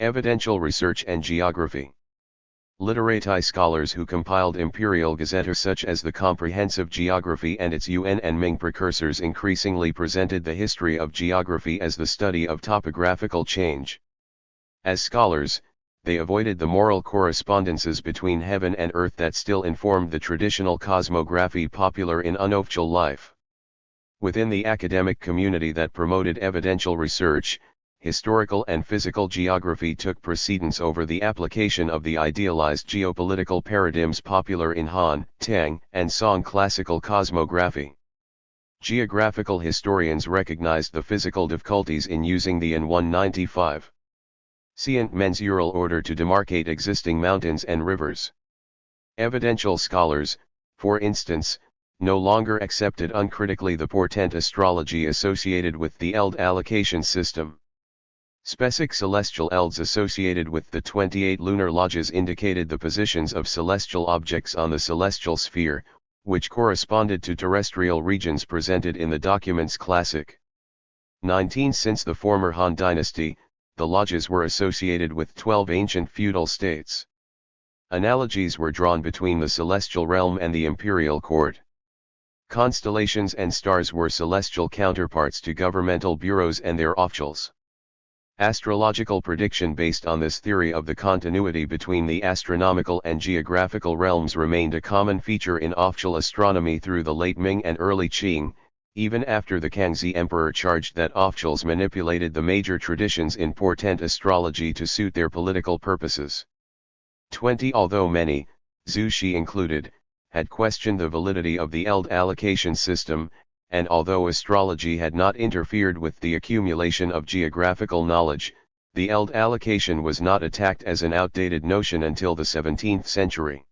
Evidential research and geography. Literati scholars who compiled imperial gazettes such as the Comprehensive Geography and its Yuan and Ming precursors increasingly presented the history of geography as the study of topographical change. As scholars, they avoided the moral correspondences between heaven and earth that still informed the traditional cosmography popular in unofficial life. Within the academic community that promoted evidential research, historical and physical geography took precedence over the application of the idealized geopolitical paradigms popular in Han, Tang, and Song classical cosmography. Geographical historians recognized the physical difficulties in using the in 195 mensural order to demarcate existing mountains and rivers. Evidential scholars, for instance, no longer accepted uncritically the portent astrology associated with the Eld allocation system. Specific celestial elds associated with the 28 lunar lodges indicated the positions of celestial objects on the celestial sphere, which corresponded to terrestrial regions presented in the documents Classic 19. Since the former Han dynasty, the lodges were associated with 12 ancient feudal states. Analogies were drawn between the celestial realm and the imperial court. Constellations and stars were celestial counterparts to governmental bureaus and their officials. Astrological prediction based on this theory of the continuity between the astronomical and geographical realms remained a common feature in official astronomy through the late Ming and early Qing, even after the Kangxi emperor charged that officials manipulated the major traditions in portent astrology to suit their political purposes. 20. Although many, Zhu Xi included, had questioned the validity of the Eld allocation system, and although astrology had not interfered with the accumulation of geographical knowledge, the Eld allocation was not attacked as an outdated notion until the 17th century.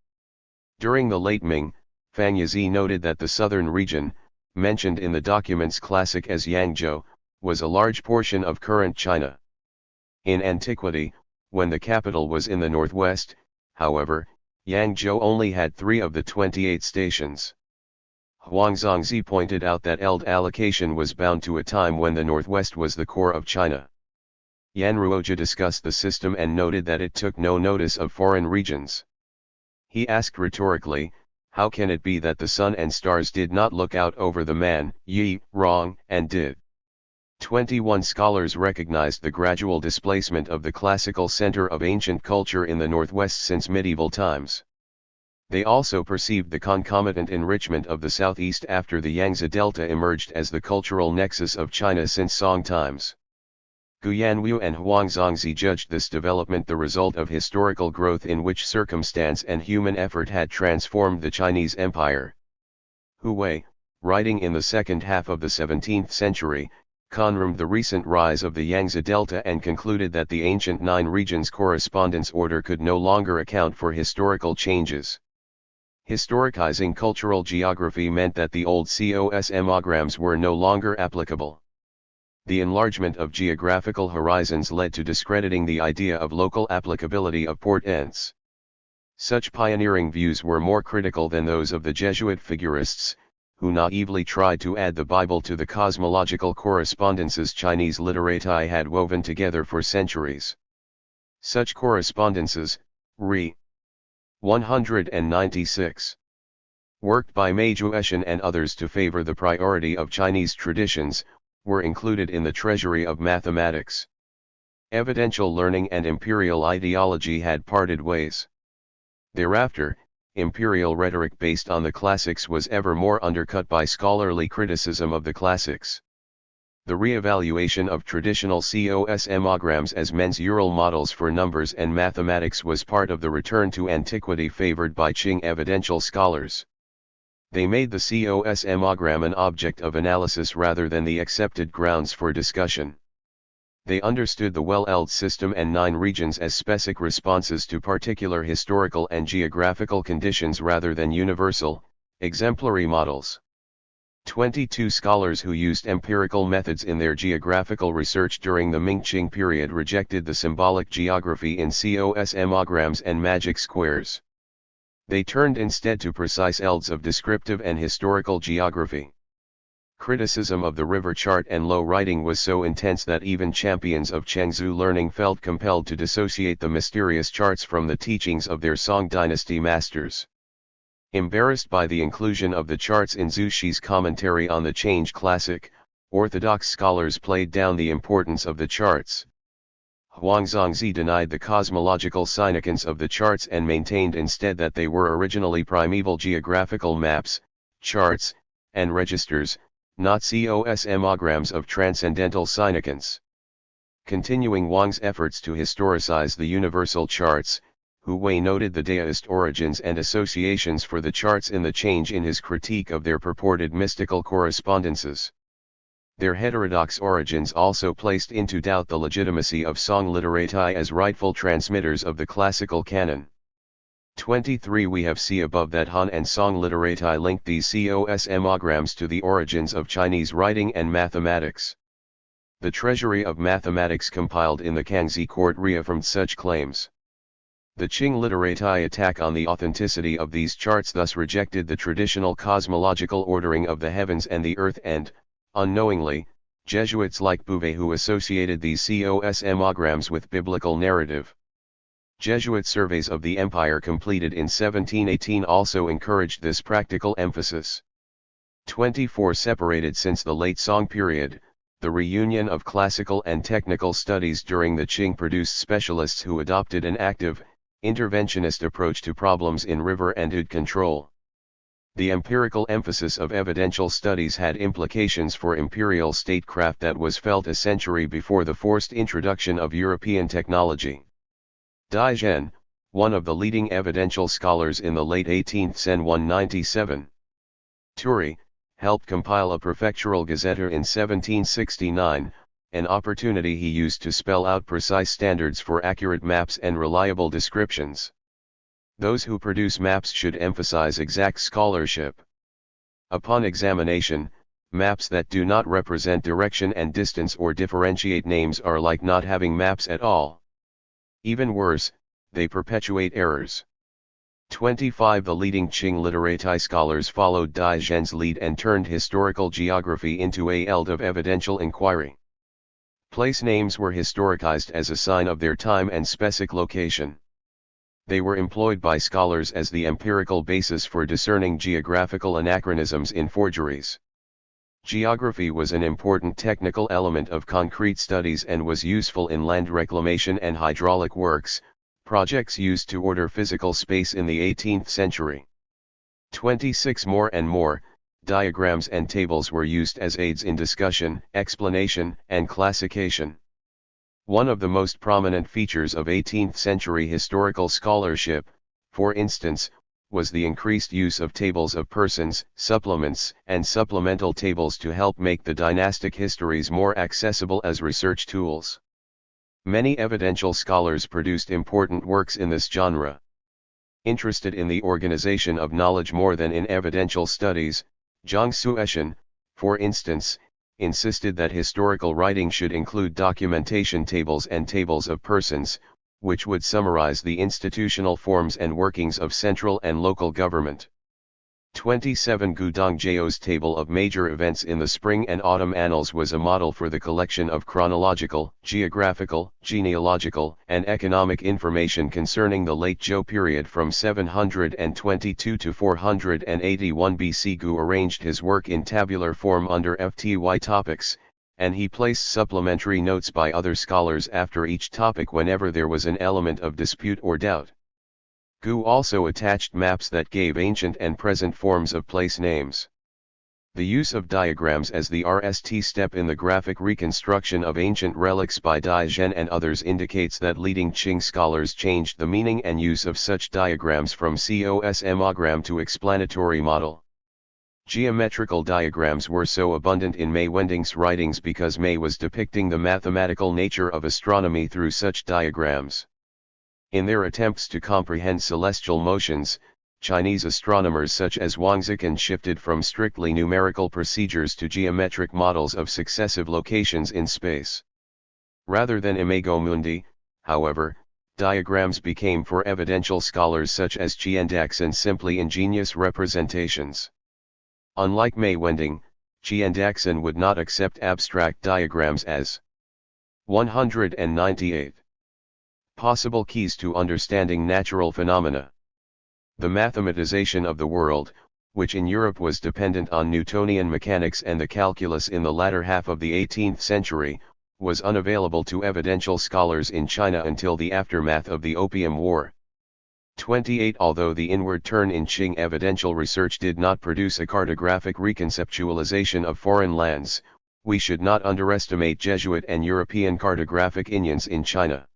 During the late Ming, Fang Yizi noted that the southern region, mentioned in the documents Classic as Yangzhou, was a large portion of current China. In antiquity, when the capital was in the northwest, however, Yangzhou only had 3 of the 28 stations. Huangzongzi pointed out that Eld allocation was bound to a time when the northwest was the core of China. Yan Ruoja discussed the system and noted that it took no notice of foreign regions. He asked rhetorically, how can it be that the sun and stars did not look out over the man, Yi, wrong, and did? 21 Scholars recognized the gradual displacement of the classical center of ancient culture in the northwest since medieval times. They also perceived the concomitant enrichment of the southeast after the Yangtze Delta emerged as the cultural nexus of China since Song times. Gu Yanwu and Huangzongzi judged this development the result of historical growth in which circumstance and human effort had transformed the Chinese Empire. Hu Wei, writing in the second half of the 17th century, confirmed the recent rise of the Yangtze Delta and concluded that the ancient 9 regions correspondence order could no longer account for historical changes. Historicizing cultural geography meant that the old cosmograms were no longer applicable. The enlargement of geographical horizons led to discrediting the idea of local applicability of portents. Such pioneering views were more critical than those of the Jesuit figurists, who naively tried to add the Bible to the cosmological correspondences Chinese literati had woven together for centuries. Such correspondences, re. 196. Worked by Mei Jueshan and others to favor the priority of Chinese traditions, were included in the treasury of mathematics. Evidential learning and imperial ideology had parted ways. Thereafter, imperial rhetoric based on the classics was ever more undercut by scholarly criticism of the classics. The re-evaluation of traditional cosmograms as mensural models for numbers and mathematics was part of the return to antiquity favored by Qing evidential scholars. They made the cosmogram an object of analysis rather than the accepted grounds for discussion. They understood the well-Eld system and 9 regions as specific responses to particular historical and geographical conditions rather than universal, exemplary models. 22 Scholars who used empirical methods in their geographical research during the Ming-Qing period rejected the symbolic geography in cosmograms and magic squares. They turned instead to precise elds of descriptive and historical geography. Criticism of the river chart and low writing was so intense that even champions of Chengzu learning felt compelled to dissociate the mysterious charts from the teachings of their Song dynasty masters. Embarrassed by the inclusion of the charts in Zhu Shi's commentary on the Change classic, orthodox scholars played down the importance of the charts. Huangzongzi denied the cosmological significance of the charts and maintained instead that they were originally primeval geographical maps, charts, and registers, not cosmograms of transcendental significance. Continuing Wang's efforts to historicize the universal charts, Hu Wei noted the deist origins and associations for the charts in the Change in his critique of their purported mystical correspondences. Their heterodox origins also placed into doubt the legitimacy of Song literati as rightful transmitters of the classical canon. 23 We have seen above that Han and Song literati linked these cosmograms to the origins of Chinese writing and mathematics. The Treasury of Mathematics compiled in the Kangxi court reaffirmed such claims. The Qing literati attack on the authenticity of these charts thus rejected the traditional cosmological ordering of the heavens and the earth and, unknowingly, Jesuits like Bouvet who associated these cosmograms with biblical narrative. Jesuit surveys of the empire completed in 1718 also encouraged this practical emphasis. 24 Separated since the late Song period, the reunion of classical and technical studies during the Qing produced specialists who adopted an active, interventionist approach to problems in river and oud control. The empirical emphasis of evidential studies had implications for imperial statecraft that was felt a century before the forced introduction of European technology. Dai Zhen, one of the leading evidential scholars in the late 18th century 197. Turi, helped compile a prefectural gazetteer in 1769, an opportunity he used to spell out precise standards for accurate maps and reliable descriptions. Those who produce maps should emphasize exact scholarship. Upon examination, maps that do not represent direction and distance or differentiate names are like not having maps at all. Even worse, they perpetuate errors. 25 The leading Qing literati scholars followed Dai Zhen's lead and turned historical geography into a field of evidential inquiry. Place names were historicized as a sign of their time and specific location. They were employed by scholars as the empirical basis for discerning geographical anachronisms in forgeries. Geography was an important technical element of concrete studies and was useful in land reclamation and hydraulic works, projects used to order physical space in the 18th century. 26 More and more, diagrams and tables were used as aids in discussion, explanation, and classification. One of the most prominent features of 18th century historical scholarship, for instance, was the increased use of tables of persons, supplements, and supplemental tables to help make the dynastic histories more accessible as research tools. Many evidential scholars produced important works in this genre. Interested in the organization of knowledge more than in evidential studies, Zhang Sueshan, for instance, insisted that historical writing should include documentation tables and tables of persons, which would summarize the institutional forms and workings of central and local government. 27 Gudong Jiao's table of major events in the spring and autumn annals was a model for the collection of chronological, geographical, genealogical, and economic information concerning the late Zhou period from 722 to 481 BC. Gu arranged his work in tabular form under FTY topics, and he placed supplementary notes by other scholars after each topic whenever there was an element of dispute or doubt. Gu also attached maps that gave ancient and present forms of place names. The use of diagrams as the RST step in the graphic reconstruction of ancient relics by Dai Zhen and others indicates that leading Qing scholars changed the meaning and use of such diagrams from cosmogram to explanatory model. Geometrical diagrams were so abundant in Mei Wending's writings because Mei was depicting the mathematical nature of astronomy through such diagrams. In their attempts to comprehend celestial motions, Chinese astronomers such as Wang Zikan shifted from strictly numerical procedures to geometric models of successive locations in space. Rather than imago mundi, however, diagrams became for evidential scholars such as Qian Daxin simply ingenious representations. Unlike Mei Wending, Daxon would not accept abstract diagrams as 198. Possible keys to understanding natural phenomena. The mathematization of the world, which in Europe was dependent on Newtonian mechanics and the calculus in the latter half of the 18th century, was unavailable to evidential scholars in China until the aftermath of the Opium War. 28. Although the inward turn in Qing evidential research did not produce a cartographic reconceptualization of foreign lands, we should not underestimate Jesuit and European cartographic unions in China.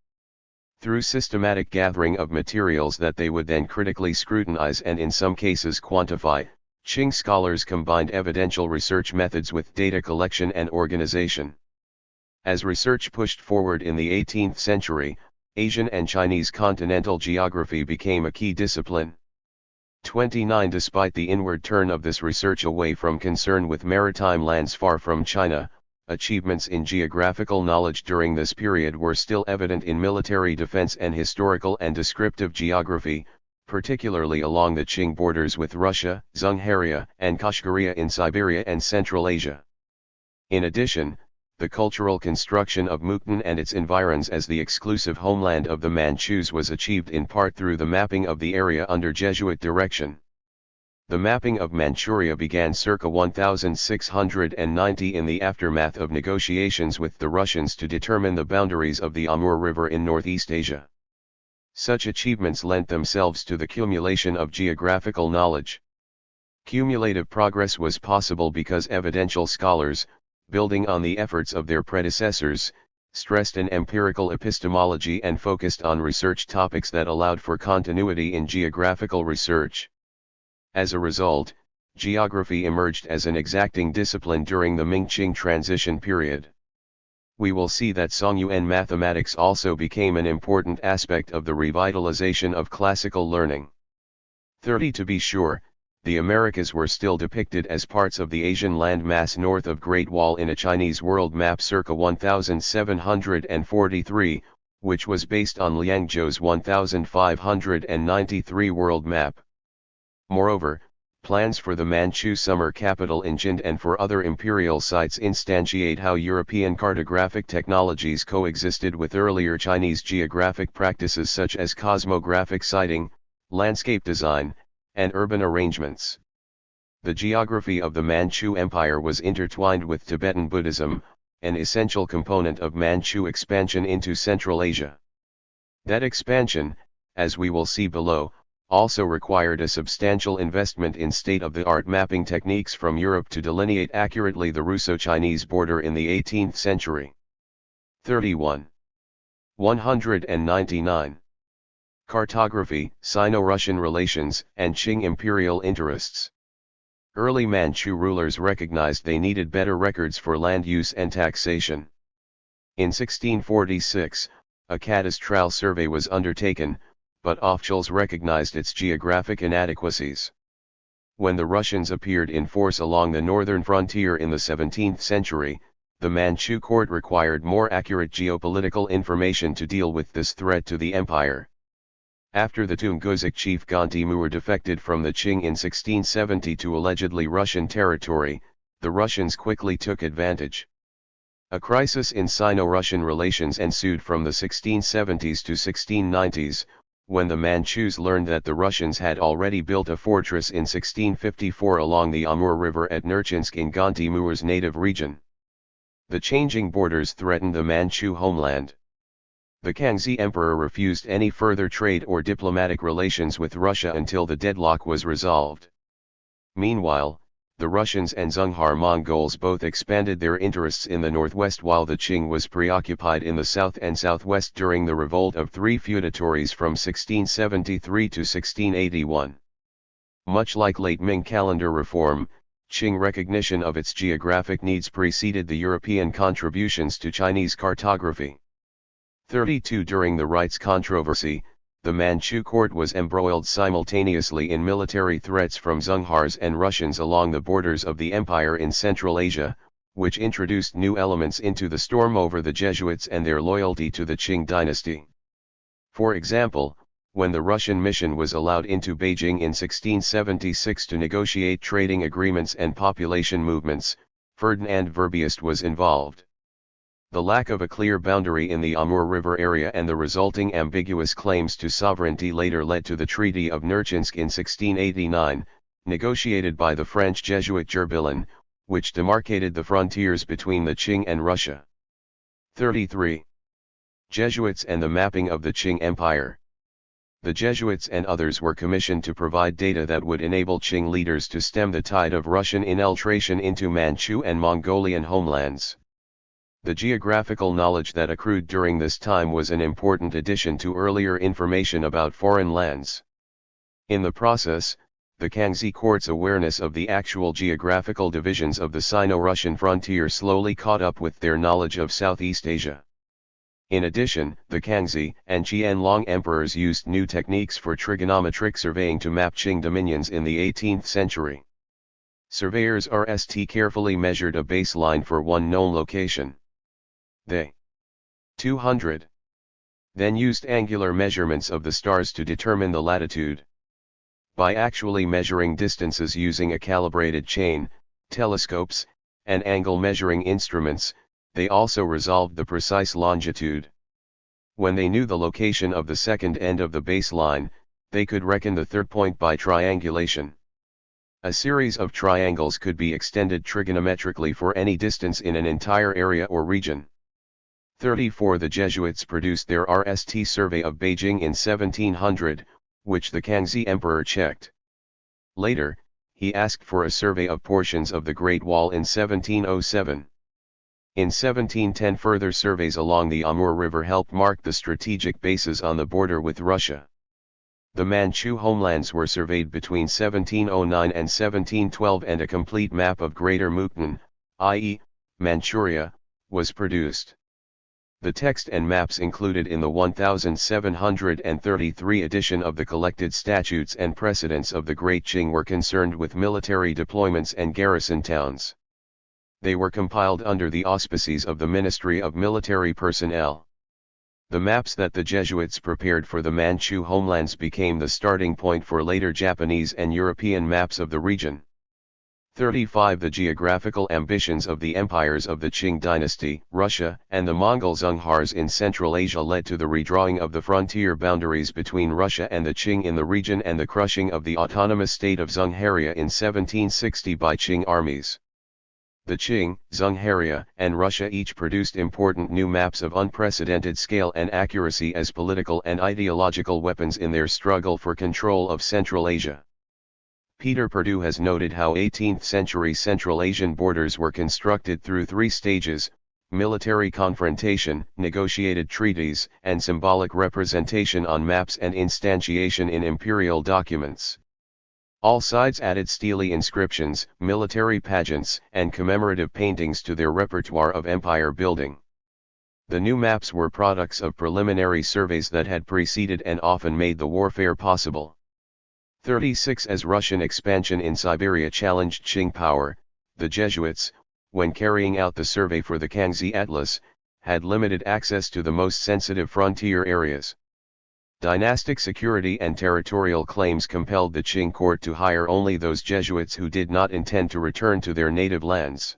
Through systematic gathering of materials that they would then critically scrutinize and in some cases quantify, Qing scholars combined evidential research methods with data collection and organization. As research pushed forward in the 18th century, Asian and Chinese continental geography became a key discipline. 29. Despite the inward turn of this research away from concern with maritime lands far from China, achievements in geographical knowledge during this period were still evident in military defense and historical and descriptive geography, particularly along the Qing borders with Russia, Dzungharia, and Kashgaria in Siberia and Central Asia. In addition, the cultural construction of Mukden and its environs as the exclusive homeland of the Manchus was achieved in part through the mapping of the area under Jesuit direction. The mapping of Manchuria began circa 1690 in the aftermath of negotiations with the Russians to determine the boundaries of the Amur River in Northeast Asia. Such achievements lent themselves to the cumulation of geographical knowledge. Cumulative progress was possible because evidential scholars, building on the efforts of their predecessors, stressed an empirical epistemology and focused on research topics that allowed for continuity in geographical research. As a result, geography emerged as an exacting discipline during the Ming-Qing transition period. We will see that Songyuan mathematics also became an important aspect of the revitalization of classical learning. 30. To be sure, the Americas were still depicted as parts of the Asian landmass north of Great Wall in a Chinese world map circa 1743, which was based on Liang Zhou's 1593 world map. Moreover, plans for the Manchu summer capital in Jind and for other imperial sites instantiate how European cartographic technologies coexisted with earlier Chinese geographic practices such as cosmographic siting, landscape design, and urban arrangements. The geography of the Manchu Empire was intertwined with Tibetan Buddhism, an essential component of Manchu expansion into Central Asia. That expansion, as we will see below, also required a substantial investment in state-of-the-art mapping techniques from Europe to delineate accurately the Russo-Chinese border in the 18th century. 31. 199. Cartography, Sino-Russian relations, and Qing imperial interests. Early Manchu rulers recognized they needed better records for land use and taxation. In 1646, a cadastral survey was undertaken, but officials recognized its geographic inadequacies. When the Russians appeared in force along the northern frontier in the 17th century, the Manchu court required more accurate geopolitical information to deal with this threat to the empire. After the Tunguzic chief Ganti Muir defected from the Qing in 1670 to allegedly Russian territory, the Russians quickly took advantage. A crisis in Sino-Russian relations ensued from the 1670s to 1690s, when the Manchus learned that the Russians had already built a fortress in 1654 along the Amur River at Nerchinsk in Ganti Muir's native region. The changing borders threatened the Manchu homeland. The Kangxi Emperor refused any further trade or diplomatic relations with Russia until the deadlock was resolved. Meanwhile, the Russians and Dzunghar Mongols both expanded their interests in the northwest while the Qing was preoccupied in the south and southwest during the revolt of three feudatories from 1673 to 1681. Much like late Ming calendar reform, Qing recognition of its geographic needs preceded the European contributions to Chinese cartography. 32. During the rights controversy, the Manchu court was embroiled simultaneously in military threats from Dzunghars and Russians along the borders of the empire in Central Asia, which introduced new elements into the storm over the Jesuits and their loyalty to the Qing dynasty. For example, when the Russian mission was allowed into Beijing in 1676 to negotiate trading agreements and population movements, Ferdinand Verbiest was involved. The lack of a clear boundary in the Amur River area and the resulting ambiguous claims to sovereignty later led to the Treaty of Nerchinsk in 1689, negotiated by the French Jesuit Gerbilin, which demarcated the frontiers between the Qing and Russia. 33. Jesuits and the mapping of the Qing Empire. The Jesuits and others were commissioned to provide data that would enable Qing leaders to stem the tide of Russian infiltration into Manchu and Mongolian homelands. The geographical knowledge that accrued during this time was an important addition to earlier information about foreign lands. In the process, the Kangxi court's awareness of the actual geographical divisions of the Sino-Russian frontier slowly caught up with their knowledge of Southeast Asia. In addition, the Kangxi and Qianlong emperors used new techniques for trigonometric surveying to map Qing dominions in the 18th century. Surveyors carefully measured a baseline for one known location. They 200. Then used angular measurements of the stars to determine the latitude. By actually measuring distances using a calibrated chain, telescopes, and angle measuring instruments, they also resolved the precise longitude. When they knew the location of the second end of the baseline, they could reckon the third point by triangulation. A series of triangles could be extended trigonometrically for any distance in an entire area or region. 34. The Jesuits produced their RST survey of Beijing in 1700, which the Kangxi Emperor checked. Later, he asked for a survey of portions of the Great Wall in 1707. In 1710 further surveys along the Amur River helped mark the strategic bases on the border with Russia. The Manchu homelands were surveyed between 1709 and 1712 and a complete map of Greater Mukden, i.e., Manchuria, was produced. The text and maps included in the 1733 edition of the collected statutes and precedents of the Great Qing were concerned with military deployments and garrison towns. They were compiled under the auspices of the Ministry of Military Personnel. The maps that the Jesuits prepared for the Manchu homelands became the starting point for later Japanese and European maps of the region. 35. The geographical ambitions of the empires of the Qing dynasty, Russia, and the Mongol Dzungars in Central Asia led to the redrawing of the frontier boundaries between Russia and the Qing in the region and the crushing of the autonomous state of Dzungharia in 1760 by Qing armies. The Qing, Dzungharia, and Russia each produced important new maps of unprecedented scale and accuracy as political and ideological weapons in their struggle for control of Central Asia. Peter Perdue has noted how 18th-century Central Asian borders were constructed through three stages: military confrontation, negotiated treaties, and symbolic representation on maps and instantiation in imperial documents. All sides added steely inscriptions, military pageants, and commemorative paintings to their repertoire of empire building. The new maps were products of preliminary surveys that had preceded and often made the warfare possible. 36. As Russian expansion in Siberia challenged Qing power, the Jesuits, when carrying out the survey for the Kangxi Atlas, had limited access to the most sensitive frontier areas. Dynastic security and territorial claims compelled the Qing court to hire only those Jesuits who did not intend to return to their native lands.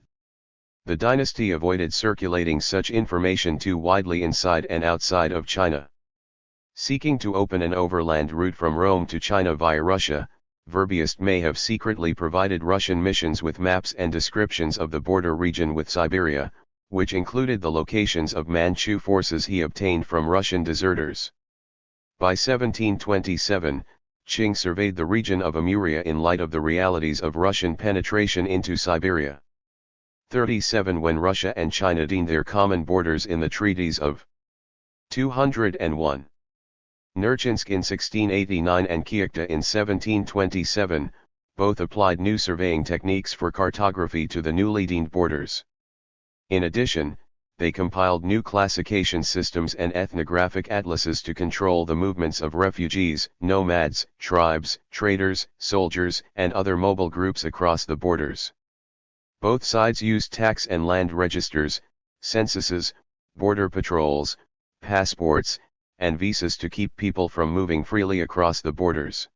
The dynasty avoided circulating such information too widely inside and outside of China. Seeking to open an overland route from Rome to China via Russia, Verbiest may have secretly provided Russian missions with maps and descriptions of the border region with Siberia, which included the locations of Manchu forces he obtained from Russian deserters. By 1727, Qing surveyed the region of Amuria in light of the realities of Russian penetration into Siberia. 37. When Russia and China deemed their common borders in the treaties of 201. Nerchinsk in 1689 and Kyikhta in 1727, both applied new surveying techniques for cartography to the newly deemed borders. In addition, they compiled new classification systems and ethnographic atlases to control the movements of refugees, nomads, tribes, traders, soldiers, and other mobile groups across the borders. Both sides used tax and land registers, censuses, border patrols, passports, and visas to keep people from moving freely across the borders.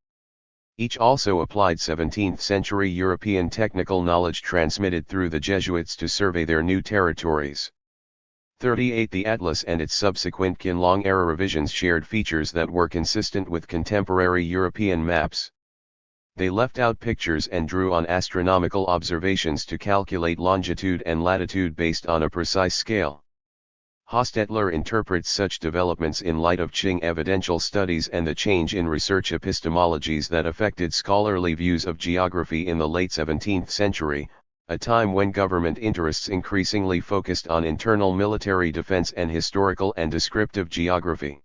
Each also applied 17th-century European technical knowledge transmitted through the Jesuits to survey their new territories. 38 The atlas and its subsequent Qianlong-era revisions shared features that were consistent with contemporary European maps. They left out pictures and drew on astronomical observations to calculate longitude and latitude based on a precise scale. Hostetler interprets such developments in light of Qing evidential studies and the change in research epistemologies that affected scholarly views of geography in the late 17th century, a time when government interests increasingly focused on internal military defense and historical and descriptive geography.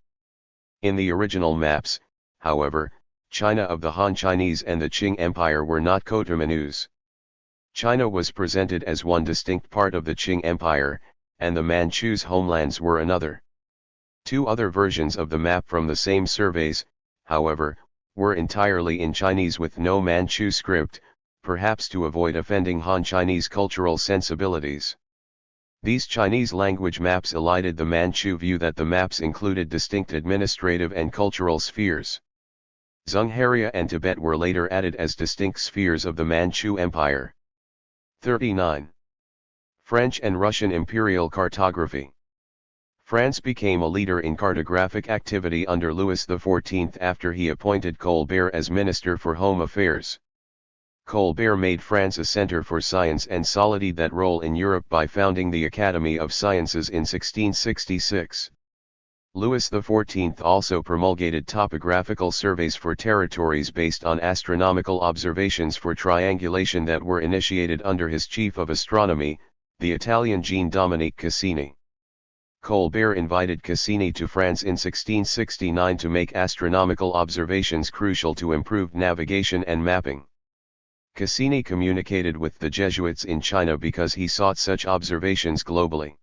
In the original maps, however, China of the Han Chinese and the Qing Empire were not coterminous. China was presented as one distinct part of the Qing Empire, and the Manchus' homelands were another. Two other versions of the map from the same surveys, however, were entirely in Chinese with no Manchu script, perhaps to avoid offending Han Chinese cultural sensibilities. These Chinese language maps elided the Manchu view that the maps included distinct administrative and cultural spheres. Dzungharia and Tibet were later added as distinct spheres of the Manchu Empire. 39. French and Russian imperial cartography. France became a leader in cartographic activity under Louis XIV after he appointed Colbert as Minister for Home Affairs. Colbert made France a center for science and solidified that role in Europe by founding the Academy of Sciences in 1666. Louis XIV also promulgated topographical surveys for territories based on astronomical observations for triangulation that were initiated under his chief of astronomy, the Italian Jean-Dominique Cassini. Colbert invited Cassini to France in 1669 to make astronomical observations crucial to improved navigation and mapping. Cassini communicated with the Jesuits in China because he sought such observations globally.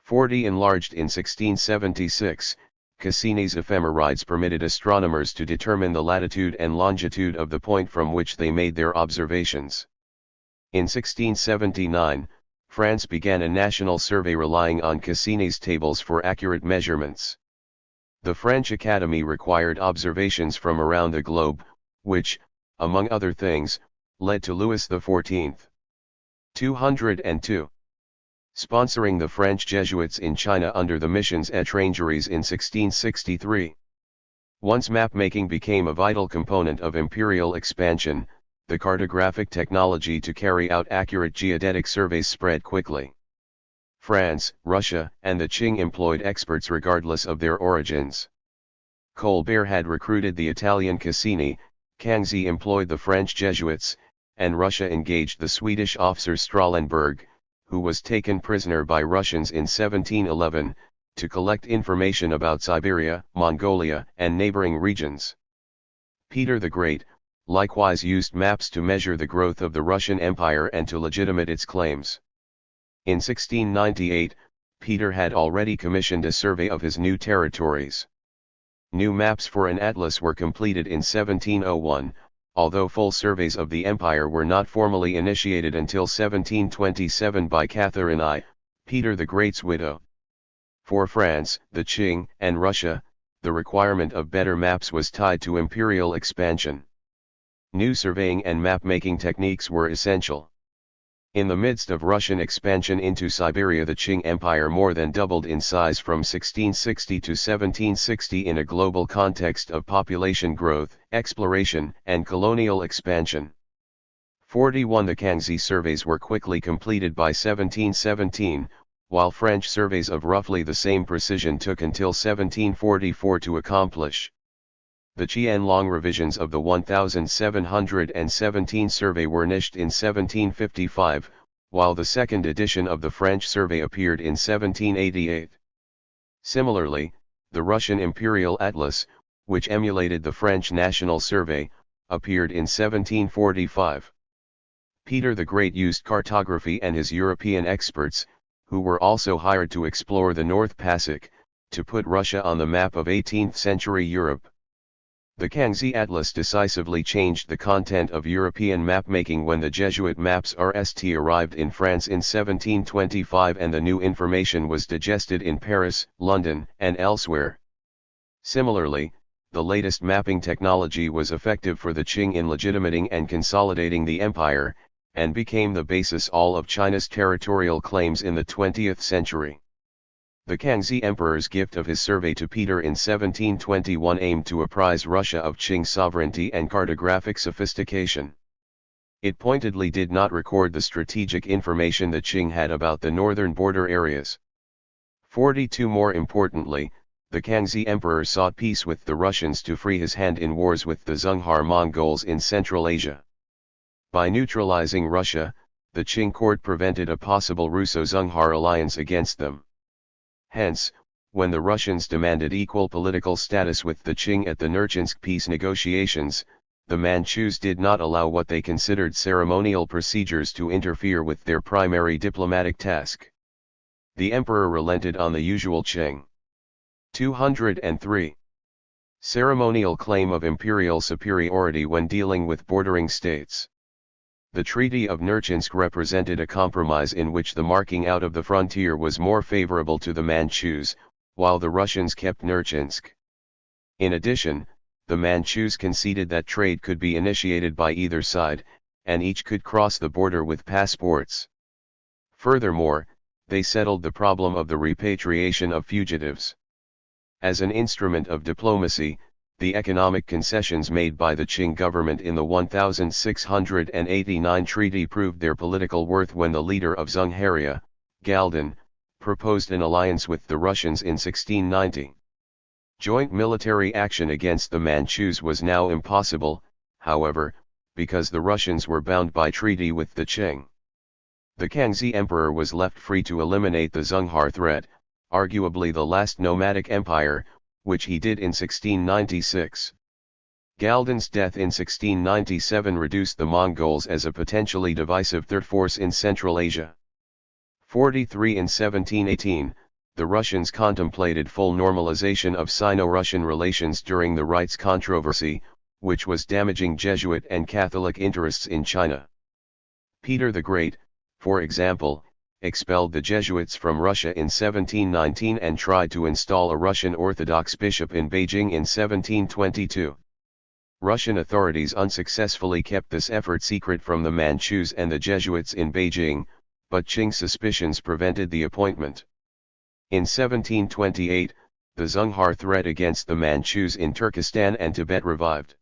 40 Enlarged in 1676, Cassini's ephemerides permitted astronomers to determine the latitude and longitude of the point from which they made their observations. In 1679, France began a national survey relying on Cassini's tables for accurate measurements. The French Academy required observations from around the globe, which, among other things, led to Louis XIV. 202. Sponsoring the French Jesuits in China under the mission's étrangeries in 1663. Once map-making became a vital component of imperial expansion, the cartographic technology to carry out accurate geodetic surveys spread quickly. France, Russia, and the Qing employed experts regardless of their origins. Colbert had recruited the Italian Cassini, Kangxi employed the French Jesuits, and Russia engaged the Swedish officer Strahlenberg, who was taken prisoner by Russians in 1711, to collect information about Siberia, Mongolia, and neighboring regions. Peter the Great, likewise used maps to measure the growth of the Russian Empire and to legitimate its claims. In 1698, Peter had already commissioned a survey of his new territories. New maps for an atlas were completed in 1701, although full surveys of the empire were not formally initiated until 1727 by Catherine I, Peter the Great's widow. For France, the Qing, and Russia, the requirement of better maps was tied to imperial expansion. New surveying and map-making techniques were essential. In the midst of Russian expansion into Siberia, the Qing Empire more than doubled in size from 1660 to 1760 in a global context of population growth, exploration, and colonial expansion. 41 The Kangxi surveys were quickly completed by 1717, while French surveys of roughly the same precision took until 1744 to accomplish. The Qianlong revisions of the 1717 survey were nished in 1755, while the second edition of the French survey appeared in 1788. Similarly, the Russian Imperial Atlas, which emulated the French National Survey, appeared in 1745. Peter the Great used cartography and his European experts, who were also hired to explore the North Pacific, to put Russia on the map of 18th-century Europe. The Kangxi Atlas decisively changed the content of European mapmaking when the Jesuit maps RST arrived in France in 1725 and the new information was digested in Paris, London, and elsewhere. Similarly, the latest mapping technology was effective for the Qing in legitimating and consolidating the empire, and became the basis all of China's territorial claims in the 20th century. The Kangxi Emperor's gift of his survey to Peter in 1721 aimed to apprise Russia of Qing sovereignty and cartographic sophistication. It pointedly did not record the strategic information the Qing had about the northern border areas. 42 More importantly, the Kangxi Emperor sought peace with the Russians to free his hand in wars with the Zhonghar Mongols in Central Asia. By neutralizing Russia, the Qing court prevented a possible Russo-Zhonghar alliance against them. Hence, when the Russians demanded equal political status with the Qing at the Nerchinsk peace negotiations, the Manchus did not allow what they considered ceremonial procedures to interfere with their primary diplomatic task. The emperor relented on the usual Qing. 203. Ceremonial claim of imperial superiority when dealing with bordering states. The Treaty of Nerchinsk represented a compromise in which the marking out of the frontier was more favorable to the Manchus, while the Russians kept Nerchinsk. In addition, the Manchus conceded that trade could be initiated by either side, and each could cross the border with passports. Furthermore, they settled the problem of the repatriation of fugitives. As an instrument of diplomacy, the economic concessions made by the Qing government in the 1689 treaty proved their political worth when the leader of Zhongharia, Galdan, proposed an alliance with the Russians in 1690. Joint military action against the Manchus was now impossible, however, because the Russians were bound by treaty with the Qing. The Kangxi Emperor was left free to eliminate the Zhonghar threat, arguably the last nomadic empire, which he did in 1696. Galdan's death in 1697 reduced the Mongols as a potentially divisive third force in Central Asia. 43 In 1718, the Russians contemplated full normalization of Sino-Russian relations during the rights controversy, which was damaging Jesuit and Catholic interests in China. Peter the Great, for example, expelled the Jesuits from Russia in 1719 and tried to install a Russian Orthodox bishop in Beijing in 1722. Russian authorities unsuccessfully kept this effort secret from the Manchus and the Jesuits in Beijing, but Qing suspicions prevented the appointment. In 1728, the Zhonghar threat against the Manchus in Turkestan and Tibet revived.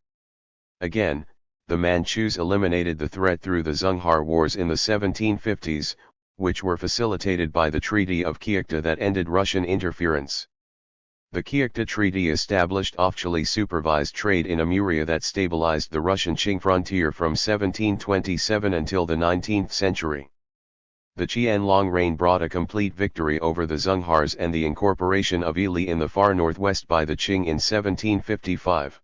Again, the Manchus eliminated the threat through the Zhonghar Wars in the 1750s, which were facilitated by the Treaty of Kyikhta that ended Russian interference. The Kyikhta Treaty established officially supervised trade in Amuria that stabilized the Russian-Qing frontier from 1727 until the 19th century. The Qianlong reign brought a complete victory over the Zhonghars and the incorporation of Ili in the far northwest by the Qing in 1755.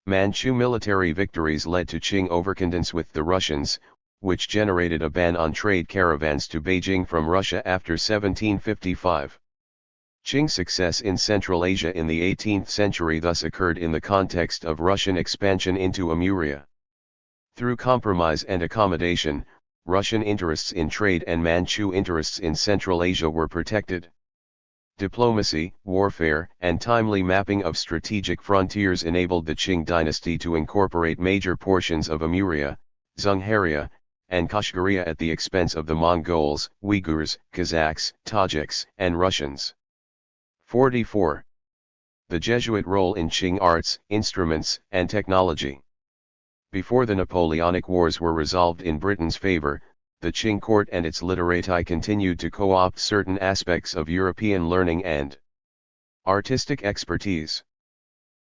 Manchu military victories led to Qing overconfidence with the Russians, which generated a ban on trade caravans to Beijing from Russia after 1755. Qing's success in Central Asia in the 18th century thus occurred in the context of Russian expansion into Amuria. Through compromise and accommodation, Russian interests in trade and Manchu interests in Central Asia were protected. Diplomacy, warfare, and timely mapping of strategic frontiers enabled the Qing dynasty to incorporate major portions of Amuria, Zhongharia, and Kashgaria at the expense of the Mongols, Uyghurs, Kazakhs, Tajiks, and Russians. 44. The Jesuit role in Qing arts, instruments, and technology. Before the Napoleonic Wars were resolved in Britain's favor, the Qing court and its literati continued to co-opt certain aspects of European learning and artistic expertise.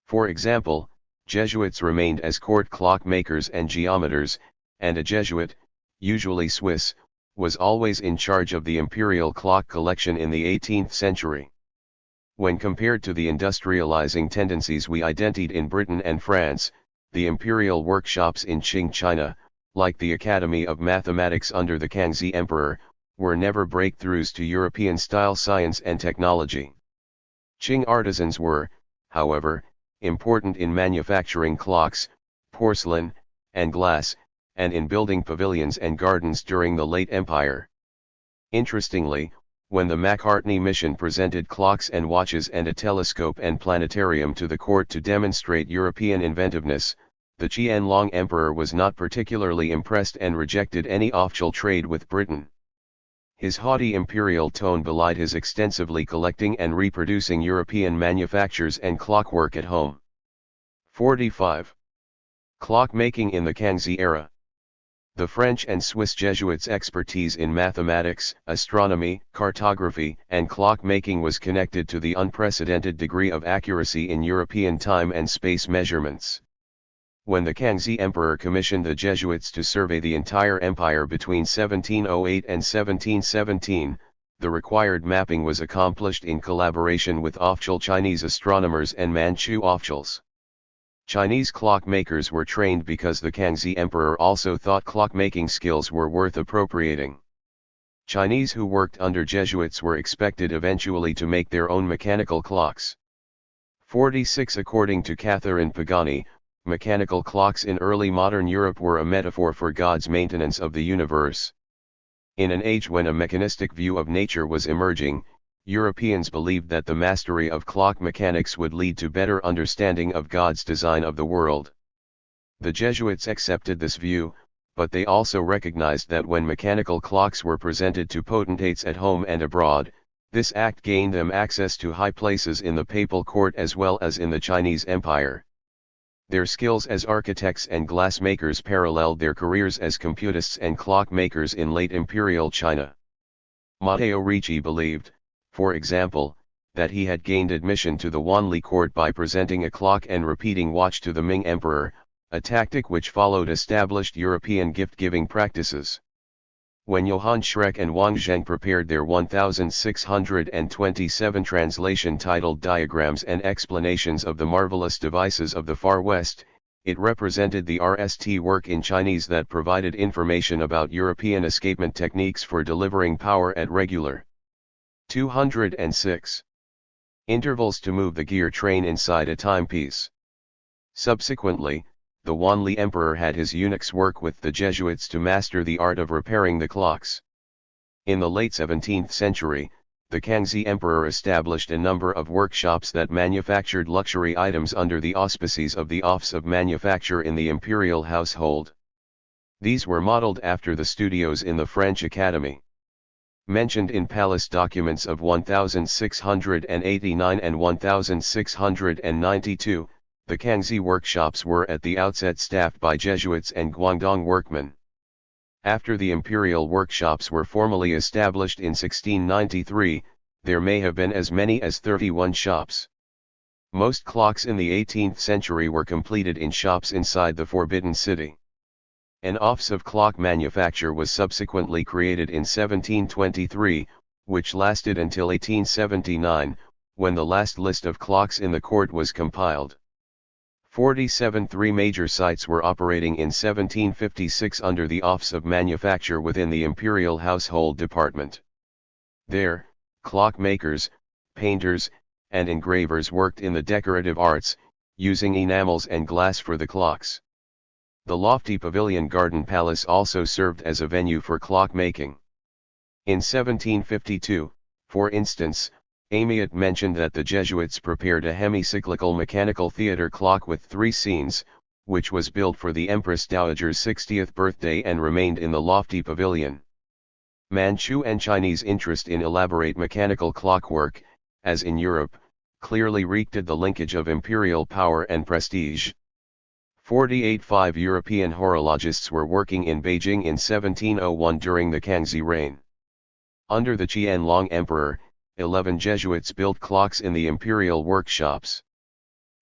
For example, Jesuits remained as court clockmakers and geometers, and a Jesuit, usually Swiss, was always in charge of the imperial clock collection in the 18th century. When compared to the industrializing tendencies we identified in Britain and France, the imperial workshops in Qing China, like the Academy of Mathematics under the Kangxi Emperor, were never breakthroughs to European-style science and technology. Qing artisans were, however, important in manufacturing clocks, porcelain, and glass, and in building pavilions and gardens during the late Empire. Interestingly, When the Macartney mission presented clocks and watches and a telescope and planetarium to the court to demonstrate European inventiveness, the Qianlong Emperor was not particularly impressed and rejected any official trade with Britain. His haughty imperial tone belied his extensively collecting and reproducing European manufactures and clockwork at home. 45. Clockmaking in the Kangxi era. The French and Swiss Jesuits' expertise in mathematics, astronomy, cartography, and clockmaking was connected to the unprecedented degree of accuracy in European time and space measurements. When the Kangxi Emperor commissioned the Jesuits to survey the entire empire between 1708 and 1717, the required mapping was accomplished in collaboration with official Chinese astronomers and Manchu officials. Chinese clockmakers were trained because the Kangxi Emperor also thought clockmaking skills were worth appropriating. Chinese who worked under Jesuits were expected eventually to make their own mechanical clocks. 46. According to Catherine Pagani, mechanical clocks in early modern Europe were a metaphor for God's maintenance of the universe. In an age when a mechanistic view of nature was emerging, Europeans believed that the mastery of clock mechanics would lead to better understanding of God's design of the world. The Jesuits accepted this view, but they also recognized that when mechanical clocks were presented to potentates at home and abroad, this act gained them access to high places in the papal court as well as in the Chinese Empire. Their skills as architects and glassmakers paralleled their careers as computists and clockmakers in late imperial China. Matteo Ricci believed, for example, that he had gained admission to the Wanli court by presenting a clock and repeating watch to the Ming Emperor, a tactic which followed established European gift-giving practices. When Johann Schreck and Wang Zheng prepared their 1627 translation titled Diagrams and Explanations of the Marvelous Devices of the Far West, it represented the RST work in Chinese that provided information about European escapement techniques for delivering power at regular 206 intervals to move the gear train inside a timepiece. Subsequently, the Wanli Emperor had his eunuchs work with the Jesuits to master the art of repairing the clocks. In the late 17th century, the Kangxi Emperor established a number of workshops that manufactured luxury items under the auspices of the Office of Manufacture in the imperial household. These were modeled after the studios in the French Academy. Mentioned in palace documents of 1689 and 1692, the Kangxi workshops were at the outset staffed by Jesuits and Guangdong workmen. After the imperial workshops were formally established in 1693, there may have been as many as 31 shops. Most clocks in the 18th century were completed in shops inside the Forbidden City. An Office of Clock Manufacture was subsequently created in 1723, which lasted until 1879, when the last list of clocks in the court was compiled. 47. Three major sites were operating in 1756 under the Office of Manufacture within the Imperial Household Department. There, clockmakers, painters, and engravers worked in the decorative arts, using enamels and glass for the clocks. The lofty pavilion garden palace also served as a venue for clockmaking. In 1752, for instance, Amiot mentioned that the Jesuits prepared a hemicyclical mechanical theater clock with 3 scenes, which was built for the Empress Dowager's 60th birthday and remained in the lofty pavilion. Manchu and Chinese interest in elaborate mechanical clockwork, as in Europe, clearly reeked the linkage of imperial power and prestige. 48. 5 European horologists were working in Beijing in 1701 during the Kangxi reign. Under the Qianlong Emperor, 11 Jesuits built clocks in the imperial workshops.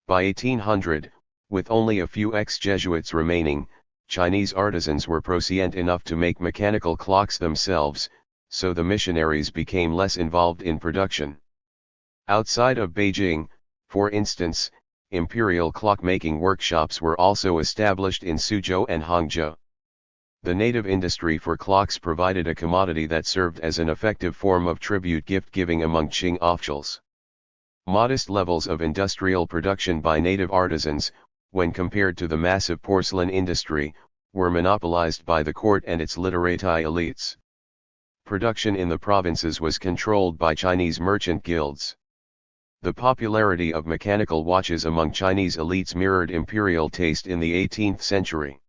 By 1800, with only a few ex-Jesuits remaining, Chinese artisans were proficient enough to make mechanical clocks themselves, so the missionaries became less involved in production. Outside of Beijing, for instance, imperial clockmaking workshops were also established in Suzhou and Hangzhou. The native industry for clocks provided a commodity that served as an effective form of tribute gift-giving among Qing officials. Modest levels of industrial production by native artisans, when compared to the massive porcelain industry, were monopolized by the court and its literati elites. Production in the provinces was controlled by Chinese merchant guilds. The popularity of mechanical watches among Chinese elites mirrored imperial taste in the 18th century.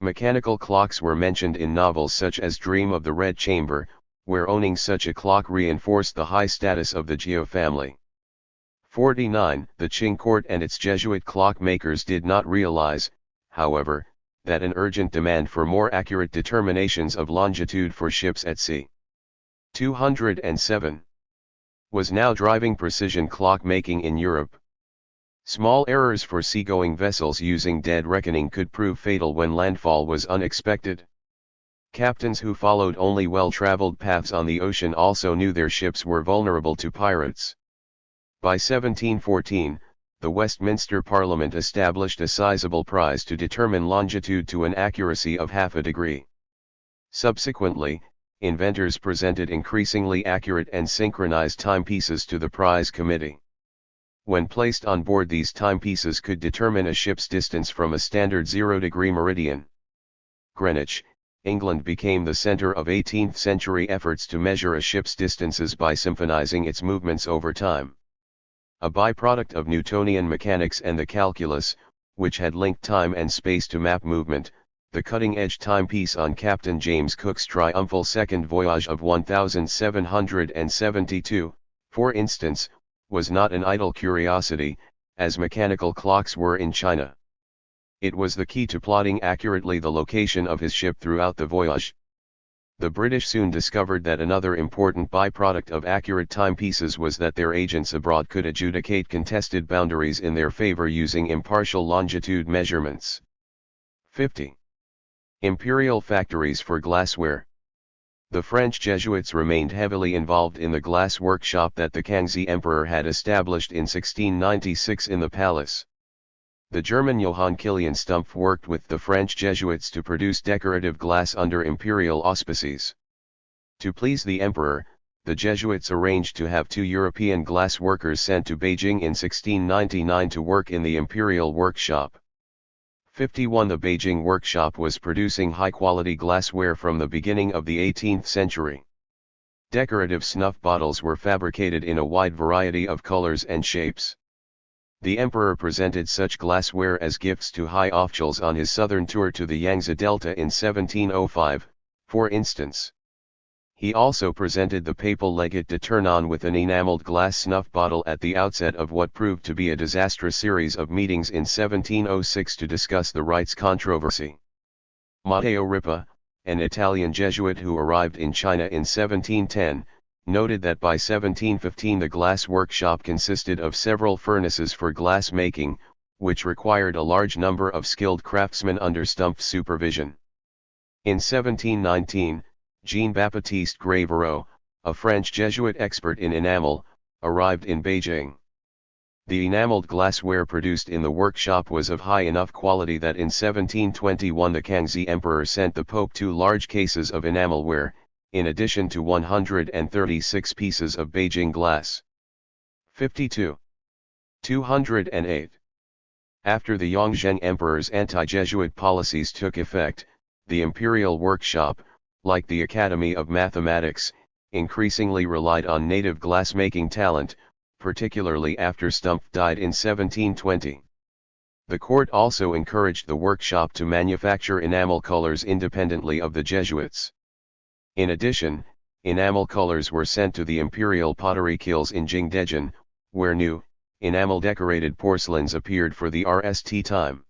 Mechanical clocks were mentioned in novels such as Dream of the Red Chamber, where owning such a clock reinforced the high status of the Jiao family. 49. The Qing court and its Jesuit clockmakers did not realize, however, that an urgent demand for more accurate determinations of longitude for ships at sea. 207. Was now driving precision clockmaking in Europe. Small errors for seagoing vessels using dead reckoning could prove fatal when landfall was unexpected. Captains who followed only well-traveled paths on the ocean also knew their ships were vulnerable to pirates. By 1714, the Westminster Parliament established a sizable prize to determine longitude to an accuracy of half a degree. Subsequently, inventors presented increasingly accurate and synchronized timepieces to the prize committee. When placed on board, these timepieces could determine a ship's distance from a standard 0-degree meridian. Greenwich, England became the center of 18th century efforts to measure a ship's distances by symphonizing its movements over time. A byproduct of Newtonian mechanics and the calculus, which had linked time and space to map movement, the cutting-edge timepiece on Captain James Cook's triumphal second voyage of 1772, for instance, was not an idle curiosity, as mechanical clocks were in China. It was the key to plotting accurately the location of his ship throughout the voyage. The British soon discovered that another important byproduct of accurate timepieces was that their agents abroad could adjudicate contested boundaries in their favor using impartial longitude measurements. 50. Imperial factories for glassware. The French Jesuits remained heavily involved in the glass workshop that the Kangxi Emperor had established in 1696 in the palace. The German Johann Kilian Stumpf worked with the French Jesuits to produce decorative glass under imperial auspices. To please the emperor, the Jesuits arranged to have 2 European glass workers sent to Beijing in 1699 to work in the imperial workshop. 51. The Beijing workshop was producing high-quality glassware from the beginning of the 18th century. Decorative snuff bottles were fabricated in a wide variety of colors and shapes. The emperor presented such glassware as gifts to high officials on his southern tour to the Yangtze Delta in 1705, for instance. He also presented the papal legate de Tournon with an enameled glass snuff bottle at the outset of what proved to be a disastrous series of meetings in 1706 to discuss the rights controversy. Matteo Ripa, an Italian Jesuit who arrived in China in 1710, noted that by 1715 the glass workshop consisted of several furnaces for glass making, which required a large number of skilled craftsmen under Stumpf's supervision. In 1719, Jean-Baptiste Gravereau, a French Jesuit expert in enamel, arrived in Beijing. The enameled glassware produced in the workshop was of high enough quality that in 1721 the Kangxi Emperor sent the Pope 2 large cases of enamelware, in addition to 136 pieces of Beijing glass. 52. 208. After the Yongzheng Emperor's anti-Jesuit policies took effect, the imperial workshop, like the Academy of Mathematics, increasingly relied on native glass-making talent, particularly after Stumpf died in 1720. The court also encouraged the workshop to manufacture enamel colors independently of the Jesuits. In addition, enamel colors were sent to the imperial pottery kilns in Jingdezhen, where new, enamel-decorated porcelains appeared for the RST time.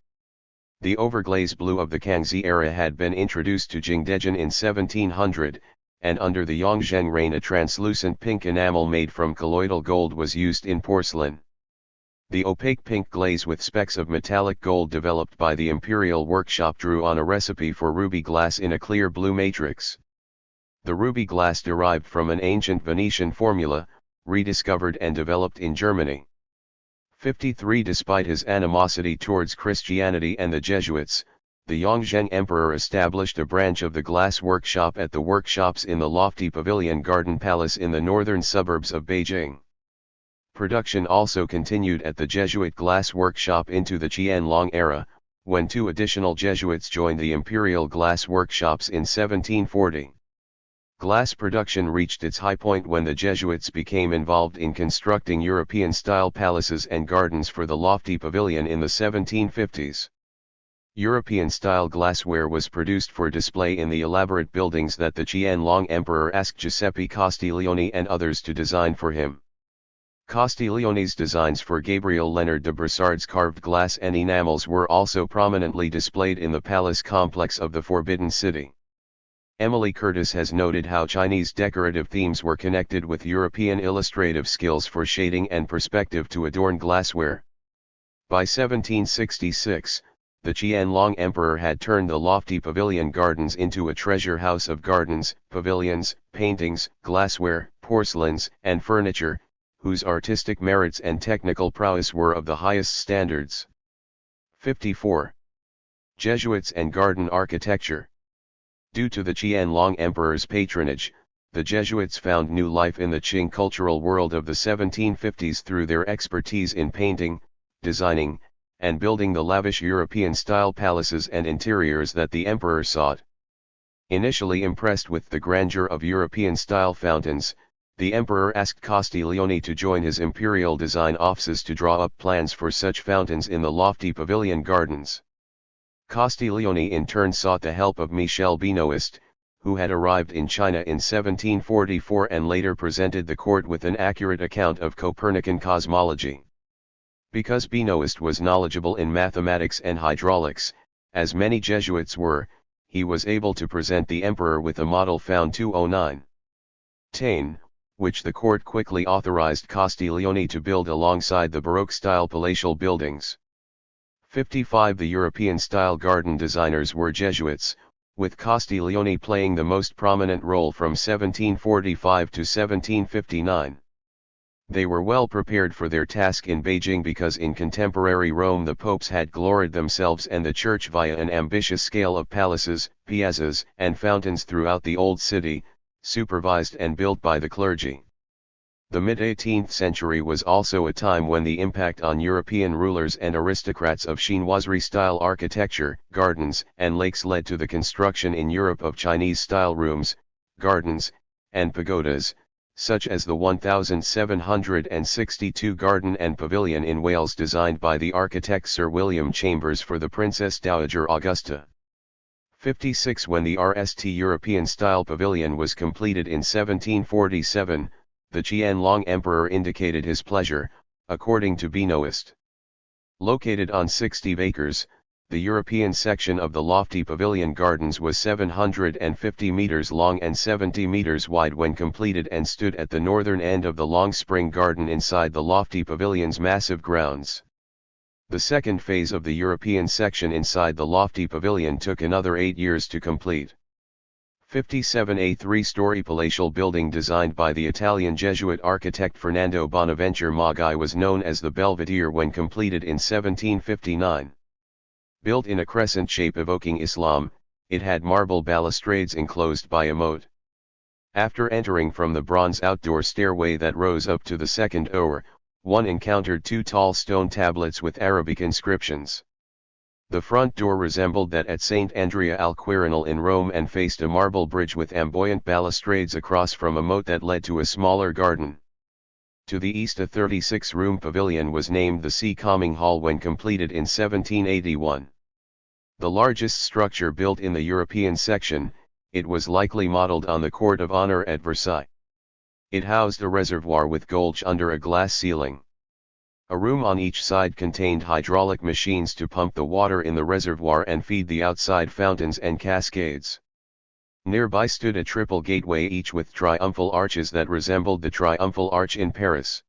The overglaze blue of the Kangxi era had been introduced to Jingdezhen in 1700, and under the Yongzheng reign a translucent pink enamel made from colloidal gold was used in porcelain. The opaque pink glaze with specks of metallic gold developed by the imperial workshop drew on a recipe for ruby glass in a clear blue matrix. The ruby glass derived from an ancient Venetian formula, rediscovered and developed in Germany. 53. Despite his animosity towards Christianity and the Jesuits, the Yongzheng Emperor established a branch of the glass workshop at the workshops in the lofty Pavilion Garden Palace in the northern suburbs of Beijing. Production also continued at the Jesuit glass workshop into the Qianlong era, when 2 additional Jesuits joined the imperial glass workshops in 1740. Glass production reached its high point when the Jesuits became involved in constructing European-style palaces and gardens for the lofty pavilion in the 1750s. European-style glassware was produced for display in the elaborate buildings that the Qianlong Emperor asked Giuseppe Castiglione and others to design for him. Castiglione's designs for Gabriel Leonard de Bressard's carved glass and enamels were also prominently displayed in the palace complex of the Forbidden City. Emily Curtis has noted how Chinese decorative themes were connected with European illustrative skills for shading and perspective to adorn glassware. By 1766, the Qianlong Emperor had turned the lofty pavilion gardens into a treasure house of gardens, pavilions, paintings, glassware, porcelains, and furniture, whose artistic merits and technical prowess were of the highest standards. 54. Jesuits and Garden Architecture. Due to the Qianlong Emperor's patronage, the Jesuits found new life in the Qing cultural world of the 1750s through their expertise in painting, designing, and building the lavish European-style palaces and interiors that the emperor sought. Initially impressed with the grandeur of European-style fountains, the emperor asked Castiglione to join his imperial design offices to draw up plans for such fountains in the lofty pavilion gardens. Castiglione in turn sought the help of Michel Benoist, who had arrived in China in 1744 and later presented the court with an accurate account of Copernican cosmology. Because Benoist was knowledgeable in mathematics and hydraulics, as many Jesuits were, he was able to present the emperor with a model found 209. Tain, which the court quickly authorized Castiglione to build alongside the Baroque-style palatial buildings. 55. The European-style garden designers were Jesuits, with Castiglione playing the most prominent role from 1745 to 1759. They were well prepared for their task in Beijing because in contemporary Rome the popes had gloried themselves and the church via an ambitious scale of palaces, piazzas, and fountains throughout the old city, supervised and built by the clergy. The mid-18th century was also a time when the impact on European rulers and aristocrats of chinoiserie-style architecture, gardens, and lakes led to the construction in Europe of Chinese-style rooms, gardens, and pagodas, such as the 1762 garden and pavilion in Wales designed by the architect Sir William Chambers for the Princess Dowager Augusta. 56. When the RST European-style pavilion was completed in 1747, the Qianlong Emperor indicated his pleasure, according to Benoist. Located on 60 acres, the European section of the lofty pavilion gardens was 750 meters long and 70 meters wide when completed and stood at the northern end of the long spring garden inside the lofty pavilion's massive grounds. The second phase of the European section inside the lofty pavilion took another 8 years to complete. 57. A three-story palatial building designed by the Italian Jesuit architect Fernando Bonaventure Magai was known as the Belvedere when completed in 1759. Built in a crescent shape evoking Islam, it had marble balustrades enclosed by a moat. After entering from the bronze outdoor stairway that rose up to the second tower, one encountered two tall stone tablets with Arabic inscriptions. The front door resembled that at St. Andrea al Quirinal in Rome and faced a marble bridge with amboyant balustrades across from a moat that led to a smaller garden. To the east a 36-room pavilion was named the Sea Calming Hall when completed in 1781. The largest structure built in the European section, it was likely modeled on the Court of Honor at Versailles. It housed a reservoir with gulch under a glass ceiling. A room on each side contained hydraulic machines to pump the water in the reservoir and feed the outside fountains and cascades. Nearby stood a triple gateway each with triumphal arches that resembled the Triumphal Arch in Paris.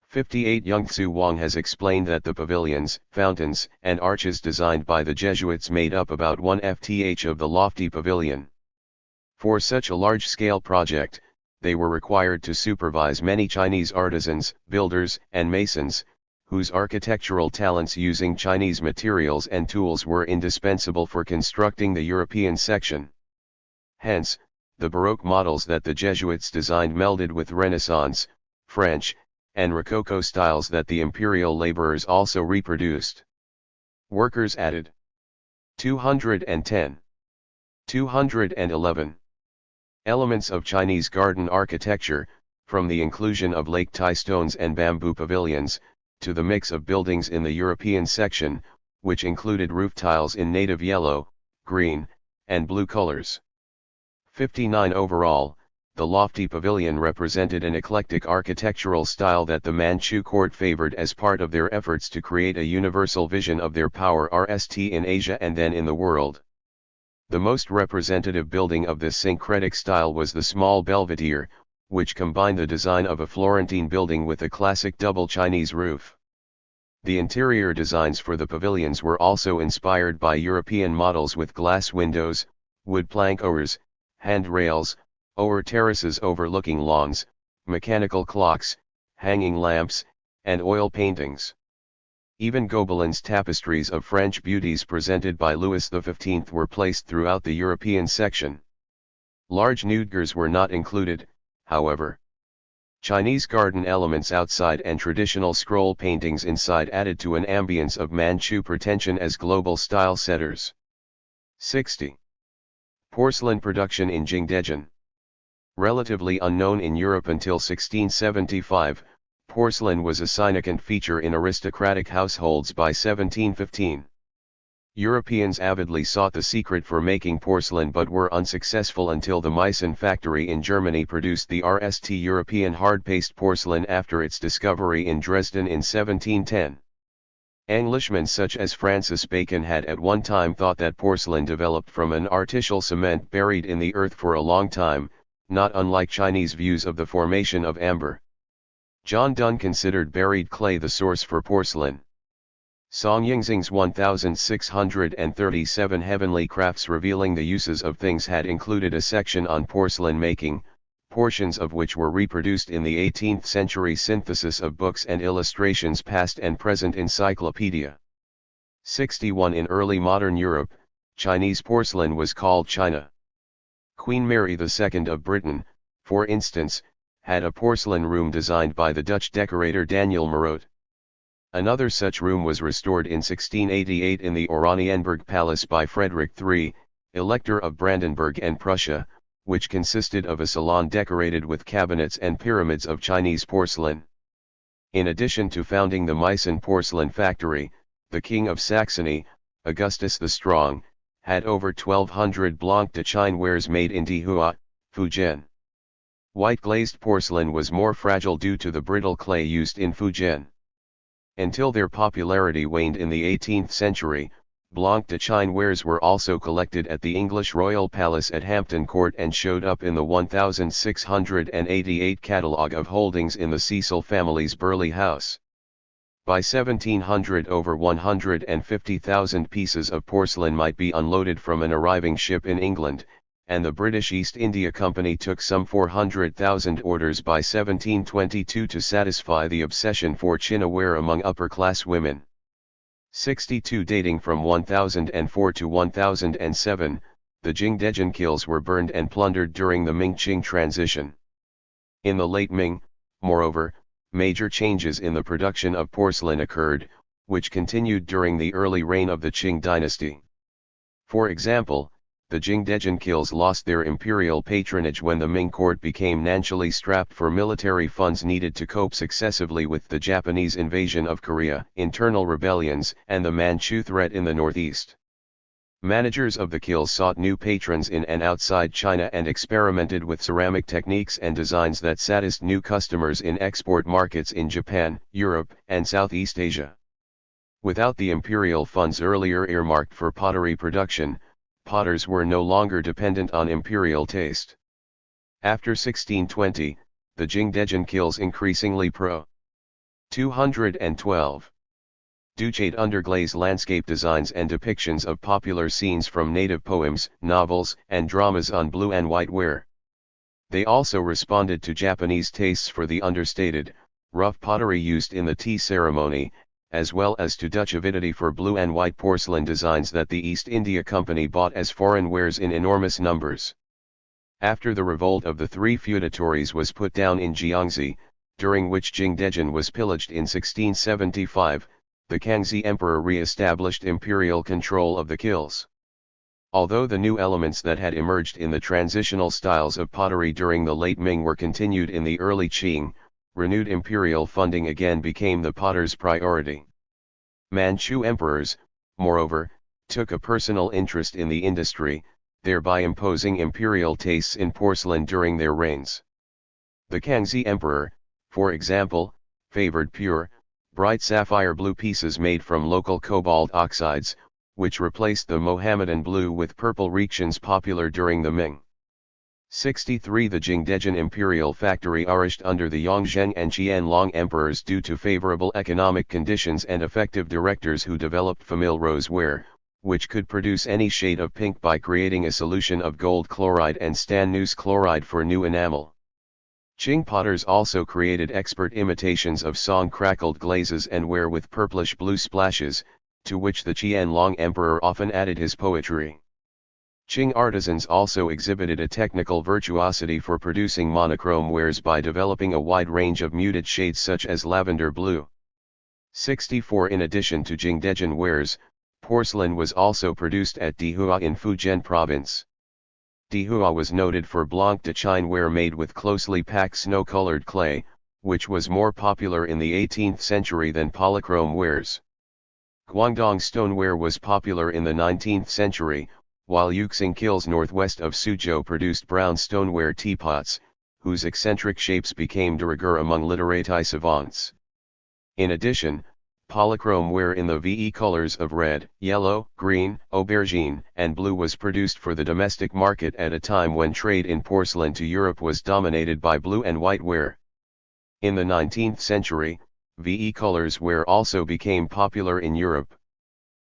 58. Yongtsu Wang has explained that the pavilions, fountains, and arches designed by the Jesuits made up about 1/4 of the lofty pavilion. For such a large-scale project, they were required to supervise many Chinese artisans, builders, and masons, whose architectural talents using Chinese materials and tools were indispensable for constructing the European section. Hence, the Baroque models that the Jesuits designed melded with Renaissance, French, and Rococo styles that the imperial laborers also reproduced. Workers added. 210. 211. Elements of Chinese garden architecture, from the inclusion of lake tie stones and bamboo pavilions, to the mix of buildings in the European section, which included roof tiles in native yellow, green, and blue colors. 59 overall, the lofty pavilion represented an eclectic architectural style that the Manchu court favored as part of their efforts to create a universal vision of their power in Asia and then in the world. The most representative building of this syncretic style was the small Belvedere, which combined the design of a Florentine building with a classic double Chinese roof. The interior designs for the pavilions were also inspired by European models with glass windows, wood plank oars, handrails, or terraces overlooking lawns, mechanical clocks, hanging lamps, and oil paintings. Even Gobelins tapestries of French beauties presented by Louis XV were placed throughout the European section. Large nudgers were not included, however. Chinese garden elements outside and traditional scroll paintings inside added to an ambience of Manchu pretension as global style setters. 60. Porcelain production in Jingdezhen. Relatively unknown in Europe until 1675, porcelain was a significant feature in aristocratic households by 1715. Europeans avidly sought the secret for making porcelain but were unsuccessful until the Meissen factory in Germany produced the European hard-paste porcelain after its discovery in Dresden in 1710. Englishmen such as Francis Bacon had at one time thought that porcelain developed from an artificial cement buried in the earth for a long time, not unlike Chinese views of the formation of amber. John Donne considered buried clay the source for porcelain. Song Yingxing's 1637 Heavenly Crafts revealing the uses of things had included a section on porcelain making, portions of which were reproduced in the 18th century synthesis of books and illustrations past and present encyclopedia. 61 In early modern Europe, Chinese porcelain was called China. Queen Mary II of Britain, for instance, had a porcelain room designed by the Dutch decorator Daniel Marot. Another such room was restored in 1688 in the Oranienburg Palace by Frederick III, Elector of Brandenburg and Prussia, which consisted of a salon decorated with cabinets and pyramids of Chinese porcelain. In addition to founding the Meissen porcelain factory, the King of Saxony, Augustus the Strong, had over 1,200 Blanc de Chine wares made in Dihua, Fujian. White glazed porcelain was more fragile due to the brittle clay used in Fujian. Until their popularity waned in the 18th century, Blanc de Chine wares were also collected at the English Royal Palace at Hampton Court and showed up in the 1688 catalogue of holdings in the Cecil family's Burleigh House. By 1700 over 150,000 pieces of porcelain might be unloaded from an arriving ship in England, and the British East India Company took some 400,000 orders by 1722 to satisfy the obsession for china ware among upper-class women. 62 Dating from 1004 to 1007, the Jingdezhen kilns were burned and plundered during the Ming-Qing transition. In the late Ming, moreover, major changes in the production of porcelain occurred, which continued during the early reign of the Qing dynasty. For example, the Jingdezhen kilns lost their imperial patronage when the Ming court became financially strapped for military funds needed to cope successively with the Japanese invasion of Korea, internal rebellions, and the Manchu threat in the northeast. Managers of the kilns sought new patrons in and outside China and experimented with ceramic techniques and designs that satisfied new customers in export markets in Japan, Europe, and Southeast Asia. Without the imperial funds earlier earmarked for pottery production, potters were no longer dependent on imperial taste. After 1620, the Jingdezhen kilns increasingly 212. Duchade underglaze landscape designs and depictions of popular scenes from native poems, novels, and dramas on blue and white ware. They also responded to Japanese tastes for the understated, rough pottery used in the tea ceremony, as well as to Dutch avidity for blue and white porcelain designs that the East India Company bought as foreign wares in enormous numbers. After the revolt of the three feudatories was put down in Jiangxi, during which Jingdezhen was pillaged in 1675, the Kangxi Emperor re-established imperial control of the kilns. Although the new elements that had emerged in the transitional styles of pottery during the late Ming were continued in the early Qing, renewed imperial funding again became the potter's priority. Manchu emperors, moreover, took a personal interest in the industry, thereby imposing imperial tastes in porcelain during their reigns. The Kangxi emperor, for example, favored pure, bright sapphire blue pieces made from local cobalt oxides, which replaced the Mohammedan blue with purple reactions popular during the Ming. 63 The Jingdezhen imperial factory flourished under the Yongzheng and Qianlong emperors due to favorable economic conditions and effective directors who developed famille rose ware, which could produce any shade of pink by creating a solution of gold chloride and stannous chloride for new enamel. Qing potters also created expert imitations of song crackled glazes and ware with purplish blue splashes, to which the Qianlong emperor often added his poetry. Qing artisans also exhibited a technical virtuosity for producing monochrome wares by developing a wide range of muted shades such as lavender blue. 64 In addition to Jingdezhen wares, porcelain was also produced at Dihua in Fujian province. Dihua was noted for blanc de chine ware made with closely packed snow-colored clay, which was more popular in the 18th century than polychrome wares. Guangdong stoneware was popular in the 19th century, while Yuxing Hills northwest of Suzhou produced brown stoneware teapots, whose eccentric shapes became de rigueur among literati savants. In addition, polychrome ware in the VE colors of red, yellow, green, aubergine, and blue was produced for the domestic market at a time when trade in porcelain to Europe was dominated by blue and white ware. In the 19th century, VE colors ware also became popular in Europe.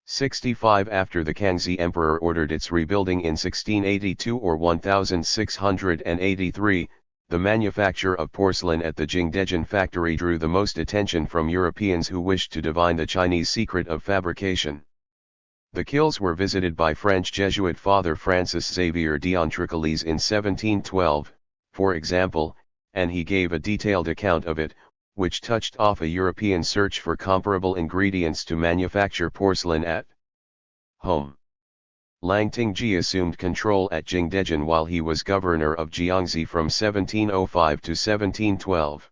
65 After the Kangxi Emperor ordered its rebuilding in 1682 or 1683, the manufacture of porcelain at the Jingdezhen factory drew the most attention from Europeans who wished to divine the Chinese secret of fabrication. The kilns were visited by French Jesuit Father Francis Xavier d'Entricolies in 1712, for example, and he gave a detailed account of it, which touched off a European search for comparable ingredients to manufacture porcelain at home. Lang Tingji assumed control at Jingdezhen while he was governor of Jiangxi from 1705 to 1712.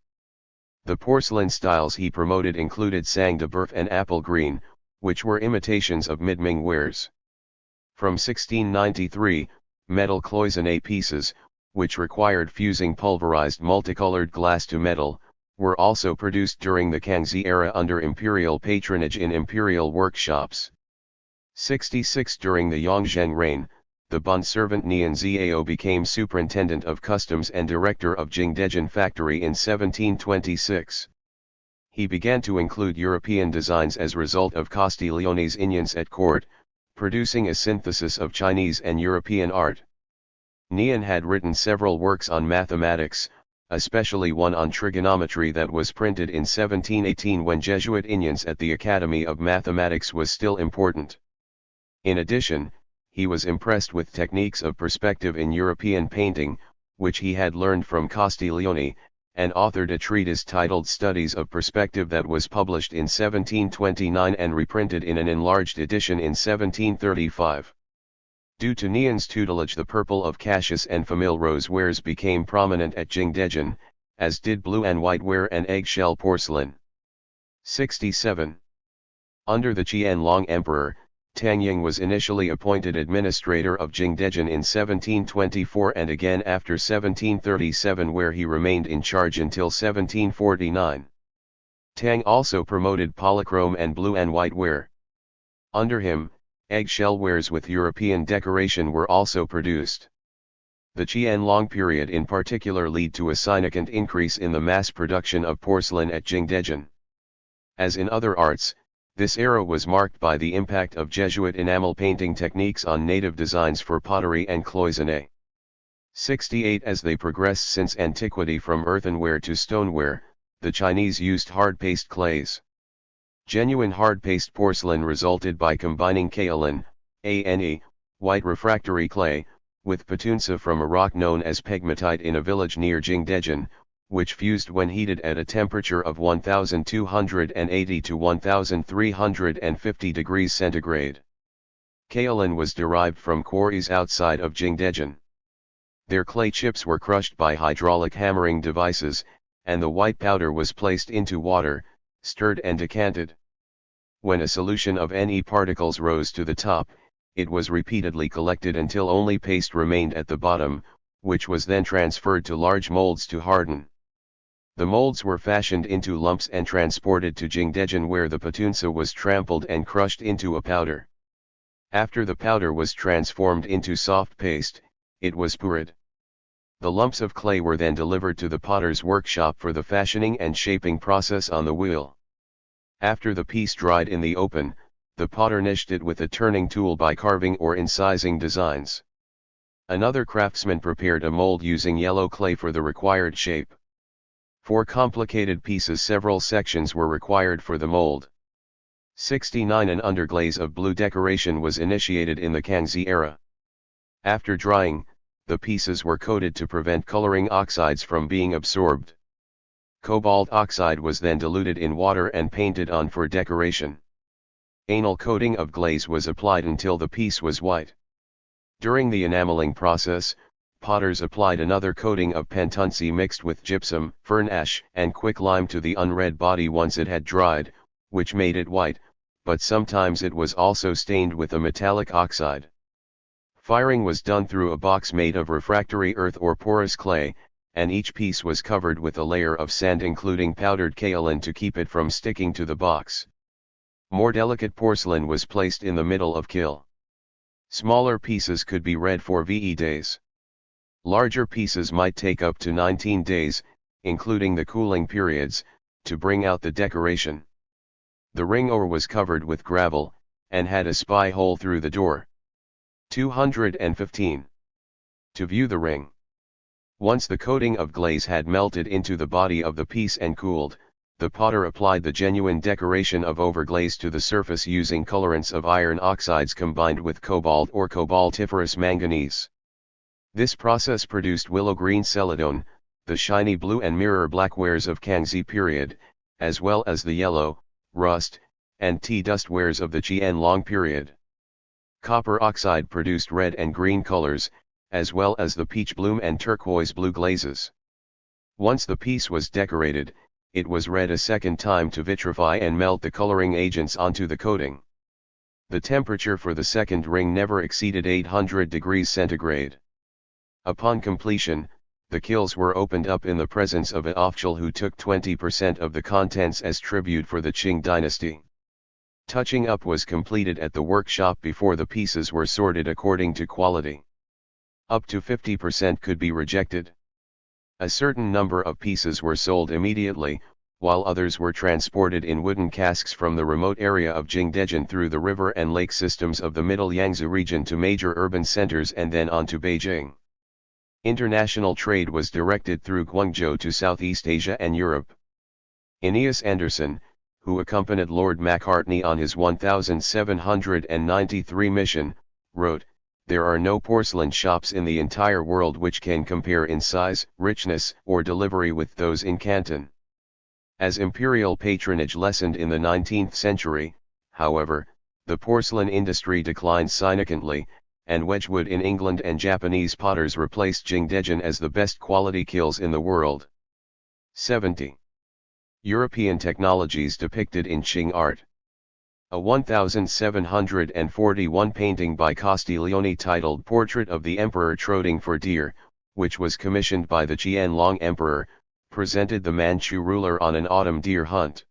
The porcelain styles he promoted included sang de boeuf and apple green, which were imitations of mid-Ming wares. From 1693, metal cloisonné pieces, which required fusing pulverized multicolored glass to metal, were also produced during the Kangxi era under imperial patronage in imperial workshops. 66 During the Yongzheng reign, the bond servant Nian Zhao became superintendent of customs and director of Jingdezhen factory in 1726. He began to include European designs as result of Castiglione's influence at court, producing a synthesis of Chinese and European art. Nian had written several works on mathematics, especially one on trigonometry that was printed in 1718 when Jesuit influence at the Academy of Mathematics was still important. In addition, he was impressed with techniques of perspective in European painting, which he had learned from Castiglione, and authored a treatise titled Studies of Perspective that was published in 1729 and reprinted in an enlarged edition in 1735. Due to Nian's tutelage, the purple of Cassius and famille rose wares became prominent at Jingdezhen, as did blue and white ware and eggshell porcelain. 67. Under the Qianlong Emperor, Tang Ying was initially appointed administrator of Jingdezhen in 1724 and again after 1737, where he remained in charge until 1749. Tang also promoted polychrome and blue and white ware. Under him, eggshell wares with European decoration were also produced. The Qianlong period in particular led to a significant increase in the mass production of porcelain at Jingdezhen. As in other arts, this era was marked by the impact of Jesuit enamel painting techniques on native designs for pottery and cloisonné. 68 As they progressed since antiquity from earthenware to stoneware, the Chinese used hard paste clays. Genuine hard paste porcelain resulted by combining kaolin, ane, white refractory clay, with patunsa from a rock known as pegmatite in a village near Jingdezhen, which fused when heated at a temperature of 1280 to 1350 degrees centigrade. Kaolin was derived from quarries outside of Jingdezhen. Their clay chips were crushed by hydraulic hammering devices, and the white powder was placed into water, stirred and decanted. When a solution of Ne particles rose to the top, it was repeatedly collected until only paste remained at the bottom, which was then transferred to large molds to harden. The molds were fashioned into lumps and transported to Jingdezhen, where the patunsa was trampled and crushed into a powder. After the powder was transformed into soft paste, it was pured. The lumps of clay were then delivered to the potter's workshop for the fashioning and shaping process on the wheel. After the piece dried in the open, the potter niched it with a turning tool by carving or incising designs. Another craftsman prepared a mold using yellow clay for the required shape. For complicated pieces, several sections were required for the mold. 69 An underglaze of blue decoration was initiated in the Kangxi era. After drying, the pieces were coated to prevent coloring oxides from being absorbed. Cobalt oxide was then diluted in water and painted on for decoration. Anal coating of glaze was applied until the piece was white. During the enameling process, potters applied another coating of pentunsi mixed with gypsum, fern ash, and quicklime to the unred body once it had dried, which made it white, but sometimes it was also stained with a metallic oxide. Firing was done through a box made of refractory earth or porous clay, and each piece was covered with a layer of sand including powdered kaolin to keep it from sticking to the box. More delicate porcelain was placed in the middle of kiln. Smaller pieces could be read for VE days. Larger pieces might take up to 19 days, including the cooling periods, to bring out the decoration. The ring ore was covered with gravel, and had a spy hole through the door. 215. To view the ring. Once the coating of glaze had melted into the body of the piece and cooled, the potter applied the genuine decoration of overglaze to the surface using colorants of iron oxides combined with cobalt or cobaltiferous manganese. This process produced willow green celadon, the shiny blue and mirror black wares of Kangxi period, as well as the yellow, rust, and tea dust wares of the Qianlong period. Copper oxide produced red and green colors, as well as the peach bloom and turquoise blue glazes. Once the piece was decorated, it was read a second time to vitrify and melt the coloring agents onto the coating. The temperature for the second ring never exceeded 800 degrees centigrade. Upon completion, the kilns were opened up in the presence of a official who took 20% of the contents as tribute for the Qing dynasty. Touching up was completed at the workshop before the pieces were sorted according to quality. Up to 50% could be rejected. A certain number of pieces were sold immediately, while others were transported in wooden casks from the remote area of Jingdezhen through the river and lake systems of the Middle Yangtze region to major urban centers and then on to Beijing. International trade was directed through Guangzhou to Southeast Asia and Europe. Aeneas Anderson, who accompanied Lord Macartney on his 1793 mission, wrote, "There are no porcelain shops in the entire world which can compare in size, richness, or delivery with those in Canton." As imperial patronage lessened in the 19th century, however, the porcelain industry declined significantly, and Wedgwood in England and Japanese potters replaced Jingdezhen as the best quality kilns in the world. 70. European technologies depicted in Qing art. A 1741 painting by Castiglione titled Portrait of the Emperor Trotting for Deer, which was commissioned by the Qianlong Emperor, presented the Manchu ruler on an autumn deer hunt.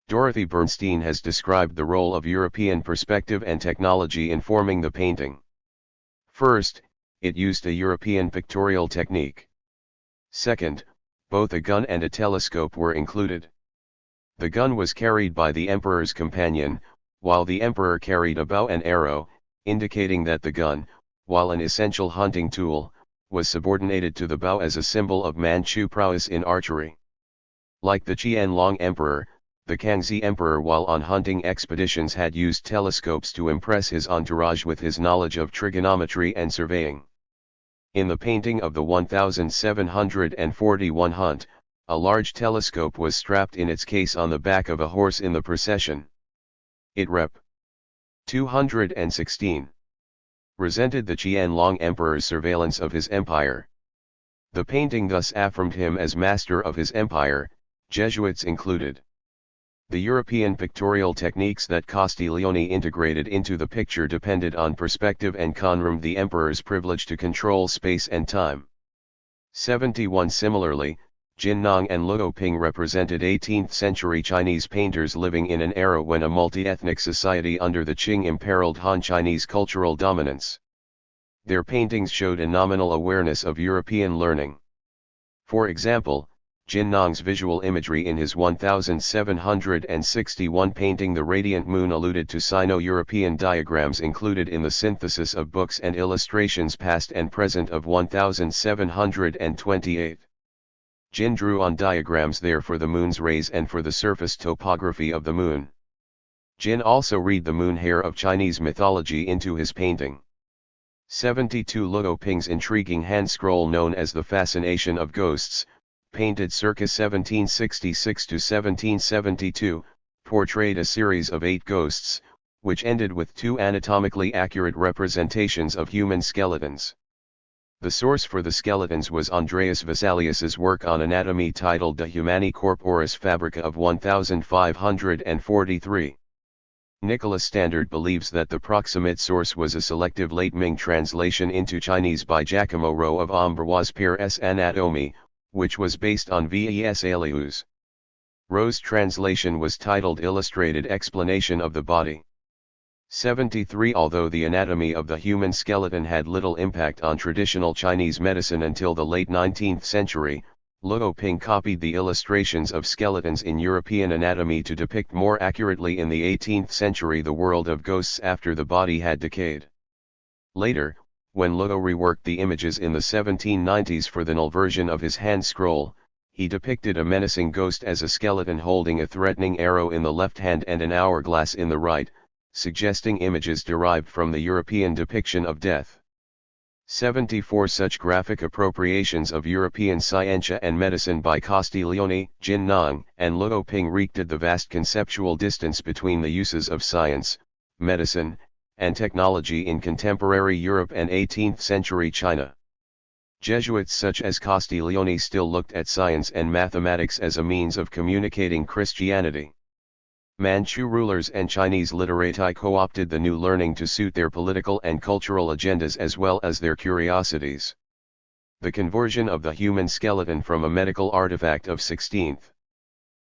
Dorothy Bernstein has described the role of European perspective and technology in forming the painting. First, it used a European pictorial technique. Second, both a gun and a telescope were included. The gun was carried by the emperor's companion, while the emperor carried a bow and arrow, indicating that the gun, while an essential hunting tool, was subordinated to the bow as a symbol of Manchu prowess in archery. Like the Qianlong emperor, the Kangxi emperor while on hunting expeditions had used telescopes to impress his entourage with his knowledge of trigonometry and surveying. In the painting of the 1741 hunt, a large telescope was strapped in its case on the back of a horse in the procession. It rep. 216. Resented the Qianlong emperor's surveillance of his empire. The painting thus affirmed him as master of his empire, Jesuits included. The European pictorial techniques that Castiglione integrated into the picture depended on perspective and confirmed the emperor's privilege to control space and time. 71. Similarly, Jin Nong and Luo Ping represented 18th-century Chinese painters living in an era when a multi-ethnic society under the Qing imperiled Han Chinese cultural dominance. Their paintings showed a nominal awareness of European learning. For example, Jin Nong's visual imagery in his 1761 painting The Radiant Moon alluded to Sino-European diagrams included in the synthesis of books and illustrations past and present of 1728. Jin drew on diagrams there for the moon's rays and for the surface topography of the moon. Jin also read the moon hair of Chinese mythology into his painting. 72. Luo Ping's intriguing hand scroll known as The Fascination of Ghosts, painted circa 1766 to 1772, portrayed a series of 8 ghosts, which ended with 2 anatomically accurate representations of human skeletons. The source for the skeletons was Andreas Vesalius's work on anatomy titled De Humani Corporis Fabrica of 1543. Nicholas Standard believes that the proximate source was a selective late Ming translation into Chinese by Giacomo Rowe of Ambroise Pare's Anatomie, which was based on Vesalius. Rowe's translation was titled Illustrated Explanation of the Body. 73. Although the anatomy of the human skeleton had little impact on traditional Chinese medicine until the late 19th century, Luo Ping copied the illustrations of skeletons in European anatomy to depict more accurately in the 18th century the world of ghosts after the body had decayed. Later, when Luo reworked the images in the 1790s for the null version of his hand scroll, he depicted a menacing ghost as a skeleton holding a threatening arrow in the left hand and an hourglass in the right, suggesting images derived from the European depiction of death. 74. Such graphic appropriations of European scientia and medicine by Castiglione, Jin Nong, and Luo Ping wreaked the vast conceptual distance between the uses of science, medicine, and technology in contemporary Europe and 18th-century China. Jesuits such as Castiglione still looked at science and mathematics as a means of communicating Christianity. Manchu rulers and Chinese literati co-opted the new learning to suit their political and cultural agendas as well as their curiosities. The conversion of the human skeleton from a medical artifact of 16th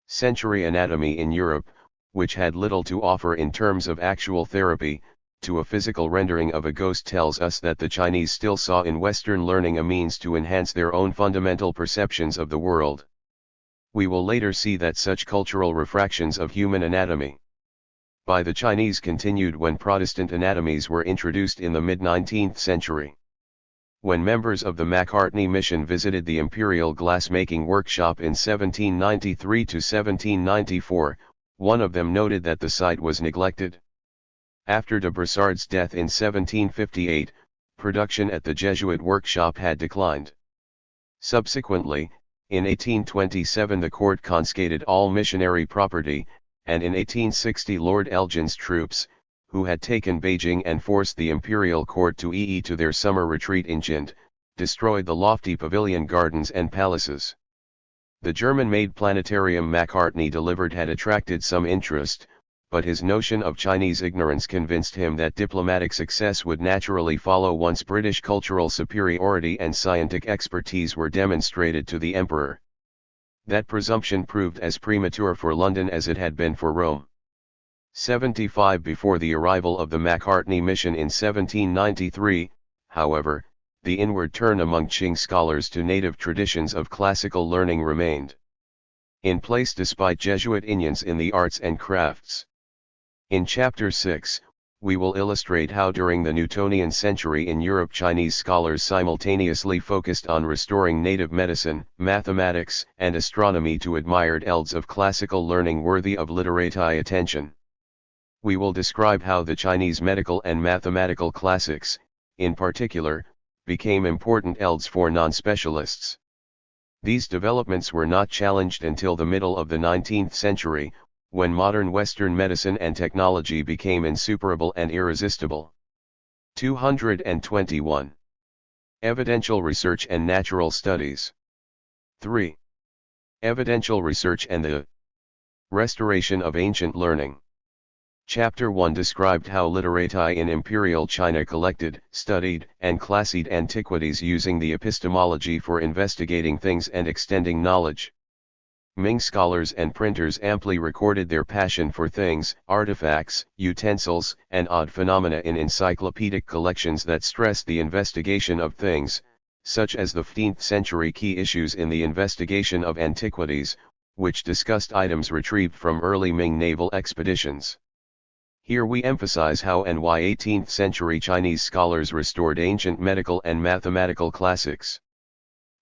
century anatomy in Europe, which had little to offer in terms of actual therapy, to a physical rendering of a ghost tells us that the Chinese still saw in Western learning a means to enhance their own fundamental perceptions of the world. We will later see that such cultural refractions of human anatomy by the Chinese continued when Protestant anatomies were introduced in the mid-19th century. When members of the Macartney mission visited the Imperial Glassmaking Workshop in 1793 to 1794, one of them noted that the site was neglected. After de Broussard's death in 1758, production at the Jesuit workshop had declined. Subsequently, in 1827 the court confiscated all missionary property, and in 1860 Lord Elgin's troops, who had taken Beijing and forced the imperial court to their summer retreat in Jind, destroyed the lofty pavilion gardens and palaces. The German-made planetarium Macartney delivered had attracted some interest, but his notion of Chinese ignorance convinced him that diplomatic success would naturally follow once British cultural superiority and scientific expertise were demonstrated to the emperor. That presumption proved as premature for London as it had been for Rome. 75. Before the arrival of the Macartney mission in 1793, however, the inward turn among Qing scholars to native traditions of classical learning remained in place despite Jesuit unions in the arts and crafts. In Chapter 6, we will illustrate how during the Newtonian century in Europe Chinese scholars simultaneously focused on restoring native medicine, mathematics, and astronomy to admired elds of classical learning worthy of literati attention. We will describe how the Chinese medical and mathematical classics, in particular, became important elds for non-specialists. These developments were not challenged until the middle of the 19th century, when modern Western medicine and technology became insuperable and irresistible. 221. Evidential research and natural studies. 3. Evidential research and the restoration of ancient learning. Chapter 1 described how literati in imperial China collected, studied, and classified antiquities using the epistemology for investigating things and extending knowledge. Ming scholars and printers amply recorded their passion for things, artifacts, utensils, and odd phenomena in encyclopedic collections that stressed the investigation of things, such as the 15th century key issues in the Investigation of Antiquities, which discussed items retrieved from early Ming naval expeditions. Here we emphasize how and why 18th century Chinese scholars restored ancient medical and mathematical classics.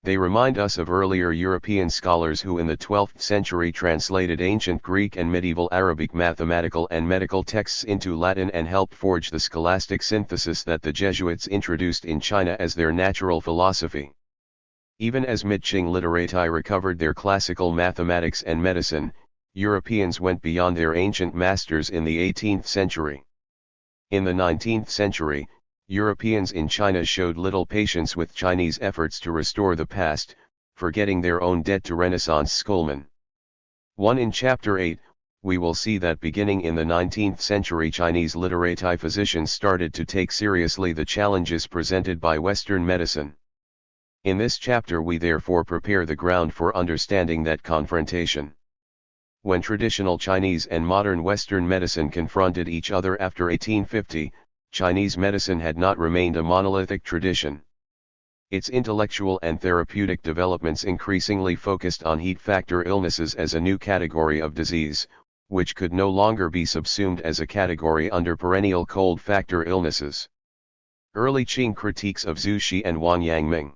They remind us of earlier European scholars who in the 12th century translated ancient Greek and medieval Arabic mathematical and medical texts into Latin and helped forge the scholastic synthesis that the Jesuits introduced in China as their natural philosophy. Even as mid-Qing literati recovered their classical mathematics and medicine, Europeans went beyond their ancient masters in the 18th century. In the 19th century, Europeans in China showed little patience with Chinese efforts to restore the past, forgetting their own debt to Renaissance schoolmen. 1. In Chapter 8, we will see that beginning in the 19th century Chinese literati physicians started to take seriously the challenges presented by Western medicine. In this chapter we therefore prepare the ground for understanding that confrontation. When traditional Chinese and modern Western medicine confronted each other after 1850, Chinese medicine had not remained a monolithic tradition. Its intellectual and therapeutic developments increasingly focused on heat factor illnesses as a new category of disease, which could no longer be subsumed as a category under perennial cold factor illnesses. Early Qing critiques of Zhu Xi and Wang Yangming.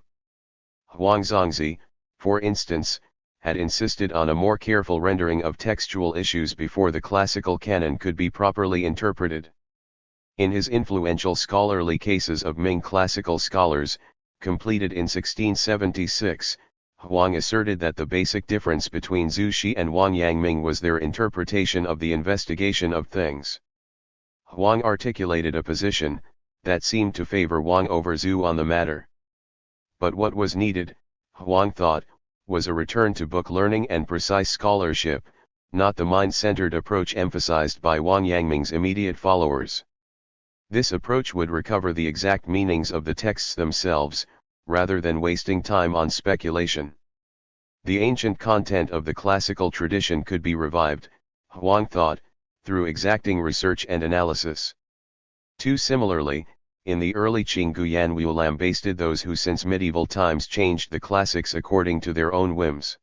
Huang Zongzi, for instance, had insisted on a more careful rendering of textual issues before the classical canon could be properly interpreted. In his influential scholarly Cases of Ming Classical Scholars, completed in 1676, Huang asserted that the basic difference between Zhu Xi and Wang Yangming was their interpretation of the investigation of things. Huang articulated a position that seemed to favor Wang over Zhu on the matter. But what was needed, Huang thought, was a return to book learning and precise scholarship, not the mind-centered approach emphasized by Wang Yangming's immediate followers. This approach would recover the exact meanings of the texts themselves, rather than wasting time on speculation. The ancient content of the classical tradition could be revived, Huang thought, through exacting research and analysis. 2. Similarly, in the early Qing Guyanwu lambasted those who since medieval times changed the classics according to their own whims.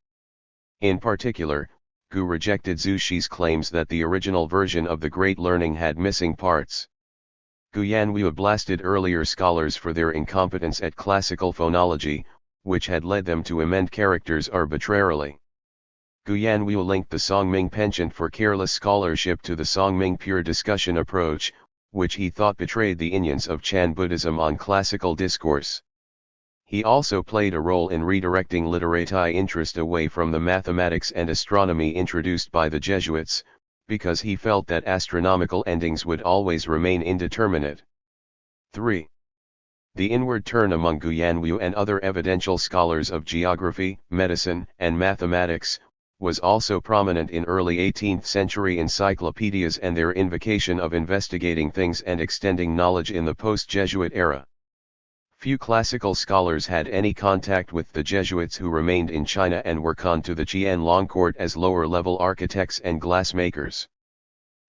In particular, Gu rejected Zhu Xi's claims that the original version of the Great Learning had missing parts. Guyanwu blasted earlier scholars for their incompetence at classical phonology, which had led them to amend characters arbitrarily. Guyanwu linked the Songming penchant for careless scholarship to the Songming pure discussion approach, which he thought betrayed the inyan's of Chan Buddhism on classical discourse. He also played a role in redirecting literati interest away from the mathematics and astronomy introduced by the Jesuits, because he felt that astronomical endings would always remain indeterminate. 3. The inward turn among Guyanwu and other evidential scholars of geography, medicine, and mathematics, was also prominent in early 18th century encyclopedias and their invocation of investigating things and extending knowledge in the post-Jesuit era. Few classical scholars had any contact with the Jesuits who remained in China and were conned to the Qianlong court as lower-level architects and glassmakers.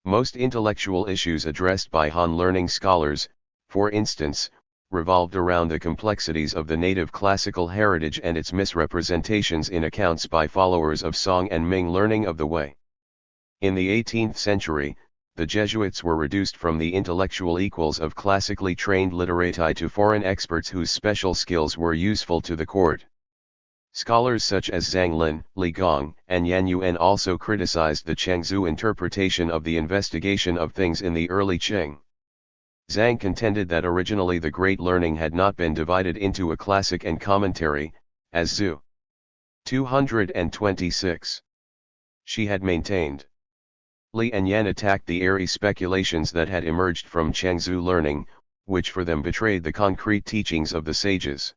Most intellectual issues addressed by Han learning scholars, for instance, revolved around the complexities of the native classical heritage and its misrepresentations in accounts by followers of Song and Ming learning of the way. In the 18th century, the Jesuits were reduced from the intellectual equals of classically trained literati to foreign experts whose special skills were useful to the court. Scholars such as Zhang Lin, Li Gong, and Yan Yuan also criticized the Chengzu interpretation of the investigation of things in the early Qing. Zhang contended that originally the Great Learning had not been divided into a classic and commentary, as Zhu 226. She had maintained. Li and Yan attacked the airy speculations that had emerged from Chengzu learning, which for them betrayed the concrete teachings of the sages.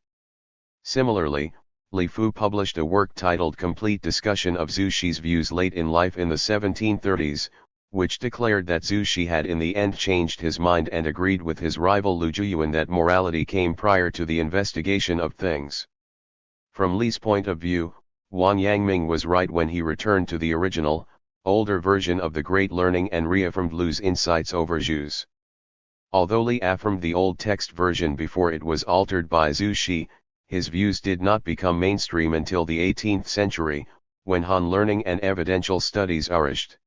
Similarly, Li Fu published a work titled Complete Discussion of Zhu Xi's Views late in life in the 1730s, which declared that Zhu Xi had in the end changed his mind and agreed with his rival Lu Zhiyuan that morality came prior to the investigation of things. From Li's point of view, Wang Yangming was right when he returned to the original, older version of the Great Learning and reaffirmed Lu's insights over Zhu's. Although Li affirmed the old text version before it was altered by Zhu Xi, his views did not become mainstream until the 18th century, when Han learning and evidential studies flourished.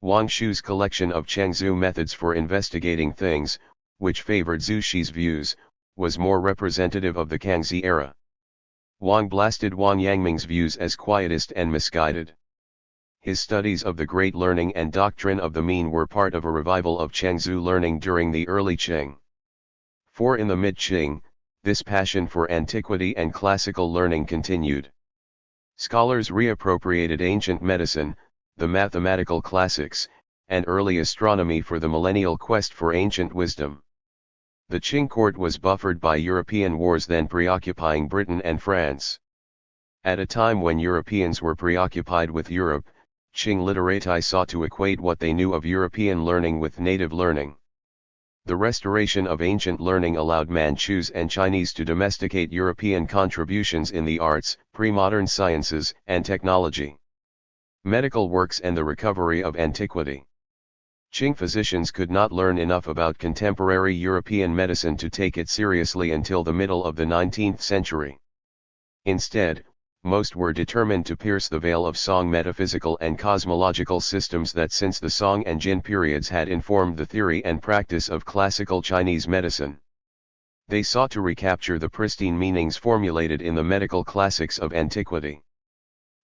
Wang Shu's collection of Chengzu methods for investigating things, which favored Zhu Xi's views, was more representative of the Kangxi era. Wang blasted Wang Yangming's views as quietist and misguided. His studies of the Great Learning and doctrine of the mean were part of a revival of Chengzu learning during the early Qing. For in the mid-Qing, this passion for antiquity and classical learning continued. Scholars reappropriated ancient medicine, the mathematical classics, and early astronomy for the millennial quest for ancient wisdom. The Qing court was buffered by European wars then preoccupying Britain and France. At a time when Europeans were preoccupied with Europe, Qing literati sought to equate what they knew of European learning with native learning. The restoration of ancient learning allowed Manchus and Chinese to domesticate European contributions in the arts, pre-modern sciences, and technology. Medical works and the recovery of antiquity. Qing physicians could not learn enough about contemporary European medicine to take it seriously until the middle of the 19th century. Instead, most were determined to pierce the veil of Song metaphysical and cosmological systems that since the Song and Jin periods had informed the theory and practice of classical Chinese medicine. They sought to recapture the pristine meanings formulated in the medical classics of antiquity.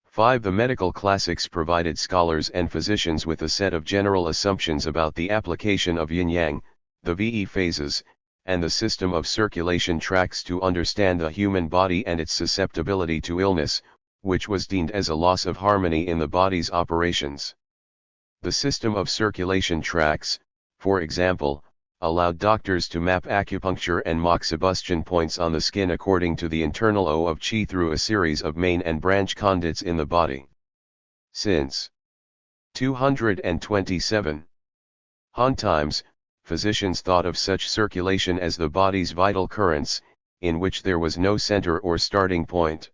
5. The medical classics provided scholars and physicians with a set of general assumptions about the application of yin-yang, the VE phases, and the system of circulation tracts to understand the human body and its susceptibility to illness, which was deemed as a loss of harmony in the body's operations. The system of circulation tracts, for example, allowed doctors to map acupuncture and moxibustion points on the skin according to the internal O of qi through a series of main and branch conduits in the body. Since 227 Han times, physicians thought of such circulation as the body's vital currents, in which there was no center or starting point.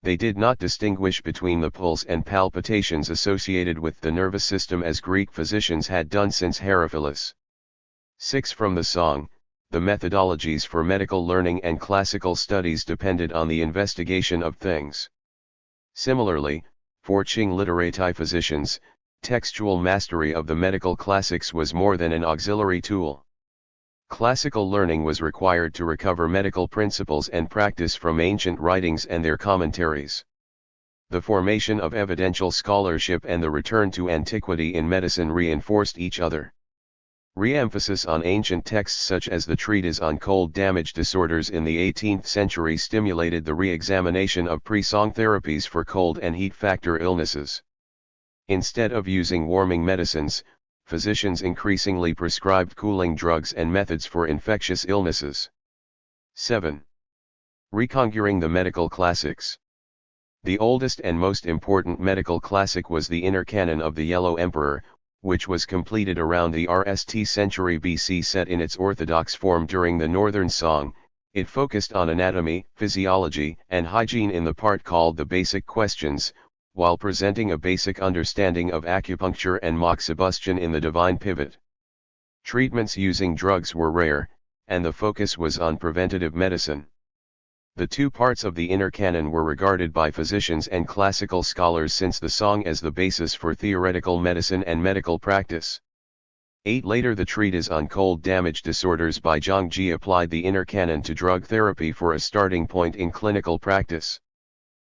They did not distinguish between the pulse and palpitations associated with the nervous system as Greek physicians had done since Herophilus. 6. From the Song, the methodologies for medical learning and classical studies depended on the investigation of things. Similarly, for Qing literati physicians, textual mastery of the medical classics was more than an auxiliary tool. Classical learning was required to recover medical principles and practice from ancient writings and their commentaries. The formation of evidential scholarship and the return to antiquity in medicine reinforced each other. Re-emphasis on ancient texts such as the treatise on cold damage disorders in the 18th century stimulated the re-examination of pre-song therapies for cold and heat factor illnesses. Instead of using warming medicines, physicians increasingly prescribed cooling drugs and methods for infectious illnesses. 7. Reconquering the medical classics. The oldest and most important medical classic was the Inner Canon of the Yellow Emperor, which was completed around the RST century BC. Set in its orthodox form during the Northern Song, it focused on anatomy, physiology, and hygiene in the part called the Basic Questions, while presenting a basic understanding of acupuncture and moxibustion in the Divine Pivot. Treatments using drugs were rare, and the focus was on preventative medicine. The two parts of the Inner Canon were regarded by physicians and classical scholars since the Song as the basis for theoretical medicine and medical practice. 8. Later, the treatise on cold damage disorders by Zhang Ji applied the Inner Canon to drug therapy for a starting point in clinical practice.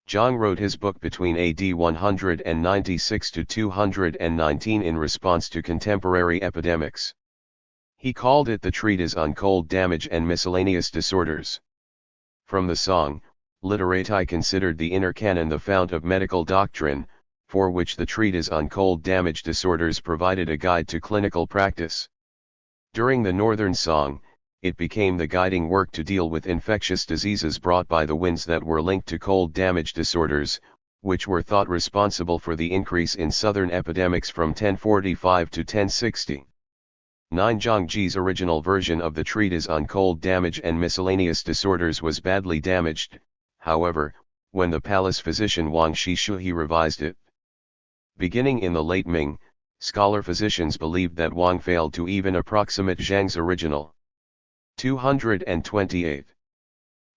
Zhang wrote his book between AD 196 to 219 in response to contemporary epidemics. He called it the Treatise on Cold Damage and Miscellaneous Disorders. From the Song, literati considered the Inner Canon the fount of medical doctrine, for which the treatise on cold damage disorders provided a guide to clinical practice. During the Northern Song, it became the guiding work to deal with infectious diseases brought by the winds that were linked to cold damage disorders, which were thought responsible for the increase in southern epidemics from 1045 to 1060. 9. Zhangji's original version of the treatise on cold damage and miscellaneous disorders was badly damaged, however, when the palace physician Wang Shishui revised it. Beginning in the late Ming, scholar physicians believed that Wang failed to even approximate Zhang's original. 228.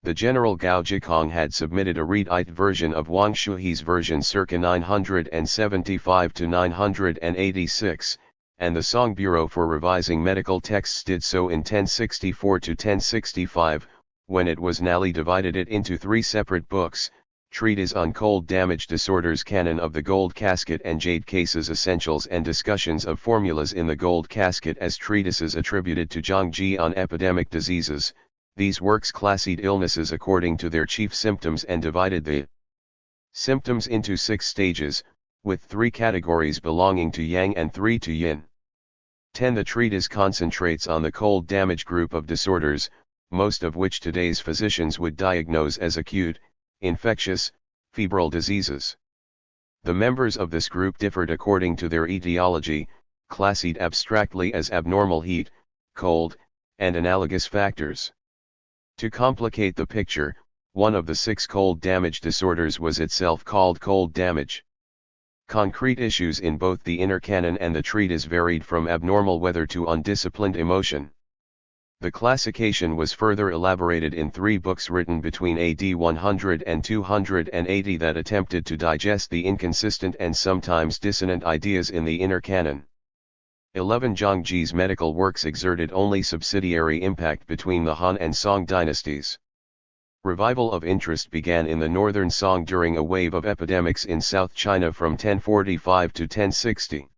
The general Gao Jikong had submitted a reedite version of Wang Shui's version circa 975 to 986, and the Song Bureau for Revising Medical Texts did so in 1064 to 1065, when it was nally divided it into 3 separate books: Treatise on Cold Damage Disorders, Canon of the Gold Casket and Jade Cases, Essentials and Discussions of Formulas in the Gold Casket as treatises attributed to Zhangji on epidemic diseases. These works classified illnesses according to their chief symptoms and divided the symptoms into 6 stages, with 3 categories belonging to Yang and 3 to Yin. 10. The treatise concentrates on the cold damage group of disorders, most of which today's physicians would diagnose as acute, infectious, febrile diseases. The members of this group differed according to their etiology, classified abstractly as abnormal heat, cold, and analogous factors. To complicate the picture, one of the 6 cold damage disorders was itself called cold damage. Concrete issues in both the inner canon and the treatise varied from abnormal weather to undisciplined emotion. The classification was further elaborated in 3 books written between AD 100 and 280 that attempted to digest the inconsistent and sometimes dissonant ideas in the inner canon. 11. Zhangji's medical works exerted only subsidiary impact between the Han and Song dynasties. Revival of interest began in the Northern Song during a wave of epidemics in South China from 1045 to 1060.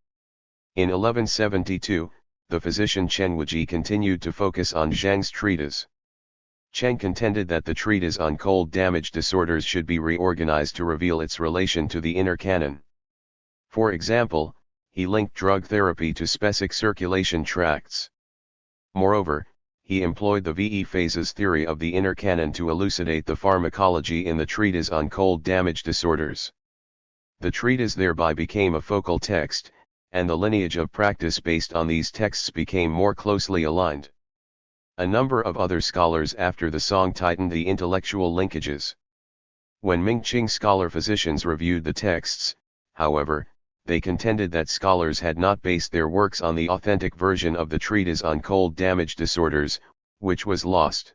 In 1172, the physician Chen Wuji continued to focus on Zhang's treatise. Chen contended that the treatise on cold damage disorders should be reorganized to reveal its relation to the inner canon. For example, he linked drug therapy to specific circulation tracts. Moreover, he employed the VE phases theory of the inner canon to elucidate the pharmacology in the treatise on cold damage disorders. The treatise thereby became a focal text, and the lineage of practice based on these texts became more closely aligned. A number of other scholars after the Song tightened the intellectual linkages. When Mingqing scholar physicians reviewed the texts, however, they contended that scholars had not based their works on the authentic version of the treatise on cold damage disorders, which was lost.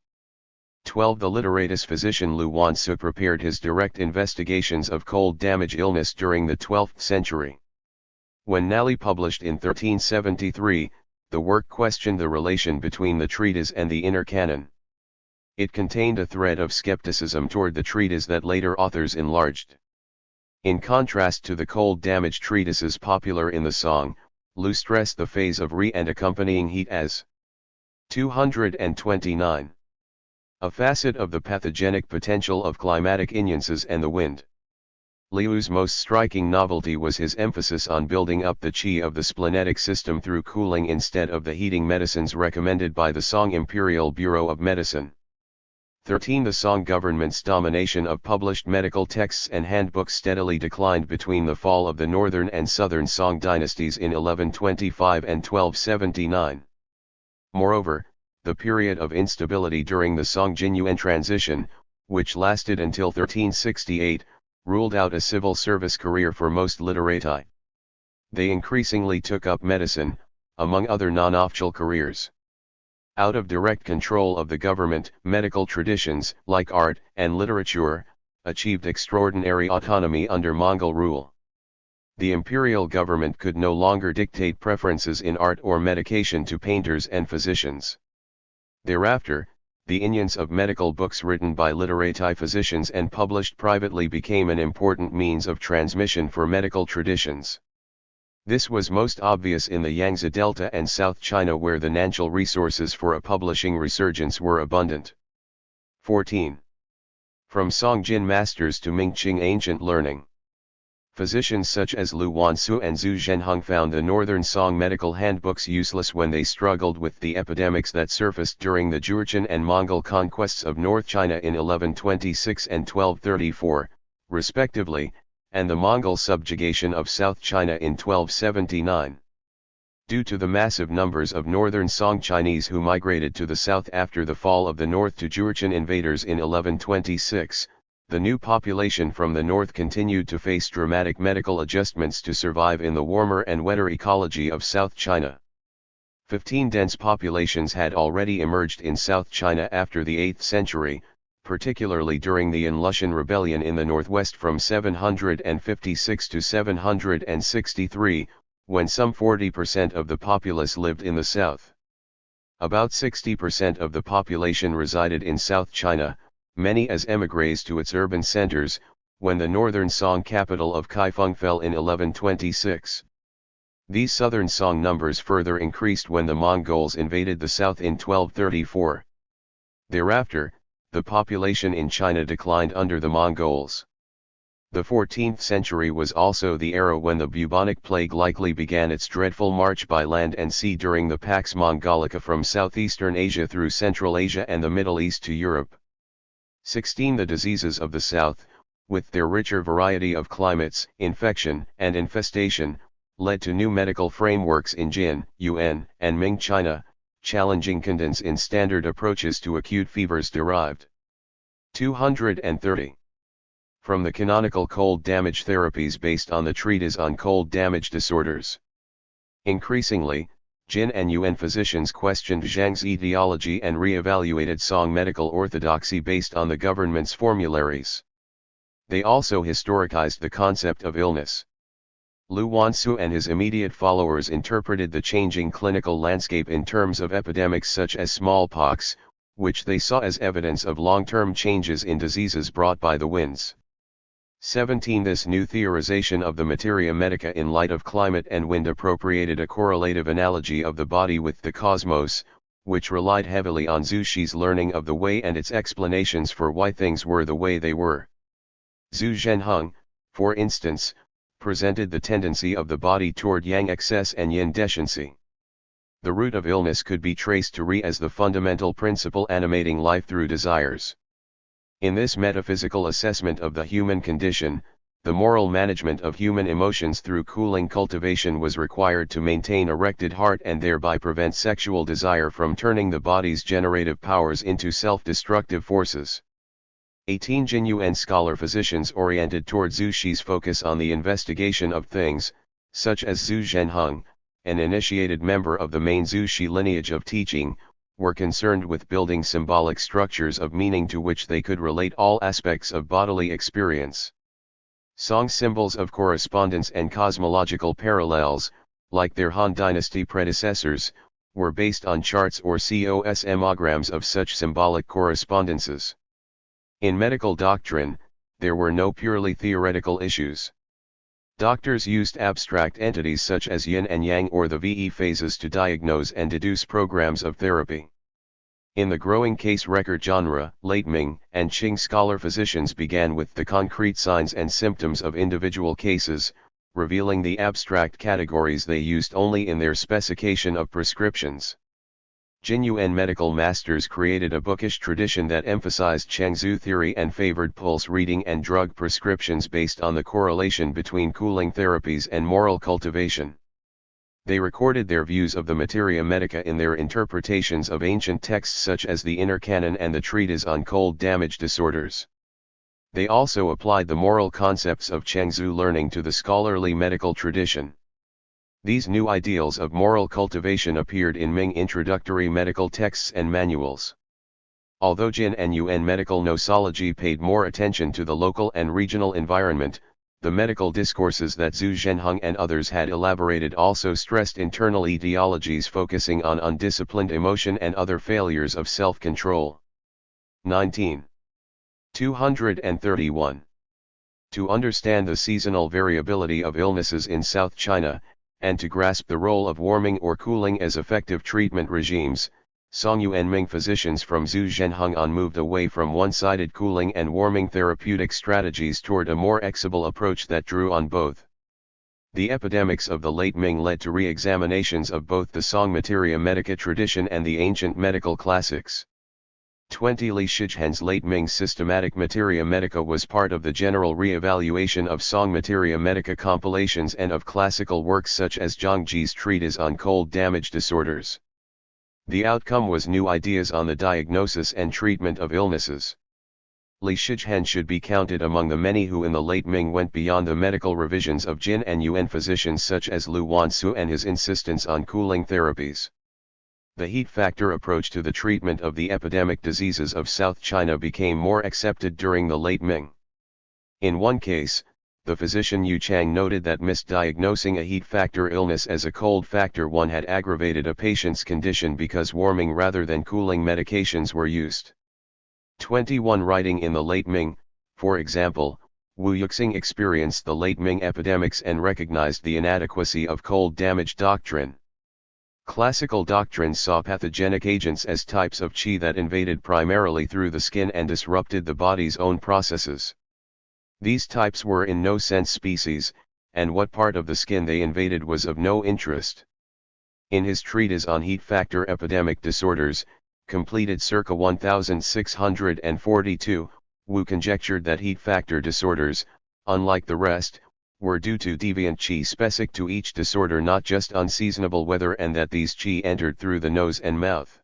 12. The literatus physician Lu Wansu prepared his direct investigations of cold damage illness during the 12th century. When Nally published in 1373, the work questioned the relation between the treatise and the inner canon. It contained a thread of skepticism toward the treatise that later authors enlarged. In contrast to the cold damage treatises popular in the Song, Lu stressed the phase of re and accompanying heat as 229. A facet of the pathogenic potential of climatic influences and the wind. Liu's most striking novelty was his emphasis on building up the qi of the splenetic system through cooling instead of the heating medicines recommended by the Song Imperial Bureau of Medicine. 13. The Song government's domination of published medical texts and handbooks steadily declined between the fall of the Northern and Southern Song dynasties in 1125 and 1279. Moreover, the period of instability during the Song-Jinyuan transition, which lasted until 1368, ruled out a civil service career for most literati. They increasingly took up medicine, among other non-official careers. Out of direct control of the government, medical traditions, like art and literature, achieved extraordinary autonomy under Mongol rule. The imperial government could no longer dictate preferences in art or medication to painters and physicians. Thereafter, the influence of medical books written by literati physicians and published privately became an important means of transmission for medical traditions. This was most obvious in the Yangtze Delta and South China, where the natural resources for a publishing resurgence were abundant. 14. From Songjin masters to Mingqing ancient learning. Physicians such as Lu Wansu and Zhu Zhenheng found the Northern Song medical handbooks useless when they struggled with the epidemics that surfaced during the Jurchen and Mongol conquests of North China in 1126 and 1234, respectively, and the Mongol subjugation of South China in 1279. Due to the massive numbers of Northern Song Chinese who migrated to the south after the fall of the North to Jurchen invaders in 1126, the new population from the north continued to face dramatic medical adjustments to survive in the warmer and wetter ecology of South China. 15 dense populations had already emerged in South China after the 8th century, particularly during the Lushan Rebellion in the northwest from 756 to 763, when some 40% of the populace lived in the south. About 60% of the population resided in South China, many as émigrés to its urban centers, when the northern Song capital of Kaifeng fell in 1126. These southern Song numbers further increased when the Mongols invaded the south in 1234. Thereafter, the population in China declined under the Mongols. The 14th century was also the era when the bubonic plague likely began its dreadful march by land and sea during the Pax Mongolica from southeastern Asia through Central Asia and the Middle East to Europe. 16. The diseases of the south, with their richer variety of climates, infection, and infestation, led to new medical frameworks in Jin, Yuan, and Ming China, challenging conditions in standard approaches to acute fevers derived. 230. From the canonical cold damage therapies based on the treatise on cold damage disorders. Increasingly, Jin and Yuan physicians questioned Zhang's etiology and re-evaluated Song medical orthodoxy based on the government's formularies. They also historicized the concept of illness. Lu Wansu and his immediate followers interpreted the changing clinical landscape in terms of epidemics such as smallpox, which they saw as evidence of long-term changes in diseases brought by the winds. 17. This new theorization of the materia medica in light of climate and wind appropriated a correlative analogy of the body with the cosmos, which relied heavily on Zhu Shi's learning of the way and its explanations for why things were the way they were. Zhu Zhenheng, for instance, presented the tendency of the body toward yang excess and yin deficiency. The root of illness could be traced to Ri as the fundamental principle animating life through desires. In this metaphysical assessment of the human condition, the moral management of human emotions through cooling cultivation was required to maintain erected heart and thereby prevent sexual desire from turning the body's generative powers into self-destructive forces. 18. Jin Yuan scholar physicians oriented toward Zhu Shi's focus on the investigation of things, such as Zhu Zhenheng, an initiated member of the main Zhu Shi lineage of teaching, were concerned with building symbolic structures of meaning to which they could relate all aspects of bodily experience. Song symbols of correspondence and cosmological parallels, like their Han Dynasty predecessors, were based on charts or cosmograms of such symbolic correspondences. In medical doctrine, there were no purely theoretical issues. Doctors used abstract entities such as yin and yang or the VE phases to diagnose and deduce programs of therapy. In the growing case record genre, late Ming and Qing scholar physicians began with the concrete signs and symptoms of individual cases, revealing the abstract categories they used only in their specification of prescriptions. Jin Yuan medical masters created a bookish tradition that emphasized Changzhou theory and favored pulse reading and drug prescriptions based on the correlation between cooling therapies and moral cultivation. They recorded their views of the materia medica in their interpretations of ancient texts such as the Inner Canon and the treatise on cold damage disorders. They also applied the moral concepts of Changzhou learning to the scholarly medical tradition. These new ideals of moral cultivation appeared in Ming introductory medical texts and manuals. Although Jin and Yuan medical nosology paid more attention to the local and regional environment, the medical discourses that Zhu Zhenheng and others had elaborated also stressed internal etiologies focusing on undisciplined emotion and other failures of self-control. 19. 231. To understand the seasonal variability of illnesses in South China, and to grasp the role of warming or cooling as effective treatment regimes, Songyue and Ming physicians from Zhu Zhenhong'an moved away from one-sided cooling and warming therapeutic strategies toward a more equable approach that drew on both. The epidemics of the late Ming led to re-examinations of both the Song Materia Medica tradition and the ancient medical classics. 20 Li Shizhen's late Ming systematic Materia Medica was part of the general re-evaluation of Song Materia Medica compilations and of classical works such as Zhangji's treatise on cold damage disorders. The outcome was new ideas on the diagnosis and treatment of illnesses. Li Shizhen should be counted among the many who in the late Ming went beyond the medical revisions of Jin and Yuan physicians such as Lu Wansu and his insistence on cooling therapies. The heat factor approach to the treatment of the epidemic diseases of South China became more accepted during the late Ming. In one case, the physician Yu Chang noted that misdiagnosing a heat factor illness as a cold factor one had aggravated a patient's condition because warming rather than cooling medications were used. 21 Writing in the late Ming, for example, Wu Yuxing experienced the late Ming epidemics and recognized the inadequacy of cold damage doctrine. Classical doctrines saw pathogenic agents as types of qi that invaded primarily through the skin and disrupted the body's own processes. These types were in no sense species, and what part of the skin they invaded was of no interest. In his treatise on heat factor epidemic disorders, completed circa 1642, Wu conjectured that heat factor disorders, unlike the rest, were due to deviant qi specific to each disorder, not just unseasonable weather, and that these qi entered through the nose and mouth.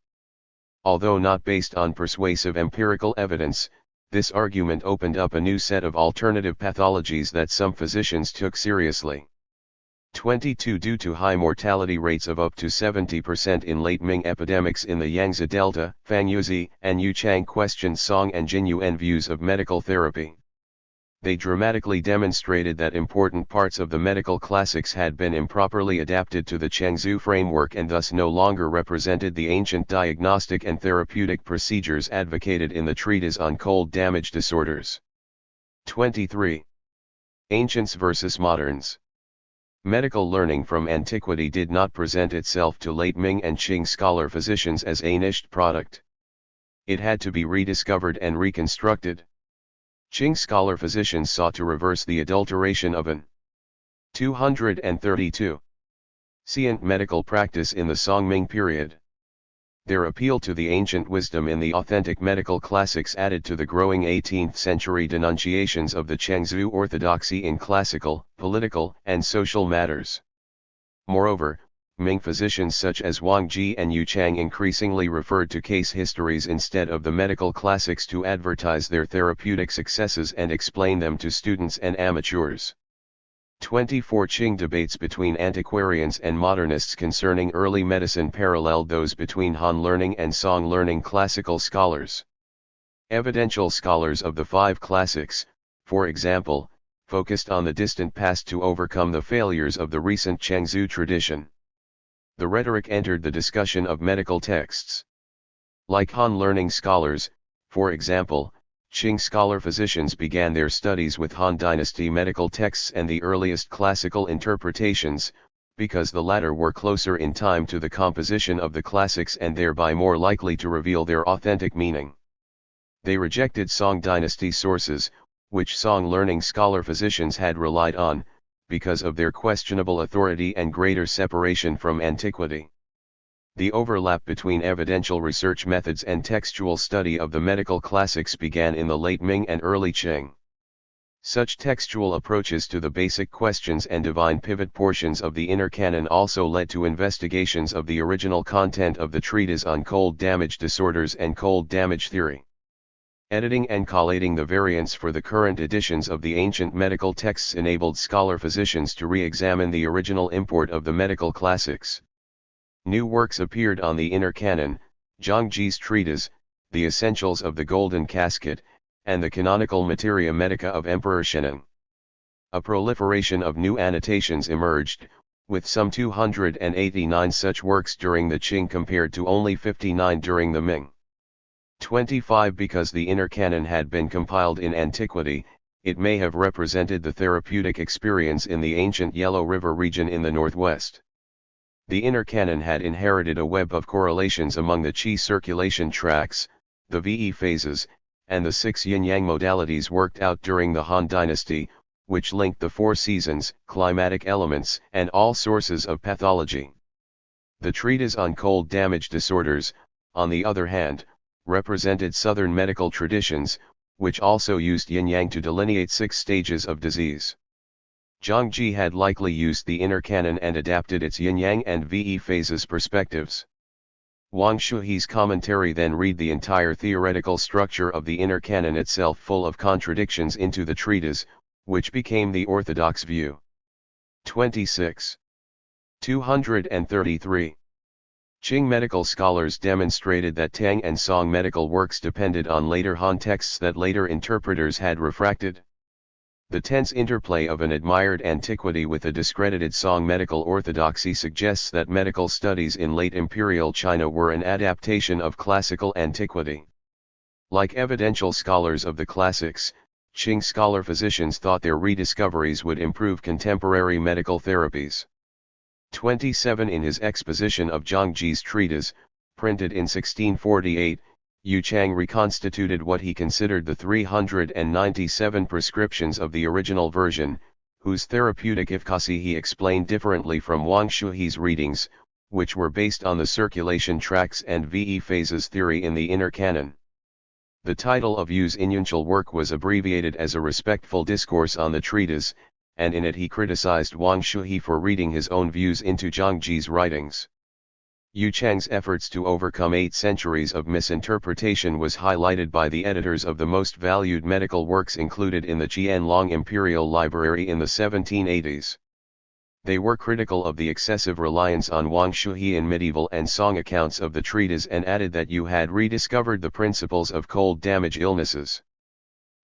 Although not based on persuasive empirical evidence, this argument opened up a new set of alternative pathologies that some physicians took seriously. 22 Due to high mortality rates of up to 70% in late Ming epidemics in the Yangtze Delta, Fang Yuzi and Yu Chang questioned Song and Jin Yuan views of medical therapy. They dramatically demonstrated that important parts of the medical classics had been improperly adapted to the Chengzu framework and thus no longer represented the ancient diagnostic and therapeutic procedures advocated in the treatise on cold damage disorders. 23. Ancients versus moderns. Medical learning from antiquity did not present itself to late Ming and Qing scholar physicians as a niched product. It had to be rediscovered and reconstructed. Qing scholar physicians sought to reverse the adulteration of an 232 scient medical practice in the Song-Ming period. Their appeal to the ancient wisdom in the authentic medical classics added to the growing 18th century denunciations of the Chengzu orthodoxy in classical, political, and social matters. Moreover, Ming physicians such as Wang Ji and Yu Chang increasingly referred to case histories instead of the medical classics to advertise their therapeutic successes and explain them to students and amateurs. 24 Qing debates between antiquarians and modernists concerning early medicine paralleled those between Han learning and Song learning classical scholars. Evidential scholars of the five classics, for example, focused on the distant past to overcome the failures of the recent Chengzu tradition. The rhetoric entered the discussion of medical texts. Like Han learning scholars, for example, Qing scholar physicians began their studies with Han Dynasty medical texts and the earliest classical interpretations, because the latter were closer in time to the composition of the classics and thereby more likely to reveal their authentic meaning. They rejected Song Dynasty sources, which Song learning scholar physicians had relied on, because of their questionable authority and greater separation from antiquity. The overlap between evidential research methods and textual study of the medical classics began in the late Ming and early Qing. Such textual approaches to the basic questions and divine pivot portions of the inner canon also led to investigations of the original content of the treatise on cold damage disorders and cold damage theory. Editing and collating the variants for the current editions of the ancient medical texts enabled scholar physicians to re-examine the original import of the medical classics. New works appeared on the inner canon, Zhangji's treatise, the Essentials of the Golden Casket, and the canonical Materia Medica of Emperor Shennong. A proliferation of new annotations emerged, with some 289 such works during the Qing compared to only 59 during the Ming. 25 Because the inner canon had been compiled in antiquity, it may have represented the therapeutic experience in the ancient Yellow River region in the northwest. The inner canon had inherited a web of correlations among the qi circulation tracts, the VE phases, and the 6 yin-yang modalities worked out during the Han dynasty, which linked the 4 seasons, climatic elements, and all sources of pathology. The treatise on cold damage disorders, on the other hand, represented Southern medical traditions, which also used yin-yang to delineate 6 stages of disease. Zhangji had likely used the inner canon and adapted its yin-yang and VE phases perspectives. Wang Shuhi's commentary then read the entire theoretical structure of the inner canon itself full of contradictions into the treatise, which became the orthodox view. 26. 233. Qing medical scholars demonstrated that Tang and Song medical works depended on later Han texts that later interpreters had refracted. The tense interplay of an admired antiquity with a discredited Song medical orthodoxy suggests that medical studies in late imperial China were an adaptation of classical antiquity. Like evidential scholars of the classics, Qing scholar physicians thought their rediscoveries would improve contemporary medical therapies. 27. In his exposition of Zhangji's treatise, printed in 1648, Yu Chang reconstituted what he considered the 397 prescriptions of the original version, whose therapeutic efficacy he explained differently from Wang Shuhi's readings, which were based on the circulation tracts and VE phases theory in the inner canon. The title of Yu's initial work was abbreviated as a respectful discourse on the treatise, and in it he criticized Wang Shuhi for reading his own views into Zhangji's writings. Yu Chang's efforts to overcome 8 centuries of misinterpretation was highlighted by the editors of the most valued medical works included in the Qianlong Imperial Library in the 1780s. They were critical of the excessive reliance on Wang Shuhi in medieval and Song accounts of the treatise and added that Yu had rediscovered the principles of cold damage illnesses.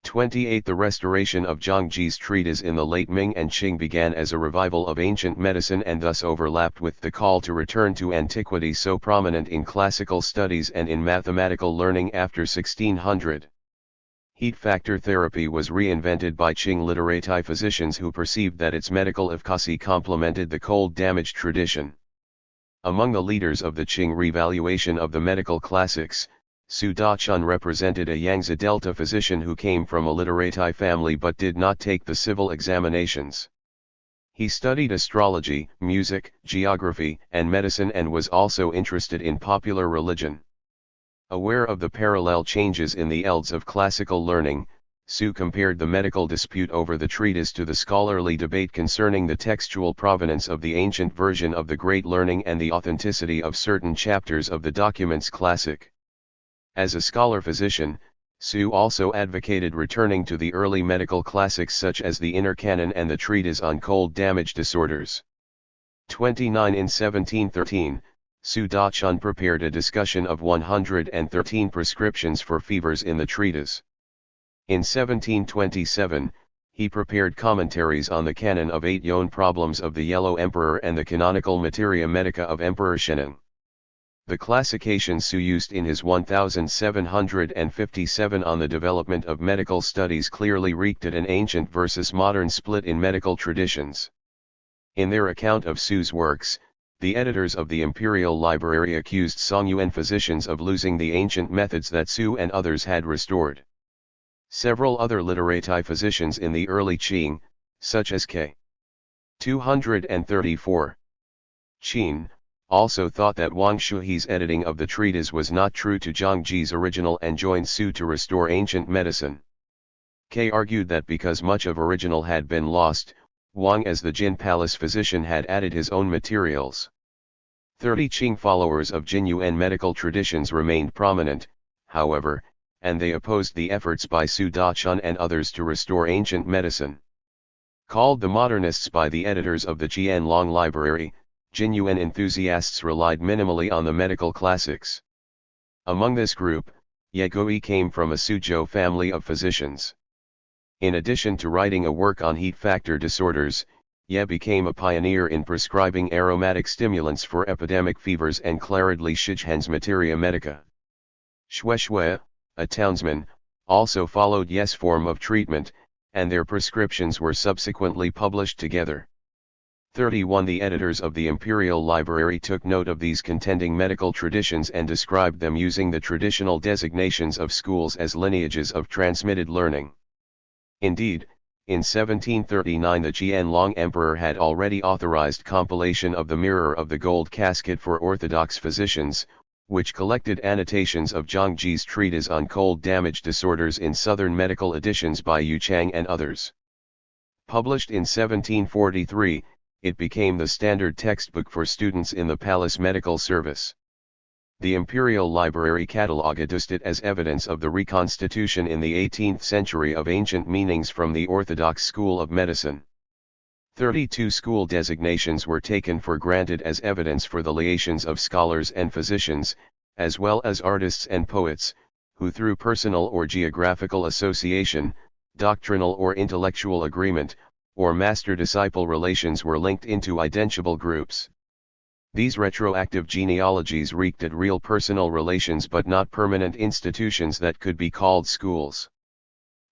28. The restoration of Zhangji's treatise in the late Ming and Qing began as a revival of ancient medicine and thus overlapped with the call to return to antiquity so prominent in classical studies and in mathematical learning after 1600. Heat factor therapy was reinvented by Qing literati physicians who perceived that its medical efficacy complemented the cold damage tradition. Among the leaders of the Qing revaluation of the medical classics, Su Dachun represented a Yangtze Delta physician who came from a literati family but did not take the civil examinations. He studied astrology, music, geography, and medicine and was also interested in popular religion. Aware of the parallel changes in the eldes of classical learning, Su compared the medical dispute over the treatise to the scholarly debate concerning the textual provenance of the ancient version of the Great Learning and the authenticity of certain chapters of the documents classic. As a scholar-physician, Su also advocated returning to the early medical classics such as the Inner Canon and the Treatise on Cold Damage Disorders. 29. In 1713, Su Dachun prepared a discussion of 113 prescriptions for fevers in the treatise. In 1727, he prepared commentaries on the canon of 8 Yone problems of the Yellow Emperor and the canonical Materia Medica of Emperor Shenan. The classification Su used in his 1757 on the development of medical studies clearly reeked at an ancient versus modern split in medical traditions. In their account of Su's works, the editors of the Imperial Library accused Songyuan physicians of losing the ancient methods that Su and others had restored. Several other literati physicians in the early Qing, such as K. 234. Qin, also thought that Wang Shuhi's editing of the treatise was not true to Zhangji's original and joined Su to restore ancient medicine. K argued that because much of original had been lost, Wang as the Jin Palace physician had added his own materials. 30 Qing followers of Jinyuan medical traditions remained prominent, however, and they opposed the efforts by Su Dachun and others to restore ancient medicine. Called the modernists by the editors of the Qianlong Library, Jinyuan enthusiasts relied minimally on the medical classics. Among this group, Ye Gui came from a Suzhou family of physicians. In addition to writing a work on heat factor disorders, Ye became a pioneer in prescribing aromatic stimulants for epidemic fevers and Claridly Shijhen's Materia Medica. Shueshue, a townsman, also followed Ye's form of treatment, and their prescriptions were subsequently published together. 31 The editors of the Imperial Library took note of these contending medical traditions and described them using the traditional designations of schools as lineages of transmitted learning. Indeed, in 1739 the Qianlong Emperor had already authorized compilation of the Mirror of the Gold Casket for Orthodox physicians, which collected annotations of Zhangji's treatise on cold damage disorders in southern medical editions by Yu Chang and others. Published in 1743, it became the standard textbook for students in the Palace Medical Service. The Imperial Library cataloged it as evidence of the reconstitution in the 18th century of ancient meanings from the Orthodox School of Medicine. 32 school designations were taken for granted as evidence for the liations of scholars and physicians, as well as artists and poets, who through personal or geographical association, doctrinal or intellectual agreement, or master-disciple relations were linked into identifiable groups. These retroactive genealogies reeked at real personal relations but not permanent institutions that could be called schools.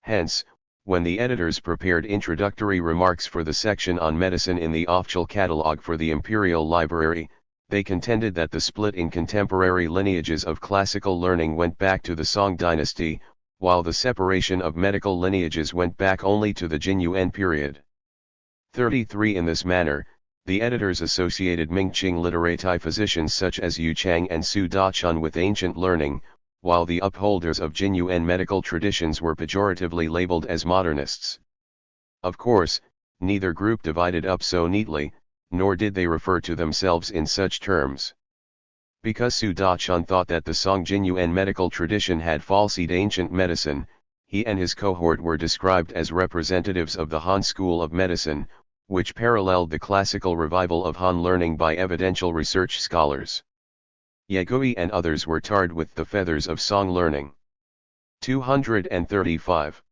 Hence, when the editors prepared introductory remarks for the section on medicine in the official catalogue for the Imperial Library, they contended that the split in contemporary lineages of classical learning went back to the Song dynasty, while the separation of medical lineages went back only to the Jin Yuan period. 33 In this manner, the editors associated Mingqing literati physicians such as Yu Chang and Su Dachun with ancient learning, while the upholders of Jin Yuan medical traditions were pejoratively labeled as modernists. Of course, neither group divided up so neatly, nor did they refer to themselves in such terms. Because Su Dachun thought that the Song Jin Yuan medical tradition had falsified ancient medicine, he and his cohort were described as representatives of the Han School of Medicine, which paralleled the classical revival of Han learning by evidential research scholars. Yegui and others were tarred with the feathers of Song learning. 235.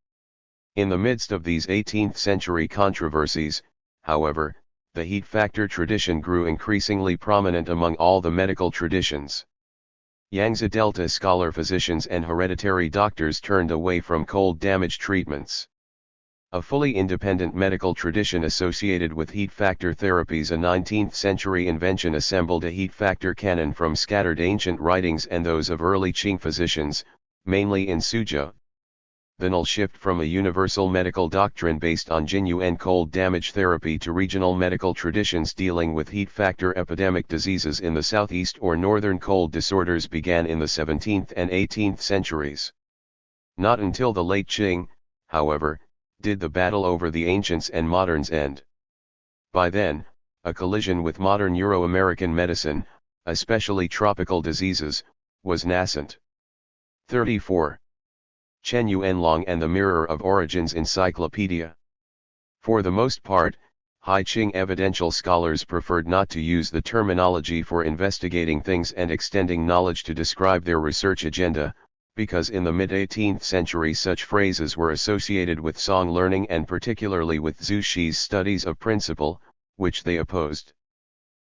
In the midst of these 18th century controversies, however, the heat factor tradition grew increasingly prominent among all the medical traditions. Yangtze Delta scholar physicians and hereditary doctors turned away from cold damage treatments. A fully independent medical tradition associated with heat factor therapies, a 19th century invention, assembled a heat factor canon from scattered ancient writings and those of early Qing physicians, mainly in Suzhou. The null shift from a universal medical doctrine based on Jin Yuan cold damage therapy to regional medical traditions dealing with heat factor epidemic diseases in the southeast or northern cold disorders began in the 17th and 18th centuries. Not until the late Qing, however, did the battle over the ancients and moderns end. By then, a collision with modern Euro-American medicine, especially tropical diseases, was nascent. 34. Chen Yuanlong and the Mirror of Origins Encyclopedia. For the most part, High Qing evidential scholars preferred not to use the terminology for investigating things and extending knowledge to describe their research agenda, because in the mid-18th century such phrases were associated with Song learning and particularly with Zhu Shi's studies of principle, which they opposed.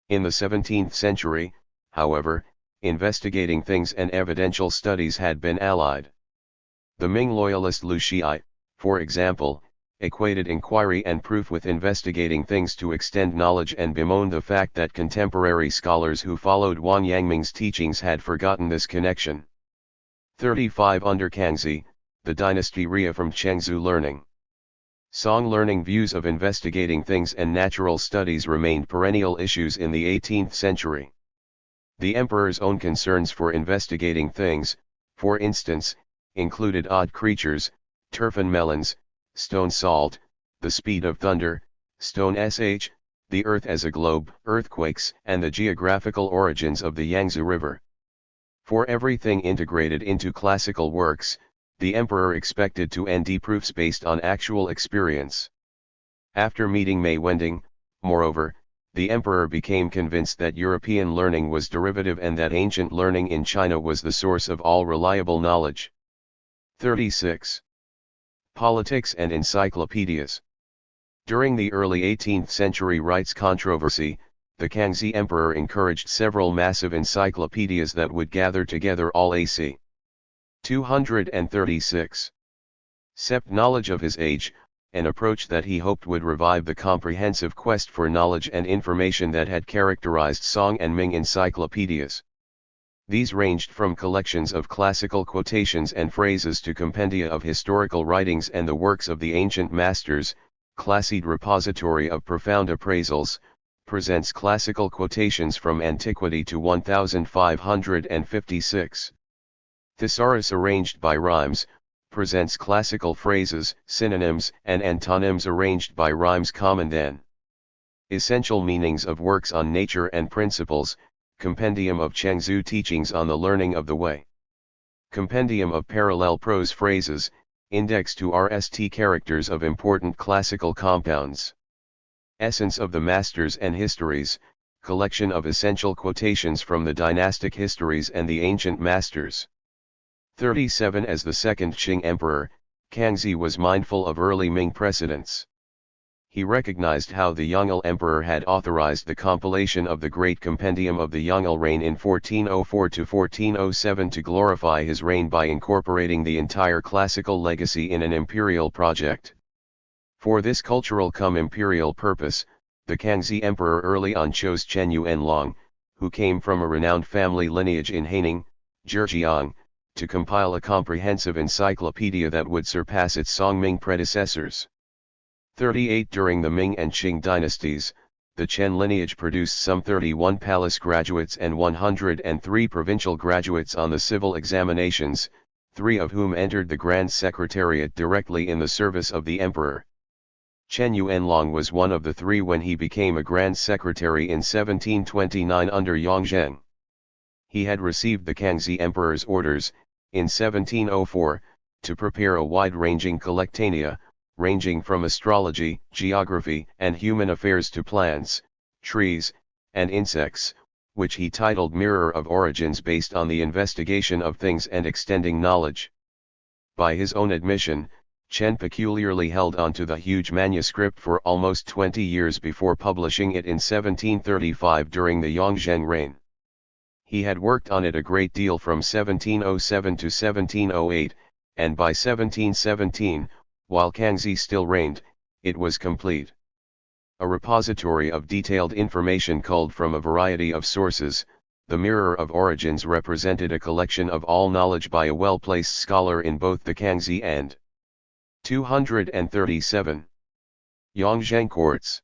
In the 17th century, however, investigating things and evidential studies had been allied. The Ming loyalist Lu Xi, for example, equated inquiry and proof with investigating things to extend knowledge and bemoaned the fact that contemporary scholars who followed Wang Yangming's teachings had forgotten this connection. 35 Under Kangxi, the dynasty reaffirmed Chengzu learning. Song learning views of investigating things and natural studies remained perennial issues in the 18th century. The emperor's own concerns for investigating things, for instance, included odd creatures, turfan melons, stone salt, the speed of thunder, stone sh, the earth as a globe, earthquakes, and the geographical origins of the Yangtze River. For everything integrated into classical works, the emperor expected to nd proofs based on actual experience. After meeting Mei Wending, moreover, the emperor became convinced that European learning was derivative and that ancient learning in China was the source of all reliable knowledge. 36. Politics and encyclopedias. During the early 18th century rights controversy, the Kangxi emperor encouraged several massive encyclopedias that would gather together all AC. 236. Sept knowledge of his age, an approach that he hoped would revive the comprehensive quest for knowledge and information that had characterized Song and Ming encyclopedias. These ranged from collections of classical quotations and phrases to compendia of historical writings and the works of the ancient masters. Classid Repository of Profound Appraisals presents classical quotations from antiquity to 1556. Thesaurus arranged by rhymes presents classical phrases, synonyms, and antonyms arranged by rhymes common then. Essential meanings of works on nature and principles, Compendium of Chengzu Teachings on the Learning of the Way. Compendium of Parallel Prose Phrases, Index to RST Characters of Important Classical Compounds. Essence of the Masters and Histories, Collection of Essential Quotations from the Dynastic Histories and the Ancient Masters. 37 As the second Qing Emperor, Kangxi was mindful of early Ming precedents. He recognized how the Yongle Emperor had authorized the compilation of the Great Compendium of the Yongle reign in 1404 to 1407 to glorify his reign by incorporating the entire classical legacy in an imperial project. For this cultural cum imperial purpose, the Kangxi Emperor early on chose Chen Yuanlong, who came from a renowned family lineage in Haining, Zhejiang, to compile a comprehensive encyclopedia that would surpass its Song Ming predecessors. 38 During the Ming and Qing dynasties, the Chen lineage produced some 31 palace graduates and 103 provincial graduates on the civil examinations, 3 of whom entered the Grand Secretariat directly in the service of the emperor. Chen Yuanlong was one of the 3 when he became a Grand Secretary in 1729 under Yongzheng. He had received the Kangxi Emperor's orders, in 1704, to prepare a wide-ranging collectanea, ranging from astrology, geography, and human affairs to plants, trees, and insects, which he titled Mirror of Origins based on the investigation of things and extending knowledge. By his own admission, Chen peculiarly held on to the huge manuscript for almost 20 years before publishing it in 1735 during the Yongzheng reign. He had worked on it a great deal from 1707 to 1708, and by 1717, while Kangxi still reigned, it was complete. A repository of detailed information culled from a variety of sources, the Mirror of Origins represented a collection of all knowledge by a well-placed scholar in both the Kangxi and 237. Yongzheng courts.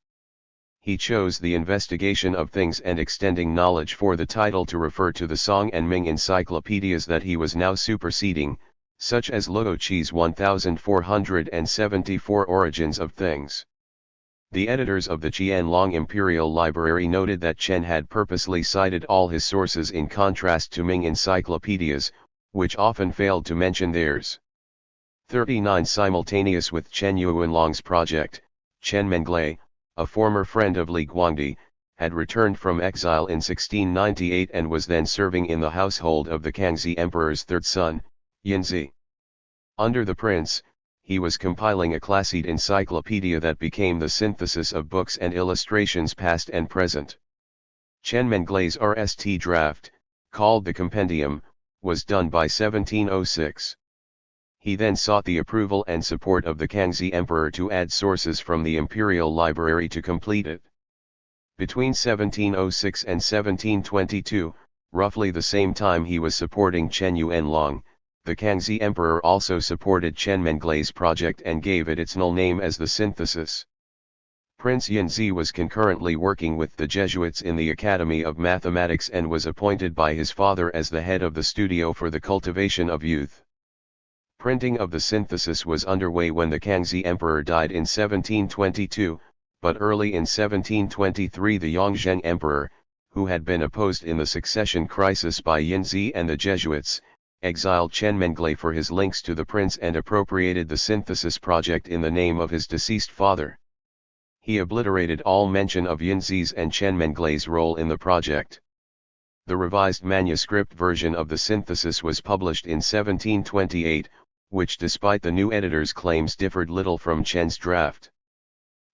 He chose the investigation of things and extending knowledge for the title to refer to the Song and Ming encyclopedias that he was now superseding, such as Luo Qi's 1474 Origins of Things. The editors of the Qianlong Imperial Library noted that Chen had purposely cited all his sources in contrast to Ming encyclopedias, which often failed to mention theirs. 39 Simultaneous with Chen Yuanlong's project, Chen Menglai, a former friend of Li Guangdi, had returned from exile in 1698 and was then serving in the household of the Kangxi Emperor's third son, Yinzi. Under the prince, he was compiling a Classid encyclopedia that became the synthesis of books and illustrations past and present. Chen Menglai's RST draft, called the Compendium, was done by 1706. He then sought the approval and support of the Kangxi Emperor to add sources from the Imperial Library to complete it. Between 1706 and 1722, roughly the same time he was supporting Chen Yuanlong, the Kangxi Emperor also supported Chen Menglai's project and gave it its null name as the Synthesis. Prince Yinzi was concurrently working with the Jesuits in the Academy of Mathematics and was appointed by his father as the head of the studio for the cultivation of youth. Printing of the Synthesis was underway when the Kangxi Emperor died in 1722, but early in 1723 the Yongzheng Emperor, who had been opposed in the succession crisis by Yinzi and the Jesuits, exiled Chen Menglai for his links to the prince and appropriated the Synthesis project in the name of his deceased father. He obliterated all mention of Yinzi's and Chen Menglai's role in the project. The revised manuscript version of the Synthesis was published in 1728, which despite the new editor's claims differed little from Chen's draft.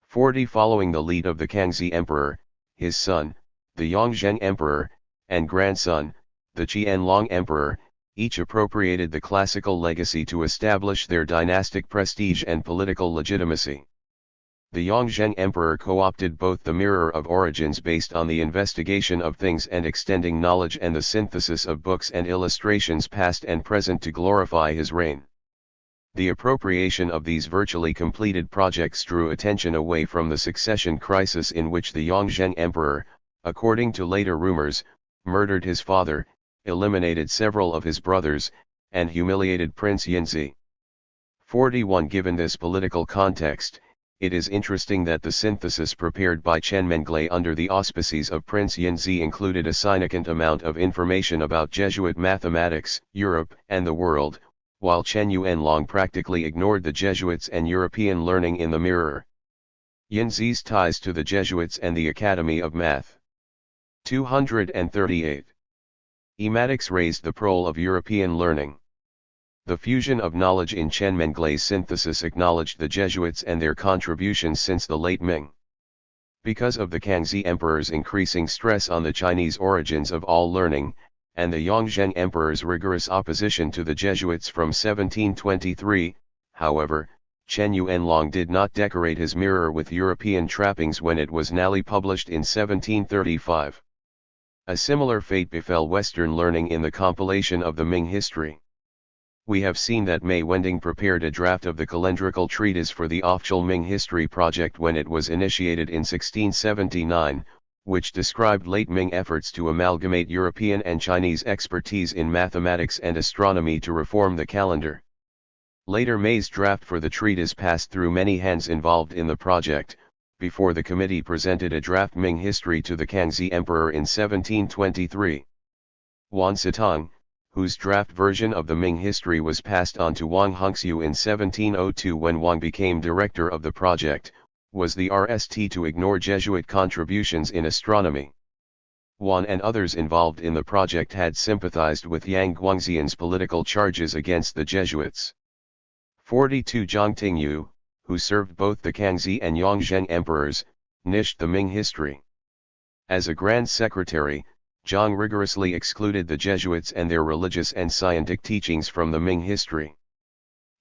40 Following the lead of the Kangxi Emperor, his son, the Yongzheng Emperor, and grandson, the Qianlong Emperor, each appropriated the classical legacy to establish their dynastic prestige and political legitimacy. The Yongzheng Emperor co-opted both the mirror of origins based on the investigation of things and extending knowledge and the synthesis of books and illustrations past and present to glorify his reign. The appropriation of these virtually completed projects drew attention away from the succession crisis in which the Yongzheng Emperor, according to later rumors, murdered his father, eliminated several of his brothers, and humiliated Prince Yanzi. 41. Given this political context, it is interesting that the synthesis prepared by Chen Menglai under the auspices of Prince Yanzi included a significant amount of information about Jesuit mathematics, Europe, and the world, while Chen Yuanlong practically ignored the Jesuits and European learning in the mirror. Yanzi's ties to the Jesuits and the Academy of Math. 238. Ematics raised the profile of European learning. The fusion of knowledge in Chen Menglai's synthesis acknowledged the Jesuits and their contributions since the late Ming. Because of the Kangxi Emperor's increasing stress on the Chinese origins of all learning, and the Yongzheng Emperor's rigorous opposition to the Jesuits from 1723, however, Chen Yuanlong did not decorate his mirror with European trappings when it was newly published in 1735. A similar fate befell Western learning in the compilation of the Ming history. We have seen that Mei Wending prepared a draft of the calendrical treatise for the official Ming history project when it was initiated in 1679, which described late Ming efforts to amalgamate European and Chinese expertise in mathematics and astronomy to reform the calendar. Later Mei's draft for the treatise passed through many hands involved in the project, before the committee presented a draft Ming history to the Kangxi Emperor in 1723. Wan Sitong, whose draft version of the Ming history was passed on to Wang Hongxiu in 1702 when Wang became director of the project, was the RST to ignore Jesuit contributions in astronomy. Wan and others involved in the project had sympathized with Yang Guangxian's political charges against the Jesuits. 42. Zhang Tingyu, who served both the Kangxi and Yongzheng emperors, niched the Ming history. As a Grand Secretary, Zhang rigorously excluded the Jesuits and their religious and scientific teachings from the Ming history.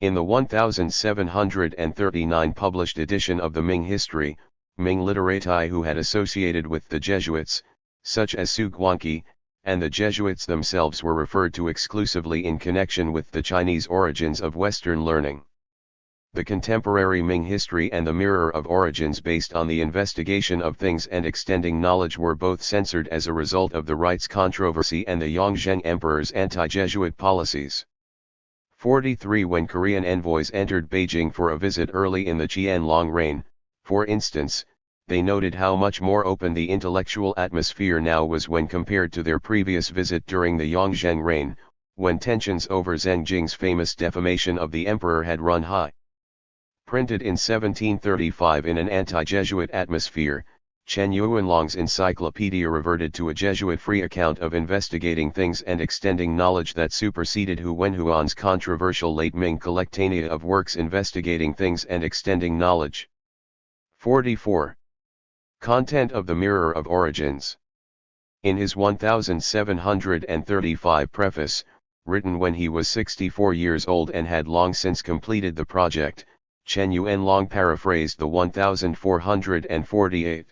In the 1739 published edition of the Ming history, Ming literati who had associated with the Jesuits, such as Su Guangqi, and the Jesuits themselves were referred to exclusively in connection with the Chinese origins of Western learning. The contemporary Ming history and the mirror of origins based on the investigation of things and extending knowledge were both censored as a result of the rights controversy and the Yongzheng Emperor's anti-Jesuit policies. 43. When Korean envoys entered Beijing for a visit early in the Qianlong reign, for instance, they noted how much more open the intellectual atmosphere now was when compared to their previous visit during the Yongzheng reign, when tensions over Zheng Jing's famous defamation of the emperor had run high. Printed in 1735 in an anti-Jesuit atmosphere, Chen Yuanlong's encyclopedia reverted to a Jesuit-free account of investigating things and extending knowledge that superseded Hu Wenhuan's controversial late Ming collectanea of works investigating things and extending knowledge. 44. Content of the Mirror of Origins. In his 1735 preface, written when he was 64 years old and had long since completed the project, Chen Yuanlong paraphrased the 1448.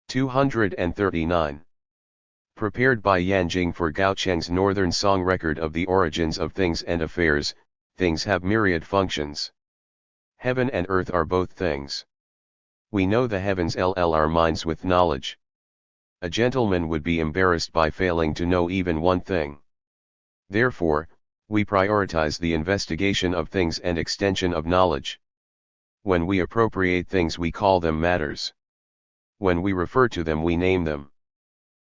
239. Prepared by Yanjing for Gaocheng's Northern Song Record of the Origins of Things and Affairs, things have myriad functions. Heaven and earth are both things. We know the heavens are minds with knowledge. A gentleman would be embarrassed by failing to know even one thing. Therefore, we prioritize the investigation of things and extension of knowledge. When we appropriate things we call them matters. When we refer to them we name them.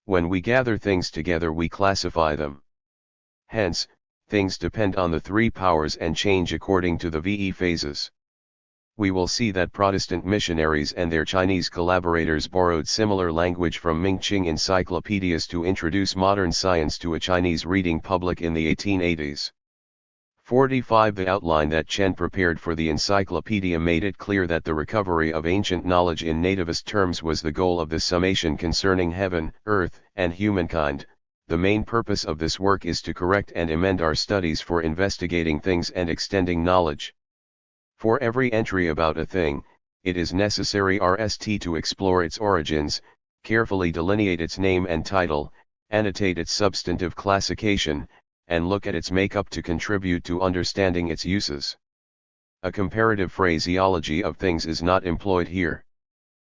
When we gather things together we classify them. Hence, things depend on the three powers and change according to the VE phases. We will see that Protestant missionaries and their Chinese collaborators borrowed similar language from Ming-Qing encyclopedias to introduce modern science to a Chinese reading public in the 1880s. 45. The outline that Chen prepared for the encyclopedia made it clear that the recovery of ancient knowledge in nativist terms was the goal of the summation concerning heaven, earth, and humankind, The main purpose of this work is to correct and amend our studies for investigating things and extending knowledge. For every entry about a thing, it is necessary RST to explore its origins, carefully delineate its name and title, annotate its substantive classification, and look at its makeup to contribute to understanding its uses. A comparative phraseology of things is not employed here.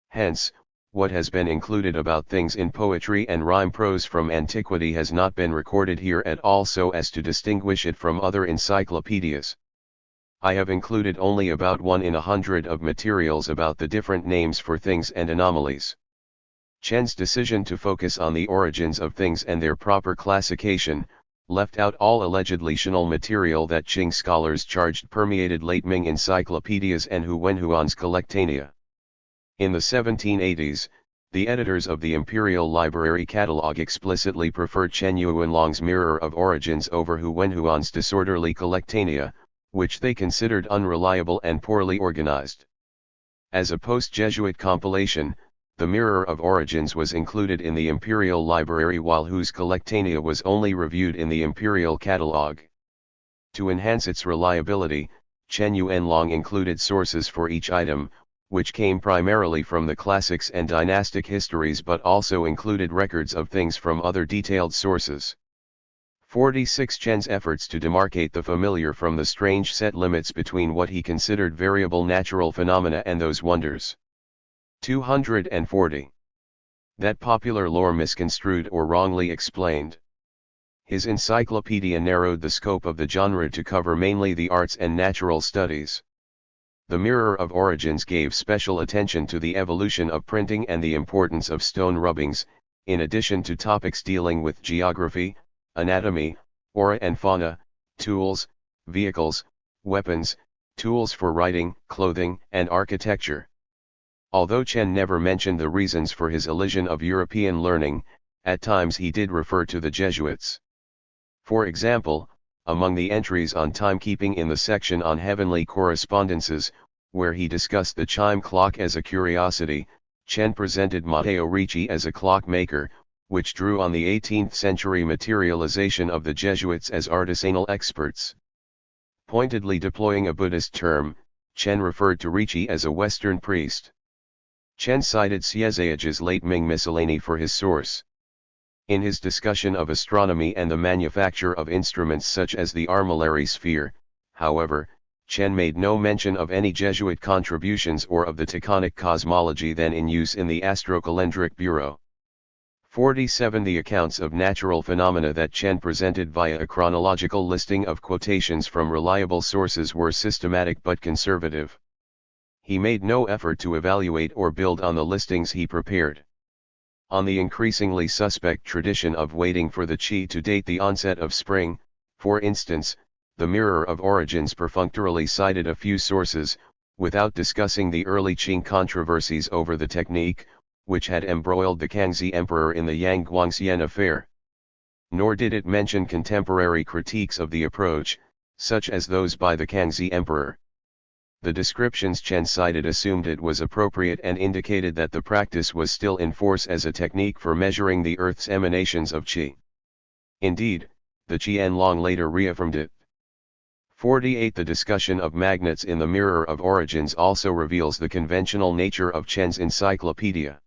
Hence, what has been included about things in poetry and rhyme prose from antiquity has not been recorded here at all so as to distinguish it from other encyclopedias. I have included only about 1 in 100 of materials about the different names for things and anomalies. Chen's decision to focus on the origins of things and their proper classification, left out all allegedly fictional material that Qing scholars charged permeated late Ming encyclopedias and Huanhuan's Collectanea. In the 1780s, the editors of the Imperial Library Catalogue explicitly preferred Chen Yuanlong's Mirror of Origins over Huanhuan's disorderly Collectanea, which they considered unreliable and poorly organized. As a post-Jesuit compilation, the Mirror of Origins was included in the Imperial Library while Hu's Collectanea was only reviewed in the Imperial Catalogue. To enhance its reliability, Chen Yuanlong included sources for each item, which came primarily from the classics and dynastic histories but also included records of things from other detailed sources. 46 Chen's efforts to demarcate the familiar from the strange set limits between what he considered variable natural phenomena and those wonders. 240. That popular lore misconstrued or wrongly explained. His encyclopedia narrowed the scope of the genre to cover mainly the arts and natural studies. The Mirror of Origins gave special attention to the evolution of printing and the importance of stone rubbings, in addition to topics dealing with geography, anatomy, flora and fauna, tools, vehicles, weapons, tools for writing, clothing, and architecture. Although Chen never mentioned the reasons for his elision of European learning, at times he did refer to the Jesuits. For example, among the entries on timekeeping in the section on heavenly correspondences, where he discussed the chime clock as a curiosity, Chen presented Matteo Ricci as a clockmaker, which drew on the 18th century materialization of the Jesuits as artisanal experts. Pointedly deploying a Buddhist term, Chen referred to Ricci as a Western priest. Chen cited Siezage's late Ming miscellany for his source. In his discussion of astronomy and the manufacture of instruments such as the armillary sphere, however, Chen made no mention of any Jesuit contributions or of the taconic cosmology then in use in the Astrocalendric Bureau. 47 The accounts of natural phenomena that Chen presented via a chronological listing of quotations from reliable sources were systematic but conservative. He made no effort to evaluate or build on the listings he prepared. On the increasingly suspect tradition of waiting for the qi to date the onset of spring, for instance, the Mirror of Origins perfunctorily cited a few sources, without discussing the early Qing controversies over the technique, which had embroiled the Kangxi Emperor in the Yang Guangxian affair. Nor did it mention contemporary critiques of the approach, such as those by the Kangxi Emperor. The descriptions Chen cited assumed it was appropriate and indicated that the practice was still in force as a technique for measuring the Earth's emanations of qi. Indeed, the Qianlong later reaffirmed it. 48 The discussion of magnets in the Mirror of Origins also reveals the conventional nature of Chen's encyclopedia.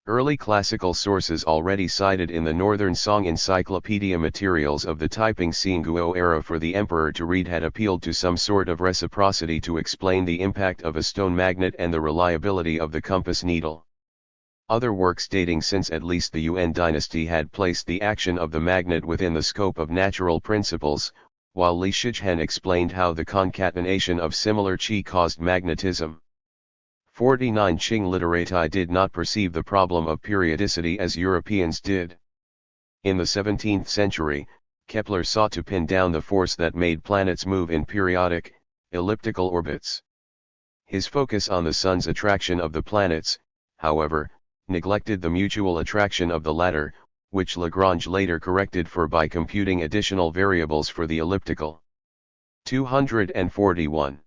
Early classical sources already cited in the Northern Song Encyclopedia materials of the Taiping Xingguo era for the emperor to read had appealed to some sort of reciprocity to explain the impact of a stone magnet and the reliability of the compass needle. Other works dating since at least the Yuan dynasty had placed the action of the magnet within the scope of natural principles, while Li Shizhen explained how the concatenation of similar qi caused magnetism. 49 Qing literati did not perceive the problem of periodicity as Europeans did. In the 17th century, Kepler sought to pin down the force that made planets move in periodic, elliptical orbits. His focus on the Sun's attraction of the planets, however, neglected the mutual attraction of the latter, which Lagrange later corrected for by computing additional variables for the elliptical. 241.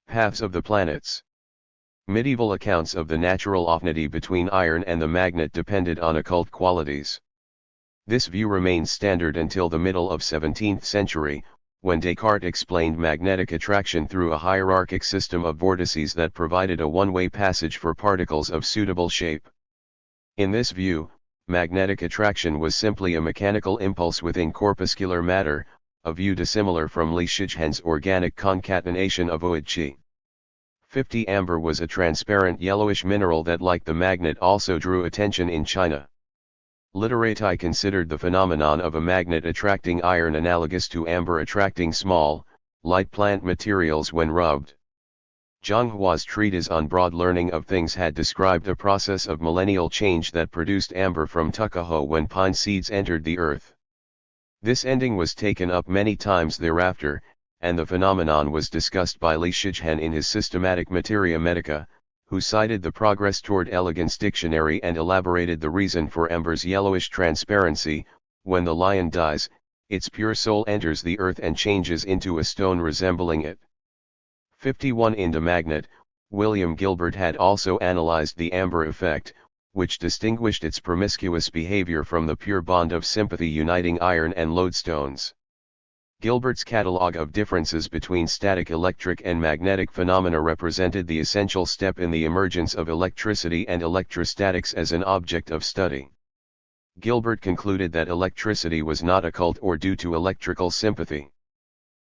Paths of the planets. Medieval accounts of the natural affinity between iron and the magnet depended on occult qualities. This view remained standard until the middle of 17th century, when Descartes explained magnetic attraction through a hierarchic system of vortices that provided a one-way passage for particles of suitable shape. In this view, magnetic attraction was simply a mechanical impulse within corpuscular matter, a view dissimilar from Li Shijian's organic concatenation of Oid Qi. 50 Amber was a transparent yellowish mineral that, like the magnet, also drew attention in China. Literati considered the phenomenon of a magnet attracting iron analogous to amber attracting small, light plant materials when rubbed. Zhang Hua's treatise on broad learning of things had described a process of millennial change that produced amber from tuckahoe when pine seeds entered the earth. This ending was taken up many times thereafter, and the phenomenon was discussed by Li Shijian in his Systematic Materia Medica, who cited the Progress Toward Elegance dictionary and elaborated the reason for amber's yellowish transparency. When the lion dies, its pure soul enters the earth and changes into a stone resembling it. 51 In the magnet, William Gilbert had also analyzed the amber effect, which distinguished its promiscuous behavior from the pure bond of sympathy uniting iron and lodestones. Gilbert's catalogue of differences between static electric and magnetic phenomena represented the essential step in the emergence of electricity and electrostatics as an object of study. Gilbert concluded that electricity was not occult or due to electrical sympathy.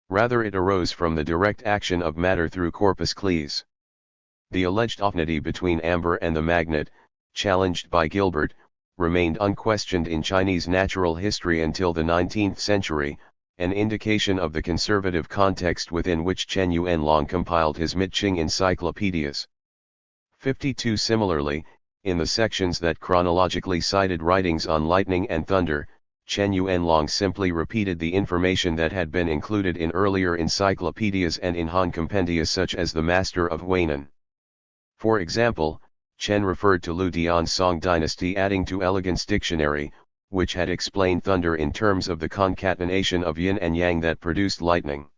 Rather, it arose from the direct action of matter through corpuscles. The alleged affinity between amber and the magnet, challenged by Gilbert, remained unquestioned in Chinese natural history until the 19th century, an indication of the conservative context within which Chen Yuanlong compiled his Miqing encyclopedias. 52 Similarly, in the sections that chronologically cited writings on lightning and thunder, Chen Yuanlong simply repeated the information that had been included in earlier encyclopedias and in Han compendia such as the Master of Huainan. For example, Chen referred to Lu Dian's Song dynasty adding to Elegance dictionary, which had explained thunder in terms of the concatenation of yin and yang that produced lightning.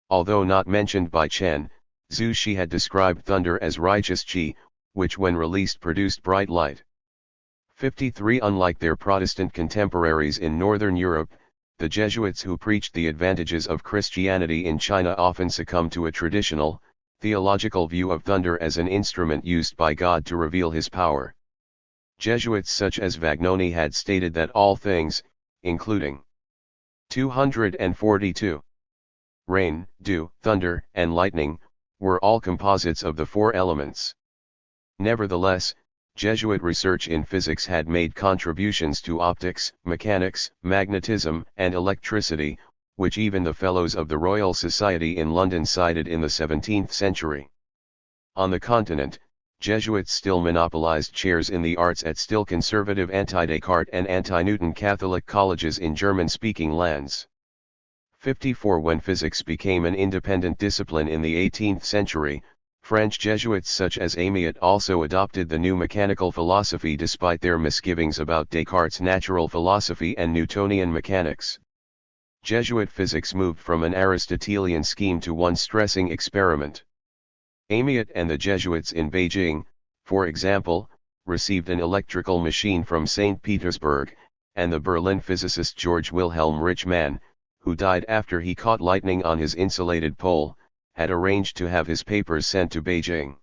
Although not mentioned by Chen, Zhu Shi had described thunder as righteous qi, which when released produced bright light. 53 Unlike their Protestant contemporaries in Northern Europe, the Jesuits who preached the advantages of Christianity in China often succumbed to a traditional, theological view of thunder as an instrument used by God to reveal his power. Jesuits such as Vagnoni had stated that all things, including 242 rain, dew, thunder, and lightning, were all composites of the four elements. Nevertheless, Jesuit research in physics had made contributions to optics, mechanics, magnetism, and electricity, which even the Fellows of the Royal Society in London cited in the 17th century. On the continent, Jesuits still monopolized chairs in the arts at still conservative anti-Descartes and anti-Newton Catholic colleges in German-speaking lands. 54 When physics became an independent discipline in the 18th century, French Jesuits such as Amiot also adopted the new mechanical philosophy despite their misgivings about Descartes' natural philosophy and Newtonian mechanics. Jesuit physics moved from an Aristotelian scheme to one stressing experiment. Amiot and the Jesuits in Beijing, for example, received an electrical machine from St. Petersburg, and the Berlin physicist Georg Wilhelm Richmann, who died after he caught lightning on his insulated pole, had arranged to have his papers sent to Beijing.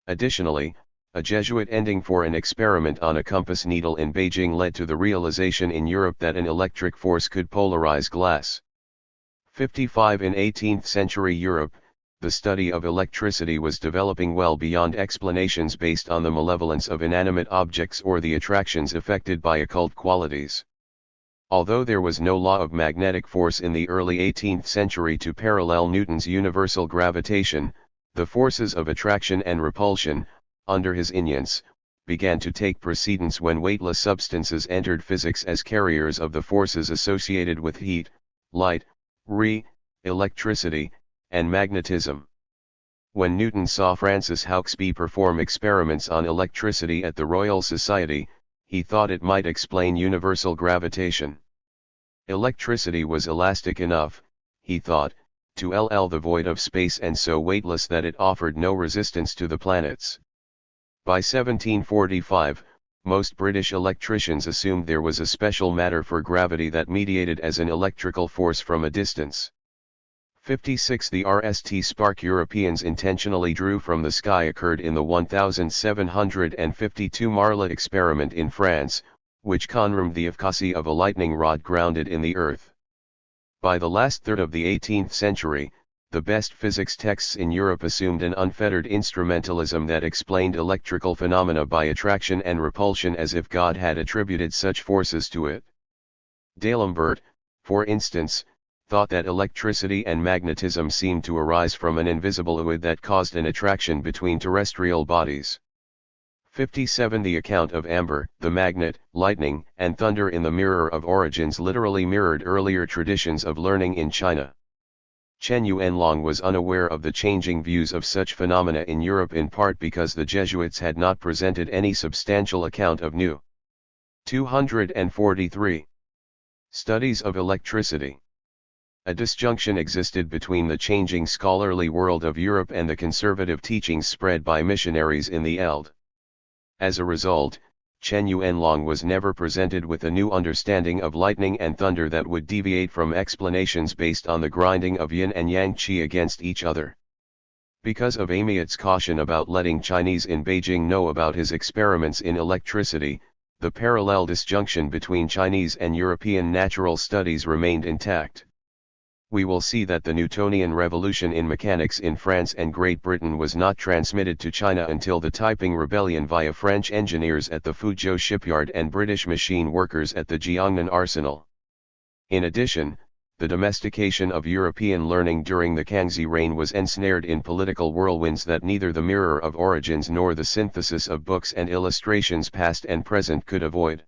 Additionally, a Jesuit ending for an experiment on a compass needle in Beijing led to the realization in Europe that an electric force could polarize glass. 55 In 18th century Europe, the study of electricity was developing well beyond explanations based on the malevolence of inanimate objects or the attractions effected by occult qualities. Although there was no law of magnetic force in the early 18th century to parallel Newton's universal gravitation, the forces of attraction and repulsion, under his influence, began to take precedence when weightless substances entered physics as carriers of the forces associated with heat, light, electricity, and magnetism. When Newton saw Francis Hauksbee perform experiments on electricity at the Royal Society, he thought it might explain universal gravitation. Electricity was elastic enough, he thought, to the void of space and so weightless that it offered no resistance to the planets. By 1745, most British electricians assumed there was a special matter for gravity that mediated as an electrical force from a distance. 56. The RST spark Europeans intentionally drew from the sky occurred in the 1752 Marly experiment in France, which confirmed the efficacy of a lightning rod grounded in the earth. By the last third of the 18th century, the best physics texts in Europe assumed an unfettered instrumentalism that explained electrical phenomena by attraction and repulsion as if God had attributed such forces to it. D'Alembert, for instance, thought that electricity and magnetism seemed to arise from an invisible fluid that caused an attraction between terrestrial bodies. 57. The account of amber, the magnet, lightning, and thunder in the Mirror of Origins literally mirrored earlier traditions of learning in China. Chen Yuanlong was unaware of the changing views of such phenomena in Europe in part because the Jesuits had not presented any substantial account of new. 243. Studies of electricity. A disjunction existed between the changing scholarly world of Europe and the conservative teachings spread by missionaries in the Eld. As a result, Chen Yuanlong was never presented with a new understanding of lightning and thunder that would deviate from explanations based on the grinding of yin and yang qi against each other. Because of Amiot's caution about letting Chinese in Beijing know about his experiments in electricity, the parallel disjunction between Chinese and European natural studies remained intact. We will see that the Newtonian revolution in mechanics in France and Great Britain was not transmitted to China until the Taiping Rebellion via French engineers at the Fuzhou shipyard and British machine workers at the Jiangnan arsenal. In addition, the domestication of European learning during the Kangxi reign was ensnared in political whirlwinds that neither the Mirror of Origins nor the synthesis of books and illustrations past and present could avoid.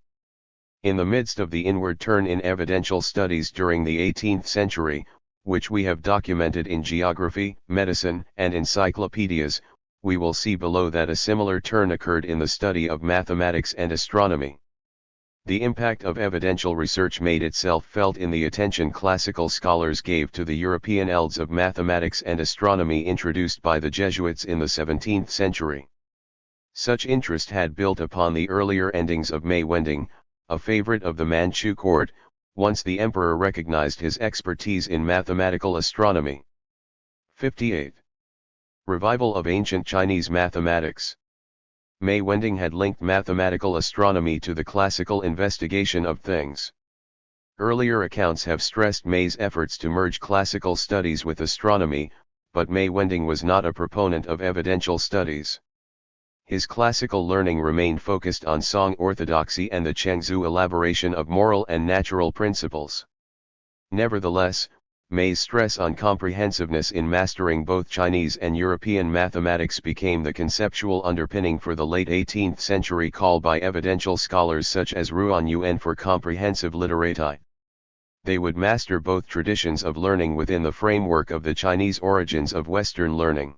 In the midst of the inward turn in evidential studies during the 18th century, which we have documented in geography, medicine, and encyclopedias, we will see below that a similar turn occurred in the study of mathematics and astronomy. The impact of evidential research made itself felt in the attention classical scholars gave to the European elds of mathematics and astronomy introduced by the Jesuits in the 17th century. Such interest had built upon the earlier endings of Mei Wending, a favorite of the Manchu court, once the emperor recognized his expertise in mathematical astronomy. 58. Revival of ancient Chinese mathematics. Mei Wending had linked mathematical astronomy to the classical investigation of things. Earlier accounts have stressed Mei's efforts to merge classical studies with astronomy, but Mei Wending was not a proponent of evidential studies. His classical learning remained focused on Song orthodoxy and the Chengzu elaboration of moral and natural principles. Nevertheless, Mei's stress on comprehensiveness in mastering both Chinese and European mathematics became the conceptual underpinning for the late 18th century call by evidential scholars such as Ruan Yuan for comprehensive literati. They would master both traditions of learning within the framework of the Chinese origins of Western learning.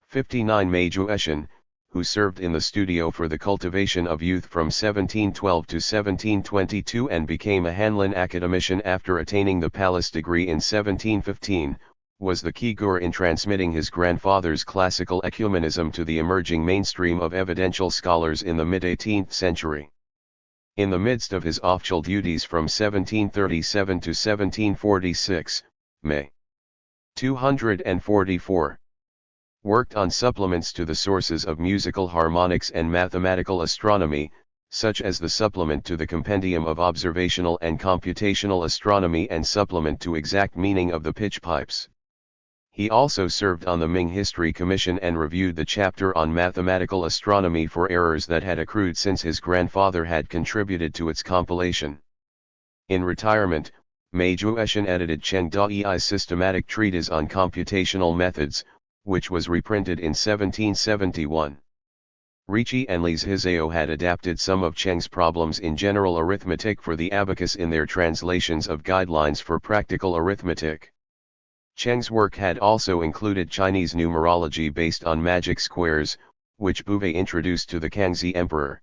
59. Mei Jueshan, who served in the studio for the cultivation of youth from 1712 to 1722 and became a Hanlin academician after attaining the Palace degree in 1715, was the key figure in transmitting his grandfather's classical ecumenism to the emerging mainstream of evidential scholars in the mid-18th century. In the midst of his official duties from 1737 to 1746, Mei 244 worked on supplements to the sources of musical harmonics and mathematical astronomy, such as the supplement to the Compendium of Observational and Computational Astronomy and supplement to Exact Meaning of the Pitch Pipes. He also served on the Ming History Commission and reviewed the chapter on mathematical astronomy for errors that had accrued since his grandfather had contributed to its compilation. In retirement, Mei Jueshan edited Cheng Da'i's systematic treatise on computational methods, which was reprinted in 1771. Ricci and Lise Hizeo had adapted some of Cheng's problems in general arithmetic for the abacus in their translations of guidelines for practical arithmetic. Cheng's work had also included Chinese numerology based on magic squares, which Bouvet introduced to the Kangxi Emperor.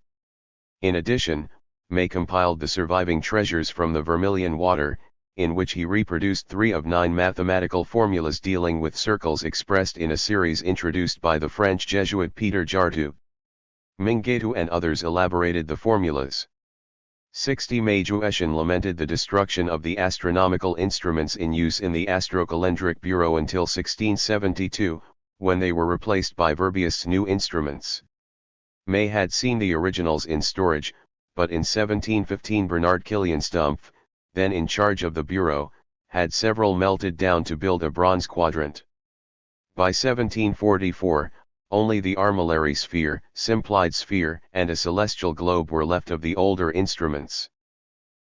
In addition, Mei compiled the surviving treasures from the Vermilion Water, in which he reproduced 3 of 9 mathematical formulas dealing with circles expressed in a series introduced by the French Jesuit Peter Jartu. Ming Gaitu and others elaborated the formulas. 60 Mei Jueshan lamented the destruction of the astronomical instruments in use in the Astrocalendric Bureau until 1672, when they were replaced by Verbiest's new instruments. May had seen the originals in storage, but in 1715 Bernard Kilian-Stumpf, then in charge of the Bureau, had several melted down to build a bronze quadrant. By 1744, only the armillary sphere, simplide sphere, and a celestial globe were left of the older instruments.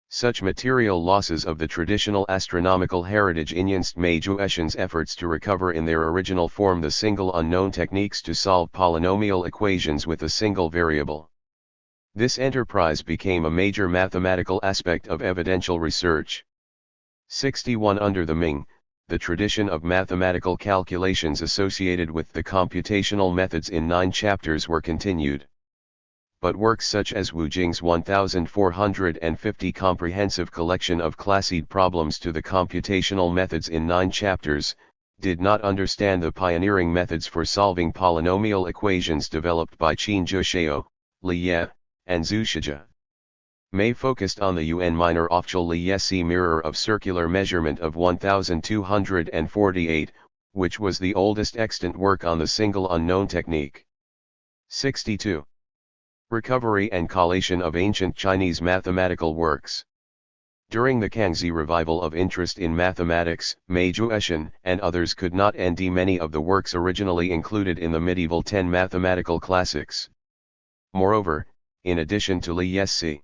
Such material losses of the traditional astronomical heritage influenced Mei Jueshan's efforts to recover in their original form the single unknown techniques to solve polynomial equations with a single variable. This enterprise became a major mathematical aspect of evidential research. 61 Under the Ming, the tradition of mathematical calculations associated with the computational methods in 9 chapters were continued. But works such as Wu Jing's 1450 comprehensive collection of classid problems to the computational methods in 9 chapters, did not understand the pioneering methods for solving polynomial equations developed by Qin Zhuxiao, Li Ye, and Zhu Shijia. May focused on the UN minor Ofchal Li Yesi mirror of circular measurement of 1248, which was the oldest extant work on the single unknown technique. 62. Recovery and collation of ancient Chinese mathematical works. During the Kangxi revival of interest in mathematics, Mei Jueshan and others could not nd many of the works originally included in the medieval 10 mathematical classics. Moreover, in addition to Li Yesi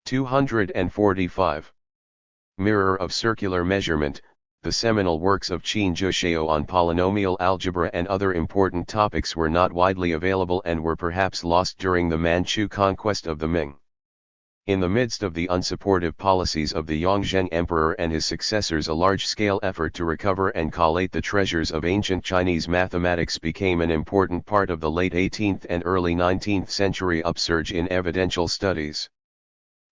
245. Mirror of circular measurement, the seminal works of Qin Zhuxiao on polynomial algebra and other important topics were not widely available and were perhaps lost during the Manchu conquest of the Ming. In the midst of the unsupportive policies of the Yongzheng Emperor and his successors, a large-scale effort to recover and collate the treasures of ancient Chinese mathematics became an important part of the late 18th and early 19th century upsurge in evidential studies.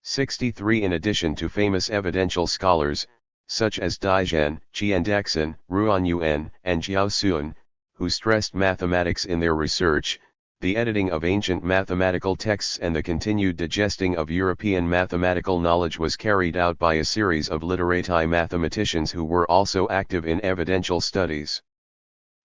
63 In addition to famous evidential scholars, such as Dai Zhen, Qiandexin, Ruan Yuan, and Jiao Sun, who stressed mathematics in their research, the editing of ancient mathematical texts and the continued digesting of European mathematical knowledge was carried out by a series of literati mathematicians who were also active in evidential studies.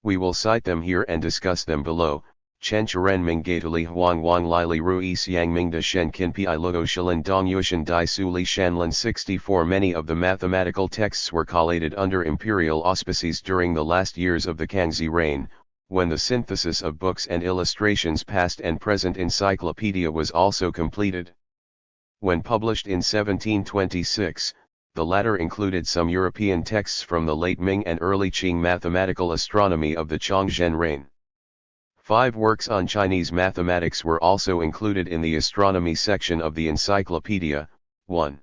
We will cite them here and discuss them below. Chen Churen Ming Gaitu Li Huang Wang Lai Li Ru Xiang Ming Da Shen Qin Pi Luo Shilin Dong Yushan Dai Su Li Shanlin. 64 Many of the mathematical texts were collated under imperial auspices during the last years of the Kangxi reign, when the synthesis of books and illustrations past and present encyclopedia was also completed. When published in 1726, the latter included some European texts from the late Ming and early Qing mathematical astronomy of the Chongzhen reign. 5 works on Chinese mathematics were also included in the astronomy section of the encyclopedia. 1.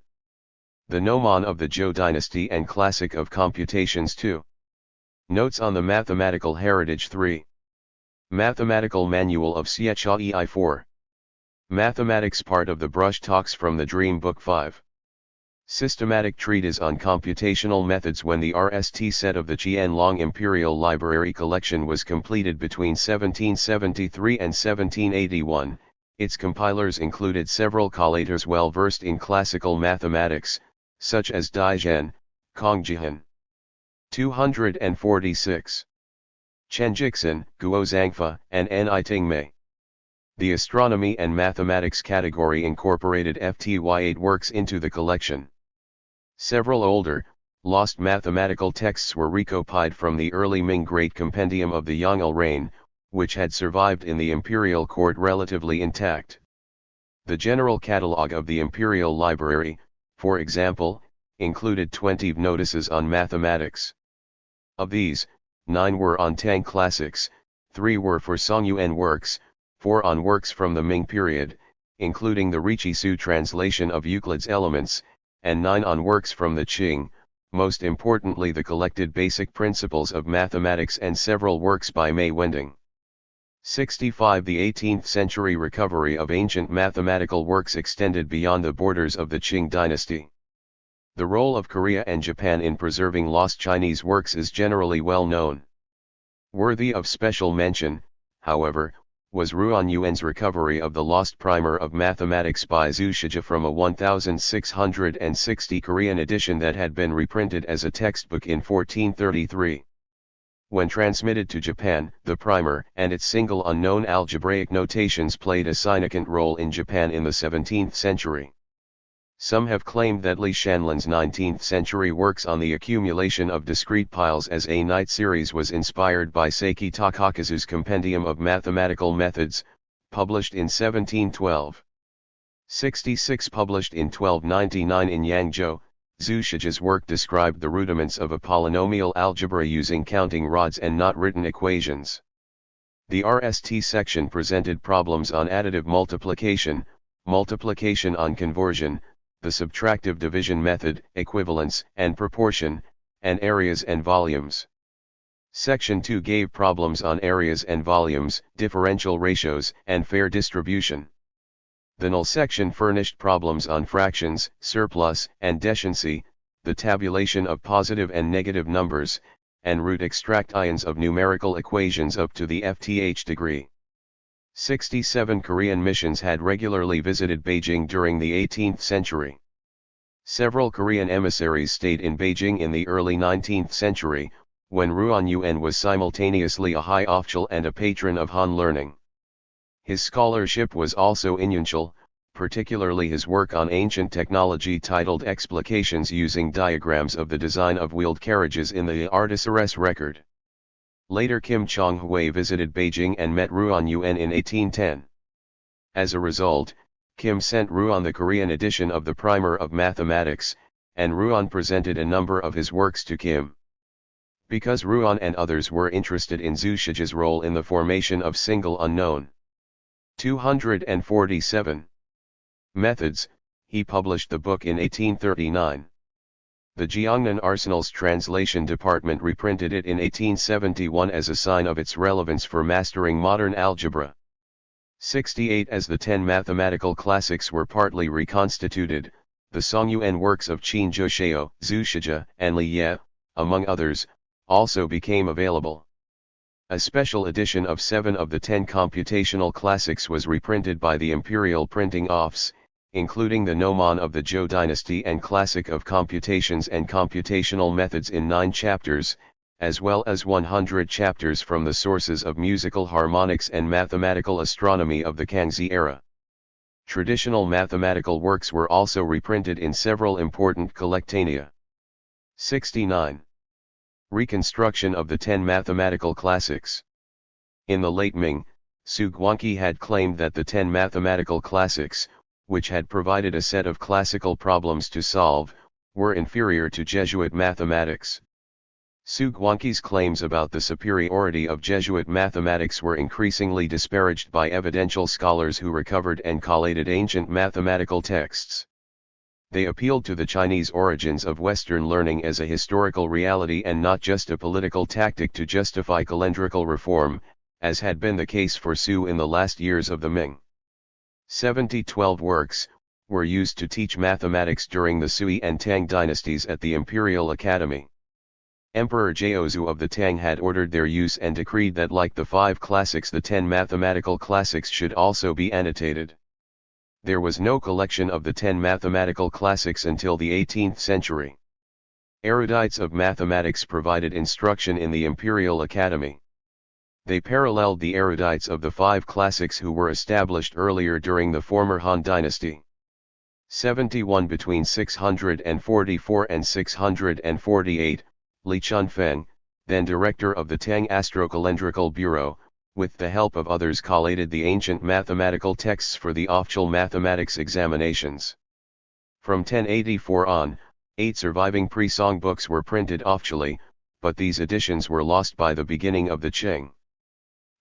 The Gnomon of the Zhou dynasty and Classic of Computations. 2. Notes on the Mathematical Heritage. 3. Mathematical Manual of Xie Ei. 4. Mathematics part of the Brush Talks from the Dream Book. 5. Systematic Treatise on Computational Methods. When the RST set of the Qianlong Imperial Library collection was completed between 1773 and 1781, its compilers included several collators well versed in classical mathematics, such as Dai Zhen, Kong Jihan. 246. Chen Jixin, Guo Zhangfa, and Ni Tingmei. The astronomy and mathematics category incorporated FTY8 works into the collection. Several older, lost mathematical texts were recopied from the early Ming Great Compendium of the Yongle reign, which had survived in the imperial court relatively intact. The general catalogue of the imperial library, for example, included 20 notices on mathematics. Of these, 9 were on Tang classics, 3 were for Songyuan works, 4 on works from the Ming period, including the Richisu translation of Euclid's Elements, and 9 on works from the Qing, most importantly the collected Basic Principles of Mathematics and several works by Mei Wending. 65 The 18th century recovery of ancient mathematical works extended beyond the borders of the Qing dynasty. The role of Korea and Japan in preserving lost Chinese works is generally well known. Worthy of special mention, however, was Ruan Yuan's recovery of the lost primer of mathematics by Zhu Shijia from a 1660 Korean edition that had been reprinted as a textbook in 1433. When transmitted to Japan, the primer and its single unknown algebraic notations played a significant role in Japan in the 17th century. Some have claimed that Li Shanlin's 19th-century works on the accumulation of discrete piles as a night series was inspired by Seiki Takakazu's Compendium of Mathematical Methods, published in 1712. 66 published in 1299 in Yangzhou, Zhu Shijia's work described the rudiments of a polynomial algebra using counting rods and not written equations. The RST section presented problems on additive multiplication, multiplication on conversion, the subtractive division method, equivalence and proportion, and areas and volumes. Section 2 gave problems on areas and volumes, differential ratios, and fair distribution. The null section furnished problems on fractions, surplus, and deficiency, the tabulation of positive and negative numbers, and root extractions of numerical equations up to the FTH degree. 67 Korean missions had regularly visited Beijing during the 18th century. Several Korean emissaries stayed in Beijing in the early 19th century, when Ruan Yuan was simultaneously a high official and a patron of Han learning. His scholarship was also influential, particularly his work on ancient technology titled Explications using diagrams of the design of wheeled carriages in the Artasares record. Later Kim Chong-hui visited Beijing and met Ruan Yuan in 1810. As a result, Kim sent Ruan the Korean edition of the Primer of Mathematics, and Ruan presented a number of his works to Kim. Because Ruan and others were interested in Zhu Shijia's role in the formation of single unknown 247 methods, he published the book in 1839. The Jiangnan Arsenal's translation department reprinted it in 1871 as a sign of its relevance for mastering modern algebra. 68 As the 10 mathematical classics were partly reconstituted, the Songyuan works of Qin Zhuxiao, Zhu Shijia, and Li Ye, among others, also became available. A special edition of 7 of the 10 computational classics was reprinted by the Imperial Printing Office, including the Gnomon of the Zhou dynasty and Classic of Computations and Computational Methods in 9 chapters, as well as 100 chapters from the sources of musical harmonics and mathematical astronomy of the Kangxi era. Traditional mathematical works were also reprinted in several important collectanea. 69. Reconstruction of the 10 mathematical classics. In the late Ming, Su Guangqi had claimed that the 10 mathematical classics, which had provided a set of classical problems to solve, were inferior to Jesuit mathematics. Su Guangqi's claims about the superiority of Jesuit mathematics were increasingly disparaged by evidential scholars who recovered and collated ancient mathematical texts. They appealed to the Chinese origins of Western learning as a historical reality and not just a political tactic to justify calendrical reform, as had been the case for Su in the last years of the Ming. 12 works were used to teach mathematics during the Sui and Tang dynasties at the Imperial Academy. Emperor Jiaozu of the Tang had ordered their use and decreed that like the 5 classics the 10 mathematical classics should also be annotated. There was no collection of the 10 mathematical classics until the 18th century. Erudites of mathematics provided instruction in the Imperial Academy. They paralleled the erudites of the 5 classics who were established earlier during the former Han dynasty. 71 Between 644 and 648, Li Chunfeng, then director of the Tang Astrocalendrical Bureau, with the help of others collated the ancient mathematical texts for the official mathematics examinations. From 1084 on, 8 surviving pre-Song books were printed officially, but these editions were lost by the beginning of the Qing.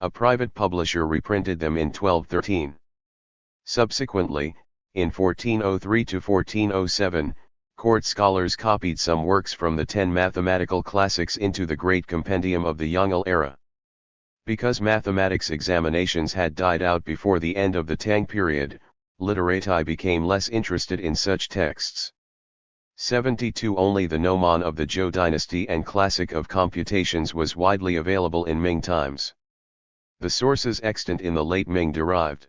A private publisher reprinted them in 1213. Subsequently, in 1403 to 1407, court scholars copied some works from the 10 mathematical classics into the Great Compendium of the Yongle era. Because mathematics examinations had died out before the end of the Tang period, literati became less interested in such texts. 72 Only the Gnomon of the Zhou dynasty and Classic of Computations was widely available in Ming times. The sources extant in the late Ming derived.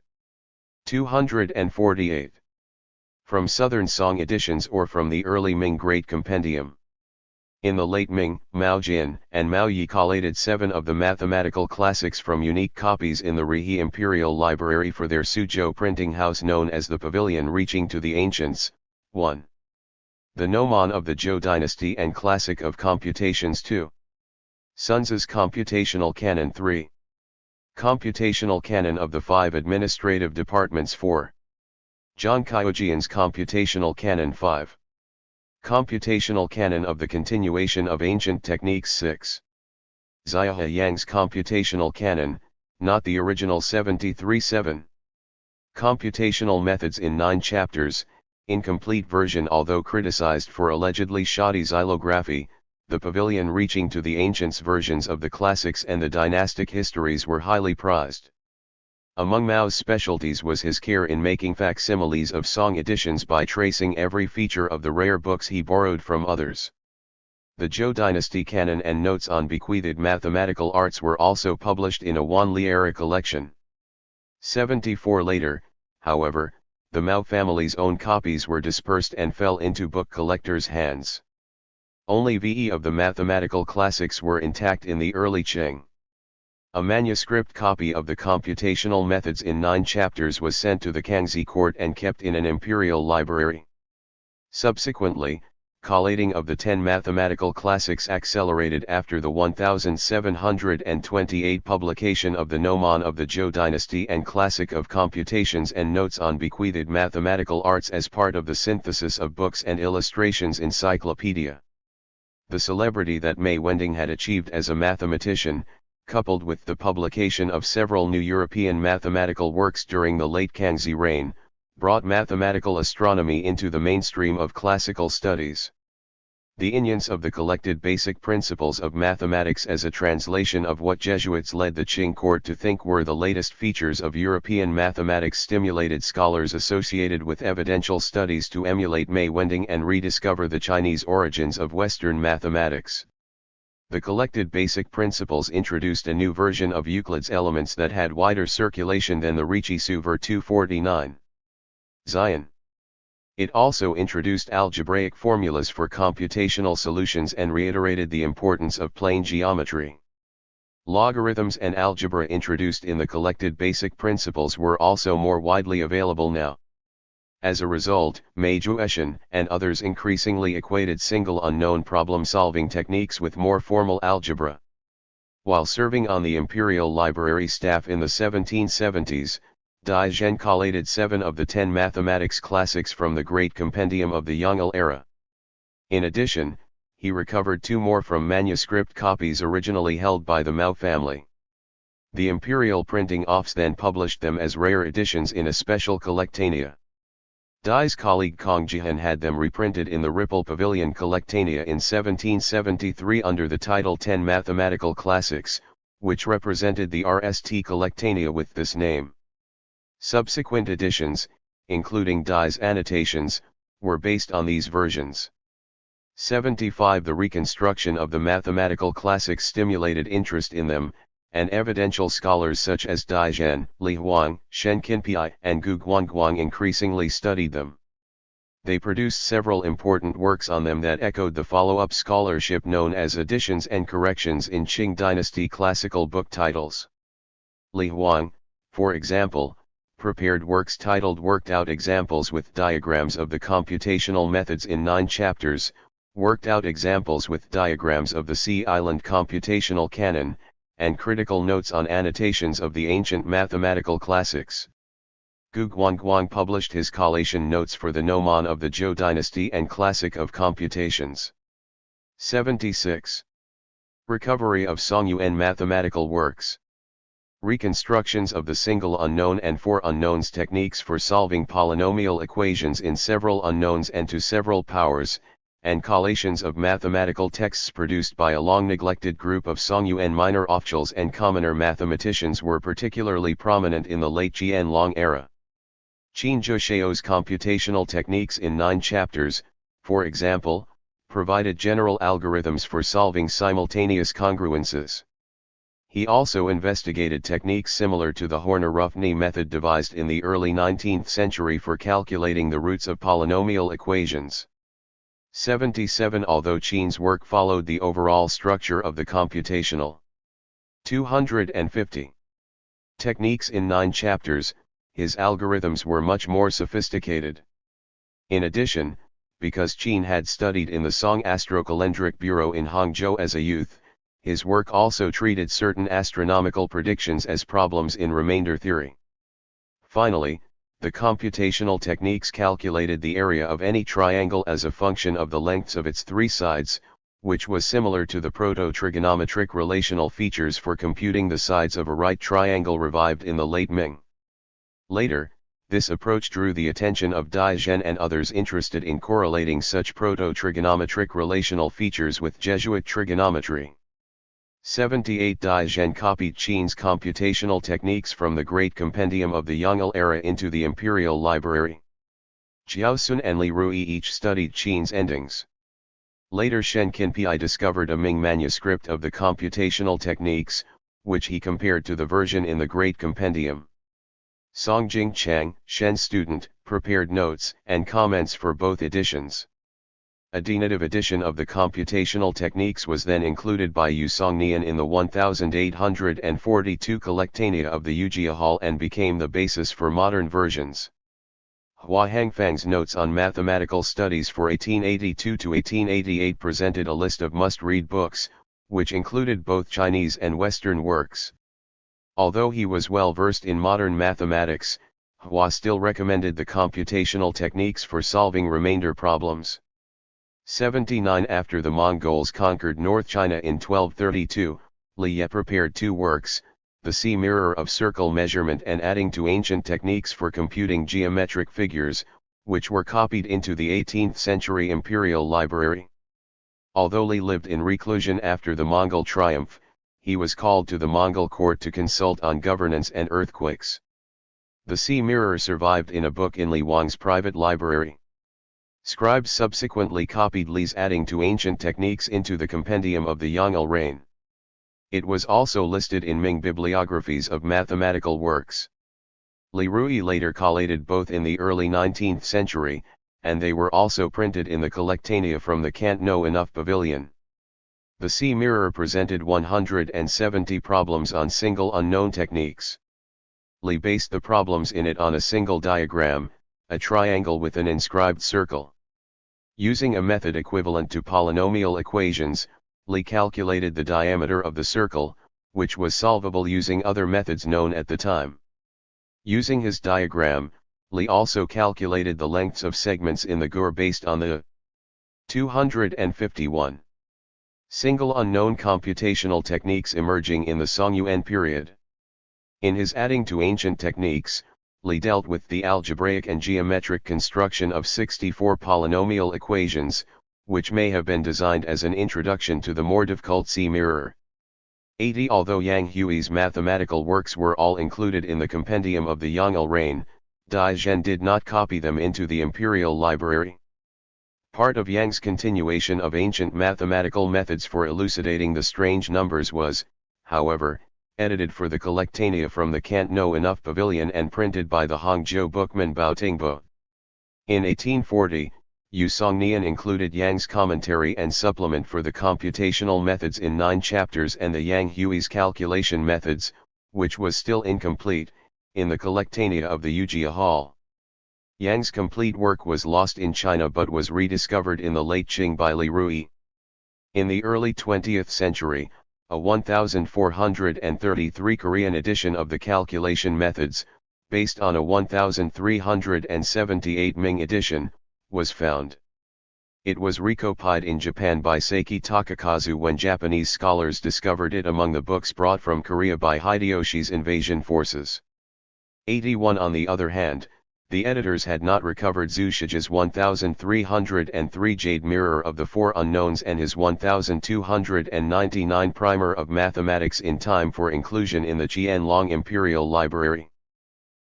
248. From Southern Song editions or from the early Ming Great Compendium. In the late Ming, Mao Jin and Mao Yi collated 7 of the mathematical classics from unique copies in the Rihe Imperial Library for their Suzhou printing house known as the Pavilion Reaching to the Ancients. 1. The Gnomon of the Zhou Dynasty and Classic of Computations 2. Sunzi's Computational Canon 3. Computational Canon of the 5 Administrative Departments 4. Zhang Kaijian's Computational Canon 5. Computational Canon of the Continuation of Ancient Techniques 6. Xia Yang's Computational Canon, not the original 73-7. Computational Methods in 9 chapters, incomplete version although criticized for allegedly shoddy xylography. The Pavilion Reaching to the Ancients versions of the classics and the dynastic histories were highly prized. Among Mao's specialties was his care in making facsimiles of song editions by tracing every feature of the rare books he borrowed from others. The Zhou Dynasty Canon and notes on bequeathed mathematical arts were also published in a Wanli era collection. 74 later, however, the Mao family's own copies were dispersed and fell into book collectors' hands. Only VE of the mathematical classics were intact in the early Qing. A manuscript copy of the computational methods in 9 chapters was sent to the Kangxi court and kept in an imperial library. Subsequently, collating of the 10 mathematical classics accelerated after the 1728 publication of the Gnomon of the Zhou Dynasty and Classic of Computations and Notes on Bequeathed Mathematical Arts as part of the synthesis of books and illustrations encyclopedia. The celebrity that Mei Wending had achieved as a mathematician, coupled with the publication of several new European mathematical works during the late Kangxi reign, brought mathematical astronomy into the mainstream of classical studies. The Inyans of the collected basic principles of mathematics as a translation of what Jesuits led the Qing court to think were the latest features of European mathematics stimulated scholars associated with evidential studies to emulate Mei Wending and rediscover the Chinese origins of Western mathematics. The collected basic principles introduced a new version of Euclid's elements that had wider circulation than the Ricci Suver 249. Zion. It also introduced algebraic formulas for computational solutions and reiterated the importance of plane geometry. Logarithms and algebra introduced in the collected basic principles were also more widely available now. As a result, Mei Jueshan and others increasingly equated single unknown problem-solving techniques with more formal algebra. While serving on the Imperial Library staff in the 1770s, Dai Zhen collated 7 of the 10 mathematics classics from the Great Compendium of the Yongle era. In addition, he recovered 2 more from manuscript copies originally held by the Mao family. The Imperial Printing Office then published them as rare editions in a special collectania. Dai's colleague Kong Jihan had them reprinted in the Ripple Pavilion Collectania in 1773 under the title 10 Mathematical Classics, which represented the RST Collectania with this name. Subsequent editions, including Dai's annotations, were based on these versions. 75 The reconstruction of the mathematical classics stimulated interest in them, and evidential scholars such as Dai Zhen, Li Huang, Shen Qinpiai and Gu Guangguang increasingly studied them. They produced several important works on them that echoed the follow-up scholarship known as additions and corrections in Qing dynasty classical book titles. Li Huang, for example, prepared works titled Worked Out Examples with Diagrams of the Computational Methods in 9 chapters, Worked Out Examples with Diagrams of the Sea Island Computational Canon, and Critical Notes on Annotations of the Ancient Mathematical Classics. Gu Guangguang published his collation notes for the Gnomon of the Zhou Dynasty and Classic of Computations. 76. Recovery of Songyuan mathematical works. Reconstructions of the single unknown and 4 unknowns techniques for solving polynomial equations in several unknowns and to several powers, and collations of mathematical texts produced by a long-neglected group of Songyuan minor officials and commoner mathematicians were particularly prominent in the late Qianlong era. Qin Zhuxiao's computational techniques in 9 chapters, for example, provided general algorithms for solving simultaneous congruences. He also investigated techniques similar to the Horner-Ruffney method devised in the early 19th century for calculating the roots of polynomial equations. 77 Although Qian's work followed the overall structure of the computational 250 techniques in 9 chapters, his algorithms were much more sophisticated. In addition, because Qian had studied in the Song Astrocalendric Bureau in Hangzhou as a youth, his work also treated certain astronomical predictions as problems in remainder theory. Finally, the computational techniques calculated the area of any triangle as a function of the lengths of its 3 sides, which was similar to the proto-trigonometric relational features for computing the sides of a right triangle revived in the late Ming. Later, this approach drew the attention of Dai Zhen and others interested in correlating such proto-trigonometric relational features with Jesuit trigonometry. 78 Dai Zhen copied Qian's computational techniques from the Great Compendium of the Yongle era into the Imperial Library. Jiaosun and Li Rui each studied Qian's endings. Later Shen Qinpi discovered a Ming manuscript of the computational techniques, which he compared to the version in the Great Compendium. Songjing Chang, Shen's student, prepared notes and comments for both editions. A definitive edition of the computational techniques was then included by Yu Songnian in the 1842 Collectanea of the Yujia Hall and became the basis for modern versions. Hua Hangfang's Notes on Mathematical Studies for 1882 to 1888 presented a list of must-read books, which included both Chinese and Western works. Although he was well versed in modern mathematics, Hua still recommended the computational techniques for solving remainder problems. 79 After the Mongols conquered North China in 1232, Li Ye prepared 2 works, the Sea Mirror of Circle Measurement and Adding to Ancient Techniques for Computing Geometric Figures, which were copied into the 18th century Imperial Library. Although Li lived in reclusion after the Mongol triumph, he was called to the Mongol court to consult on governance and earthquakes. The Sea Mirror survived in a book in Li Wang's private library. Scribes subsequently copied Li's Adding to Ancient Techniques into the Compendium of the Yongle reign. It was also listed in Ming bibliographies of mathematical works. Li Rui later collated both in the early 19th century, and they were also printed in the Collectanea from the Can't Know Enough Pavilion. The Sea Mirror presented 170 problems on single unknown techniques. Li based the problems in it on a single diagram, a triangle with an inscribed circle. Using a method equivalent to polynomial equations, Li calculated the diameter of the circle, which was solvable using other methods known at the time. Using his diagram, Li also calculated the lengths of segments in the GUR based on the 251 single unknown computational techniques emerging in the Songyuan period. In his Adding to Ancient Techniques, Li dealt with the algebraic and geometric construction of 64 polynomial equations, which may have been designed as an introduction to the more difficult Sea Mirror. 80 Although Yang Hui's mathematical works were all included in the Compendium of the Yongle reign, Dai Zhen did not copy them into the Imperial Library. Part of Yang's continuation of ancient mathematical methods for elucidating the strange numbers was, however, edited for the Collectanea from the Can't Know Enough Pavilion and printed by the Hangzhou bookman Bao Tingbo. In 1840, Yu Songnian included Yang's commentary and supplement for the computational methods in 9 chapters and the Yang Hui's calculation methods, which was still incomplete, in the Collectanea of the Yujia Hall. Yang's complete work was lost in China but was rediscovered in the late Qing by Li Rui. In the early 20th century, a 1433 Korean edition of the calculation methods, based on a 1378 Ming edition, was found. It was recopied in Japan by Seiki Takakazu when Japanese scholars discovered it among the books brought from Korea by Hideyoshi's invasion forces. 81 On the other hand, the editors had not recovered Zhu Shiji's 1303 Jade Mirror of the Four Unknowns and his 1299 Primer of Mathematics in time for inclusion in the Qianlong Imperial Library.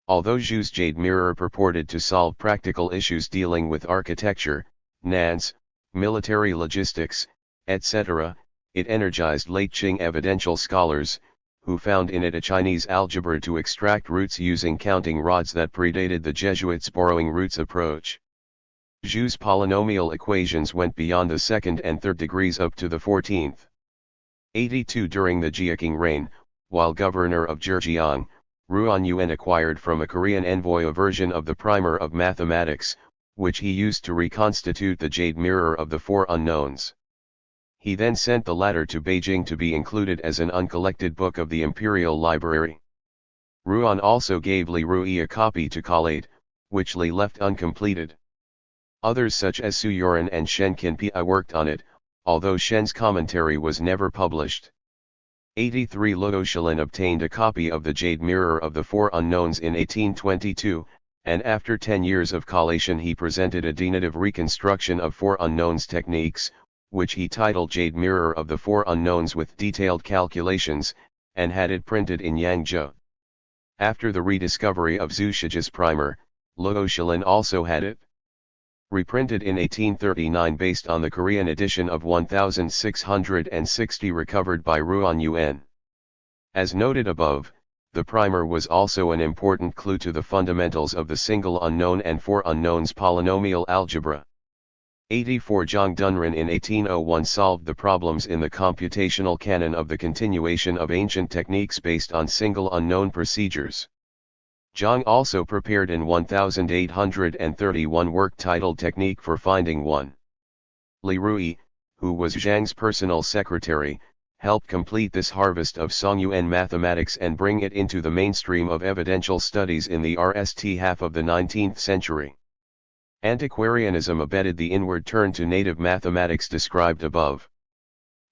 Although Zhu's Jade Mirror purported to solve practical issues dealing with architecture, NANS, military logistics, etc., it energized late Qing evidential scholars, who found in it a Chinese algebra to extract roots using counting rods that predated the Jesuits' borrowing roots approach. Zhu's polynomial equations went beyond the second and third degrees up to the 14th. 82 During the Jiaqing reign, while governor of Zhejiang, Ruan Yuan acquired from a Korean envoy a version of the Primer of Mathematics, which he used to reconstitute the Jade Mirror of the Four Unknowns. He then sent the latter to Beijing to be included as an uncollected book of the Imperial Library. Ruan also gave Li Rui a copy to collate, which Li left uncompleted. Others such as Su Yoran and Shen Qinpi worked on it, although Shen's commentary was never published. 83 Luo Xilin obtained a copy of the Jade Mirror of the Four Unknowns in 1822, and after 10 years of collation he presented a denotative reconstruction of Four Unknowns techniques, which he titled Jade Mirror of the Four Unknowns with detailed calculations, and had it printed in Yangzhou. After the rediscovery of Zhu Shiji's primer, Luo Xilin also had it reprinted in 1839 based on the Korean edition of 1660 recovered by Ruan Yuan. As noted above, the primer was also an important clue to the fundamentals of the single unknown and four unknowns polynomial algebra. 84 Zhang Dunren in 1801 solved the problems in the computational canon of the continuation of ancient techniques based on single unknown procedures. Zhang also prepared in 1831 work titled Technique for Finding One. Li Rui, who was Zhang's personal secretary, helped complete this harvest of Songyuan mathematics and bring it into the mainstream of evidential studies in the RST half of the 19th century. Antiquarianism abetted the inward turn to native mathematics described above.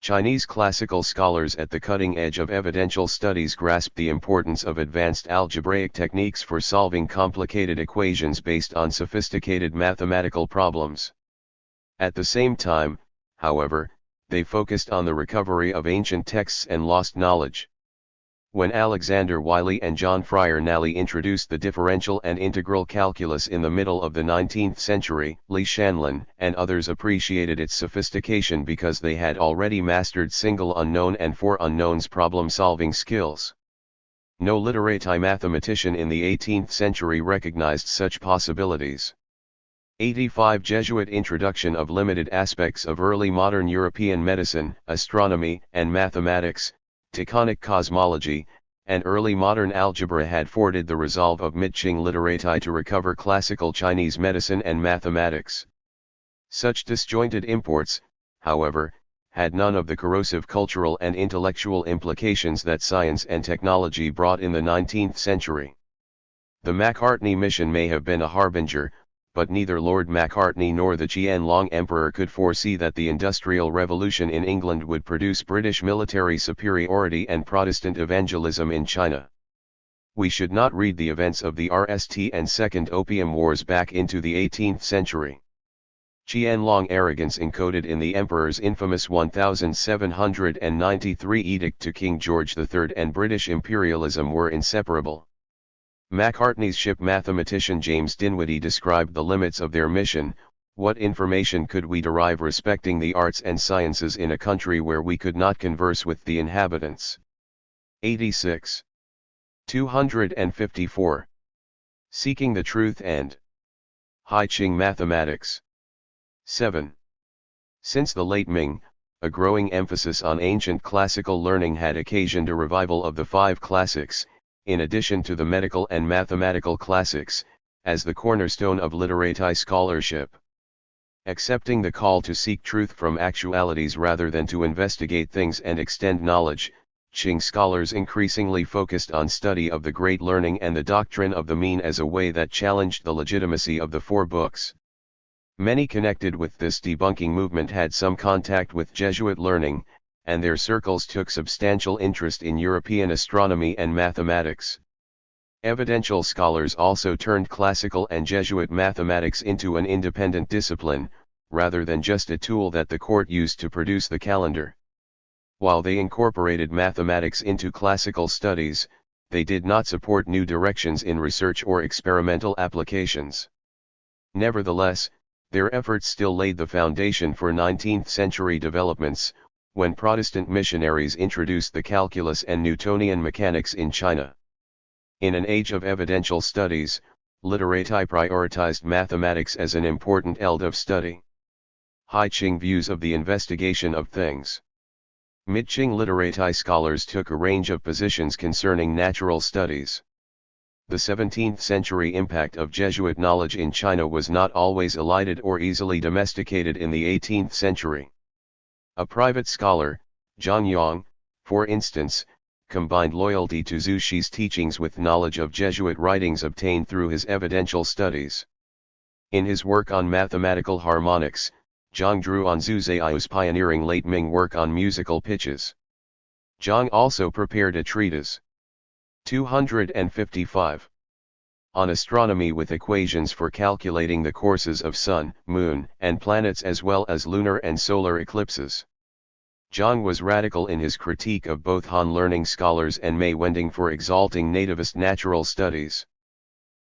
Chinese classical scholars at the cutting edge of evidential studies grasped the importance of advanced algebraic techniques for solving complicated equations based on sophisticated mathematical problems. At the same time, however, they focused on the recovery of ancient texts and lost knowledge. When Alexander Wiley and John Fryer Nally introduced the differential and integral calculus in the middle of the 19th century, Li Shanlin and others appreciated its sophistication because they had already mastered single unknown and four unknowns problem-solving skills. No literati mathematician in the 18th century recognized such possibilities. 85 Jesuit introduction of limited aspects of early modern European medicine, astronomy and mathematics, Taconic cosmology, and early modern algebra had forwarded the resolve of mid-Qing literati to recover classical Chinese medicine and mathematics. Such disjointed imports, however, had none of the corrosive cultural and intellectual implications that science and technology brought in the 19th century. The Macartney mission may have been a harbinger, but neither Lord Macartney nor the Qianlong Emperor could foresee that the Industrial Revolution in England would produce British military superiority and Protestant evangelism in China. We should not read the events of the RST and Second Opium Wars back into the 18th century. Qianlong arrogance encoded in the Emperor's infamous 1793 edict to King George III and British imperialism were inseparable. Macartney's ship mathematician James Dinwiddie described the limits of their mission. What information could we derive respecting the arts and sciences in a country where we could not converse with the inhabitants? 86. 254. Seeking the Truth and Hai Qing Mathematics. 7. Since the late Ming, a growing emphasis on ancient classical learning had occasioned a revival of the five classics, in addition to the medical and mathematical classics, as the cornerstone of literati scholarship. Accepting the call to seek truth from actualities rather than to investigate things and extend knowledge, Qing scholars increasingly focused on study of the great learning and the doctrine of the mean as a way that challenged the legitimacy of the four books. Many connected with this debunking movement had some contact with Jesuit learning, and their circles took substantial interest in European astronomy and mathematics. Evidential scholars also turned classical and Jesuit mathematics into an independent discipline, rather than just a tool that the court used to produce the calendar. While they incorporated mathematics into classical studies, they did not support new directions in research or experimental applications. Nevertheless, their efforts still laid the foundation for 19th-century developments, when Protestant missionaries introduced the calculus and Newtonian mechanics in China. In an age of evidential studies, literati prioritized mathematics as an important field of study. High Qing views of the investigation of things. Mid-Qing literati scholars took a range of positions concerning natural studies. The 17th century impact of Jesuit knowledge in China was not always elided or easily domesticated in the 18th century. A private scholar, Zhang Yang, for instance, combined loyalty to Zhu Xi's teachings with knowledge of Jesuit writings obtained through his evidential studies. In his work on mathematical harmonics, Zhang drew on Zhu Zai's pioneering late Ming work on musical pitches. Zhang also prepared a treatise, 255, on astronomy with equations for calculating the courses of sun, moon, and planets as well as lunar and solar eclipses. Zhang was radical in his critique of both Han learning scholars and Mei Wending for exalting nativist natural studies.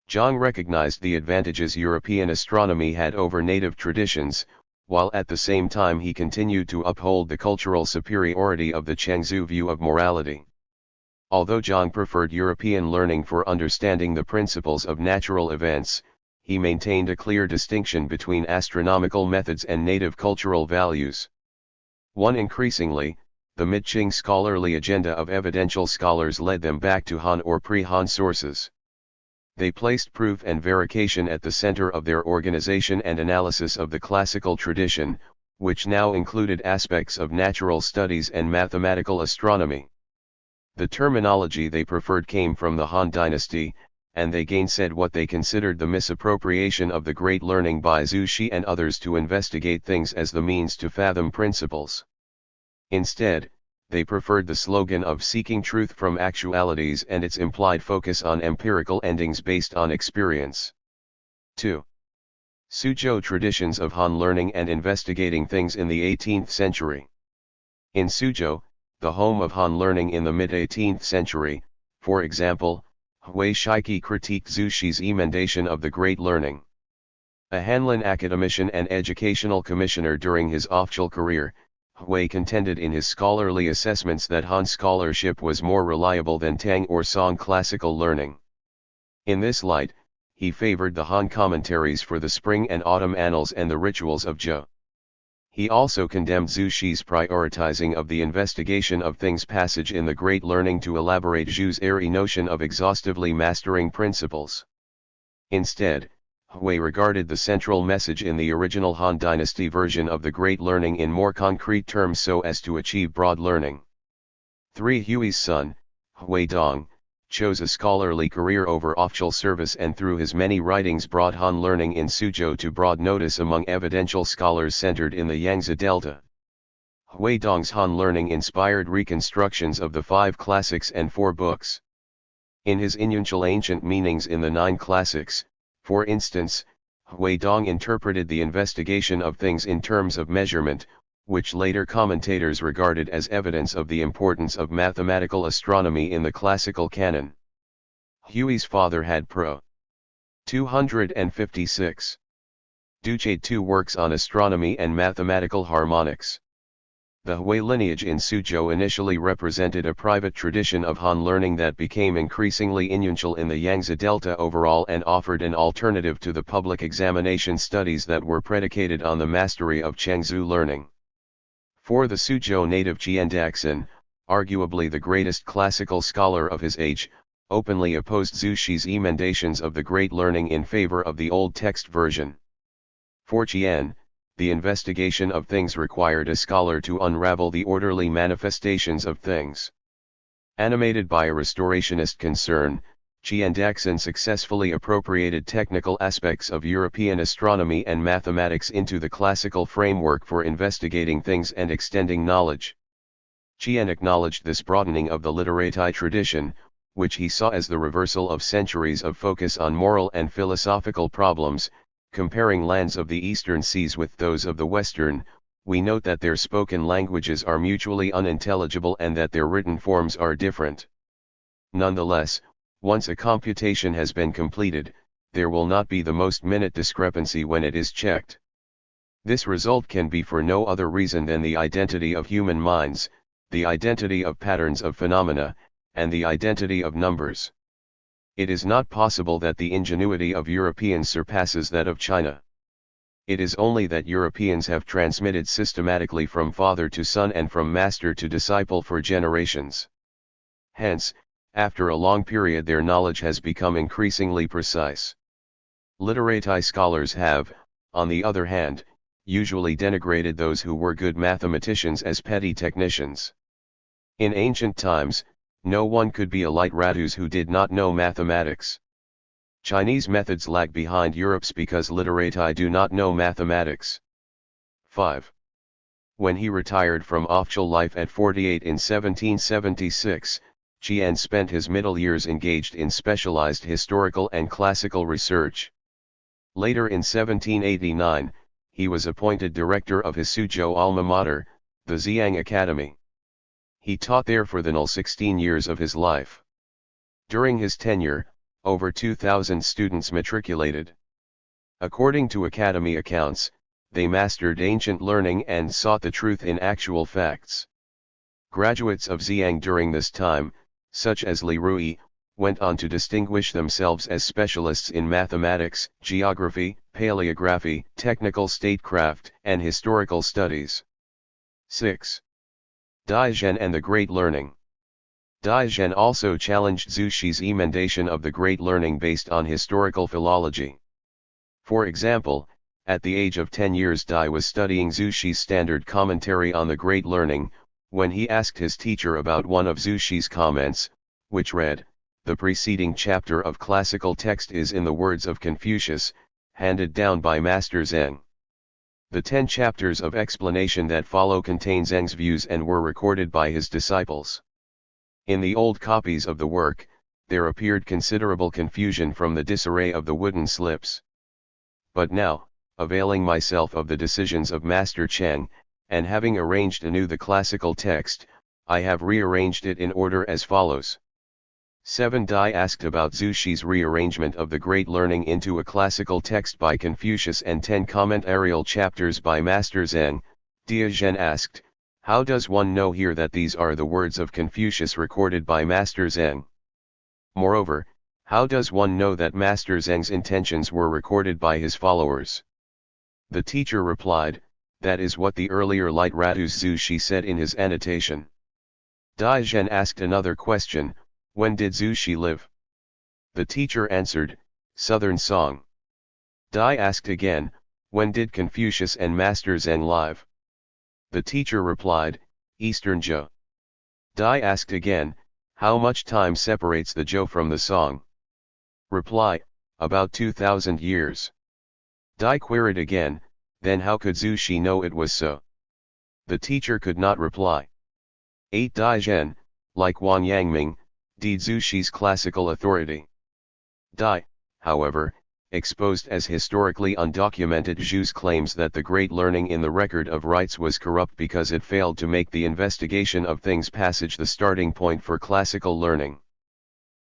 Zhang recognized the advantages European astronomy had over native traditions, while at the same time he continued to uphold the cultural superiority of the Chengzu view of morality. Although Zhang preferred European learning for understanding the principles of natural events, he maintained a clear distinction between astronomical methods and native cultural values. Increasingly, the Mid-Qing scholarly agenda of evidential scholars led them back to Han or pre-Han sources. They placed proof and verification at the center of their organization and analysis of the classical tradition, which now included aspects of natural studies and mathematical astronomy. The terminology they preferred came from the Han dynasty, and they gainsaid what they considered the misappropriation of the great learning by Zhu Xi and others to investigate things as the means to fathom principles. Instead, they preferred the slogan of seeking truth from actualities and its implied focus on empirical endings based on experience. 2. Suzhou traditions of Han learning and investigating things in the 18th century. In Suzhou, the home of Han learning in the mid-18th century, for example, Hui Shiki critiqued Zhu Xi's emendation of the great learning. A Hanlin academician and educational commissioner during his official career, Hui contended in his scholarly assessments that Han scholarship was more reliable than Tang or Song classical learning. In this light, he favored the Han commentaries for the Spring and Autumn Annals and the Rituals of Zhou. He also condemned Zhu Xi's prioritizing of the investigation of things passage in the Great Learning to elaborate Zhu's airy notion of exhaustively mastering principles. Instead, Hui regarded the central message in the original Han Dynasty version of the Great Learning in more concrete terms so as to achieve broad learning. 3. Hui's son, Hui Dong, chose a scholarly career over official service and through his many writings brought Han learning in Suzhou to broad notice among evidential scholars centered in the Yangtze Delta. Hui Dong's Han learning inspired reconstructions of the 5 classics and 4 books. In his influential ancient meanings in the 9 classics, for instance, Hui Dong interpreted the investigation of things in terms of measurement, which later commentators regarded as evidence of the importance of mathematical astronomy in the classical canon. Hui's father had pro. 256. Duchade 2 works on astronomy and mathematical harmonics. The Hui lineage in Suzhou initially represented a private tradition of Han learning that became increasingly influential in the Yangtze Delta overall and offered an alternative to the public examination studies that were predicated on the mastery of Chengzu learning. For the Suzhou native Qian Daxin, arguably the greatest classical scholar of his age, openly opposed Zhu Xi's emendations of the great learning in favor of the old text version. For Qian, the investigation of things required a scholar to unravel the orderly manifestations of things. Animated by a restorationist concern, Qian Daxin successfully appropriated technical aspects of European astronomy and mathematics into the classical framework for investigating things and extending knowledge. Qian acknowledged this broadening of the literati tradition, which he saw as the reversal of centuries of focus on moral and philosophical problems. Comparing lands of the eastern seas with those of the western, we note that their spoken languages are mutually unintelligible and that their written forms are different. Nonetheless, once a computation has been completed, there will not be the most minute discrepancy when it is checked. This result can be for no other reason than the identity of human minds, the identity of patterns of phenomena, and the identity of numbers. It is not possible that the ingenuity of Europeans surpasses that of China. It is only that Europeans have transmitted systematically from father to son and from master to disciple for generations. Hence, after a long period their knowledge has become increasingly precise. Literati scholars have, on the other hand, usually denigrated those who were good mathematicians as petty technicians. In ancient times, no one could be a literatus who did not know mathematics. Chinese methods lag behind Europe's because literati do not know mathematics. 5. When he retired from official life at 48 in 1776, Qian spent his middle years engaged in specialized historical and classical research. Later in 1789, he was appointed director of his Suzhou alma mater, the Ziyang Academy. He taught there for the 16 years of his life. During his tenure, over 2,000 students matriculated. According to academy accounts, they mastered ancient learning and sought the truth in actual facts. Graduates of Ziyang during this time, such as Li Rui, went on to distinguish themselves as specialists in mathematics, geography, paleography, technical statecraft, and historical studies. 6. Dai Zhen and the Great Learning. Dai Zhen also challenged Zhu Xi's emendation of the Great Learning based on historical philology. For example, at the age of 10 years Dai was studying Zhu Xi's standard commentary on the Great Learning, when he asked his teacher about one of Zhu Xi's comments, which read, "The preceding chapter of classical text is in the words of Confucius, handed down by Master Zheng. The 10 chapters of explanation that follow contain Zheng's views and were recorded by his disciples." In the old copies of the work, there appeared considerable confusion from the disarray of the wooden slips. But now, availing myself of the decisions of Master Cheng, and having arranged anew the classical text, I have rearranged it in order as follows. 7. Dai asked about Zhu Xi's rearrangement of the Great Learning into a classical text by Confucius and 10 commentarial chapters by Master Zheng. Dai Zhen asked, "How does one know here that these are the words of Confucius recorded by Master Zheng? Moreover, how does one know that Master Zheng's intentions were recorded by his followers?" The teacher replied, "That is what the earlier literatus Zhu Xi said in his annotation." Dai Zhen asked another question, "When did Zhu Xi live?" The teacher answered, "Southern Song." Dai asked again, "When did Confucius and Master Zheng live?" The teacher replied, "Eastern Zhou." Dai asked again, "How much time separates the Zhou from the Song?" Reply, "About 2,000 years." Dai queried again, "Then how could Zhu Xi know it was so?" The teacher could not reply. 8. Dai Zhen, like Wang Yangming, did Zhu Xi's classical authority. Dai, however, exposed as historically undocumented Zhu's claims that the Great Learning in the Record of Rites was corrupt because it failed to make the investigation of things passage the starting point for classical learning.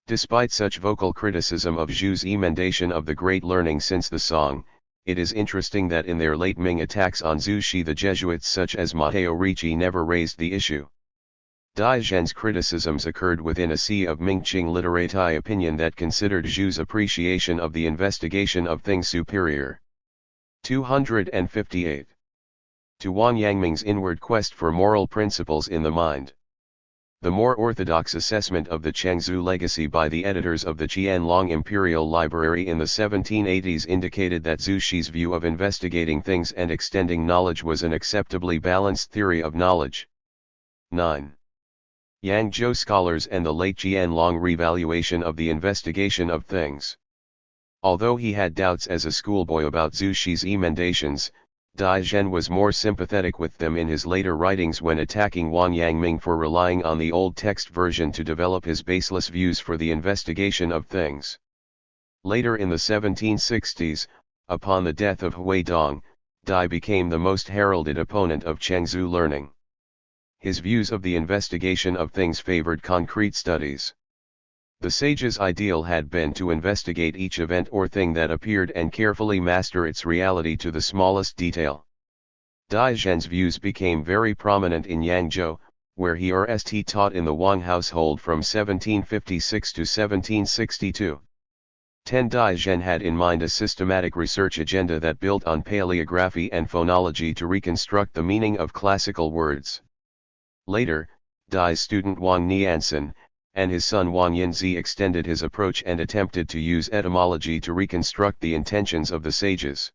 Despite such vocal criticism of Zhu's emendation of the Great Learning since the Song, it is interesting that in their late Ming attacks on Zhu Xi the Jesuits such as Matteo Ricci never raised the issue. Dai Zhen's criticisms occurred within a sea of Mingqing literati opinion that considered Zhu's appreciation of the investigation of things superior. 258. To Wang Yangming's inward quest for moral principles in the mind. The more orthodox assessment of the Chengzu legacy by the editors of the Qianlong Imperial Library in the 1780s indicated that Zhu Xi's view of investigating things and extending knowledge was an acceptably balanced theory of knowledge. 9. Yangzhou scholars and the late Qianlong revaluation of the investigation of things. Although he had doubts as a schoolboy about Zhu Xi's emendations, Dai Zhen was more sympathetic with them in his later writings when attacking Wang Yangming for relying on the old text version to develop his baseless views for the investigation of things. Later in the 1760s, upon the death of Hui Dong, Dai became the most heralded opponent of Chengzu learning. His views of the investigation of things favored concrete studies. The sage's ideal had been to investigate each event or thing that appeared and carefully master its reality to the smallest detail. Dai Zhen's views became very prominent in Yangzhou, where he taught in the Wang household from 1756 to 1762. Dai Zhen had in mind a systematic research agenda that built on paleography and phonology to reconstruct the meaning of classical words. Later, Dai's student Wang Niansen, and his son Wang Yinzi extended his approach and attempted to use etymology to reconstruct the intentions of the sages.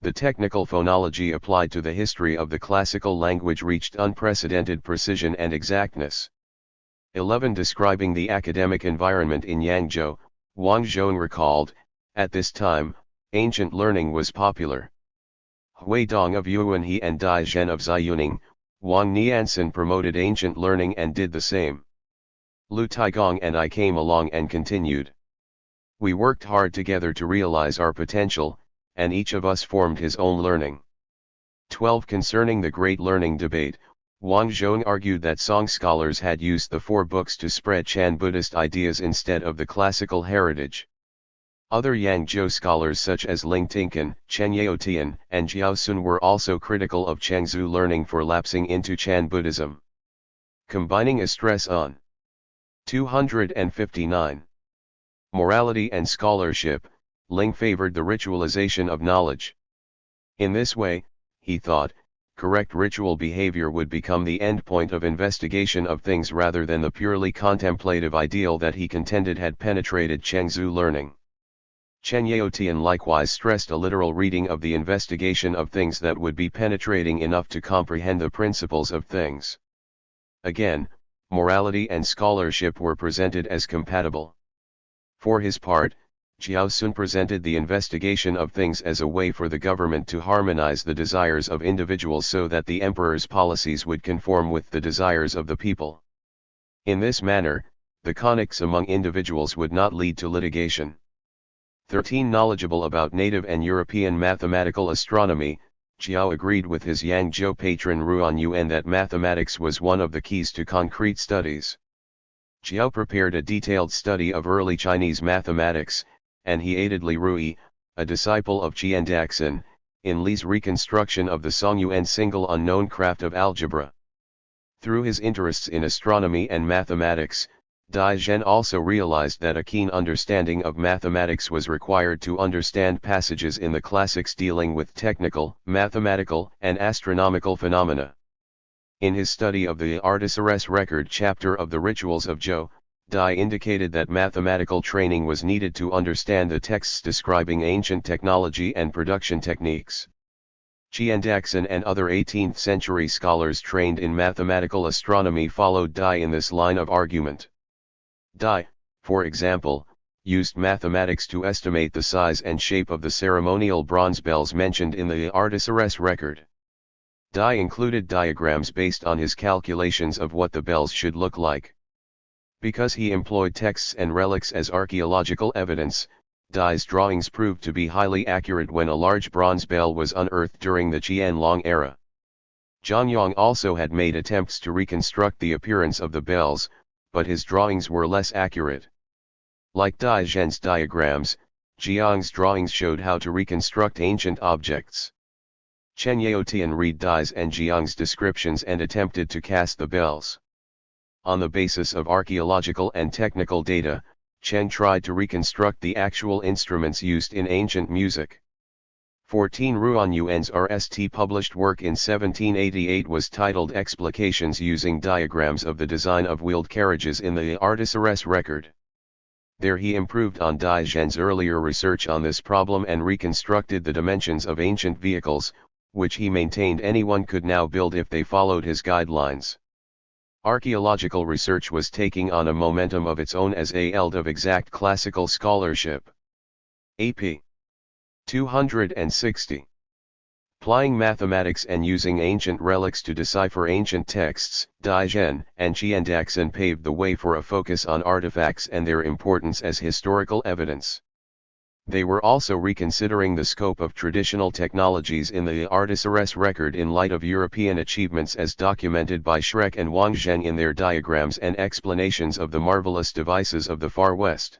The technical phonology applied to the history of the classical language reached unprecedented precision and exactness. 11. Describing the academic environment in Yangzhou, Wang Zhong recalled, at this time, ancient learning was popular. Hui Dong of Yuanhe and Dai Zhen of Ziyuning, Wang Niansen promoted ancient learning and did the same. Lu Taigong and I came along and continued. We worked hard together to realize our potential, and each of us formed his own learning. 12. Concerning the great learning debate, Wang Zhong argued that Song scholars had used the four books to spread Chan Buddhist ideas instead of the classical heritage. Other Yangzhou scholars such as Ling Tinkan, Chen Yaotian, and Jiao Sun were also critical of Chengzu learning for lapsing into Chan Buddhism. Combining a stress on 259. Morality and scholarship, Ling favored the ritualization of knowledge. In this way, he thought, correct ritual behavior would become the endpoint of investigation of things rather than the purely contemplative ideal that he contended had penetrated Chengzu learning. Chen Yaotian likewise stressed a literal reading of the investigation of things that would be penetrating enough to comprehend the principles of things. Again, morality and scholarship were presented as compatible. For his part, Jiao Sun presented the investigation of things as a way for the government to harmonize the desires of individuals so that the emperor's policies would conform with the desires of the people. In this manner, the conflicts among individuals would not lead to litigation. 13. Knowledgeable about native and European mathematical astronomy, Jiao agreed with his Yangzhou patron Ruan Yuan that mathematics was one of the keys to concrete studies. Jiao prepared a detailed study of early Chinese mathematics, and he aided Li Rui, a disciple of Qian Daxin, in Li's reconstruction of the Songyuan single unknown craft of algebra. Through his interests in astronomy and mathematics, Dai Zhen also realized that a keen understanding of mathematics was required to understand passages in the classics dealing with technical, mathematical, and astronomical phenomena. In his study of the Artasares record chapter of the Rituals of Zhou, Dai indicated that mathematical training was needed to understand the texts describing ancient technology and production techniques. Qian Daxin and other 18th century scholars trained in mathematical astronomy followed Dai in this line of argument. Dai, for example, used mathematics to estimate the size and shape of the ceremonial bronze bells mentioned in the Artasares record. Dai included diagrams based on his calculations of what the bells should look like. Because he employed texts and relics as archaeological evidence, Dai's drawings proved to be highly accurate when a large bronze bell was unearthed during the Qianlong era. Zhang Yang also had made attempts to reconstruct the appearance of the bells, but his drawings were less accurate. Like Dai Zhen's diagrams, Jiang's drawings showed how to reconstruct ancient objects. Chen Yaotian read Dai's and Jiang's descriptions and attempted to cast the bells. On the basis of archaeological and technical data, Chen tried to reconstruct the actual instruments used in ancient music. 14. Ruan Yuan's RST published work in 1788 was titled Explications Using Diagrams of the Design of Wheeled Carriages in the Artasares record. There he improved on Dai Zhen's earlier research on this problem and reconstructed the dimensions of ancient vehicles, which he maintained anyone could now build if they followed his guidelines. Archaeological research was taking on a momentum of its own as a field of exact classical scholarship. AP 260. Applying mathematics and using ancient relics to decipher ancient texts, Dai Zhen and Qian Daxin paved the way for a focus on artifacts and their importance as historical evidence. They were also reconsidering the scope of traditional technologies in the Artasares record in light of European achievements as documented by Schreck and Wang Zheng in their diagrams and explanations of the marvelous devices of the Far West.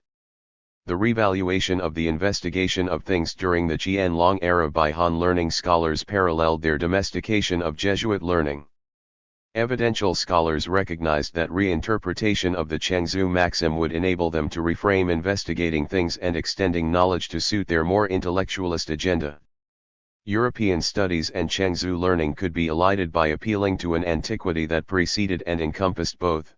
The revaluation of the investigation of things during the Qianlong era by Han learning scholars paralleled their domestication of Jesuit learning. Evidential scholars recognized that reinterpretation of the Chengzu maxim would enable them to reframe investigating things and extending knowledge to suit their more intellectualist agenda. European studies and Chengzu learning could be elided by appealing to an antiquity that preceded and encompassed both.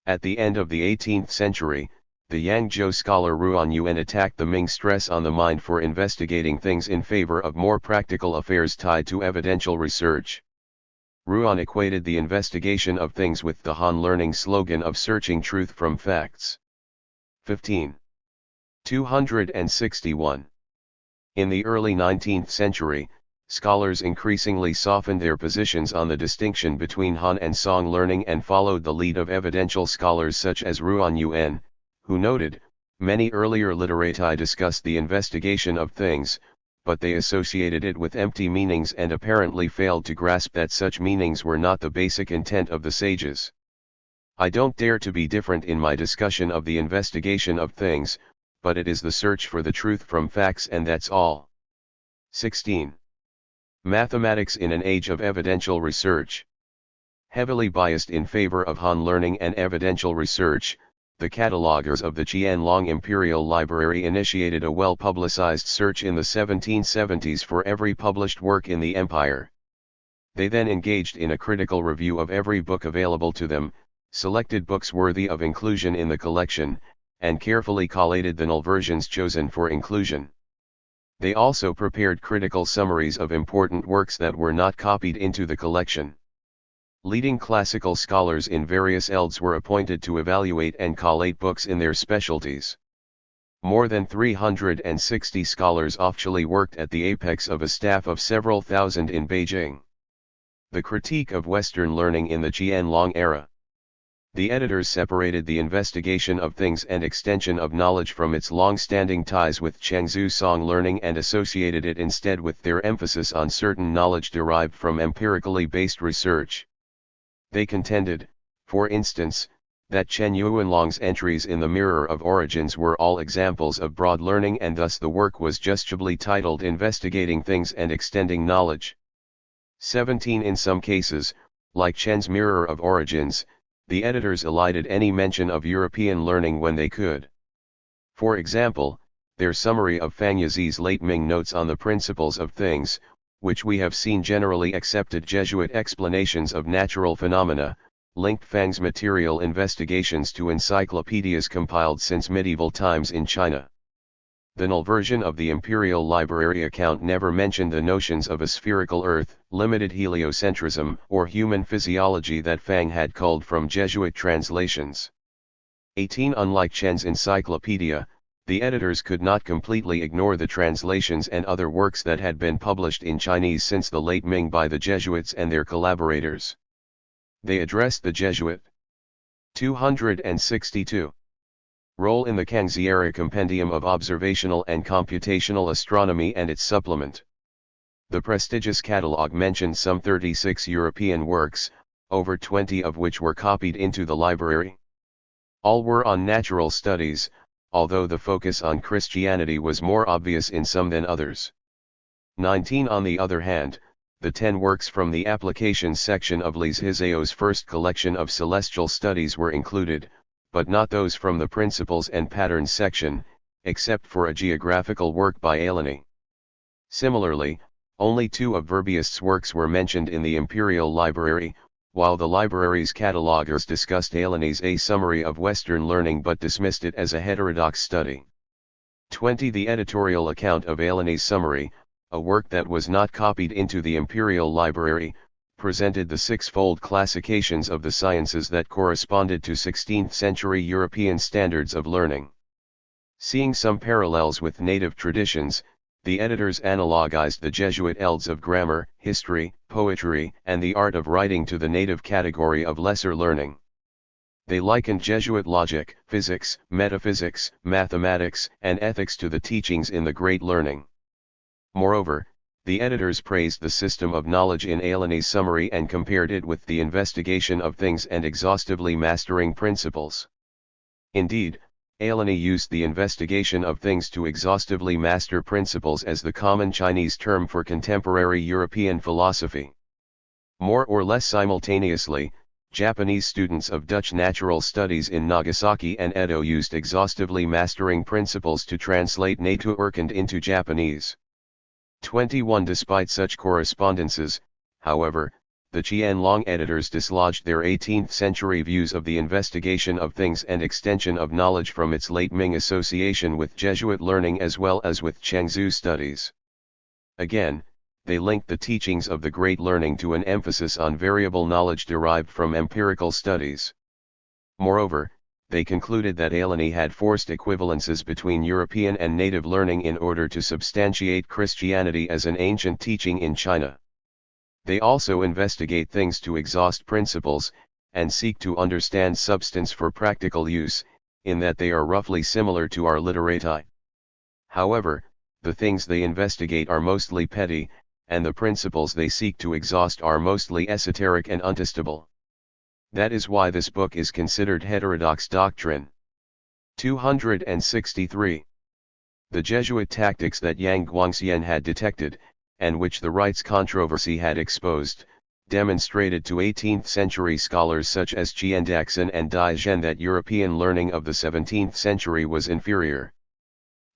At the end of the 18th century, the Yangzhou scholar Ruan Yuan attacked the Ming stress on the mind for investigating things in favor of more practical affairs tied to evidential research. Ruan equated the investigation of things with the Han learning slogan of searching truth from facts. 15. 261. In the early 19th century, scholars increasingly softened their positions on the distinction between Han and Song learning and followed the lead of evidential scholars such as Ruan Yuan, who noted, many earlier literati discussed the investigation of things, but they associated it with empty meanings and apparently failed to grasp that such meanings were not the basic intent of the sages. I don't dare to be different in my discussion of the investigation of things, but it is the search for the truth from facts and that's all. 16. Mathematics in an age of evidential research. Heavily biased in favor of Han learning and evidential research, the catalogers of the Qianlong Imperial Library initiated a well-publicized search in the 1770s for every published work in the empire. They then engaged in a critical review of every book available to them, selected books worthy of inclusion in the collection, and carefully collated the null versions chosen for inclusion. They also prepared critical summaries of important works that were not copied into the collection. Leading classical scholars in various fields were appointed to evaluate and collate books in their specialties. More than 360 scholars actually worked at the apex of a staff of several thousand in Beijing. The critique of Western learning in the Qianlong era. The editors separated the investigation of things and extension of knowledge from its long-standing ties with Chengzu Song learning and associated it instead with their emphasis on certain knowledge derived from empirically based research. They contended, for instance, that Chen Yuanlong's entries in the Mirror of Origins were all examples of broad learning and thus the work was justably titled Investigating Things and Extending Knowledge. 17. In some cases, like Chen's Mirror of Origins, the editors elided any mention of European learning when they could. For example, their summary of Fang Yizi's late Ming notes on the principles of things, which we have seen generally accepted Jesuit explanations of natural phenomena, linked Fang's material investigations to encyclopedias compiled since medieval times in China. The null version of the Imperial Library account never mentioned the notions of a spherical Earth, limited heliocentrism, or human physiology that Fang had culled from Jesuit translations. 18. Unlike Chen's encyclopedia, the editors could not completely ignore the translations and other works that had been published in Chinese since the late Ming by the Jesuits and their collaborators. They addressed the Jesuit 262 role in the Kangxiera Compendium of Observational and Computational Astronomy and its supplement. The prestigious catalogue mentioned some 36 European works, over 20 of which were copied into the library. All were on natural studies, although the focus on Christianity was more obvious in some than others. 19. On the other hand, the 10 works from the applications section of Lise Hizeo's first collection of celestial studies were included, but not those from the principles and patterns section, except for a geographical work by Elman. Similarly, only 2 of Verbiest's works were mentioned in the Imperial Library, while the library's catalogers discussed Elman's A Summary of Western Learning but dismissed it as a heterodox study. 20. The editorial account of Elman's Summary, a work that was not copied into the Imperial Library, presented the six-fold classifications of the sciences that corresponded to 16th-century European standards of learning. Seeing some parallels with native traditions, the editors analogized the Jesuit fields of grammar, history, poetry, and the art of writing to the native category of lesser learning. They likened Jesuit logic, physics, metaphysics, mathematics, and ethics to the teachings in the Great Learning. Moreover, the editors praised the system of knowledge in Elman's summary and compared it with the investigation of things and exhaustively mastering principles. Indeed, Elman used the investigation of things to exhaustively master principles as the common Chinese term for contemporary European philosophy. More or less simultaneously, Japanese students of Dutch natural studies in Nagasaki and Edo used exhaustively mastering principles to translate Natuurkunde into Japanese. 21 Despite such correspondences, however, the Qianlong editors dislodged their 18th-century views of the investigation of things and extension of knowledge from its late Ming association with Jesuit learning as well as with Chengzu studies. Again, they linked the teachings of the Great Learning to an emphasis on variable knowledge derived from empirical studies. Moreover, they concluded that Elman had forced equivalences between European and native learning in order to substantiate Christianity as an ancient teaching in China. They also investigate things to exhaust principles, and seek to understand substance for practical use, in that they are roughly similar to our literati. However, the things they investigate are mostly petty, and the principles they seek to exhaust are mostly esoteric and untestable. That is why this book is considered heterodox doctrine. 263. The Jesuit tactics that Yang Guangxian had detected, and which the rights controversy had exposed, demonstrated to 18th-century scholars such as Qiandaxin and Dai Zhen that European learning of the 17th century was inferior.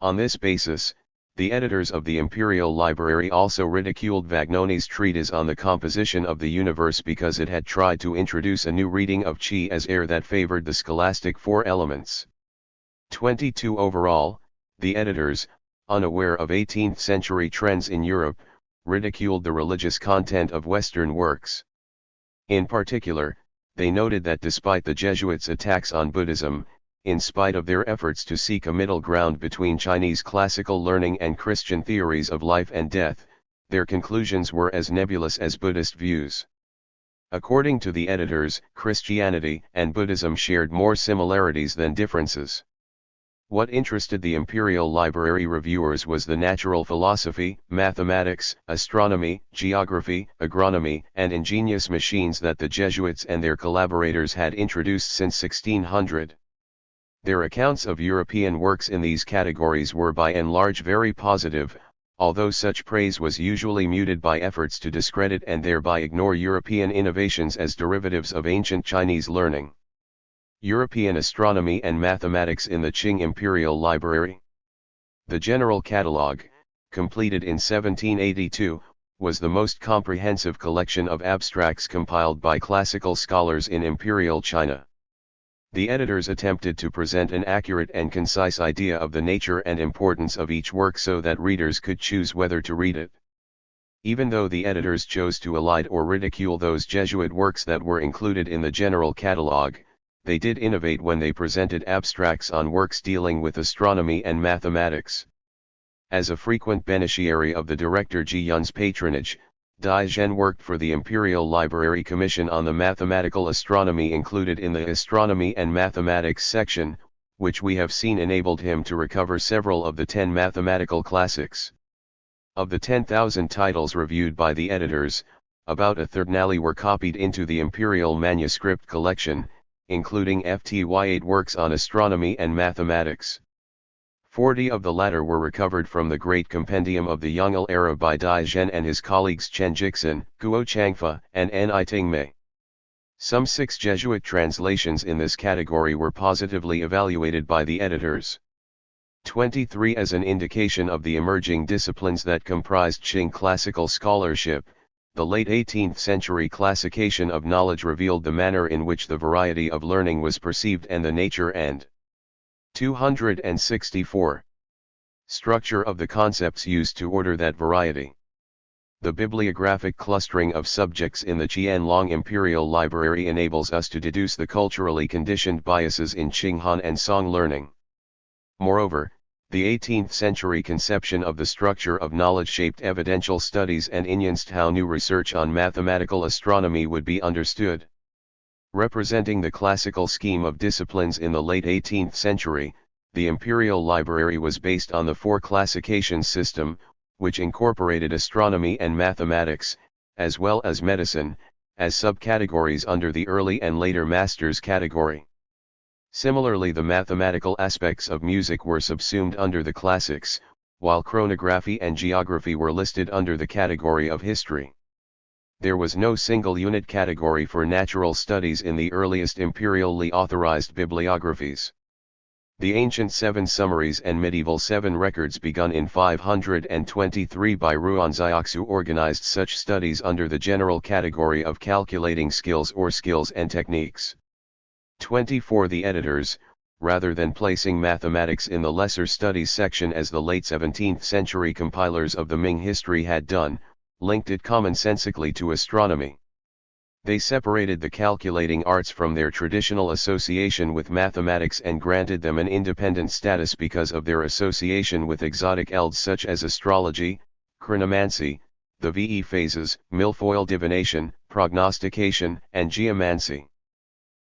On this basis, the editors of the Imperial Library also ridiculed Vagnoni's treatise on the composition of the universe because it had tried to introduce a new reading of Qi as air that favored the scholastic four elements. 22 Overall, the editors, unaware of 18th-century trends in Europe, ridiculed the religious content of Western works. In particular, they noted that despite the Jesuits' attacks on Buddhism, in spite of their efforts to seek a middle ground between Chinese classical learning and Christian theories of life and death, their conclusions were as nebulous as Buddhist views. According to the editors, Christianity and Buddhism shared more similarities than differences. What interested the Imperial Library reviewers was the natural philosophy, mathematics, astronomy, geography, agronomy, and ingenious machines that the Jesuits and their collaborators had introduced since 1600. Their accounts of European works in these categories were by and large very positive, although such praise was usually muted by efforts to discredit and thereby ignore European innovations as derivatives of ancient Chinese learning. European Astronomy and Mathematics in the Qing Imperial Library. The General Catalogue, completed in 1782, was the most comprehensive collection of abstracts compiled by classical scholars in Imperial China. The editors attempted to present an accurate and concise idea of the nature and importance of each work so that readers could choose whether to read it. Even though the editors chose to elide or ridicule those Jesuit works that were included in the General Catalogue, they did innovate when they presented abstracts on works dealing with astronomy and mathematics. As a frequent beneficiary of the director Ji Yun's patronage, Dai Zhen worked for the Imperial Library Commission on the mathematical astronomy included in the Astronomy and Mathematics section, which we have seen enabled him to recover several of the 10 mathematical classics. Of the 10,000 titles reviewed by the editors, about a third were copied into the Imperial Manuscript Collection, including FTY8 works on astronomy and mathematics. 40 of the latter were recovered from the Great Compendium of the Yongle era by Dai Zhen and his colleagues Chen Jixin, Guo Changfa, and Ni Tingmei. Some 6 Jesuit translations in this category were positively evaluated by the editors. 23 As an indication of the emerging disciplines that comprised Qing classical scholarship, the late 18th century classification of knowledge revealed the manner in which the variety of learning was perceived and the nature and 264. Structure of the concepts used to order that variety. The bibliographic clustering of subjects in the Qianlong Imperial Library enables us to deduce the culturally conditioned biases in Qinghan and Song learning. Moreover, the 18th century conception of the structure of knowledge shaped evidential studies and influenced how new research on mathematical astronomy would be understood. Representing the classical scheme of disciplines in the late 18th century, the Imperial Library was based on the 4 classification system, which incorporated astronomy and mathematics, as well as medicine, as subcategories under the early and later masters category. Similarly, the mathematical aspects of music were subsumed under the classics, while chronography and geography were listed under the category of history. There was no single unit category for natural studies in the earliest imperially authorized bibliographies. The ancient seven summaries and medieval seven records begun in 523 by Ruan Xiaoxu organized such studies under the general category of calculating skills or skills and techniques. 24. The editors, rather than placing mathematics in the lesser studies section as the late 17th century compilers of the Ming history had done, linked it commonsensically to astronomy. They separated the calculating arts from their traditional association with mathematics and granted them an independent status because of their association with exotic elds such as astrology, chronomancy, the VE phases, milfoil divination, prognostication, and geomancy.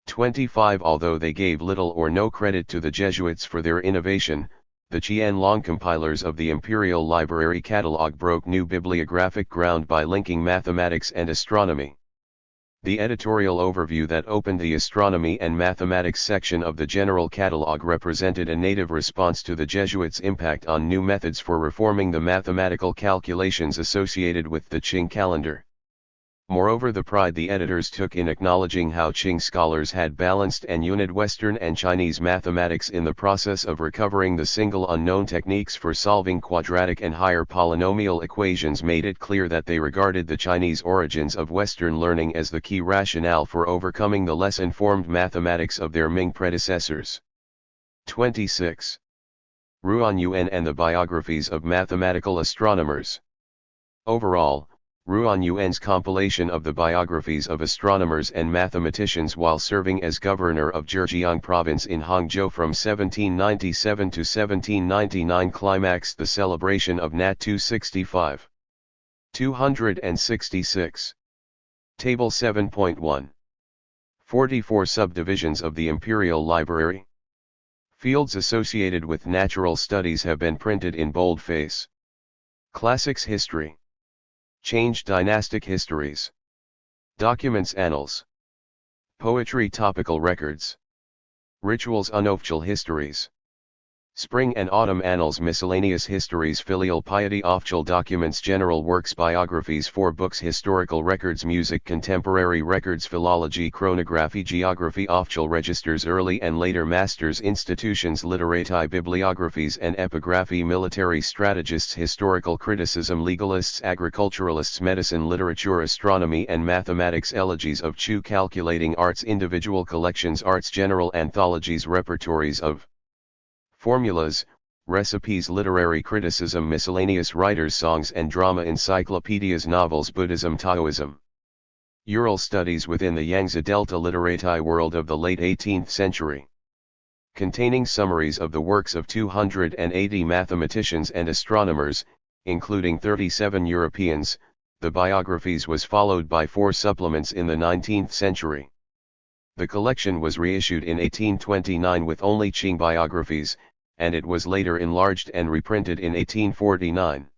25. Although they gave little or no credit to the Jesuits for their innovation, the Qianlong compilers of the Imperial Library Catalogue broke new bibliographic ground by linking mathematics and astronomy. The editorial overview that opened the astronomy and mathematics section of the General Catalogue represented a native response to the Jesuits' impact on new methods for reforming the mathematical calculations associated with the Qing calendar. Moreover, the pride the editors took in acknowledging how Qing scholars had balanced and united Western and Chinese mathematics in the process of recovering the single unknown techniques for solving quadratic and higher polynomial equations made it clear that they regarded the Chinese origins of Western learning as the key rationale for overcoming the less informed mathematics of their Ming predecessors. 26. Ruan Yuan and the biographies of mathematical astronomers. Overall, Ruan Yuan's compilation of the biographies of astronomers and mathematicians while serving as governor of Zhejiang province in Hangzhou from 1797 to 1799 climaxed the celebration of Nat 265. 266. Table 7.1. 44 subdivisions of the Imperial Library. Fields associated with natural studies have been printed in boldface. Classics history. Changed dynastic histories. Documents annals. Poetry topical records. Rituals unofficial histories. Spring and autumn annals miscellaneous histories filial piety official documents general works biographies 4 books historical records music contemporary records philology chronography geography official registers early and later masters institutions literati bibliographies and epigraphy military strategists historical criticism legalists agriculturalists medicine literature astronomy and mathematics elegies of Chu calculating arts individual collections arts general anthologies repertories of formulas, recipes literary criticism miscellaneous writers songs and drama encyclopedias novels Buddhism Taoism. Ural studies within the Yangtze Delta literati world of the late 18th century. Containing summaries of the works of 280 mathematicians and astronomers, including 37 Europeans, the biographies was followed by 4 supplements in the 19th century. The collection was reissued in 1829 with only Qing biographies, and it was later enlarged and reprinted in 1849.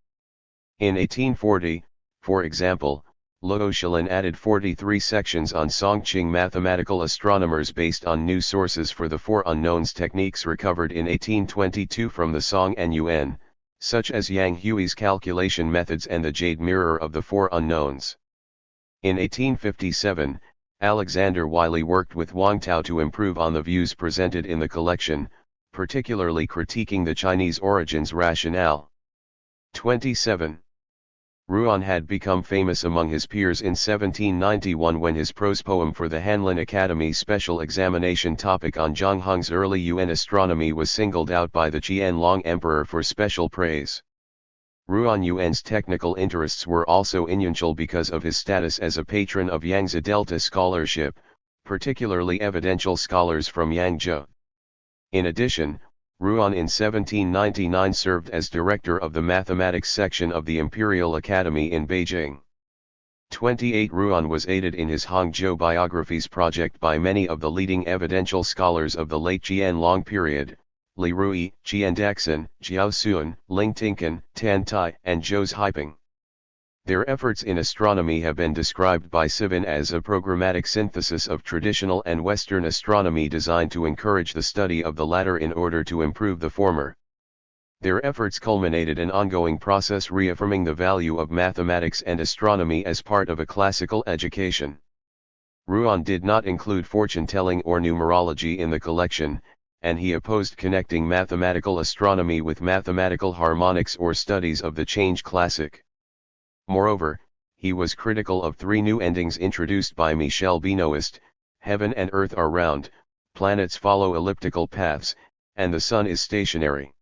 In 1840, for example, Luo Xilin added 43 sections on Songqing mathematical astronomers based on new sources for the 4 unknowns techniques recovered in 1822 from the Song and Yuan, such as Yang Hui's calculation methods and the Jade Mirror of the 4 unknowns. In 1857, Alexander Wiley worked with Wang Tao to improve on the views presented in the collection, particularly critiquing the Chinese origins rationale. 27. Ruan had become famous among his peers in 1791 when his prose poem for the Hanlin Academy special examination topic on Zhang Heng's early Yuan astronomy was singled out by the Qianlong Emperor for special praise. Ruan Yuan's technical interests were also influential because of his status as a patron of Yangtze Delta scholarship, particularly evidential scholars from Yangzhou. In addition, Ruan in 1799 served as director of the mathematics section of the Imperial Academy in Beijing. 28 Ruan was aided in his Hangzhou biographies project by many of the leading evidential scholars of the late Qianlong period, Li Rui, Qian Daxin, Jiao Sun, Ling Tinkan, Tan Tai, and Zhou Haiping. Their efforts in astronomy have been described by Sivan as a programmatic synthesis of traditional and Western astronomy designed to encourage the study of the latter in order to improve the former. Their efforts culminated an ongoing process reaffirming the value of mathematics and astronomy as part of a classical education. Ruan did not include fortune-telling or numerology in the collection, and he opposed connecting mathematical astronomy with mathematical harmonics or studies of the change classic. Moreover, he was critical of three new endings introduced by Michel Benoist: heaven and earth are round, planets follow elliptical paths, and the sun is stationary.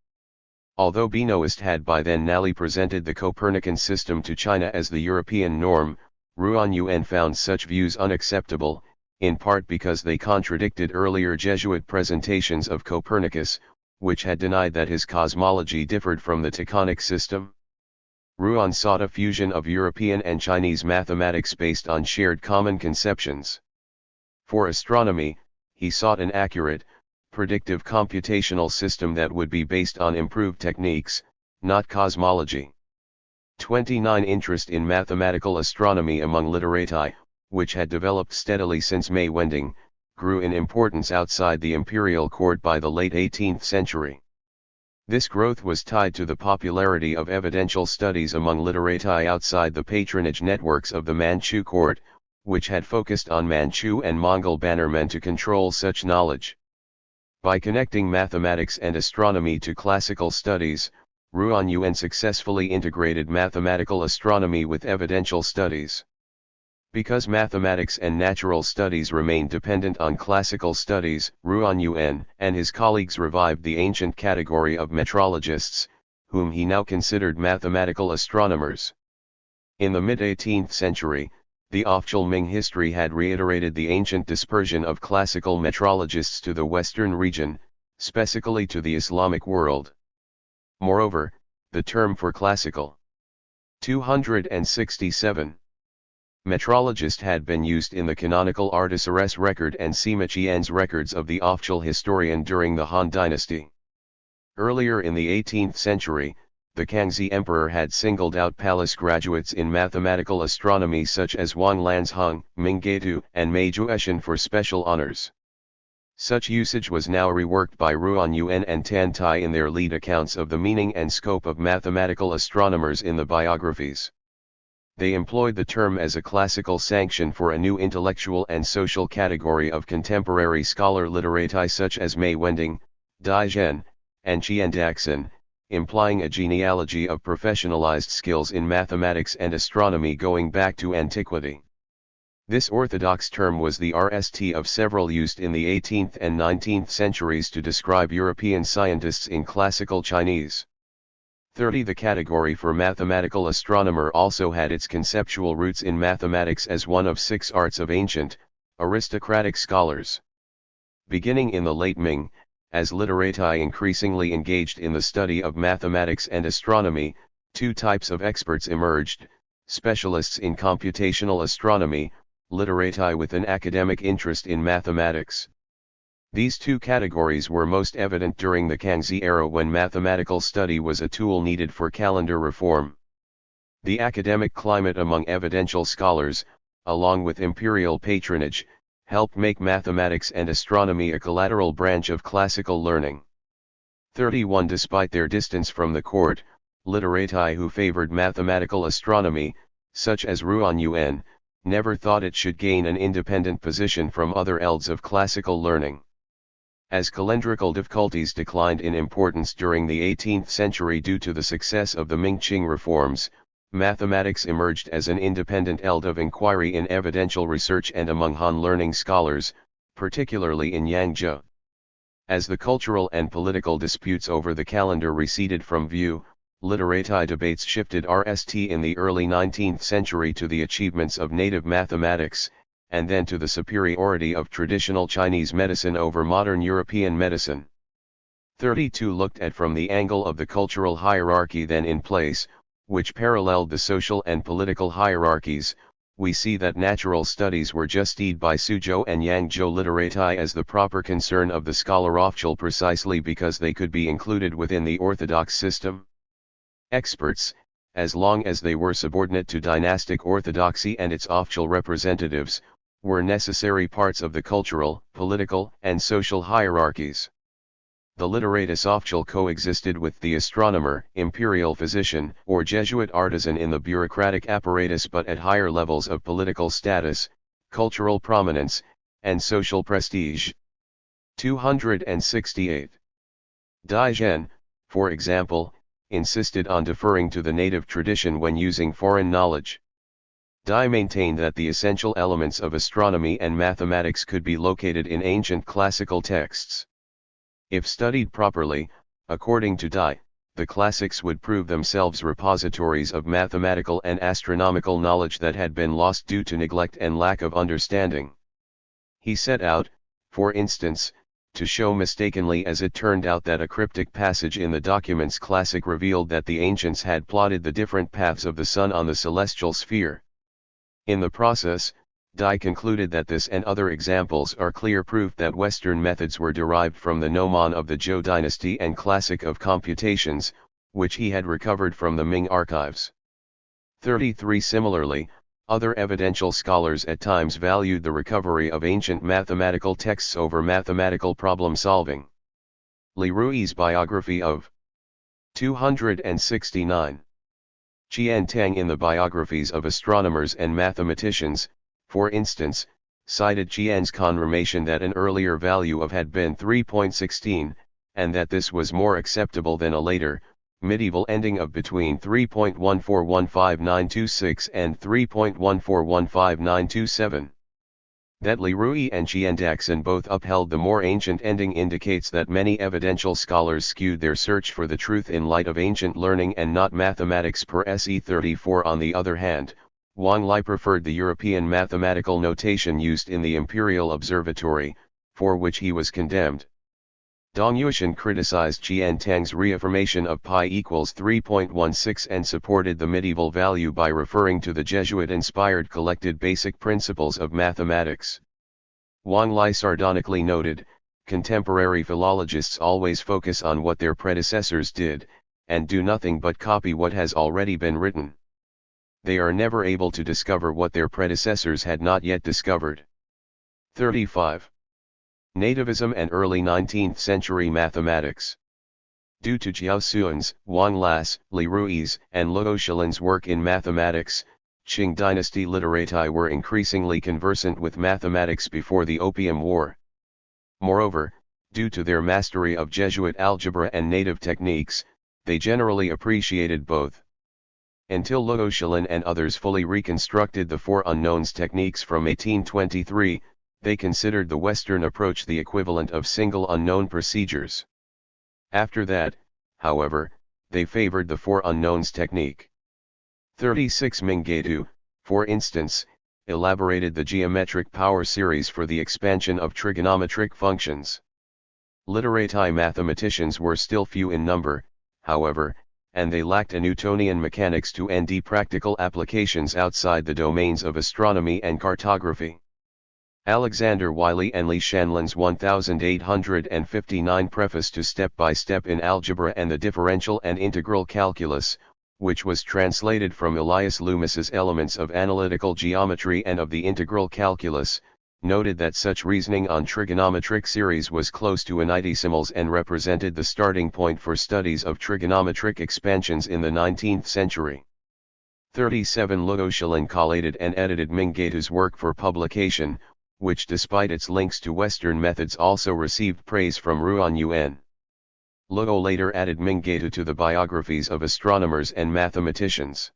Although Benoist had by then newly presented the Copernican system to China as the European norm, Ruan Yuen found such views unacceptable, in part because they contradicted earlier Jesuit presentations of Copernicus, which had denied that his cosmology differed from the Taconic system. Ruan sought a fusion of European and Chinese mathematics based on shared common conceptions. For astronomy, he sought an accurate, predictive computational system that would be based on improved techniques, not cosmology. 29 Interest in mathematical astronomy among literati, which had developed steadily since May Wending, grew in importance outside the imperial court by the late 18th century. This growth was tied to the popularity of evidential studies among literati outside the patronage networks of the Manchu court, which had focused on Manchu and Mongol bannermen to control such knowledge. By connecting mathematics and astronomy to classical studies, Ruan Yuen successfully integrated mathematical astronomy with evidential studies. Because mathematics and natural studies remained dependent on classical studies, Ruan Yuen and his colleagues revived the ancient category of metrologists, whom he now considered mathematical astronomers. In the mid-18th century, the official Ming history had reiterated the ancient dispersion of classical metrologists to the western region, specifically to the Islamic world. Moreover, the term for classical 267 metrologist had been used in the canonical Artaxerxes record and Sima Qian's records of the official historian during the Han dynasty. Earlier in the 18th century, the Kangxi emperor had singled out palace graduates in mathematical astronomy such as Wang Lanzheng, Ming Geitu, and Mei Jueshan for special honors. Such usage was now reworked by Ruan Yuen and Tan Tai in their lead accounts of the meaning and scope of mathematical astronomers in the biographies. They employed the term as a classical sanction for a new intellectual and social category of contemporary scholar literati such as Mei Wending, Dai Zhen, and Qian Daxin, implying a genealogy of professionalized skills in mathematics and astronomy going back to antiquity. This orthodox term was the RST of several used in the 18th and 19th centuries to describe European scientists in classical Chinese. 30 The category for mathematical astronomer also had its conceptual roots in mathematics as one of 6 arts of ancient, aristocratic scholars. Beginning in the late Ming, as literati increasingly engaged in the study of mathematics and astronomy, 2 types of experts emerged: specialists in computational astronomy, literati with an academic interest in mathematics. These 2 categories were most evident during the Kangxi era when mathematical study was a tool needed for calendar reform. The academic climate among evidential scholars, along with imperial patronage, helped make mathematics and astronomy a collateral branch of classical learning. 31 Despite their distance from the court, literati who favored mathematical astronomy, such as Ruan Yuen, never thought it should gain an independent position from other elds of classical learning. As calendrical difficulties declined in importance during the 18th century due to the success of the Ming-Qing reforms, mathematics emerged as an independent eld of inquiry in evidential research and among Han learning scholars, particularly in Yangzhou. As the cultural and political disputes over the calendar receded from view, literati debates shifted RST in the early 19th century to the achievements of native mathematics, and then to the superiority of traditional Chinese medicine over modern European medicine. 32 Looked at from the angle of the cultural hierarchy then in place, which paralleled the social and political hierarchies, we see that natural studies were justified by Suzhou and Yangzhou literati as the proper concern of the scholar official precisely because they could be included within the orthodox system. Experts, as long as they were subordinate to dynastic orthodoxy and its official representatives, were necessary parts of the cultural, political, and social hierarchies. The literatus official coexisted with the astronomer, imperial physician, or Jesuit artisan in the bureaucratic apparatus, but at higher levels of political status, cultural prominence, and social prestige. 268. Dai Zhen, for example, insisted on deferring to the native tradition when using foreign knowledge. Dai maintained that the essential elements of astronomy and mathematics could be located in ancient classical texts. If studied properly, according to Dai, the classics would prove themselves repositories of mathematical and astronomical knowledge that had been lost due to neglect and lack of understanding. He set out, for instance, to show mistakenly as it turned out that a cryptic passage in the documents classic revealed that the ancients had plotted the different paths of the sun on the celestial sphere. In the process, Dai concluded that this and other examples are clear proof that Western methods were derived from the gnomon of the Zhou dynasty and classic of computations, which he had recovered from the Ming archives. 33. Similarly, other evidential scholars at times valued the recovery of ancient mathematical texts over mathematical problem solving. Li Rui's biography of 269. Qian Tang in the biographies of astronomers and mathematicians, for instance, cited Qian's confirmation that an earlier value of had been 3.16, and that this was more acceptable than a later, medieval ending of between 3.1415926 and 3.1415927. That Li Rui and Qian Daxin both upheld the more ancient ending indicates that many evidential scholars skewed their search for the truth in light of ancient learning and not mathematics. Per se 34. On the other hand, Wang Li preferred the European mathematical notation used in the Imperial Observatory, for which he was condemned. Dong Yuxian criticized Qian Tang's reaffirmation of pi equals 3.16 and supported the medieval value by referring to the Jesuit-inspired collected basic principles of mathematics. Wang Li sardonically noted, contemporary philologists always focus on what their predecessors did, and do nothing but copy what has already been written. They are never able to discover what their predecessors had not yet discovered. 35. Nativism and early 19th century mathematics. Due to Jiao Xuan's, Wang Las, Li Rui's, and Luo Shilin's work in mathematics, Qing dynasty literati were increasingly conversant with mathematics before the Opium War. Moreover, due to their mastery of Jesuit algebra and native techniques, they generally appreciated both. Until Luo Shilin and others fully reconstructed the four unknowns techniques from 1823, they considered the Western approach the equivalent of single unknown procedures. After that, however, they favored the four unknowns technique. 36. Minggetu, for instance, elaborated the geometric power series for the expansion of trigonometric functions. Literati mathematicians were still few in number, however, and they lacked a Newtonian mechanics to nd practical applications outside the domains of astronomy and cartography. Alexander Wiley and Li Shanlin's 1859 preface to Step by Step in Algebra and the Differential and Integral Calculus, which was translated from Elias Loomis's Elements of Analytical Geometry and of the Integral Calculus, noted that such reasoning on trigonometric series was close to infinitesimals and represented the starting point for studies of trigonometric expansions in the 19th century. 37. Luo Shilin collated and edited Minggetu's work for publication, which despite its links to Western methods also received praise from Ruan Yuan. Luo later added Minggetu to the biographies of astronomers and mathematicians.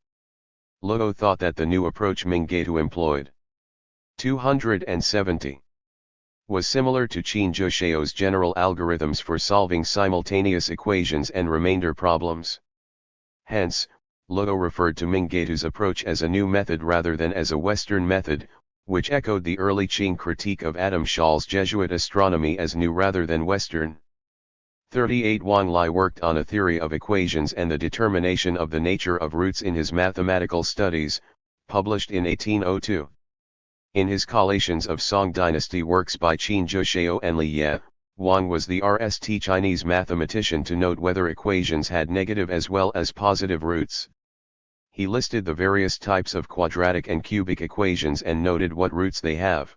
Luo thought that the new approach Minggetu employed, 270, was similar to Qin Zhuxiao's general algorithms for solving simultaneous equations and remainder problems. Hence, Luo referred to Minggetu's approach as a new method rather than as a Western method, which echoed the early Qing critique of Adam Schall's Jesuit astronomy as new rather than Western. 38. Wang Li worked on a theory of equations and the determination of the nature of roots in his mathematical studies, published in 1802. In his collations of Song dynasty works by Qin Zhuxiao and Li Ye, Wang was the RST Chinese mathematician to note whether equations had negative as well as positive roots. He listed the various types of quadratic and cubic equations and noted what roots they have.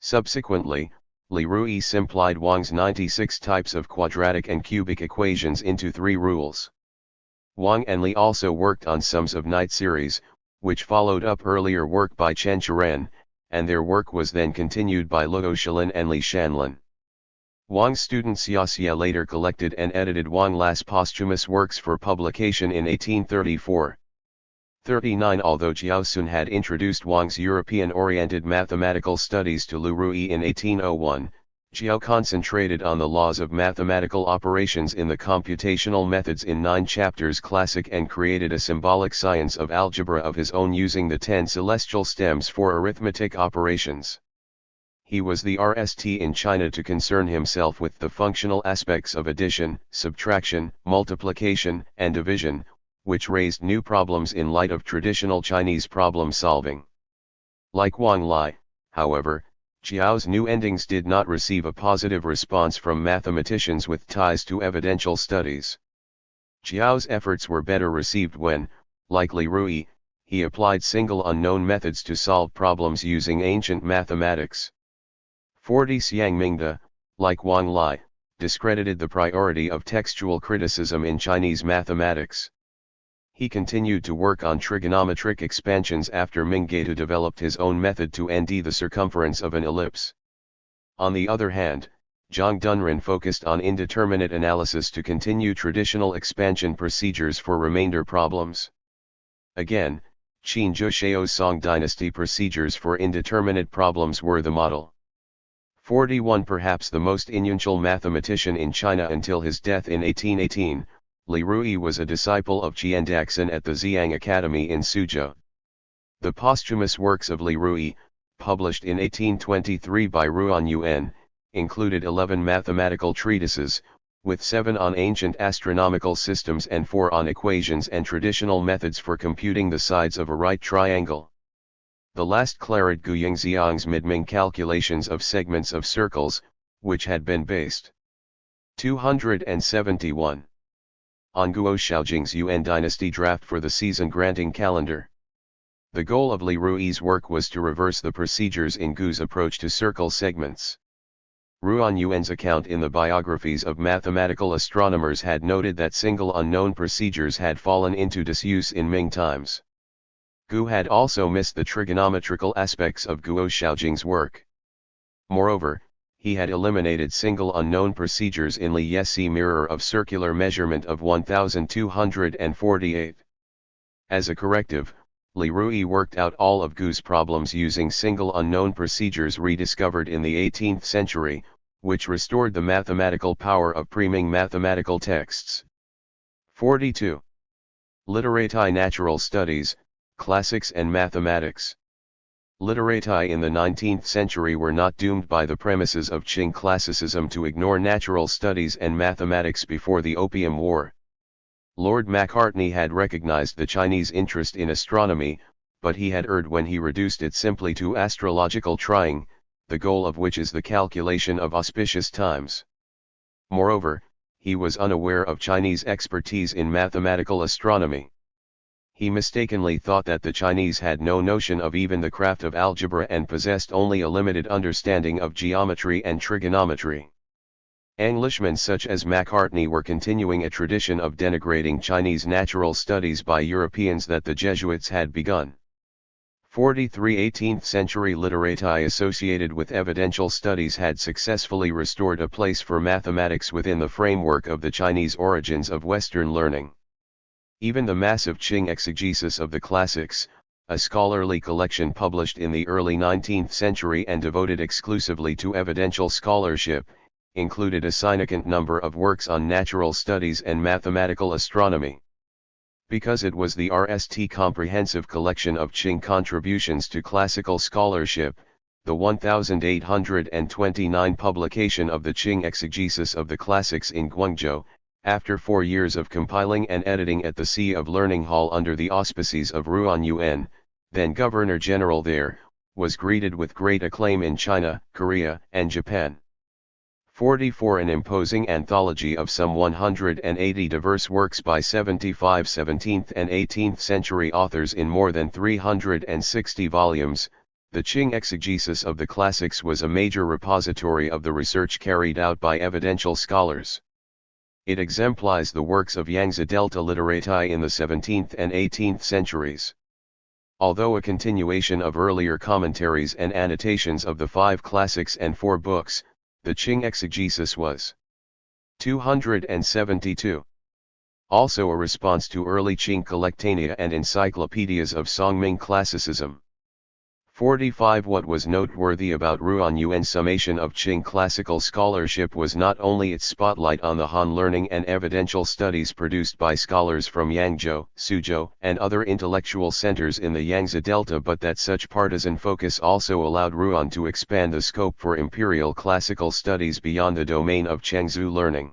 Subsequently, Li Rui simplified Wang's 96 types of quadratic and cubic equations into 3 rules. Wang and Li also worked on sums of Knight series, which followed up earlier work by Chen Qiren, and their work was then continued by Luo Shilin and Li Shanlin. Wang's student Xia later collected and edited Wang's last posthumous works for publication in 1834. 39 Although Jiaosun had introduced Wang's European-oriented mathematical studies to Lu Rui in 1801, Jiao concentrated on the laws of mathematical operations in the computational methods in 9 chapters classic and created a symbolic science of algebra of his own using the 10 celestial stems for arithmetic operations. He was the RST in China to concern himself with the functional aspects of addition, subtraction, multiplication, and division, which raised new problems in light of traditional Chinese problem solving. Like Wang Lai, however, Jiao's new endings did not receive a positive response from mathematicians with ties to evidential studies. Jiao's efforts were better received when, like Li Rui, he applied single unknown methods to solve problems using ancient mathematics. 40 Xiang Mingde, like Wang Lai, discredited the priority of textual criticism in Chinese mathematics. He continued to work on trigonometric expansions after Mingde developed his own method to nd the circumference of an ellipse. On the other hand, Zhang Dunran focused on indeterminate analysis to continue traditional expansion procedures for remainder problems. Again, Qin Zhuxiao's Song dynasty procedures for indeterminate problems were the model. 41 Perhaps the most influential mathematician in China until his death in 1818, Li Rui was a disciple of Qian Daxin at the Xiang Academy in Suzhou. The posthumous works of Li Rui, published in 1823 by Ruan Yuan, included 11 mathematical treatises, with 7 on ancient astronomical systems and 4 on equations and traditional methods for computing the sides of a right triangle. The last claret Guying Xiang's mid-Ming calculations of segments of circles, which had been based. 271. On Guo Xiaojing's Yuan dynasty draft for the season granting calendar. The goal of Li Rui's work was to reverse the procedures in Gu's approach to circle segments. Ruan Yuan's account in the biographies of mathematical astronomers had noted that single unknown procedures had fallen into disuse in Ming times. Gu had also missed the trigonometrical aspects of Guo Xiaojing's work. Moreover, he had eliminated single unknown procedures in Li Yesi mirror of circular measurement of 1248. As a corrective, Li Rui worked out all of Gu's problems using single unknown procedures rediscovered in the 18th century, which restored the mathematical power of pre-Ming mathematical texts. 42. Literati Natural Studies, Classics and Mathematics. Literati in the 19th century were not doomed by the premises of Qing classicism to ignore natural studies and mathematics before the Opium War. Lord Macartney had recognized the Chinese interest in astronomy, but he had erred when he reduced it simply to astrological trying, the goal of which is the calculation of auspicious times. Moreover, he was unaware of Chinese expertise in mathematical astronomy. He mistakenly thought that the Chinese had no notion of even the craft of algebra and possessed only a limited understanding of geometry and trigonometry. Englishmen such as Macartney were continuing a tradition of denigrating Chinese natural studies by Europeans that the Jesuits had begun. 43 18th century literati associated with evidential studies had successfully restored a place for mathematics within the framework of the Chinese origins of Western learning. Even the massive Qing exegesis of the classics, a scholarly collection published in the early 19th century and devoted exclusively to evidential scholarship, included a significant number of works on natural studies and mathematical astronomy. Because it was the RST comprehensive collection of Qing contributions to classical scholarship, the 1829 publication of the Qing exegesis of the classics in Guangzhou, after 4 years of compiling and editing at the Sea of Learning Hall under the auspices of Ruan Yuan, then Governor-General there, was greeted with great acclaim in China, Korea, and Japan. 44 An imposing anthology of some 180 diverse works by 75 17th and 18th century authors in more than 360 volumes. The Qing exegesis of the classics was a major repository of the research carried out by evidential scholars. It exemplifies the works of Yangtze Delta literati in the 17th and 18th centuries. Although a continuation of earlier commentaries and annotations of the 5 classics and 4 books, the Qing exegesis was 272. Also a response to early Qing collectanea and encyclopedias of Songming classicism. 45 What was noteworthy about Ruan Yuan's summation of Qing classical scholarship was not only its spotlight on the Han learning and evidential studies produced by scholars from Yangzhou, Suzhou, and other intellectual centers in the Yangtze Delta, but that such partisan focus also allowed Ruan to expand the scope for imperial classical studies beyond the domain of Chengzu learning.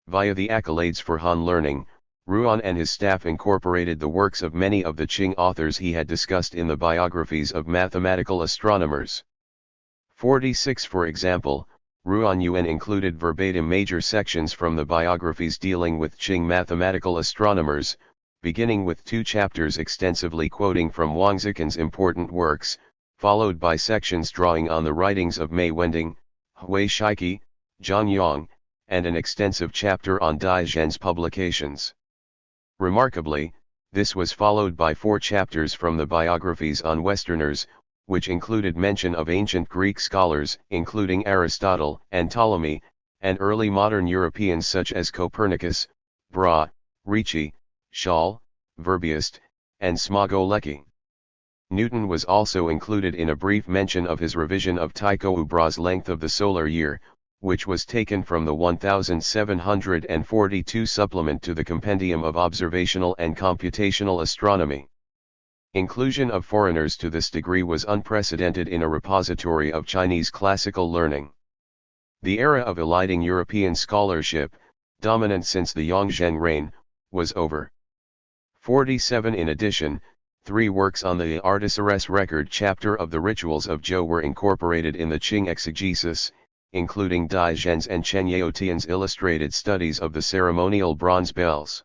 Via the accolades for Han learning, Ruan and his staff incorporated the works of many of the Qing authors he had discussed in the biographies of mathematical astronomers. 46 For example, Ruan Yuan included verbatim major sections from the biographies dealing with Qing mathematical astronomers, beginning with 2 chapters extensively quoting from Wang Zikin's important works, followed by sections drawing on the writings of Mei Wending, Hui Shiqi, Zhang Yang, and an extensive chapter on Dai Zhen's publications. Remarkably, this was followed by 4 chapters from the biographies on Westerners, which included mention of ancient Greek scholars, including Aristotle and Ptolemy, and early modern Europeans such as Copernicus, Brahe, Ricci, Schall, Verbiest, and Smogolecki. Newton was also included in a brief mention of his revision of Tycho Brahe's length of the solar year, which was taken from the 1742 supplement to the Compendium of Observational and Computational Astronomy. Inclusion of foreigners to this degree was unprecedented in a repository of Chinese classical learning. The era of eliding European scholarship, dominant since the Yongzheng reign, was over. 47 In addition, 3 works on the Artasares record chapter of the Rituals of Zhou were incorporated in the Qing exegesis, including Dai Zhen's and Chen Yaotian's illustrated studies of the ceremonial bronze bells.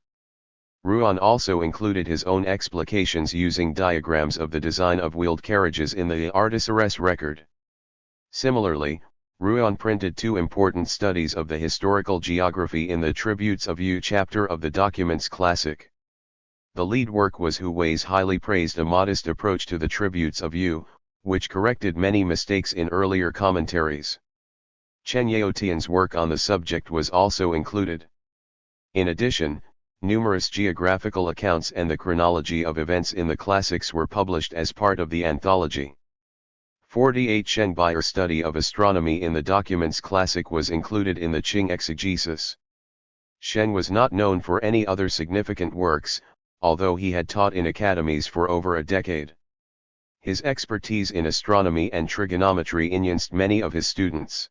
Ruan also included his own explications using diagrams of the design of wheeled carriages in the Artasares record. Similarly, Ruan printed 2 important studies of the historical geography in the Tributes of Yu chapter of the Documents Classic. The lead work was Hu Wei's highly praised A Modest Approach to the Tributes of Yu, which corrected many mistakes in earlier commentaries. Chen Yaotian's work on the subject was also included. In addition, numerous geographical accounts and the chronology of events in the classics were published as part of the anthology. 48 Shen Bai's study of astronomy in the Documents Classic was included in the Qing exegesis. Shen was not known for any other significant works, although he had taught in academies for over a decade. His expertise in astronomy and trigonometry influenced many of his students.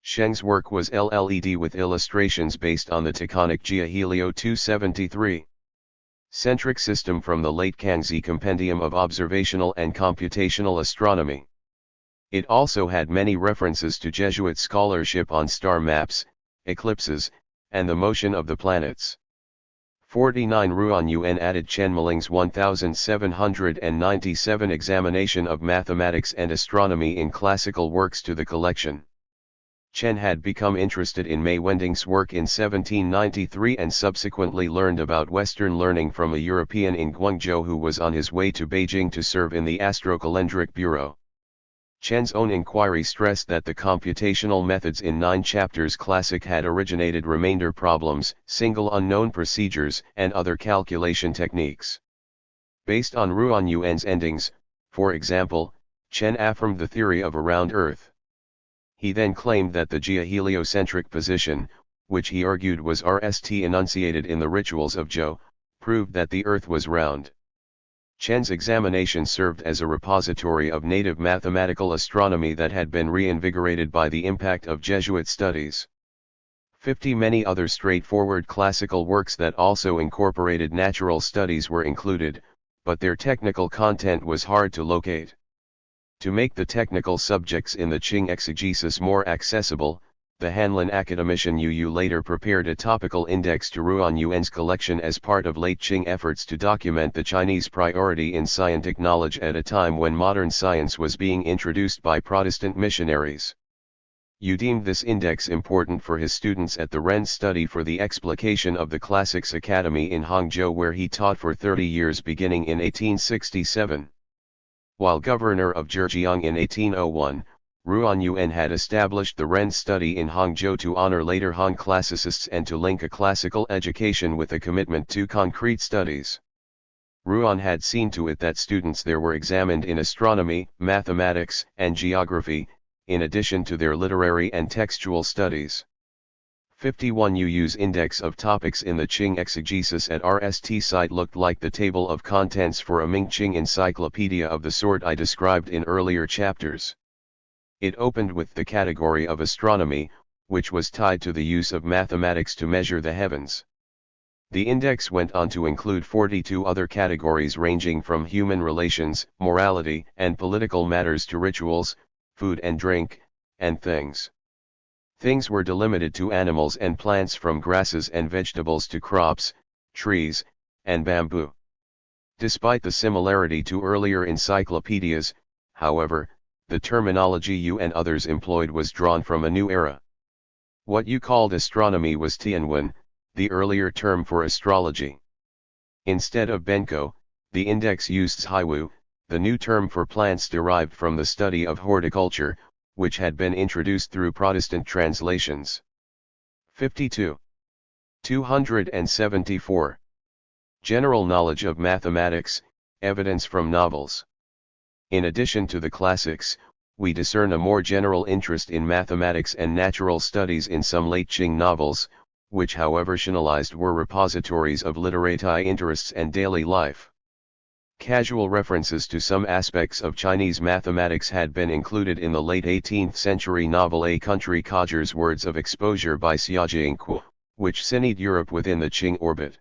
Shen's work was LLED with illustrations based on the Taconic Geohelio 273 centric system from the late Kangxi Compendium of Observational and Computational Astronomy. It also had many references to Jesuit scholarship on star maps, eclipses, and the motion of the planets. 49 Ruan Yuan added Chen Miling's 1797 examination of mathematics and astronomy in classical works to the collection. Chen had become interested in Mei Wending's work in 1793 and subsequently learned about Western learning from a European in Guangzhou who was on his way to Beijing to serve in the Astrocalendric Bureau. Chen's own inquiry stressed that the computational methods in 9 chapters classic had originated remainder problems, single unknown procedures, and other calculation techniques. Based on Ruan Yuan's endings, for example, Chen affirmed the theory of a round Earth. He then claimed that the geoheliocentric position, which he argued was RST enunciated in the Rituals of Zhou, proved that the Earth was round. Chen's examination served as a repository of native mathematical astronomy that had been reinvigorated by the impact of Jesuit studies. 50 Many other straightforward classical works that also incorporated natural studies were included, but their technical content was hard to locate. To make the technical subjects in the Qing exegesis more accessible, The Hanlin academician Yu later prepared a topical index to Ruan Yuan's collection as part of late Qing efforts to document the Chinese priority in scientific knowledge at a time when modern science was being introduced by Protestant missionaries. Yu deemed this index important for his students at the Ren Study for the Explication of the Classics Academy in Hangzhou, where he taught for 30 years beginning in 1867. While governor of Zhejiang in 1801, Ruan Yuan had established the Ren Study in Hangzhou to honor later Han classicists and to link a classical education with a commitment to concrete studies. Ruan had seen to it that students there were examined in astronomy, mathematics, and geography, in addition to their literary and textual studies. 51 Yu's index of topics in the Qing exegesis at RST site looked like the table of contents for a Ming Qing encyclopedia of the sort I described in earlier chapters. It opened with the category of astronomy, which was tied to the use of mathematics to measure the heavens. The index went on to include 42 other categories ranging from human relations, morality and political matters to rituals, food and drink, and things. Things were delimited to animals and plants, from grasses and vegetables to crops, trees, and bamboo. Despite the similarity to earlier encyclopedias, however, the terminology Yu and others employed was drawn from a new era. What Yu called astronomy was Tianwen, the earlier term for astrology. Instead of Benko, the index used Zhiwu, the new term for plants derived from the study of horticulture, which had been introduced through Protestant translations. 52. 274. General knowledge of mathematics, evidence from novels. In addition to the classics, we discern a more general interest in mathematics and natural studies in some late Qing novels, which however fictionalized were repositories of literati interests and daily life. Casual references to some aspects of Chinese mathematics had been included in the late 18th century novel A Country Codger's Words of Exposure by Xia Jingque, which scented Europe within the Qing orbit.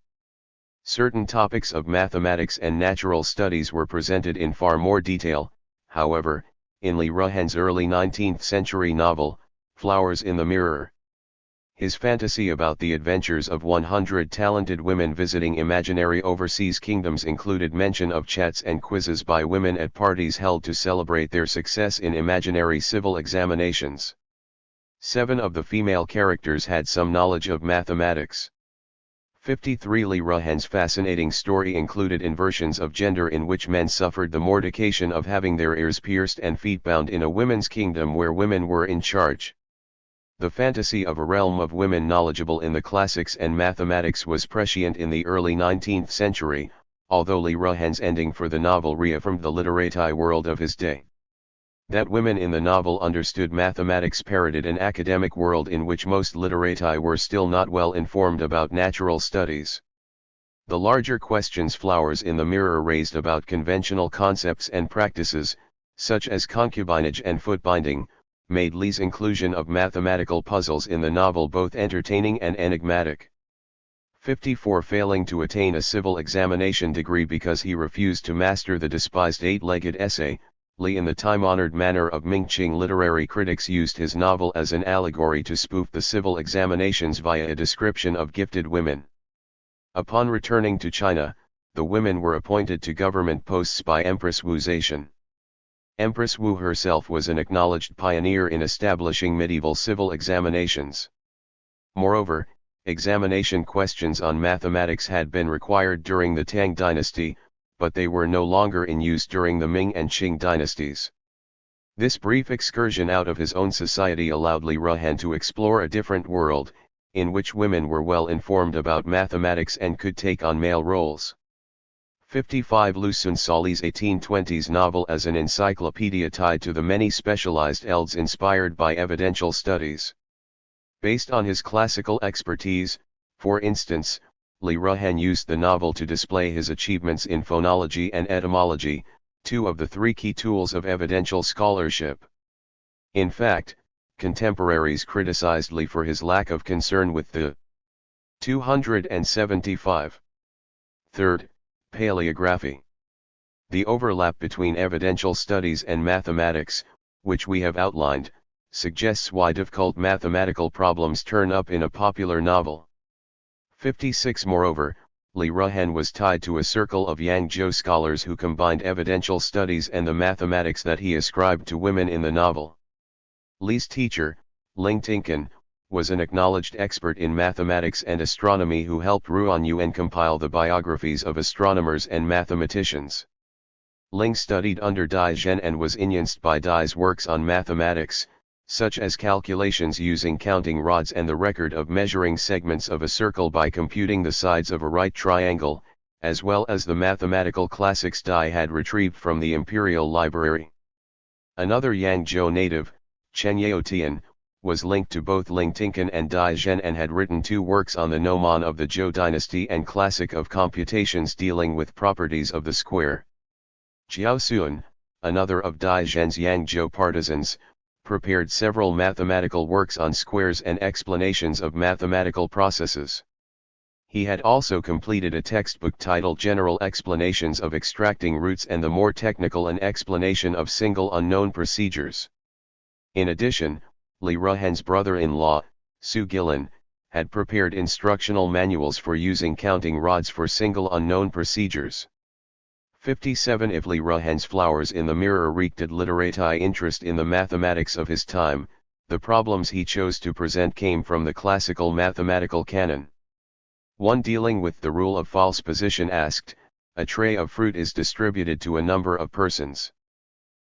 Certain topics of mathematics and natural studies were presented in far more detail, however, in Li Ruhan's early 19th century novel, Flowers in the Mirror. His fantasy about the adventures of 100 talented women visiting imaginary overseas kingdoms included mention of chats and quizzes by women at parties held to celebrate their success in imaginary civil examinations. 7 of the female characters had some knowledge of mathematics. 53 Li Ruhan's fascinating story included inversions of gender in which men suffered the mortification of having their ears pierced and feet bound in a women's kingdom where women were in charge. The fantasy of a realm of women knowledgeable in the classics and mathematics was prescient in the early 19th century, although Li Ruhan's ending for the novel reaffirmed the literati world of his day. That women in the novel understood mathematics parroted an academic world in which most literati were still not well informed about natural studies. The larger questions Flowers in the Mirror raised about conventional concepts and practices, such as concubinage and foot-binding, made Li's inclusion of mathematical puzzles in the novel both entertaining and enigmatic. 54 Failing to attain a civil examination degree because he refused to master the despised 8-legged essay, Li, in the time-honored manner of Ming Qing literary critics, used his novel as an allegory to spoof the civil examinations via a description of gifted women. Upon returning to China, the women were appointed to government posts by Empress Wu Zetian. Empress Wu herself was an acknowledged pioneer in establishing medieval civil examinations. Moreover, examination questions on mathematics had been required during the Tang dynasty, but they were no longer in use during the Ming and Qing dynasties. This brief excursion out of his own society allowed Li Ruhan to explore a different world, in which women were well informed about mathematics and could take on male roles. 55 Lu Xunsoli's 1820s novel as an encyclopedia tied to the many specialized fields inspired by evidential studies. Based on his classical expertise, for instance, Li Ruhan used the novel to display his achievements in phonology and etymology, 2 of the 3 key tools of evidential scholarship. In fact, contemporaries criticized Li for his lack of concern with the 275. Third, paleography. The overlap between evidential studies and mathematics, which we have outlined, suggests why difficult mathematical problems turn up in a popular novel. 56. Moreover, Li Ruhen was tied to a circle of Yangzhou scholars who combined evidential studies and the mathematics that he ascribed to women in the novel. Li's teacher, Ling Tinkan, was an acknowledged expert in mathematics and astronomy who helped Ruan Yuan compile the biographies of astronomers and mathematicians. Ling studied under Dai Zhen and was influenced by Dai's works on mathematics, such as calculations using counting rods and the record of measuring segments of a circle by computing the sides of a right triangle, as well as the mathematical classics Dai had retrieved from the Imperial Library. Another Yangzhou native, Chen Yaotian, was linked to both Ling Tinkan and Dai Zhen and had written 2 works on the gnomon of the Zhou dynasty and classic of computations dealing with properties of the square. Jiao Suan, another of Dai Zhen's Yangzhou partisans, prepared several mathematical works on squares and explanations of mathematical processes. He had also completed a textbook titled General Explanations of Extracting Roots and the more technical An Explanation of Single Unknown Procedures. In addition, Li Ruhen's brother-in-law, Su Gilin, had prepared instructional manuals for using counting rods for single unknown procedures. 57. If Li Ruhen's Flowers in the Mirror wreaked literati interest in the mathematics of his time, the problems he chose to present came from the classical mathematical canon. One dealing with the rule of false position asked, a tray of fruit is distributed to a number of persons.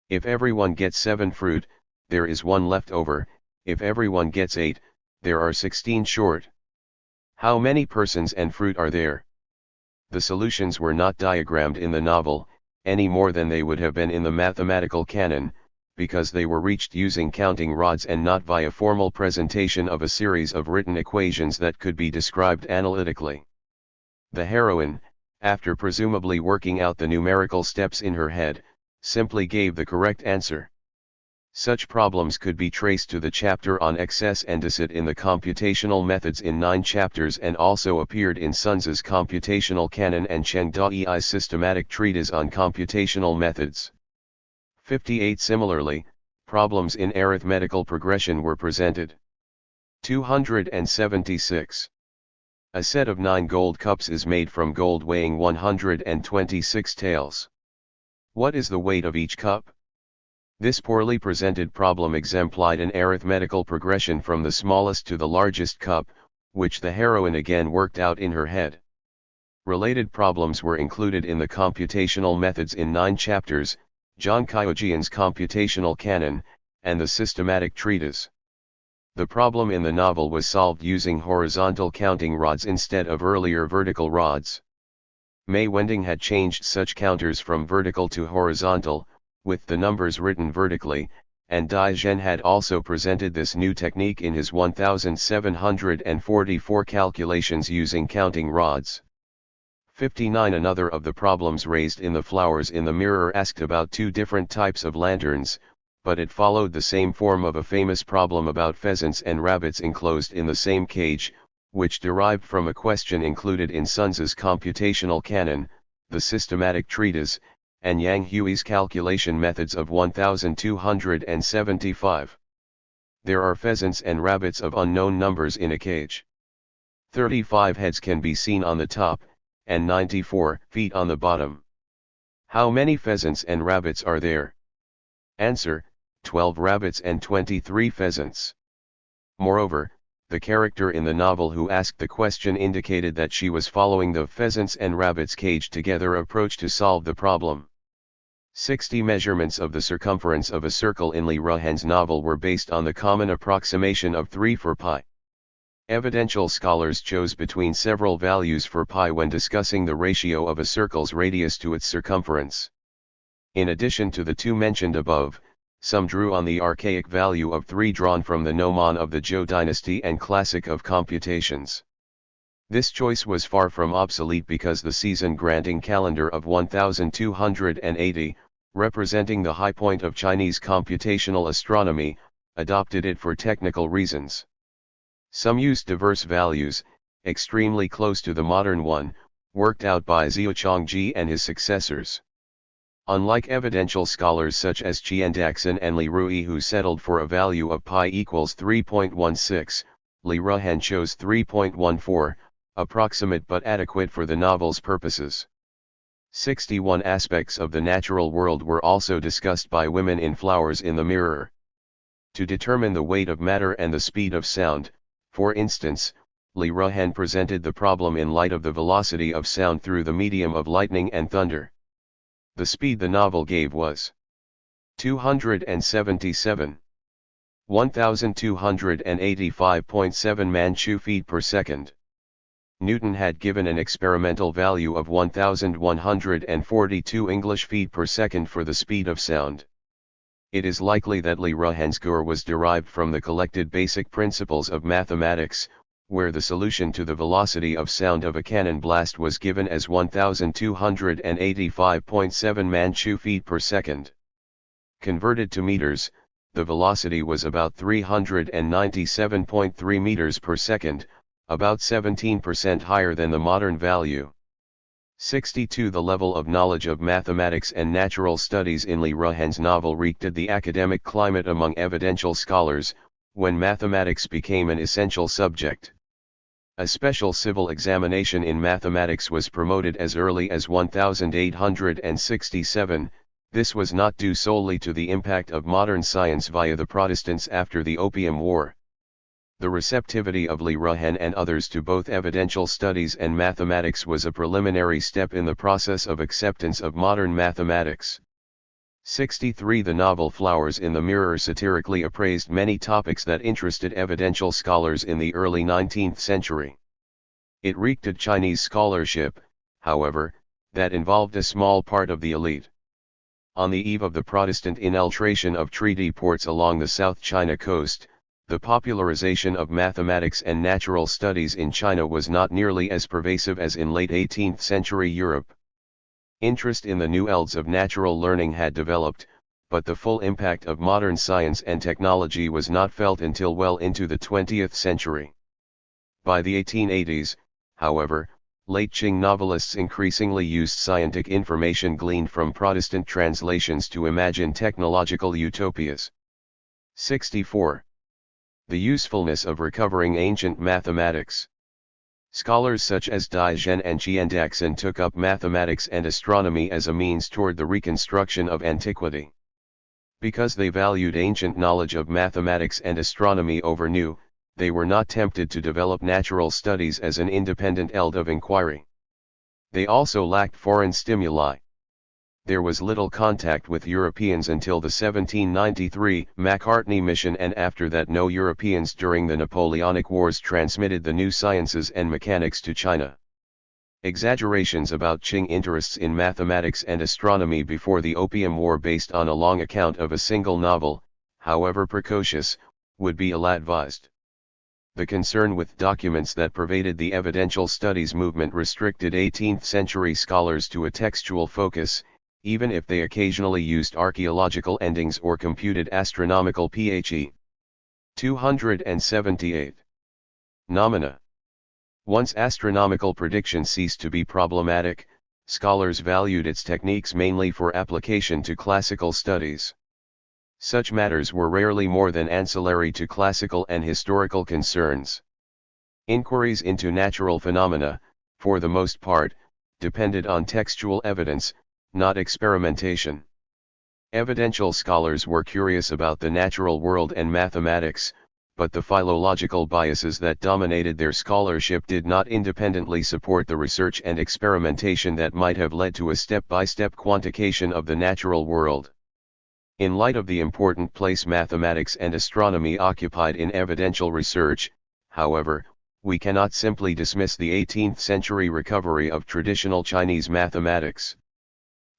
If everyone gets 7 fruit, there is 1 left over. If everyone gets 8, there are 16 short. How many persons and fruit are there? The solutions were not diagrammed in the novel, any more than they would have been in the mathematical canon, because they were reached using counting rods and not via formal presentation of a series of written equations that could be described analytically. The heroine, after presumably working out the numerical steps in her head, simply gave the correct answer. Such problems could be traced to the chapter on excess and deceit in the computational methods in 9 chapters and also appeared in Sun's computational canon and Cheng Daoyi's systematic treatise on computational methods. 58. Similarly, problems in arithmetical progression were presented. 276. A set of 9 gold cups is made from gold weighing 126 taels. What is the weight of each cup? This poorly presented problem exemplified an arithmetical progression from the smallest to the largest cup, which the heroine again worked out in her head. Related problems were included in the computational methods in 9 chapters, Zhang Kaijian's computational canon, and the systematic treatise. The problem in the novel was solved using horizontal counting rods instead of earlier vertical rods. Mei Wending had changed such counters from vertical to horizontal, with the numbers written vertically, and Dai Zhen had also presented this new technique in his 1744 calculations using counting rods. 59. Another of the problems raised in the Flowers in the Mirror asked about 2 different types of lanterns, but it followed the same form of a famous problem about pheasants and rabbits enclosed in the same cage, which derived from a question included in Sun's computational canon, the systematic treatise, and Yang Hui's calculation methods of 1275. There are pheasants and rabbits of unknown numbers in a cage. 35 heads can be seen on the top, and 94 feet on the bottom. How many pheasants and rabbits are there? Answer, 12 rabbits and 23 pheasants. Moreover, the character in the novel who asked the question indicated that she was following the pheasants and rabbits cage together approach to solve the problem. 60 measurements of the circumference of a circle in Li Ruhen's novel were based on the common approximation of 3 for pi. Evidential scholars chose between several values for pi when discussing the ratio of a circle's radius to its circumference. In addition to the 2 mentioned above, some drew on the archaic value of 3 drawn from the gnomon of the Zhou dynasty and classic of computations. This choice was far from obsolete because the season-granting calendar of 1280, representing the high point of Chinese computational astronomy, adopted it for technical reasons. Some used diverse values, extremely close to the modern one, worked out by Xiao Chongji and his successors. Unlike evidential scholars such as Qiandaxin and Li Rui who settled for a value of pi equals 3.16, Li Ruhen chose 3.14, approximate but adequate for the novel's purposes. 61 aspects of the natural world were also discussed by women in Flowers in the Mirror. To determine the weight of matter and the speed of sound, for instance, Li Ruhen presented the problem in light of the velocity of sound through the medium of lightning and thunder. The speed the novel gave was 277. 1285.7 Manchu feet per second. Newton had given an experimental value of 1142 English feet per second for the speed of sound. It is likely that Li Ruhen's score was derived from the collected basic principles of mathematics, where the solution to the velocity of sound of a cannon blast was given as 1285.7 Manchu feet per second. Converted to meters, the velocity was about 397.3 meters per second, about 17% higher than the modern value. 62 The level of knowledge of mathematics and natural studies in Li Ruhen's novel reeked the academic climate among evidential scholars, when mathematics became an essential subject. A special civil examination in mathematics was promoted as early as 1867, this was not due solely to the impact of modern science via the Protestants after the Opium War. The receptivity of Li Ruhen and others to both evidential studies and mathematics was a preliminary step in the process of acceptance of modern mathematics. 63 The novel Flowers in the Mirror satirically appraised many topics that interested evidential scholars in the early 19th century. It reeked of Chinese scholarship, however, that involved a small part of the elite. On the eve of the Protestant infiltration of treaty ports along the South China coast, the popularization of mathematics and natural studies in China was not nearly as pervasive as in late 18th century Europe. Interest in the new fields of natural learning had developed, but the full impact of modern science and technology was not felt until well into the 20th century. By the 1880s, however, late Qing novelists increasingly used scientific information gleaned from Protestant translations to imagine technological utopias. 64. The usefulness of recovering ancient mathematics. Scholars such as Dai Zhen and Qiandaxin took up mathematics and astronomy as a means toward the reconstruction of antiquity. Because they valued ancient knowledge of mathematics and astronomy over new, they were not tempted to develop natural studies as an independent field of inquiry. They also lacked foreign stimuli. There was little contact with Europeans until the 1793 Macartney mission, and after that no Europeans during the Napoleonic Wars transmitted the new sciences and mechanics to China. Exaggerations about Qing interests in mathematics and astronomy before the Opium War based on a long account of a single novel, however precocious, would be ill-advised. The concern with documents that pervaded the evidential studies movement restricted 18th century scholars to a textual focus, even if they occasionally used archaeological endings or computed astronomical PHE. 278. Nomina. Once astronomical prediction ceased to be problematic, scholars valued its techniques mainly for application to classical studies. Such matters were rarely more than ancillary to classical and historical concerns. Inquiries into natural phenomena, for the most part, depended on textual evidence, not experimentation. Evidential scholars were curious about the natural world and mathematics, but the philological biases that dominated their scholarship did not independently support the research and experimentation that might have led to a step-by-step quantification of the natural world. In light of the important place mathematics and astronomy occupied in evidential research, however, we cannot simply dismiss the 18th century recovery of traditional Chinese mathematics.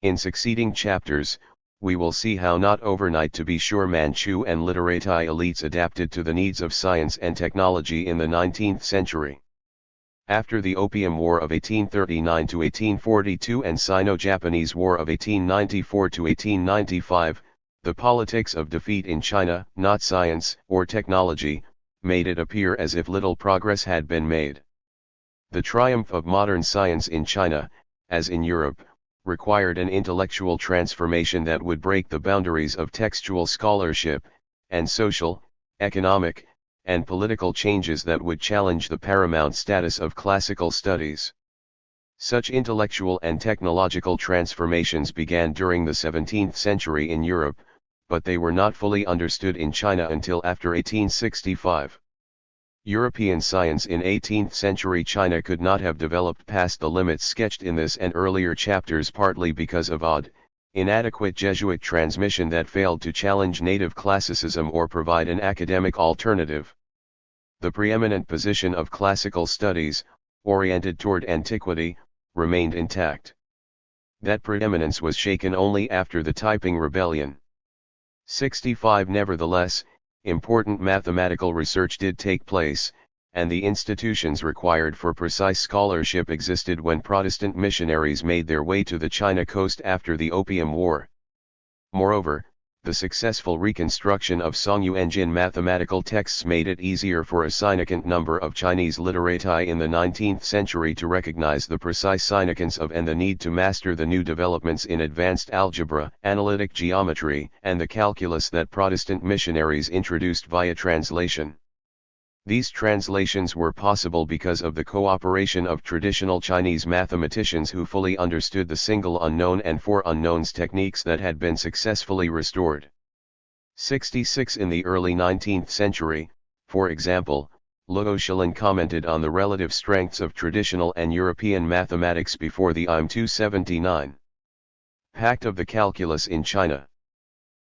In succeeding chapters, we will see how not overnight to be sure Manchu and literati elites adapted to the needs of science and technology in the 19th century. After the Opium War of 1839 to 1842 and Sino-Japanese War of 1894 to 1895, the politics of defeat in China, not science or technology, made it appear as if little progress had been made. The triumph of modern science in China, as in Europe, required an intellectual transformation that would break the boundaries of textual scholarship, and social, economic, and political changes that would challenge the paramount status of classical studies. Such intellectual and technological transformations began during the 17th century in Europe, but they were not fully understood in China until after 1865. European science in 18th century China could not have developed past the limits sketched in this and earlier chapters, partly because of inadequate Jesuit transmission that failed to challenge native classicism or provide an academic alternative. The preeminent position of classical studies, oriented toward antiquity, remained intact. That preeminence was shaken only after the Taiping Rebellion. 65 Nevertheless, important mathematical research did take place, and the institutions required for precise scholarship existed when Protestant missionaries made their way to the China coast after the Opium War. Moreover, the successful reconstruction of Songyuanjin mathematical texts made it easier for a significant number of Chinese literati in the 19th century to recognize the precise significance of and the need to master the new developments in advanced algebra, analytic geometry, and the calculus that Protestant missionaries introduced via translation. These translations were possible because of the cooperation of traditional Chinese mathematicians who fully understood the single unknown and four unknowns techniques that had been successfully restored. 66 In the early 19th century, for example, Luo Xilin commented on the relative strengths of traditional and European mathematics before the IM 279 Pact of the Calculus in China.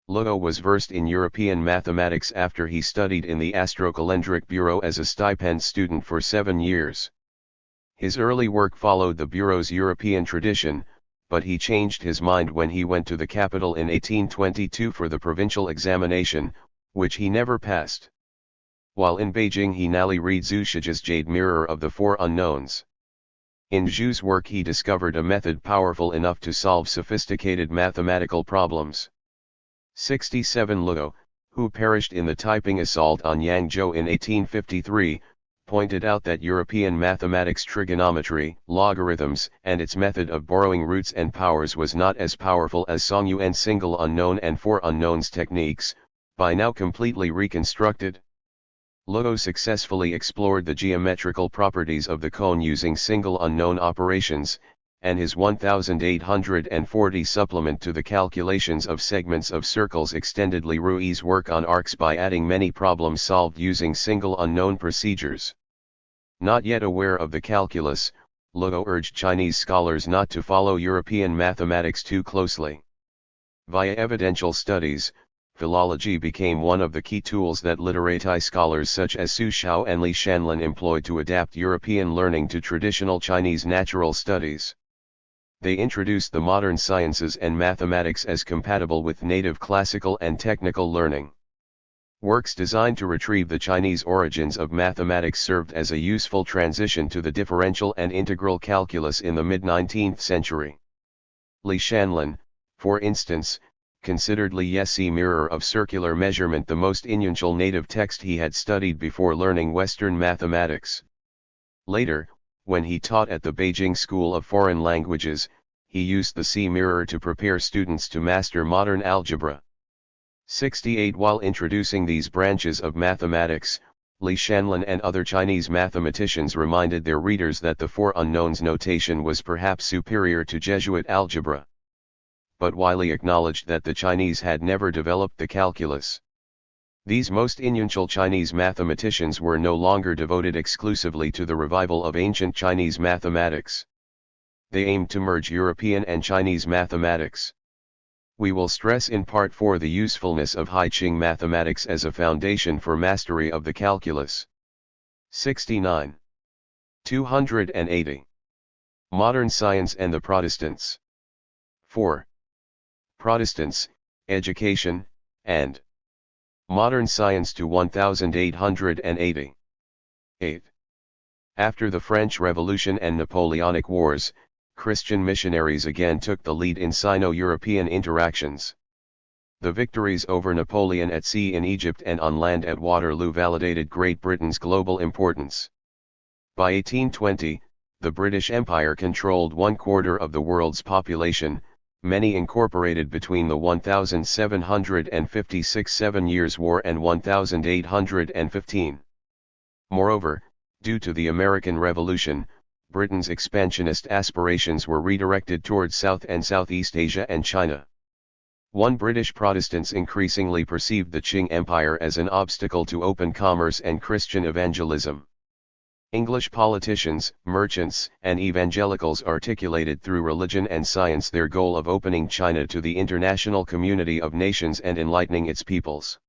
Luo was versed in European mathematics after he studied in the Astrocalendric Bureau as a stipend student for 7 years. His early work followed the Bureau's European tradition, but he changed his mind when he went to the capital in 1822 for the provincial examination, which he never passed. While in Beijing he now read Zhu Shiji's Jade Mirror of the Four Unknowns. In Zhu's work he discovered a method powerful enough to solve sophisticated mathematical problems. 67 Luo, who perished in the Taiping assault on Yangzhou in 1853, pointed out that European mathematics, trigonometry, logarithms, and its method of borrowing roots and powers was not as powerful as Songyuan's single unknown and four unknowns techniques, by now completely reconstructed. Luo successfully explored the geometrical properties of the cone using single unknown operations, and his 1840 supplement to the calculations of segments of circles extended Li Rui's work on arcs by adding many problems solved using single unknown procedures. Not yet aware of the calculus, Luo urged Chinese scholars not to follow European mathematics too closely. Via evidential studies, philology became one of the key tools that literati scholars such as Su Xiao and Li Shanlin employed to adapt European learning to traditional Chinese natural studies. They introduced the modern sciences and mathematics as compatible with native classical and technical learning. Works designed to retrieve the Chinese origins of mathematics served as a useful transition to the differential and integral calculus in the mid-19th century. Li Shanlin, for instance, considered Li Yesi Mirror of Circular Measurement the most influential native text he had studied before learning Western mathematics. Later, when he taught at the Beijing School of Foreign Languages, he used the C mirror to prepare students to master modern algebra. 68 While introducing these branches of mathematics, Li Shanlin and other Chinese mathematicians reminded their readers that the four unknowns notation was perhaps superior to Jesuit algebra. But Wiley acknowledged that the Chinese had never developed the calculus. These most influential Chinese mathematicians were no longer devoted exclusively to the revival of ancient Chinese mathematics. They aimed to merge European and Chinese mathematics. We will stress in Part 4 the usefulness of Hai Qing mathematics as a foundation for mastery of the calculus. 69. 280. Modern Science and the Protestants. 4. Protestants, Education, and Modern Science to 1880. 8. After the French Revolution and Napoleonic Wars, Christian missionaries again took the lead in Sino-European interactions. The victories over Napoleon at sea in Egypt and on land at Waterloo validated Great Britain's global importance. By 1820, the British Empire controlled 1/4 of the world's population, many incorporated between the 1756 Seven Years' War and 1815. Moreover, due to the American Revolution, Britain's expansionist aspirations were redirected towards South and Southeast Asia and China. British Protestants increasingly perceived the Qing Empire as an obstacle to open commerce and Christian evangelism. English politicians, merchants, and evangelicals articulated through religion and science their goal of opening China to the international community of nations and enlightening its peoples.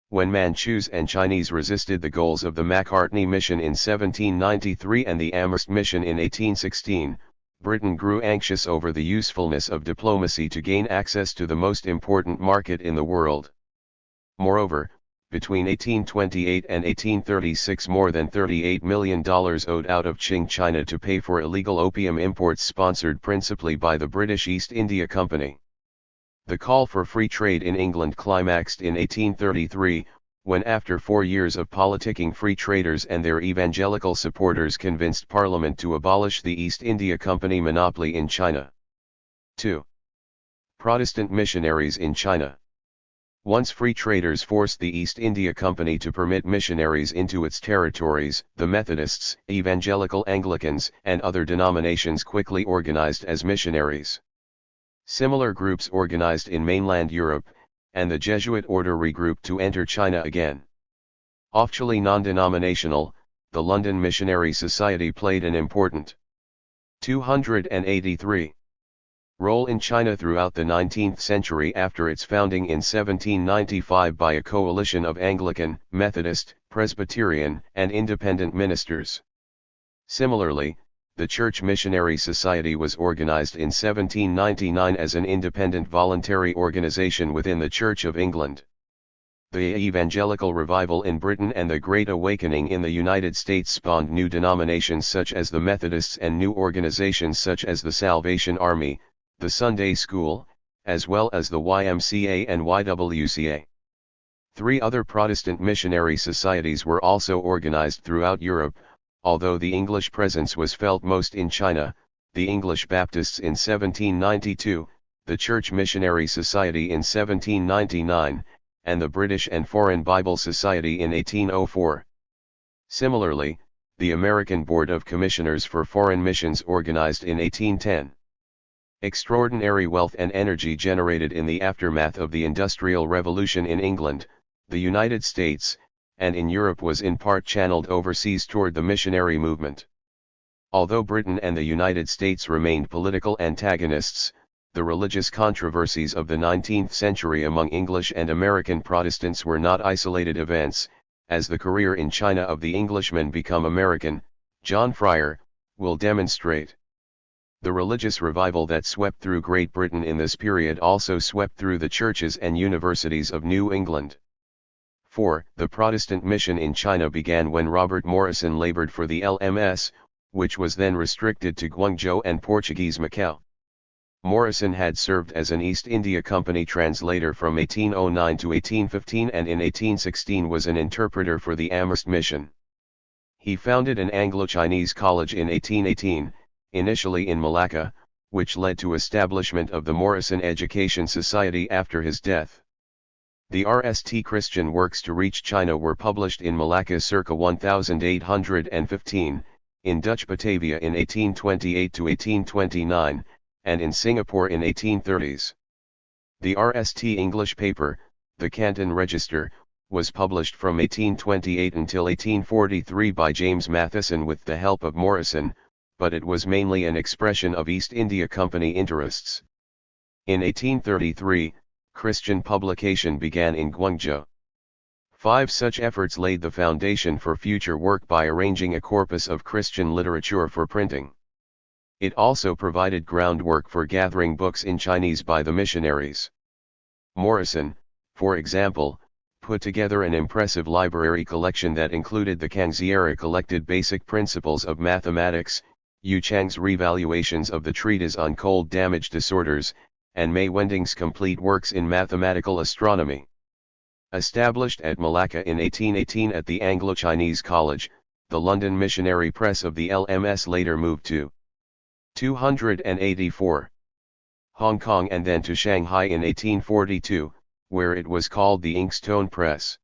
When Manchus and Chinese resisted the goals of the Macartney Mission in 1793 and the Amherst Mission in 1816, Britain grew anxious over the usefulness of diplomacy to gain access to the most important market in the world. Moreover, between 1828 and 1836 more than $38 million owed out of Qing China to pay for illegal opium imports sponsored principally by the British East India Company. The call for free trade in England climaxed in 1833, when after 4 years of politicking free traders and their evangelical supporters convinced Parliament to abolish the East India Company monopoly in China. 2. Protestant missionaries in China. Once free traders forced the East India Company to permit missionaries into its territories, the Methodists, Evangelical Anglicans, and other denominations quickly organized as missionaries. Similar groups organized in mainland Europe, and the Jesuit order regrouped to enter China again. Officially non-denominational, the London Missionary Society played an important 283 role in China throughout the 19th century after its founding in 1795 by a coalition of Anglican, Methodist, Presbyterian, and independent ministers. Similarly, the Church Missionary Society was organized in 1799 as an independent voluntary organization within the Church of England. The Evangelical Revival in Britain and the Great Awakening in the United States spawned new denominations such as the Methodists and new organizations such as the Salvation Army, the Sunday School, as well as the YMCA and YWCA. 3 other Protestant missionary societies were also organized throughout Europe, although the English presence was felt most in China, the English Baptists in 1792, the Church Missionary Society in 1799, and the British and Foreign Bible Society in 1804. Similarly, the American Board of Commissioners for Foreign Missions organized in 1810. Extraordinary wealth and energy generated in the aftermath of the Industrial Revolution in England, the United States, and in Europe was in part channeled overseas toward the missionary movement. Although Britain and the United States remained political antagonists, the religious controversies of the 19th century among English and American Protestants were not isolated events, as the career in China of the Englishman become American, John Fryer, will demonstrate. The religious revival that swept through Great Britain in this period also swept through the churches and universities of New England. 4. The Protestant mission in China began when Robert Morrison labored for the LMS, which was then restricted to Guangzhou and Portuguese Macau. Morrison had served as an East India Company translator from 1809 to 1815 and in 1816 was an interpreter for the Amherst mission. He founded an Anglo-Chinese college in 1818, initially in Malacca, which led to establishment of the Morrison Education Society after his death. The RST Christian works to reach China were published in Malacca circa 1815, in Dutch Batavia in 1828 to 1829, and in Singapore in 1830s. The RST English paper, the Canton Register, was published from 1828 until 1843 by James Matheson with the help of Morrison, but it was mainly an expression of East India Company interests. In 1833, Christian publication began in Guangzhou. 5 such efforts laid the foundation for future work by arranging a corpus of Christian literature for printing. It also provided groundwork for gathering books in Chinese by the missionaries. Morrison, for example, put together an impressive library collection that included the Kangxiera collected basic principles of mathematics, Yu Chang's revaluations of the treatise on cold damage disorders, and Mei Wending's complete works in mathematical astronomy. Established at Malacca in 1818 at the Anglo-Chinese College, the London missionary press of the LMS later moved to 284. Hong Kong and then to Shanghai in 1842, where it was called the Inkstone Press.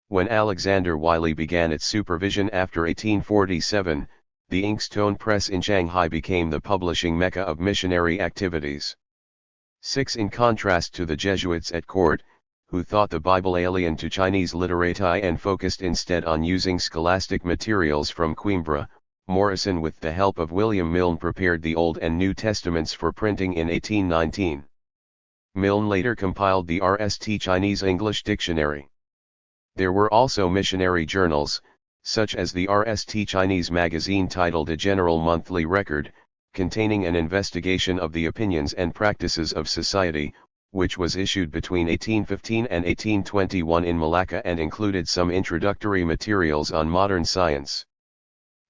When Alexander Wiley began its supervision after 1847, the Inkstone Press in Shanghai became the publishing mecca of missionary activities. 6. In contrast to the Jesuits at court, who thought the Bible alien to Chinese literati and focused instead on using scholastic materials from Coimbra, Morrison with the help of William Milne prepared the Old and New Testaments for printing in 1819. Milne later compiled the RST Chinese-English Dictionary. There were also missionary journals, such as the RST Chinese magazine titled A General Monthly Record, containing an investigation of the opinions and practices of society, which was issued between 1815 and 1821 in Malacca and included some introductory materials on modern science.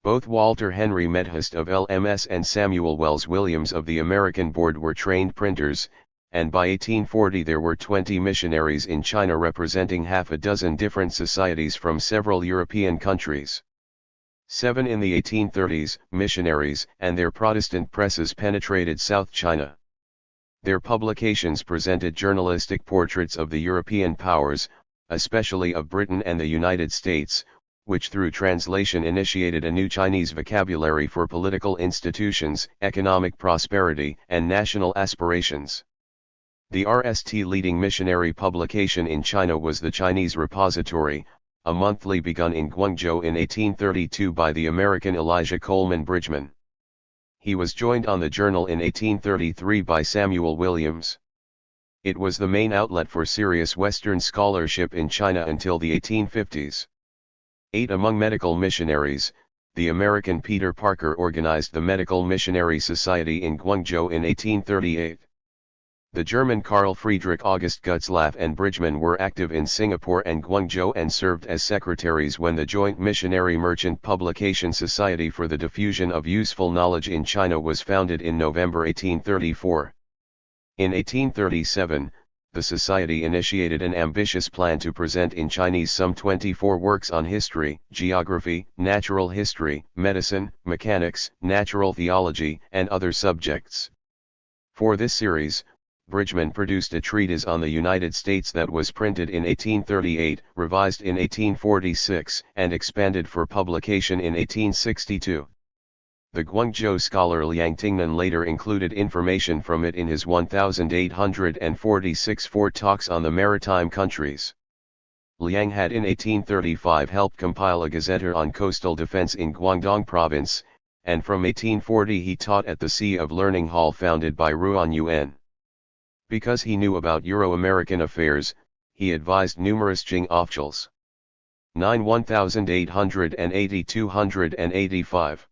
Both Walter Henry Medhurst of LMS and Samuel Wells Williams of the American Board were trained printers, and by 1840 there were 20 missionaries in China representing half a dozen different societies from several European countries. 7. In the 1830s, missionaries and their Protestant presses penetrated South China. Their publications presented journalistic portraits of the European powers, especially of Britain and the United States, which through translation initiated a new Chinese vocabulary for political institutions, economic prosperity, and national aspirations. The RST leading missionary publication in China was the Chinese Repository, a monthly begun in Guangzhou in 1832 by the American Elijah Coleman Bridgman. He was joined on the journal in 1833 by Samuel Williams. It was the main outlet for serious Western scholarship in China until the 1850s. 8. Among medical missionaries, the American Peter Parker organized the Medical Missionary Society in Guangzhou in 1838. The German Carl Friedrich August Gutzlaff and Bridgman were active in Singapore and Guangzhou and served as secretaries when the Joint Missionary Merchant Publication Society for the Diffusion of Useful Knowledge in China was founded in November 1834. In 1837, the Society initiated an ambitious plan to present in Chinese some 24 works on history, geography, natural history, medicine, mechanics, natural theology, and other subjects. For this series, Bridgman produced a treatise on the United States that was printed in 1838, revised in 1846, and expanded for publication in 1862. The Guangzhou scholar Liang Tingnan later included information from it in his 1846 Four Talks on the Maritime Countries. Liang had in 1835 helped compile a gazetteer on coastal defense in Guangdong Province, and from 1840 he taught at the Sea of Learning Hall founded by Ruan Yuan. Because he knew about Euro-American affairs, he advised numerous Jing officials. 9. 1880-285.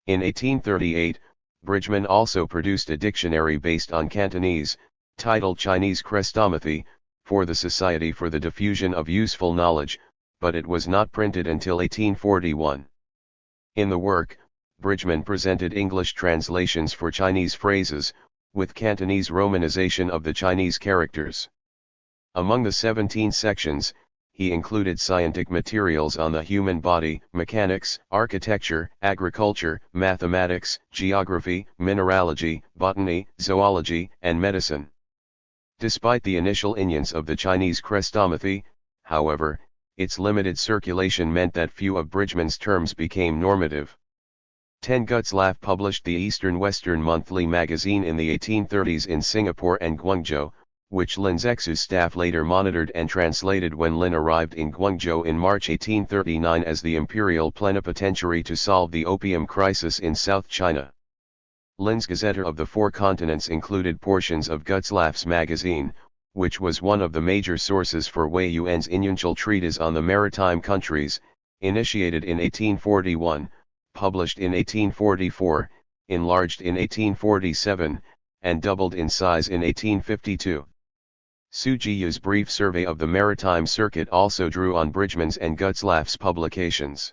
In 1838, Bridgman also produced a dictionary based on Cantonese, titled Chinese Chrestomathy, for the Society for the Diffusion of Useful Knowledge, but it was not printed until 1841. In the work, Bridgman presented English translations for Chinese phrases, with Cantonese romanization of the Chinese characters. Among the 17 sections, he included scientific materials on the human body, mechanics, architecture, agriculture, mathematics, geography, mineralogy, botany, zoology, and medicine. Despite the initial ineance of the Chinese Chrestomathy, however, its limited circulation meant that few of Bridgman's terms became normative. 10. Gutzlaff published the Eastern-Western Monthly magazine in the 1830s in Singapore and Guangzhou, which Lin Zexu's staff later monitored and translated when Lin arrived in Guangzhou in March 1839 as the imperial plenipotentiary to solve the opium crisis in South China. Lin's Gazetteer of the Four Continents included portions of Gutzlaff's magazine, which was one of the major sources for Wei Yuan's Inyunchal treatise on the maritime countries, initiated in 1841, published in 1844, enlarged in 1847, and doubled in size in 1852. Su Jiyu's brief survey of the maritime circuit also drew on Bridgman's and Gutzlaff's publications.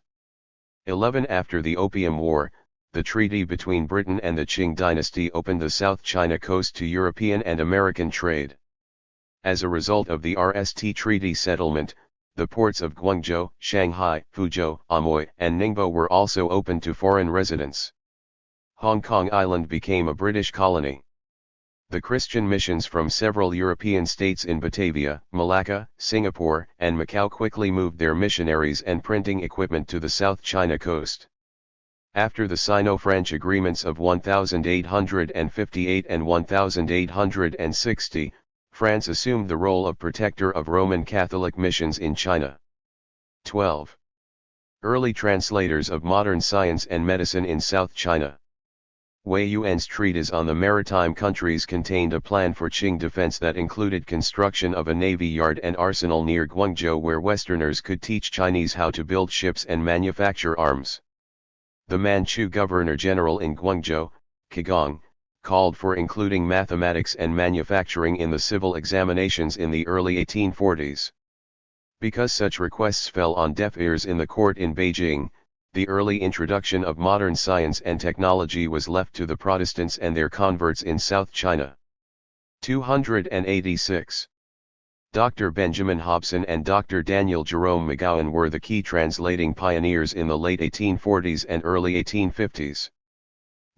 11. After the Opium War, the treaty between Britain and the Qing dynasty opened the South China coast to European and American trade. As a result of the RST treaty settlement, The ports of Guangzhou, Shanghai, Fuzhou, Amoy, and Ningbo were also open to foreign residents. Hong Kong Island became a British colony. The Christian missions from several European states in Batavia, Malacca, Singapore, and Macau quickly moved their missionaries and printing equipment to the South China coast. After the Sino-French agreements of 1858 and 1860, France assumed the role of protector of Roman Catholic missions in China. 12. Early translators of modern science and medicine in South China. Wei Yuan's treatise on the maritime countries contained a plan for Qing defense that included construction of a navy yard and arsenal near Guangzhou where Westerners could teach Chinese how to build ships and manufacture arms. The Manchu governor-general in Guangzhou, Qigong, called for including mathematics and manufacturing in the civil examinations in the early 1840s. Because such requests fell on deaf ears in the court in Beijing, the early introduction of modern science and technology was left to the Protestants and their converts in South China. 286. Dr. Benjamin Hobson and Dr. Daniel Jerome McGowan were the key translating pioneers in the late 1840s and early 1850s.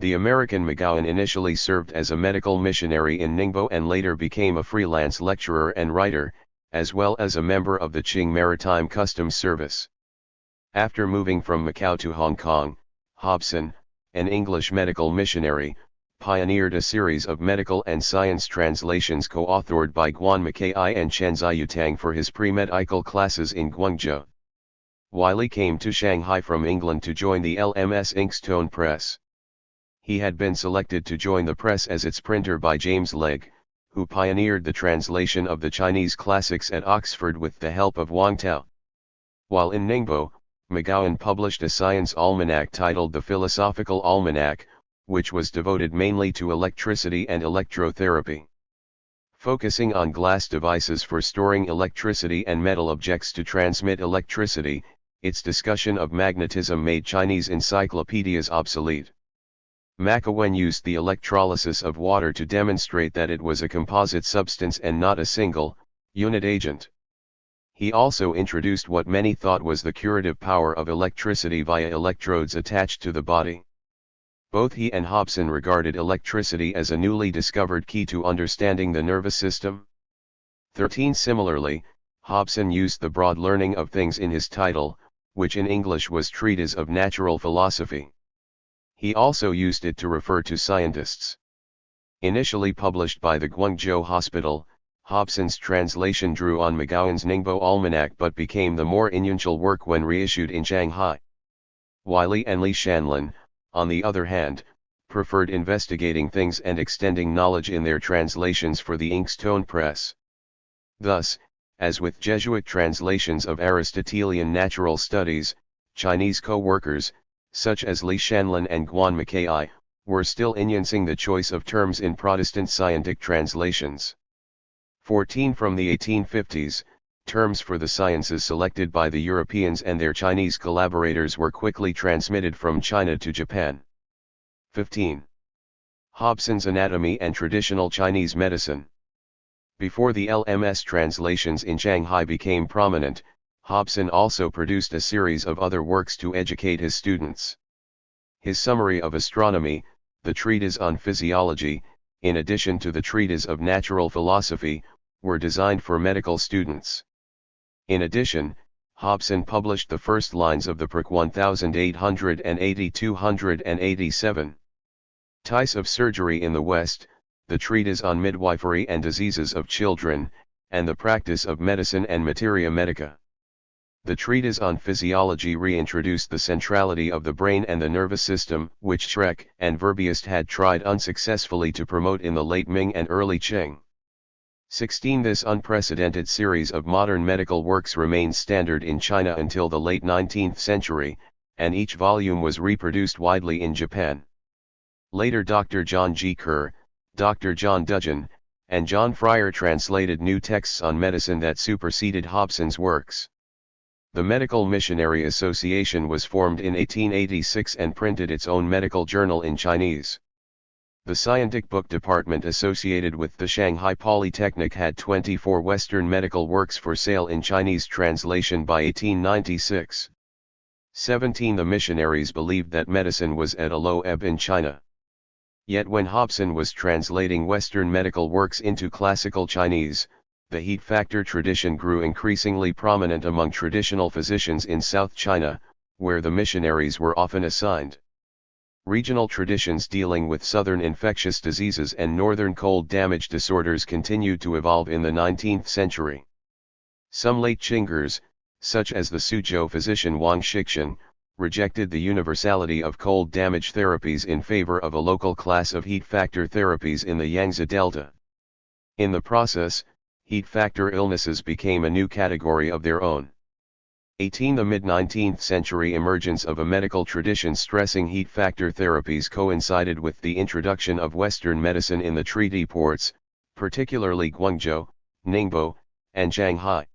The American McGowan initially served as a medical missionary in Ningbo and later became a freelance lecturer and writer, as well as a member of the Qing Maritime Customs Service. After moving from Macau to Hong Kong, Hobson, an English medical missionary, pioneered a series of medical and science translations co-authored by Guan Mackay and Chen Ziyutang for his pre-medical classes in Guangzhou. Wiley came to Shanghai from England to join the LMS Inkstone Press. He had been selected to join the press as its printer by James Legge, who pioneered the translation of the Chinese classics at Oxford with the help of Wang Tao. While in Ningbo, McGowan published a science almanac titled The Philosophical Almanac, which was devoted mainly to electricity and electrotherapy. Focusing on glass devices for storing electricity and metal objects to transmit electricity, its discussion of magnetism made Chinese encyclopedias obsolete. McGowan used the electrolysis of water to demonstrate that it was a composite substance and not a single, unit agent. He also introduced what many thought was the curative power of electricity via electrodes attached to the body. Both he and Hobson regarded electricity as a newly discovered key to understanding the nervous system. 13. Similarly, Hobson used the broad learning of things in his title, which in English was Treatise of Natural Philosophy. He also used it to refer to scientists. Initially published by the Guangzhou Hospital, Hobson's translation drew on McGowan's Ningbo Almanac but became the more influential work when reissued in Shanghai. Wiley and Li Shanlin, on the other hand, preferred investigating things and extending knowledge in their translations for the Inkstone Press. Thus, as with Jesuit translations of Aristotelian natural studies, Chinese co-workers, such as Li Shanlin and Guan Mackay, were still influencing the choice of terms in Protestant scientific translations. 14. From the 1850s, terms for the sciences selected by the Europeans and their Chinese collaborators were quickly transmitted from China to Japan. 15. Hobson's Anatomy and Traditional Chinese Medicine. Before the LMS translations in Shanghai became prominent, Hobson also produced a series of other works to educate his students. His Summary of Astronomy, the Treatise on Physiology, in addition to the Treatise of Natural Philosophy, were designed for medical students. In addition, Hobson published the first lines of the Perk 1880-287. Types of Surgery in the West, the Treatise on Midwifery and Diseases of Children, and the Practice of Medicine and Materia Medica. The Treatise on Physiology reintroduced the centrality of the brain and the nervous system, which Schreck and Verbiest had tried unsuccessfully to promote in the late Ming and early Qing. 16. This unprecedented series of modern medical works remained standard in China until the late 19th century, and each volume was reproduced widely in Japan. Later Dr. John G. Kerr, Dr. John Dudgeon, and John Fryer translated new texts on medicine that superseded Hobson's works. The Medical Missionary Association was formed in 1886 and printed its own medical journal in Chinese. The scientific book department associated with the Shanghai Polytechnic had 24 Western medical works for sale in Chinese translation by 1896. 17. The missionaries believed that medicine was at a low ebb in China. Yet when Hobson was translating Western medical works into classical Chinese, the heat factor tradition grew increasingly prominent among traditional physicians in South China, where the missionaries were often assigned. Regional traditions dealing with southern infectious diseases and northern cold damage disorders continued to evolve in the 19th century. Some late Qingers, such as the Suzhou physician Wang Shixian, rejected the universality of cold damage therapies in favor of a local class of heat factor therapies in the Yangtze Delta. In the process, heat factor illnesses became a new category of their own. 18. The mid-19th century emergence of a medical tradition stressing heat factor therapies coincided with the introduction of Western medicine in the treaty ports, particularly Guangzhou, Ningbo, and Shanghai.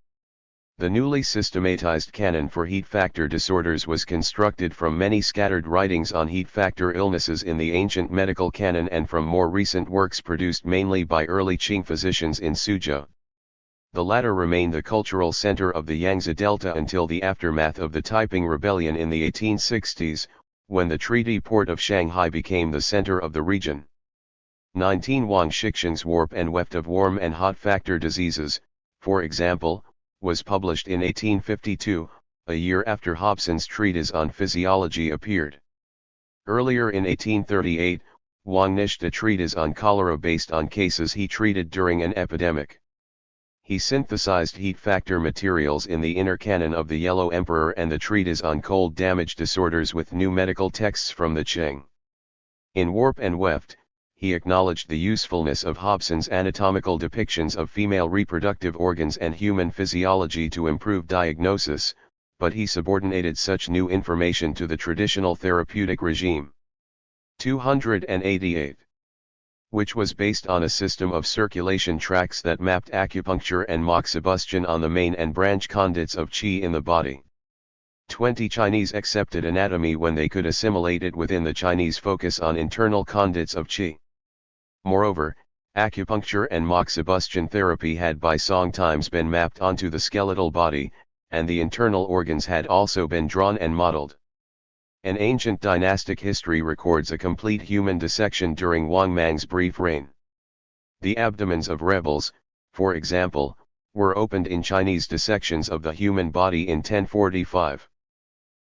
The newly systematized canon for heat factor disorders was constructed from many scattered writings on heat factor illnesses in the ancient medical canon and from more recent works produced mainly by early Qing physicians in Suzhou. The latter remained the cultural center of the Yangtze Delta until the aftermath of the Taiping Rebellion in the 1860s, when the treaty port of Shanghai became the center of the region. 19. Wang Shixian's Warp and Weft of Warm and Hot Factor Diseases, for example, was published in 1852, a year after Hobson's treatise on physiology appeared. Earlier in 1838, Wang nished a treatise on cholera based on cases he treated during an epidemic. He synthesized heat factor materials in the inner canon of the Yellow Emperor and the treatise on cold damage disorders with new medical texts from the Qing. In Warp and Weft, he acknowledged the usefulness of Hobson's anatomical depictions of female reproductive organs and human physiology to improve diagnosis, but he subordinated such new information to the traditional therapeutic regime. 288. Which was based on a system of circulation tracts that mapped acupuncture and moxibustion on the main and branch conduits of qi in the body. 20. Chinese accepted anatomy when they could assimilate it within the Chinese focus on internal conduits of qi. Moreover, acupuncture and moxibustion therapy had by Song times been mapped onto the skeletal body, and the internal organs had also been drawn and modeled. An ancient dynastic history records a complete human dissection during Wang Mang's brief reign. The abdomens of rebels, for example, were opened in Chinese dissections of the human body in 1045.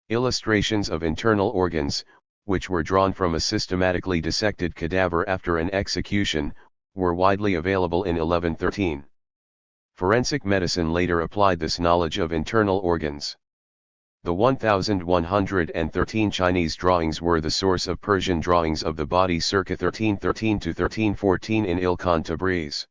Illustrations of internal organs, which were drawn from a systematically dissected cadaver after an execution, were widely available in 1113. Forensic medicine later applied this knowledge of internal organs. The 1113 Chinese drawings were the source of Persian drawings of the body circa 1313 to 1314 in Ilkhan Tabriz.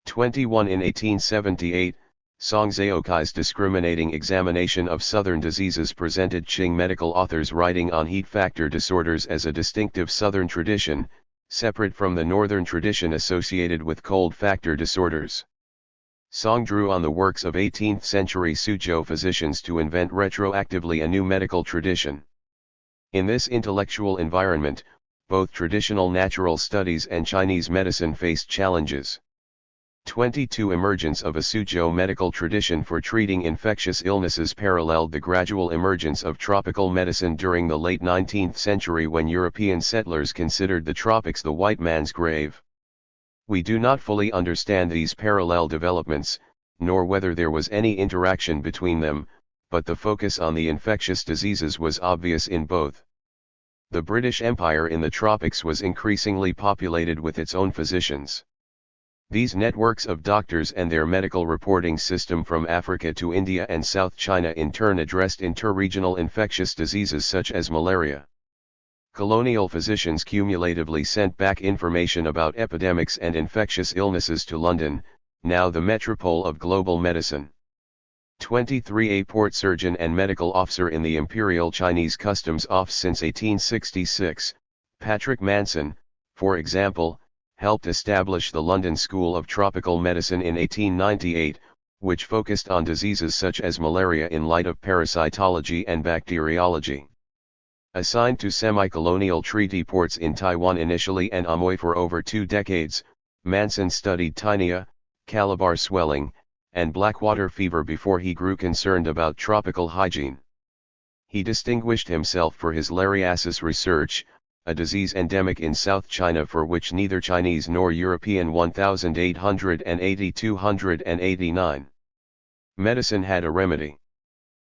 21. In 1878, Song Zhaokai's discriminating examination of southern diseases presented Qing medical authors writing on heat factor disorders as a distinctive southern tradition, separate from the northern tradition associated with cold factor disorders. Song drew on the works of 18th-century Suzhou physicians to invent retroactively a new medical tradition. In this intellectual environment, both traditional natural studies and Chinese medicine faced challenges. 22. Emergence of a Suzhou medical tradition for treating infectious illnesses paralleled the gradual emergence of tropical medicine during the late 19th century when European settlers considered the tropics the white man's grave. We do not fully understand these parallel developments, nor whether there was any interaction between them, but the focus on the infectious diseases was obvious in both. The British Empire in the tropics was increasingly populated with its own physicians. These networks of doctors and their medical reporting system from Africa to India and South China in turn addressed inter-regional infectious diseases such as malaria. Colonial physicians cumulatively sent back information about epidemics and infectious illnesses to London, now the metropole of global medicine. 23. A port surgeon and medical officer in the Imperial Chinese Customs Office since 1866, Patrick Manson, for example, helped establish the London School of Tropical Medicine in 1898, which focused on diseases such as malaria in light of parasitology and bacteriology. Assigned to semi-colonial treaty ports in Taiwan initially and Amoy for over 2 decades, Manson studied tinea, calabar swelling, and blackwater fever before he grew concerned about tropical hygiene. He distinguished himself for his lariasis research, a disease endemic in South China for which neither Chinese nor European 1880-289 medicine had a remedy.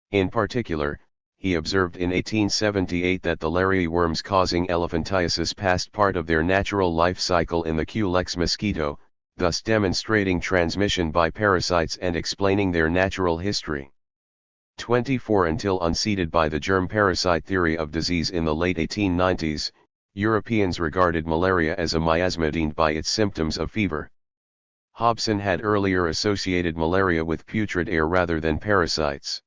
In particular, he observed in 1878 that the lariae worms causing elephantiasis passed part of their natural life cycle in the Culex mosquito, thus demonstrating transmission by parasites and explaining their natural history. 24 Until unseated by the germ parasite theory of disease in the late 1890s, Europeans regarded malaria as a miasma deemed by its symptoms of fever. Hobson had earlier associated malaria with putrid air rather than parasites.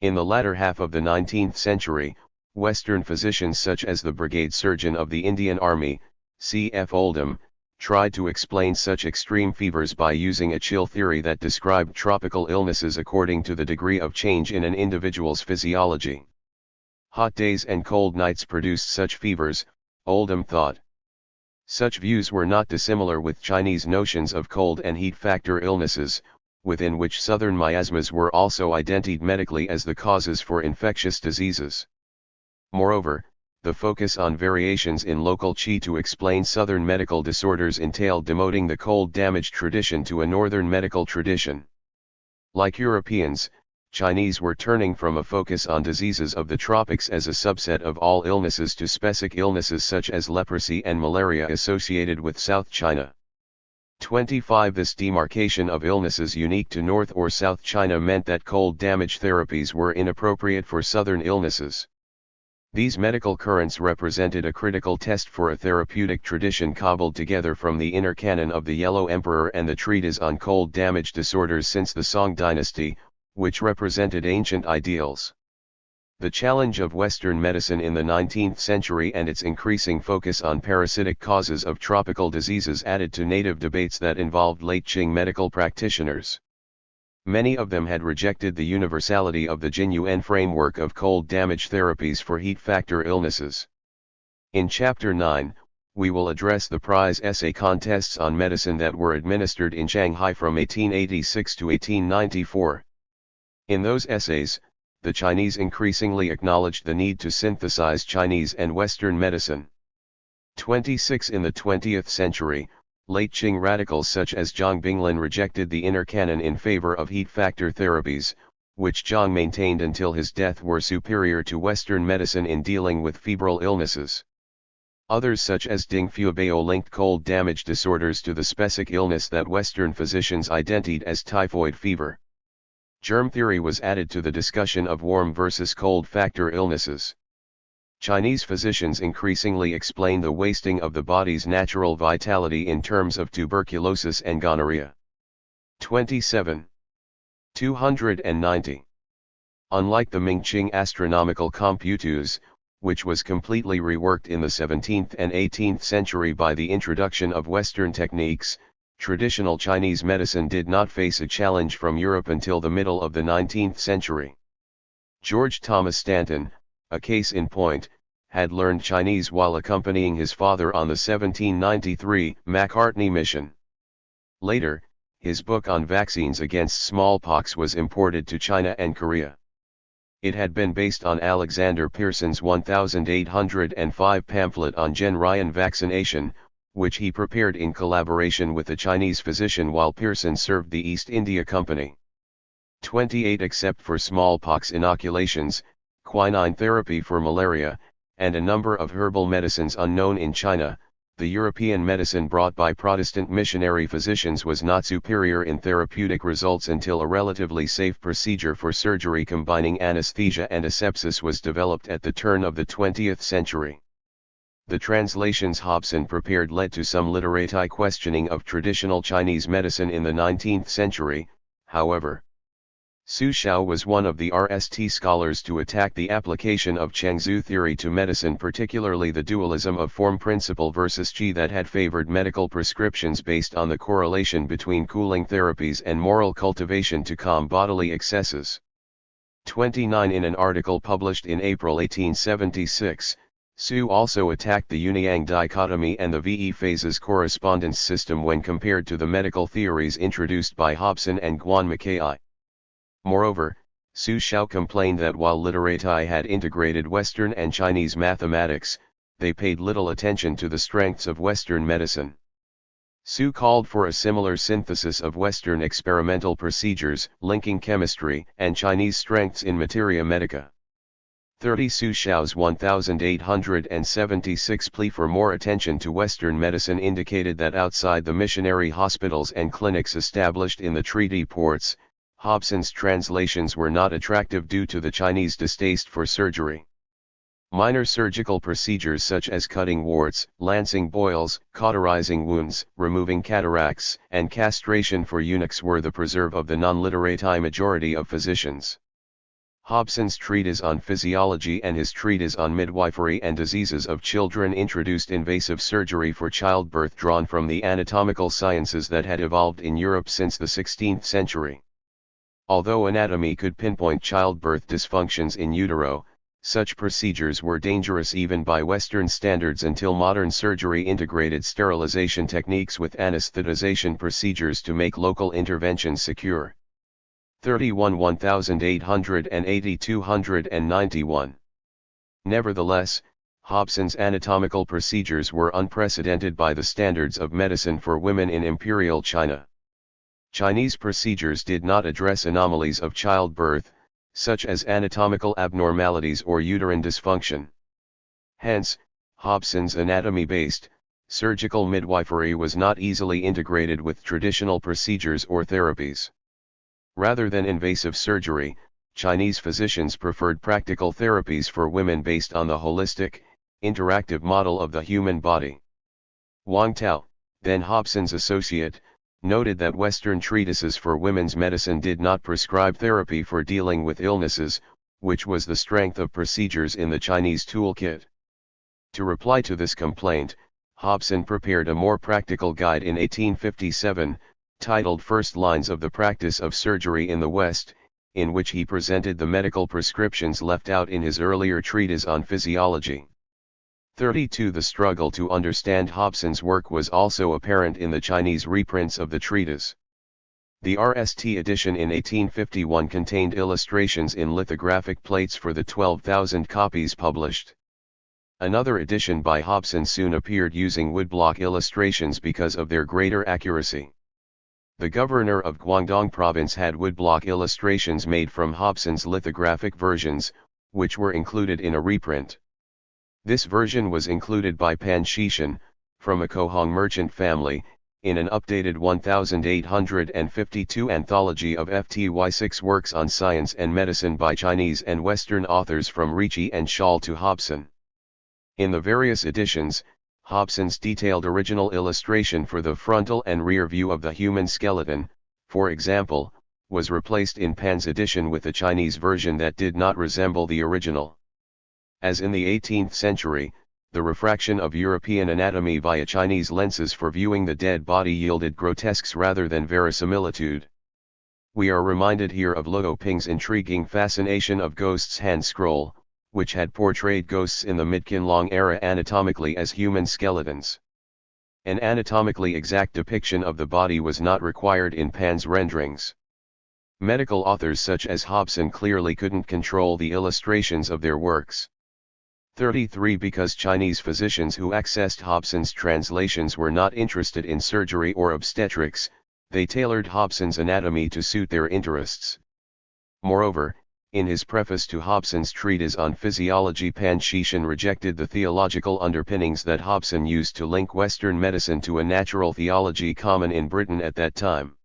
In the latter half of the 19th century, Western physicians such as the brigade surgeon of the Indian Army, C.F. Oldham, tried to explain such extreme fevers by using a chill theory that described tropical illnesses according to the degree of change in an individual's physiology. Hot days and cold nights produced such fevers, Oldham thought. Such views were not dissimilar with Chinese notions of cold and heat factor illnesses, within which southern miasmas were also identified medically as the causes for infectious diseases. Moreover, the focus on variations in local qi to explain southern medical disorders entailed demoting the cold damage tradition to a northern medical tradition. Like Europeans, Chinese were turning from a focus on diseases of the tropics as a subset of all illnesses to specific illnesses such as leprosy and malaria associated with South China. 25 This demarcation of illnesses unique to North or South China meant that cold damage therapies were inappropriate for southern illnesses. These medical currents represented a critical test for a therapeutic tradition cobbled together from the inner canon of the Yellow Emperor and the treatise on cold damage disorders since the Song dynasty, which represented ancient ideals. The challenge of Western medicine in the 19th century and its increasing focus on parasitic causes of tropical diseases added to native debates that involved late Qing medical practitioners. Many of them had rejected the universality of the Jin-Yuan framework of cold damage therapies for heat factor illnesses. In Chapter 9, we will address the prize essay contests on medicine that were administered in Shanghai from 1886 to 1894. In those essays, the Chinese increasingly acknowledged the need to synthesize Chinese and Western medicine. 26 In the 20th century, late Qing radicals such as Zhang Binglin rejected the inner canon in favor of heat factor therapies, which Zhang maintained until his death were superior to Western medicine in dealing with febrile illnesses. Others such as Ding Fuebao linked cold damage disorders to the specific illness that Western physicians identified as typhoid fever. Germ theory was added to the discussion of warm versus cold factor illnesses. Chinese physicians increasingly explain the wasting of the body's natural vitality in terms of tuberculosis and gonorrhea. 27. 290. Unlike the Ming-Qing astronomical computus, which was completely reworked in the 17th and 18th century by the introduction of Western techniques, traditional Chinese medicine did not face a challenge from Europe until the middle of the 19th century. George Thomas Stanton, a case in point, had learned Chinese while accompanying his father on the 1793 Macartney mission. Later, his book on vaccines against smallpox was imported to China and Korea. It had been based on Alexander Pearson's 1805 pamphlet on Gen-Ryan vaccination, which he prepared in collaboration with a Chinese physician while Pearson served the East India Company. 28 Except for smallpox inoculations, quinine therapy for malaria, and a number of herbal medicines unknown in China, the European medicine brought by Protestant missionary physicians was not superior in therapeutic results until a relatively safe procedure for surgery combining anesthesia and asepsis was developed at the turn of the 20th century. The translations Hobson prepared led to some literati questioning of traditional Chinese medicine in the 19th century, however. Su Xiao was one of the RST scholars to attack the application of Chengzu theory to medicine, particularly the dualism of form principle versus qi that had favored medical prescriptions based on the correlation between cooling therapies and moral cultivation to calm bodily excesses. 29. In an article published in April 1876, Su also attacked the yin-yang dichotomy and the VE phases correspondence system when compared to the medical theories introduced by Hobson and Guan Mackay. Moreover, Su Xiao complained that while literati had integrated Western and Chinese mathematics, they paid little attention to the strengths of Western medicine. Su called for a similar synthesis of Western experimental procedures, linking chemistry and Chinese strengths in materia medica. 30. Su Xiao's 1876 plea for more attention to Western medicine indicated that outside the missionary hospitals and clinics established in the treaty ports, Hobson's translations were not attractive due to the Chinese distaste for surgery. Minor surgical procedures such as cutting warts, lancing boils, cauterizing wounds, removing cataracts, and castration for eunuchs were the preserve of the non-literati majority of physicians. Hobson's treatise on physiology and his treatise on midwifery and diseases of children introduced invasive surgery for childbirth drawn from the anatomical sciences that had evolved in Europe since the 16th century. Although anatomy could pinpoint childbirth dysfunctions in utero, such procedures were dangerous even by Western standards until modern surgery integrated sterilization techniques with anesthetization procedures to make local interventions secure. 31. 1880-291. Nevertheless, Hobson's anatomical procedures were unprecedented by the standards of medicine for women in Imperial China. Chinese procedures did not address anomalies of childbirth, such as anatomical abnormalities or uterine dysfunction. Hence, Hobson's anatomy-based, surgical midwifery was not easily integrated with traditional procedures or therapies. Rather than invasive surgery, Chinese physicians preferred practical therapies for women based on the holistic, interactive model of the human body. Wang Tao, then Hobson's associate, noted that Western treatises for women's medicine did not prescribe therapy for dealing with illnesses, which was the strength of procedures in the Chinese toolkit. To reply to this complaint, Hobson prepared a more practical guide in 1857, titled First Lines of the Practice of Surgery in the West, in which he presented the medical prescriptions left out in his earlier treatise on physiology. 32. The struggle to understand Hobson's work was also apparent in the Chinese reprints of the treatise. The RST edition in 1851 contained illustrations in lithographic plates for the 12,000 copies published. Another edition by Hobson soon appeared using woodblock illustrations because of their greater accuracy. The governor of Guangdong province had woodblock illustrations made from Hobson's lithographic versions, which were included in a reprint. This version was included by Pan Shishan, from a Kohong merchant family, in an updated 1852 anthology of FTY6 works on science and medicine by Chinese and Western authors from Ricci and Schall to Hobson. In the various editions, Hobson's detailed original illustration for the frontal and rear view of the human skeleton, for example, was replaced in Pan's edition with a Chinese version that did not resemble the original. As in the 18th century, the refraction of European anatomy via Chinese lenses for viewing the dead body yielded grotesques rather than verisimilitude. We are reminded here of Luo Ping's intriguing fascination of Ghost's Hand Scroll, which had portrayed ghosts in the mid-Qianlong era anatomically as human skeletons. An anatomically exact depiction of the body was not required in Pan's renderings. Medical authors such as Hobson clearly couldn't control the illustrations of their works. 33. Because Chinese physicians who accessed Hobson's translations were not interested in surgery or obstetrics, they tailored Hobson's anatomy to suit their interests. Moreover, in his preface to Hobson's treatise on physiology, Pan Shishan rejected the theological underpinnings that Hobson used to link Western medicine to a natural theology common in Britain at that time.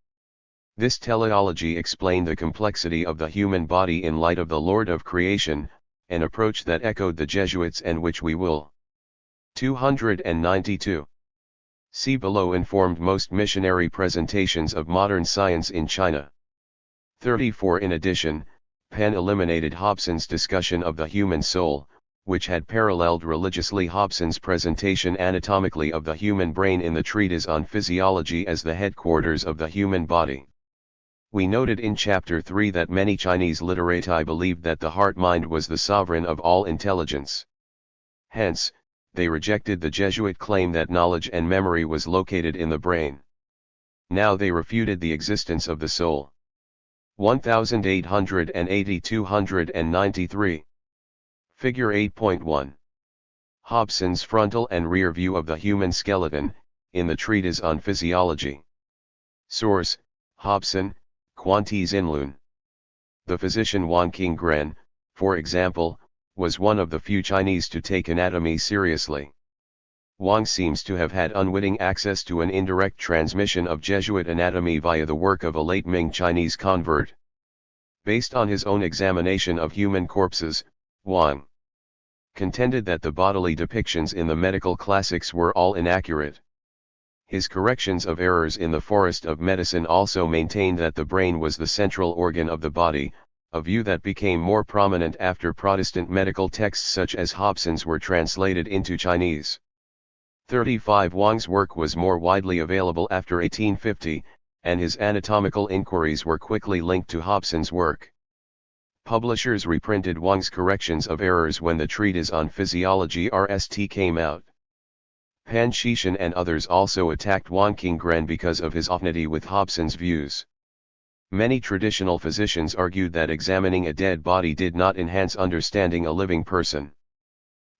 This teleology explained the complexity of the human body in light of the Lord of creation, an approach that echoed the Jesuits and which we will. 292. See below. Informed most missionary presentations of modern science in China. 34. In addition, Pan eliminated Hobson's discussion of the human soul, which had paralleled religiously Hobson's presentation anatomically of the human brain in the treatise on physiology as the headquarters of the human body. We noted in Chapter 3 that many Chinese literati believed that the heart-mind was the sovereign of all intelligence. Hence, they rejected the Jesuit claim that knowledge and memory was located in the brain. Now they refuted the existence of the soul. 1880-293. Figure 8.1. Hobson's frontal and rear view of the human skeleton, in the Treatise on Physiology. Source: Hobson, Quantes Inlun. The physician Wang Qinggren, for example, was one of the few Chinese to take anatomy seriously. Wang seems to have had unwitting access to an indirect transmission of Jesuit anatomy via the work of a late Ming Chinese convert. Based on his own examination of human corpses, Wang contended that the bodily depictions in the medical classics were all inaccurate. His corrections of errors in the Forest of Medicine also maintained that the brain was the central organ of the body, a view that became more prominent after Protestant medical texts such as Hobson's were translated into Chinese. 35 Wang's work was more widely available after 1850, and his anatomical inquiries were quickly linked to Hobson's work. Publishers reprinted Wang's corrections of errors when the Treatise on Physiology (RST) came out. Pan Shishan and others also attacked Wang Qinggren because of his affinity with Hobson's views. Many traditional physicians argued that examining a dead body did not enhance understanding a living person.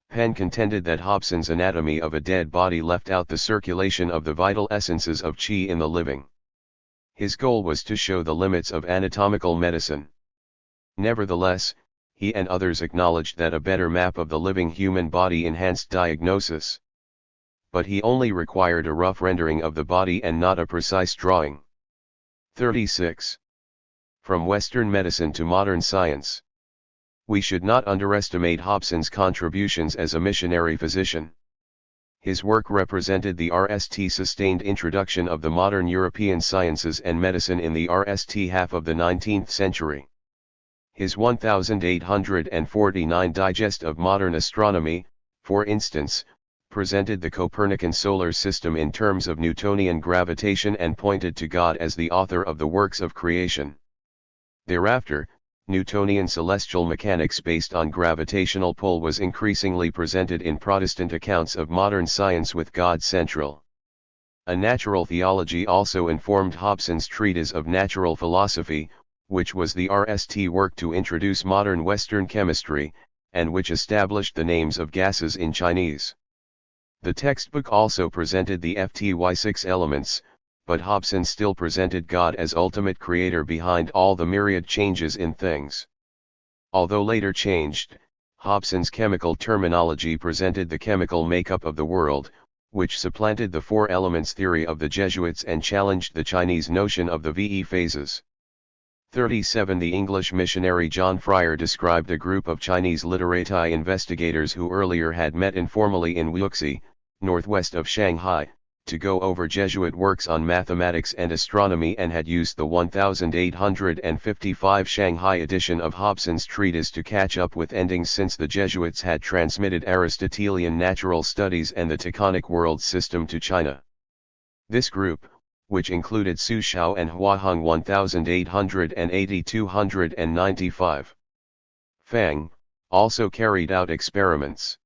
Pan contended that Hobson's anatomy of a dead body left out the circulation of the vital essences of qi in the living. His goal was to show the limits of anatomical medicine. Nevertheless, he and others acknowledged that a better map of the living human body enhanced diagnosis. But he only required a rough rendering of the body and not a precise drawing. 36. From Western medicine to modern science. We should not underestimate Hobson's contributions as a missionary physician. His work represented the RST-sustained introduction of the modern European sciences and medicine in the RST half of the 19th century. His 1849 Digest of Modern Astronomy, for instance, presented the Copernican solar system in terms of Newtonian gravitation and pointed to God as the author of the works of creation. Thereafter, Newtonian celestial mechanics based on gravitational pull was increasingly presented in Protestant accounts of modern science with God central. A natural theology also informed Hobson's treatise of natural philosophy, which was the RST work to introduce modern Western chemistry, and which established the names of gases in Chinese. The textbook also presented the FTY6 elements, but Hobson still presented God as ultimate creator behind all the myriad changes in things. Although later changed, Hobson's chemical terminology presented the chemical makeup of the world, which supplanted the four elements theory of the Jesuits and challenged the Chinese notion of the VE phases. 37 The English missionary John Fryer described a group of Chinese literati investigators who earlier had met informally in Wuxi, northwest of Shanghai, to go over Jesuit works on mathematics and astronomy and had used the 1855 Shanghai edition of Hobson's treatise to catch up with endings since the Jesuits had transmitted Aristotelian natural studies and the Taconic world system to China. This group, which included Su Xiao and Huaheng 1880-295. Fang, also carried out experiments.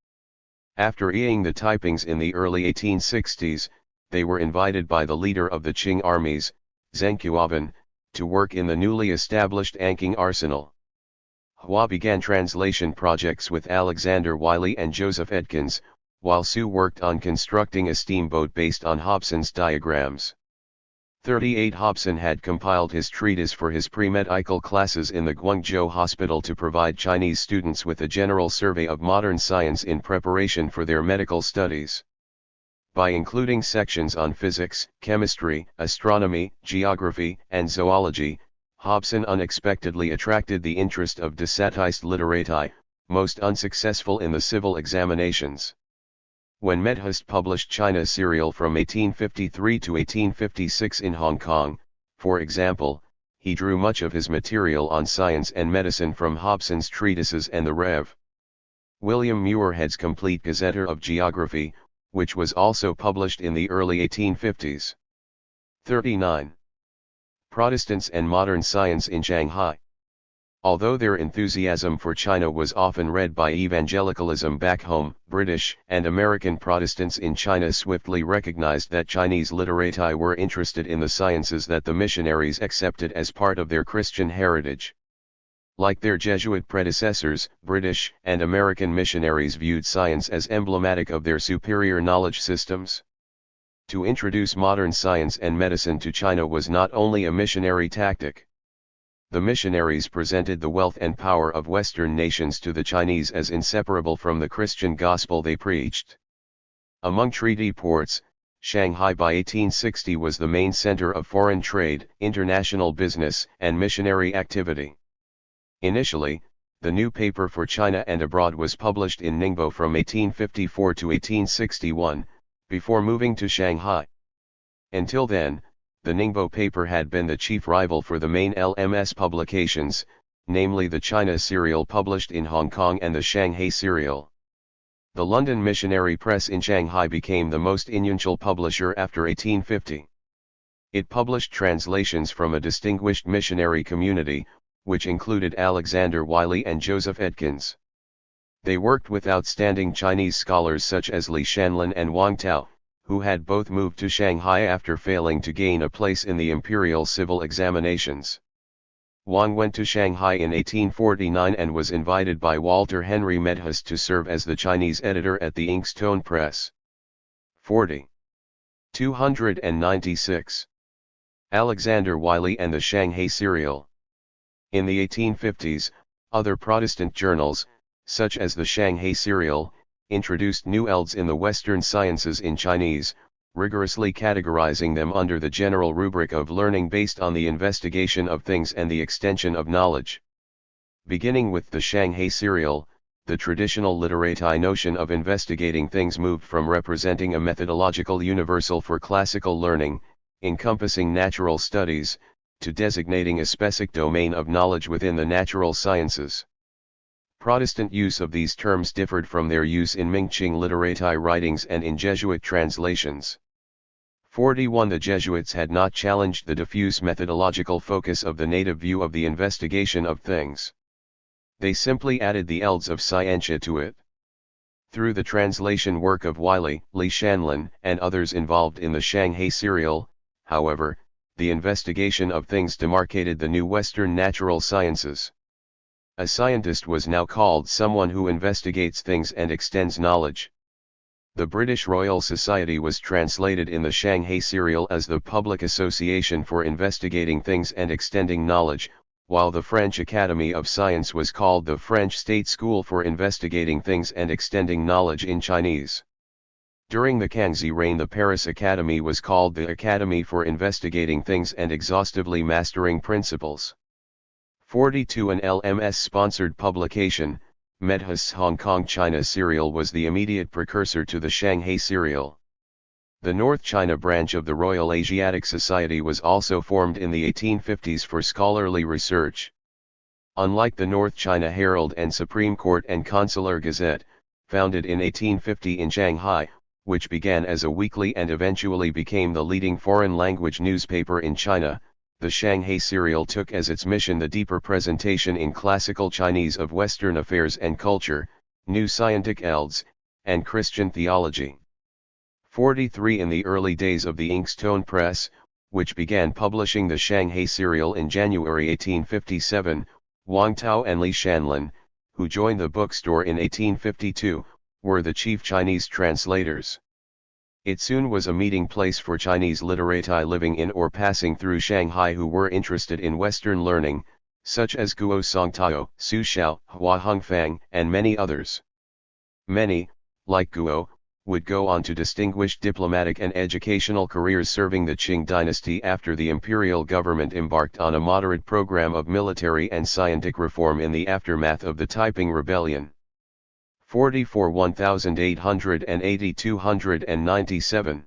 After eyeing the typings in the early 1860s, they were invited by the leader of the Qing armies, Zheng Qiuavan, to work in the newly established Anqing arsenal. Hua began translation projects with Alexander Wiley and Joseph Edkins, while Su worked on constructing a steamboat based on Hobson's diagrams. 38 Hobson had compiled his treatise for his pre-medical classes in the Guangzhou Hospital to provide Chinese students with a general survey of modern science in preparation for their medical studies. By including sections on physics, chemistry, astronomy, geography, and zoology, Hobson unexpectedly attracted the interest of Desatised literati, most unsuccessful in the civil examinations. When Medhurst published China serial from 1853 to 1856 in Hong Kong, for example, he drew much of his material on science and medicine from Hobson's treatises and the Rev. William Muirhead's Complete Gazetteer of Geography, which was also published in the early 1850s. 39. Protestants and Modern Science in Shanghai. Although their enthusiasm for China was often read by evangelicalism back home, British and American Protestants in China swiftly recognized that Chinese literati were interested in the sciences that the missionaries accepted as part of their Christian heritage. Like their Jesuit predecessors, British and American missionaries viewed science as emblematic of their superior knowledge systems. To introduce modern science and medicine to China was not only a missionary tactic. The missionaries presented the wealth and power of Western nations to the Chinese as inseparable from the Christian gospel they preached. Among treaty ports, Shanghai by 1860 was the main center of foreign trade, international business, and missionary activity. Initially, the new paper for China and abroad was published in Ningbo from 1854 to 1861, before moving to Shanghai. Until then, the Ningbo paper had been the chief rival for the main LMS publications, namely the China serial published in Hong Kong and the Shanghai serial. The London Missionary Press in Shanghai became the most influential publisher after 1850. It published translations from a distinguished missionary community, which included Alexander Wiley and Joseph Edkins. They worked with outstanding Chinese scholars such as Li Shanlin and Wang Tao, who had both moved to Shanghai after failing to gain a place in the imperial civil examinations. Wang went to Shanghai in 1849 and was invited by Walter Henry Medhurst to serve as the Chinese editor at the Inkstone Press. 40. 296. Alexander Wiley and the Shanghai Serial. In the 1850s, other Protestant journals, such as the Shanghai Serial, introduced new fields in the Western sciences in Chinese, rigorously categorizing them under the general rubric of learning based on the investigation of things and the extension of knowledge. Beginning with the Shanghai Serial, the traditional literati notion of investigating things moved from representing a methodological universal for classical learning, encompassing natural studies, to designating a specific domain of knowledge within the natural sciences. Protestant use of these terms differed from their use in Mingqing literati writings and in Jesuit translations. 41. The Jesuits had not challenged the diffuse methodological focus of the native view of the investigation of things. They simply added the fields of scientia to it. Through the translation work of Wiley, Li Shanlin, and others involved in the Shanghai Serial, however, the investigation of things demarcated the new Western natural sciences. A scientist was now called someone who investigates things and extends knowledge. The British Royal Society was translated in the Shanghai Serial as the Public Association for Investigating Things and Extending Knowledge, while the French Academy of Science was called the French State School for Investigating Things and Extending Knowledge in Chinese. During the Kangxi reign, the Paris Academy was called the Academy for Investigating Things and Exhaustively Mastering Principles. 42. An LMS-sponsored publication, Medhurst's Hong Kong China Serial was the immediate precursor to the Shanghai Serial. The North China branch of the Royal Asiatic Society was also formed in the 1850s for scholarly research. Unlike the North China Herald and Supreme Court and Consular Gazette, founded in 1850 in Shanghai, which began as a weekly and eventually became the leading foreign language newspaper in China, the Shanghai Serial took as its mission the deeper presentation in classical Chinese of Western affairs and culture, new scientific fields, and Christian theology. 43. In the early days of the Inkstone Press, which began publishing the Shanghai Serial in January 1857, Wang Tao and Li Shanlin, who joined the bookstore in 1852, were the chief Chinese translators. It soon was a meeting place for Chinese literati living in or passing through Shanghai who were interested in Western learning, such as Guo Songtao, Su Xiao, Hua Hongfang, and many others. Many, like Guo, would go on to distinguished diplomatic and educational careers serving the Qing dynasty after the imperial government embarked on a moderate program of military and scientific reform in the aftermath of the Taiping Rebellion. 44. 1880-297.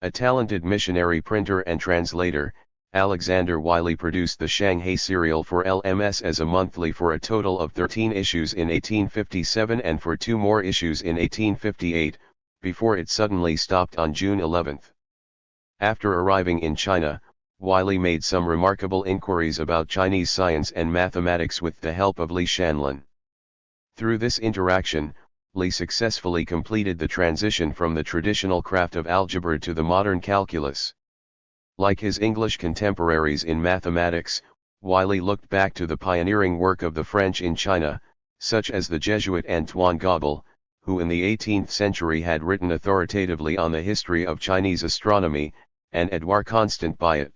A talented missionary printer and translator, Alexander Wiley produced the Shanghai Serial for LMS as a monthly for a total of 13 issues in 1857 and for 2 more issues in 1858, before it suddenly stopped on June 11. After arriving in China, Wiley made some remarkable inquiries about Chinese science and mathematics with the help of Li Shanlin. Through this interaction, Li successfully completed the transition from the traditional craft of algebra to the modern calculus. Like his English contemporaries in mathematics, Wiley looked back to the pioneering work of the French in China, such as the Jesuit Antoine Gobel, who in the 18th century had written authoritatively on the history of Chinese astronomy, and Edouard Constant Biot.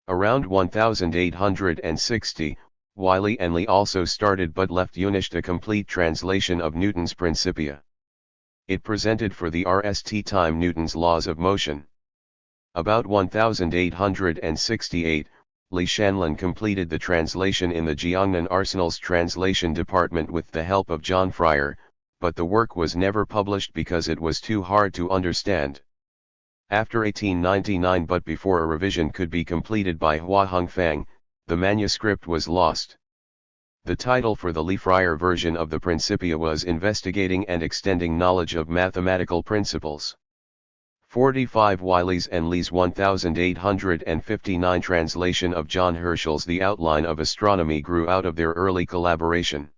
Around 1860, Wiley and Li also started but left unished a complete translation of Newton's Principia. It presented for the RST time Newton's laws of motion. About 1868, Li Shanlin completed the translation in the Jiangnan Arsenal's translation department with the help of John Fryer, but the work was never published because it was too hard to understand. After 1899, but before a revision could be completed by Hua Hongfang, the manuscript was lost. The title for the Li Fryer version of the Principia was Investigating and Extending Knowledge of Mathematical Principles. 45 Wiley's and Li's 1859 translation of John Herschel's The Outline of Astronomy grew out of their early collaboration.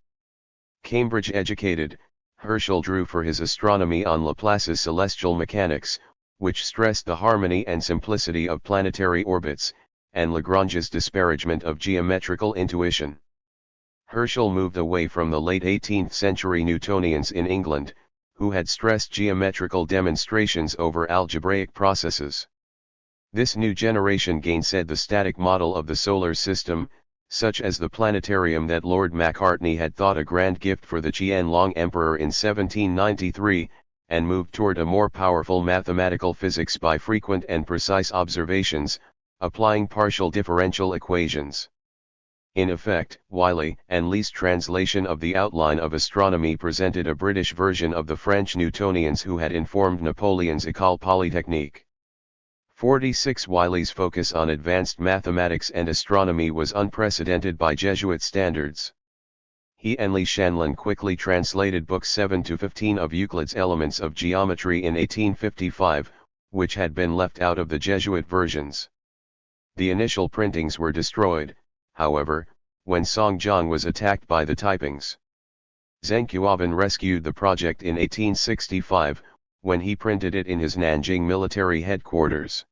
Cambridge educated, Herschel drew for his astronomy on Laplace's celestial mechanics, which stressed the harmony and simplicity of planetary orbits, and Lagrange's disparagement of geometrical intuition. Herschel moved away from the late 18th century Newtonians in England, who had stressed geometrical demonstrations over algebraic processes. This new generation gainsaid the static model of the solar system, such as the planetarium that Lord Macartney had thought a grand gift for the Qianlong Emperor in 1793, and moved toward a more powerful mathematical physics by frequent and precise observations, applying partial differential equations. In effect, Wiley and Li's translation of The Outline of Astronomy presented a British version of the French Newtonians who had informed Napoleon's École Polytechnique. 46 Wiley's focus on advanced mathematics and astronomy was unprecedented by Jesuit standards. He and Li Shanlin quickly translated books 7 to 15 of Euclid's Elements of Geometry in 1855, which had been left out of the Jesuit versions. The initial printings were destroyed, however, when Songjiang was attacked by the typings. Zheng Qiuban rescued the project in 1865, when he printed it in his Nanjing military headquarters.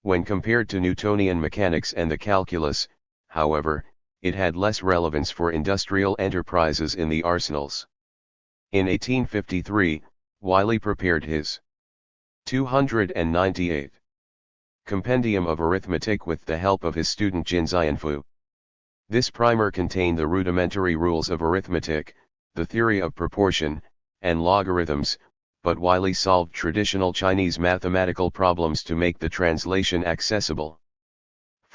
When compared to Newtonian mechanics and the calculus, however, it had less relevance for industrial enterprises in the arsenals. In 1853, Wiley prepared his 298 Compendium of Arithmetic with the help of his student Jin Xianfu. This primer contained the rudimentary rules of arithmetic, the theory of proportion, and logarithms, but Wiley solved traditional Chinese mathematical problems to make the translation accessible.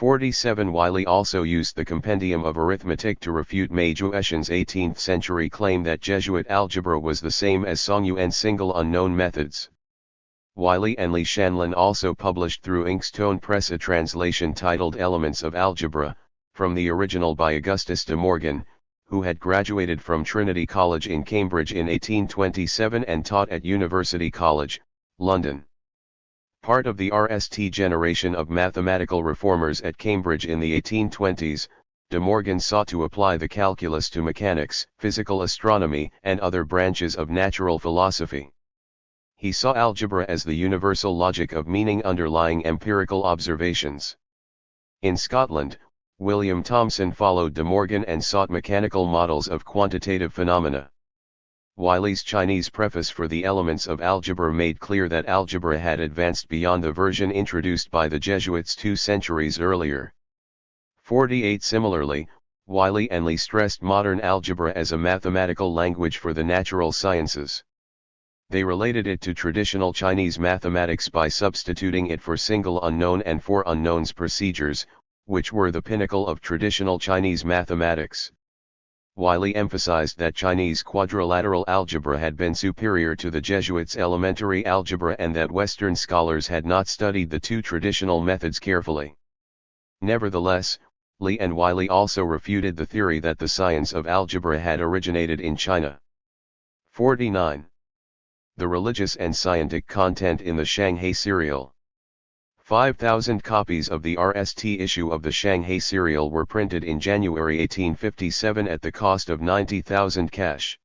47 Wiley also used the Compendium of Arithmetic to refute Mei Jueshen's 18th century claim that Jesuit algebra was the same as Songyuan's single unknown methods. Wiley and Li Shanlin also published through Inkstone Press a translation titled Elements of Algebra, from the original by Augustus de Morgan, who had graduated from Trinity College in Cambridge in 1827 and taught at University College, London. Part of the RST generation of mathematical reformers at Cambridge in the 1820s, de Morgan sought to apply the calculus to mechanics, physical astronomy, and other branches of natural philosophy. He saw algebra as the universal logic of meaning underlying empirical observations. In Scotland, William Thomson followed de Morgan and sought mechanical models of quantitative phenomena. Wiley's Chinese preface for the Elements of Algebra made clear that algebra had advanced beyond the version introduced by the Jesuits 2 centuries earlier. 48 Similarly, Wiley and Li stressed modern algebra as a mathematical language for the natural sciences. They related it to traditional Chinese mathematics by substituting it for single unknown and four unknowns procedures, which were the pinnacle of traditional Chinese mathematics. Wiley emphasized that Chinese quadrilateral algebra had been superior to the Jesuits' elementary algebra and that Western scholars had not studied the two traditional methods carefully. Nevertheless, Li and Wiley also refuted the theory that the science of algebra had originated in China. 49. The religious and scientific content in the Shanghai serial. 5,000 copies of the RST issue of the Shanghai serial were printed in January 1857 at the cost of 90,000 cash.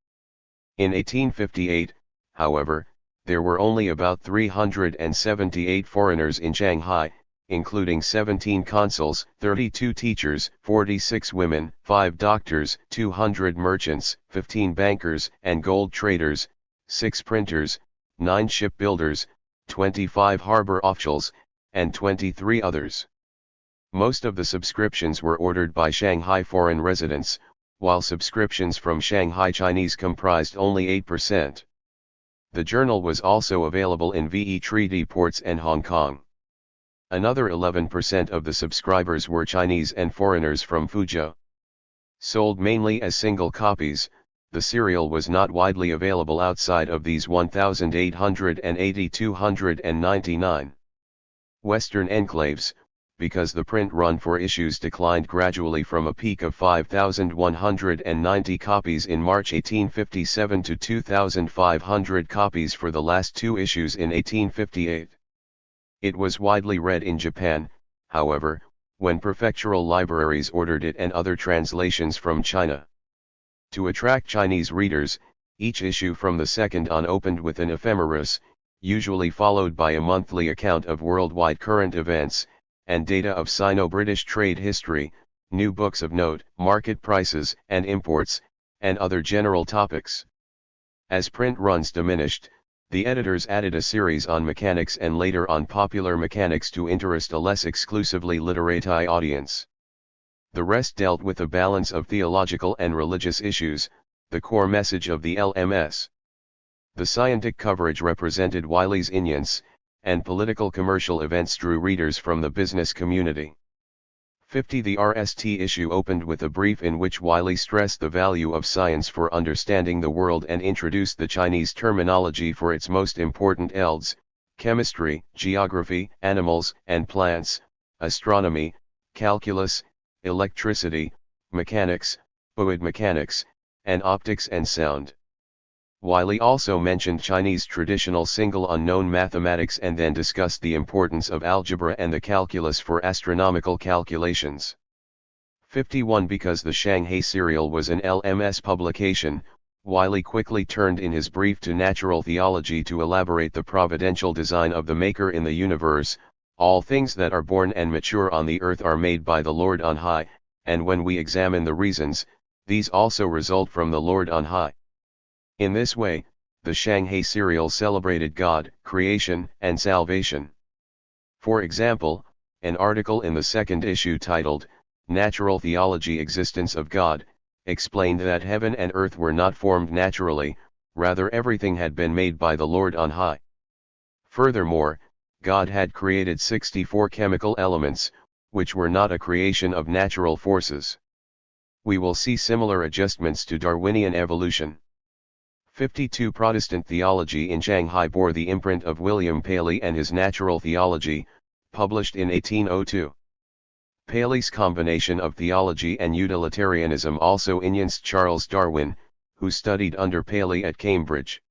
In 1858, however, there were only about 378 foreigners in Shanghai, including 17 consuls, 32 teachers, 46 women, 5 doctors, 200 merchants, 15 bankers and gold traders, 6 printers, 9 shipbuilders, 25 harbor officials, and 23 others. Most of the subscriptions were ordered by Shanghai foreign residents, while subscriptions from Shanghai Chinese comprised only 8%. The journal was also available in VE Treaty ports and Hong Kong. Another 11% of the subscribers were Chinese and foreigners from Fuzhou. Sold mainly as single copies, the serial was not widely available outside of these 1,880-299 Western enclaves, because the print run for issues declined gradually from a peak of 5,190 copies in March 1857 to 2,500 copies for the last 2 issues in 1858. It was widely read in Japan, however, when prefectural libraries ordered it and other translations from China. To attract Chinese readers, each issue from the second on opened with an ephemeris, usually followed by a monthly account of worldwide current events, and data of Sino-British trade history, new books of note, market prices and imports, and other general topics. As print runs diminished, the editors added a series on mechanics and later on popular mechanics to interest a less exclusively literati audience. The rest dealt with a balance of theological and religious issues, the core message of the LMS. The scientific coverage represented Wiley's Inyans, and political commercial events drew readers from the business community. 50. The RST issue opened with a brief in which Wiley stressed the value of science for understanding the world and introduced the Chinese terminology for its most important ELDs, chemistry, geography, animals and plants, astronomy, calculus, electricity, mechanics, fluid mechanics, and optics and sound. Wiley also mentioned Chinese traditional single unknown mathematics and then discussed the importance of algebra and the calculus for astronomical calculations. 51. Because the Shanghai serial was an LMS publication, Wiley quickly turned in his brief to natural theology to elaborate the providential design of the Maker in the universe. All things that are born and mature on the earth are made by the Lord on high, and when we examine the reasons, these also result from the Lord on high. In this way, the Shanghai serial celebrated God, creation, and salvation. For example, an article in the second issue titled, Natural Theology Existence of God, explained that heaven and earth were not formed naturally, rather everything had been made by the Lord on high. Furthermore, God had created 64 chemical elements, which were not a creation of natural forces. We will see similar adjustments to Darwinian evolution. 52. Protestant theology in Shanghai bore the imprint of William Paley and his Natural Theology, published in 1802. Paley's combination of theology and utilitarianism also influenced Charles Darwin, who studied under Paley at Cambridge.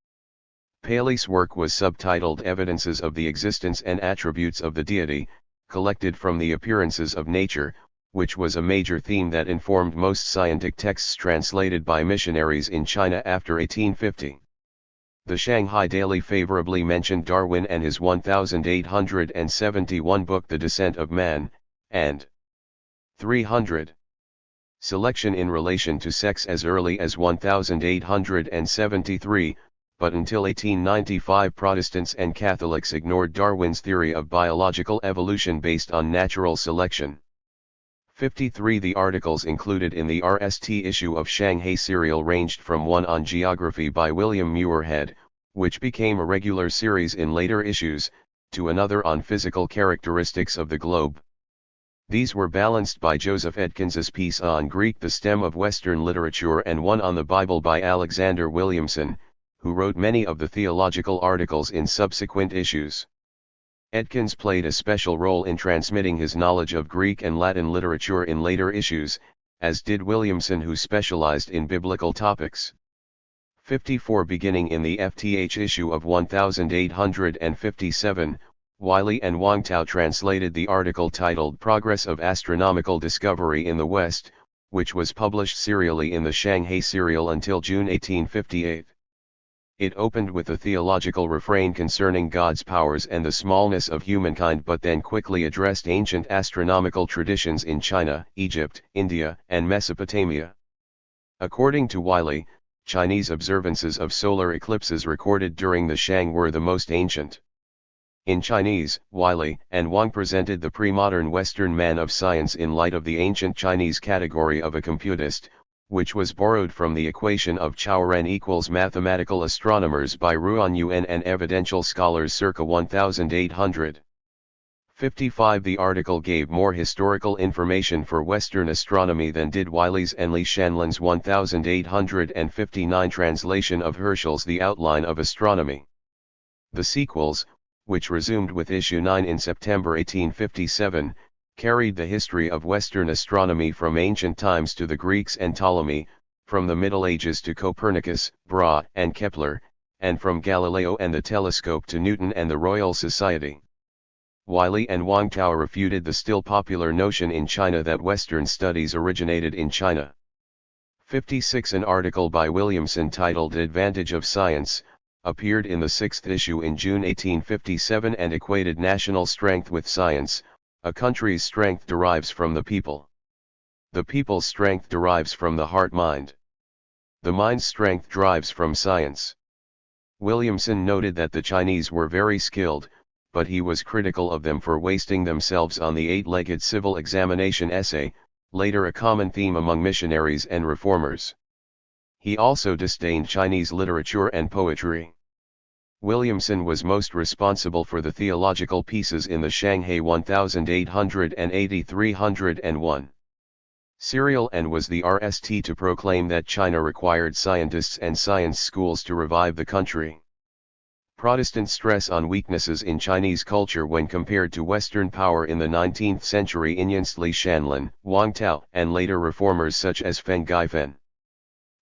Paley's work was subtitled Evidences of the Existence and Attributes of the Deity, collected from the appearances of nature, which was a major theme that informed most scientific texts translated by missionaries in China after 1850. The Shanghai Daily favorably mentioned Darwin and his 1871 book The Descent of Man, and 300. Selection in relation to sex as early as 1873, but until 1895 Protestants and Catholics ignored Darwin's theory of biological evolution based on natural selection. 53. The articles included in the RST issue of Shanghai serial ranged from one on geography by William Muirhead, which became a regular series in later issues, to another on physical characteristics of the globe. These were balanced by Joseph Edkins's piece on Greek, the stem of Western literature, and one on the Bible by Alexander Williamson, who wrote many of the theological articles in subsequent issues. Edkins played a special role in transmitting his knowledge of Greek and Latin literature in later issues, as did Williamson, who specialized in biblical topics. 54. Beginning in the FTH issue of 1857, Wiley and Wang Tao translated the article titled Progress of Astronomical Discovery in the West, which was published serially in the Shanghai serial until June 1858. It opened with a theological refrain concerning God's powers and the smallness of humankind, but then quickly addressed ancient astronomical traditions in China, Egypt, India, and Mesopotamia. According to Wiley, Chinese observances of solar eclipses recorded during the Shang were the most ancient. In Chinese, Wiley and Wang presented the pre-modern Western man of science in light of the ancient Chinese category of a computist, which was borrowed from the equation of Chao-Ren equals mathematical astronomers by Ruan Yuan and evidential scholars circa 1855. The article gave more historical information for Western astronomy than did Wiley's and Li Shanlin's 1859 translation of Herschel's The Outline of Astronomy. The sequels, which resumed with issue 9 in September 1857, carried the history of Western astronomy from ancient times to the Greeks and Ptolemy, from the Middle Ages to Copernicus, Brahe, and Kepler, and from Galileo and the telescope to Newton and the Royal Society. Wiley and Wang Tao refuted the still popular notion in China that Western studies originated in China. 56. An article by Williamson titled Advantage of Science appeared in the 6th issue in June 1857 and equated national strength with science. A country's strength derives from the people. The people's strength derives from the heart-mind. The mind's strength derives from science. Williamson noted that the Chinese were very skilled, but he was critical of them for wasting themselves on the eight-legged civil examination essay, later a common theme among missionaries and reformers. He also disdained Chinese literature and poetry. Williamson was most responsible for the theological pieces in the Shanghai 1880-301 serial and was the RST to proclaim that China required scientists and science schools to revive the country. Protestant stress on weaknesses in Chinese culture when compared to Western power in the 19th century influenced Li Shanlin, Wang Tao, and later reformers such as Feng Gaifan.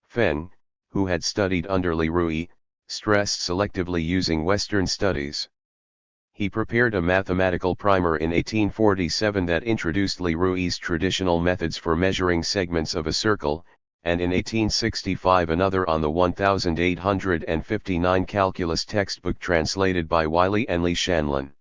Feng, who had studied under Li Rui, stressed selectively using Western studies. He prepared a mathematical primer in 1847 that introduced Li Rui's traditional methods for measuring segments of a circle, and in 1865 another on the 1859 calculus textbook translated by Wiley and Li Shanlin.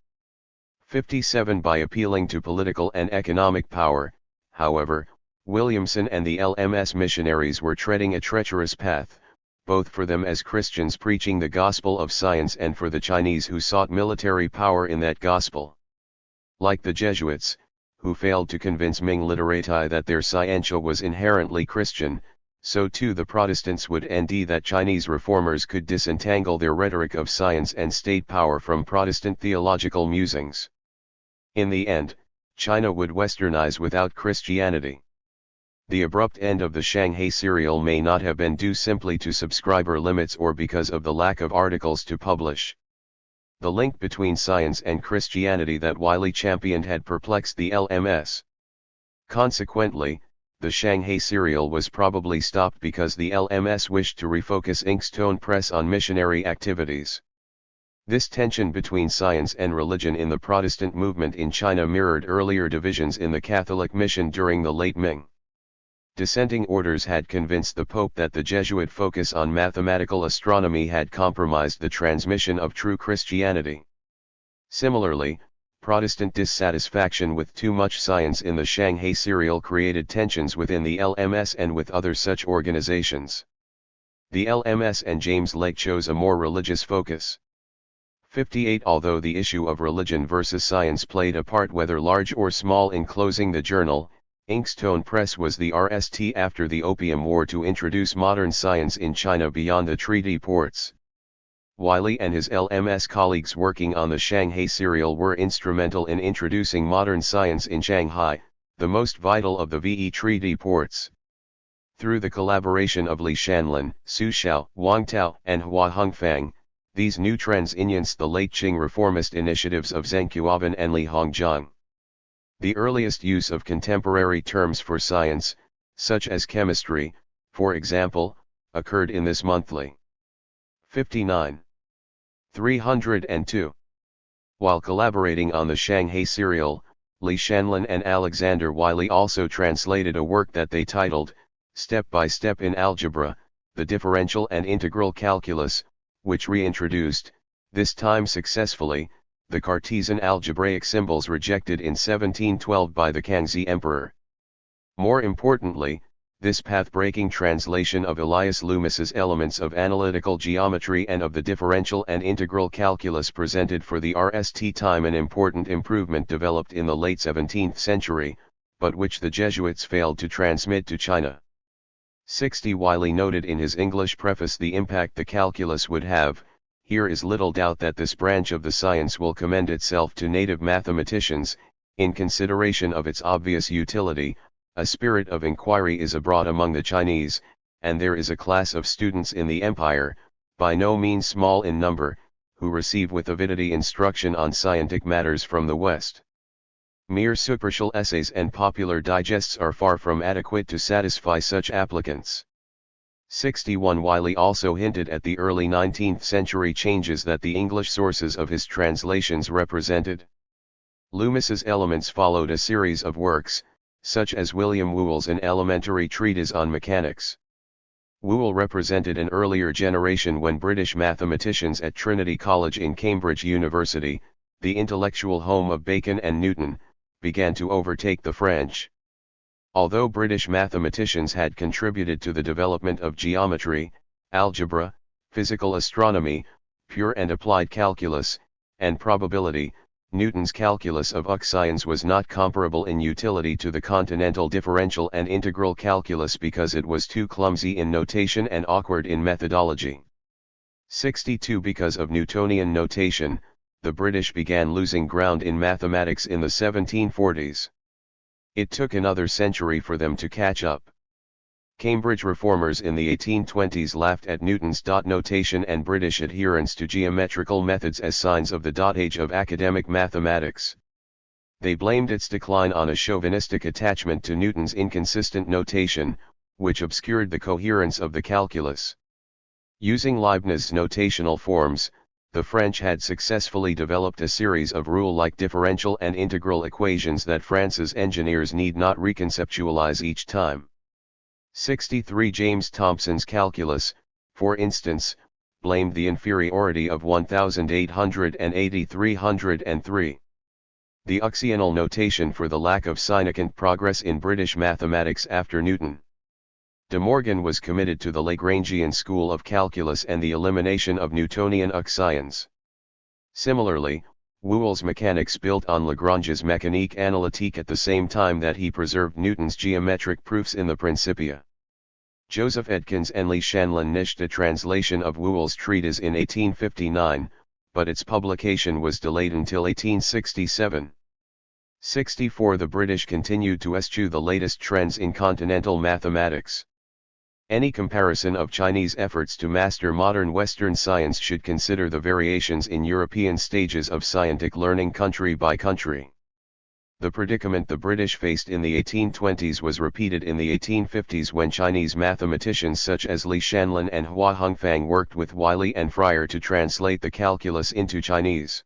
57. By appealing to political and economic power, however, Williamson and the LMS missionaries were treading a treacherous path, both for them as Christians preaching the gospel of science and for the Chinese who sought military power in that gospel. Like the Jesuits, who failed to convince Ming literati that their scientia was inherently Christian, so too the Protestants would nd that Chinese reformers could disentangle their rhetoric of science and state power from Protestant theological musings. In the end, China would westernize without Christianity. The abrupt end of the Shanghai serial may not have been due simply to subscriber limits or because of the lack of articles to publish. The link between science and Christianity that Wiley championed had perplexed the LMS. Consequently, the Shanghai serial was probably stopped because the LMS wished to refocus Inkstone Press on missionary activities. This tension between science and religion in the Protestant movement in China mirrored earlier divisions in the Catholic mission during the late Ming. Dissenting orders had convinced the Pope that the Jesuit focus on mathematical astronomy had compromised the transmission of true Christianity. Similarly, Protestant dissatisfaction with too much science in the Shanghai serial created tensions within the LMS and with other such organizations. The LMS and James Legge chose a more religious focus. 58. Although the issue of religion versus science played a part whether large or small in closing the journal, Inkstone Press was the RST after the Opium War to introduce modern science in China beyond the treaty ports. Wiley and his LMS colleagues working on the Shanghai serial were instrumental in introducing modern science in Shanghai, the most vital of the VE treaty ports. Through the collaboration of Li Shanlin, Su Xiao, Wang Tao, and Hua Hongfang, these new trends influenced the late Qing reformist initiatives of Zheng Qiuban and Li Hongzhang. The earliest use of contemporary terms for science, such as chemistry, for example, occurred in this monthly. 59. 302. While collaborating on the Shanghai serial, Li Shanlin and Alexander Wiley also translated a work that they titled, Step by Step in Algebra, the Differential and Integral Calculus, which reintroduced, this time successfully, the Cartesian algebraic symbols rejected in 1712 by the Kangxi Emperor. More importantly, this path-breaking translation of Elias Loomis's Elements of Analytical Geometry and of the Differential and Integral Calculus presented for the RST time an important improvement developed in the late 17th century, but which the Jesuits failed to transmit to China. 60 Wiley noted in his English preface the impact the calculus would have. Here is little doubt that this branch of the science will commend itself to native mathematicians, in consideration of its obvious utility. A spirit of inquiry is abroad among the Chinese, and there is a class of students in the empire, by no means small in number, who receive with avidity instruction on scientific matters from the West. Mere superficial essays and popular digests are far from adequate to satisfy such applicants. 61 Wiley also hinted at the early 19th century changes that the English sources of his translations represented. Loomis's Elements followed a series of works, such as William Whewell's An Elementary Treatise on Mechanics. Whewell represented an earlier generation when British mathematicians at Trinity College in Cambridge University, the intellectual home of Bacon and Newton, began to overtake the French. Although British mathematicians had contributed to the development of geometry, algebra, physical astronomy, pure and applied calculus, and probability, Newton's calculus of oxygens was not comparable in utility to the continental differential and integral calculus because it was too clumsy in notation and awkward in methodology. 62 Because of Newtonian notation, the British began losing ground in mathematics in the 1740s. It took another century for them to catch up. Cambridge reformers in the 1820s laughed at Newton's dot notation and British adherence to geometrical methods as signs of the dot age of academic mathematics. They blamed its decline on a chauvinistic attachment to Newton's inconsistent notation, which obscured the coherence of the calculus. Using Leibniz's notational forms, the French had successfully developed a series of rule-like differential and integral equations that France's engineers need not reconceptualize each time. 63 James Thomson's calculus, for instance, blamed the inferiority of 1880-303. The oxygenal notation for the lack of significant progress in British mathematics after Newton. De Morgan was committed to the Lagrangian school of calculus and the elimination of Newtonian oxygens. Similarly, Whewell's mechanics built on Lagrange's mécanique analytique at the same time that he preserved Newton's geometric proofs in the Principia. Joseph Edkins and Li Shanlin niched a translation of Whewell's treatise in 1859, but its publication was delayed until 1867. 64 The British continued to eschew the latest trends in continental mathematics. Any comparison of Chinese efforts to master modern Western science should consider the variations in European stages of scientific learning country by country. The predicament the British faced in the 1820s was repeated in the 1850s when Chinese mathematicians such as Li Shanlin and Hua Hongfang worked with Wiley and Fryer to translate the calculus into Chinese.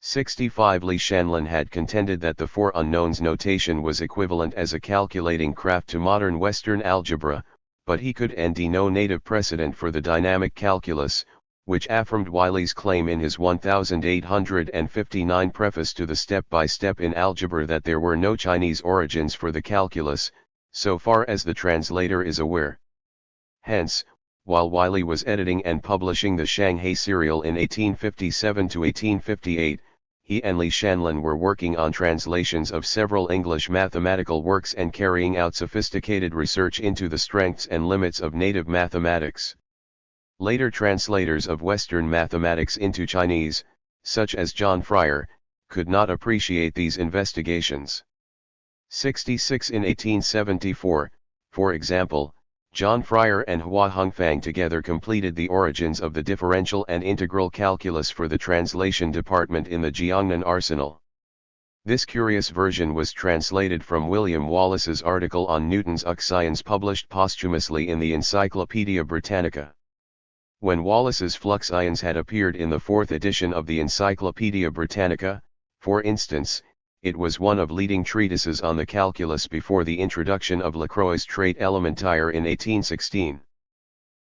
65 Li Shanlin had contended that the four unknowns notation was equivalent as a calculating craft to modern Western algebra, but he could see no native precedent for the dynamic calculus, which affirmed Wiley's claim in his 1859 preface to the Step by Step in Algebra that there were no Chinese origins for the calculus, so far as the translator is aware. Hence, while Wiley was editing and publishing the Shanghai serial in 1857 to 1858, he and Li Shanlin were working on translations of several English mathematical works and carrying out sophisticated research into the strengths and limits of native mathematics. Later translators of Western mathematics into Chinese, such as John Fryer, could not appreciate these investigations. 66 In 1874, for example, John Fryer and Hua Hongfang together completed the origins of the differential and integral calculus for the translation department in the Jiangnan Arsenal. This curious version was translated from William Wallace's article on Newton's oxygens published posthumously in the Encyclopaedia Britannica. When Wallace's flux ions had appeared in the fourth edition of the Encyclopaedia Britannica, for instance, it was one of leading treatises on the calculus before the introduction of Lacroix's Trait Elementaire in 1816.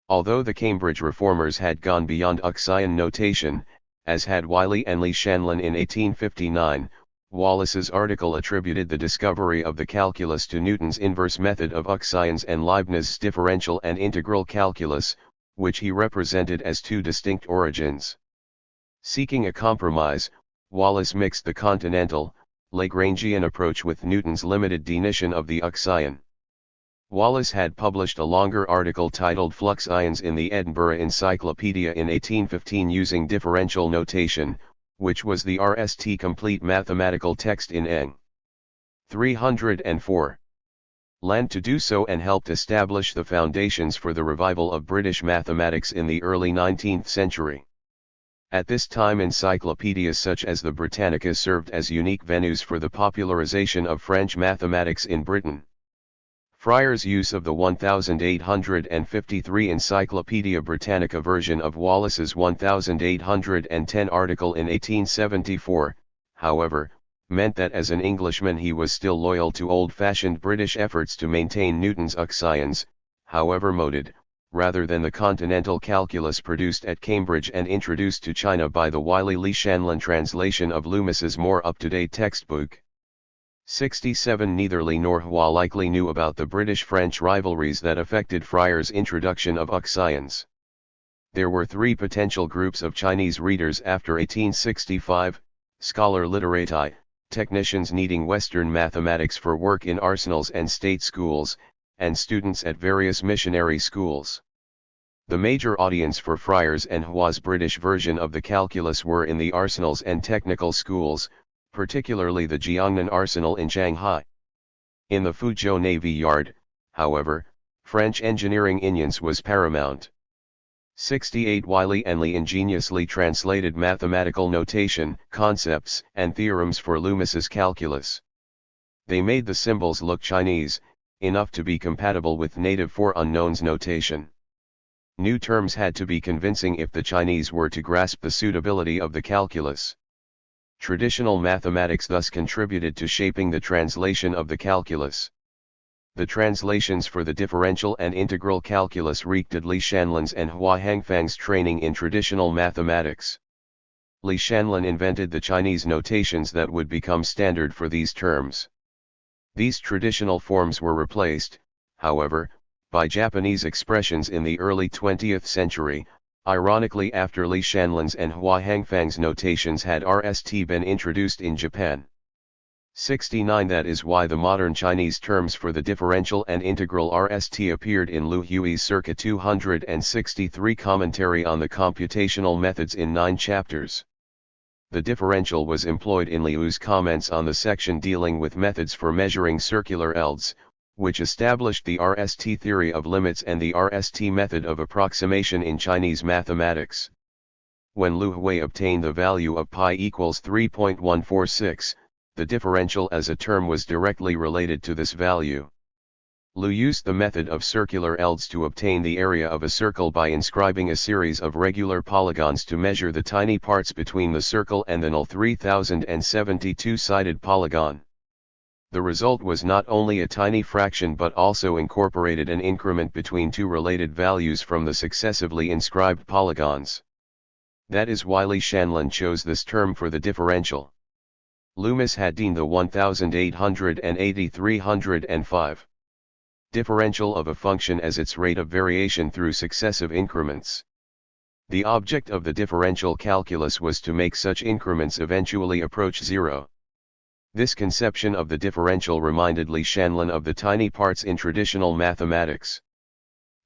Although the Cambridge reformers had gone beyond Uxion notation, as had Wiley and Lee Shanlin in 1859, Wallace's article attributed the discovery of the calculus to Newton's inverse method of Uxions and Leibniz's differential and integral calculus, which he represented as two distinct origins. Seeking a compromise, Wallace mixed the continental, Lagrangian approach with Newton's limited definition of the Uxion. Wallace had published a longer article titled Flux Ions in the Edinburgh Encyclopedia in 1815 using differential notation, which was the RST complete mathematical text in Eng. 304. Land to do so and helped establish the foundations for the revival of British mathematics in the early 19th century. At this time encyclopedias such as the Britannica served as unique venues for the popularization of French mathematics in Britain. Fryer's use of the 1853 Encyclopaedia Britannica version of Wallace's 1810 article in 1874, however, meant that as an Englishman he was still loyal to old-fashioned British efforts to maintain Newton's Uxions, however moded, rather than the continental calculus produced at Cambridge and introduced to China by the Wiley-Lee Shanlin translation of Loomis's more up-to-date textbook. 67 Neither Lee nor Hua likely knew about the British-French rivalries that affected Fryer's introduction of Uxions. There were three potential groups of Chinese readers after 1865, scholar literati, technicians needing Western mathematics for work in arsenals and state schools, and students at various missionary schools. The major audience for Fryer's and Hua's British version of the calculus were in the arsenals and technical schools, particularly the Jiangnan Arsenal in Shanghai. In the Fuzhou Navy Yard, however, French engineering ignorance was paramount. 68 Wiley and Lee ingeniously translated mathematical notation, concepts, and theorems for Loomis's calculus. They made the symbols look Chinese, enough to be compatible with native for unknowns notation. New terms had to be convincing if the Chinese were to grasp the suitability of the calculus. Traditional mathematics thus contributed to shaping the translation of the calculus. The translations for the differential and integral calculus reeked of Lee Shanlin's and Hua Hangfang's training in traditional mathematics. Lee Shanlin invented the Chinese notations that would become standard for these terms. These traditional forms were replaced, however, by Japanese expressions in the early 20th century, ironically after Lee Shanlin's and Hua Hangfang's notations had RST been introduced in Japan. 69 That is why the modern Chinese terms for the differential and integral RST appeared in Liu Hui's circa 263 commentary on the computational methods in 9 chapters. The differential was employed in Liu's comments on the section dealing with methods for measuring circular ELDs, which established the RST theory of limits and the RST method of approximation in Chinese mathematics. When Liu Hui obtained the value of pi equals 3.146, the differential as a term was directly related to this value. Liu used the method of circular ELDs to obtain the area of a circle by inscribing a series of regular polygons to measure the tiny parts between the circle and the null 3072-sided polygon. The result was not only a tiny fraction but also incorporated an increment between two related values from the successively inscribed polygons. That is why Lee Shanlin chose this term for the differential. Loomis had deemed the 180305 differential of a function as its rate of variation through successive increments. The object of the differential calculus was to make such increments eventually approach zero. This conception of the differential reminded Lee Shanlin of the tiny parts in traditional mathematics.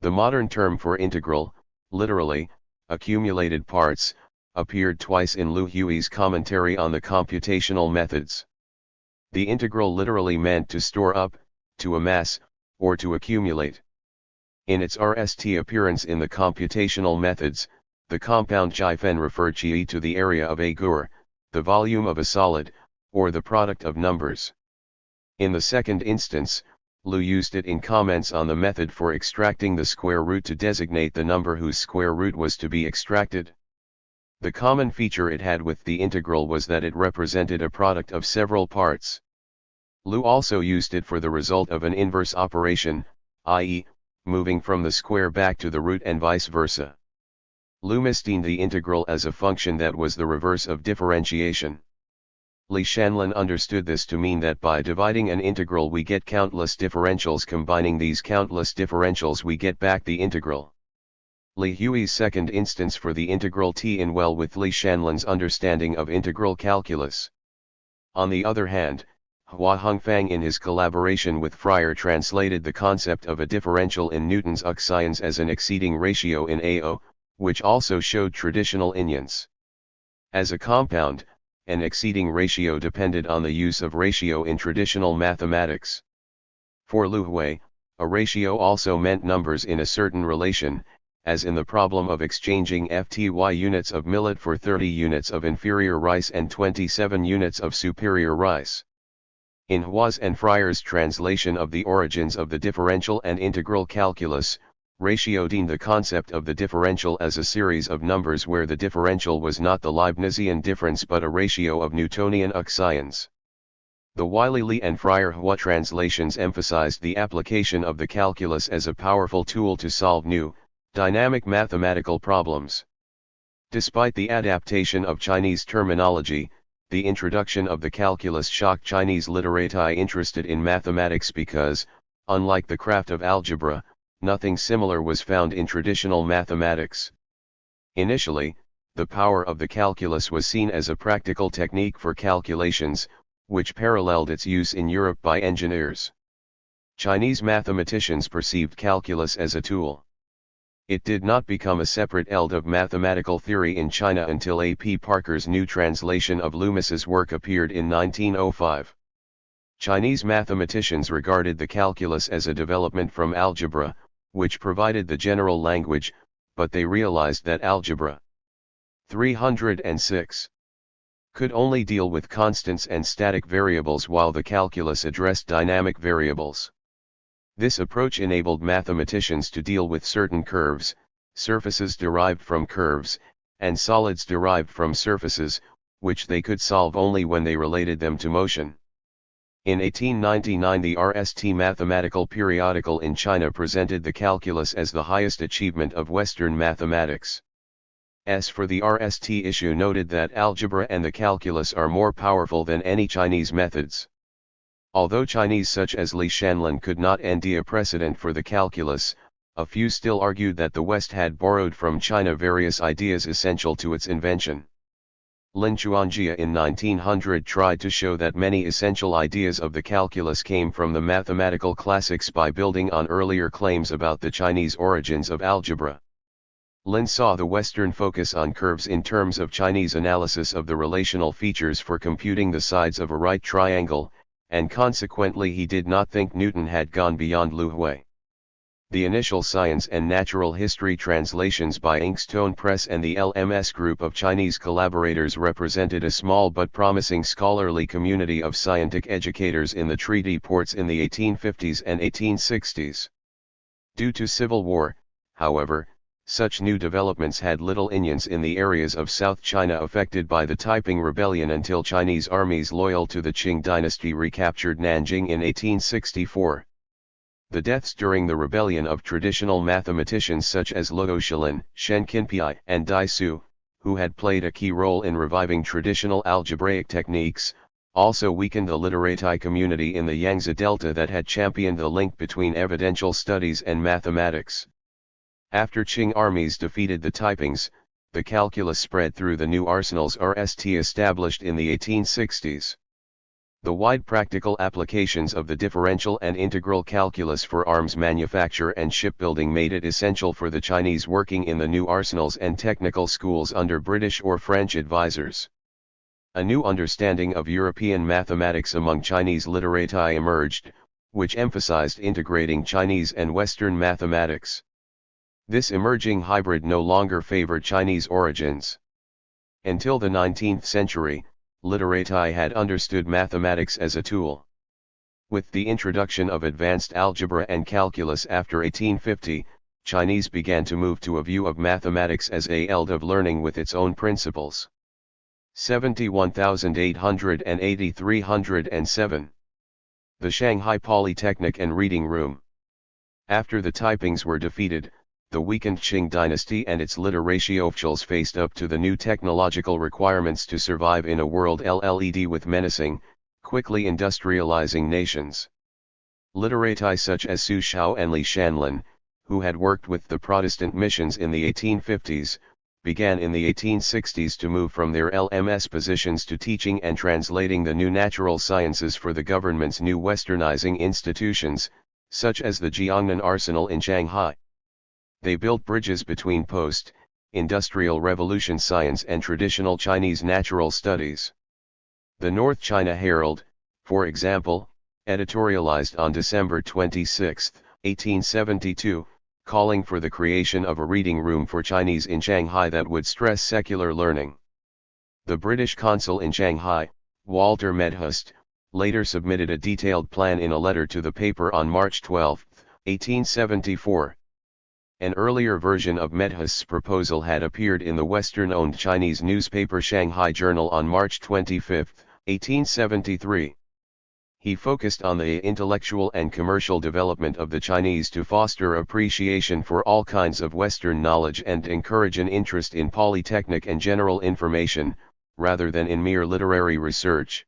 The modern term for integral, literally, accumulated parts, appeared twice in Liu Hui's commentary on the computational methods. The integral literally meant to store up, to amass, or to accumulate. In its RST appearance in the computational methods, the compound Jifen referred to the area of a Gur, the volume of a solid, or the product of numbers. In the second instance, Lu used it in comments on the method for extracting the square root to designate the number whose square root was to be extracted. The common feature it had with the integral was that it represented a product of several parts. Lu also used it for the result of an inverse operation, i.e., moving from the square back to the root and vice versa. Lu misdefined the integral as a function that was the reverse of differentiation. Li Shanlin understood this to mean that by dividing an integral we get countless differentials. Combining these countless differentials we get back the integral. Li Hui's second instance for the integral t in well with Li Shanlin's understanding of integral calculus. On the other hand, Hua Hongfang in his collaboration with Fryer translated the concept of a differential in Newton's oxygens as an exceeding ratio in AO, which also showed traditional invariance. As a compound, an exceeding ratio depended on the use of ratio in traditional mathematics. For Lu Hui, a ratio also meant numbers in a certain relation, as in the problem of exchanging FTY units of millet for 30 units of inferior rice and 27 units of superior rice. In Hua's and Fryer's translation of the origins of the differential and integral calculus, ratio defined the concept of the differential as a series of numbers where the differential was not the Leibnizian difference but a ratio of Newtonian oxygens. The Wiley Li and Fryer Hua translations emphasized the application of the calculus as a powerful tool to solve new, dynamic mathematical problems. Despite the adaptation of Chinese terminology, the introduction of the calculus shocked Chinese literati interested in mathematics because, unlike the craft of algebra, nothing similar was found in traditional mathematics. Initially, the power of the calculus was seen as a practical technique for calculations, which paralleled its use in Europe by engineers. Chinese mathematicians perceived calculus as a tool. It did not become a separate element of mathematical theory in China until A. P. Parker's new translation of Loomis's work appeared in 1905. Chinese mathematicians regarded the calculus as a development from algebra, which provided the general language, but they realized that algebra 306 could only deal with constants and static variables while the calculus addressed dynamic variables. This approach enabled mathematicians to deal with certain curves, surfaces derived from curves, and solids derived from surfaces, which they could solve only when they related them to motion. In 1899 the RST mathematical periodical in China presented the calculus as the highest achievement of Western mathematics. As for the RST issue noted that algebra and the calculus are more powerful than any Chinese methods. Although Chinese such as Li Shanlin could not end a precedent for the calculus, a few still argued that the West had borrowed from China various ideas essential to its invention. Lin Chuanjia in 1900 tried to show that many essential ideas of the calculus came from the mathematical classics by building on earlier claims about the Chinese origins of algebra. Lin saw the Western focus on curves in terms of Chinese analysis of the relational features for computing the sides of a right triangle, and consequently he did not think Newton had gone beyond Lu Hui. The initial science and natural history translations by Inkstone Press and the LMS group of Chinese collaborators represented a small but promising scholarly community of scientific educators in the treaty ports in the 1850s and 1860s. Due to civil war, however, such new developments had little influence in the areas of South China affected by the Taiping Rebellion until Chinese armies loyal to the Qing dynasty recaptured Nanjing in 1864. The deaths during the rebellion of traditional mathematicians such as Luo Shilin, Shen Qinpi, and Dai Su, who had played a key role in reviving traditional algebraic techniques, also weakened the literati community in the Yangtze Delta that had championed the link between evidential studies and mathematics. After Qing armies defeated the Taipings, the calculus spread through the new arsenals RST established in the 1860s. The wide practical applications of the differential and integral calculus for arms manufacture and shipbuilding made it essential for the Chinese working in the new arsenals and technical schools under British or French advisors. A new understanding of European mathematics among Chinese literati emerged, which emphasized integrating Chinese and Western mathematics. This emerging hybrid no longer favored Chinese origins. Until the 19th century, literati had understood mathematics as a tool. With the introduction of advanced algebra and calculus after 1850, Chinese began to move to a view of mathematics as a field of learning with its own principles. 71,880 307. The Shanghai Polytechnic and Reading Room. After the Taipings were defeated, the weakened Qing dynasty and its literati officials faced up to the new technological requirements to survive in a world led with menacing, quickly industrializing nations. Literati such as Su Xiao and Li Shanlin, who had worked with the Protestant missions in the 1850s, began in the 1860s to move from their LMS positions to teaching and translating the new natural sciences for the government's new westernizing institutions, such as the Jiangnan Arsenal in Shanghai. They built bridges between post-industrial revolution science and traditional Chinese natural studies. The North China Herald, for example, editorialized on December 26, 1872, calling for the creation of a reading room for Chinese in Shanghai that would stress secular learning. The British consul in Shanghai, Walter Medhurst, later submitted a detailed plan in a letter to the paper on March 12, 1874. An earlier version of Medhurst's proposal had appeared in the Western-owned Chinese newspaper Shanghai Journal on March 25, 1873. He focused on the intellectual and commercial development of the Chinese to foster appreciation for all kinds of Western knowledge and encourage an interest in polytechnic and general information, rather than in mere literary research.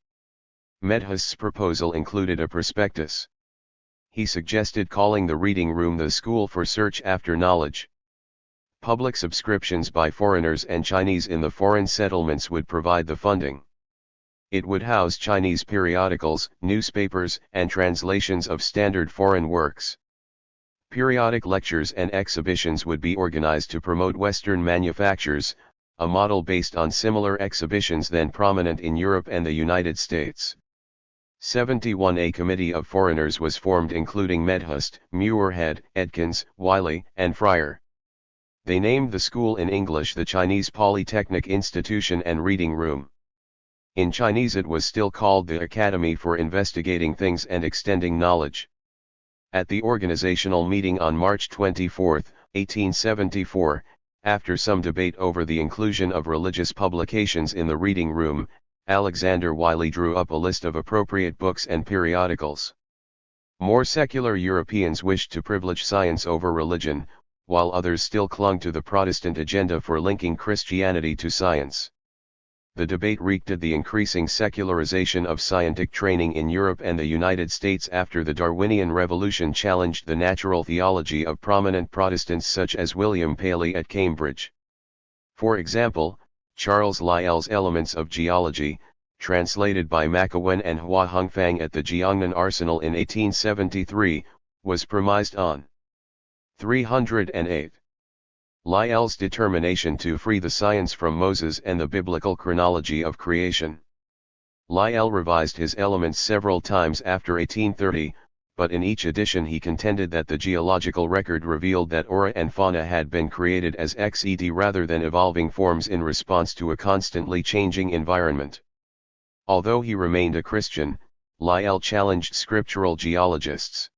Medhurst's proposal included a prospectus. He suggested calling the reading room the School for Search After Knowledge. Public subscriptions by foreigners and Chinese in the foreign settlements would provide the funding. It would house Chinese periodicals, newspapers, and translations of standard foreign works. Periodic lectures and exhibitions would be organized to promote Western manufactures, a model based on similar exhibitions then prominent in Europe and the United States. 71. A committee of foreigners was formed including Medhurst, Muirhead, Edkins, Wiley, and Fryer. They named the school in English the Chinese Polytechnic Institution and Reading Room. In Chinese it was still called the Academy for Investigating Things and Extending Knowledge. At the organizational meeting on March 24, 1874, after some debate over the inclusion of religious publications in the reading room, Alexander Wiley drew up a list of appropriate books and periodicals. More secular Europeans wished to privilege science over religion, while others still clung to the Protestant agenda for linking Christianity to science. The debate reeked at the increasing secularization of scientific training in Europe and the United States after the Darwinian Revolution challenged the natural theology of prominent Protestants such as William Paley at Cambridge. For example, Charles Lyell's Elements of Geology, translated by Macawen and Hua Hongfang at the Jiangnan Arsenal in 1873, was premised on 308. Lyell's determination to free the science from Moses and the biblical chronology of creation. Lyell revised his elements several times after 1830, but in each edition he contended that the geological record revealed that flora and fauna had been created as XED rather than evolving forms in response to a constantly changing environment. Although he remained a Christian, Lyell challenged scriptural geologists.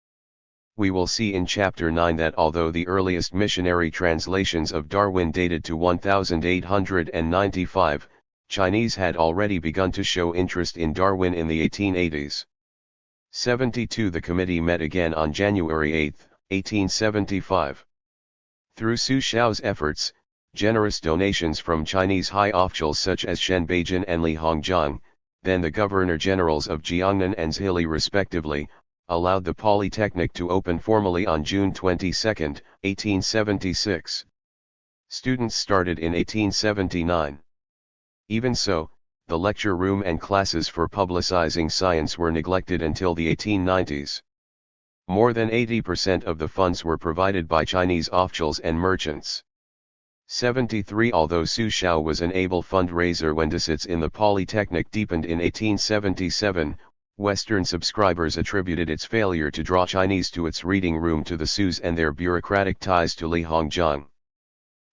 We will see in Chapter 9 that although the earliest missionary translations of Darwin dated to 1895, Chinese had already begun to show interest in Darwin in the 1880s. 72. The committee met again on January 8, 1875. Through Su Xiao's efforts, generous donations from Chinese high officials such as Shen Beijing and Li Hongzhang, then the Governor-Generals of Jiangnan and Zhili respectively, allowed the Polytechnic to open formally on June 22, 1876. Students started in 1879. Even so, the lecture room and classes for publicizing science were neglected until the 1890s. More than 80% of the funds were provided by Chinese officials and merchants. 73. Although Su Xiao was an able fundraiser when deficits in the Polytechnic deepened in 1877, Western subscribers attributed its failure to draw Chinese to its reading room to the Sus and their bureaucratic ties to Li Hongzhang.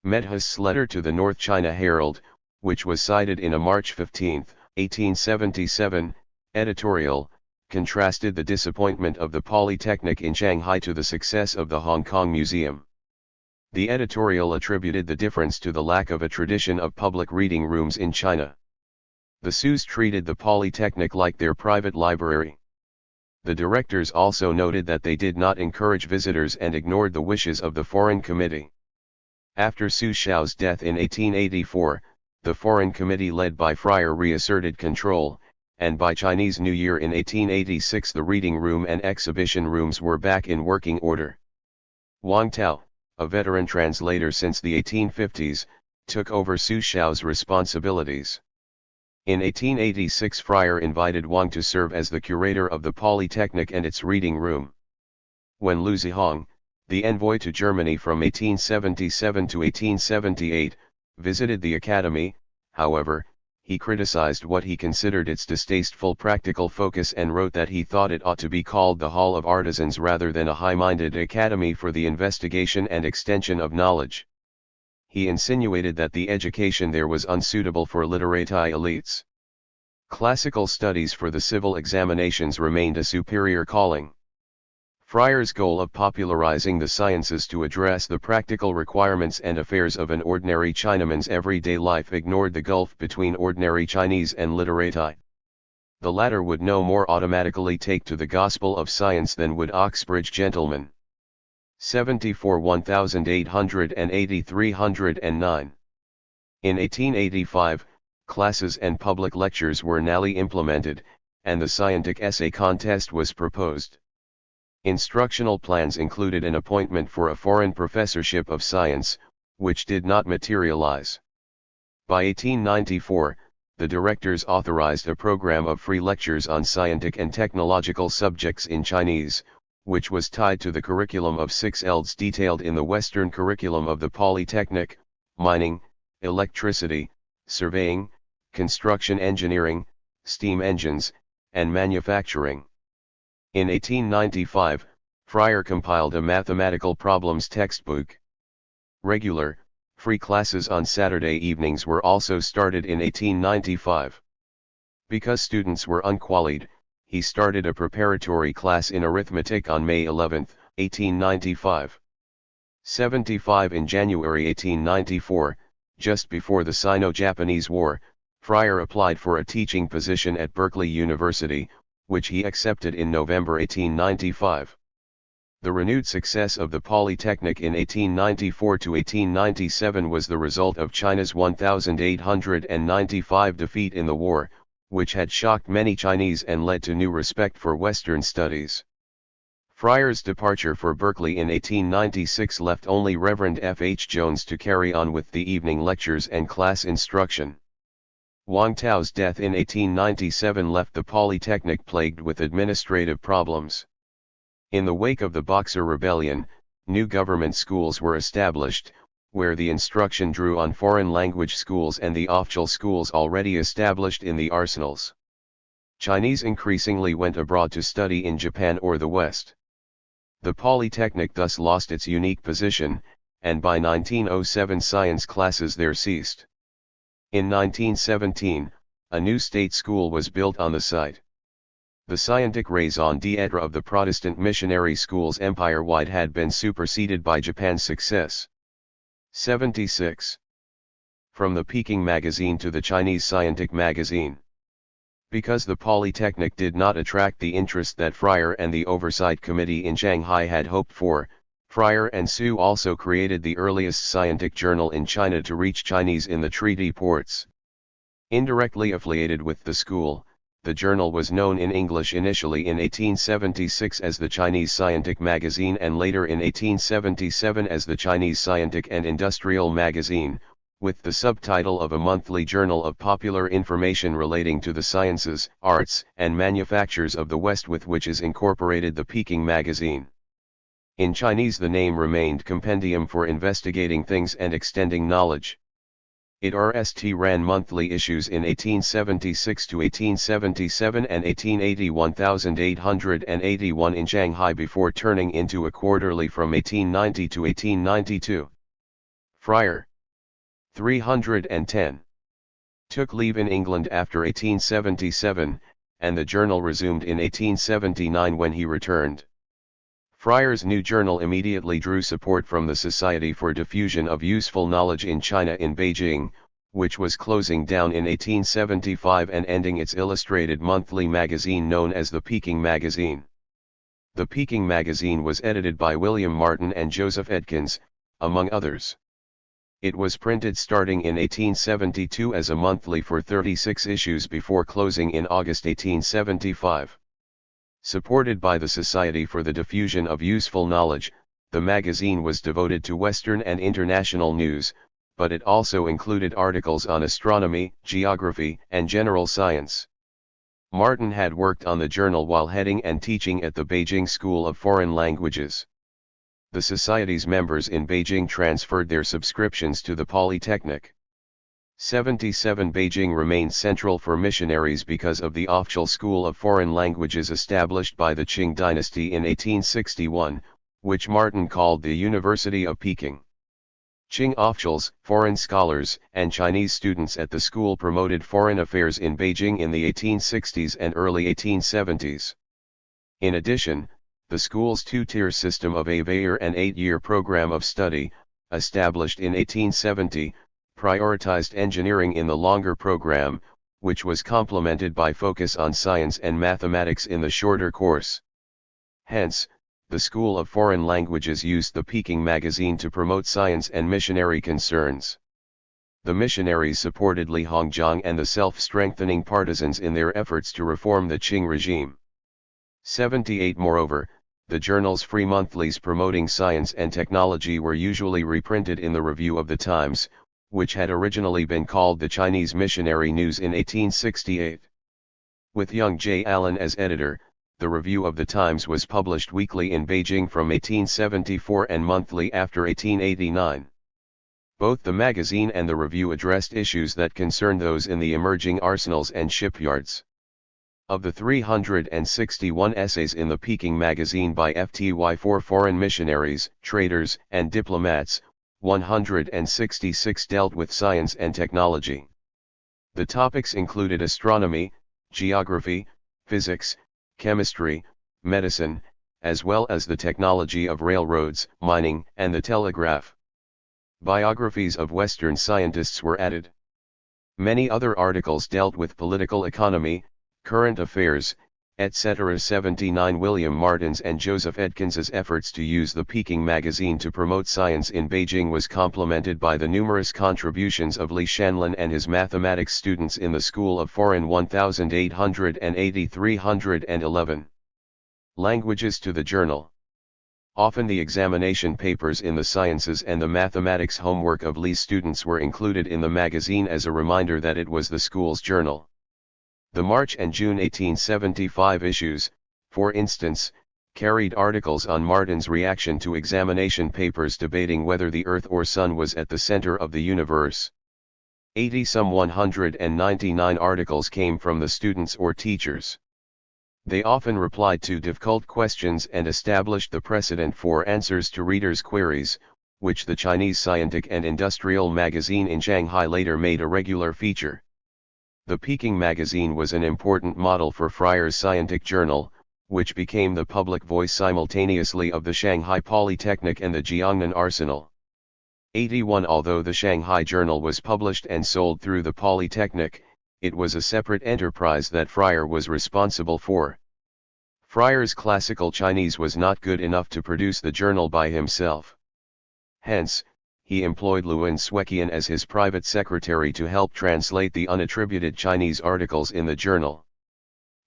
Medhurst's letter to the North China Herald, which was cited in a March 15, 1877, editorial, contrasted the disappointment of the Polytechnic in Shanghai to the success of the Hong Kong Museum. The editorial attributed the difference to the lack of a tradition of public reading rooms in China. The Sioux treated the Polytechnic like their private library. The directors also noted that they did not encourage visitors and ignored the wishes of the Foreign Committee. After Su Xiao's death in 1884, the Foreign Committee led by Friar reasserted control, and by Chinese New Year in 1886 the reading room and exhibition rooms were back in working order. Wang Tao, a veteran translator since the 1850s, took over Su Xiao's responsibilities. In 1886 Friar invited Wang to serve as the curator of the Polytechnic and its reading room. When Lu Zihong, the envoy to Germany from 1877 to 1878, visited the academy, however, he criticized what he considered its distasteful practical focus and wrote that he thought it ought to be called the Hall of Artisans rather than a high-minded academy for the investigation and extension of knowledge. He insinuated that the education there was unsuitable for literati elites. Classical studies for the civil examinations remained a superior calling. Friar's goal of popularizing the sciences to address the practical requirements and affairs of an ordinary Chinaman's everyday life ignored the gulf between ordinary Chinese and literati. The latter would no more automatically take to the gospel of science than would Oxbridge gentlemen. 74 1880 309. In 1885, classes and public lectures were nally implemented, and the scientific essay contest was proposed. Instructional plans included an appointment for a foreign professorship of science, which did not materialize. By 1894, the directors authorized a program of free lectures on scientific and technological subjects in Chinese, which was tied to the curriculum of 6 ELDs detailed in the Western curriculum of the Polytechnic: mining, electricity, surveying, construction engineering, steam engines, and manufacturing. In 1895, Friar compiled a mathematical problems textbook. Regular, free classes on Saturday evenings were also started in 1895. Because students were unqualified, he started a preparatory class in arithmetic on May 11, 1895. 75 In January 1894, just before the Sino-Japanese War, Friar applied for a teaching position at Berkeley University, which he accepted in November 1895. The renewed success of the Polytechnic in 1894 to 1897 was the result of China's 1895 defeat in the war, which had shocked many Chinese and led to new respect for Western studies. Friar's departure for Berkeley in 1896 left only Reverend F. H. Jones to carry on with the evening lectures and class instruction. Wang Tao's death in 1897 left the Polytechnic plagued with administrative problems. In the wake of the Boxer Rebellion, new government schools were established, where the instruction drew on foreign language schools and the official schools already established in the arsenals. Chinese increasingly went abroad to study in Japan or the West. The Polytechnic thus lost its unique position, and by 1907 science classes there ceased. In 1917, a new state school was built on the site. The scientific raison d'etre of the Protestant missionary schools empire-wide had been superseded by Japan's success. 76. From the Peking magazine to the Chinese scientific magazine. Because the Polytechnic did not attract the interest that Friar and the Oversight Committee in Shanghai had hoped for, Friar and Su also created the earliest scientific journal in China to reach Chinese in the treaty ports. Indirectly affiliated with the school, the journal was known in English initially in 1876 as the Chinese Scientific Magazine and later in 1877 as the Chinese Scientific and Industrial Magazine, with the subtitle of a monthly journal of popular information relating to the sciences, arts, and manufactures of the West, with which is incorporated the Peking magazine. In Chinese the name remained Compendium for Investigating Things and Extending Knowledge. It ran monthly issues in 1876 to 1877 and 1880 1881 in Shanghai before turning into a quarterly from 1890 to 1892. Friar 310. Took leave in England after 1877, and the journal resumed in 1879 when he returned. Fryer's new journal immediately drew support from the Society for Diffusion of Useful Knowledge in China in Beijing, which was closing down in 1875 and ending its illustrated monthly magazine known as the Peking Magazine. The Peking Magazine was edited by William Martin and Joseph Edkins, among others. It was printed starting in 1872 as a monthly for 36 issues before closing in August 1875. Supported by the Society for the Diffusion of Useful Knowledge, the magazine was devoted to Western and international news, but it also included articles on astronomy, geography, and general science. Martin had worked on the journal while heading and teaching at the Beijing School of Foreign Languages. The Society's members in Beijing transferred their subscriptions to the Polytechnic. 77 Beijing remained central for missionaries because of the official School of Foreign Languages established by the Qing dynasty in 1861, which Martin called the University of Peking. Qing officials, foreign scholars, and Chinese students at the school promoted foreign affairs in Beijing in the 1860s and early 1870s. In addition, the school's two-tier system of a 4-year and 8-year program of study, established in 1870, prioritized engineering in the longer program, which was complemented by focus on science and mathematics in the shorter course. Hence, the School of Foreign Languages used the Peking Magazine to promote science and missionary concerns. The missionaries supported Li Hongzhang and the self-strengthening partisans in their efforts to reform the Qing regime. 78 Moreover, the journal's free monthlies promoting science and technology were usually reprinted in the Review of the Times, which had originally been called the Chinese Missionary News in 1868. With young J. Allen as editor, the Review of the Times was published weekly in Beijing from 1874 and monthly after 1889. Both the magazine and the review addressed issues that concerned those in the emerging arsenals and shipyards. Of the 361 essays in the Peking Magazine by FTY for foreign missionaries, traders, and diplomats, 166 dealt with science and technology. The topics included astronomy, geography, physics, chemistry, medicine, as well as the technology of railroads, mining, and the telegraph. Biographies of Western scientists were added. Many other articles dealt with political economy, current affairs, etc. 79 William Martin's and Joseph Edkins's efforts to use the Peking Magazine to promote science in Beijing was complemented by the numerous contributions of Li Shanlin and his mathematics students in the School of Foreign 1880-311. Languages to the journal. Often the examination papers in the sciences and the mathematics homework of Li's students were included in the magazine as a reminder that it was the school's journal. The March and June 1875 issues, for instance, carried articles on Martin's reaction to examination papers debating whether the Earth or Sun was at the center of the universe. 80-some 199 articles came from the students or teachers. They often replied to difficult questions and established the precedent for answers to readers' queries, which the Chinese Scientific and Industrial magazine in Shanghai later made a regular feature. The Peking Magazine was an important model for Fryer's scientific journal, which became the public voice simultaneously of the Shanghai Polytechnic and the Jiangnan Arsenal. 81 Although the Shanghai Journal was published and sold through the Polytechnic, it was a separate enterprise that Fryer was responsible for. Fryer's classical Chinese was not good enough to produce the journal by himself. Hence, he employed Luen Swekian as his private secretary to help translate the unattributed Chinese articles in the journal.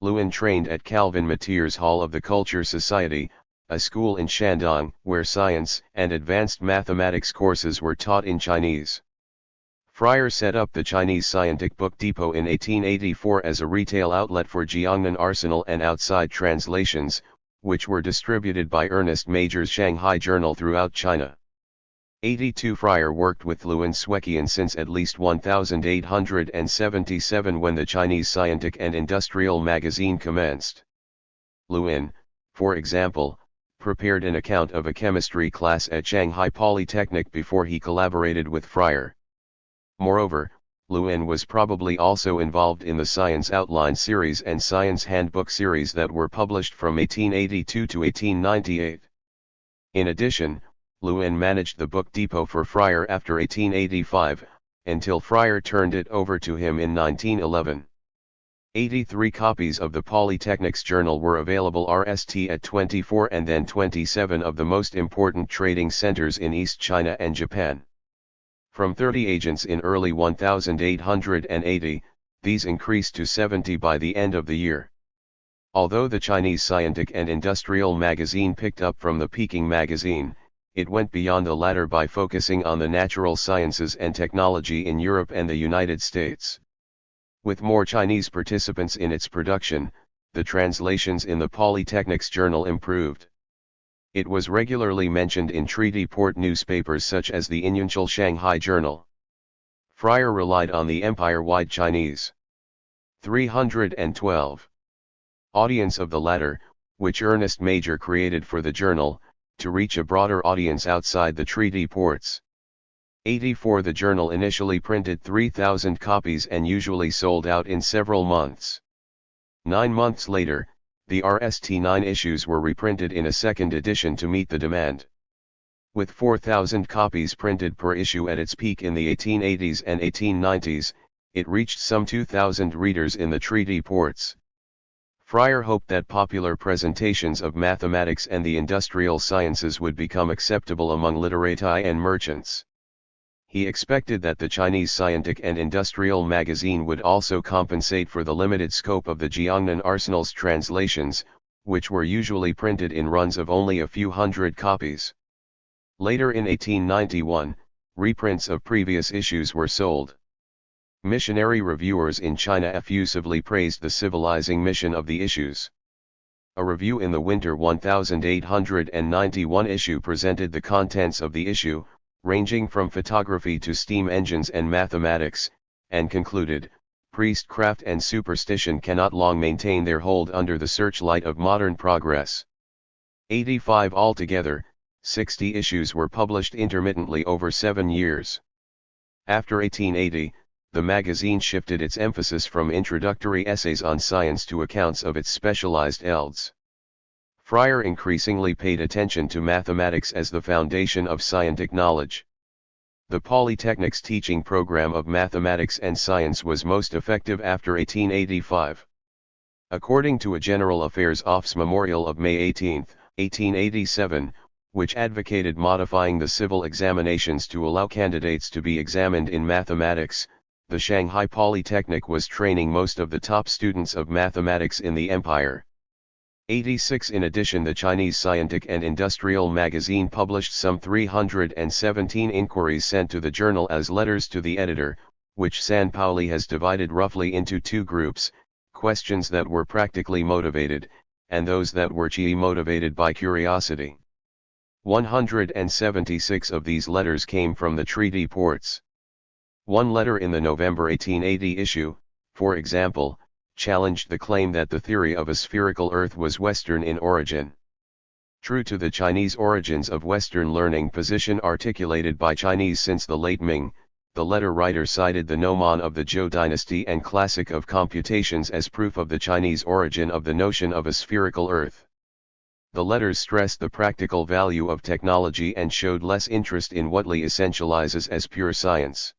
Luen trained at Calvin Matier's Hall of the Culture Society, a school in Shandong, where science and advanced mathematics courses were taught in Chinese. Fryer set up the Chinese Scientific Book Depot in 1884 as a retail outlet for Jiangnan Arsenal and outside translations, which were distributed by Ernest Major's Shanghai Journal throughout China. 82 Fryer worked with Luen Swekian since at least 1877 when the Chinese Scientific and Industrial magazine commenced. Luen, for example, prepared an account of a chemistry class at Shanghai Polytechnic before he collaborated with Fryer. Moreover, Luen was probably also involved in the Science Outline series and Science Handbook series that were published from 1882 to 1898. In addition, Luen managed the book depot for Fryer after 1885, until Fryer turned it over to him in 1911. 83 copies of the Polytechnics Journal were available RST at 24 and then 27 of the most important trading centers in East China and Japan. From 30 agents in early 1880, these increased to 70 by the end of the year. Although the Chinese Scientific and Industrial magazine picked up from the Peking magazine, it went beyond the latter by focusing on the natural sciences and technology in Europe and the United States. With more Chinese participants in its production, the translations in the Polytechnics Journal improved. It was regularly mentioned in treaty port newspapers such as the Inyunchal Shanghai Journal. Fryer relied on the empire-wide Chinese 312 audience of the latter, which Ernest Major created for the journal, to reach a broader audience outside the treaty ports. 84 The journal initially printed 3,000 copies and usually sold out in several months. 9 months later, the RST9 issues were reprinted in a second edition to meet the demand. With 4,000 copies printed per issue at its peak in the 1880s and 1890s, it reached some 2,000 readers in the treaty ports. Fryer hoped that popular presentations of mathematics and the industrial sciences would become acceptable among literati and merchants. He expected that the Chinese Scientific and Industrial magazine would also compensate for the limited scope of the Jiangnan Arsenal's translations, which were usually printed in runs of only a few hundred copies. Later in 1891, reprints of previous issues were sold. Missionary reviewers in China effusively praised the civilizing mission of the issues. A review in the winter 1891 issue presented the contents of the issue, ranging from photography to steam engines and mathematics, and concluded, "Priestcraft and superstition cannot long maintain their hold under the searchlight of modern progress." 85 altogether, 60 issues were published intermittently over 7 years. After 1880, the magazine shifted its emphasis from introductory essays on science to accounts of its specialized fields. Fryer increasingly paid attention to mathematics as the foundation of scientific knowledge. The Polytechnics teaching program of mathematics and science was most effective after 1885. According to a General Affairs Office memorial of May 18, 1887, which advocated modifying the civil examinations to allow candidates to be examined in mathematics, the Shanghai Polytechnic was training most of the top students of mathematics in the empire. 86 In addition, the Chinese Scientific and Industrial magazine published some 317 inquiries sent to the journal as letters to the editor, which San Pauli has divided roughly into two groups: questions that were practically motivated, and those that were motivated by curiosity. 176 of these letters came from the treaty ports. One letter in the November 1880 issue, for example, challenged the claim that the theory of a spherical Earth was Western in origin. True to the Chinese origins of Western learning position articulated by Chinese since the late Ming, the letter writer cited the Nomon of the Zhou dynasty and Classic of Computations as proof of the Chinese origin of the notion of a spherical Earth. The letters stressed the practical value of technology and showed less interest in what Li essentializes as pure science.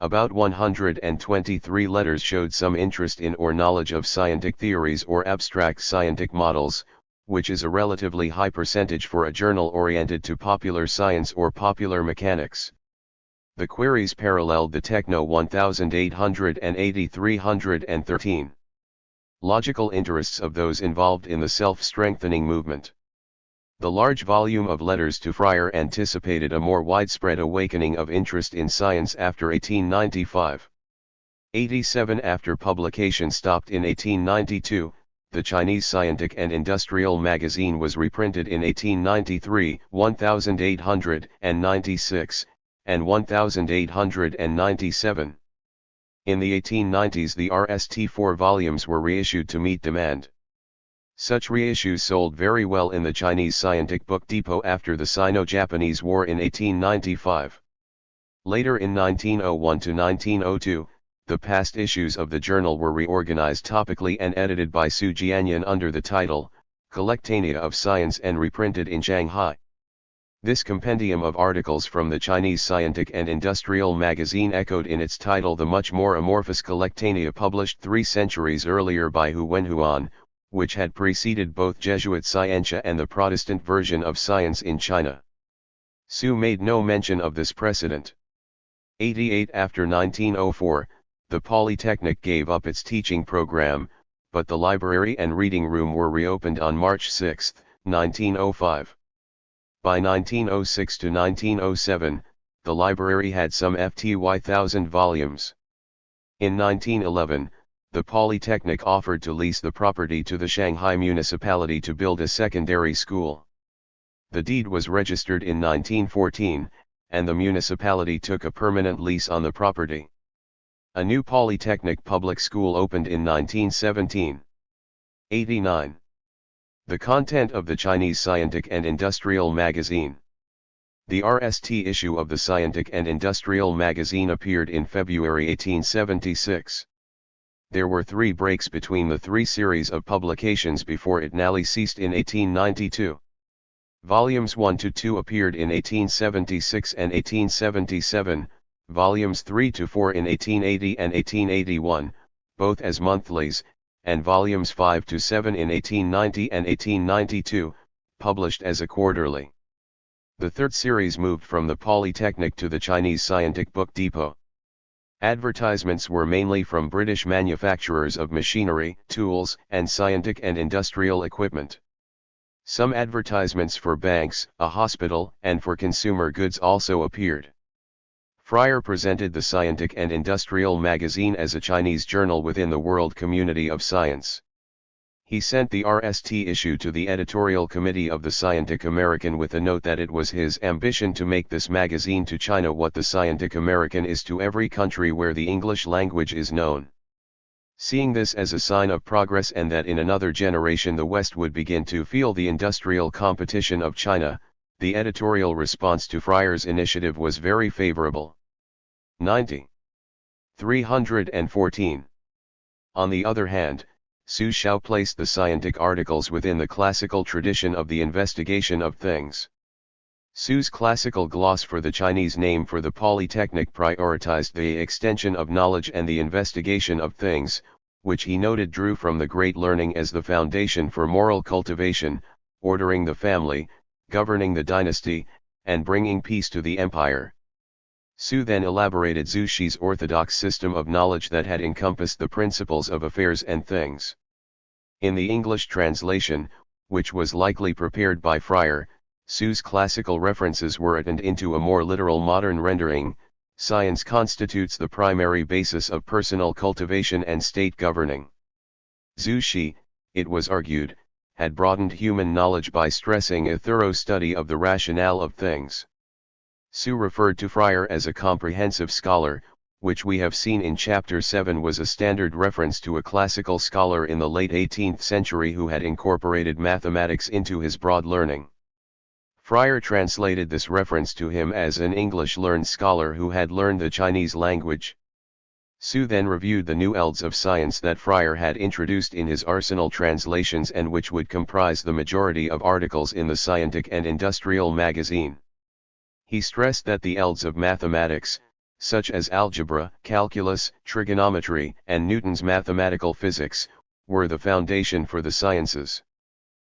About 123 letters showed some interest in or knowledge of scientific theories or abstract scientific models, which is a relatively high percentage for a journal oriented to popular science or popular mechanics. The queries paralleled the Techno 1880-313 logical interests of those involved in the self-strengthening movement. The large volume of letters to Fryer anticipated a more widespread awakening of interest in science after 1895. 87 After publication stopped in 1892, the Chinese Scientific and Industrial magazine was reprinted in 1893, 1896, and 1897. In the 1890s the RST4 volumes were reissued to meet demand. Such reissues sold very well in the Chinese Scientific Book Depot after the Sino-Japanese War in 1895. Later in 1901 to 1902, the past issues of the journal were reorganized topically and edited by Su Jianyan under the title, Collectanea of Science, and reprinted in Shanghai. This compendium of articles from the Chinese Scientific and Industrial magazine echoed in its title the much more amorphous Collectanea published 3 centuries earlier by Hu Wenhuan, which had preceded both Jesuit Scientia and the Protestant version of Science in China. Su made no mention of this precedent. 88 After 1904, the Polytechnic gave up its teaching program, but the library and reading room were reopened on March 6, 1905. By 1906 to 1907, the library had some 1,000 volumes. In 1911, the Polytechnic offered to lease the property to the Shanghai municipality to build a secondary school. The deed was registered in 1914, and the municipality took a permanent lease on the property. A new Polytechnic public school opened in 1917. 89. The content of the Chinese Scientific and Industrial magazine. The RST issue of the Scientific and Industrial magazine appeared in February 1876. There were 3 breaks between the 3 series of publications before it nearly ceased in 1892. Volumes 1 to 2 appeared in 1876 and 1877, volumes 3 to 4 in 1880 and 1881, both as monthlies, and volumes 5 to 7 in 1890 and 1892, published as a quarterly. The 3rd series moved from the Polytechnic to the Chinese Scientific Book Depot. Advertisements were mainly from British manufacturers of machinery, tools, and scientific and industrial equipment. Some advertisements for banks, a hospital, and for consumer goods also appeared. Fryer presented the Scientific and Industrial magazine as a Chinese journal within the world community of science. He sent the RST issue to the editorial committee of the Scientific American with a note that it was his ambition to make this magazine to China what the Scientific American is to every country where the English language is known. Seeing this as a sign of progress and that in another generation the West would begin to feel the industrial competition of China, the editorial response to Fryer's initiative was very favorable. 90. 314. On the other hand, Su Xiao placed the scientific articles within the classical tradition of the investigation of things. Su's classical gloss for the Chinese name for the Polytechnic prioritized the extension of knowledge and the investigation of things, which he noted drew from the great learning as the foundation for moral cultivation, ordering the family, governing the dynasty, and bringing peace to the empire. Su then elaborated Zhu Shi's orthodox system of knowledge that had encompassed the principles of affairs and things. In the English translation, which was likely prepared by Fryer, Su's classical references were added into a more literal modern rendering. Science constitutes the primary basis of personal cultivation and state governing. Zhu Shi, it was argued, had broadened human knowledge by stressing a thorough study of the rationale of things. Su referred to Fryer as a comprehensive scholar, which we have seen in Chapter 7 was a standard reference to a classical scholar in the late 18th century who had incorporated mathematics into his broad learning. Fryer translated this reference to him as an English-learned scholar who had learned the Chinese language. Su then reviewed the new elds of science that Fryer had introduced in his arsenal translations and which would comprise the majority of articles in the Scientific and Industrial magazine. He stressed that the elds of mathematics, such as algebra, calculus, trigonometry, and Newton's mathematical physics, were the foundation for the sciences.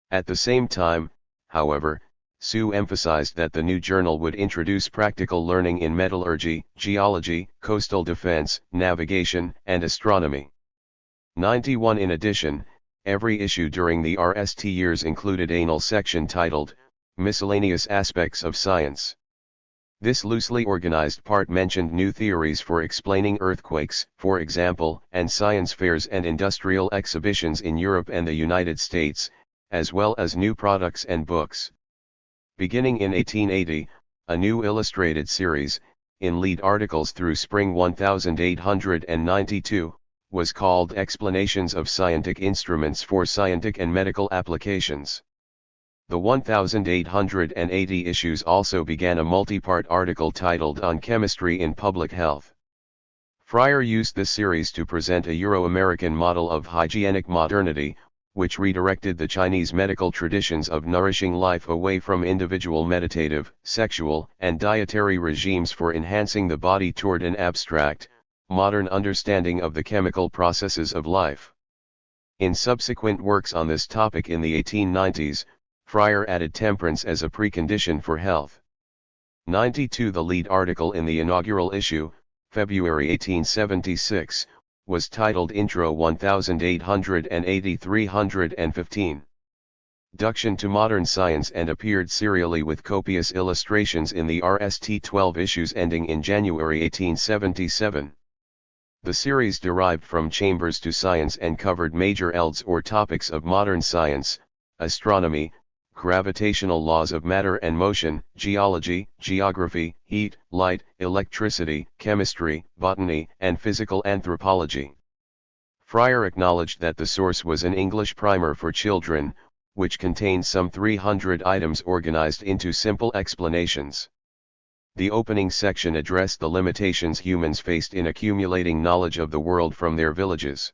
At the same time, however, Su emphasized that the new journal would introduce practical learning in metallurgy, geology, coastal defense, navigation, and astronomy. 91. In addition, every issue during the RST years included an anal section titled, Miscellaneous Aspects of Science. This loosely organized part mentioned new theories for explaining earthquakes, for example, and science fairs and industrial exhibitions in Europe and the United States, as well as new products and books. Beginning in 1880, a new illustrated series, in lead articles through spring 1892, was called Explanations of Scientific Instruments for Scientific and Medical Applications. The 1880 issues also began a multi-part article titled On Chemistry in Public Health. Fryer used this series to present a Euro-American model of hygienic modernity, which redirected the Chinese medical traditions of nourishing life away from individual meditative, sexual, and dietary regimes for enhancing the body toward an abstract, modern understanding of the chemical processes of life. In subsequent works on this topic in the 1890s, Fryer added temperance as a precondition for health. 92. The lead article in the inaugural issue, February 1876, was titled Intro 1880-315. Duction to Modern Science, and appeared serially with copious illustrations in the RST 12 issues ending in January 1877. The series derived from Chambers to Science and covered major ELDs or topics of modern science, astronomy, gravitational laws of matter and motion, geology, geography, heat, light, electricity, chemistry, botany, and physical anthropology. Fryer acknowledged that the source was an English primer for children, which contained some 300 items organized into simple explanations. The opening section addressed the limitations humans faced in accumulating knowledge of the world from their villages.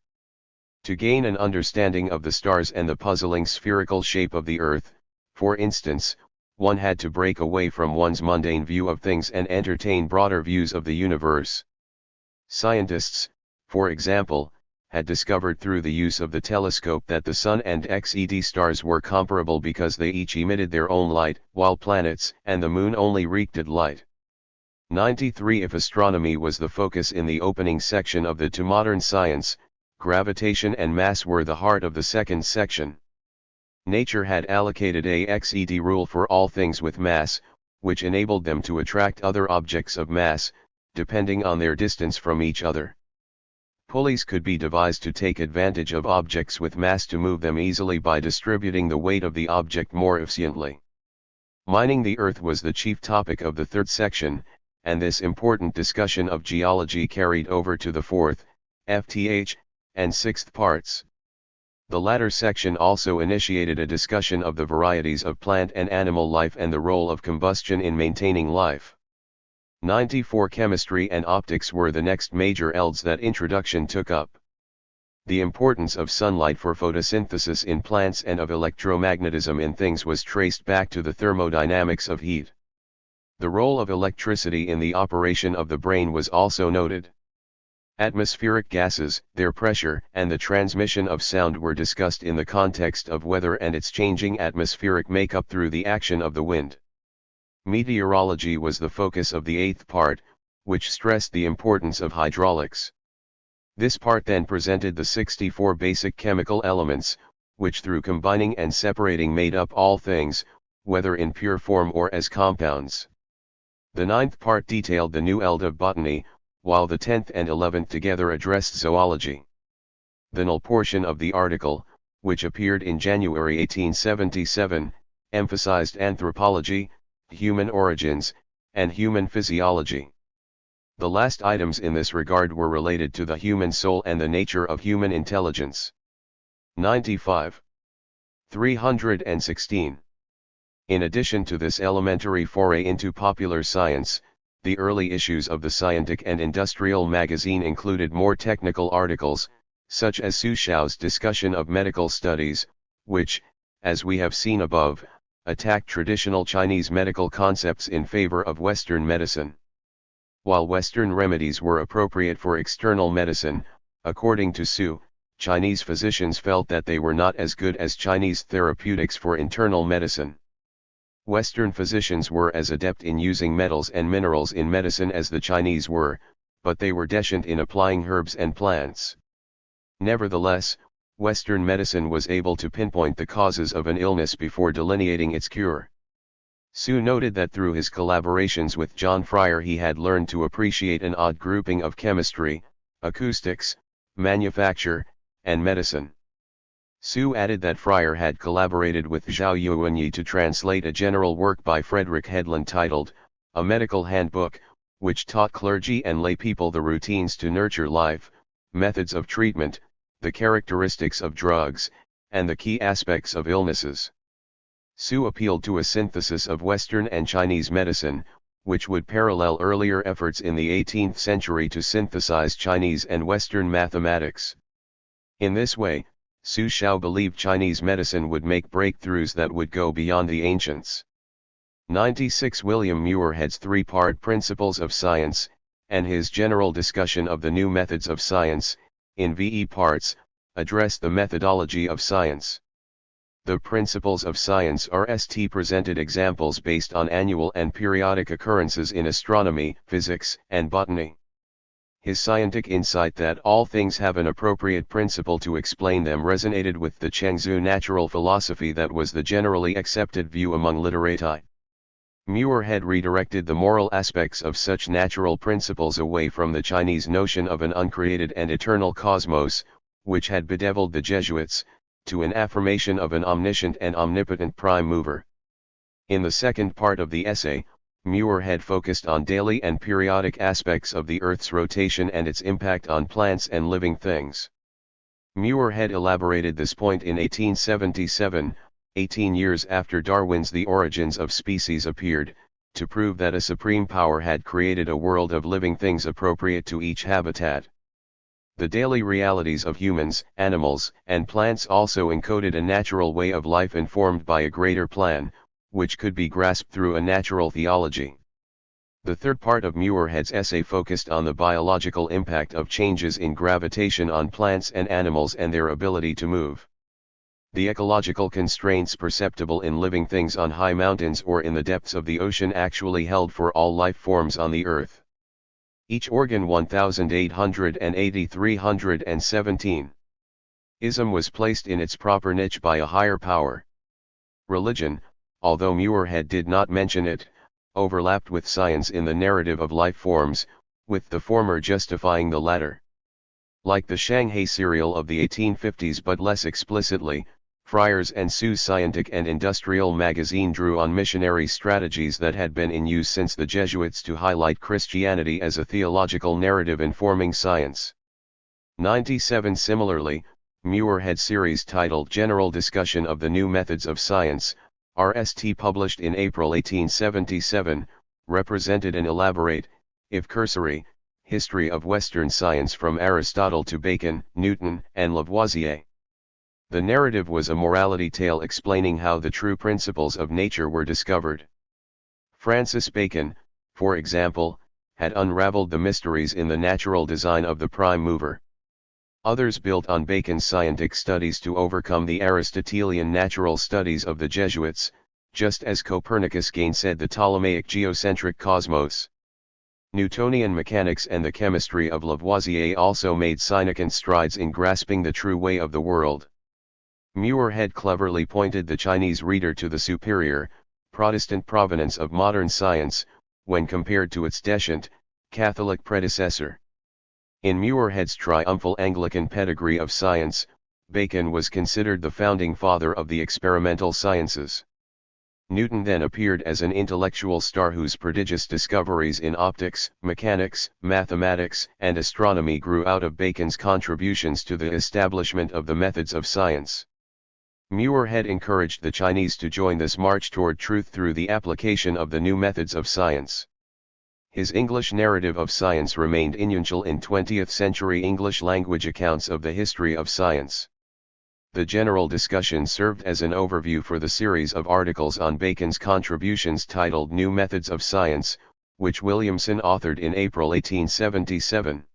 To gain an understanding of the stars and the puzzling spherical shape of the Earth, for instance, one had to break away from one's mundane view of things and entertain broader views of the universe. Scientists, for example, had discovered through the use of the telescope that the Sun and XED stars were comparable because they each emitted their own light, while planets and the Moon only reflected light. 93. If astronomy was the focus in the opening section of the To Modern Science, gravitation and mass were the heart of the second section. Nature had allocated a XED rule for all things with mass, which enabled them to attract other objects of mass, depending on their distance from each other. Pulleys could be devised to take advantage of objects with mass to move them easily by distributing the weight of the object more efficiently. Mining the Earth was the chief topic of the third section, and this important discussion of geology carried over to the fourth, FTH, and sixth parts. The latter section also initiated a discussion of the varieties of plant and animal life and the role of combustion in maintaining life. 94. Chemistry and optics were the next major ELDs that introduction took up. The importance of sunlight for photosynthesis in plants and of electromagnetism in things was traced back to the thermodynamics of heat. The role of electricity in the operation of the brain was also noted. Atmospheric gases, their pressure, and the transmission of sound were discussed in the context of weather and its changing atmospheric makeup through the action of the wind. Meteorology was the focus of the eighth part, which stressed the importance of hydraulics. This part then presented the 64 basic chemical elements, which through combining and separating made up all things, whether in pure form or as compounds. The ninth part detailed the new ELD of botany, while the 10th and 11th together addressed zoology. The null portion of the article, which appeared in January 1877, emphasized anthropology, human origins, and human physiology. The last items in this regard were related to the human soul and the nature of human intelligence. 95. 316. In addition to this elementary foray into popular science, the early issues of the Scientific and Industrial magazine included more technical articles, such as Su Xiao's discussion of medical studies, which, as we have seen above, attacked traditional Chinese medical concepts in favor of Western medicine. While Western remedies were appropriate for external medicine, according to Su, Chinese physicians felt that they were not as good as Chinese therapeutics for internal medicine. Western physicians were as adept in using metals and minerals in medicine as the Chinese were, but they were deficient in applying herbs and plants. Nevertheless, Western medicine was able to pinpoint the causes of an illness before delineating its cure. Su noted that through his collaborations with John Fryer he had learned to appreciate an odd grouping of chemistry, acoustics, manufacture, and medicine. Su added that Fryer had collaborated with Zhao Yuanyi to translate a general work by Frederick Headland titled, A Medical Handbook, which taught clergy and lay people the routines to nurture life, methods of treatment, the characteristics of drugs, and the key aspects of illnesses. Su appealed to a synthesis of Western and Chinese medicine, which would parallel earlier efforts in the 18th century to synthesize Chinese and Western mathematics. In this way, Su Xiao believed Chinese medicine would make breakthroughs that would go beyond the ancients. 96 William Muirhead's three-part Principles of Science, and his general discussion of the new methods of science, in VE parts, address the methodology of science. The Principles of Science presented examples based on annual and periodic occurrences in astronomy, physics, and botany. His scientific insight that all things have an appropriate principle to explain them resonated with the Chengzu natural philosophy that was the generally accepted view among literati. Muirhead redirected the moral aspects of such natural principles away from the Chinese notion of an uncreated and eternal cosmos, which had bedeviled the Jesuits, to an affirmation of an omniscient and omnipotent prime mover. In the second part of the essay, Muirhead focused on daily and periodic aspects of the Earth's rotation and its impact on plants and living things. Muirhead elaborated this point in 1877, 18 years after Darwin's The Origins of Species appeared, to prove that a supreme power had created a world of living things appropriate to each habitat. The daily realities of humans, animals, and plants also encoded a natural way of life informed by a greater plan, which could be grasped through a natural theology. The third part of Muirhead's essay focused on the biological impact of changes in gravitation on plants and animals and their ability to move. The ecological constraints perceptible in living things on high mountains or in the depths of the ocean actually held for all life forms on the Earth. Each organ 1880-317. Ism was placed in its proper niche by a higher power. Religion, although Muirhead did not mention it, overlapped with science in the narrative of life forms, with the former justifying the latter. Like the Shanghai serial of the 1850s but less explicitly, Friars and Sue's Scientific and Industrial magazine drew on missionary strategies that had been in use since the Jesuits to highlight Christianity as a theological narrative informing science. 97 Similarly, Muirhead's series titled General Discussion of the New Methods of Science, RST published in April 1877, represented an elaborate, if cursory, history of Western science from Aristotle to Bacon, Newton, and Lavoisier. The narrative was a morality tale explaining how the true principles of nature were discovered. Francis Bacon, for example, had unraveled the mysteries in the natural design of the prime mover. Others built on Bacon's scientific studies to overcome the Aristotelian natural studies of the Jesuits, just as Copernicus gainsaid the Ptolemaic geocentric cosmos. Newtonian mechanics and the chemistry of Lavoisier also made significant strides in grasping the true way of the world. Muirhead cleverly pointed the Chinese reader to the superior, Protestant provenance of modern science, when compared to its decent, Catholic predecessor. In Muirhead's triumphal Anglican pedigree of science, Bacon was considered the founding father of the experimental sciences. Newton then appeared as an intellectual star whose prodigious discoveries in optics, mechanics, mathematics, and astronomy grew out of Bacon's contributions to the establishment of the methods of science. Muirhead encouraged the Chinese to join this march toward truth through the application of the new methods of science. His English narrative of science remained influential in 20th-century English language accounts of the history of science. The general discussion served as an overview for the series of articles on Bacon's contributions titled New Methods of Science, which Williamson authored in April 1877.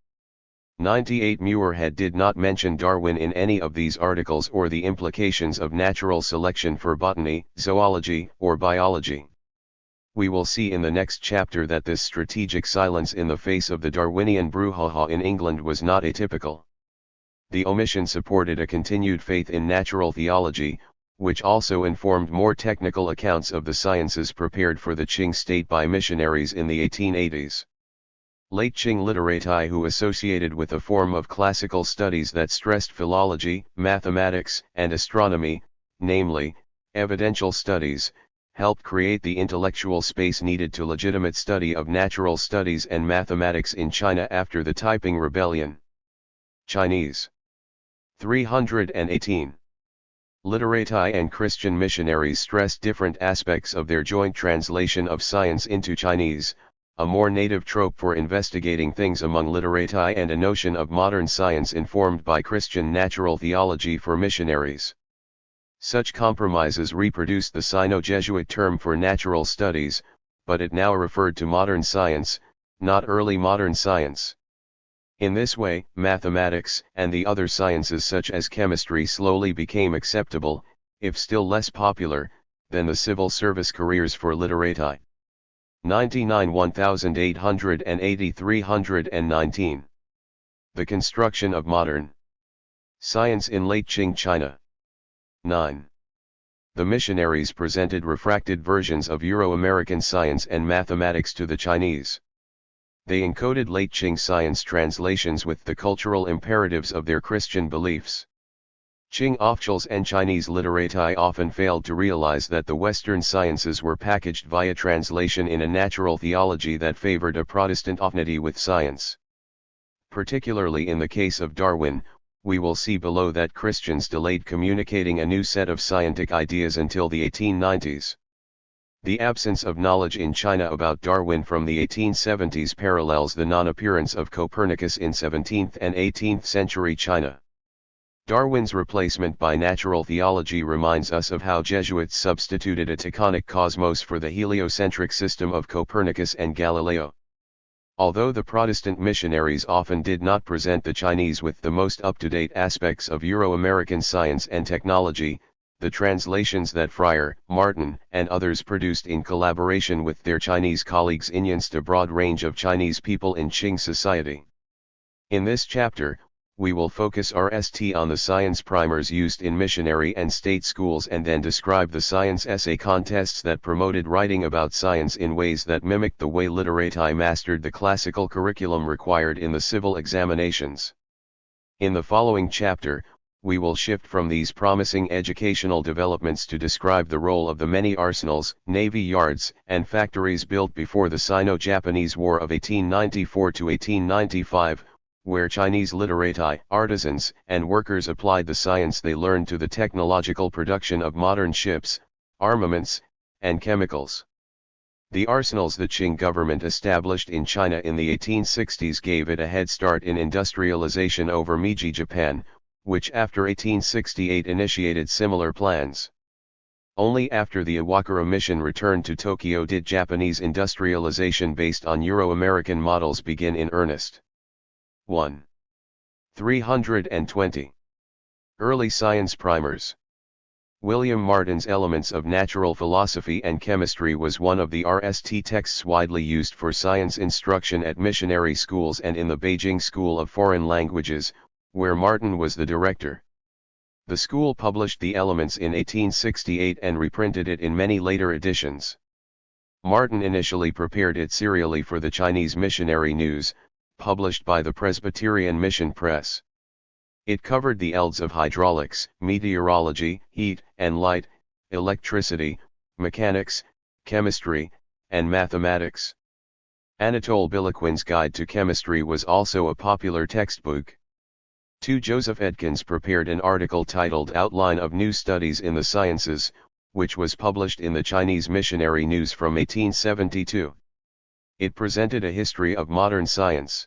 98 Muirhead did not mention Darwin in any of these articles or the implications of natural selection for botany, zoology, or biology. We will see in the next chapter that this strategic silence in the face of the Darwinian brouhaha in England was not atypical. The omission supported a continued faith in natural theology, which also informed more technical accounts of the sciences prepared for the Qing state by missionaries in the 1880s. Late Qing literati who associated with a form of classical studies that stressed philology, mathematics, and astronomy, namely, evidential studies, helped create the intellectual space needed to legitimate study of natural studies and mathematics in China after the Taiping Rebellion. Chinese. 318. Literati and Christian missionaries stressed different aspects of their joint translation of science into Chinese, a more native trope for investigating things among literati, and a notion of modern science informed by Christian natural theology for missionaries. Such compromises reproduced the Sino-Jesuit term for natural studies, but it now referred to modern science, not early modern science. In this way, mathematics and the other sciences such as chemistry slowly became acceptable, if still less popular, than the civil service careers for literati. 99 1880 319. The construction of modern science in late Qing China. 9. The missionaries presented refracted versions of Euro-American science and mathematics to the Chinese. They encoded late Qing science translations with the cultural imperatives of their Christian beliefs. Qing officials and Chinese literati often failed to realize that the Western sciences were packaged via translation in a natural theology that favored a Protestant affinity with science. Particularly in the case of Darwin, we will see below that Christians delayed communicating a new set of scientific ideas until the 1890s. The absence of knowledge in China about Darwin from the 1870s parallels the non-appearance of Copernicus in 17th and 18th century China. Darwin's replacement by natural theology reminds us of how Jesuits substituted a taconic cosmos for the heliocentric system of Copernicus and Galileo. Although the Protestant missionaries often did not present the Chinese with the most up-to-date aspects of Euro-American science and technology, the translations that Friar Martin and others produced in collaboration with their Chinese colleagues influenced a broad range of Chinese people in Qing society. In this chapter, we will focus our st on the science primers used in missionary and state schools, and then describe the science essay contests that promoted writing about science in ways that mimicked the way literati mastered the classical curriculum required in the civil examinations. In the following chapter, we will shift from these promising educational developments to describe the role of the many arsenals, navy yards, and factories built before the Sino-Japanese War of 1894 to 1895, where Chinese literati, artisans, and workers applied the science they learned to the technological production of modern ships, armaments, and chemicals. The arsenals the Qing government established in China in the 1860s gave it a head start in industrialization over Meiji Japan, which after 1868 initiated similar plans. Only after the Iwakura mission returned to Tokyo did Japanese industrialization based on Euro-American models begin in earnest. 1. 320. Early Science Primers. William Martin's Elements of Natural Philosophy and Chemistry was one of the RST texts widely used for science instruction at missionary schools and in the Beijing School of Foreign Languages, where Martin was the director. The school published the Elements in 1868 and reprinted it in many later editions. Martin initially prepared it serially for the Chinese Missionary News, published by the Presbyterian Mission Press. It covered the fields of hydraulics, meteorology, heat and light, electricity, mechanics, chemistry, and mathematics. Anatole Biloquin's Guide to Chemistry was also a popular textbook. 2. Joseph Edkins prepared an article titled Outline of New Studies in the Sciences, which was published in the Chinese Missionary News from 1872. It presented a history of modern science.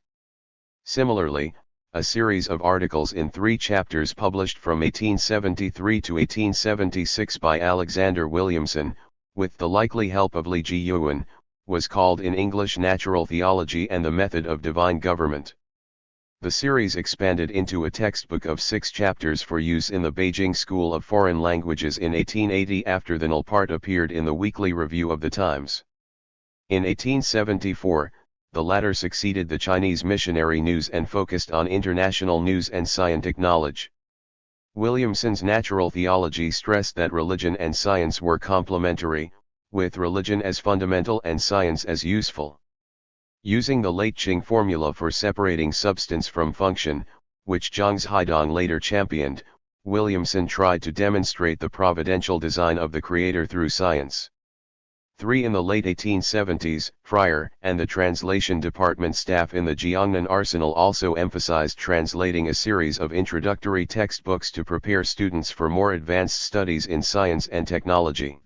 Similarly, a series of articles in 3 chapters published from 1873 to 1876 by Alexander Williamson, with the likely help of Li Jiyuan, was called in English Natural Theology and the Method of Divine Government. The series expanded into a textbook of 6 chapters for use in the Beijing School of Foreign Languages in 1880 after the null part appeared in the Weekly Review of the Times. In 1874, the latter succeeded the Chinese Missionary News and focused on international news and scientific knowledge. Williamson's Natural Theology stressed that religion and science were complementary, with religion as fundamental and science as useful. Using the late Qing formula for separating substance from function, which Zhang Haidong later championed, Williamson tried to demonstrate the providential design of the Creator through science. 3. In the late 1870s, Fryer and the translation department staff in the Jiangnan Arsenal also emphasized translating a series of introductory textbooks to prepare students for more advanced studies in science and technology.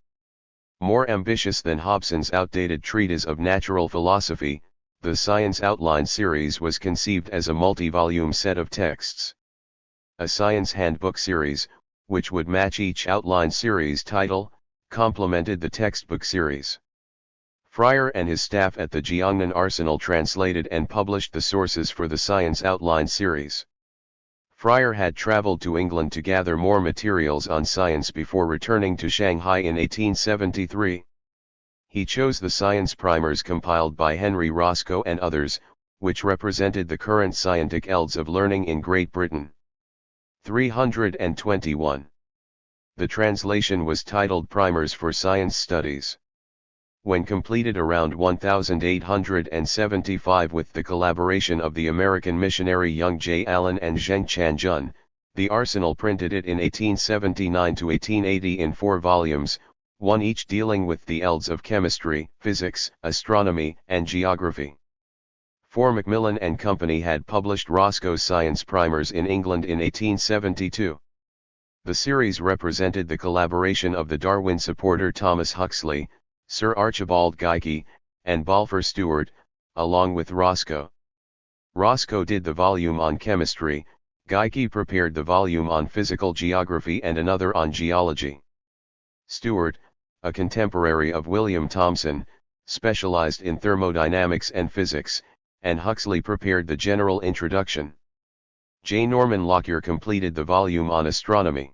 More ambitious than Hobson's outdated treatise of natural philosophy, the Science Outline series was conceived as a multi-volume set of texts. A science handbook series, which would match each outline series title, complemented the textbook series. Fryer and his staff at the Jiangnan Arsenal translated and published the sources for the Science Outline series. Fryer had traveled to England to gather more materials on science before returning to Shanghai in 1873. He chose the science primers compiled by Henry Roscoe and others, which represented the current scientific elds of learning in Great Britain. 321. The translation was titled Primers for Science Studies. When completed around 1875 with the collaboration of the American missionary Young J. Allen and Zheng Chanjun, the Arsenal printed it in 1879 to 1880 in 4 volumes, one each dealing with the elds of chemistry, physics, astronomy, and geography. Macmillan and Company had published Roscoe's Science Primers in England in 1872. The series represented the collaboration of the Darwin supporter Thomas Huxley, Sir Archibald Geikie, and Balfour Stewart, along with Roscoe. Roscoe did the volume on chemistry, Geikie prepared the volume on physical geography and another on geology. Stewart, a contemporary of William Thomson, specialized in thermodynamics and physics, and Huxley prepared the general introduction. J. Norman Lockyer completed the volume on astronomy.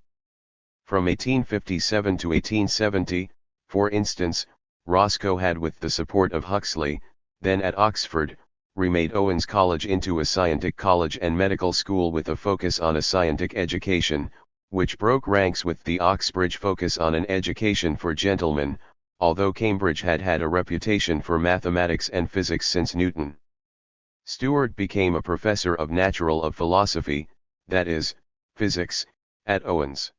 From 1857 to 1870, for instance, Roscoe had, with the support of Huxley, then at Oxford, remade Owens College into a scientific college and medical school with a focus on a scientific education, which broke ranks with the Oxbridge focus on an education for gentlemen, although Cambridge had had a reputation for mathematics and physics since Newton. Stewart became a professor of natural philosophy, that is, physics, at Owens.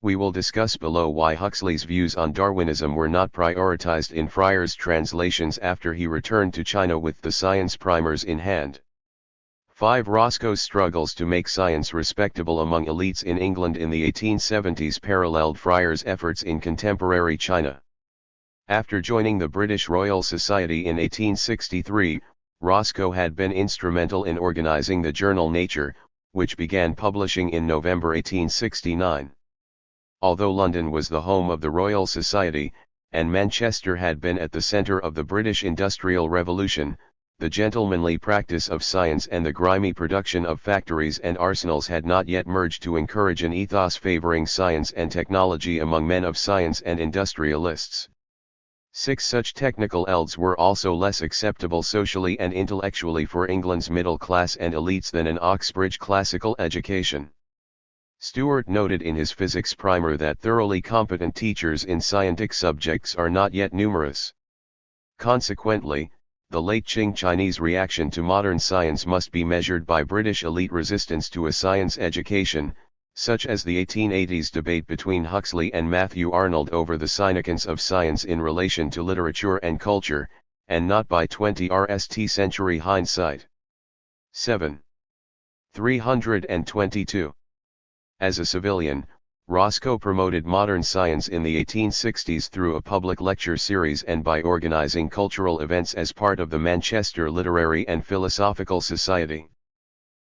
We will discuss below why Huxley's views on Darwinism were not prioritized in Fryer's translations after he returned to China with the science primers in hand. 5. Roscoe's struggles to make science respectable among elites in England in the 1870s paralleled Fryer's efforts in contemporary China. After joining the British Royal Society in 1863, Roscoe had been instrumental in organizing the journal Nature, which began publishing in November 1869. Although London was the home of the Royal Society, and Manchester had been at the centre of the British Industrial Revolution, the gentlemanly practice of science and the grimy production of factories and arsenals had not yet merged to encourage an ethos favouring science and technology among men of science and industrialists. 6. Such technical elds were also less acceptable socially and intellectually for England's middle class and elites than an Oxbridge classical education. Stewart noted in his physics primer that thoroughly competent teachers in scientific subjects are not yet numerous. Consequently, the late Qing Chinese reaction to modern science must be measured by British elite resistance to a science education, such as the 1880s debate between Huxley and Matthew Arnold over the significance of science in relation to literature and culture, and not by 20th century hindsight. 7. 322. As a civilian, Roscoe promoted modern science in the 1860s through a public lecture series and by organizing cultural events as part of the Manchester Literary and Philosophical Society.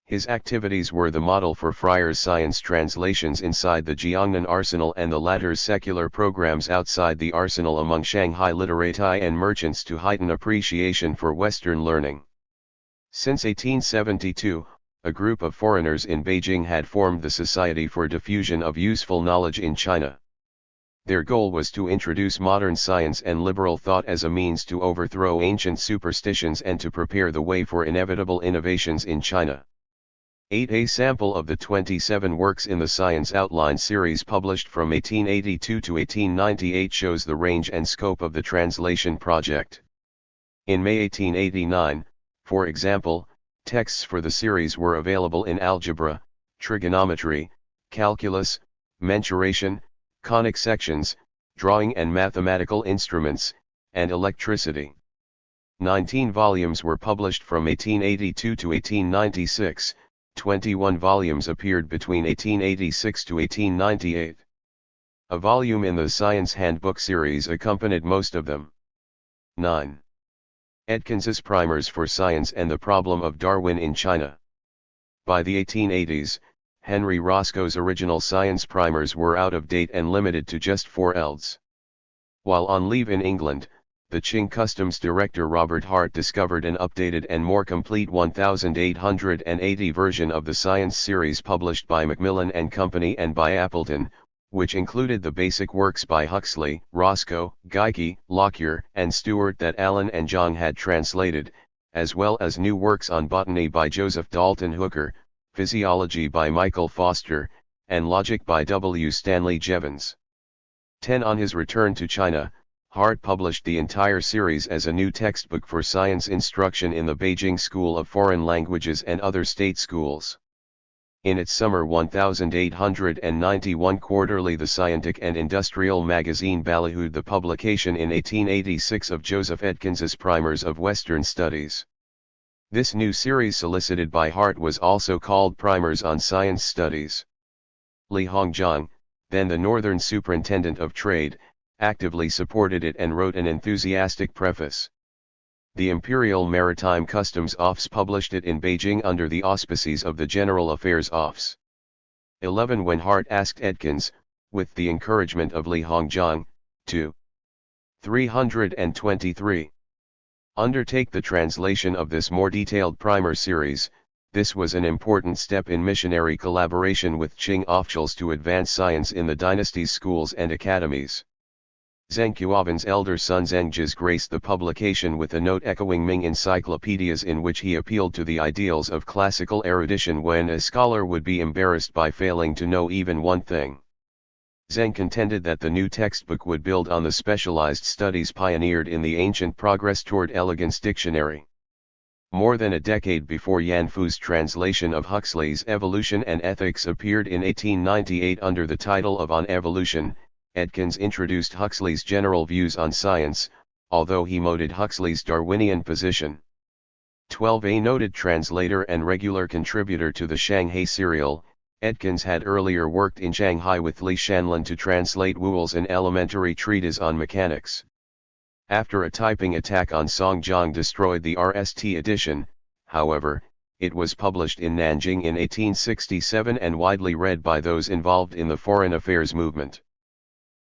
His activities were the model for Fryer's science translations inside the Jiangnan Arsenal and the latter's secular programs outside the Arsenal among Shanghai literati and merchants to heighten appreciation for Western learning. Since 1872, a group of foreigners in Beijing had formed the Society for Diffusion of Useful Knowledge in China. Their goal was to introduce modern science and liberal thought as a means to overthrow ancient superstitions and to prepare the way for inevitable innovations in China. 8. A sample of the 27 works in the Science Outline series published from 1882 to 1898 shows the range and scope of the translation project. In May 1889, for example, texts for the series were available in algebra, trigonometry, calculus, mensuration, conic sections, drawing and mathematical instruments, and electricity. 19 volumes were published from 1882 to 1896, 21 volumes appeared between 1886 to 1898. A volume in the Science Handbook series accompanied most of them. 9. Atkins's Primers for Science and the Problem of Darwin in China. By the 1880s, Henry Roscoe's original science primers were out of date and limited to just 4 elds. While on leave in England, the Qing Customs Director Robert Hart discovered an updated and more complete 1880 version of the science series published by Macmillan and Company and by Appleton, which included the basic works by Huxley, Roscoe, Geikie, Lockyer, and Stewart that Allen and Zhang had translated, as well as new works on botany by Joseph Dalton Hooker, physiology by Michael Foster, and logic by W. Stanley Jevons. 10. On his return to China, Hart published the entire series as a new textbook for science instruction in the Beijing School of Foreign Languages and other state schools. In its summer 1891 quarterly, the Scientific and Industrial magazine ballyhooed the publication in 1886 of Joseph Atkins's Primers of Western Studies. This new series, solicited by Hart, was also called Primers on Science Studies. Li Hongzhang, then the Northern Superintendent of Trade, actively supported it and wrote an enthusiastic preface. The Imperial Maritime Customs Office published it in Beijing under the auspices of the General Affairs Office. 11. When Hart asked Atkins, with the encouragement of Li Hongzhang, to 323 undertake the translation of this more detailed primer series, this was an important step in missionary collaboration with Qing officials to advance science in the dynasty's schools and academies. Zheng Qiuoban's elder son Zhengjiz graced the publication with a note echoing Ming encyclopedias in which he appealed to the ideals of classical erudition when a scholar would be embarrassed by failing to know even one thing. Zheng contended that the new textbook would build on the specialized studies pioneered in the ancient Progress Toward Elegance dictionary. More than a decade before Yan Fu's translation of Huxley's Evolution and Ethics appeared in 1898 under the title of On Evolution, Atkins introduced Huxley's general views on science, although he mooted Huxley's Darwinian position. 12. A noted translator and regular contributor to the Shanghai serial, Atkins had earlier worked in Shanghai with Li Shanlin to translate Wu's An Elementary Treatise on Mechanics. After a typing attack on Songjiang destroyed the RST edition, however, it was published in Nanjing in 1867 and widely read by those involved in the foreign affairs movement.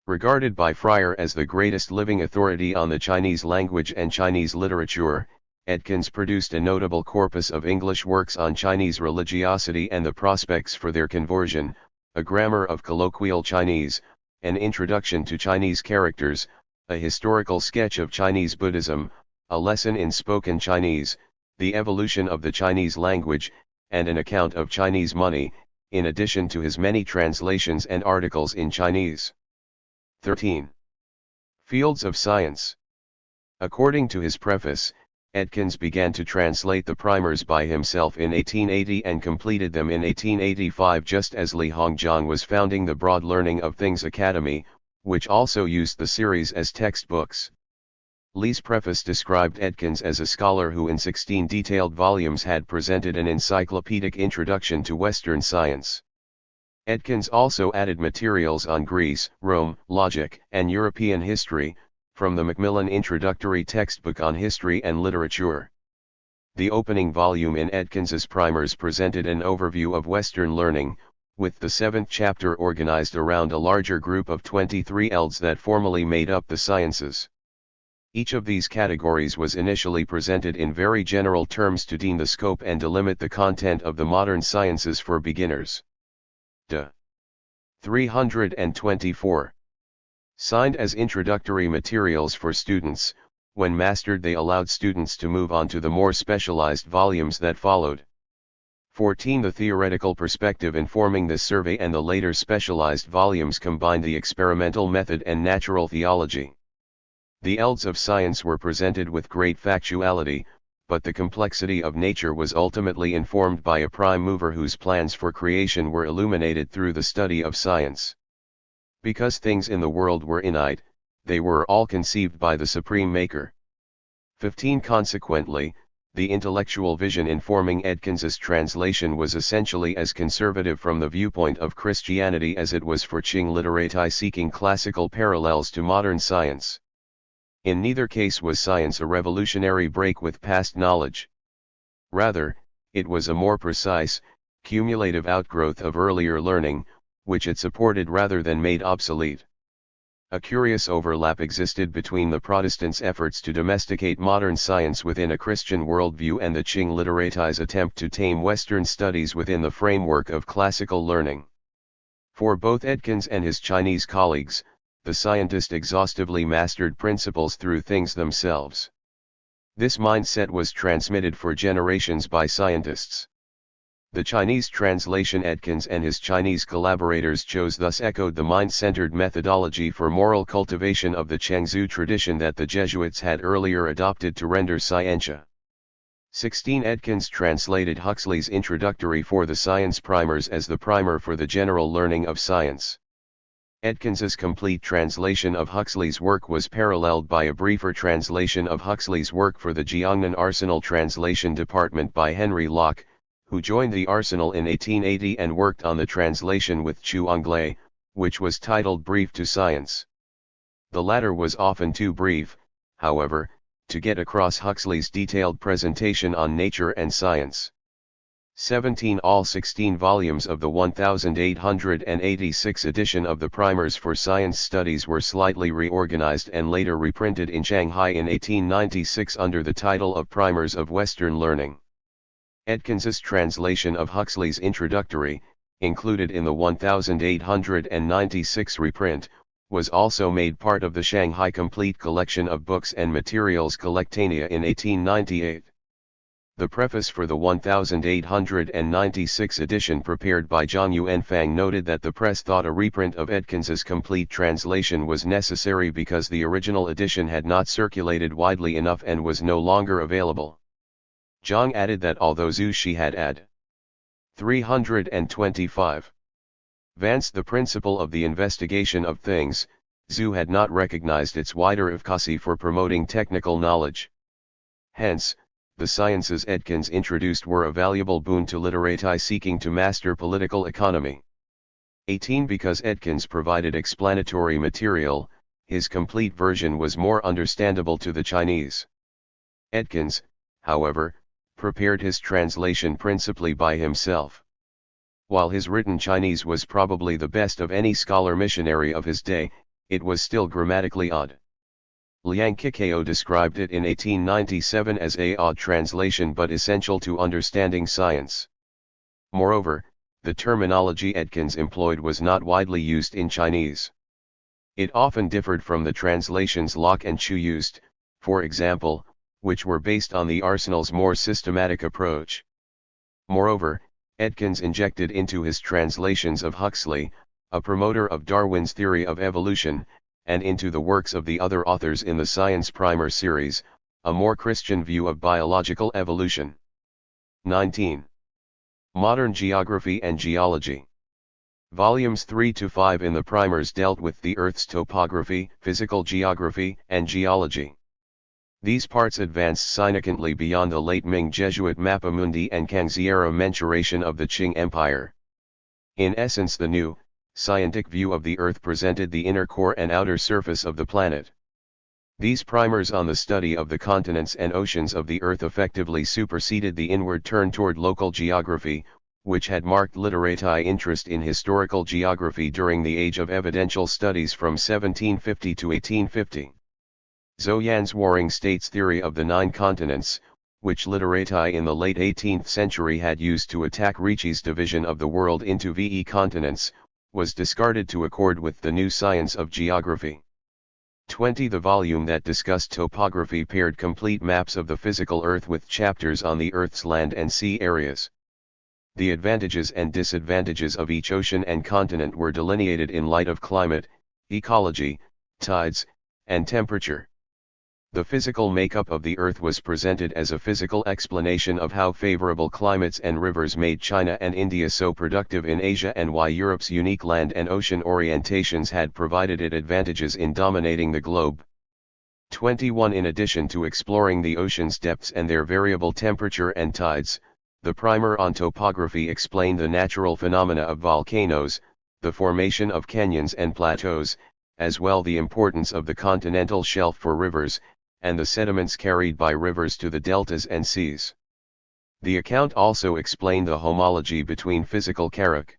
Regarded by Fryer as the greatest living authority on the Chinese language and Chinese literature, Atkins produced a notable corpus of English works on Chinese religiosity and the prospects for their conversion, a grammar of colloquial Chinese, an introduction to Chinese characters, a historical sketch of Chinese Buddhism, a lesson in spoken Chinese, the evolution of the Chinese language, and an account of Chinese money, in addition to his many translations and articles in Chinese. 13. Fields of Science. According to his preface, Atkins began to translate the primers by himself in 1880 and completed them in 1885 just as Li Hongzhang was founding the Broad Learning of Things Academy, which also used the series as textbooks. Li's preface described Atkins as a scholar who in 16 detailed volumes had presented an encyclopedic introduction to Western science. Atkins also added materials on Greece, Rome, logic, and European history, from the Macmillan Introductory Textbook on History and Literature. The opening volume in Atkins's Primers presented an overview of Western learning, with the 7th chapter organized around a larger group of 23 elds that formally made up the sciences. Each of these categories was initially presented in very general terms to deem the scope and delimit the content of the modern sciences for beginners. D. 324. Signed as introductory materials for students, when mastered they allowed students to move on to the more specialized volumes that followed. 14. The theoretical perspective informing this survey and the later specialized volumes combined the experimental method and natural theology. The elds of science were presented with great factuality, but the complexity of nature was ultimately informed by a prime mover whose plans for creation were illuminated through the study of science. Because things in the world were innate, they were all conceived by the Supreme Maker. 15. Consequently, the intellectual vision informing Edkins's translation was essentially as conservative from the viewpoint of Christianity as it was for Qing literati seeking classical parallels to modern science. In neither case was science a revolutionary break with past knowledge. Rather, it was a more precise, cumulative outgrowth of earlier learning, which it supported rather than made obsolete. A curious overlap existed between the Protestants' efforts to domesticate modern science within a Christian worldview and the Qing literati's attempt to tame Western studies within the framework of classical learning. For both Edkins and his Chinese colleagues, the scientist exhaustively mastered principles through things themselves. This mindset was transmitted for generations by scientists. The Chinese translation Edkins and his Chinese collaborators chose thus echoed the mind-centered methodology for moral cultivation of the Chengzu tradition that the Jesuits had earlier adopted to render scientia. 16. Edkins translated Huxley's introductory for the science primers as the primer for the general learning of science. Edkins's complete translation of Huxley's work was paralleled by a briefer translation of Huxley's work for the Jiangnan Arsenal Translation Department by Henry Locke, who joined the Arsenal in 1880 and worked on the translation with Chu Anglais, which was titled Brief to Science. The latter was often too brief, however, to get across Huxley's detailed presentation on nature and science. 17. All 16 volumes of the 1886 edition of the Primers for Science Studies were slightly reorganized and later reprinted in Shanghai in 1896 under the title of Primers of Western Learning. Edkins's translation of Huxley's introductory, included in the 1896 reprint, was also made part of the Shanghai Complete Collection of Books and Materials Collectanea in 1898. The preface for the 1896 edition prepared by Zhang Yuanfang noted that the press thought a reprint of Edkins's complete translation was necessary because the original edition had not circulated widely enough and was no longer available. Zhang added that although Zhu Shi had ad. 325. Vanced the principle of the investigation of things, Zhu had not recognized its wider efficacy for promoting technical knowledge. Hence, the sciences Edkins introduced were a valuable boon to literati seeking to master political economy. 18. Because Edkins provided explanatory material, his complete version was more understandable to the Chinese. Edkins, however, prepared his translation principally by himself. While his written Chinese was probably the best of any scholar missionary of his day, it was still grammatically odd. Liang Qikao described it in 1897 as a odd translation but essential to understanding science. Moreover, the terminology Edkins employed was not widely used in Chinese. It often differed from the translations Locke and Chu used, for example, which were based on the Arsenal's more systematic approach. Moreover, Edkins injected into his translations of Huxley, a promoter of Darwin's theory of evolution, and into the works of the other authors in the Science Primer series, a more Christian view of biological evolution. 19. Modern Geography and Geology. Volumes 3 to 5 in the primers dealt with the Earth's topography, physical geography, and geology. These parts advanced significantly beyond the late Ming Jesuit Mappamundi and Kangxi-era mensuration of the Qing Empire. In essence, the new, scientific view of the Earth presented the inner core and outer surface of the planet. These primers on the study of the continents and oceans of the Earth effectively superseded the inward turn toward local geography, which had marked literati interest in historical geography during the age of evidential studies from 1750 to 1850. Zhou Yan's Warring States theory of the 9 continents, which literati in the late 18th century had used to attack Ricci's division of the world into VE continents, was discarded to accord with the new science of geography. 20. The volume that discussed topography paired complete maps of the physical Earth with chapters on the Earth's land and sea areas. The advantages and disadvantages of each ocean and continent were delineated in light of climate, ecology, tides, and temperature. The physical makeup of the Earth was presented as a physical explanation of how favorable climates and rivers made China and India so productive in Asia and why Europe's unique land and ocean orientations had provided it advantages in dominating the globe. 21. In addition to exploring the ocean's depths and their variable temperature and tides, the primer on topography explained the natural phenomena of volcanoes, the formation of canyons and plateaus, as well the importance of the continental shelf for rivers, and the sediments carried by rivers to the deltas and seas. The account also explained the homology between physical characteristics.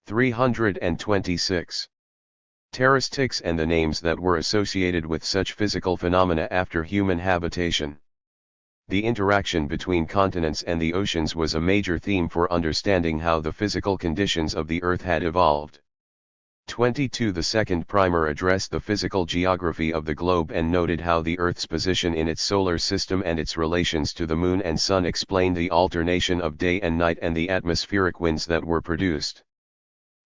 326. Terroristics and the names that were associated with such physical phenomena after human habitation. The interaction between continents and the oceans was a major theme for understanding how the physical conditions of the Earth had evolved. 22. The second primer addressed the physical geography of the globe and noted how the Earth's position in its solar system and its relations to the Moon and Sun explained the alternation of day and night and the atmospheric winds that were produced.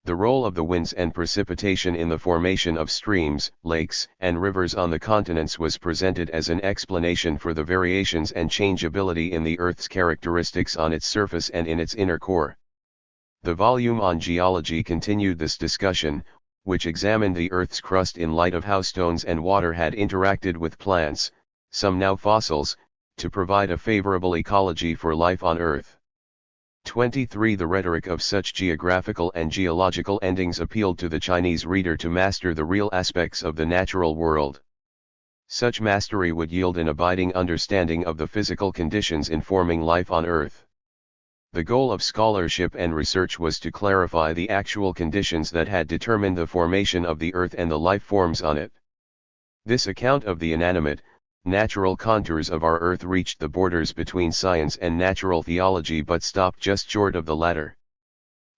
The role of the winds and precipitation in the formation of streams, lakes, and rivers on the continents was presented as an explanation for the variations and changeability in the Earth's characteristics on its surface and in its inner core. The volume on geology continued this discussion, which examined the Earth's crust in light of how stones and water had interacted with plants, some now fossils, to provide a favorable ecology for life on Earth. 23. The rhetoric of such geographical and geological endings appealed to the Chinese reader to master the real aspects of the natural world. Such mastery would yield an abiding understanding of the physical conditions informing life on Earth. The goal of scholarship and research was to clarify the actual conditions that had determined the formation of the Earth and the life forms on it. This account of the inanimate, natural contours of our Earth reached the borders between science and natural theology but stopped just short of the latter.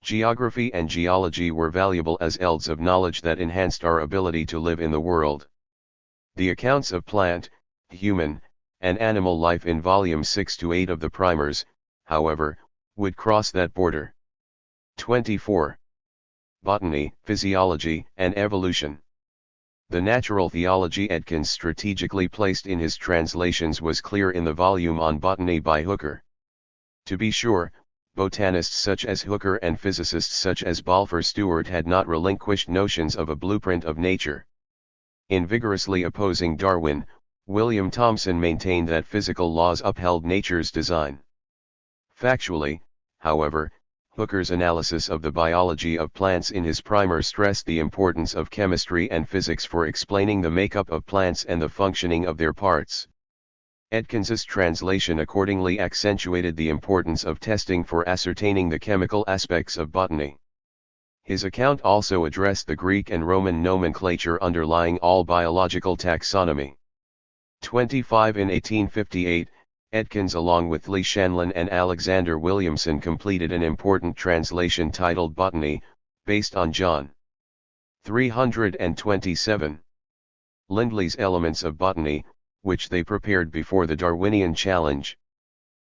Geography and geology were valuable as elds of knowledge that enhanced our ability to live in the world. The accounts of plant, human, and animal life in volumes 6 to 8 of the primers, however, would cross that border. 24. Botany, physiology, and evolution. The natural theology Edkins strategically placed in his translations was clear in the volume on botany by Hooker. To be sure, botanists such as Hooker and physicists such as Balfour Stewart had not relinquished notions of a blueprint of nature. In vigorously opposing Darwin, William Thomson maintained that physical laws upheld nature's design. Factually, however, Hooker's analysis of the biology of plants in his primer stressed the importance of chemistry and physics for explaining the makeup of plants and the functioning of their parts. Edkins's translation accordingly accentuated the importance of testing for ascertaining the chemical aspects of botany. His account also addressed the Greek and Roman nomenclature underlying all biological taxonomy. 25. In 1858, Edkins along with Lee Shanlin and Alexander Williamson completed an important translation titled Botany, based on John 327. Lindley's Elements of Botany, which they prepared before the Darwinian challenge.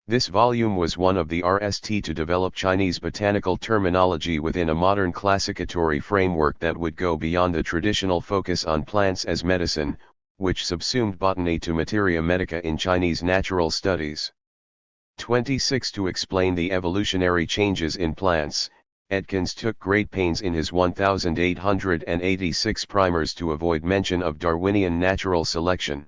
This volume was one of the RST to develop Chinese botanical terminology within a modern classificatory framework that would go beyond the traditional focus on plants as medicine, which subsumed botany to materia medica in Chinese natural studies. 26. To explain the evolutionary changes in plants, Edkins took great pains in his 1886 primers to avoid mention of Darwinian natural selection.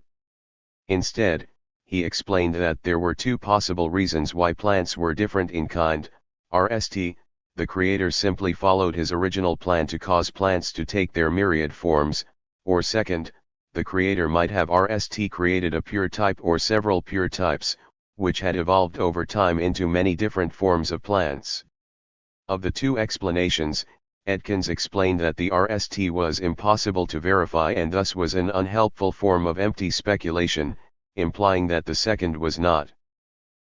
Instead, he explained that there were two possible reasons why plants were different in kind. RST, the creator simply followed his original plan to cause plants to take their myriad forms, or second, the creator might have RST created a pure type or several pure types, which had evolved over time into many different forms of plants. Of the two explanations, Edkins explained that the RST was impossible to verify and thus was an unhelpful form of empty speculation, implying that the second was not.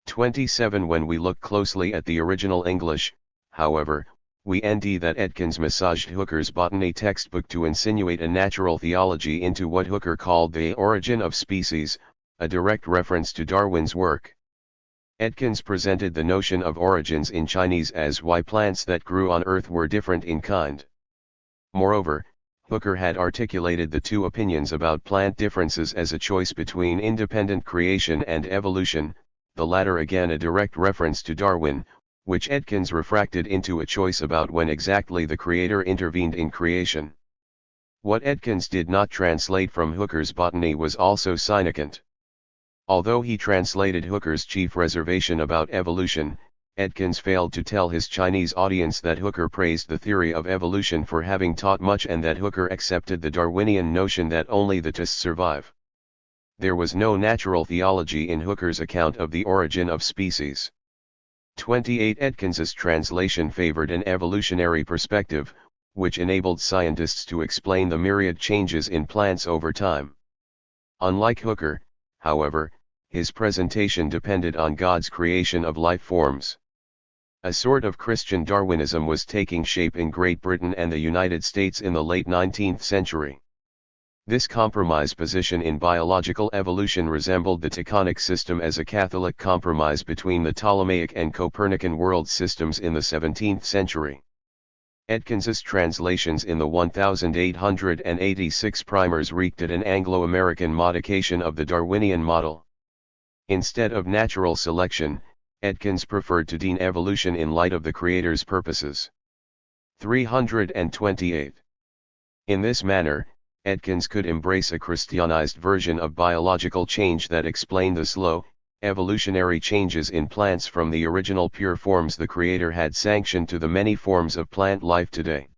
27. When we look closely at the original English, however, we see that Edkins massaged Hooker's botany textbook to insinuate a natural theology into what Hooker called the origin of species, a direct reference to Darwin's work. Edkins presented the notion of origins in Chinese as why plants that grew on Earth were different in kind. Moreover, Hooker had articulated the two opinions about plant differences as a choice between independent creation and evolution, the latter again a direct reference to Darwin, which Edkins refracted into a choice about when exactly the Creator intervened in creation. What Edkins did not translate from Hooker's botany was also significant. Although he translated Hooker's chief reservation about evolution, Edkins failed to tell his Chinese audience that Hooker praised the theory of evolution for having taught much and that Hooker accepted the Darwinian notion that only the fittest survive. There was no natural theology in Hooker's account of the origin of species. 28 Edkins's translation favored an evolutionary perspective, which enabled scientists to explain the myriad changes in plants over time. Unlike Hooker, however, his presentation depended on God's creation of life forms. A sort of Christian Darwinism was taking shape in Great Britain and the United States in the late 19th century. This compromise position in biological evolution resembled the Taconic system as a Catholic compromise between the Ptolemaic and Copernican world systems in the 17th century. Edkins's translations in the 1886 primers reeked at an Anglo-American modification of the Darwinian model. Instead of natural selection, Edkins preferred to deem evolution in light of the Creator's purposes. 328. In this manner, Edkins could embrace a Christianized version of biological change that explained the slow, evolutionary changes in plants from the original pure forms the Creator had sanctioned to the many forms of plant life today.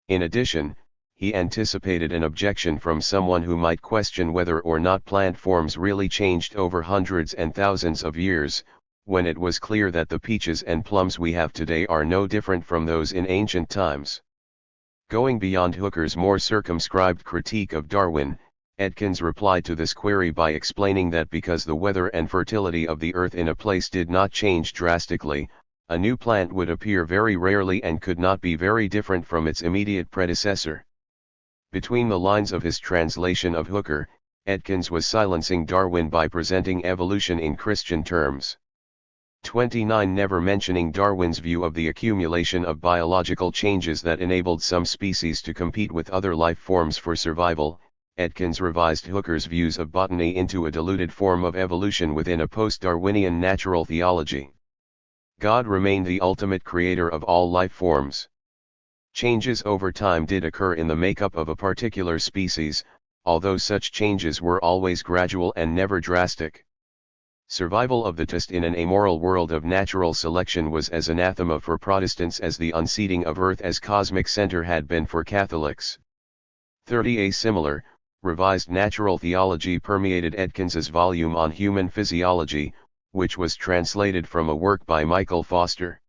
In addition, he anticipated an objection from someone who might question whether or not plant forms really changed over hundreds and thousands of years, when it was clear that the peaches and plums we have today are no different from those in ancient times. Going beyond Hooker's more circumscribed critique of Darwin, Edkins replied to this query by explaining that because the weather and fertility of the earth in a place did not change drastically, a new plant would appear very rarely and could not be very different from its immediate predecessor. Between the lines of his translation of Hooker, Edkins was silencing Darwin by presenting evolution in Christian terms. 29 Never mentioning Darwin's view of the accumulation of biological changes that enabled some species to compete with other life forms for survival, Edkins revised Hooker's views of botany into a diluted form of evolution within a post-Darwinian natural theology. God remained the ultimate creator of all life forms. Changes over time did occur in the makeup of a particular species, although such changes were always gradual and never drastic. Survival of the fittest in an amoral world of natural selection was as anathema for Protestants as the unseating of Earth as cosmic center had been for Catholics. 30 A similar, revised natural theology permeated Edkins's volume on human physiology, which was translated from a work by Michael Foster.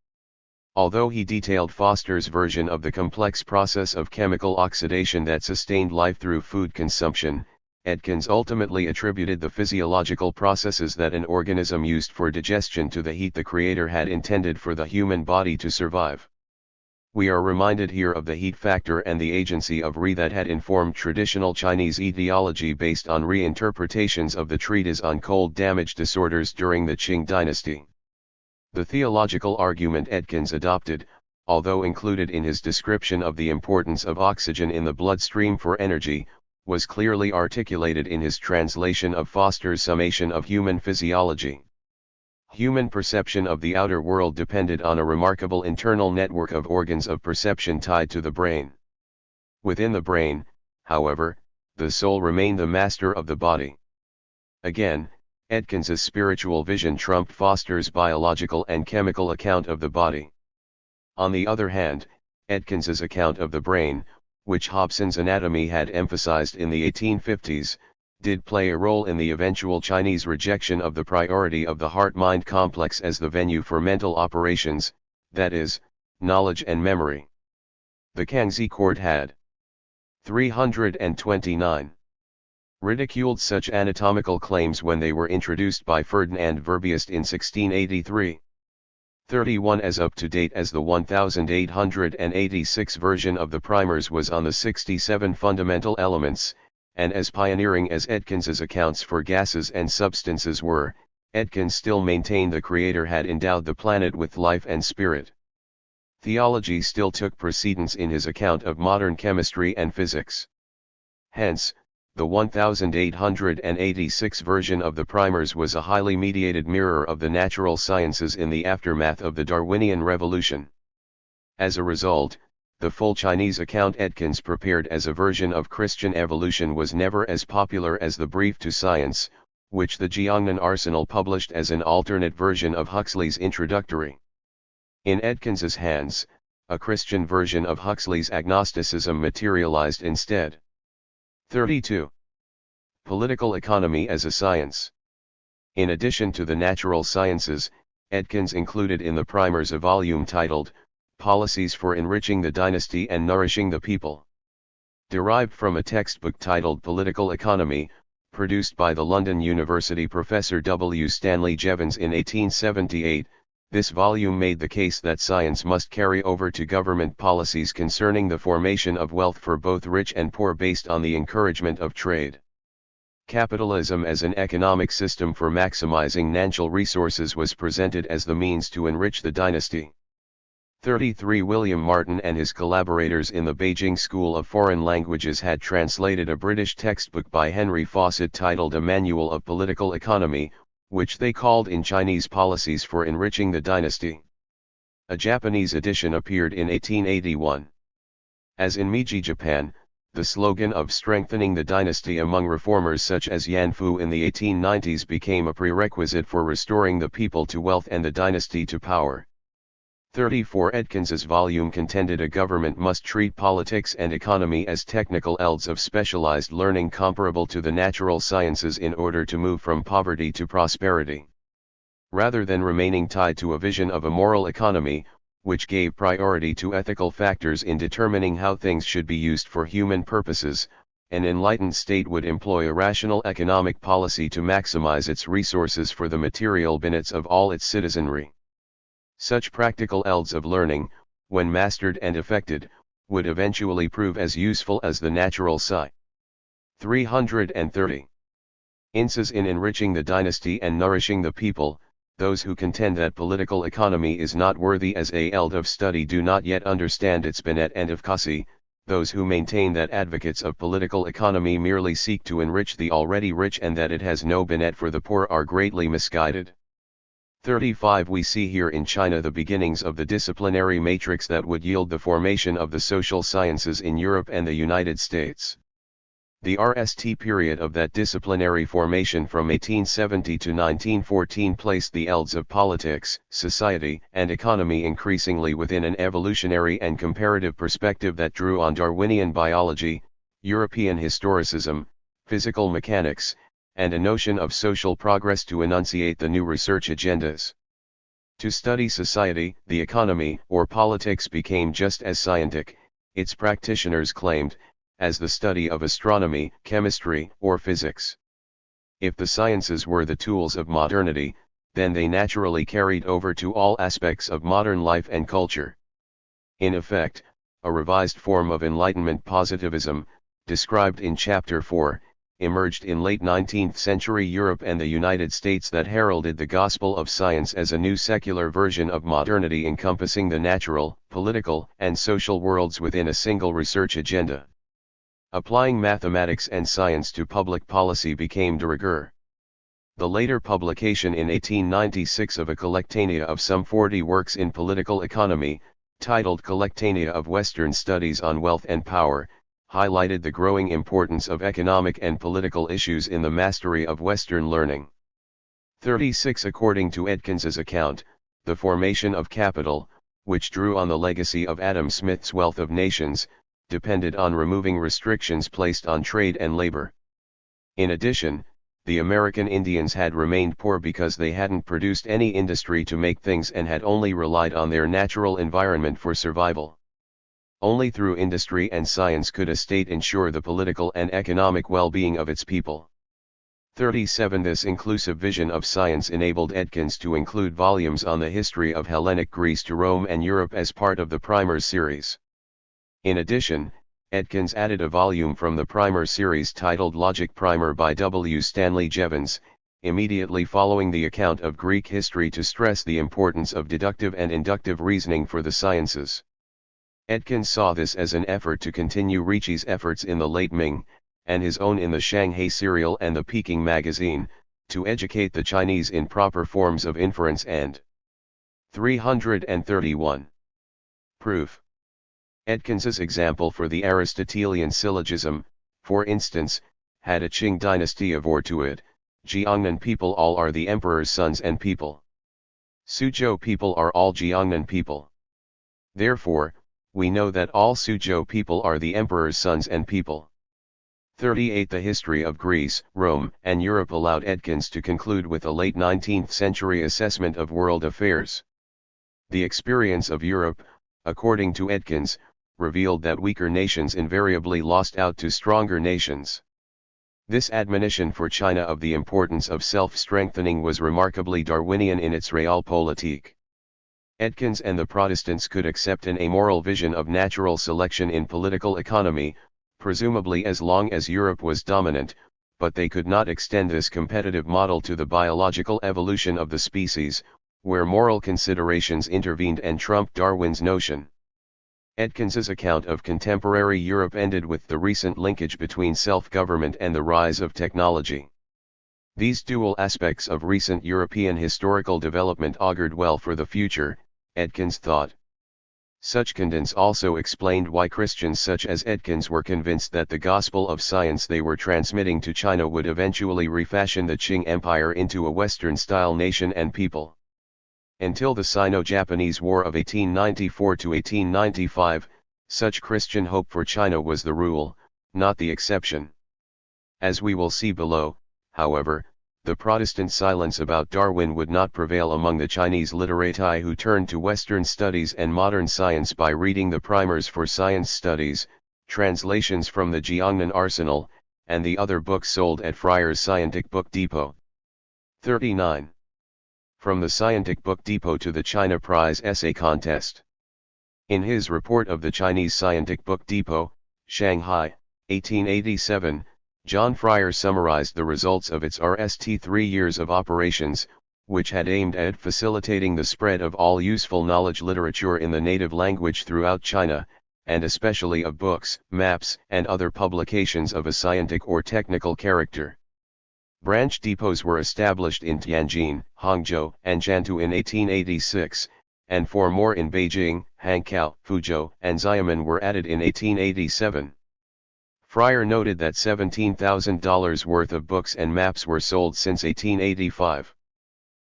Although he detailed Foster's version of the complex process of chemical oxidation that sustained life through food consumption, Edkins ultimately attributed the physiological processes that an organism used for digestion to the heat the Creator had intended for the human body to survive. We are reminded here of the heat factor and the agency of Re that had informed traditional Chinese etiology based on reinterpretations of the treatise on cold damage disorders during the Qing dynasty. The theological argument Edkins adopted, although included in his description of the importance of oxygen in the bloodstream for energy, was clearly articulated in his translation of Foster's Summation of Human Physiology. Human perception of the outer world depended on a remarkable internal network of organs of perception tied to the brain. Within the brain, however, the soul remained the master of the body. Again, Edkins's spiritual vision trumped Foster's biological and chemical account of the body. On the other hand, Edkins's account of the brain, which Hobson's anatomy had emphasized in the 1850s, did play a role in the eventual Chinese rejection of the priority of the heart-mind complex as the venue for mental operations, that is, knowledge and memory. The Kangxi court had 329. Ridiculed such anatomical claims when they were introduced by Ferdinand Verbiest in 1683. 31 As up to date as the 1886 version of the primers was on the 67 fundamental elements, and as pioneering as Edkins's accounts for gases and substances were, Edkins still maintained the Creator had endowed the planet with life and spirit. Theology still took precedence in his account of modern chemistry and physics. Hence, the 1886 version of the primers was a highly mediated mirror of the natural sciences in the aftermath of the Darwinian Revolution. As a result, the full Chinese account Edkins prepared as a version of Christian evolution was never as popular as the Brief to Science, which the Jiangnan Arsenal published as an alternate version of Huxley's introductory. In Edkins's hands, a Christian version of Huxley's agnosticism materialized instead. 32. Political economy as a science. In addition to the natural sciences, Edkins included in the primers a volume titled, Policies for Enriching the Dynasty and Nourishing the People. Derived from a textbook titled Political Economy, produced by the London University professor W. Stanley Jevons in 1878, this volume made the case that science must carry over to government policies concerning the formation of wealth for both rich and poor based on the encouragement of trade. Capitalism as an economic system for maximizing natural resources was presented as the means to enrich the dynasty. 33. William Martin and his collaborators in the Beijing School of Foreign Languages had translated a British textbook by Henry Fawcett titled A Manual of Political Economy, which they called in Chinese Policies for Enriching the Dynasty. A Japanese edition appeared in 1881. As in Meiji, Japan, the slogan of strengthening the dynasty among reformers such as Yan Fu in the 1890s became a prerequisite for restoring the people to wealth and the dynasty to power. 34. Edkins's volume contended a government must treat politics and economy as technical fields of specialized learning comparable to the natural sciences in order to move from poverty to prosperity. Rather than remaining tied to a vision of a moral economy, which gave priority to ethical factors in determining how things should be used for human purposes, an enlightened state would employ a rational economic policy to maximize its resources for the material benefits of all its citizenry. Such practical fields of learning, when mastered and effected, would eventually prove as useful as the natural science. 330. Inces in enriching the dynasty and nourishing the people. Those who contend that political economy is not worthy as a field of study do not yet understand its benefit and efficacy. Those who maintain that advocates of political economy merely seek to enrich the already rich and that it has no benefit for the poor are greatly misguided. 35. We see here in China the beginnings of the disciplinary matrix that would yield the formation of the social sciences in Europe and the United States. The RST period of that disciplinary formation from 1870 to 1914 placed the fields of politics, society, and economy increasingly within an evolutionary and comparative perspective that drew on Darwinian biology, European historicism, physical mechanics, and a notion of social progress to enunciate the new research agendas. To study society, the economy, or politics became just as scientific, its practitioners claimed, as the study of astronomy, chemistry, or physics. If the sciences were the tools of modernity, then they naturally carried over to all aspects of modern life and culture. In effect, a revised form of Enlightenment positivism, described in Chapter 4, emerged in late 19th century Europe and the United States that heralded the gospel of science as a new secular version of modernity encompassing the natural, political, and social worlds within a single research agenda. Applying mathematics and science to public policy became de rigueur. The later publication in 1896 of a collectanea of some 40 works in political economy, titled Collectanea of Western Studies on Wealth and Power, highlighted the growing importance of economic and political issues in the mastery of Western learning. 36. According to Edkins's account, the formation of capital, which drew on the legacy of Adam Smith's Wealth of Nations, depended on removing restrictions placed on trade and labor. In addition, the American Indians had remained poor because they hadn't produced any industry to make things and had only relied on their natural environment for survival. Only through industry and science could a state ensure the political and economic well-being of its people. 37. This inclusive vision of science enabled Edkins to include volumes on the history of Hellenic Greece to Rome and Europe as part of the Primers series. In addition, Edkins added a volume from the Primer series titled Logic Primer by W. Stanley Jevons, immediately following the account of Greek history to stress the importance of deductive and inductive reasoning for the sciences. Edkins saw this as an effort to continue Ricci's efforts in the late Ming, and his own in the Shanghai Serial and the Peking Magazine, to educate the Chinese in proper forms of inference and 331. Proof. Edkins's example for the Aristotelian syllogism, for instance, had a Qing dynasty of or to it, Jiangnan people all are the emperor's sons and people. Suzhou people are all Jiangnan people. Therefore, we know that all Suzhou people are the emperor's sons and people. 38. The history of Greece, Rome, and Europe allowed Edkins to conclude with a late 19th century assessment of world affairs. The experience of Europe, according to Edkins, revealed that weaker nations invariably lost out to stronger nations. This admonition for China of the importance of self-strengthening was remarkably Darwinian in its realpolitik. Edkins and the Protestants could accept an amoral vision of natural selection in political economy, presumably as long as Europe was dominant, but they could not extend this competitive model to the biological evolution of the species, where moral considerations intervened and trumped Darwin's notion. Edkins's account of contemporary Europe ended with the recent linkage between self-government and the rise of technology. These dual aspects of recent European historical development augured well for the future, Edkins thought. Such contents also explained why Christians such as Edkins were convinced that the gospel of science they were transmitting to China would eventually refashion the Qing Empire into a Western-style nation and people. Until the Sino-Japanese War of 1894 to 1895, such Christian hope for China was the rule, not the exception. As we will see below, however, the Protestant silence about Darwin would not prevail among the Chinese literati who turned to Western studies and modern science by reading the primers for science studies, translations from the Jiangnan Arsenal, and the other books sold at Friar's Scientific Book Depot. 39. From the Scientific Book Depot to the China Prize Essay Contest. In his report of the Chinese Scientific Book Depot, Shanghai, 1887, John Fryer summarized the results of its RST 3 years of operations, which had aimed at facilitating the spread of all useful knowledge literature in the native language throughout China, and especially of books, maps, and other publications of a scientific or technical character. Branch depots were established in Tianjin, Hangzhou, and Jiantou in 1886, and 4 more in Beijing, Hankow, Fuzhou, and Xiamen were added in 1887. Fryer noted that $17,000 worth of books and maps were sold since 1885.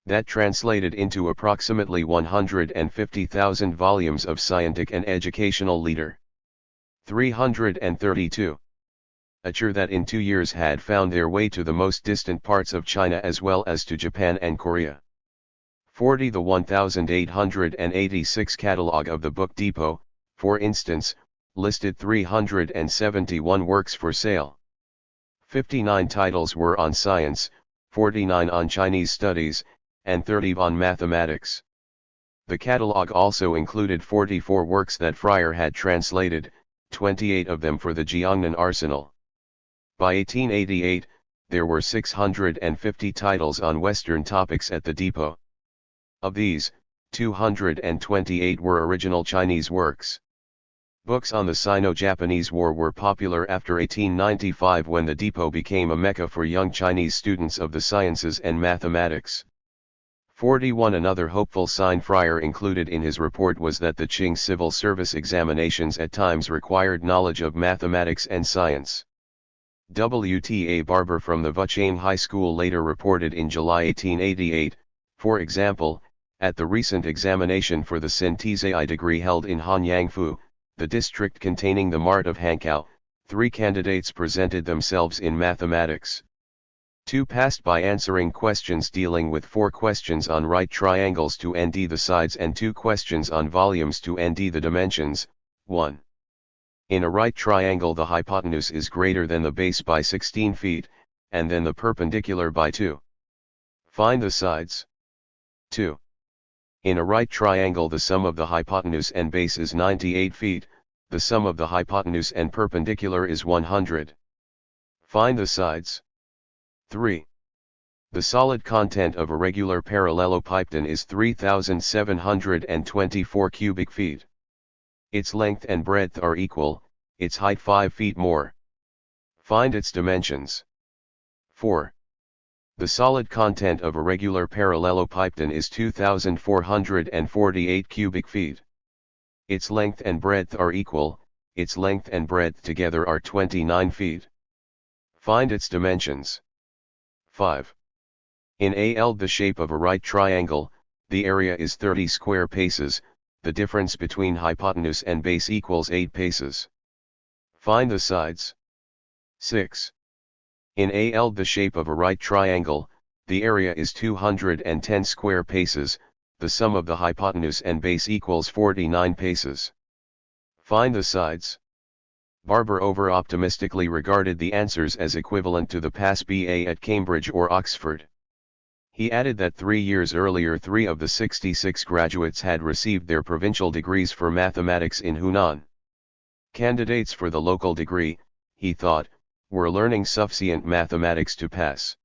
That translated into approximately 150,000 volumes of scientific and educational literature. 332. Literature that in 2 years had found their way to the most distant parts of China as well as to Japan and Korea. 40. The 1886 catalog of the Book Depot, for instance, listed 371 works for sale. 59 titles were on science, 49 on Chinese studies, and 30 on mathematics. The catalog also included 44 works that Fryer had translated, 28 of them for the Jiangnan Arsenal. By 1888, there were 650 titles on Western topics at the depot. Of these, 228 were original Chinese works. Books on the Sino-Japanese War were popular after 1895 when the depot became a mecca for young Chinese students of the sciences and mathematics. 41. Another hopeful sign Fryer included in his report was that the Qing civil service examinations at times required knowledge of mathematics and science. W.T.A. Barber from the Wuchang High School later reported in July 1888, for example, at the recent examination for the Sintesi degree held in Hanyangfu, the district containing the mart of Hankow, 3 candidates presented themselves in mathematics. 2 passed by answering questions dealing with 4 questions on right triangles to nd the sides and 2 questions on volumes to nd the dimensions. 1. In a right triangle the hypotenuse is greater than the base by 16 feet, and then the perpendicular by 2. Find the sides. 2. In a right triangle the sum of the hypotenuse and base is 98 feet, the sum of the hypotenuse and perpendicular is 100. Find the sides. 3. The solid content of a regular parallelepipedon is 3,724 cubic feet. Its length and breadth are equal, its height 5 feet more. Find its dimensions. 4. The solid content of a regular parallelepipedon is 2,448 cubic feet. Its length and breadth are equal, its length and breadth together are 29 feet. Find its dimensions. 5. In AL the shape of a right triangle, the area is 30 square paces, the difference between hypotenuse and base equals 8 paces. Find the sides. 6. In AL the shape of a right triangle, the area is 210 square paces, the sum of the hypotenuse and base equals 49 paces. Find the sides. Barber over-optimistically regarded the answers as equivalent to the pass BA at Cambridge or Oxford. He added that 3 years earlier 3 of the 66 graduates had received their provincial degrees for mathematics in Hunan. Candidates for the local degree, he thought, were learning sufficient mathematics to pass.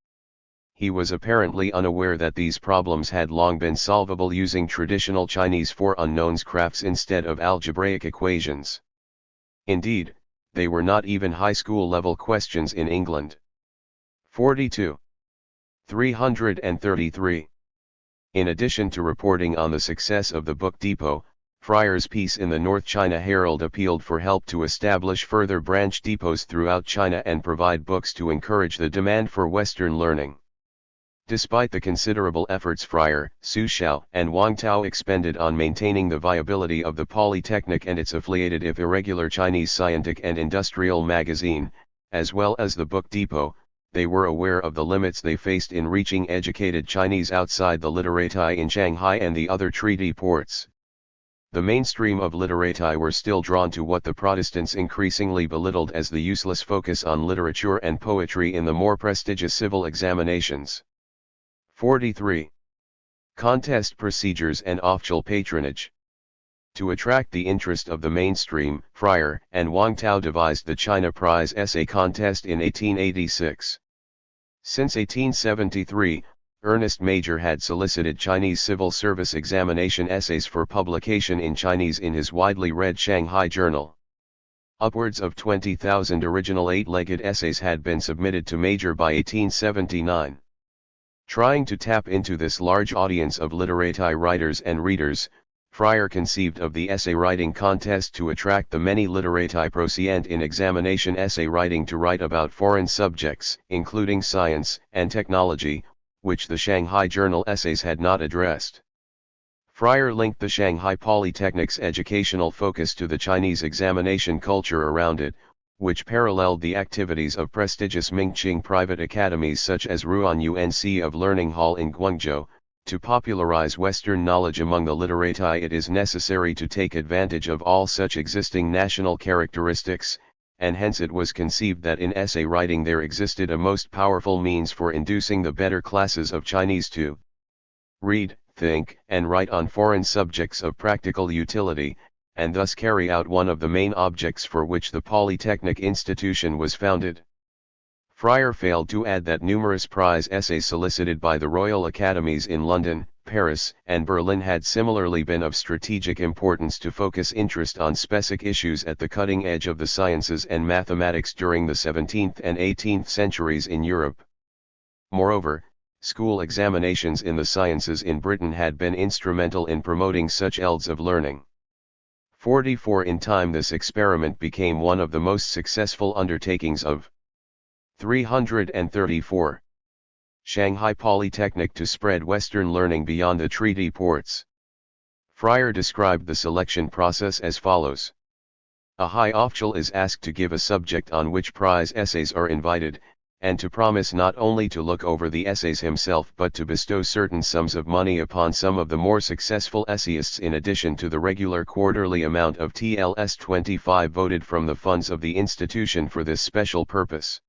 He was apparently unaware that these problems had long been solvable using traditional Chinese four unknowns crafts instead of algebraic equations. Indeed, they were not even high school level questions in England. 42. 333. In addition to reporting on the success of the Book Depot, Fryer's piece in the North China Herald appealed for help to establish further branch depots throughout China and provide books to encourage the demand for Western learning. Despite the considerable efforts Fryer, Su Xiao, and Wang Tao expended on maintaining the viability of the Polytechnic and its affiliated if irregular Chinese scientific and industrial magazine, as well as the Book Depot, they were aware of the limits they faced in reaching educated Chinese outside the literati in Shanghai and the other treaty ports. The mainstream of literati were still drawn to what the Protestants increasingly belittled as the useless focus on literature and poetry in the more prestigious civil examinations. 43. Contest procedures and official patronage. To attract the interest of the mainstream, Fryer and Wang Tao devised the China Prize Essay Contest in 1886. Since 1873, Ernest Major had solicited Chinese civil service examination essays for publication in Chinese in his widely read Shanghai Journal. Upwards of 20,000 original 8-legged essays had been submitted to Major by 1879. Trying to tap into this large audience of literati writers and readers, Fryer conceived of the essay writing contest to attract the many literati proficient in examination essay writing to write about foreign subjects, including science and technology, which the Shanghai Journal essays had not addressed. Fryer linked the Shanghai Polytechnic's educational focus to the Chinese examination culture around it, which paralleled the activities of prestigious Mingqing private academies such as Ruan UNC of Learning Hall in Guangzhou. To popularize Western knowledge among the literati, it is necessary to take advantage of all such existing national characteristics, and hence it was conceived that in essay writing there existed a most powerful means for inducing the better classes of Chinese to read, think, and write on foreign subjects of practical utility, and thus carry out one of the main objects for which the Polytechnic institution was founded. Fryer failed to add that numerous prize essays solicited by the Royal Academies in London, Paris, and Berlin had similarly been of strategic importance to focus interest on specific issues at the cutting edge of the sciences and mathematics during the 17th and 18th centuries in Europe. Moreover, school examinations in the sciences in Britain had been instrumental in promoting such fields of learning. 44. In time this experiment became one of the most successful undertakings of 334. Shanghai Polytechnic to spread Western learning beyond the treaty ports. Fryer described the selection process as follows. A high official is asked to give a subject on which prize essays are invited, and to promise not only to look over the essays himself but to bestow certain sums of money upon some of the more successful essayists in addition to the regular quarterly amount of TLS 25 voted from the funds of the institution for this special purpose.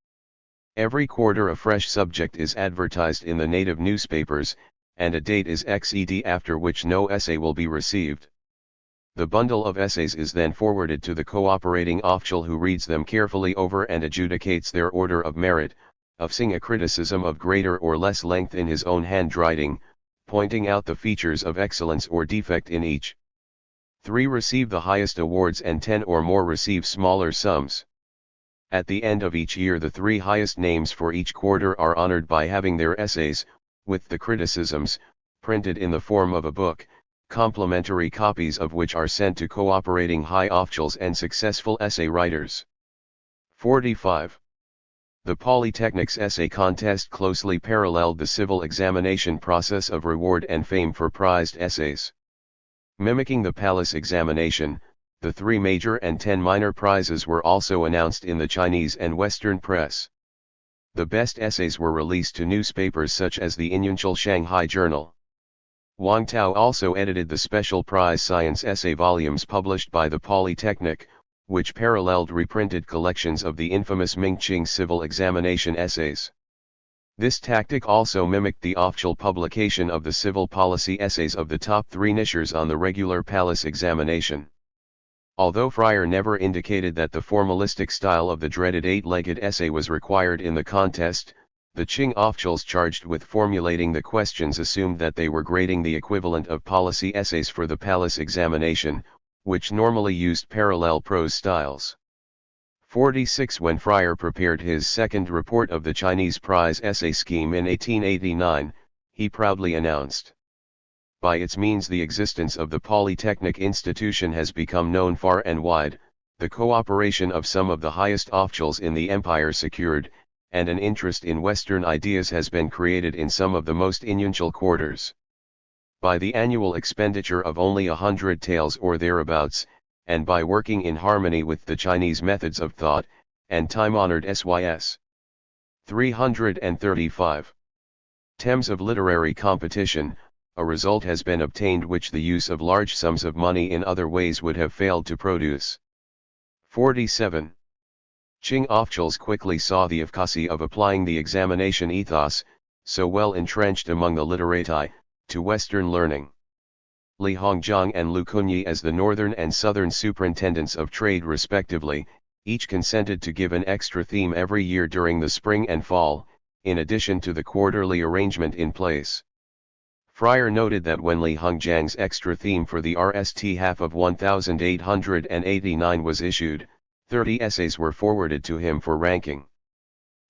Every quarter a fresh subject is advertised in the native newspapers, and a date is XED after which no essay will be received. The bundle of essays is then forwarded to the cooperating official who reads them carefully over and adjudicates their order of merit, offering a criticism of greater or less length in his own handwriting, pointing out the features of excellence or defect in each. 3 receive the highest awards and 10 or more receive smaller sums. At the end of each year the 3 highest names for each quarter are honored by having their essays, with the criticisms, printed in the form of a book, complimentary copies of which are sent to cooperating high officials and successful essay writers. 45. The Polytechnic's essay contest closely paralleled the civil examination process of reward and fame for prized essays. Mimicking the palace examination, the 3 major and 10 minor prizes were also announced in the Chinese and Western press. The best essays were released to newspapers such as the Influential Shanghai Journal. Wang Tao also edited the special prize science essay volumes published by the Polytechnic, which paralleled reprinted collections of the infamous Mingqing civil examination essays. This tactic also mimicked the official publication of the civil policy essays of the top 3 nichers on the regular palace examination. Although Fryer never indicated that the formalistic style of the dreaded 8-legged essay was required in the contest, the Qing officials charged with formulating the questions assumed that they were grading the equivalent of policy essays for the palace examination, which normally used parallel prose styles. 46. When Fryer prepared his second report of the Chinese prize essay scheme in 1889, he proudly announced, "By its means the existence of the Polytechnic institution has become known far and wide, the cooperation of some of the highest officials in the empire secured, and an interest in Western ideas has been created in some of the most influential quarters. By the annual expenditure of only 100 taels or thereabouts, and by working in harmony with the Chinese methods of thought, and time-honored SYS. 335. Terms of literary competition, a result has been obtained which the use of large sums of money in other ways would have failed to produce. 47. Qing officials quickly saw the efficacy of applying the examination ethos, so well entrenched among the literati, to Western learning. Li Hongzhang and Lu Kunyi as the northern and southern superintendents of trade respectively, each consented to give an extra theme every year during the spring and fall, in addition to the quarterly arrangement in place. Fryer noted that when Li Hongzhang's extra theme for the RST half of 1889 was issued, 30 essays were forwarded to him for ranking.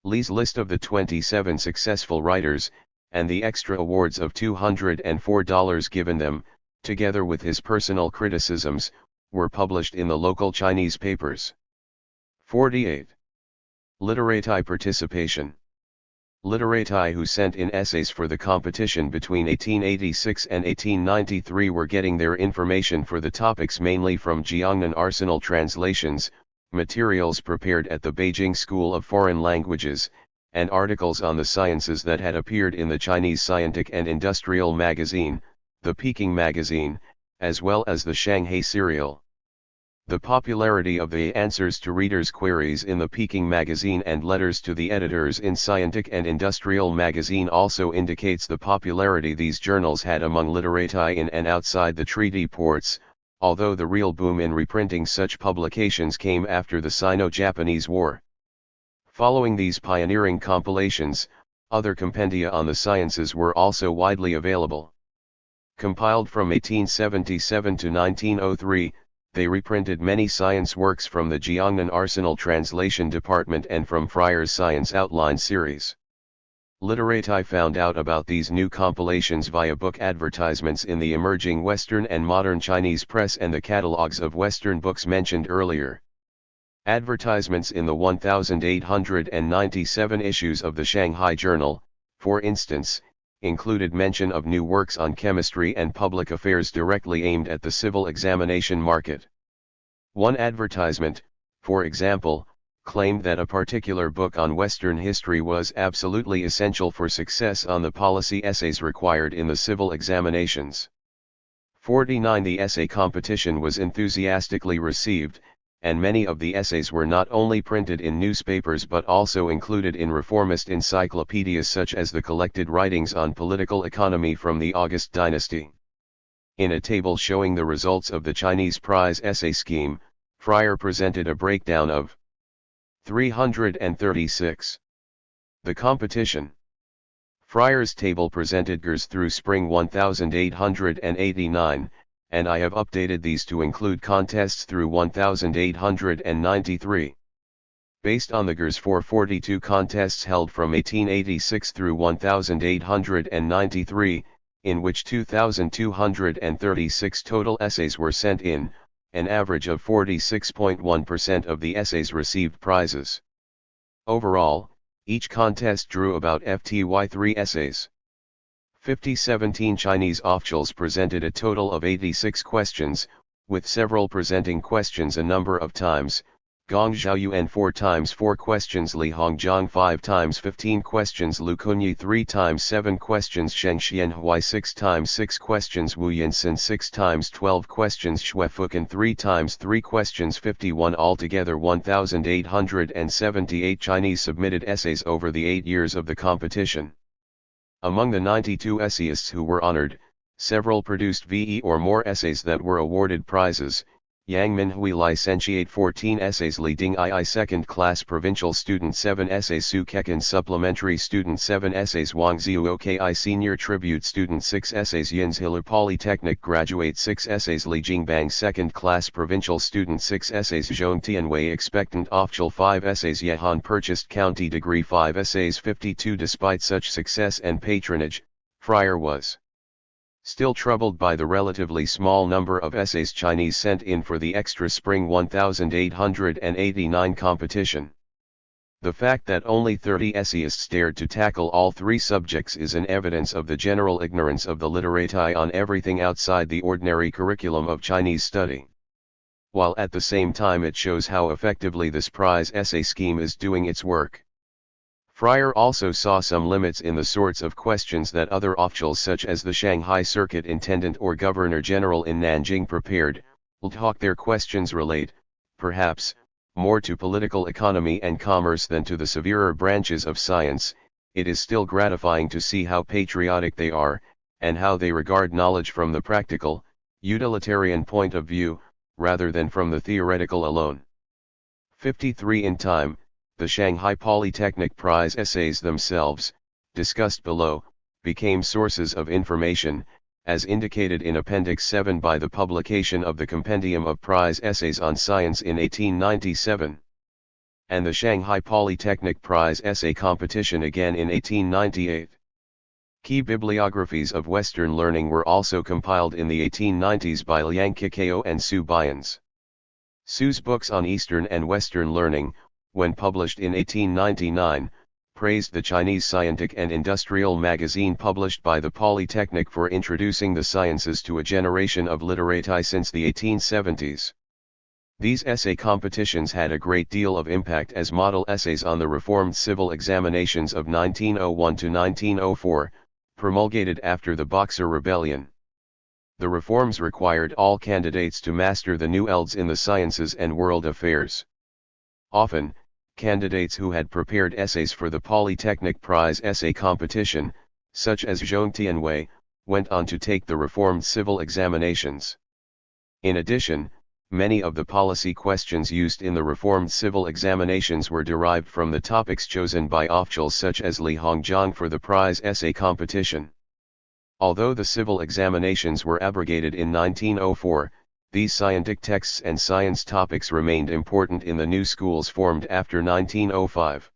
Li's list of the 27 successful writers, and the extra awards of $204 given them, together with his personal criticisms, were published in the local Chinese papers. 48. Literati participation. Literati who sent in essays for the competition between 1886 and 1893 were getting their information for the topics mainly from Jiangnan Arsenal translations, materials prepared at the Beijing School of Foreign Languages, and articles on the sciences that had appeared in the Chinese Scientific and Industrial Magazine, the Peking Magazine, as well as the Shanghai Serial. The popularity of the answers to readers' queries in the Peking Magazine and letters to the editors in Scientific and Industrial Magazine also indicates the popularity these journals had among literati in and outside the treaty ports, although the real boom in reprinting such publications came after the Sino-Japanese War. Following these pioneering compilations, other compendia on the sciences were also widely available. Compiled from 1877 to 1903, they reprinted many science works from the Jiangnan Arsenal Translation Department and from Fryer's Science Outline series. Literati found out about these new compilations via book advertisements in the emerging Western and modern Chinese press and the catalogs of Western books mentioned earlier. Advertisements in the 1897 issues of the Shanghai Journal, for instance, included mention of new works on chemistry and public affairs directly aimed at the civil examination market. One advertisement, for example, claimed that a particular book on Western history was absolutely essential for success on the policy essays required in the civil examinations. 49. The essay competition was enthusiastically received, and many of the essays were not only printed in newspapers but also included in reformist encyclopedias such as the collected writings on political economy from the August dynasty. In a table showing the results of the Chinese prize essay scheme, Fryer presented a breakdown of 336 The competition. Freier's table presented GRs through spring 1889, and I have updated these to include contests through 1893. Based on the GRs for 42 contests held from 1886 through 1893, in which 2,236 total essays were sent in, an average of 46.1% of the essays received prizes. Overall, each contest drew about 3 essays. 17 Chinese officials presented a total of 86 questions, with several presenting questions a number of times. Gong Zhaoyuan 4 times 4 questions, Li Hongjiang 5 times 15 questions, Lu Kunyi 3 times 7 questions, Sheng Xianhui 6 times 6 questions, Wu Yinsen 6 times 12 questions, Xue Fukan 3 times 3 questions. 51 altogether. 1,878 Chinese submitted essays over the 8 years of the competition. Among the 92 essayists who were honored, several produced VE or more essays that were awarded prizes. Yang Minhui Licentiate 14 essays, Li Ding II Second Class Provincial Student 7 essays, Su Kekin Supplementary Student 7 essays, Wang Ziu Oki Senior Tribute Student 6 essays, Yinzhila Polytechnic Graduate 6 essays, Li Jingbang Second Class Provincial Student 6 essays, Zhong Tianwei Expectant Official 5 essays, Yehan Purchased County Degree 5 essays. 52 Despite such success and patronage, Freier was still troubled by the relatively small number of essays Chinese sent in for the extra spring 1889 competition. The fact that only 30 essayists dared to tackle all 3 subjects is an evidence of the general ignorance of the literati on everything outside the ordinary curriculum of Chinese study. While at the same time it shows how effectively this prize essay scheme is doing its work. Freier also saw some limits in the sorts of questions that other officials such as the Shanghai Circuit Intendant or Governor General in Nanjing prepared. Their questions relate, perhaps, more to political economy and commerce than to the severer branches of science. It is still gratifying to see how patriotic they are, and how they regard knowledge from the practical, utilitarian point of view, rather than from the theoretical alone. 53 In time, the Shanghai Polytechnic Prize essays themselves, discussed below, became sources of information, as indicated in Appendix 7 by the publication of the Compendium of Prize Essays on Science in 1897. And the Shanghai Polytechnic Prize Essay Competition again in 1898. Key bibliographies of Western learning were also compiled in the 1890s by Liang Kikao and Su Byans. Su's books on Eastern and Western learning, when published in 1899, praised the Chinese Scientific and Industrial magazine published by the Polytechnic for introducing the sciences to a generation of literati since the 1870s. These essay competitions had a great deal of impact as model essays on the reformed civil examinations of 1901 to 1904, promulgated after the Boxer Rebellion. The reforms required all candidates to master the new fields in the sciences and world affairs. Often, candidates who had prepared essays for the Polytechnic Prize Essay Competition, such as Zhong Tianwei, went on to take the reformed civil examinations. In addition, many of the policy questions used in the reformed civil examinations were derived from the topics chosen by officials such as Li Hongjiang for the prize essay competition. Although the civil examinations were abrogated in 1904, these scientific texts and science topics remained important in the new schools formed after 1905.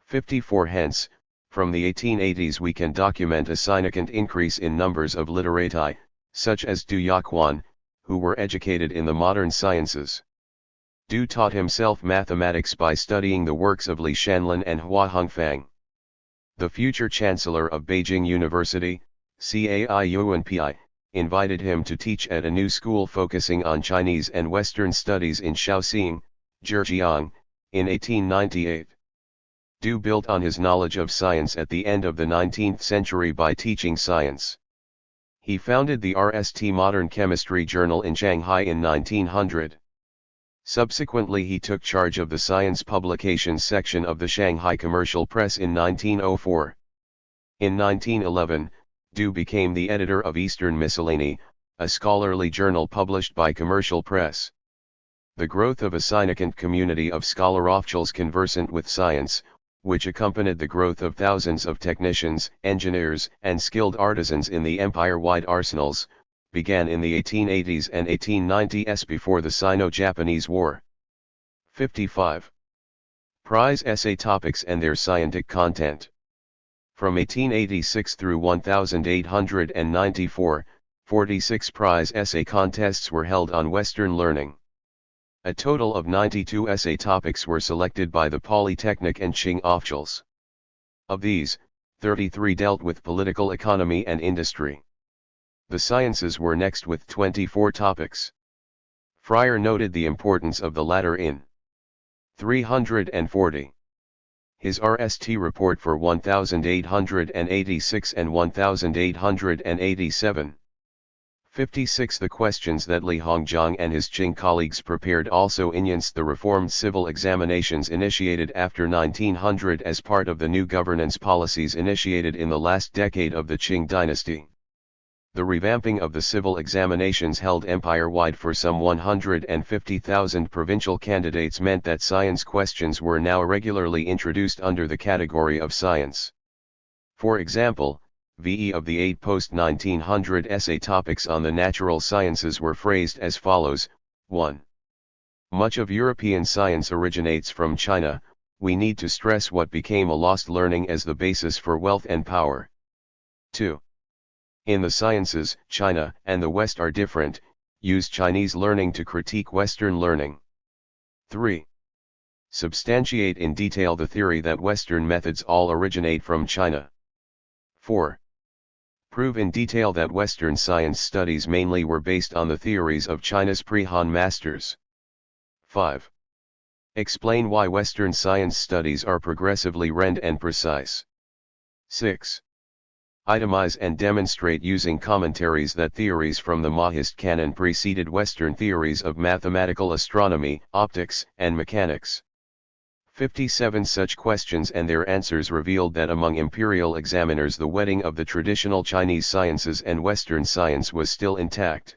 54 Hence, from the 1880s we can document a significant increase in numbers of literati, such as Du Yaquan, who were educated in the modern sciences. Du taught himself mathematics by studying the works of Li Shanlin and Hua Hongfang. The future Chancellor of Beijing University, Cai Yuanpi, invited him to teach at a new school focusing on Chinese and Western studies in Shaoxing, Zhejiang, in 1898. Du built on his knowledge of science at the end of the 19th century by teaching science. He founded the RST Modern Chemistry Journal in Shanghai in 1900. Subsequently he took charge of the science publications section of the Shanghai Commercial Press in 1904. In 1911, Du became the editor of Eastern Miscellany, a scholarly journal published by Commercial Press. The growth of a significant community of scholar officials conversant with science, which accompanied the growth of thousands of technicians, engineers, and skilled artisans in the empire-wide arsenals, began in the 1880s and 1890s before the Sino-Japanese War. 55. Prize essay topics and their scientific content. From 1886 through 1894, 46 prize essay contests were held on Western learning. A total of 92 essay topics were selected by the Polytechnic and Qing officials. Of these, 33 dealt with political economy and industry. The sciences were next with 24 topics. Fryer noted the importance of the latter in 340. His RST report for 1886 and 1887. 56. The questions that Li Hongzhang and his Qing colleagues prepared also enhanced the reformed civil examinations initiated after 1900 as part of the new governance policies initiated in the last decade of the Qing dynasty. The revamping of the civil examinations held empire-wide for some 150,000 provincial candidates meant that science questions were now regularly introduced under the category of science. For example, VE of the 8 post-1900 essay topics on the natural sciences were phrased as follows: 1. Much of European science originates from China. We need to stress what became a lost learning as the basis for wealth and power. 2. In the sciences, China and the West are different. Use Chinese learning to critique Western learning. 3. Substantiate in detail the theory that Western methods all originate from China. 4. Prove in detail that Western science studies mainly were based on the theories of China's pre-Han masters. 5. Explain why Western science studies are progressively random and precise. 6. Itemize and demonstrate using commentaries that theories from the Mahist canon preceded Western theories of mathematical astronomy, optics, and mechanics. 57. Such questions and their answers revealed that among imperial examiners the wedding of the traditional Chinese sciences and Western science was still intact.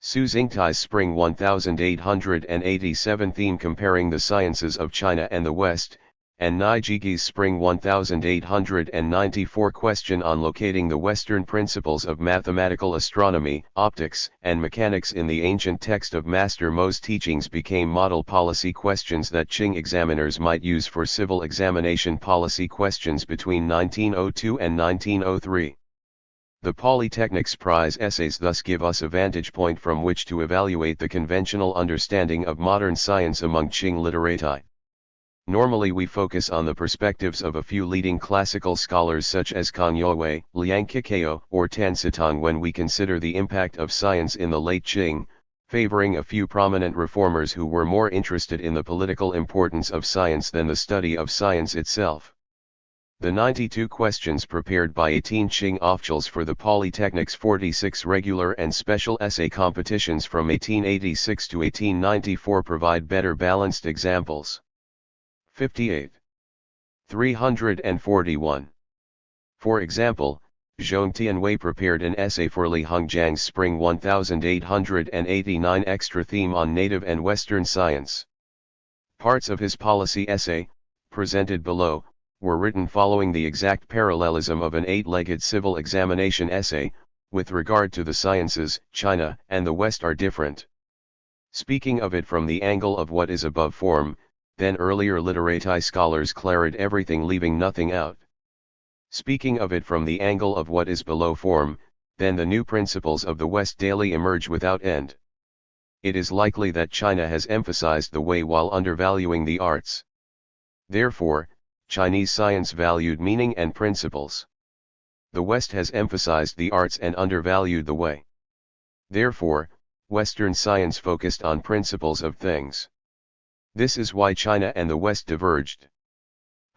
Su Xingtai's Spring 1887 theme comparing the sciences of China and the West, and Nai Jigi's Spring 1894 question on locating the Western principles of mathematical astronomy, optics, and mechanics in the ancient text of Master Mo's teachings became model policy questions that Qing examiners might use for civil examination policy questions between 1902 and 1903. The Polytechnic's prize essays thus give us a vantage point from which to evaluate the conventional understanding of modern science among Qing literati. Normally we focus on the perspectives of a few leading classical scholars such as Kang Youwei, Liang Qikao, or Tan Sitong when we consider the impact of science in the late Qing, favoring a few prominent reformers who were more interested in the political importance of science than the study of science itself. The 92 questions prepared by 18 Qing officials for the Polytechnic's 46 regular and special essay competitions from 1886 to 1894 provide better balanced examples. 58. 341. For example, Zhong Tianwei prepared an essay for Li Hongzhang's Spring 1889 extra theme on native and Western science. Parts of his policy essay, presented below, were written following the exact parallelism of an 8-legged civil examination essay. With regard to the sciences, China and the West are different. Speaking of it from the angle of what is above form, then earlier literati scholars clarified everything leaving nothing out. Speaking of it from the angle of what is below form, then the new principles of the West daily emerge without end. It is likely that China has emphasized the way while undervaluing the arts. Therefore, Chinese science valued meaning and principles. The West has emphasized the arts and undervalued the way. Therefore, Western science focused on principles of things. This is why China and the West diverged.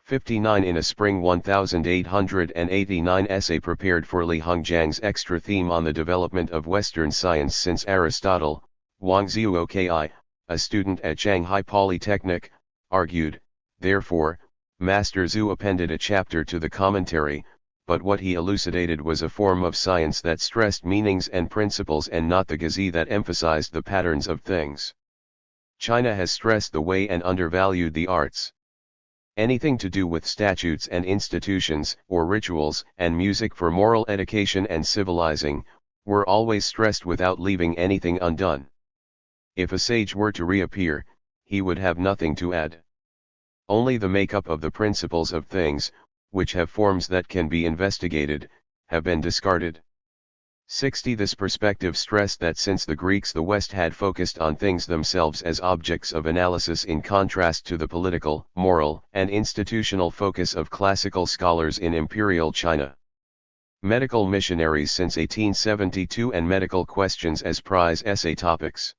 59. In a Spring 1889 essay prepared for Li Hongzhang's extra theme on the development of Western science since Aristotle, Wang Zhuoki, a student at Shanghai Polytechnic, argued, therefore, Master Zhu appended a chapter to the commentary, but what he elucidated was a form of science that stressed meanings and principles and not the gazi that emphasized the patterns of things. China has stressed the way and undervalued the arts. Anything to do with statutes and institutions, or rituals, and music for moral education and civilizing, were always stressed without leaving anything undone. If a sage were to reappear, he would have nothing to add. Only the makeup of the principles of things, which have forms that can be investigated, have been discarded. 60. This perspective stressed that since the Greeks the West had focused on things themselves as objects of analysis in contrast to the political, moral, and institutional focus of classical scholars in imperial China. Medical missionaries since 1872 and medical questions as prize essay topics.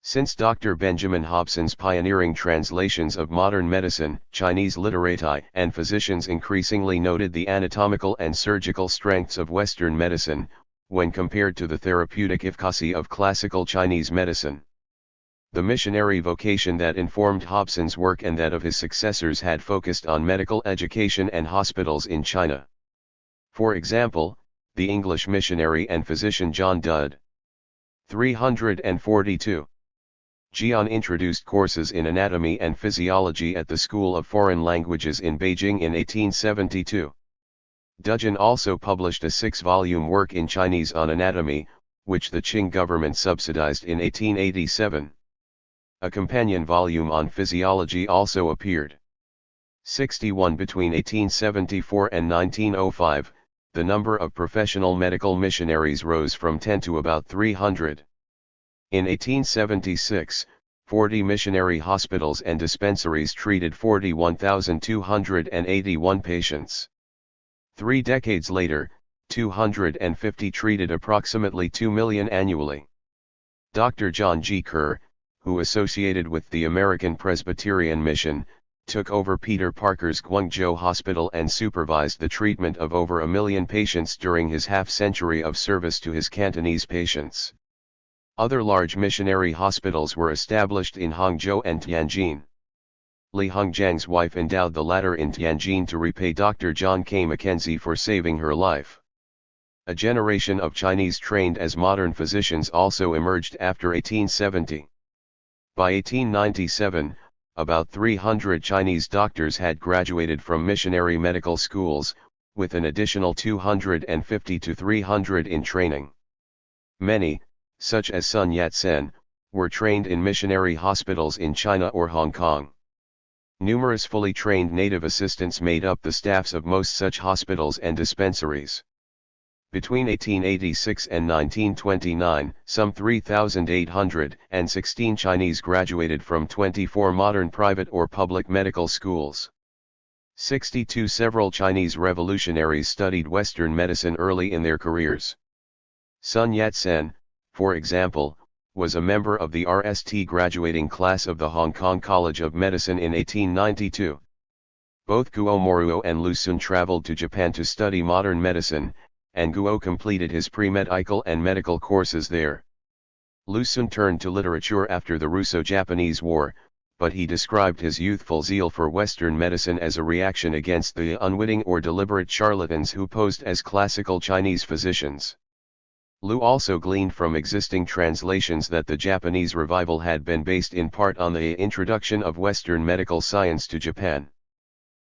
Since Dr. Benjamin Hobson's pioneering translations of modern medicine, Chinese literati and physicians increasingly noted the anatomical and surgical strengths of Western medicine, when compared to the therapeutic efficacy of classical Chinese medicine. The missionary vocation that informed Hobson's work and that of his successors had focused on medical education and hospitals in China. For example, the English missionary and physician John Dudd. 342. Jian introduced courses in anatomy and physiology at the School of Foreign Languages in Beijing in 1872. Dudgeon also published a 6-volume work in Chinese on anatomy, which the Qing government subsidized in 1887. A companion volume on physiology also appeared. 61. Between 1874 and 1905, the number of professional medical missionaries rose from 10 to about 300. In 1876, 40 missionary hospitals and dispensaries treated 41,281 patients. 3 decades later, 250 treated approximately 2 million annually. Dr. John G. Kerr, who associated with the American Presbyterian Mission, took over Peter Parker's Guangzhou Hospital and supervised the treatment of over 1 million patients during his half-century of service to his Cantonese patients. Other large missionary hospitals were established in Hangzhou and Tianjin. Li Hongjiang's wife endowed the latter in Tianjin to repay Dr. John K. Mackenzie for saving her life. A generation of Chinese trained as modern physicians also emerged after 1870. By 1897, about 300 Chinese doctors had graduated from missionary medical schools, with an additional 250 to 300 in training. Many, such as Sun Yat-sen, were trained in missionary hospitals in China or Hong Kong. Numerous fully trained native assistants made up the staffs of most such hospitals and dispensaries. Between 1886 and 1929, some 3,816 Chinese graduated from 24 modern private or public medical schools. 62. Several Chinese revolutionaries studied Western medicine early in their careers. Sun Yat-sen, for example, was a member of the RST graduating class of the Hong Kong College of Medicine in 1892. Both Guo Moruo and Lu Xun traveled to Japan to study modern medicine, and Guo completed his pre-medical and medical courses there. Lu Xun turned to literature after the Russo-Japanese War, but he described his youthful zeal for Western medicine as a reaction against the unwitting or deliberate charlatans who posed as classical Chinese physicians. Lu also gleaned from existing translations that the Japanese revival had been based in part on the introduction of Western medical science to Japan.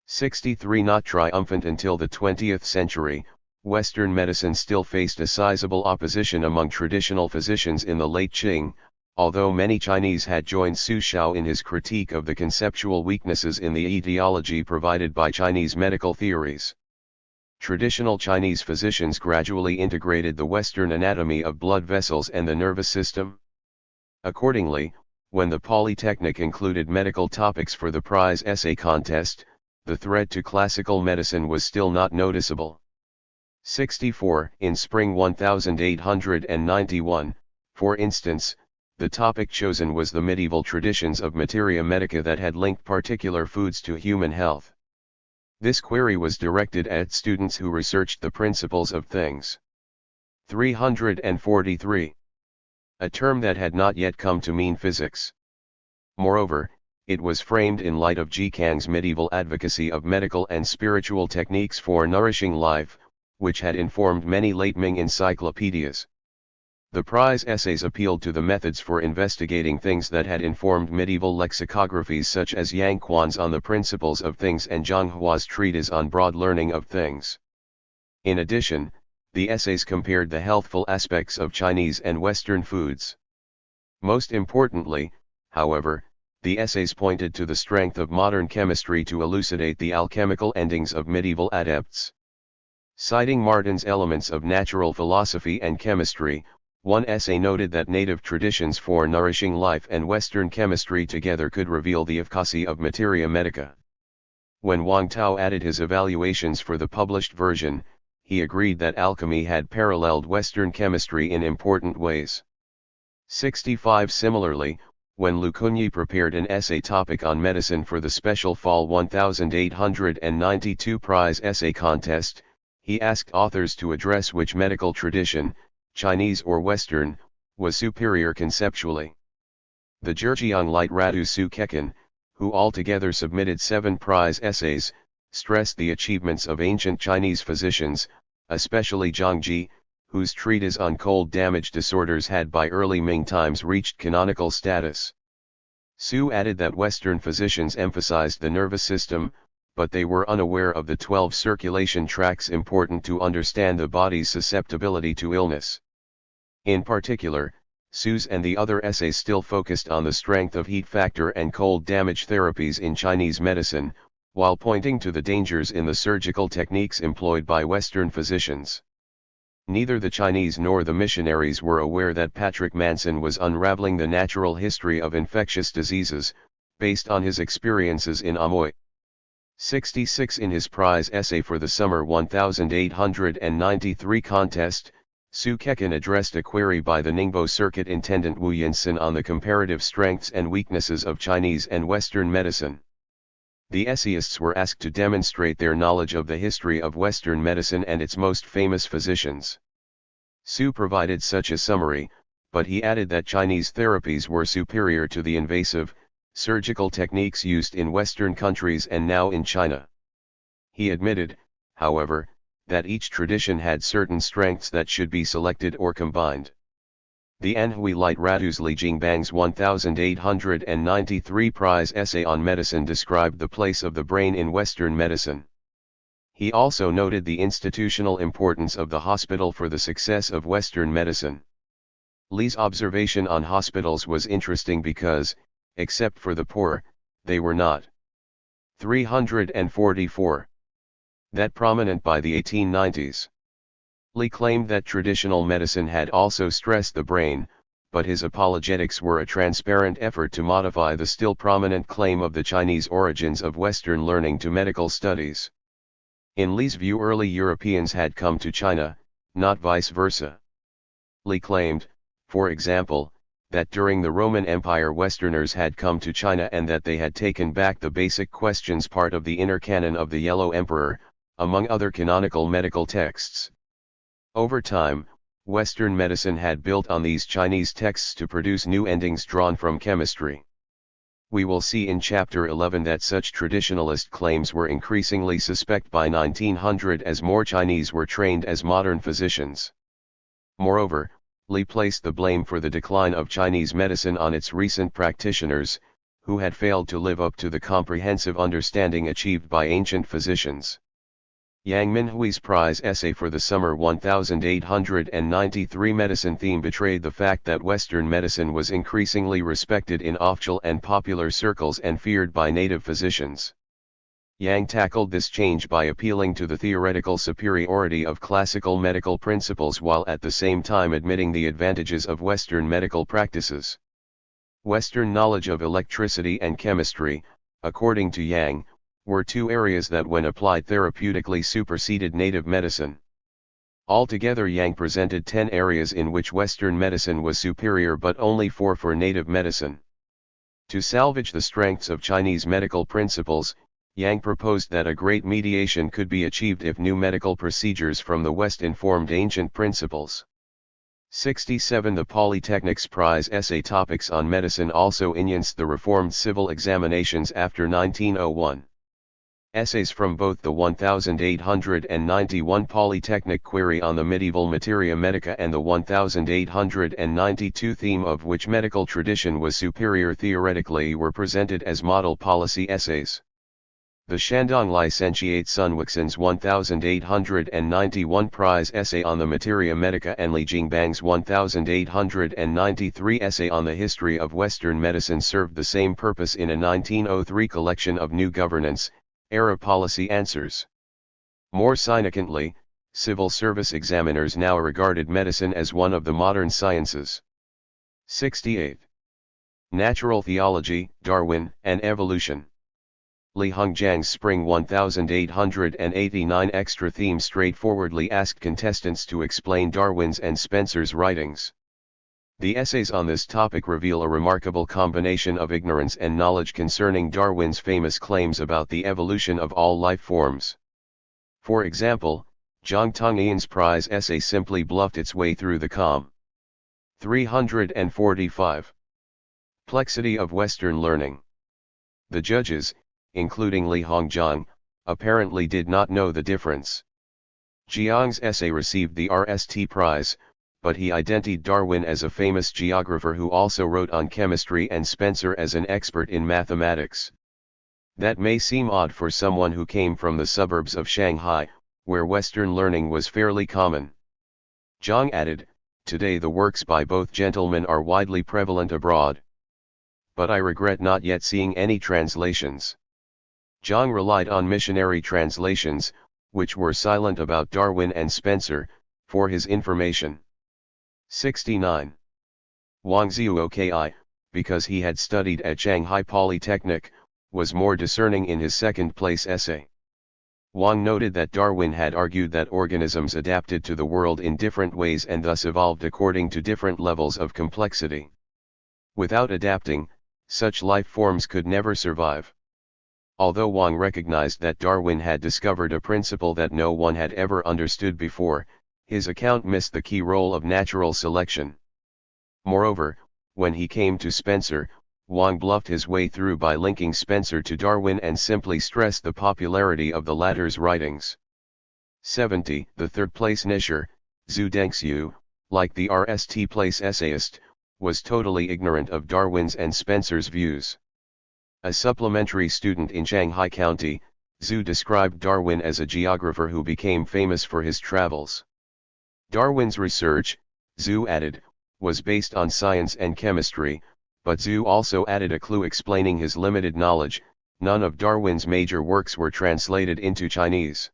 63. Not triumphant until the 20th century, Western medicine still faced a sizable opposition among traditional physicians in the late Qing, although many Chinese had joined Su Xiao in his critique of the conceptual weaknesses in the etiology provided by Chinese medical theories. Traditional Chinese physicians gradually integrated the Western anatomy of blood vessels and the nervous system. Accordingly, when the Polytechnic included medical topics for the prize essay contest, the threat to classical medicine was still not noticeable. 64. In spring 1891, for instance, the topic chosen was the medieval traditions of materia medica that had linked particular foods to human health. This query was directed at students who researched the principles of things. 343. A term that had not yet come to mean physics. Moreover, it was framed in light of Ji Kang's medieval advocacy of medical and spiritual techniques for nourishing life, which had informed many late Ming encyclopedias. The prize essays appealed to the methods for investigating things that had informed medieval lexicographies such as Yang Quan's On the Principles of Things and Zhang Hua's treatise on broad learning of things. In addition, the essays compared the healthful aspects of Chinese and Western foods. Most importantly, however, the essays pointed to the strength of modern chemistry to elucidate the alchemical endings of medieval adepts. Citing Martin's Elements of Natural Philosophy and Chemistry, one essay noted that native traditions for nourishing life and Western chemistry together could reveal the efficacy of materia medica. When Wang Tao added his evaluations for the published version, he agreed that alchemy had paralleled Western chemistry in important ways. 65 Similarly, when Lu Cunyi prepared an essay topic on medicine for the special Fall 1892 prize essay contest, he asked authors to address which medical tradition, Chinese or Western, was superior conceptually. The Zhejiang Light Radu Su Kekin, who altogether submitted 7 prize essays, stressed the achievements of ancient Chinese physicians, especially Zhang Ji, whose treatise on cold damage disorders had by early Ming times reached canonical status. Su added that Western physicians emphasized the nervous system, but they were unaware of the 12 circulation tracts important to understand the body's susceptibility to illness. In particular, Su's and the other essays still focused on the strength of heat factor and cold damage therapies in Chinese medicine, while pointing to the dangers in the surgical techniques employed by Western physicians. Neither the Chinese nor the missionaries were aware that Patrick Manson was unraveling the natural history of infectious diseases, based on his experiences in Amoy. 66 In his prize essay for the summer 1893 contest, Su Kekin addressed a query by the Ningbo Circuit Intendant Wu Yinsen on the comparative strengths and weaknesses of Chinese and Western medicine. The essayists were asked to demonstrate their knowledge of the history of Western medicine and its most famous physicians. Su provided such a summary, but he added that Chinese therapies were superior to the invasive, surgical techniques used in Western countries and now in China. He admitted, however, that each tradition had certain strengths that should be selected or combined. The Anhui Light Radu's Li Jingbang's 1893 prize essay on medicine described the place of the brain in Western medicine. He also noted the institutional importance of the hospital for the success of Western medicine. Li's observation on hospitals was interesting because, except for the poor, they were not 344 that prominent by the 1890s. Li claimed that traditional medicine had also stressed the brain, but his apologetics were a transparent effort to modify the still prominent claim of the Chinese origins of Western learning to medical studies. In Li's view, early Europeans had come to China, not vice versa. Li claimed, for example, that during the Roman Empire Westerners had come to China and that they had taken back the basic questions part of the inner canon of the Yellow Emperor, among other canonical medical texts. Over time, Western medicine had built on these Chinese texts to produce new endings drawn from chemistry. We will see in Chapter 11 that such traditionalist claims were increasingly suspect by 1900 as more Chinese were trained as modern physicians. Moreover, Li placed the blame for the decline of Chinese medicine on its recent practitioners, who had failed to live up to the comprehensive understanding achieved by ancient physicians. Yang Minhui's prize essay for the summer 1893 medicine theme betrayed the fact that Western medicine was increasingly respected in official and popular circles and feared by native physicians. Yang tackled this change by appealing to the theoretical superiority of classical medical principles while at the same time admitting the advantages of Western medical practices. Western knowledge of electricity and chemistry, according to Yang, were two areas that when applied therapeutically superseded native medicine. Altogether, Yang presented 10 areas in which Western medicine was superior but only 4 for native medicine. To salvage the strengths of Chinese medical principles, Yang proposed that a great mediation could be achieved if new medical procedures from the West informed ancient principles. 67 The Polytechnic's prize essay topics on medicine also enunced the reformed civil examinations after 1901. Essays from both the 1891 Polytechnic Query on the Medieval Materia Medica and the 1892 Theme of which medical tradition was superior theoretically were presented as model policy essays. The Shandong Licentiate Sun Wixin's 1891 prize essay on the Materia Medica and Li Jingbang's 1893 essay on the history of Western medicine served the same purpose in a 1903 collection of New Governance Era Policy Answers. More significantly, civil service examiners now regarded medicine as one of the modern sciences. 68. Natural Theology, Darwin, and Evolution. Li Hongjiang's Spring 1889 extra theme straightforwardly asked contestants to explain Darwin's and Spencer's writings. The essays on this topic reveal a remarkable combination of ignorance and knowledge concerning Darwin's famous claims about the evolution of all life forms. For example, Zhang Tongyian's prize essay simply bluffed its way through the com. 345. Complexity of Western learning. The judges, including Li Hongjiang, apparently did not know the difference. Jiang's essay received the RST prize, but he identified Darwin as a famous geographer who also wrote on chemistry and Spencer as an expert in mathematics. That may seem odd for someone who came from the suburbs of Shanghai, where Western learning was fairly common. Zhang added, "Today the works by both gentlemen are widely prevalent abroad. But I regret not yet seeing any translations." Zhang relied on missionary translations, which were silent about Darwin and Spencer, for his information. 69. Wang Zhuoki, because he had studied at Shanghai Polytechnic, was more discerning in his second-place essay. Wang noted that Darwin had argued that organisms adapted to the world in different ways and thus evolved according to different levels of complexity. Without adapting, such life forms could never survive. Although Wang recognized that Darwin had discovered a principle that no one had ever understood before, his account missed the key role of natural selection. Moreover, when he came to Spencer, Wang bluffed his way through by linking Spencer to Darwin and simply stressed the popularity of the latter's writings. 70. The third-place Nisher, Zhu Dengxiu, like the RST-place essayist, was totally ignorant of Darwin's and Spencer's views. A supplementary student in Shanghai County, Zhu described Darwin as a geographer who became famous for his travels. Darwin's research, Zhu added, was based on science and chemistry, but Zhu also added a clue explaining his limited knowledge: none of Darwin's major works were translated into Chinese.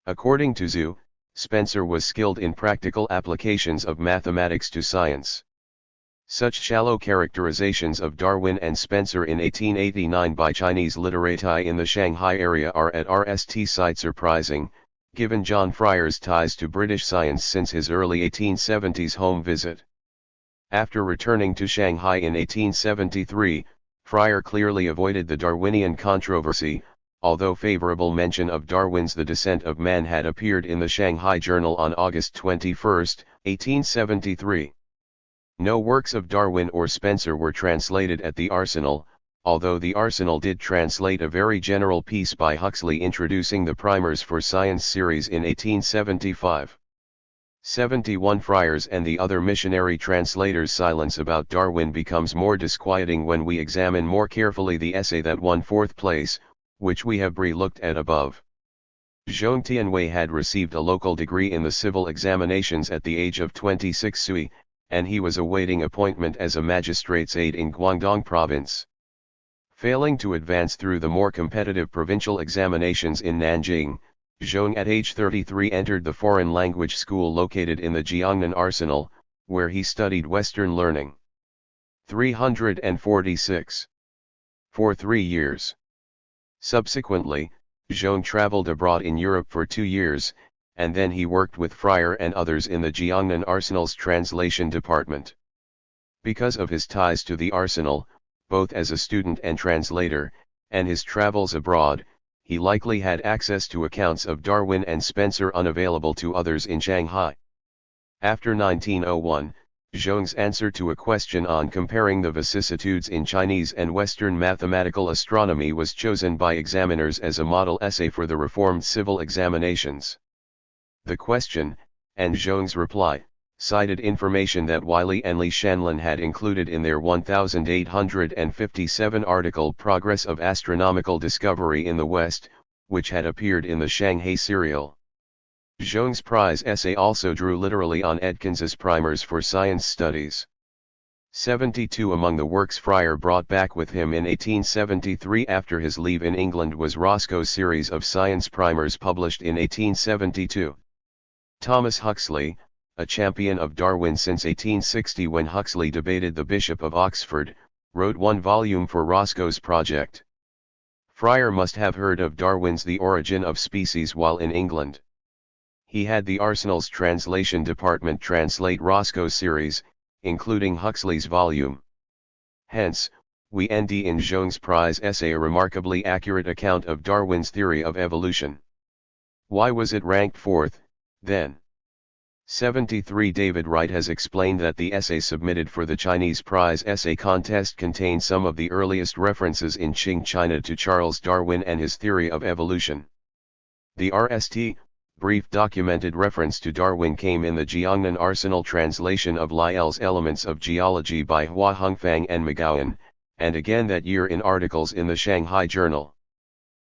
According to Zhu, Spencer was skilled in practical applications of mathematics to science. Such shallow characterizations of Darwin and Spencer in 1889 by Chinese literati in the Shanghai area are at RST side surprising, given John Fryer's ties to British science since his early 1870s home visit. After returning to Shanghai in 1873, Fryer clearly avoided the Darwinian controversy, although favorable mention of Darwin's The Descent of Man had appeared in the Shanghai Journal on August 21, 1873. No works of Darwin or Spencer were translated at the Arsenal, although the Arsenal did translate a very general piece by Huxley introducing the Primers for Science series in 1875. 71. Fryer's and the other missionary translators' silence about Darwin becomes more disquieting when we examine more carefully the essay that won fourth place, which we have looked at above. Zhong Tianwei had received a local degree in the civil examinations at the age of 26 Sui, and he was awaiting appointment as a magistrate's aide in Guangdong province. Failing to advance through the more competitive provincial examinations in Nanjing, Zhong at age 33 entered the foreign language school located in the Jiangnan Arsenal, where he studied Western learning. 346. For 3 years. Subsequently, Zhong traveled abroad in Europe for 2 years, and then he worked with Fryer and others in the Jiangnan Arsenal's translation department. Because of his ties to the Arsenal, both as a student and translator, and his travels abroad, he likely had access to accounts of Darwin and Spencer unavailable to others in Shanghai. After 1901, Zhong's answer to a question on comparing the vicissitudes in Chinese and Western mathematical astronomy was chosen by examiners as a model essay for the reformed civil examinations. The question, and Zhong's reply, cited information that Wiley and Li Shanlin had included in their 1857 article Progress of Astronomical Discovery in the West, which had appeared in the Shanghai serial. Zhong's prize essay also drew literally on Edkins's primers for science studies. 72 among the works Fryer brought back with him in 1873 after his leave in England was Roscoe's series of science primers published in 1872. Thomas Huxley, a champion of Darwin since 1860 when Huxley debated the Bishop of Oxford, wrote one volume for Roscoe's project. Fryer must have heard of Darwin's The Origin of Species while in England. He had the Arsenal's translation department translate Roscoe's series, including Huxley's volume. Hence, we end in Zhong's prize essay a remarkably accurate account of Darwin's theory of evolution. Why was it ranked fourth, then? 73 David Wright has explained that the essay submitted for the Chinese prize essay contest contained some of the earliest references in Qing China to Charles Darwin and his theory of evolution. The RST, brief documented reference to Darwin, came in the Jiangnan Arsenal translation of Lyell's Elements of Geology by Hua Hongfang and McGowan, and again that year in articles in the Shanghai Journal.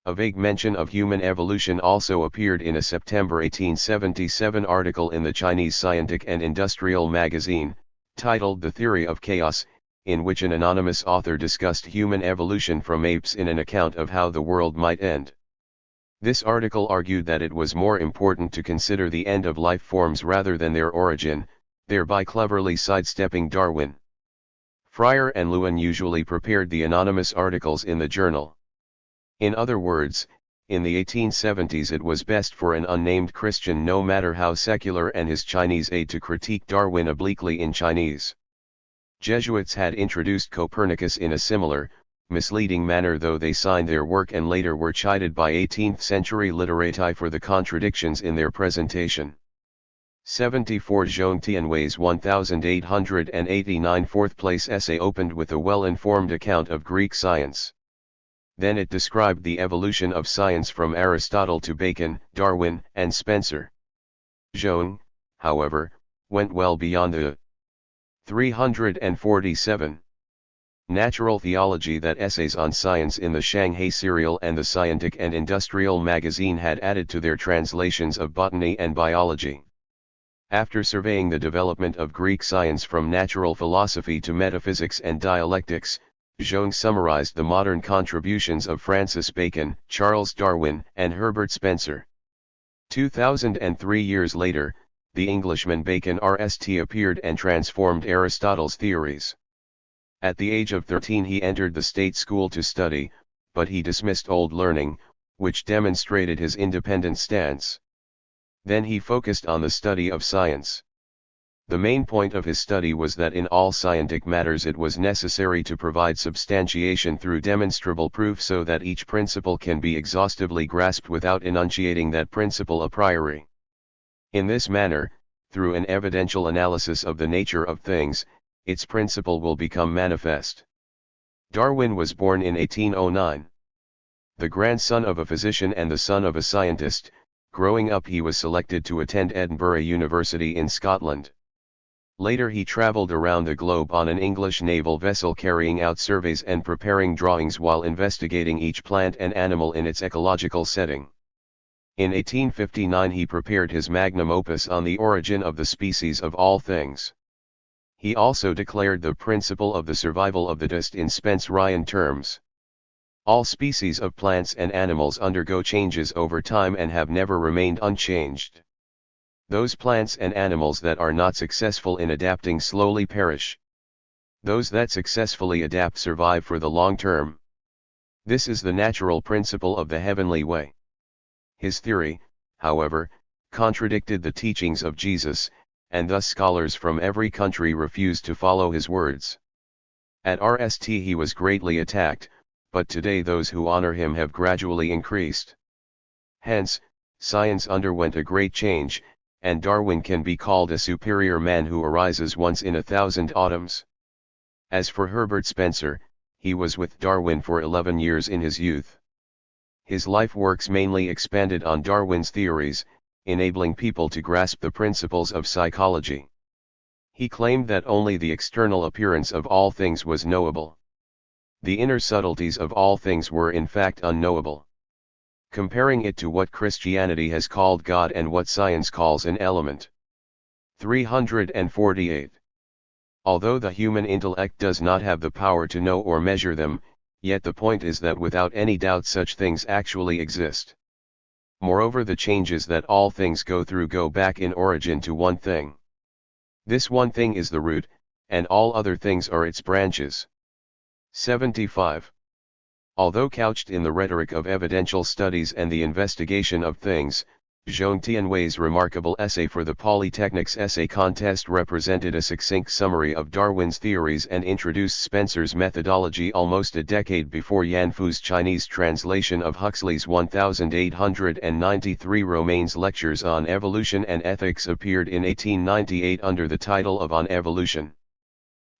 A vague mention of human evolution also appeared in a September 1877 article in the Chinese Scientific and Industrial magazine, titled The Theory of Chaos, in which an anonymous author discussed human evolution from apes in an account of how the world might end. This article argued that it was more important to consider the end of life forms rather than their origin, thereby cleverly sidestepping Darwin. Fryer and Lewin usually prepared the anonymous articles in the journal. In other words, in the 1870s it was best for an unnamed Christian, no matter how secular, and his Chinese aide to critique Darwin obliquely in Chinese. Jesuits had introduced Copernicus in a similar, misleading manner, though they signed their work and later were chided by 18th-century literati for the contradictions in their presentation. 74 Zhong Tianwei's 1889 fourth-place essay opened with a well-informed account of Greek science. Then it described the evolution of science from Aristotle to Bacon, Darwin, and Spencer. Zhong, however, went well beyond the 347 natural theology that essays on science in the Shanghai serial and the Scientific and Industrial magazine had added to their translations of botany and biology. After surveying the development of Greek science from natural philosophy to metaphysics and dialectics, Zhong summarized the modern contributions of Francis Bacon, Charles Darwin, and Herbert Spencer. 2003 years later, the Englishman Bacon RST appeared and transformed Aristotle's theories. At the age of 13 he entered the state school to study, but he dismissed old learning, which demonstrated his independent stance. Then he focused on the study of science. The main point of his study was that in all scientific matters it was necessary to provide substantiation through demonstrable proof so that each principle can be exhaustively grasped without enunciating that principle a priori. In this manner, through an evidential analysis of the nature of things, its principle will become manifest. Darwin was born in 1809. The grandson of a physician and the son of a scientist, growing up he was selected to attend Edinburgh University in Scotland. Later he travelled around the globe on an English naval vessel carrying out surveys and preparing drawings while investigating each plant and animal in its ecological setting. In 1859 he prepared his magnum opus on the origin of the species of all things. He also declared the principle of the survival of the fittest in Spence-Ryan terms. All species of plants and animals undergo changes over time and have never remained unchanged. Those plants and animals that are not successful in adapting slowly perish. Those that successfully adapt survive for the long term. This is the natural principle of the heavenly way. His theory, however, contradicted the teachings of Jesus, and thus scholars from every country refused to follow his words. At RST he was greatly attacked, but today those who honor him have gradually increased. Hence, science underwent a great change, and Darwin can be called a superior man who arises once in 1,000 autumns. As for Herbert Spencer, he was with Darwin for 11 years in his youth. His life works mainly expanded on Darwin's theories, enabling people to grasp the principles of psychology. He claimed that only the external appearance of all things was knowable. The inner subtleties of all things were in fact unknowable. Comparing it to what Christianity has called God and what science calls an element. 348. Although the human intellect does not have the power to know or measure them, yet the point is that without any doubt such things actually exist. Moreover, the changes that all things go through go back in origin to one thing. This one thing is the root, and all other things are its branches. 75. Although couched in the rhetoric of evidential studies and the investigation of things, Zhong Tianwei's remarkable essay for the Polytechnic's essay contest represented a succinct summary of Darwin's theories and introduced Spencer's methodology almost a decade before Yan Fu's Chinese translation of Huxley's 1893 Romanes Lectures on Evolution and Ethics appeared in 1898 under the title of On Evolution.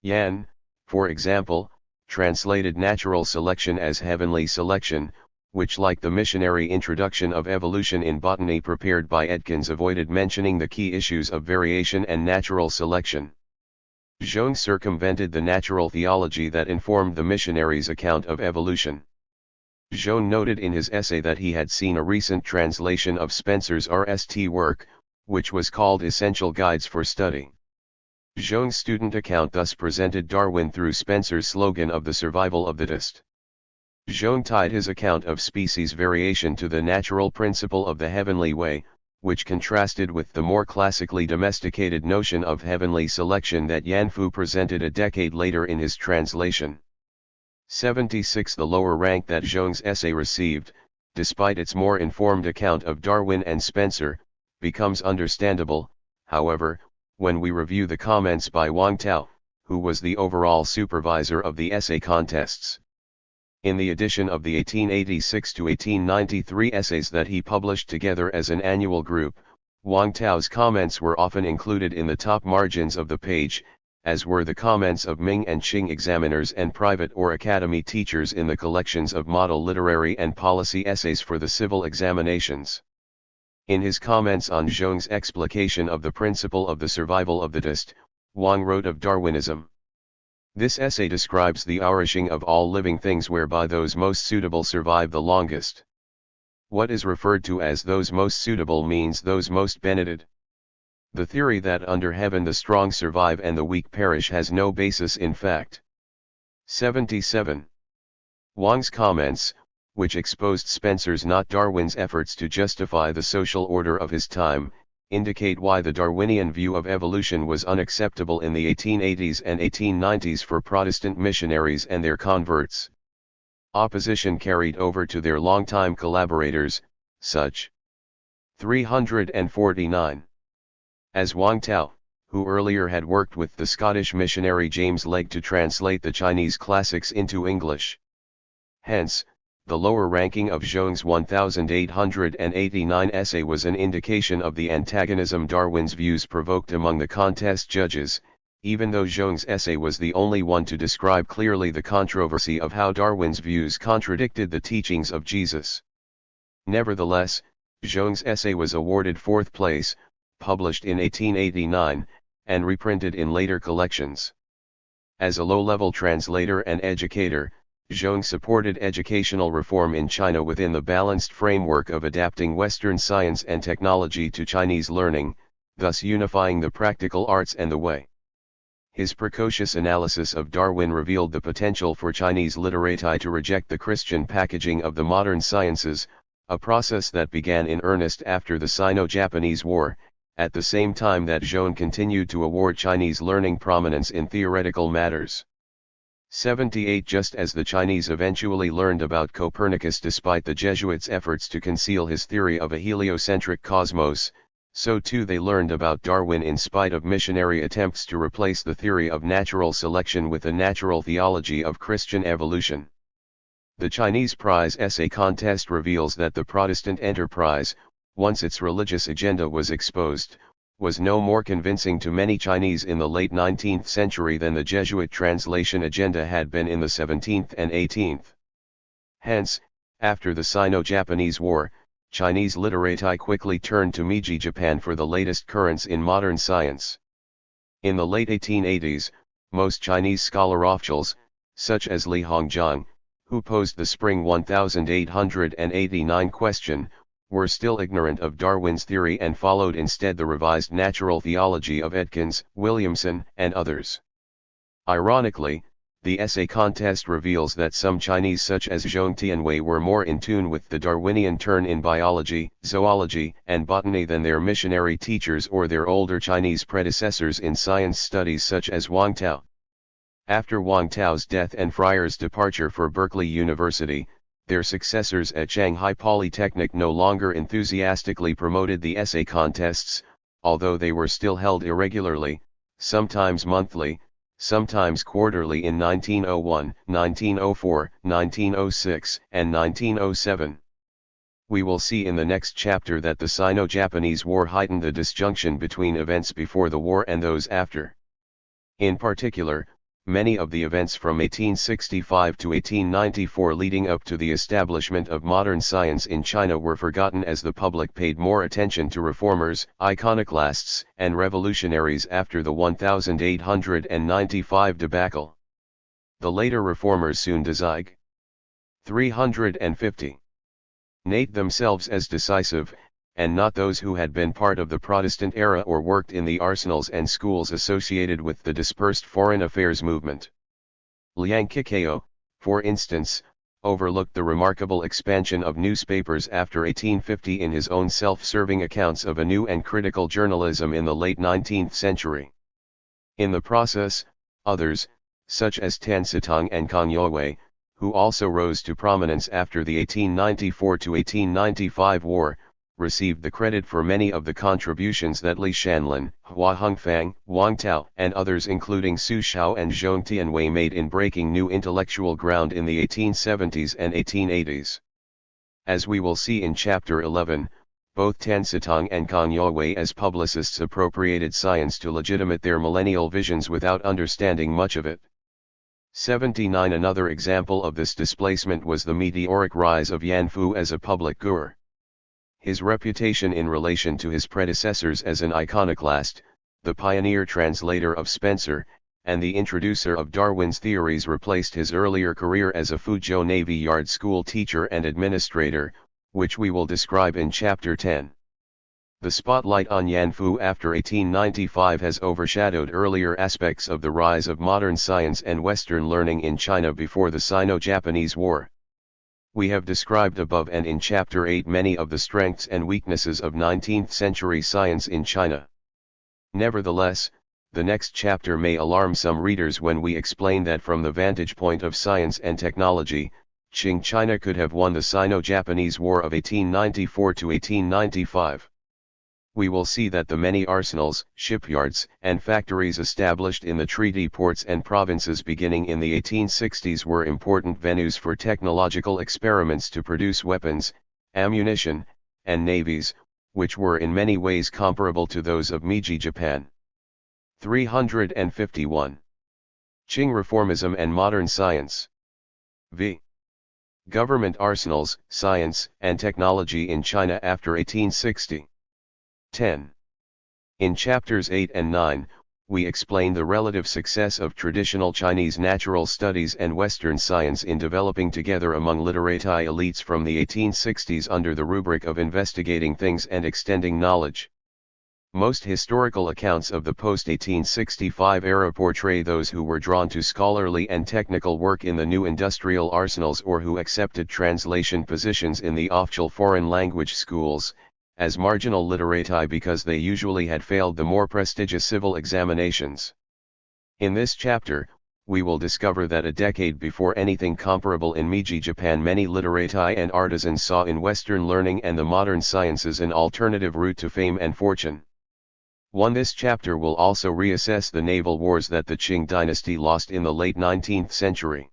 Yan, for example, translated natural selection as heavenly selection, which, like the missionary introduction of evolution in botany prepared by Edkins, avoided mentioning the key issues of variation and natural selection. Zhong circumvented the natural theology that informed the missionary's account of evolution. Zhong noted in his essay that he had seen a recent translation of Spencer's RST work, which was called Essential Guides for Study. Zhong's student account thus presented Darwin through Spencer's slogan of the survival of the fittest. Zhong tied his account of species variation to the natural principle of the heavenly way, which contrasted with the more classically domesticated notion of heavenly selection that Yan Fu presented a decade later in his translation. 76. The lower rank that Zhong's essay received, despite its more informed account of Darwin and Spencer, becomes understandable, however, when we review the comments by Wang Tao, who was the overall supervisor of the essay contests. In the edition of the 1886 to 1893 essays that he published together as an annual group, Wang Tao's comments were often included in the top margins of the page, as were the comments of Ming and Qing examiners and private or academy teachers in the collections of model literary and policy essays for the civil examinations. In his comments on Zhong's explication of the principle of the survival of the fittest, Wang wrote of Darwinism. This essay describes the nourishing of all living things whereby those most suitable survive the longest. What is referred to as those most suitable means those most benefited. The theory that under heaven the strong survive and the weak perish has no basis in fact. 77. Wang's comments, which exposed Spencer's not Darwin's efforts to justify the social order of his time, indicate why the Darwinian view of evolution was unacceptable in the 1880s and 1890s for Protestant missionaries and their converts. Opposition carried over to their longtime collaborators, such. 349. As Wang Tao, who earlier had worked with the Scottish missionary James Legge to translate the Chinese classics into English. Hence, the lower ranking of Zhong's 1889 essay was an indication of the antagonism Darwin's views provoked among the contest judges, even though Zhong's essay was the only one to describe clearly the controversy of how Darwin's views contradicted the teachings of Jesus. Nevertheless, Zhong's essay was awarded fourth place, published in 1889, and reprinted in later collections. As a low-level translator and educator, Zhong supported educational reform in China within the balanced framework of adapting Western science and technology to Chinese learning, thus unifying the practical arts and the way. His precocious analysis of Darwin revealed the potential for Chinese literati to reject the Christian packaging of the modern sciences, a process that began in earnest after the Sino-Japanese War, at the same time that Zhong continued to award Chinese learning prominence in theoretical matters. 78. Just as the Chinese eventually learned about Copernicus despite the Jesuits' efforts to conceal his theory of a heliocentric cosmos, so too they learned about Darwin in spite of missionary attempts to replace the theory of natural selection with a natural theology of Christian evolution. The Chinese prize essay contest reveals that the Protestant enterprise, once its religious agenda was exposed, was no more convincing to many Chinese in the late 19th century than the Jesuit translation agenda had been in the 17th and 18th. Hence, after the Sino-Japanese War, Chinese literati quickly turned to Meiji Japan for the latest currents in modern science. In the late 1880s, most Chinese scholar officials, such as Li Hongzhang, who posed the spring 1889 question, were still ignorant of Darwin's theory and followed instead the revised natural theology of Edkins, Williamson, and others. Ironically, the essay contest reveals that some Chinese such as Zhong Tianwei were more in tune with the Darwinian turn in biology, zoology, and botany than their missionary teachers or their older Chinese predecessors in science studies such as Wang Tao. After Wang Tao's death and Fryer's departure for Berkeley University, their successors at Shanghai Polytechnic no longer enthusiastically promoted the essay contests, although they were still held irregularly, sometimes monthly, sometimes quarterly in 1901, 1904, 1906, and 1907. We will see in the next chapter that the Sino-Japanese War heightened the disjunction between events before the war and those after. In particular, many of the events from 1865 to 1894 leading up to the establishment of modern science in China were forgotten as the public paid more attention to reformers, iconoclasts, and revolutionaries after the 1895 debacle. The later reformers soon designate 350. Nate themselves as decisive, and not those who had been part of the Protestant era or worked in the arsenals and schools associated with the dispersed foreign affairs movement. Liang Qiqiao, for instance, overlooked the remarkable expansion of newspapers after 1850 in his own self-serving accounts of a new and critical journalism in the late 19th century. In the process, others, such as Tan Sitong and Kang Youwei, who also rose to prominence after the 1894 to 1895 war, received the credit for many of the contributions that Li Shanlin, Hua Hongfang, Wang Tao, and others including Su Xiao and Zhong Tianwei made in breaking new intellectual ground in the 1870s and 1880s. As we will see in Chapter 11, both Tan Sitong and Kang Youwei as publicists appropriated science to legitimate their millennial visions without understanding much of it. 79 Another example of this displacement was the meteoric rise of Yan Fu as a public guru. His reputation in relation to his predecessors as an iconoclast, the pioneer translator of Spencer, and the introducer of Darwin's theories replaced his earlier career as a Fuzhou Navy Yard school teacher and administrator, which we will describe in Chapter 10. The spotlight on Yan Fu after 1895 has overshadowed earlier aspects of the rise of modern science and Western learning in China before the Sino-Japanese War. We have described above and in Chapter 8 many of the strengths and weaknesses of 19th-century science in China. Nevertheless, the next chapter may alarm some readers when we explain that from the vantage point of science and technology, Qing China could have won the Sino-Japanese War of 1894 to 1895. We will see that the many arsenals, shipyards, and factories established in the treaty ports and provinces beginning in the 1860s were important venues for technological experiments to produce weapons, ammunition, and navies, which were in many ways comparable to those of Meiji Japan. 351. Qing Reformism and Modern Science. V. Government Arsenals, Science, and Technology in China after 1860. 10. In Chapters 8 and 9, we explain the relative success of traditional Chinese natural studies and Western science in developing together among literati elites from the 1860s under the rubric of investigating things and extending knowledge. Most historical accounts of the post-1865 era portray those who were drawn to scholarly and technical work in the new industrial arsenals or who accepted translation positions in the official foreign language schools, as marginal literati because they usually had failed the more prestigious civil examinations. In this chapter, we will discover that a decade before anything comparable in Meiji Japan many literati and artisans saw in Western learning and the modern sciences an alternative route to fame and fortune. This chapter will also reassess the naval wars that the Qing dynasty lost in the late 19th century.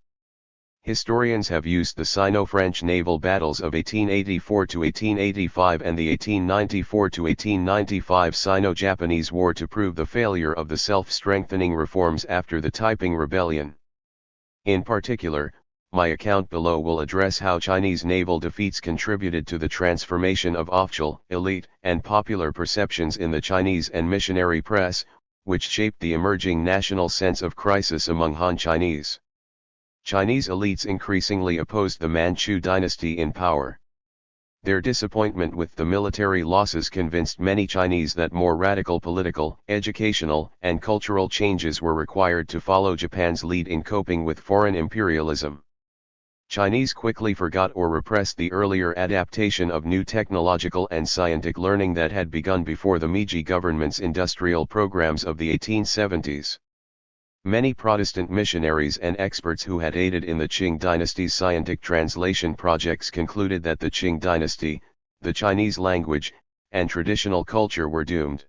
Historians have used the Sino-French naval battles of 1884 to 1885 and the 1894 to 1895 Sino-Japanese War to prove the failure of the self-strengthening reforms after the Taiping Rebellion. In particular, my account below will address how Chinese naval defeats contributed to the transformation of official, elite, and popular perceptions in the Chinese and missionary press, which shaped the emerging national sense of crisis among Han Chinese. Chinese elites increasingly opposed the Manchu dynasty in power. Their disappointment with the military losses convinced many Chinese that more radical political, educational, and cultural changes were required to follow Japan's lead in coping with foreign imperialism. Chinese quickly forgot or repressed the earlier adaptation of new technological and scientific learning that had begun before the Meiji government's industrial programs of the 1870s. Many Protestant missionaries and experts who had aided in the Qing dynasty's scientific translation projects concluded that the Qing dynasty, the Chinese language, and traditional culture were doomed.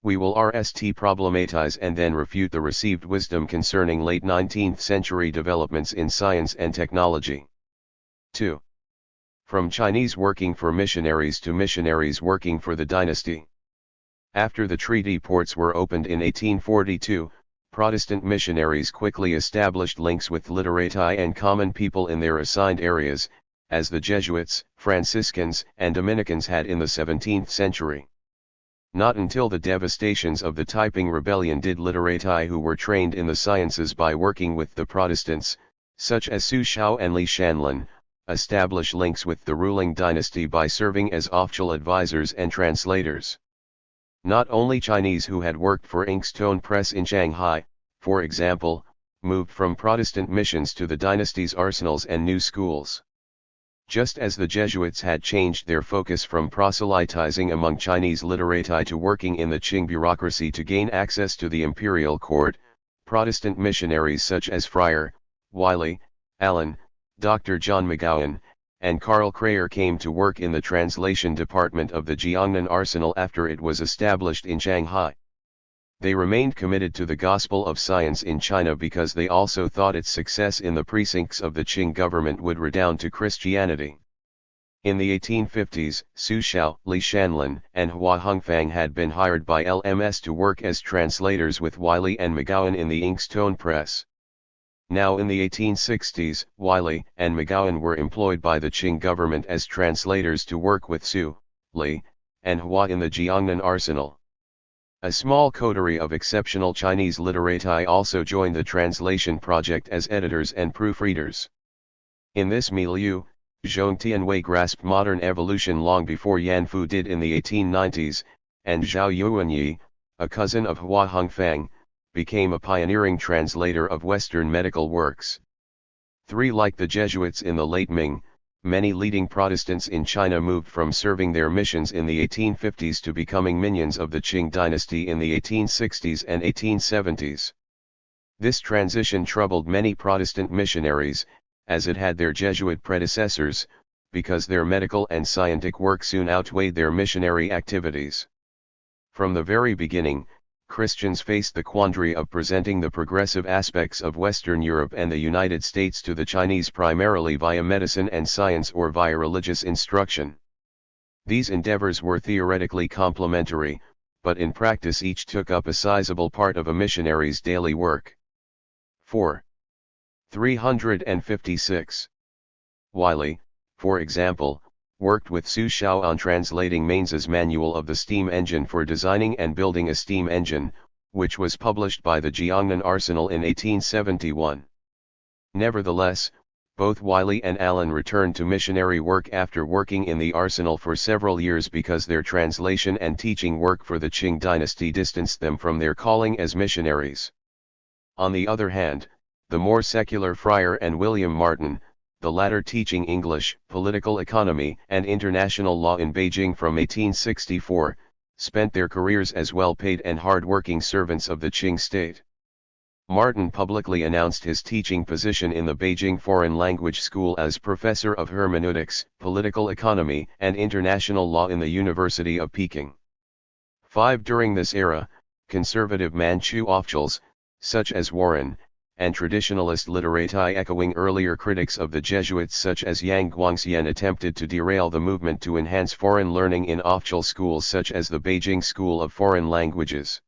We will problematize and then refute the received wisdom concerning late 19th century developments in science and technology. 2. From Chinese working for missionaries to missionaries working for the dynasty. After the treaty ports were opened in 1842, Protestant missionaries quickly established links with literati and common people in their assigned areas, as the Jesuits, Franciscans, and Dominicans had in the 17th century. Not until the devastations of the Taiping Rebellion did literati who were trained in the sciences by working with the Protestants, such as Su Xiao and Li Shanlin, establish links with the ruling dynasty by serving as official advisors and translators. Not only Chinese who had worked for Inkstone Press in Shanghai, for example, moved from Protestant missions to the dynasty's arsenals and new schools. Just as the Jesuits had changed their focus from proselytizing among Chinese literati to working in the Qing bureaucracy to gain access to the imperial court, Protestant missionaries such as Friar Wiley, Allen, Dr. John McGowan, and Karl Krayer came to work in the translation department of the Jiangnan Arsenal after it was established in Shanghai. They remained committed to the gospel of science in China because they also thought its success in the precincts of the Qing government would redound to Christianity. In the 1850s, Su Xiao, Li Shanlin, and Hua Hongfang had been hired by LMS to work as translators with Wiley and McGowan in the Inkstone Press. Now in the 1860s, Wiley and McGowan were employed by the Qing government as translators to work with Su, Li, and Hua in the Jiangnan Arsenal. A small coterie of exceptional Chinese literati also joined the translation project as editors and proofreaders. In this milieu, Zhong Tianwei grasped modern evolution long before Yan Fu did in the 1890s, and Zhao Yuanyi, a cousin of Hua Hongfang, became a pioneering translator of Western medical works. 3. Like the Jesuits in the late Ming, many leading Protestants in China moved from serving their missions in the 1850s to becoming minions of the Qing dynasty in the 1860s and 1870s. This transition troubled many Protestant missionaries, as it had their Jesuit predecessors, because their medical and scientific work soon outweighed their missionary activities. From the very beginning, Christians faced the quandary of presenting the progressive aspects of Western Europe and the United States to the Chinese primarily via medicine and science or via religious instruction. These endeavors were theoretically complementary, but in practice each took up a sizable part of a missionary's daily work. 4. 356. Wiley, for example, worked with Su Xiao on translating Mainz's Manual of the Steam Engine for designing and building a steam engine, which was published by the Jiangnan Arsenal in 1871. Nevertheless, both Wiley and Allen returned to missionary work after working in the Arsenal for several years because their translation and teaching work for the Qing dynasty distanced them from their calling as missionaries. On the other hand, the more secular Friar and William Martin, the latter teaching English, political economy, and international law in Beijing from 1864, spent their careers as well-paid and hard-working servants of the Qing state. Martin publicly announced his teaching position in the Beijing Foreign Language School as professor of hermeneutics, political economy, and international law in the University of Peking. 5. During this era, conservative Manchu officials, such as Warren, and traditionalist literati echoing earlier critics of the Jesuits such as Yang Guangxian attempted to derail the movement to enhance foreign learning in official schools such as the Beijing School of Foreign Languages.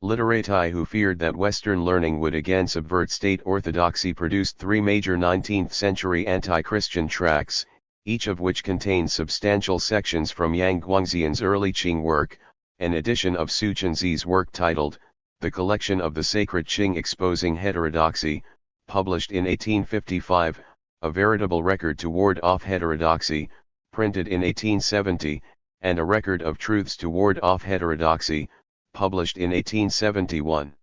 Literati who feared that Western learning would again subvert state orthodoxy produced three major 19th-century anti-Christian tracts, each of which contained substantial sections from Yang Guangxian's early Qing work, an edition of Su Chenzi's work titled, The Collection of the Sacred Qing Exposing Heterodoxy, published in 1855, a veritable record to ward off heterodoxy, printed in 1870, and a record of truths to ward off heterodoxy, published in 1871.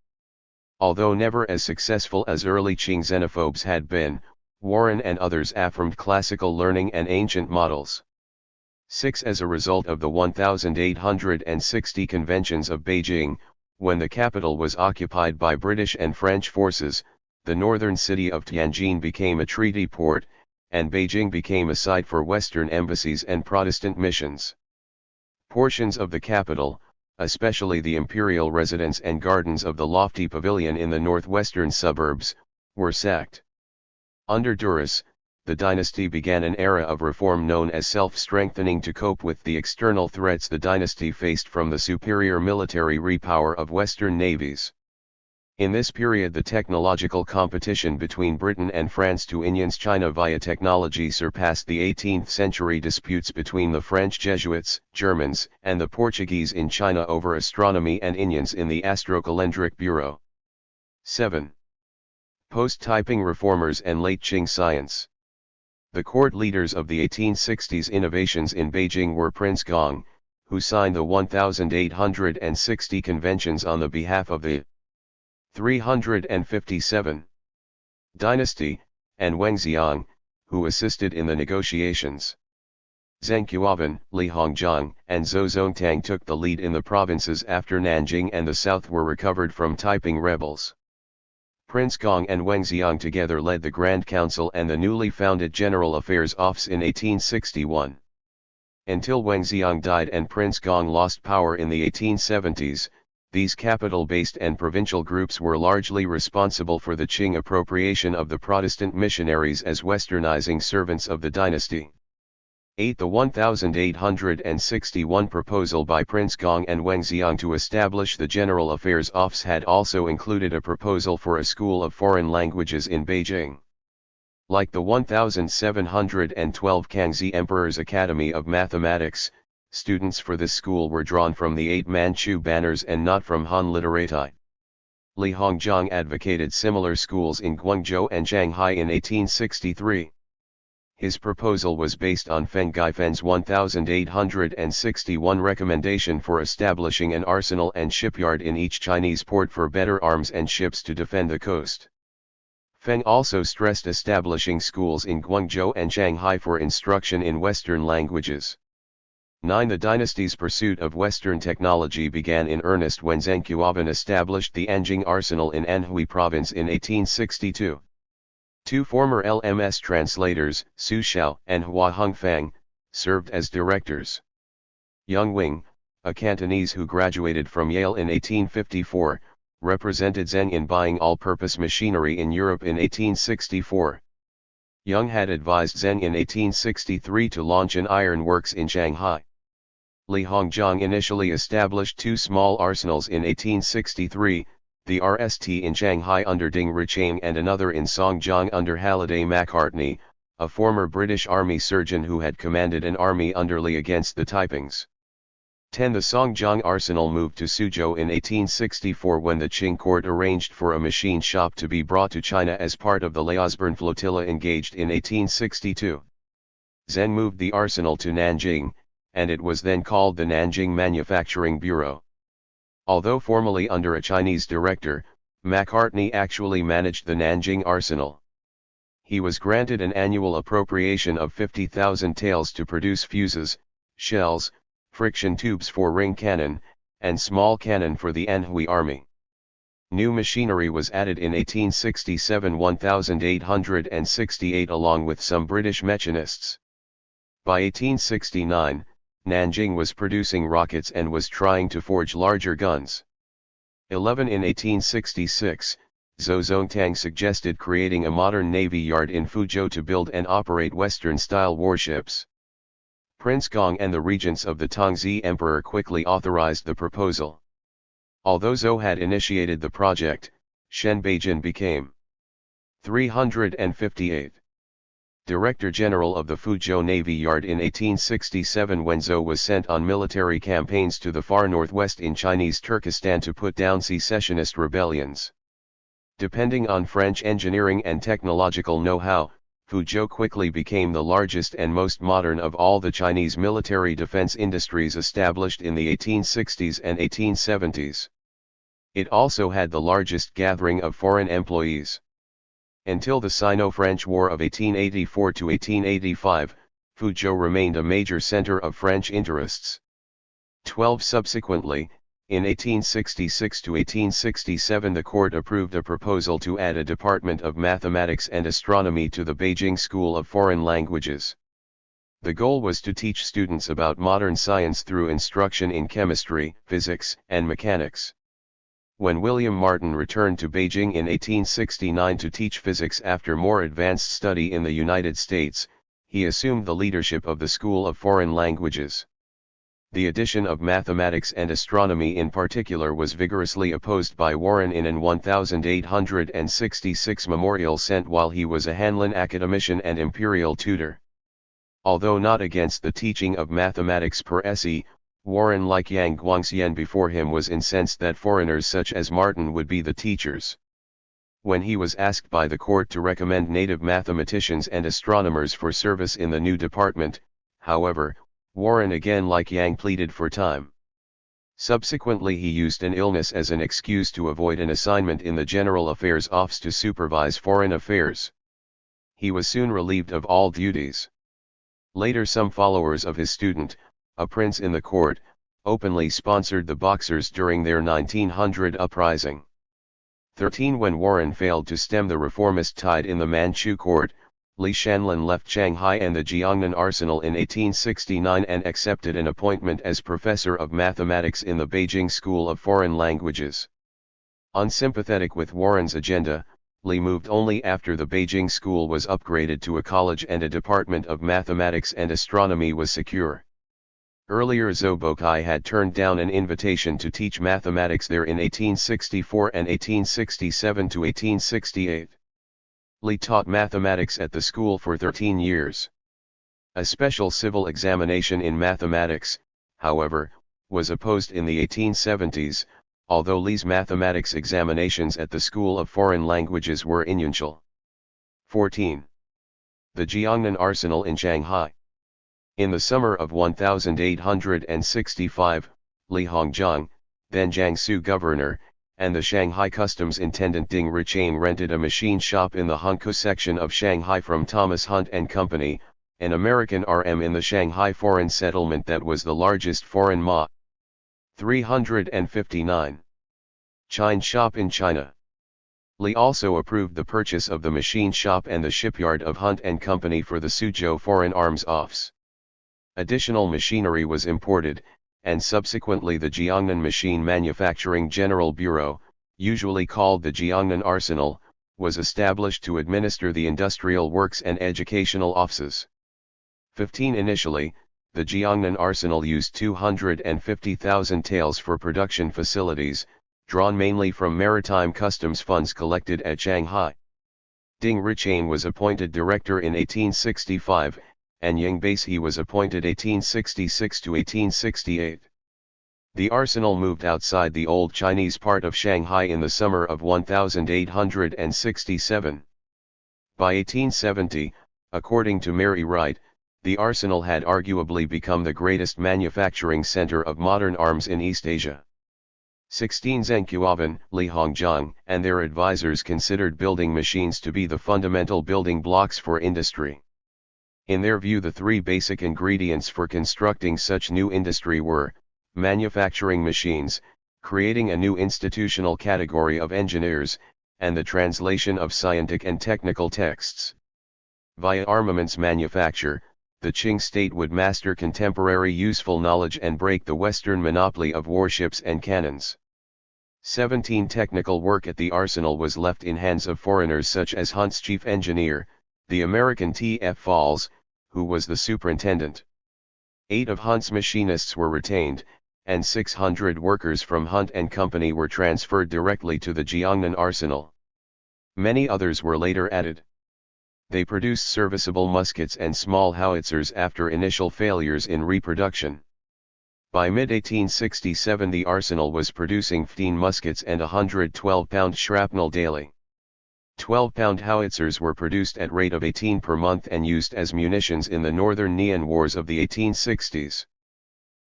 Although never as successful as early Qing xenophobes had been, Warren and others affirmed classical learning and ancient models. 6. As a result of the 1860 conventions of Beijing, when the capital was occupied by British and French forces, the northern city of Tianjin became a treaty port, and Beijing became a site for Western embassies and Protestant missions. Portions of the capital, especially the imperial residence and gardens of the lofty pavilion in the northwestern suburbs, were sacked. Under Duras, the dynasty began an era of reform known as self-strengthening to cope with the external threats the dynasty faced from the superior military repower of Western navies. In this period the technological competition between Britain and France to enhance China via technology surpassed the 18th-century disputes between the French Jesuits, Germans, and the Portuguese in China over astronomy and enhance in the Astrocalendric Bureau. 7. Post-typing reformers and late Qing science. The court leaders of the 1860s innovations in Beijing were Prince Gong, who signed the 1860 conventions on the behalf of the 357 dynasty, and Wengxiang, who assisted in the negotiations. Zheng Qiuavan, Li Hongzhang, and Zhou Zongtang took the lead in the provinces after Nanjing and the south were recovered from Taiping rebels. Prince Gong and Wengxiang together led the Grand Council and the newly founded General Affairs Office in 1861. Until Wengxiang died and Prince Gong lost power in the 1870s, these capital-based and provincial groups were largely responsible for the Qing appropriation of the Protestant missionaries as westernizing servants of the dynasty. 8. The 1861 proposal by Prince Gong and Wengxiang to establish the General Affairs Office had also included a proposal for a school of foreign languages in Beijing. Like the 1712 Kangxi Emperor's Academy of Mathematics, students for this school were drawn from the 8 Manchu banners and not from Han literati. Li Hongzhang advocated similar schools in Guangzhou and Shanghai in 1863. His proposal was based on Feng Guifen's 1861 recommendation for establishing an arsenal and shipyard in each Chinese port for better arms and ships to defend the coast. Feng also stressed establishing schools in Guangzhou and Shanghai for instruction in Western languages. 9. The dynasty's pursuit of Western technology began in earnest when Zheng Qiuavan established the Anjing Arsenal in Anhui Province in 1862. 2 former LMS translators, Su Xiao and Hua Hongfang, served as directors. Yang Wing, a Cantonese who graduated from Yale in 1854, represented Zheng in buying all-purpose machinery in Europe in 1864. Yang had advised Zheng in 1863 to launch an iron works in Shanghai. Li Hongzhang initially established 2 small arsenals in 1863, the RST in Shanghai under Ding Ruqiang and another in Songjiang under Halliday Macartney, a former British Army surgeon who had commanded an army under Li against the Taipings. 10. The Songjiang arsenal moved to Suzhou in 1864 when the Qing court arranged for a machine shop to be brought to China as part of the Liaosburn flotilla engaged in 1862. Zheng moved the arsenal to Nanjing, and it was then called the Nanjing Manufacturing Bureau. Although formally under a Chinese director, Macartney actually managed the Nanjing arsenal. He was granted an annual appropriation of 50,000 taels to produce fuses, shells, friction tubes for ring cannon, and small cannon for the Anhui army. New machinery was added in 1867-1868 along with some British mechanists. By 1869, Nanjing was producing rockets and was trying to forge larger guns. 11. In 1866, Zhou Zongtang suggested creating a modern navy yard in Fuzhou to build and operate Western-style warships. Prince Gong and the regents of the Tongzi Emperor quickly authorized the proposal. Although Zhou had initiated the project, Shen Beijin became 358. Director General of the Fuzhou Navy Yard in 1867 when Zhou was sent on military campaigns to the far northwest in Chinese Turkestan to put down secessionist rebellions. Depending on French engineering and technological know-how, Fuzhou quickly became the largest and most modern of all the Chinese military defense industries established in the 1860s and 1870s. It also had the largest gathering of foreign employees. Until the Sino-French War of 1884 to 1885, Fuzhou remained a major center of French interests. Subsequently, in 1866 to 1867 the court approved a proposal to add a department of mathematics and astronomy to the Beijing School of Foreign Languages. The goal was to teach students about modern science through instruction in chemistry, physics, and mechanics. When William Martin returned to Beijing in 1869 to teach physics after more advanced study in the United States, he assumed the leadership of the School of Foreign Languages. The addition of mathematics and astronomy in particular was vigorously opposed by Warren in an 1866 memorial sent while he was a Hanlin academician and imperial tutor. Although not against the teaching of mathematics per se, Warren, like Yang Guangxian before him, was incensed that foreigners such as Martin would be the teachers. When he was asked by the court to recommend native mathematicians and astronomers for service in the new department, however, Warren again, like Yang, pleaded for time. Subsequently he used an illness as an excuse to avoid an assignment in the General Affairs Office to supervise foreign affairs. He was soon relieved of all duties. Later some followers of his student, a prince in the court, openly sponsored the Boxers during their 1900 uprising. 13 When Warren failed to stem the reformist tide in the Manchu court, Li Shanlin left Shanghai and the Jiangnan Arsenal in 1869 and accepted an appointment as professor of mathematics in the Beijing School of Foreign Languages. Unsympathetic with Warren's agenda, Li moved only after the Beijing school was upgraded to a college and a department of mathematics and astronomy was secure. Earlier Zhou Bokai had turned down an invitation to teach mathematics there in 1864 and 1867 to 1868. Li taught mathematics at the school for 13 years. A special civil examination in mathematics, however, was opposed in the 1870s, although Li's mathematics examinations at the School of Foreign Languages were inutiile. 14. The Jiangnan Arsenal in Shanghai. In the summer of 1865, Li Hongzhang, then Jiangsu governor, and the Shanghai customs intendant Ding Richain rented a machine shop in the Hangkou section of Shanghai from Thomas Hunt and Company, an American RM in the Shanghai foreign settlement that was the largest foreign Ma. 359. Chine shop in China. Li also approved the purchase of the machine shop and the shipyard of Hunt and Company for the Suzhou Foreign Arms Office. Additional machinery was imported, and subsequently the Jiangnan Machine Manufacturing General Bureau, usually called the Jiangnan Arsenal, was established to administer the industrial works and educational offices. 15 Initially, the Jiangnan Arsenal used 250,000 taels for production facilities, drawn mainly from maritime customs funds collected at Shanghai. Ding Richain was appointed director in 1865, and Yang Baishi was appointed 1866 to 1868. The arsenal moved outside the old Chinese part of Shanghai in the summer of 1867. By 1870, according to Mary Wright, the arsenal had arguably become the greatest manufacturing center of modern arms in East Asia. 16 Zheng Qiaoban, Li Hongzhang, and their advisors considered building machines to be the fundamental building blocks for industry. In their view, the three basic ingredients for constructing such new industry were manufacturing machines, creating a new institutional category of engineers, and the translation of scientific and technical texts. Via armaments manufacture, the Qing state would master contemporary useful knowledge and break the Western monopoly of warships and cannons. 17 Technical work at the arsenal was left in hands of foreigners such as Hunt's chief engineer, the American T.F. Falls, who was the superintendent. 8 of Hunt's machinists were retained, and 600 workers from Hunt and Company were transferred directly to the Jiangnan arsenal. Many others were later added. They produced serviceable muskets and small howitzers after initial failures in reproduction. By mid-1867 the arsenal was producing 15 muskets and 112-pound shrapnel daily. 12-pound howitzers were produced at rate of 18 per month and used as munitions in the Northern Nean Wars of the 1860s.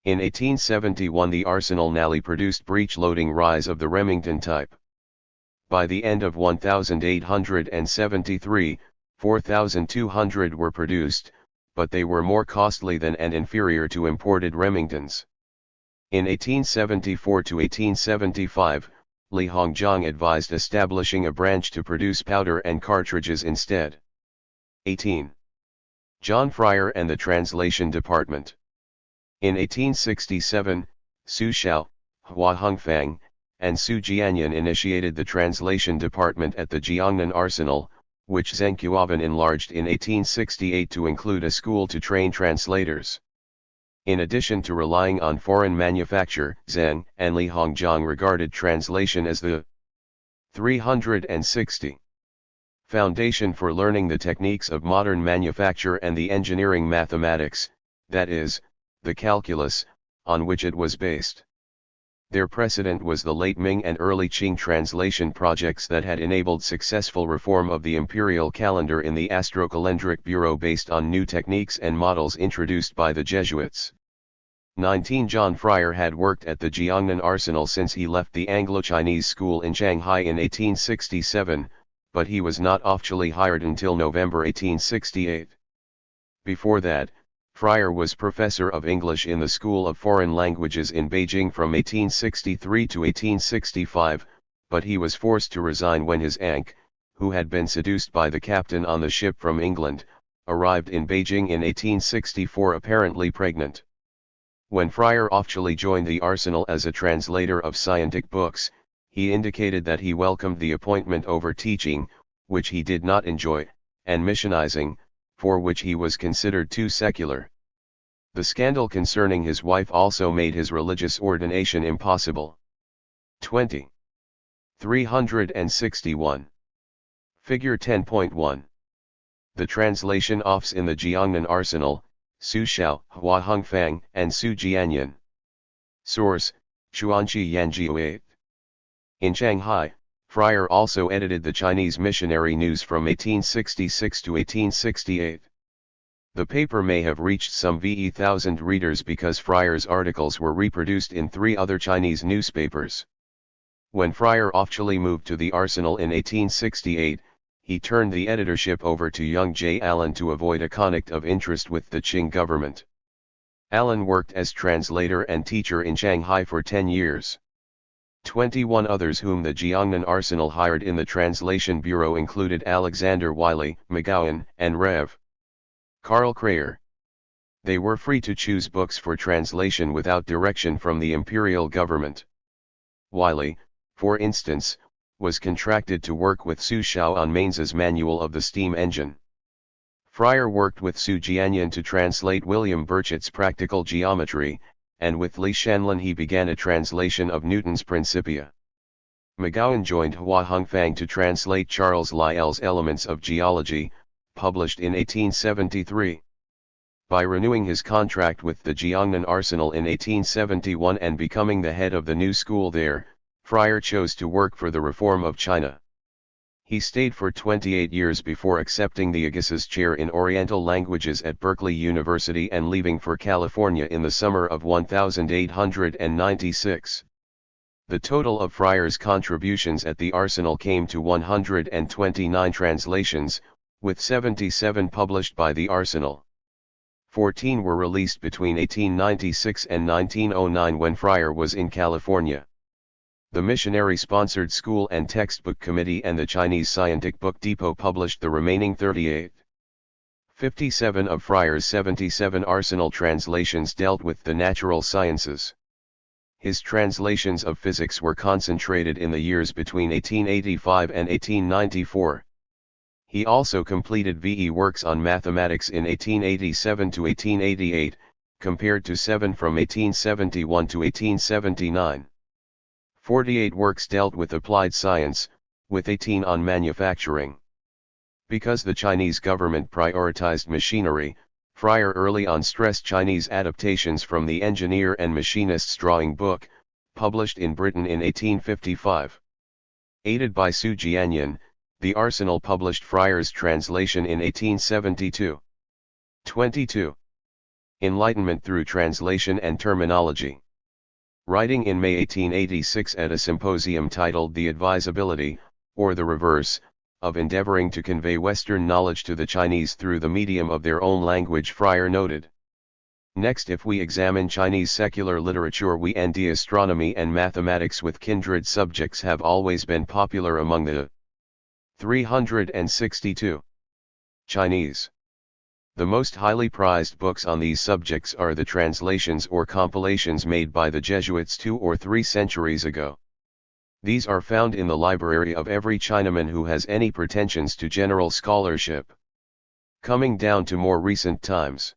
In 1871 the arsenal nally produced breech-loading ryes of the Remington type. By the end of 1873, 4,200 were produced, but they were more costly than and inferior to imported Remingtons. In 1874 to 1875, Li Hongzhang advised establishing a branch to produce powder and cartridges instead. 18. John Fryer and the Translation Department. In 1867, Su Xiao, Hua Hongfang, and Su Jianyan initiated the Translation Department at the Jiangnan Arsenal, which Zheng Qiuavan enlarged in 1868 to include a school to train translators. In addition to relying on foreign manufacture, Zheng and Li Hongzhang regarded translation as the 360 foundation for learning the techniques of modern manufacture and the engineering mathematics, that is, the calculus, on which it was based. Their precedent was the late Ming and early Qing translation projects that had enabled successful reform of the imperial calendar in the Astrocalendric Bureau based on new techniques and models introduced by the Jesuits. 19 John Fryer had worked at the Jiangnan arsenal since he left the Anglo-Chinese school in Shanghai in 1867, but he was not officially hired until November 1868. Before that, Fryer was professor of English in the School of Foreign Languages in Beijing from 1863 to 1865, but he was forced to resign when his aunt, who had been seduced by the captain on the ship from England, arrived in Beijing in 1864 apparently pregnant. When Fryer officially joined the arsenal as a translator of scientific books, he indicated that he welcomed the appointment over teaching, which he did not enjoy, and missionizing, for which he was considered too secular. The scandal concerning his wife also made his religious ordination impossible. 20. 361. Figure 10.1. The translation office in the Jiangnan arsenal, Su Xiao, Hua Hongfang, and Su Jianyan. Source, Xuanqi Yanjiu 8. In Shanghai, Fryer also edited the Chinese Missionary News from 1866 to 1868. The paper may have reached some 1,000 readers because Fryer's articles were reproduced in 3 other Chinese newspapers. When Fryer officially moved to the arsenal in 1868, he turned the editorship over to young J. Allen to avoid a conflict of interest with the Qing government. Allen worked as translator and teacher in Shanghai for 10 years. 21 others whom the Jiangnan arsenal hired in the Translation Bureau included Alexander Wiley, McGowan, and Rev. Carl Crayer. They were free to choose books for translation without direction from the imperial government. Wiley, for instance, was contracted to work with Su Xiao on Mainz's manual of the steam engine. Fryer worked with Su Jianyan to translate William Burchett's Practical Geometry, and with Li Shanlin he began a translation of Newton's Principia. McGowan joined Hua Hongfang to translate Charles Lyell's Elements of Geology, published in 1873. By renewing his contract with the Jiangnan arsenal in 1871 and becoming the head of the new school there, Fryer chose to work for the reform of China. He stayed for 28 years before accepting the Agassiz Chair in Oriental Languages at Berkeley University and leaving for California in the summer of 1896. The total of Fryer's contributions at the arsenal came to 129 translations, with 77 published by the arsenal. 14 were released between 1896 and 1909 when Fryer was in California. The missionary-sponsored School and Textbook Committee and the Chinese Scientific Book Depot published the remaining 38. 57 of Fryer's 77 arsenal translations dealt with the natural sciences. His translations of physics were concentrated in the years between 1885 and 1894. He also completed VE works on mathematics in 1887 to 1888, compared to 7 from 1871 to 1879. 48 works dealt with applied science, with 18 on manufacturing. Because the Chinese government prioritized machinery, Fryer early on stressed Chinese adaptations from the Engineer and Machinist's Drawing Book, published in Britain in 1855. Aided by Su Jianyan, the Arsenal published Fryer's translation in 1872. 22. Enlightenment through translation and terminology. Writing in May 1886 at a symposium titled The Advisability, or the Reverse, of endeavoring to convey Western knowledge to the Chinese through the medium of their own language, Fryer noted. Next, if we examine Chinese secular literature, we and astronomy and mathematics with kindred subjects have always been popular among the 362 Chinese. The most highly prized books on these subjects are the translations or compilations made by the Jesuits 2 or 3 centuries ago. These are found in the library of every Chinaman who has any pretensions to general scholarship. Coming down to more recent times,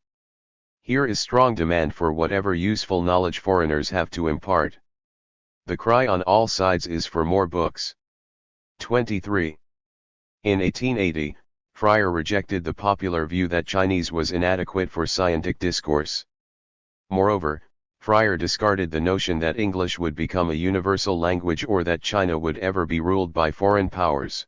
here is strong demand for whatever useful knowledge foreigners have to impart. The cry on all sides is for more books. 23. In 1880, Fryer rejected the popular view that Chinese was inadequate for scientific discourse. Moreover, Fryer discarded the notion that English would become a universal language or that China would ever be ruled by foreign powers.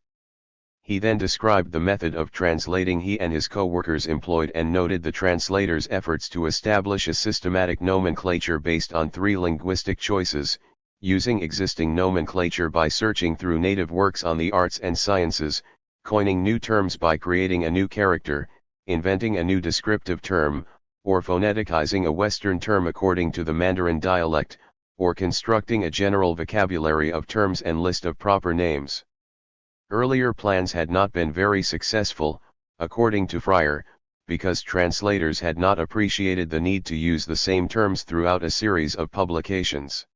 He then described the method of translating he and his co-workers employed and noted the translators' efforts to establish a systematic nomenclature based on 3 linguistic choices, using existing nomenclature by searching through native works on the arts and sciences, coining new terms by creating a new character, inventing a new descriptive term, or phoneticizing a Western term according to the Mandarin dialect, or constructing a general vocabulary of terms and list of proper names. Earlier plans had not been very successful, according to Fryer, because translators had not appreciated the need to use the same terms throughout a series of publications.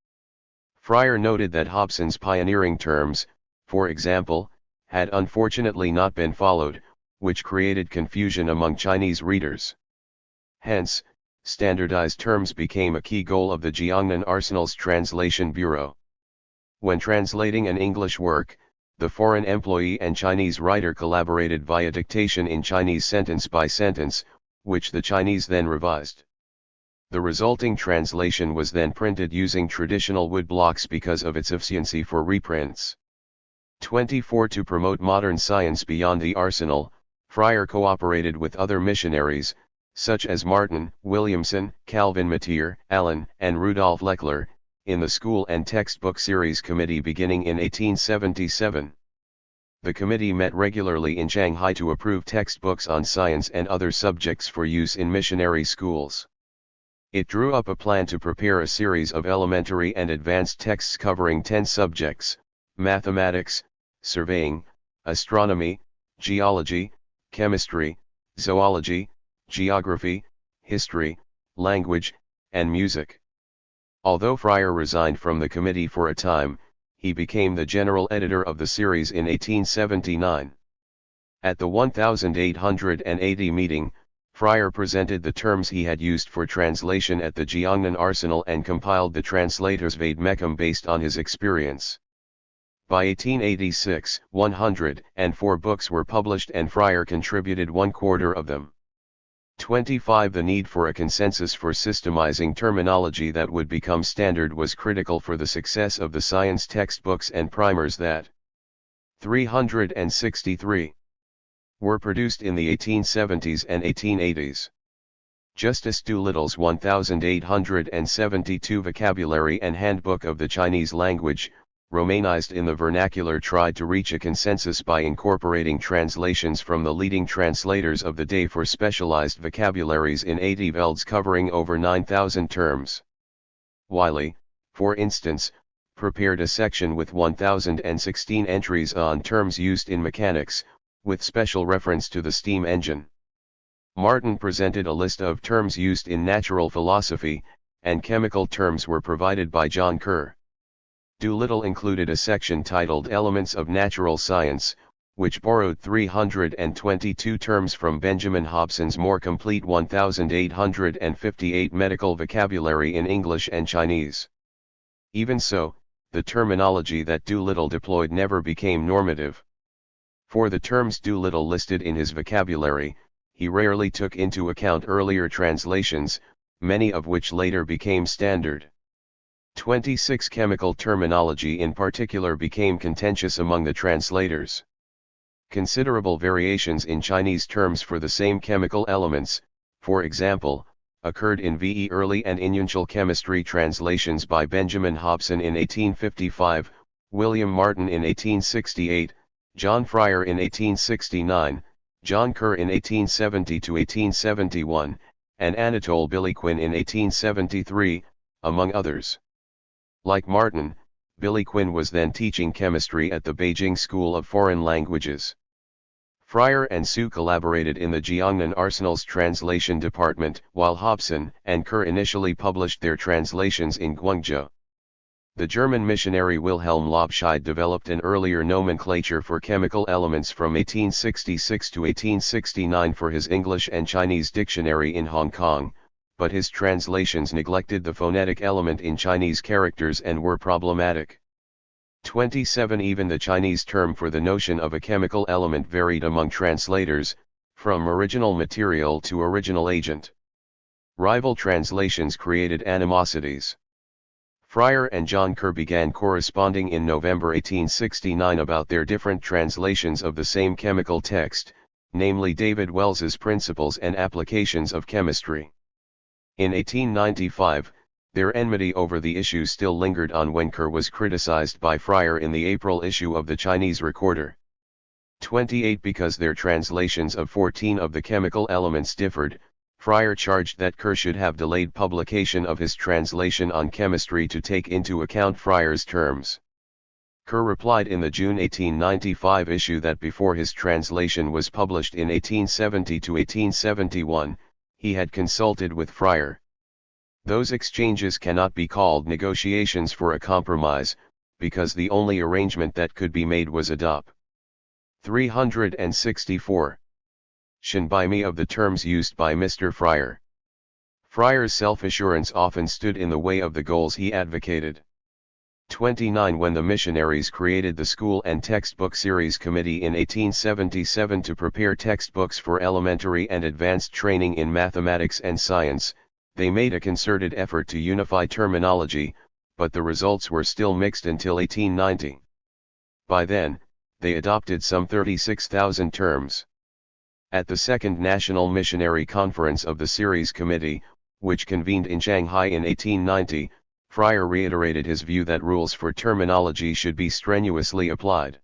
Fryer noted that Hobson's pioneering terms, for example, had unfortunately not been followed, which created confusion among Chinese readers. Hence, standardized terms became a key goal of the Jiangnan Arsenal's Translation Bureau. When translating an English work, the foreign employee and Chinese writer collaborated via dictation in Chinese sentence by sentence, which the Chinese then revised. The resulting translation was then printed using traditional wood blocks because of its efficiency for reprints. 24. To promote modern science beyond the Arsenal, Fryer cooperated with other missionaries, such as Martin, Williamson, Calvin Matier, Allen, and Rudolf Lechler, in the School and Textbook Series Committee beginning in 1877. The committee met regularly in Shanghai to approve textbooks on science and other subjects for use in missionary schools. It drew up a plan to prepare a series of elementary and advanced texts covering 10 subjects: mathematics, surveying, astronomy, geology, chemistry, zoology, geography, history, language, and music. Although Fryer resigned from the committee for a time, he became the general editor of the series in 1879. At the 1880 meeting, Fryer presented the terms he had used for translation at the Jiangnan Arsenal and compiled the Translator's Vade-Mecum based on his experience. By 1886, 104 books were published and Fryer contributed 1/4 of them. 25. The need for a consensus for systemizing terminology that would become standard was critical for the success of the science textbooks and primers that 363 were produced in the 1870s and 1880s. Justice Doolittle's 1872 Vocabulary and Handbook of the Chinese Language, Romanized in the vernacular, tried to reach a consensus by incorporating translations from the leading translators of the day for specialized vocabularies in 80 velds covering over 9,000 terms. Wiley, for instance, prepared a section with 1,016 entries on terms used in mechanics, with special reference to the steam engine. Martin presented a list of terms used in natural philosophy, and chemical terms were provided by John Kerr. Doolittle included a section titled Elements of Natural Science, which borrowed 322 terms from Benjamin Hobson's more complete 1858 medical vocabulary in English and Chinese. Even so, the terminology that Doolittle deployed never became normative. For the terms Doolittle listed in his vocabulary, he rarely took into account earlier translations, many of which later became standard. 26 chemical terminology in particular became contentious among the translators. Considerable variations in Chinese terms for the same chemical elements, for example, occurred in VE early and initial chemistry translations by Benjamin Hobson in 1855, William Martin in 1868, John Fryer in 1869, John Kerr in 1870–1871, and Anatole Billyquin in 1873, among others. Like Martin, Billyquin was then teaching chemistry at the Beijing School of Foreign Languages. Fryer and Su collaborated in the Jiangnan Arsenal's translation department, while Hobson and Kerr initially published their translations in Guangzhou. The German missionary Wilhelm Lobscheid developed an earlier nomenclature for chemical elements from 1866 to 1869 for his English and Chinese dictionary in Hong Kong, but his translations neglected the phonetic element in Chinese characters and were problematic. 27 Even the Chinese term for the notion of a chemical element varied among translators, from original material to original agent. Rival translations created animosities. Fryer and John Kerr began corresponding in November 1869 about their different translations of the same chemical text, namely David Wells's Principles and Applications of Chemistry. In 1895, their enmity over the issue still lingered on when Kerr was criticized by Fryer in the April issue of the Chinese Recorder. 28 Because their translations of 14 of the chemical elements differed, Fryer charged that Kerr should have delayed publication of his translation on chemistry to take into account Fryer's terms. Kerr replied in the June 1895 issue that before his translation was published in 1870–1871, he had consulted with Fryer. Those exchanges cannot be called negotiations for a compromise, because the only arrangement that could be made was adopt. 364. Shin by me of the terms used by Mr. Fryer. Fryer's self-assurance often stood in the way of the goals he advocated. 29 When the missionaries created the School and Textbook Series Committee in 1877 to prepare textbooks for elementary and advanced training in mathematics and science, they made a concerted effort to unify terminology, but the results were still mixed until 1890. By then, they adopted some 36,000 terms. At the Second National Missionary Conference of the Series Committee, which convened in Shanghai in 1890, Fryer reiterated his view that rules for terminology should be strenuously applied.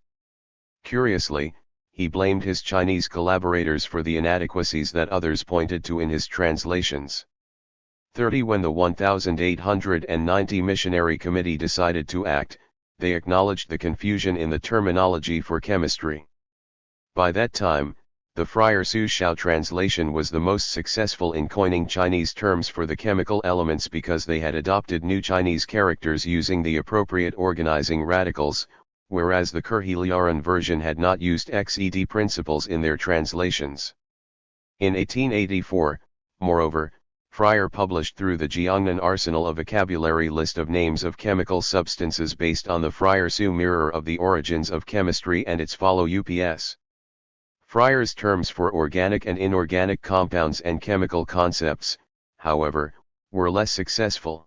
Curiously, he blamed his Chinese collaborators for the inadequacies that others pointed to in his translations. 30 When the 1890 Missionary Committee decided to act, they acknowledged the confusion in the terminology for chemistry. By that time, the Fryer-Su Shao translation was the most successful in coining Chinese terms for the chemical elements because they had adopted new Chinese characters using the appropriate organizing radicals, whereas the Kerr-Liaran version had not used XED principles in their translations. In 1884, moreover, Fryer published through the Jiangnan Arsenal a vocabulary list of names of chemical substances based on the Fryer-Su mirror of the origins of chemistry and its follow UPS. Fryer's terms for organic and inorganic compounds and chemical concepts, however, were less successful.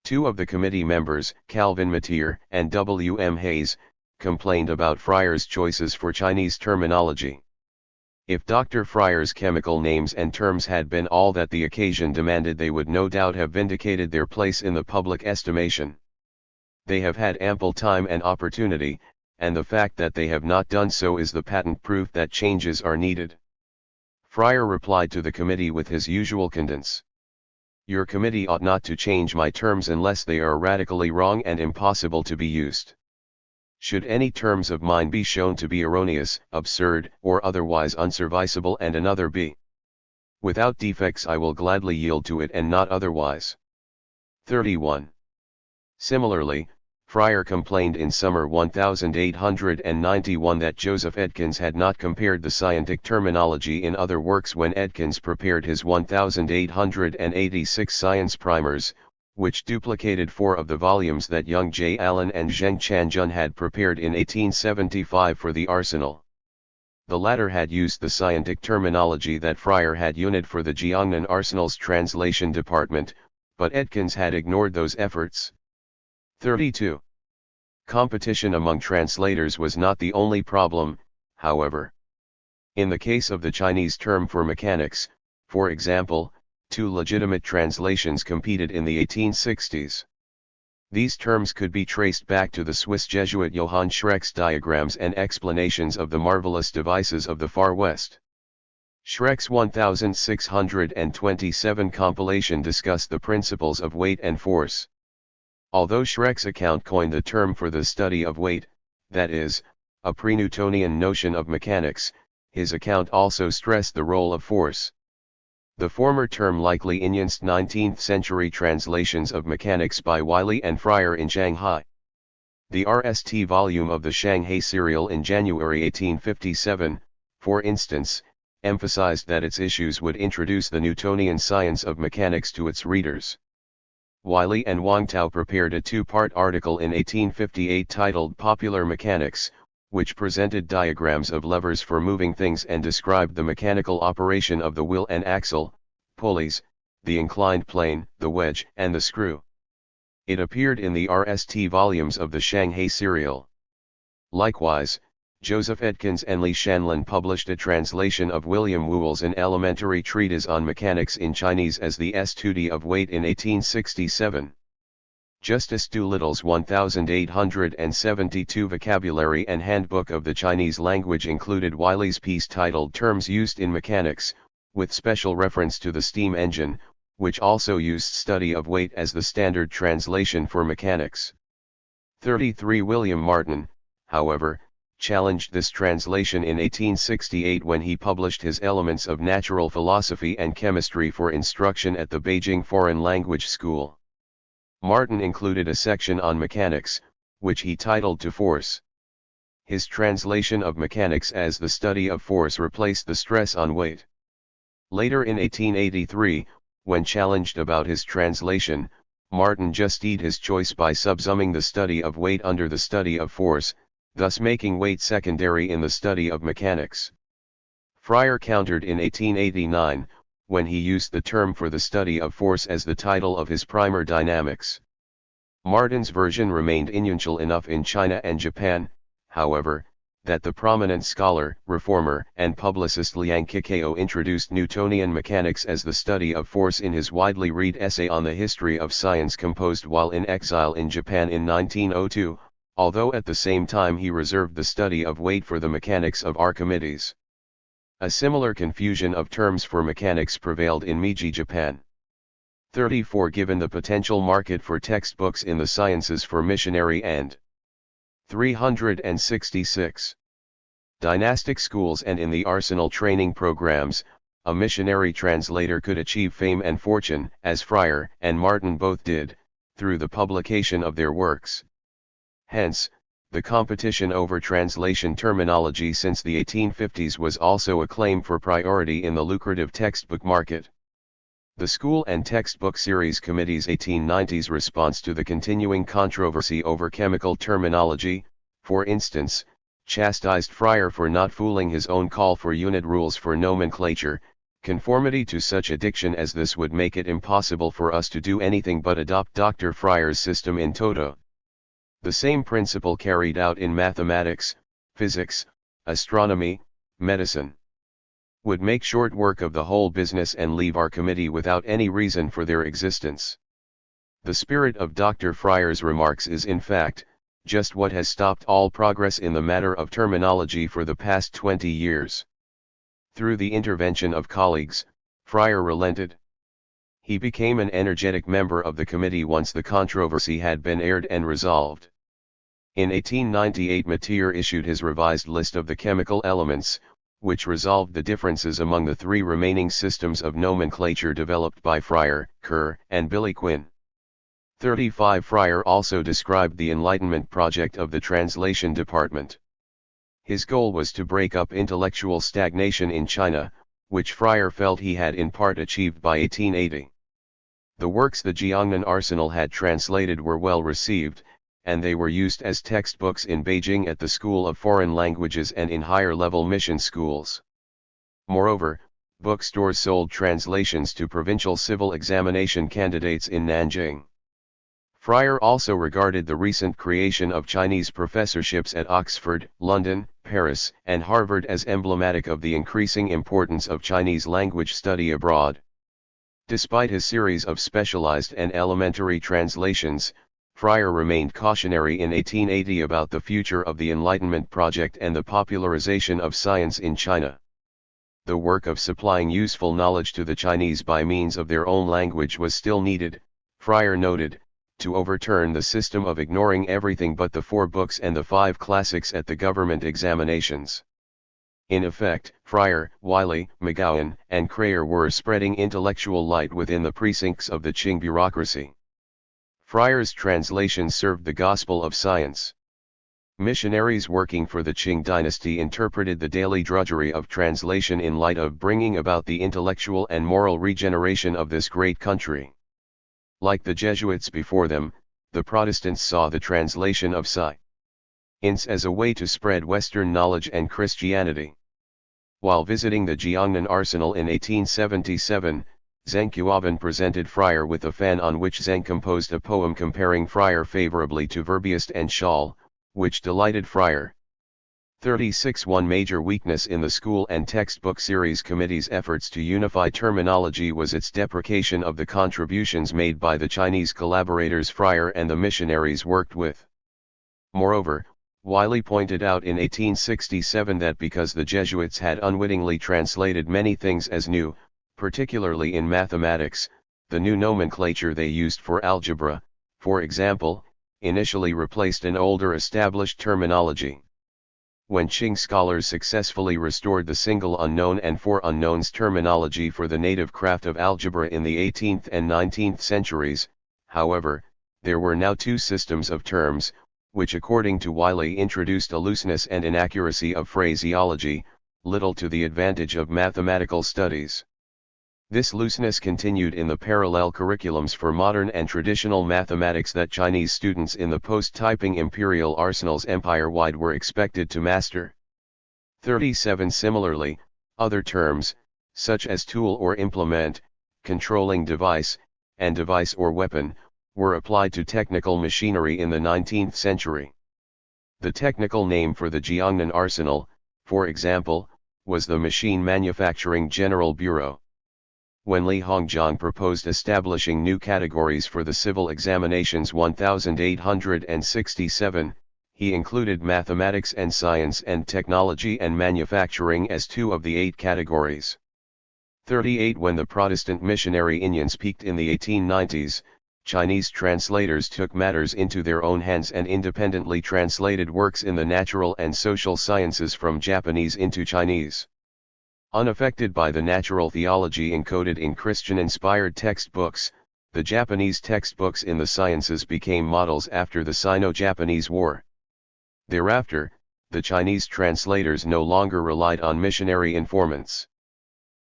Two of the committee members, Calvin Mateer and W. M. Hayes, complained about Fryer's choices for Chinese terminology. If Dr. Fryer's chemical names and terms had been all that the occasion demanded, they would no doubt have vindicated their place in the public estimation. They have had ample time and opportunity, and the fact that they have not done so is the patent proof that changes are needed. Fryer replied to the committee with his usual cadence. Your committee ought not to change my terms unless they are radically wrong and impossible to be used. Should any terms of mine be shown to be erroneous, absurd, or otherwise unserviceable and another be without defects, I will gladly yield to it and not otherwise. 31. Similarly, Fryer complained in summer 1891 that Joseph Edkins had not compared the scientific terminology in other works when Edkins prepared his 1886 science primers, which duplicated 4 of the volumes that Young J. Allen and Zheng Chanjun had prepared in 1875 for the Arsenal. The latter had used the scientific terminology that Fryer had used for the Jiangnan Arsenal's translation department, but Edkins had ignored those efforts. 32. Competition among translators was not the only problem, however. In the case of the Chinese term for mechanics, for example, 2 legitimate translations competed in the 1860s. These terms could be traced back to the Swiss Jesuit Johann Schreck's diagrams and explanations of the marvelous devices of the Far West. Schreck's 1627 compilation discussed the principles of weight and force. Although Schreck's account coined the term for the study of weight, that is, a pre-Newtonian notion of mechanics, his account also stressed the role of force. The former term likely influenced 19th-century translations of mechanics by Wiley and Fryer in Shanghai. The RST volume of the Shanghai serial in January 1857, for instance, emphasized that its issues would introduce the Newtonian science of mechanics to its readers. Wiley and Wang Tao prepared a 2-part article in 1858 titled Popular Mechanics, which presented diagrams of levers for moving things and described the mechanical operation of the wheel and axle, pulleys, the inclined plane, the wedge, and the screw. It appeared in the RST volumes of the Shanghai serial. Likewise, Joseph Edkins and Li Shanlin published a translation of William Whewell's An Elementary Treatise on Mechanics in Chinese as the Study of Weight in 1867. Justice Doolittle's 1872 Vocabulary and Handbook of the Chinese Language included Wiley's piece titled Terms Used in Mechanics, with special reference to the steam engine, which also used study of weight as the standard translation for mechanics. 33. William Martin, however, challenged this translation in 1868 when he published his Elements of Natural Philosophy and Chemistry for instruction at the Beijing Foreign Language School. Martin included a section on mechanics, which he titled To Force. His translation of mechanics as the study of force replaced the stress on weight. Later in 1883, when challenged about his translation, Martin justified his choice by subsuming the study of weight under the study of force, thus making weight secondary in the study of mechanics. Fryer countered in 1889, when he used the term for the study of force as the title of his primer Dynamics. Martin's version remained influential enough in China and Japan, however, that the prominent scholar, reformer, and publicist Liang Kikao introduced Newtonian mechanics as the study of force in his widely read essay on the history of science composed while in exile in Japan in 1902, although at the same time he reserved the study of weight for the mechanics of Archimedes. A similar confusion of terms for mechanics prevailed in Meiji, Japan. 34. Given the potential market for textbooks in the sciences for missionary and 366 dynastic schools and in the arsenal training programs, a missionary translator could achieve fame and fortune, as Fryer and Martin both did, through the publication of their works. Hence, the competition over translation terminology since the 1850s was also a claim for priority in the lucrative textbook market. The School and Textbook Series Committee's 1890s response to the continuing controversy over chemical terminology, for instance, chastised Fryer for not fooling his own call for unit rules for nomenclature. Conformity to such a diction as this would make it impossible for us to do anything but adopt Dr. Fryer's system in toto. The same principle carried out in mathematics, physics, astronomy, medicine would make short work of the whole business and leave our committee without any reason for their existence. The spirit of Dr. Fryer's remarks is in fact, just what has stopped all progress in the matter of terminology for the past 20 years. Through the intervention of colleagues, Fryer relented. He became an energetic member of the committee once the controversy had been aired and resolved. In 1898 Matier issued his revised list of the chemical elements, which resolved the differences among the 3 remaining systems of nomenclature developed by Fryer, Kerr, and Billy Quinn. 35 Fryer also described the Enlightenment project of the translation department. His goal was to break up intellectual stagnation in China, which Fryer felt he had in part achieved by 1880. The works the Jiangnan arsenal had translated were well received, and they were used as textbooks in Beijing at the School of Foreign Languages and in higher-level mission schools. Moreover, bookstores sold translations to provincial civil examination candidates in Nanjing. Fryer also regarded the recent creation of Chinese professorships at Oxford, London, Paris, and Harvard as emblematic of the increasing importance of Chinese language study abroad. Despite his series of specialized and elementary translations, Fryer remained cautionary in 1880 about the future of the Enlightenment project and the popularization of science in China. The work of supplying useful knowledge to the Chinese by means of their own language was still needed, Fryer noted, to overturn the system of ignoring everything but the 4 books and the 5 classics at the government examinations. In effect, Fryer, Wiley, McGowan, and Crayer were spreading intellectual light within the precincts of the Qing bureaucracy. Fryer's translations served the gospel of science. Missionaries working for the Qing dynasty interpreted the daily drudgery of translation in light of bringing about the intellectual and moral regeneration of this great country. Like the Jesuits before them, the Protestants saw the translation of science as a way to spread Western knowledge and Christianity. While visiting the Jiangnan arsenal in 1877, Zheng Qiuban presented Fryer with a fan on which Zheng composed a poem comparing Fryer favorably to Verbiest and Schall, which delighted Fryer. 36 One major weakness in the school and textbook series committee's efforts to unify terminology was its deprecation of the contributions made by the Chinese collaborators Fryer and the missionaries worked with. Moreover, Wiley pointed out in 1867 that because the Jesuits had unwittingly translated many things as new, particularly in mathematics, the new nomenclature they used for algebra, for example, initially replaced an older established terminology. When Qing scholars successfully restored the single unknown and 4 unknowns terminology for the native craft of algebra in the 18th and 19th centuries, however, there were now 2 systems of terms, which according to Wiley introduced a looseness and inaccuracy of phraseology, little to the advantage of mathematical studies. This looseness continued in the parallel curriculums for modern and traditional mathematics that Chinese students in the post-typing imperial arsenals empire-wide were expected to master. 37 Similarly, other terms, such as tool or implement, controlling device, and device or weapon, were applied to technical machinery in the 19th century. The technical name for the Jiangnan arsenal, for example, was the Machine Manufacturing General Bureau. When Li Hongzhang proposed establishing new categories for the civil examinations 1867, he included mathematics and science and technology and manufacturing as 2 of the 8 categories. 38 When the Protestant missionary unions peaked in the 1890s, Chinese translators took matters into their own hands and independently translated works in the natural and social sciences from Japanese into Chinese. Unaffected by the natural theology encoded in Christian-inspired textbooks, the Japanese textbooks in the sciences became models after the Sino-Japanese War. Thereafter, the Chinese translators no longer relied on missionary informants.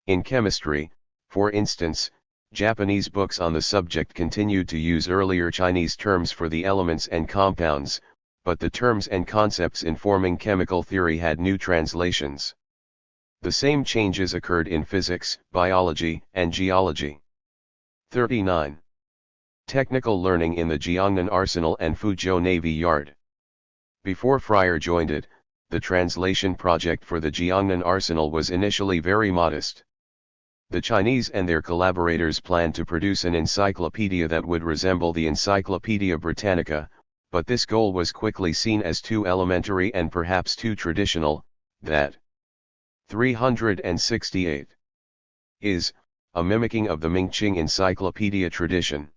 In chemistry, for instance, Japanese books on the subject continued to use earlier Chinese terms for the elements and compounds, but the terms and concepts informing chemical theory had new translations. The same changes occurred in physics, biology, and geology. 39. Technical learning in the Jiangnan Arsenal and Fuzhou Navy Yard. Before Fryer joined it, the translation project for the Jiangnan Arsenal was initially very modest. The Chinese and their collaborators planned to produce an encyclopedia that would resemble the Encyclopedia Britannica, but this goal was quickly seen as too elementary and perhaps too traditional. That 368 is a mimicking of the Ming-Qing encyclopedia tradition.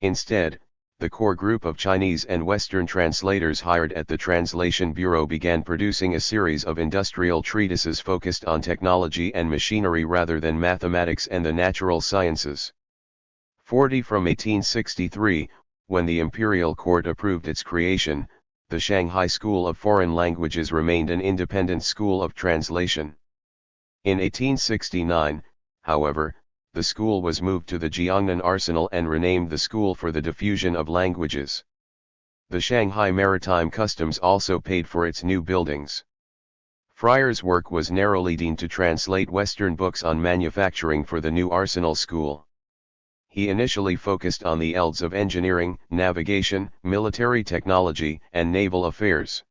Instead, the core group of Chinese and Western translators hired at the Translation Bureau began producing a series of industrial treatises focused on technology and machinery rather than mathematics and the natural sciences. 40 From 1863, when the imperial court approved its creation, the Shanghai School of Foreign Languages remained an independent school of translation. In 1869, however, the school was moved to the Jiangnan Arsenal and renamed the School for the Diffusion of Languages. The Shanghai Maritime Customs also paid for its new buildings. Fryer's work was narrowly deemed to translate Western books on manufacturing for the new Arsenal School. He initially focused on the fields of engineering, navigation, military technology, and naval affairs.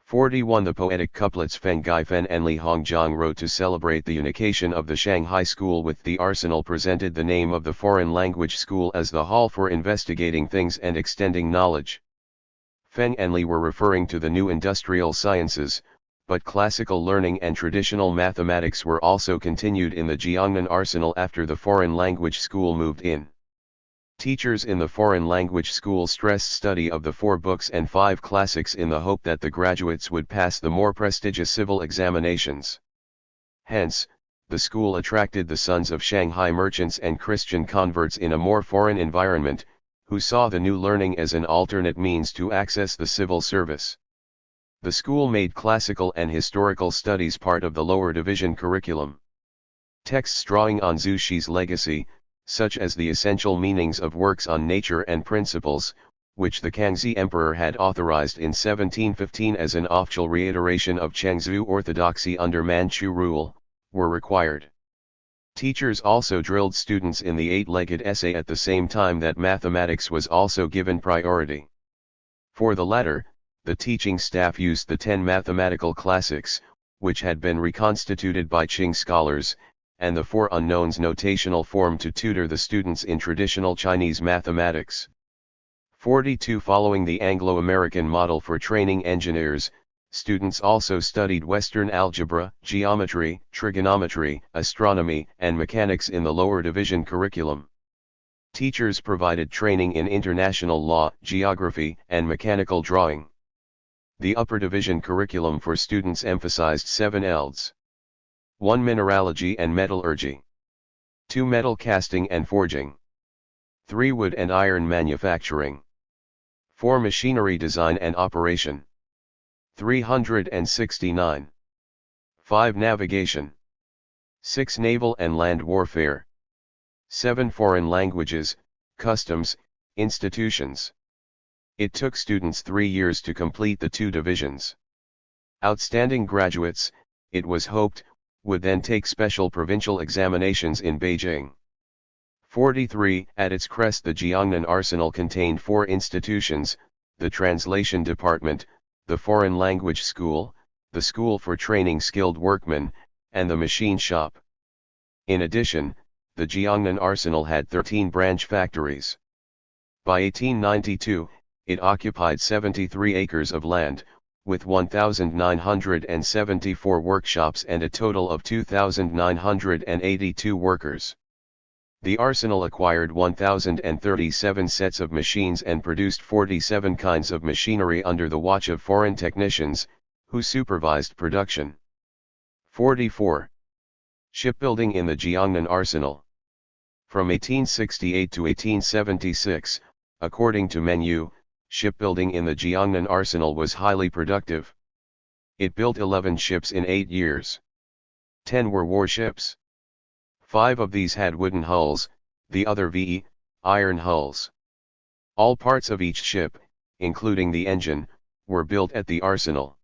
41 The poetic couplets Feng Gaifan and Li Hongjiang wrote to celebrate the unification of the Shanghai School with the Arsenal presented the name of the foreign language school as the hall for investigating things and extending knowledge. Feng and Li were referring to the new industrial sciences, but classical learning and traditional mathematics were also continued in the Jiangnan Arsenal after the foreign language school moved in. Teachers in the foreign language school stressed study of the 4 books and 5 classics in the hope that the graduates would pass the more prestigious civil examinations. Hence, the school attracted the sons of Shanghai merchants and Christian converts in a more foreign environment, who saw the new learning as an alternate means to access the civil service. The school made classical and historical studies part of the lower division curriculum. Texts drawing on Zhu Shi's legacy, such as the essential meanings of works on nature and principles, which the Kangxi Emperor had authorized in 1715 as an official reiteration of Chengzu orthodoxy under Manchu rule, were required. Teachers also drilled students in the 8-legged essay at the same time that mathematics was also given priority. For the latter, the teaching staff used the 10 mathematical classics, which had been reconstituted by Qing scholars, and the 4 unknowns notational form to tutor the students in traditional Chinese mathematics. 42 Following the Anglo-American model for training engineers, students also studied Western algebra, geometry, trigonometry, astronomy, and mechanics in the lower division curriculum. Teachers provided training in international law, geography, and mechanical drawing. The upper division curriculum for students emphasized 7 fields. 1 Mineralogy and metallurgy. 2 Metal casting and forging. 3 Wood and iron manufacturing. 4 Machinery design and operation. 369. 5 Navigation. 6 Naval and land warfare. 7 Foreign languages, customs, institutions. It took students 3 years to complete the 2 divisions. Outstanding graduates, it was hoped, would then take special provincial examinations in Beijing. 43 At its crest the Jiangnan Arsenal contained 4 institutions, the Translation Department, the Foreign Language School, the School for Training Skilled Workmen, and the Machine Shop. In addition, the Jiangnan Arsenal had 13 branch factories. By 1892, it occupied 73 acres of land, with 1,974 workshops and a total of 2,982 workers. The arsenal acquired 1,037 sets of machines and produced 47 kinds of machinery under the watch of foreign technicians, who supervised production. 44. Shipbuilding in the Jiangnan Arsenal. From 1868 to 1876, according to Menu, shipbuilding in the Jiangnan Arsenal was highly productive. It built 11 ships in 8 years. 10 were warships. 5 of these had wooden hulls, the other iron hulls. All parts of each ship, including the engine, were built at the arsenal.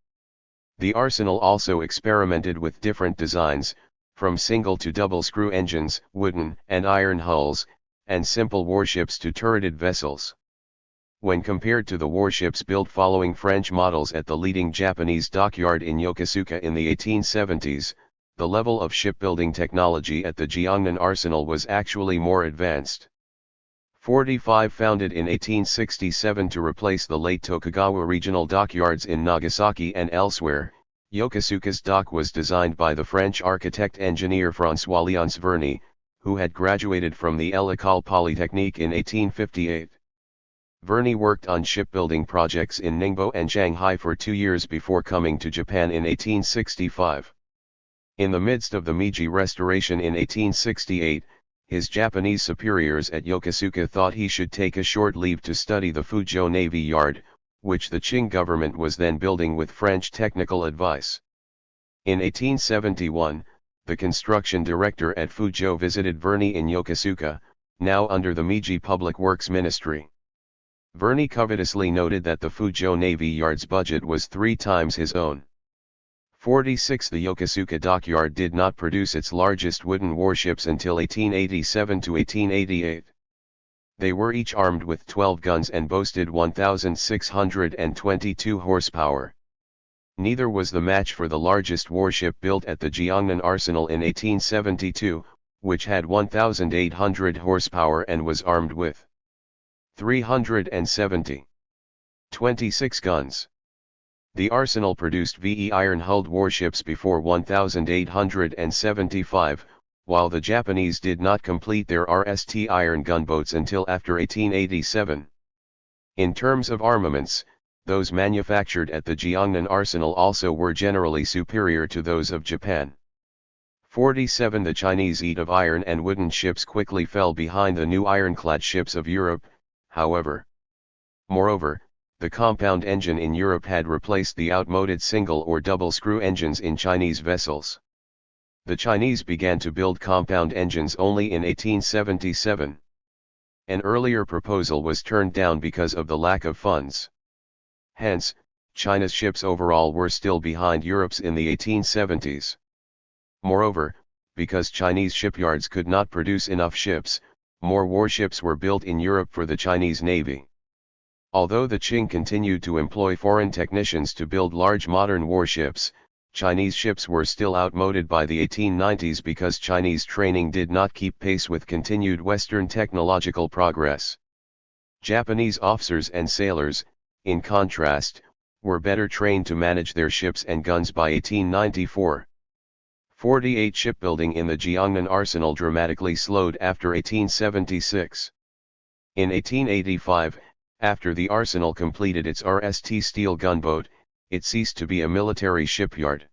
The arsenal also experimented with different designs, from single to double screw engines, wooden and iron hulls, and simple warships to turreted vessels. When compared to the warships built following French models at the leading Japanese dockyard in Yokosuka in the 1870s, the level of shipbuilding technology at the Jiangnan Arsenal was actually more advanced. 45 Founded in 1867 to replace the late Tokugawa regional dockyards in Nagasaki and elsewhere, Yokosuka's dock was designed by the French architect-engineer François Léonce Verny, who had graduated from the L'École Polytechnique in 1858. Verny worked on shipbuilding projects in Ningbo and Shanghai for 2 years before coming to Japan in 1865. In the midst of the Meiji Restoration in 1868, his Japanese superiors at Yokosuka thought he should take a short leave to study the Fuzhou Navy Yard, which the Qing government was then building with French technical advice. In 1871, the construction director at Fuzhou visited Verney in Yokosuka, now under the Meiji Public Works Ministry. Verney covetously noted that the Fuzhou Navy Yard's budget was 3 times his own. 46 The Yokosuka dockyard did not produce its largest wooden warships until 1887 to 1888. They were each armed with 12 guns and boasted 1,622 horsepower. Neither was the match for the largest warship built at the Jiangnan Arsenal in 1872, which had 1,800 horsepower and was armed with 26 guns. The Arsenal produced VE iron-hulled warships before 1875, while the Japanese did not complete their RST iron gunboats until after 1887. In terms of armaments, those manufactured at the Jiangnan Arsenal also were generally superior to those of Japan. 47 The Chinese eat of iron and wooden ships quickly fell behind the new ironclad ships of Europe, however. Moreover, the compound engine in Europe had replaced the outmoded single or double-screw engines in Chinese vessels. The Chinese began to build compound engines only in 1877. An earlier proposal was turned down because of the lack of funds. Hence, China's ships overall were still behind Europe's in the 1870s. Moreover, because Chinese shipyards could not produce enough ships, more warships were built in Europe for the Chinese Navy. Although the Qing continued to employ foreign technicians to build large modern warships, Chinese ships were still outmoded by the 1890s because Chinese training did not keep pace with continued Western technological progress. Japanese officers and sailors, in contrast, were better trained to manage their ships and guns by 1894. 48 Shipbuilding in the Jiangnan Arsenal dramatically slowed after 1876. In 1885, after the arsenal completed its RST steel gunboat, it ceased to be a military shipyard.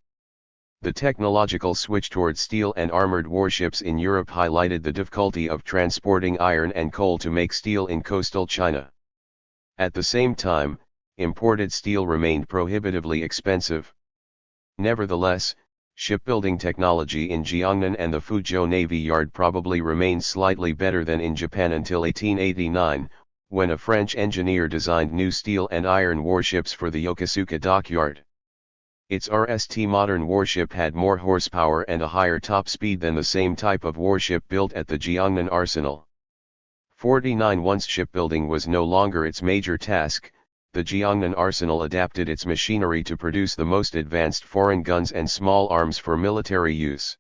The technological switch toward steel and armored warships in Europe highlighted the difficulty of transporting iron and coal to make steel in coastal China. At the same time, imported steel remained prohibitively expensive. Nevertheless, shipbuilding technology in Jiangnan and the Fuzhou Navy Yard probably remained slightly better than in Japan until 1889, when a French engineer designed new steel and iron warships for the Yokosuka dockyard. Its RST modern warship had more horsepower and a higher top speed than the same type of warship built at the Jiangnan Arsenal. 49 Once shipbuilding was no longer its major task, the Jiangnan Arsenal adapted its machinery to produce the most advanced foreign guns and small arms for military use.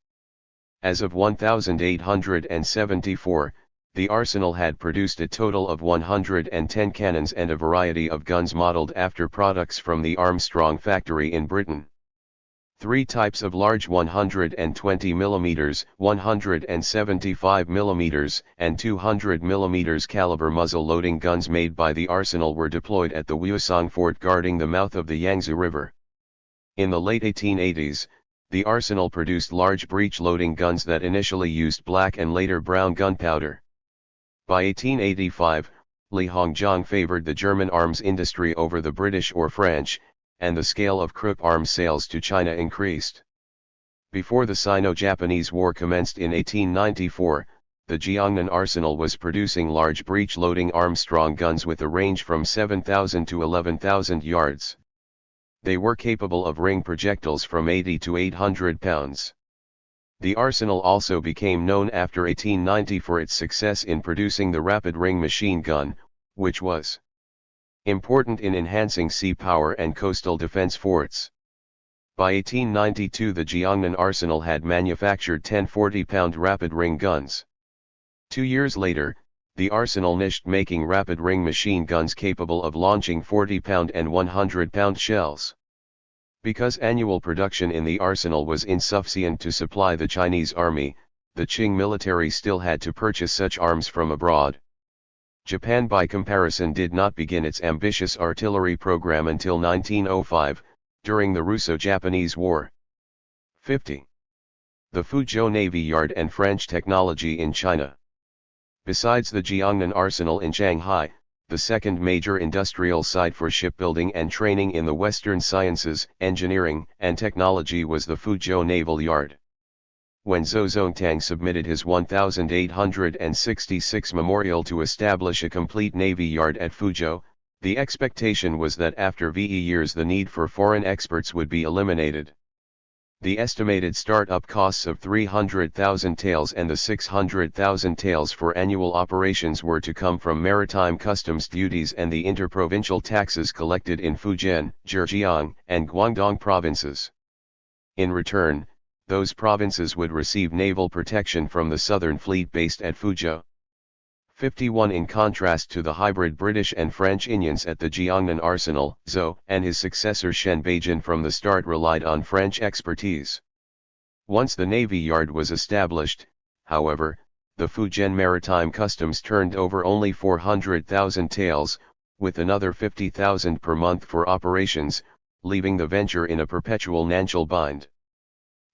As of 1874, the arsenal had produced a total of 110 cannons and a variety of guns modeled after products from the Armstrong factory in Britain. 3 types of large 120 mm, 175 mm, and 200 mm caliber muzzle-loading guns made by the arsenal were deployed at the Wusong fort guarding the mouth of the Yangtze River. In the late 1880s, the arsenal produced large breech-loading guns that initially used black and later brown gunpowder. By 1885, Li Hongzhang favored the German arms industry over the British or French, and the scale of Krupp arms sales to China increased. Before the Sino-Japanese War commenced in 1894, the Jiangnan Arsenal was producing large breech-loading Armstrong guns with a range from 7,000 to 11,000 yards. They were capable of ring projectiles from 80 to 800 pounds. The arsenal also became known after 1890 for its success in producing the rapid ring machine gun, which was important in enhancing sea power and coastal defense forts. By 1892 the Jiangnan Arsenal had manufactured 10 40-pound rapid ring guns. 2 years later, the arsenal niched making rapid ring machine guns capable of launching 40-pound and 100-pound shells. Because annual production in the arsenal was insufficient to supply the Chinese army, the Qing military still had to purchase such arms from abroad. Japan by comparison did not begin its ambitious artillery program until 1905, during the Russo-Japanese War. 50. The Fuzhou Navy Yard and French technology in China. Besides the Jiangnan Arsenal in Shanghai, the second major industrial site for shipbuilding and training in the Western sciences, engineering, and technology was the Fuzhou Naval Yard. When Zhou Zongtang submitted his 1866 memorial to establish a complete navy yard at Fuzhou, the expectation was that after VE years the need for foreign experts would be eliminated. The estimated start-up costs of 300,000 taels and the 600,000 taels for annual operations were to come from maritime customs duties and the interprovincial taxes collected in Fujian, Zhejiang, and Guangdong provinces. In return, those provinces would receive naval protection from the Southern Fleet based at Fuzhou. 51 In contrast to the hybrid British and French unions at the Jiangnan Arsenal, Zhou and his successor Shen Beijing from the start relied on French expertise. Once the Navy Yard was established, however, the Fujian Maritime Customs turned over only 400,000 taels, with another 50,000 per month for operations, leaving the venture in a perpetual financial bind.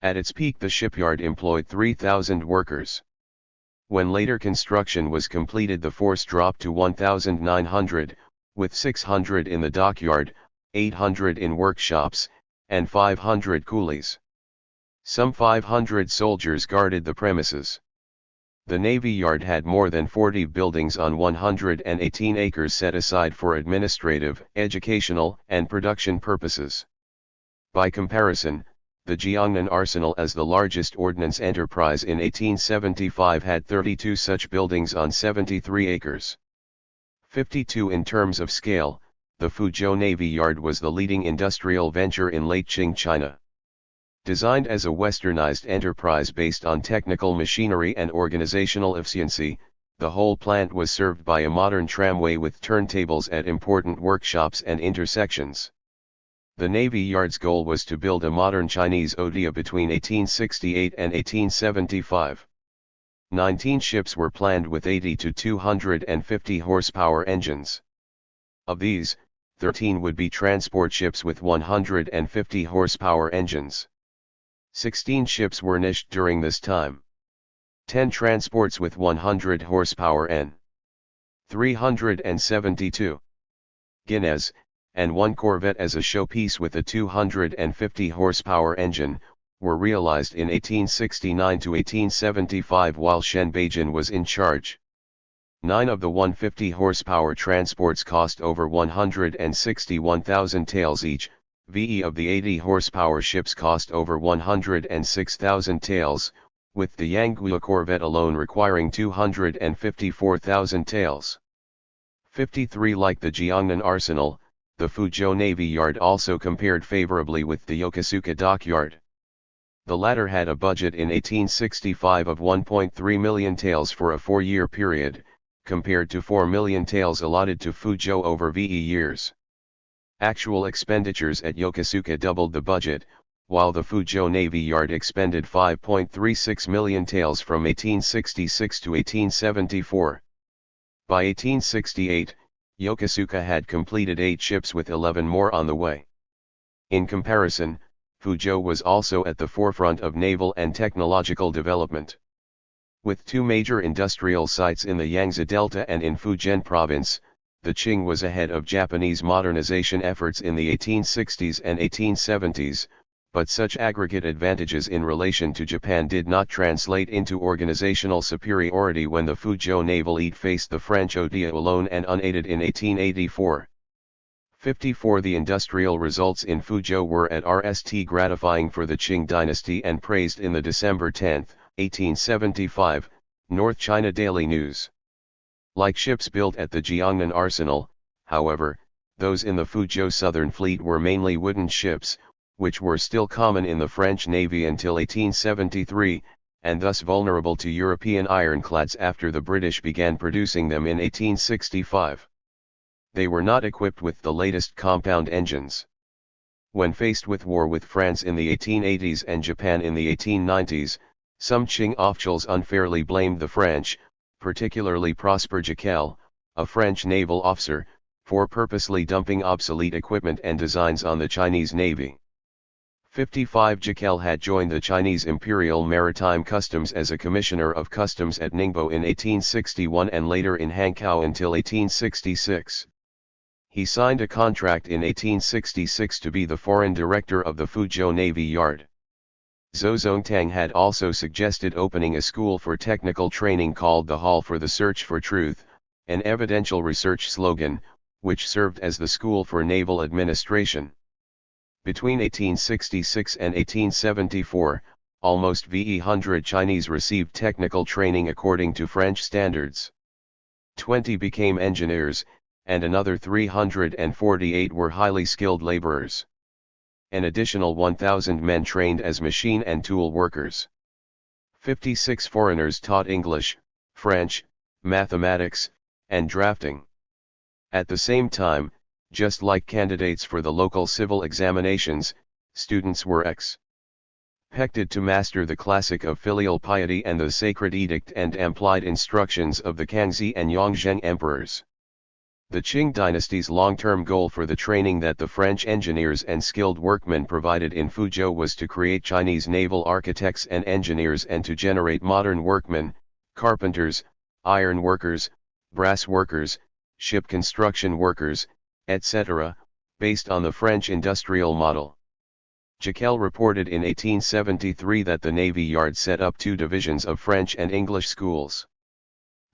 At its peak the shipyard employed 3,000 workers. When later construction was completed the force dropped to 1,900, with 600 in the dockyard, 800 in workshops, and 500 coolies. Some 500 soldiers guarded the premises. The Navy Yard had more than 40 buildings on 118 acres set aside for administrative, educational, and production purposes. By comparison, the Jiangnan Arsenal as the largest ordnance enterprise in 1875 had 32 such buildings on 73 acres. 52 In terms of scale, the Fuzhou Navy Yard was the leading industrial venture in late Qing China. Designed as a westernized enterprise based on technical machinery and organizational efficiency, the whole plant was served by a modern tramway with turntables at important workshops and intersections. The Navy Yard's goal was to build a modern Chinese Odia between 1868 and 1875. 19 ships were planned with 80 to 250 horsepower engines. Of these, 13 would be transport ships with 150 horsepower engines. 16 ships were niched during this time. 10 transports with 100 horsepower n. 372 Guinness, and 1 corvette as a showpiece with a 250 horsepower engine, were realized in 1869 to 1875 while Shen Beijing was in charge. 9 of the 150 horsepower transports cost over 161,000 taels each, VE of the 80 horsepower ships cost over 106,000 taels, with the Yanggua corvette alone requiring 254,000 taels. 53 Like the Jiangnan Arsenal, the Fuzhou Navy Yard also compared favorably with the Yokosuka Dockyard. The latter had a budget in 1865 of 1.3 million taels for a 4-year period, compared to 4 million taels allotted to Fuzhou over VE years. Actual expenditures at Yokosuka doubled the budget, while the Fuzhou Navy Yard expended 5.36 million taels from 1866 to 1874. By 1868, Yokosuka had completed 8 ships with 11 more on the way. In comparison, Fuzhou was also at the forefront of naval and technological development. With 2 major industrial sites in the Yangtze Delta and in Fujian Province, the Qing was ahead of Japanese modernization efforts in the 1860s and 1870s, but such aggregate advantages in relation to Japan did not translate into organizational superiority when the Fuzhou Naval Yard faced the French Odia alone and unaided in 1884. 54 The industrial results in Fuzhou were at RST gratifying for the Qing dynasty and praised in the December 10, 1875, North China Daily News. Like ships built at the Jiangnan Arsenal, however, those in the Fuzhou Southern Fleet were mainly wooden ships, which were still common in the French Navy until 1873, and thus vulnerable to European ironclads after the British began producing them in 1865. They were not equipped with the latest compound engines. When faced with war with France in the 1880s and Japan in the 1890s, some Qing officials unfairly blamed the French, particularly Prosper Jaquel, a French naval officer, for purposely dumping obsolete equipment and designs on the Chinese Navy. 55 Jekyll had joined the Chinese Imperial Maritime Customs as a Commissioner of Customs at Ningbo in 1861 and later in Hankow until 1866. He signed a contract in 1866 to be the foreign director of the Fuzhou Navy Yard. Zhou Zongtang had also suggested opening a school for technical training called the Hall for the Search for Truth, an evidential research slogan, which served as the school for naval administration. Between 1866 and 1874, almost 100 Chinese received technical training according to French standards. 20 became engineers, and another 348 were highly skilled laborers. An additional 1,000 men trained as machine and tool workers. 56 foreigners taught English, French, mathematics, and drafting. At the same time, just like candidates for the local civil examinations, students were expected to master the classic of filial piety and the sacred edict and implied instructions of the Kangxi and Yongzheng emperors. The Qing dynasty's long-term goal for the training that the French engineers and skilled workmen provided in Fuzhou was to create Chinese naval architects and engineers and to generate modern workmen, carpenters, iron workers, brass workers, ship construction workers, etc., based on the French industrial model. Jekyll reported in 1873 that the Navy Yard set up 2 divisions of French and English schools.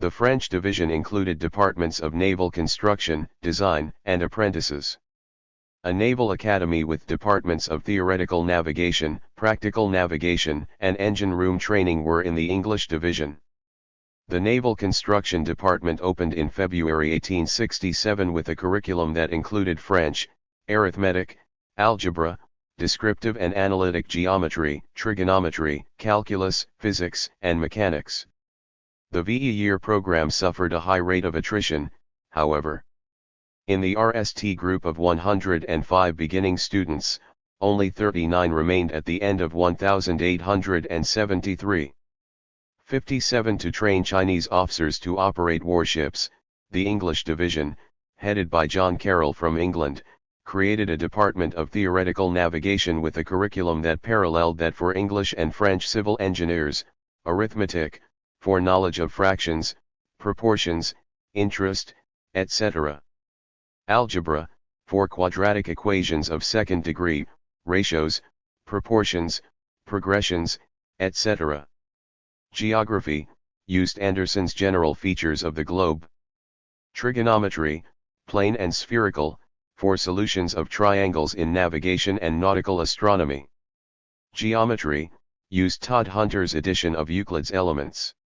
The French division included departments of naval construction, design, and apprentices. A naval academy with departments of theoretical navigation, practical navigation, and engine room training were in the English division. The Naval Construction Department opened in February 1867 with a curriculum that included French, arithmetic, algebra, descriptive and analytic geometry, trigonometry, calculus, physics, and mechanics. The VE-year program suffered a high rate of attrition, however. In the RST group of 105 beginning students, only 39 remained at the end of 1873. 57 to train Chinese officers to operate warships. The English division, headed by John Carroll from England, created a department of theoretical navigation with a curriculum that paralleled that for English and French civil engineers, arithmetic, for knowledge of fractions, proportions, interest, etc. Algebra, for quadratic equations of second degree, ratios, proportions, progressions, etc. Geography, used Anderson's general features of the globe. Trigonometry, plane and spherical, for solutions of triangles in navigation and nautical astronomy. Geometry, used Todd Hunter's edition of Euclid's Elements.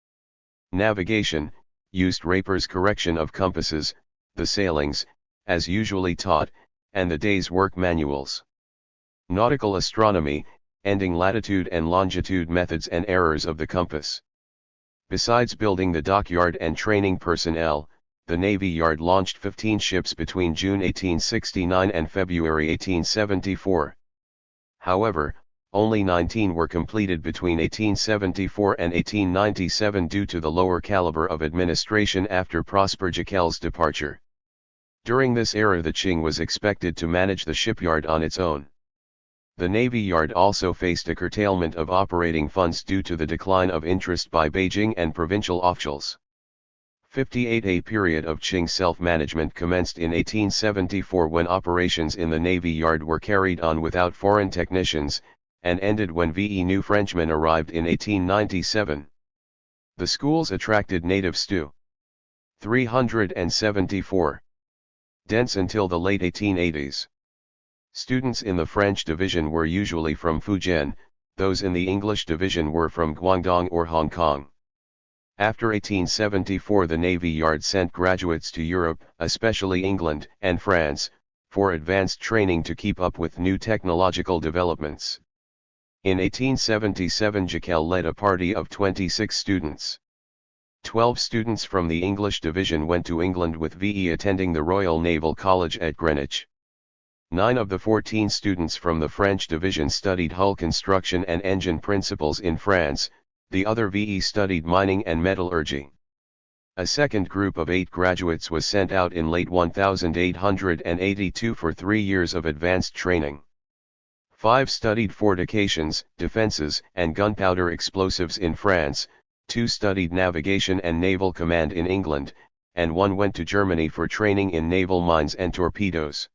Navigation, used Raper's correction of compasses, the sailings, as usually taught, and the day's work manuals. Nautical astronomy, ending latitude and longitude methods and errors of the compass. Besides building the dockyard and training personnel, the Navy Yard launched 15 ships between June 1869 and February 1874. However, only 19 were completed between 1874 and 1897 due to the lower caliber of administration after Prosper Jekyll's departure. During this era the Qing was expected to manage the shipyard on its own. The Navy Yard also faced a curtailment of operating funds due to the decline of interest by Beijing and provincial officials. 58 A period of Qing self-management commenced in 1874 when operations in the Navy Yard were carried on without foreign technicians, and ended when new Frenchmen arrived in 1897. The schools attracted native stu. 374. Dense until the late 1880s. Students in the French division were usually from Fujian, those in the English division were from Guangdong or Hong Kong. After 1874 the Navy Yard sent graduates to Europe, especially England and France, for advanced training to keep up with new technological developments. In 1877 Jekyll led a party of 26 students. 12 students from the English division went to England with VE attending the Royal Naval College at Greenwich. 9 of the 14 students from the French division studied hull construction and engine principles in France, the other VE studied mining and metallurgy. A second group of 8 graduates was sent out in late 1882 for 3 years of advanced training. 5 studied fortifications, defenses, and gunpowder explosives in France, 2 studied navigation and naval command in England, and 1 went to Germany for training in naval mines and torpedoes.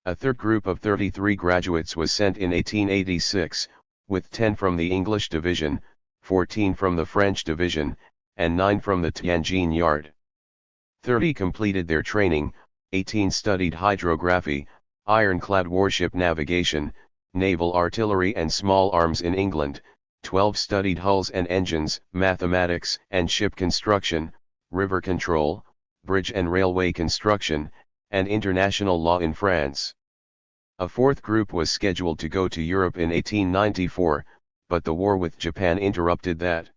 A third group of 33 graduates was sent in 1886, with 10 from the English division, 14 from the French division, and 9 from the Tianjin yard. 30 completed their training, 18 studied hydrography, ironclad warship navigation, naval artillery and small arms in England, 12 studied hulls and engines, mathematics and ship construction, river control, bridge and railway construction, and international law in France. A fourth group was scheduled to go to Europe in 1894, but the war with Japan interrupted that.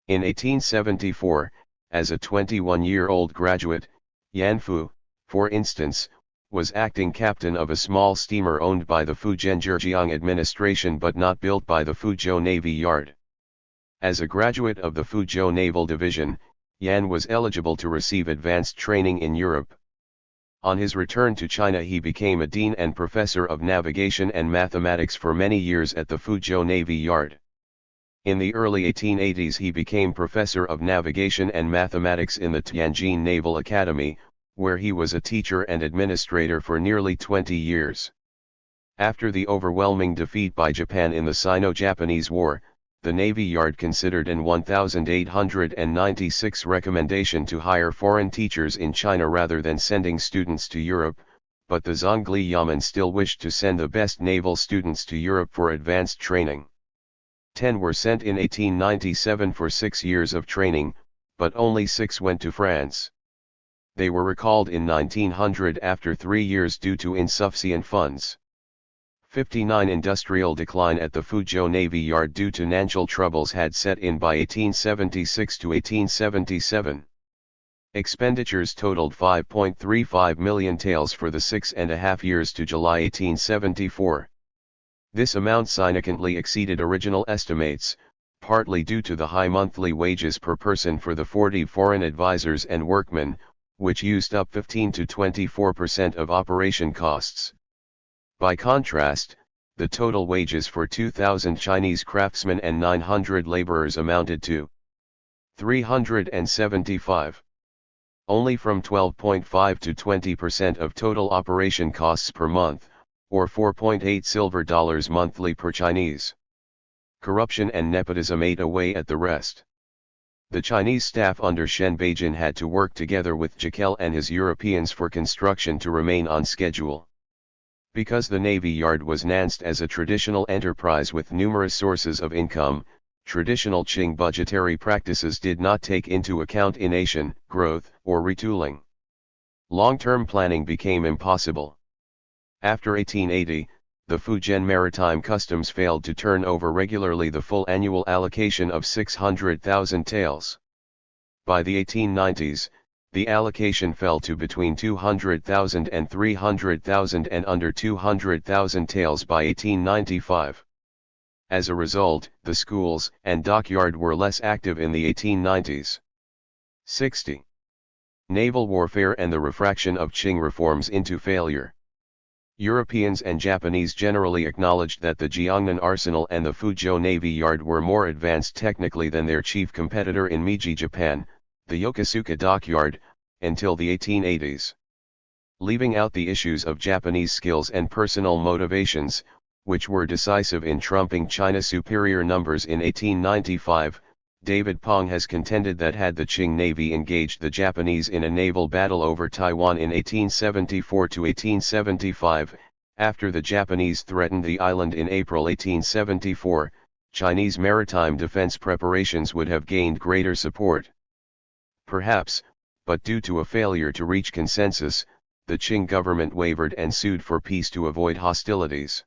In 1874, as a 21-year-old graduate, Yan Fu, for instance, was acting captain of a small steamer owned by the Fujian administration but not built by the Fuzhou Navy Yard. As a graduate of the Fuzhou Naval Division, Yan was eligible to receive advanced training in Europe. On his return to China he became a dean and professor of navigation and mathematics for many years at the Fuzhou Navy Yard. In the early 1880s he became professor of navigation and mathematics in the Tianjin Naval Academy, where he was a teacher and administrator for nearly 20 years. After the overwhelming defeat by Japan in the Sino-Japanese War, the Navy Yard considered an 1896 recommendation to hire foreign teachers in China rather than sending students to Europe, but the Zhongli Yamen still wished to send the best naval students to Europe for advanced training. 10 were sent in 1897 for 6 years of training, but only 6 went to France. They were recalled in 1900 after 3 years due to insufficient funds. 59 Industrial decline at the Fuzhou Navy Yard due to financial troubles had set in by 1876 to 1877. Expenditures totaled 5.35 million taels for the 6.5 years to July 1874. This amount significantly exceeded original estimates, partly due to the high monthly wages per person for the 40 foreign advisors and workmen, which used up 15 to 24% of operation costs. By contrast, the total wages for 2,000 Chinese craftsmen and 900 laborers amounted to 375. Only from 12.5 to 20% of total operation costs per month, or 4.8 silver dollars monthly per Chinese. Corruption and nepotism ate away at the rest. The Chinese staff under Shen Beijing had to work together with Jekyll and his Europeans for construction to remain on schedule. Because the Navy Yard was financed as a traditional enterprise with numerous sources of income, traditional Qing budgetary practices did not take into account innovation, growth, or retooling. Long-term planning became impossible. After 1880, the Fujian Maritime Customs failed to turn over regularly the full annual allocation of 600,000 taels. By the 1890s, the allocation fell to between 200,000 and 300,000 and under 200,000 taels by 1895. As a result, the schools and dockyard were less active in the 1890s. 60. Naval warfare and the refraction of Qing reforms into failure. Europeans and Japanese generally acknowledged that the Jiangnan Arsenal and the Fuzhou Navy Yard were more advanced technically than their chief competitor in Meiji, Japan, the Yokosuka Dockyard, until the 1880s. Leaving out the issues of Japanese skills and personal motivations, which were decisive in trumping China's superior numbers in 1895, David Pong has contended that had the Qing Navy engaged the Japanese in a naval battle over Taiwan in 1874 to 1875, after the Japanese threatened the island in April 1874, Chinese maritime defense preparations would have gained greater support. Perhaps, but due to a failure to reach consensus, the Qing government wavered and sued for peace to avoid hostilities.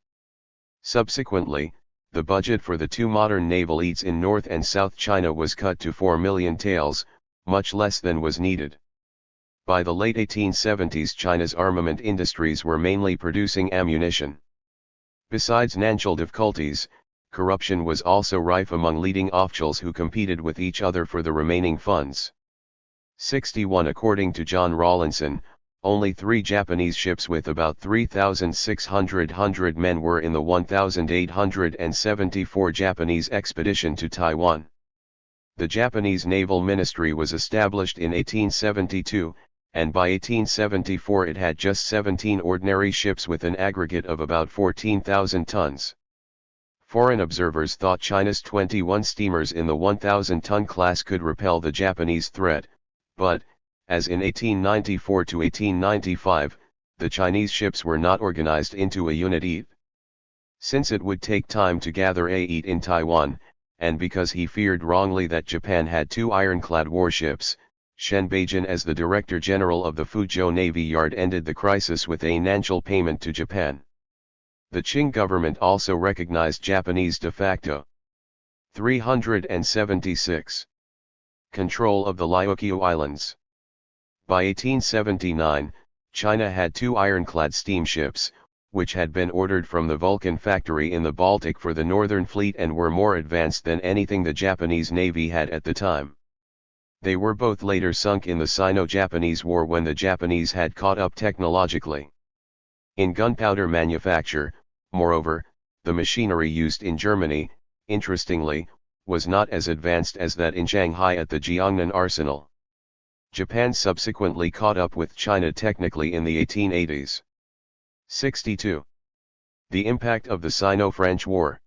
Subsequently, the budget for the two modern naval fleets in North and South China was cut to 4 million taels, much less than was needed. By the late 1870s, China's armament industries were mainly producing ammunition. Besides financial difficulties, corruption was also rife among leading officials who competed with each other for the remaining funds. 61 According to John Rawlinson, only 3 Japanese ships with about 3,600 men were in the 1,874 Japanese expedition to Taiwan. The Japanese Naval Ministry was established in 1872, and by 1874 it had just 17 ordinary ships with an aggregate of about 14,000 tons. Foreign observers thought China's 21 steamers in the 1,000-ton class could repel the Japanese threat, but, as in 1894 to 1895, the Chinese ships were not organized into a unit. Since it would take time to gather a in Taiwan, and because he feared wrongly that Japan had 2 ironclad warships, Shen Beijing as the Director General of the Fuzhou Navy Yard ended the crisis with a financial payment to Japan. The Qing government also recognized Japanese de facto. 376. Control of the Ryukyu Islands. By 1879, China had 2 ironclad steamships, which had been ordered from the Vulcan factory in the Baltic for the Northern Fleet and were more advanced than anything the Japanese Navy had at the time. They were both later sunk in the Sino-Japanese War when the Japanese had caught up technologically. In gunpowder manufacture, moreover, the machinery used in Germany, interestingly, was not as advanced as that in Shanghai at the Jiangnan arsenal. Japan subsequently caught up with China technically in the 1880s. 62. The impact of the Sino-French War.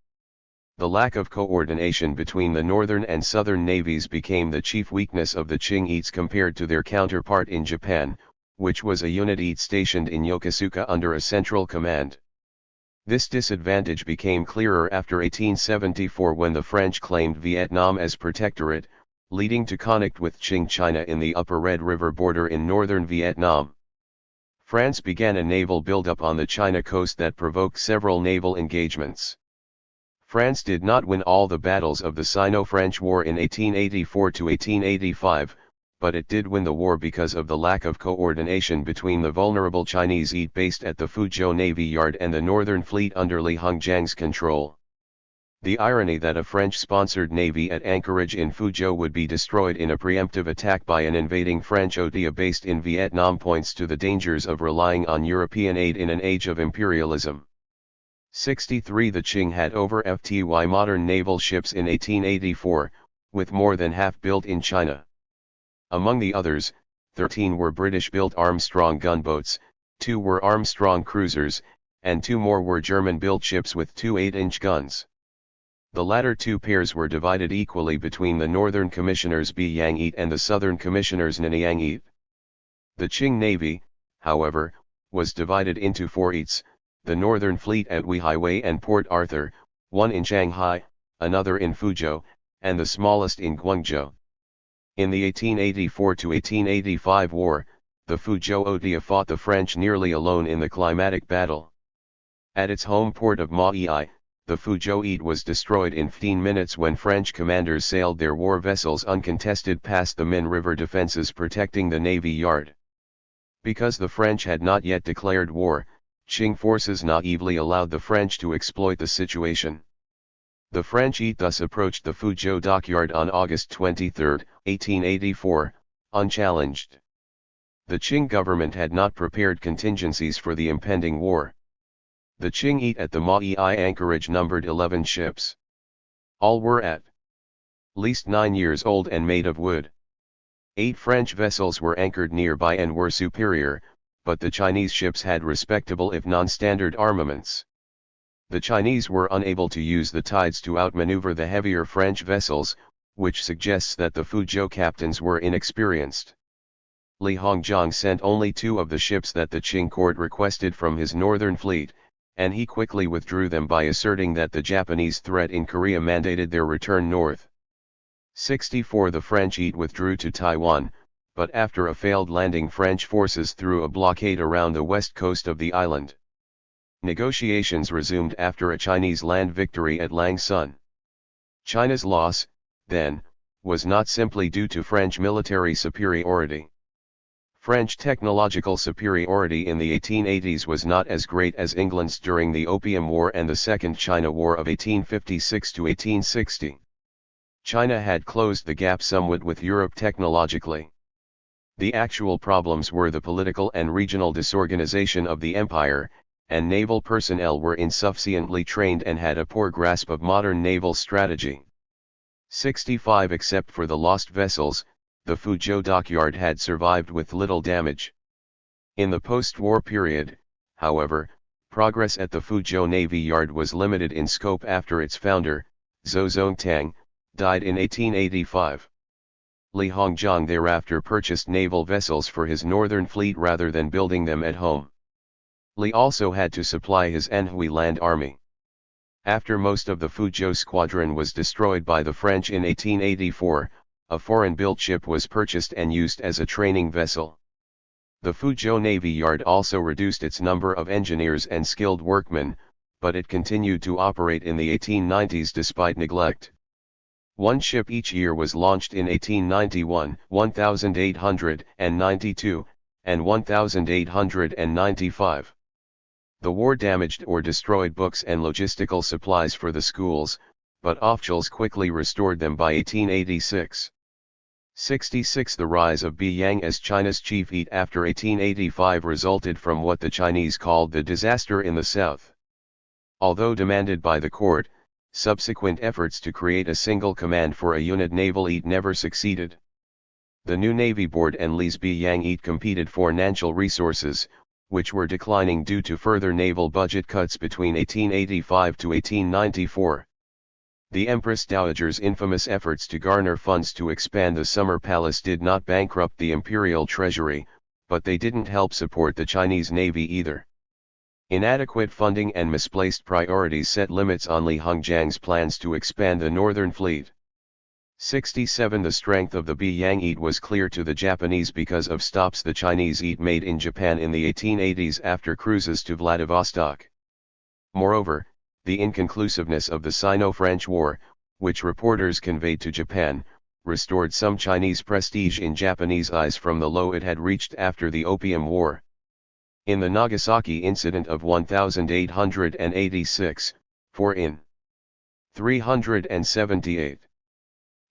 The lack of coordination between the northern and southern navies became the chief weakness of the Qing compared to their counterpart in Japan, which was a unit stationed in Yokosuka under a central command. This disadvantage became clearer after 1874 when the French claimed Vietnam as protectorate, leading to conflict with Qing China in the upper Red River border in northern Vietnam. France began a naval buildup on the China coast that provoked several naval engagements. France did not win all the battles of the Sino-French War in 1884 to 1885, but it did win the war because of the lack of coordination between the vulnerable Chinese based at the Fuzhou Navy Yard and the Northern Fleet under Li Hongjiang's control. The irony that a French-sponsored navy at anchorage in Fuzhou would be destroyed in a preemptive attack by an invading French OTA based in Vietnam points to the dangers of relying on European aid in an age of imperialism. 63. The Qing had over 50 modern naval ships in 1884, with more than half built in China. Among the others, 13 were British-built Armstrong gunboats, 2 were Armstrong cruisers, and 2 more were German-built ships with 2 8-inch guns. The latter 2 pairs were divided equally between the Northern Commissioners Beiyang and the Southern Commissioners Nanyang. The Qing Navy, however, was divided into 4 the Northern Fleet at Weihai and Port Arthur, one in Shanghai, another in Fuzhou, and the smallest in Guangzhou. In the 1884 to 1885 war, the Fuzhou OTA fought the French nearly alone in the climatic battle. At its home port of Maui, the Fuzhou was destroyed in 15 minutes when French commanders sailed their war vessels uncontested past the Min River defenses protecting the Navy Yard. Because the French had not yet declared war, Qing forces naively allowed the French to exploit the situation. The French thus approached the Fuzhou dockyard on August 23, 1884, unchallenged. The Qing government had not prepared contingencies for the impending war. The Qing at the Maui anchorage numbered 11 ships. All were at least 9 years old and made of wood. 8 French vessels were anchored nearby and were superior, but the Chinese ships had respectable if non-standard armaments. The Chinese were unable to use the tides to outmaneuver the heavier French vessels, which suggests that the Fuzhou captains were inexperienced. Li Hongjiang sent only 2 of the ships that the Qing court requested from his northern fleet, and he quickly withdrew them by asserting that the Japanese threat in Korea mandated their return north. 64 The French withdrew to Taiwan, but after a failed landing French forces threw a blockade around the west coast of the island. Negotiations resumed after a Chinese land victory at Lang Son. China's loss, then, was not simply due to French military superiority. French technological superiority in the 1880s was not as great as England's during the Opium War and the Second China War of 1856 to 1860. China had closed the gap somewhat with Europe technologically. The actual problems were the political and regional disorganization of the empire, and naval personnel were insufficiently trained and had a poor grasp of modern naval strategy. 65 Except for the lost vessels, the Fuzhou dockyard had survived with little damage. In the post-war period, however, progress at the Fuzhou Navy Yard was limited in scope after its founder, Zhou Zongtang, died in 1885. Li Hongzhang thereafter purchased naval vessels for his northern fleet rather than building them at home. Li also had to supply his Anhui land army. After most of the Fuzhou squadron was destroyed by the French in 1884, a foreign-built ship was purchased and used as a training vessel. The Fuzhou Navy Yard also reduced its number of engineers and skilled workmen, but it continued to operate in the 1890s despite neglect. One ship each year was launched in 1891, 1892, and 1895. The war damaged or destroyed books and logistical supplies for the schools, but officials quickly restored them by 1886. 66 The rise of Beiyang as China's chief eat after 1885 resulted from what the Chinese called the disaster in the south. Although demanded by the court, subsequent efforts to create a single command for a unit naval eat never succeeded. The new Navy Board and Li's Beiyang eat competed for financial resources, which were declining due to further naval budget cuts between 1885 to 1894. The Empress Dowager's infamous efforts to garner funds to expand the Summer Palace did not bankrupt the imperial treasury, but they didn't help support the Chinese Navy either. Inadequate funding and misplaced priorities set limits on Li Hongzhang's plans to expand the northern fleet. 67 The strength of the Beiyang eat was clear to the Japanese because of stops the Chinese eat made in Japan in the 1880s after cruises to Vladivostok. Moreover, the inconclusiveness of the Sino-French War, which reporters conveyed to Japan, restored some Chinese prestige in Japanese eyes from the low it had reached after the Opium War. In the Nagasaki incident of 1886, 4 in 378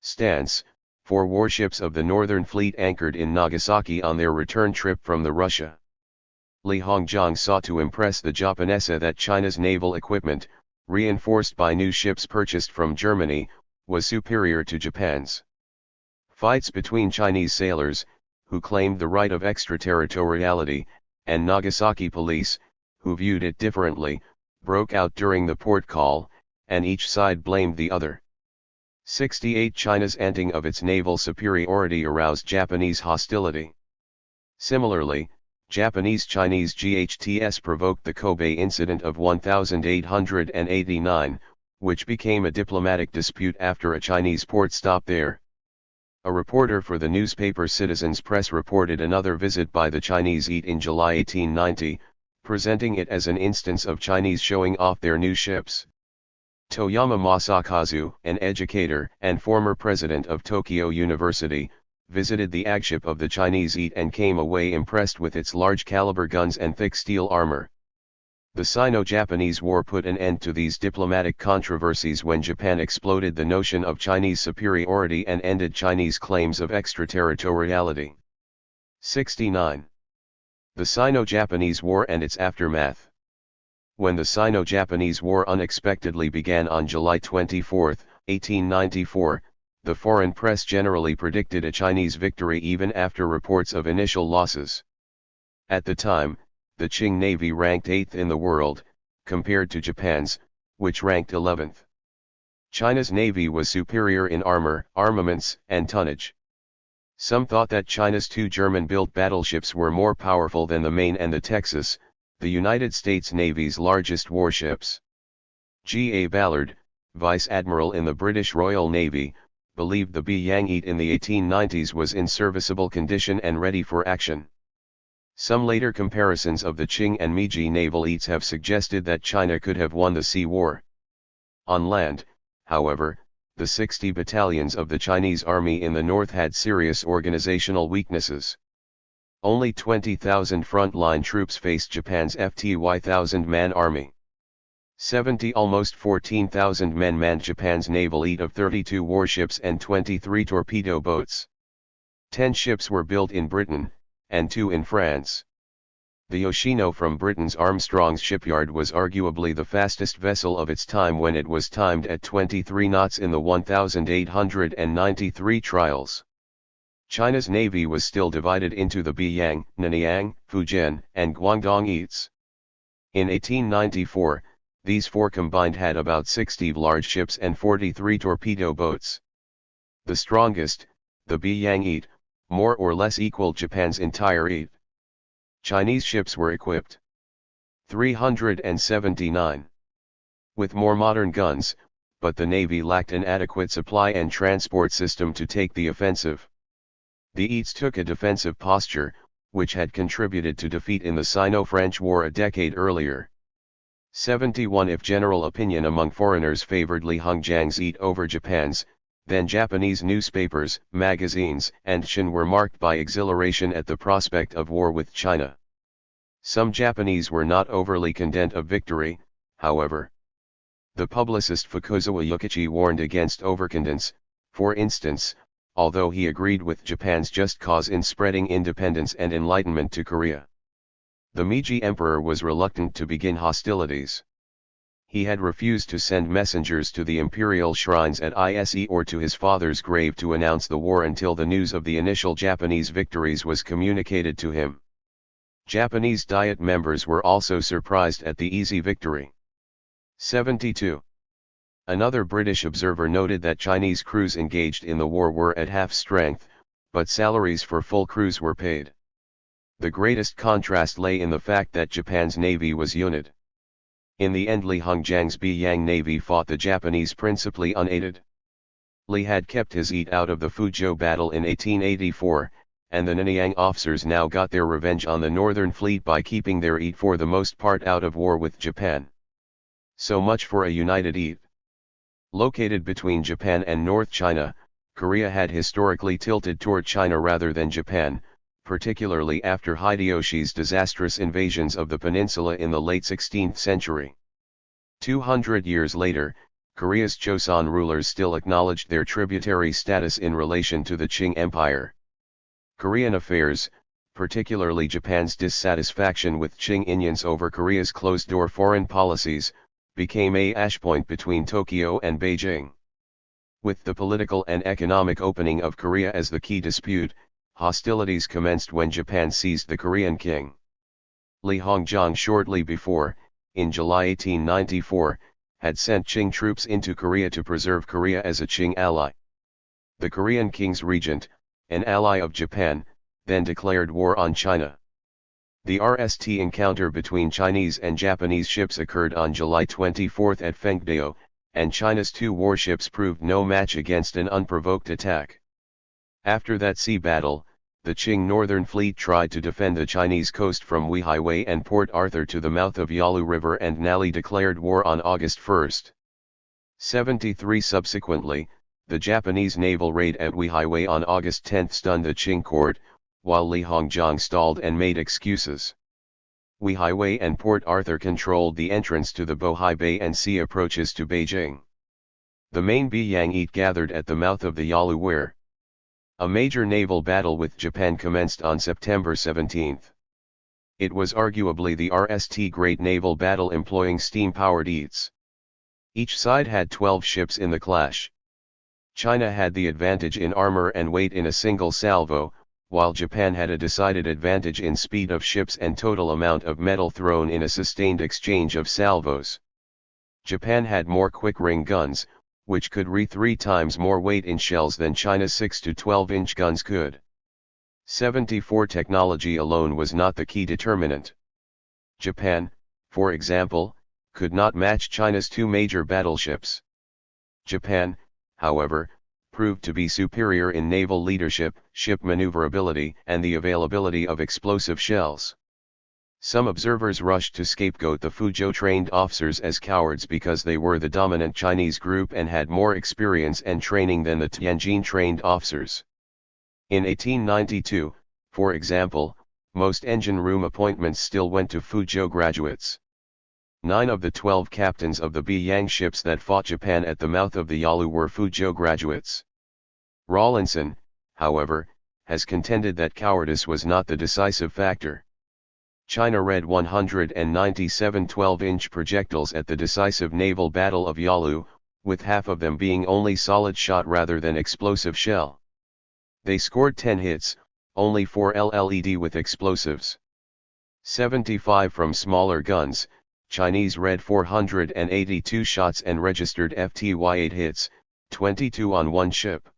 stance, 4 warships of the Northern Fleet anchored in Nagasaki on their return trip from the Russia. Li Hongzhang sought to impress the Japanese that China's naval equipment, reinforced by new ships purchased from Germany, was superior to Japan's. Fights between Chinese sailors, who claimed the right of extraterritoriality, and Nagasaki police, who viewed it differently, broke out during the port call, and each side blamed the other. 68 China's anting of its naval superiority aroused Japanese hostility. Similarly, Japanese-Chinese GHTS provoked the Kobe incident of 1889, which became a diplomatic dispute after a Chinese port stop there. A reporter for the newspaper Citizens Press reported another visit by the Chinese eat in July 1890, presenting it as an instance of Chinese showing off their new ships. Toyama Masakazu, an educator and former president of Tokyo University, visited the agship of the Chinese eat and came away impressed with its large-caliber guns and thick steel armor. The Sino-Japanese War put an end to these diplomatic controversies when Japan exploded the notion of Chinese superiority and ended Chinese claims of extraterritoriality. 69. The Sino-Japanese War and its aftermath. When the Sino-Japanese War unexpectedly began on July 24, 1894, the foreign press generally predicted a Chinese victory even after reports of initial losses. At the time, the Qing Navy ranked 8th in the world, compared to Japan's, which ranked 11th. China's navy was superior in armor, armaments, and tonnage. Some thought that China's 2 German-built battleships were more powerful than the Maine and the Texas, the United States Navy's largest warships. G. A. Ballard, Vice Admiral in the British Royal Navy, believed the Beiyang eat in the 1890s was in serviceable condition and ready for action. Some later comparisons of the Qing and Meiji naval eats have suggested that China could have won the Sea War. On land, however, the 60 battalions of the Chinese army in the north had serious organizational weaknesses. Only 20,000 front-line troops faced Japan's 1,000-man army. 70 almost 14,000 men manned Japan's naval eat of 32 warships and 23 torpedo boats. 10 ships were built in Britain, and 2 in France. The Yoshino from Britain's Armstrong's shipyard was arguably the fastest vessel of its time when it was timed at 23 knots in the 1893 trials. China's navy was still divided into the Beiyang, Nanyang, Fujian, and Guangdong Eats. In 1894, these 4 combined had about 60 large ships and 43 torpedo boats. The strongest, the Beiyang Eat, more or less equaled Japan's entire Eat. Chinese ships were equipped 379 with more modern guns, but the Navy lacked an adequate supply and transport system to take the offensive. The Eats took a defensive posture, which had contributed to defeat in the Sino-French War a decade earlier. 71 If general opinion among foreigners favored Li Hongjiang's Eat over Japan's, then Japanese newspapers, magazines, and Shin were marked by exhilaration at the prospect of war with China. Some Japanese were not overly content of victory, however. The publicist Fukuzawa Yukichi warned against overconfidence, for instance, although he agreed with Japan's just cause in spreading independence and enlightenment to Korea. The Meiji Emperor was reluctant to begin hostilities. He had refused to send messengers to the imperial shrines at Ise or to his father's grave to announce the war until the news of the initial Japanese victories was communicated to him. Japanese Diet members were also surprised at the easy victory. 72. Another British observer noted that Chinese crews engaged in the war were at half strength, but salaries for full crews were paid. The greatest contrast lay in the fact that Japan's navy was unit. In the end, Li Hongjiang's Beiyang Navy fought the Japanese principally unaided. Li had kept his Eat out of the Fuzhou battle in 1884, and the Nanyang officers now got their revenge on the Northern Fleet by keeping their Eat for the most part out of war with Japan. So much for a united Eat. Located between Japan and North China, Korea had historically tilted toward China rather than Japan, particularly after Hideyoshi's disastrous invasions of the peninsula in the late 16th century. 200 years later, Korea's Joseon rulers still acknowledged their tributary status in relation to the Qing Empire. Korean affairs, particularly Japan's dissatisfaction with Qing Indians over Korea's closed-door foreign policies, became a ashpoint between Tokyo and Beijing. With the political and economic opening of Korea as the key dispute, hostilities commenced when Japan seized the Korean king. Li Hongjiang shortly before, in July 1894, had sent Qing troops into Korea to preserve Korea as a Qing ally. The Korean king's regent, an ally of Japan, then declared war on China. The RST encounter between Chinese and Japanese ships occurred on July 24 at Fengdao, and China's 2 warships proved no match against an unprovoked attack. After that sea battle, the Qing Northern Fleet tried to defend the Chinese coast from Weihaiwei and Port Arthur to the mouth of Yalu River, and Nally declared war on August 1. 73 Subsequently, the Japanese naval raid at Weihaiwei on August 10 stunned the Qing court, while Li Hongjiang stalled and made excuses. Weihaiwei and Port Arthur controlled the entrance to the Bohai Bay and sea approaches to Beijing. The main Beiyang Eat gathered at the mouth of the Yalu where a major naval battle with Japan commenced on September 17. It was arguably the RST Great Naval Battle employing steam-powered Eats. Each side had 12 ships in the clash. China had the advantage in armor and weight in a single salvo, while Japan had a decided advantage in speed of ships and total amount of metal thrown in a sustained exchange of salvos. Japan had more quick-ring guns, which could re 3 times more weight in shells than China's 6 to 12-inch guns could. 74 Technology alone was not the key determinant. Japan, for example, could not match China's 2 major battleships. Japan, however, proved to be superior in naval leadership, ship maneuverability, and the availability of explosive shells. Some observers rushed to scapegoat the Fuzhou-trained officers as cowards because they were the dominant Chinese group and had more experience and training than the Tianjin-trained officers. In 1892, for example, most engine room appointments still went to Fuzhou graduates. 9 of the 12 captains of the Beiyang ships that fought Japan at the mouth of the Yalu were Fuzhou graduates. Rawlinson, however, has contended that cowardice was not the decisive factor. China read 197 12-inch projectiles at the decisive naval battle of Yalu, with half of them being only solid shot rather than explosive shell. They scored 10 hits, only 4 LLED with explosives. 75 from smaller guns. Chinese read 482 shots and registered FTY 8 hits, 22 on one ship.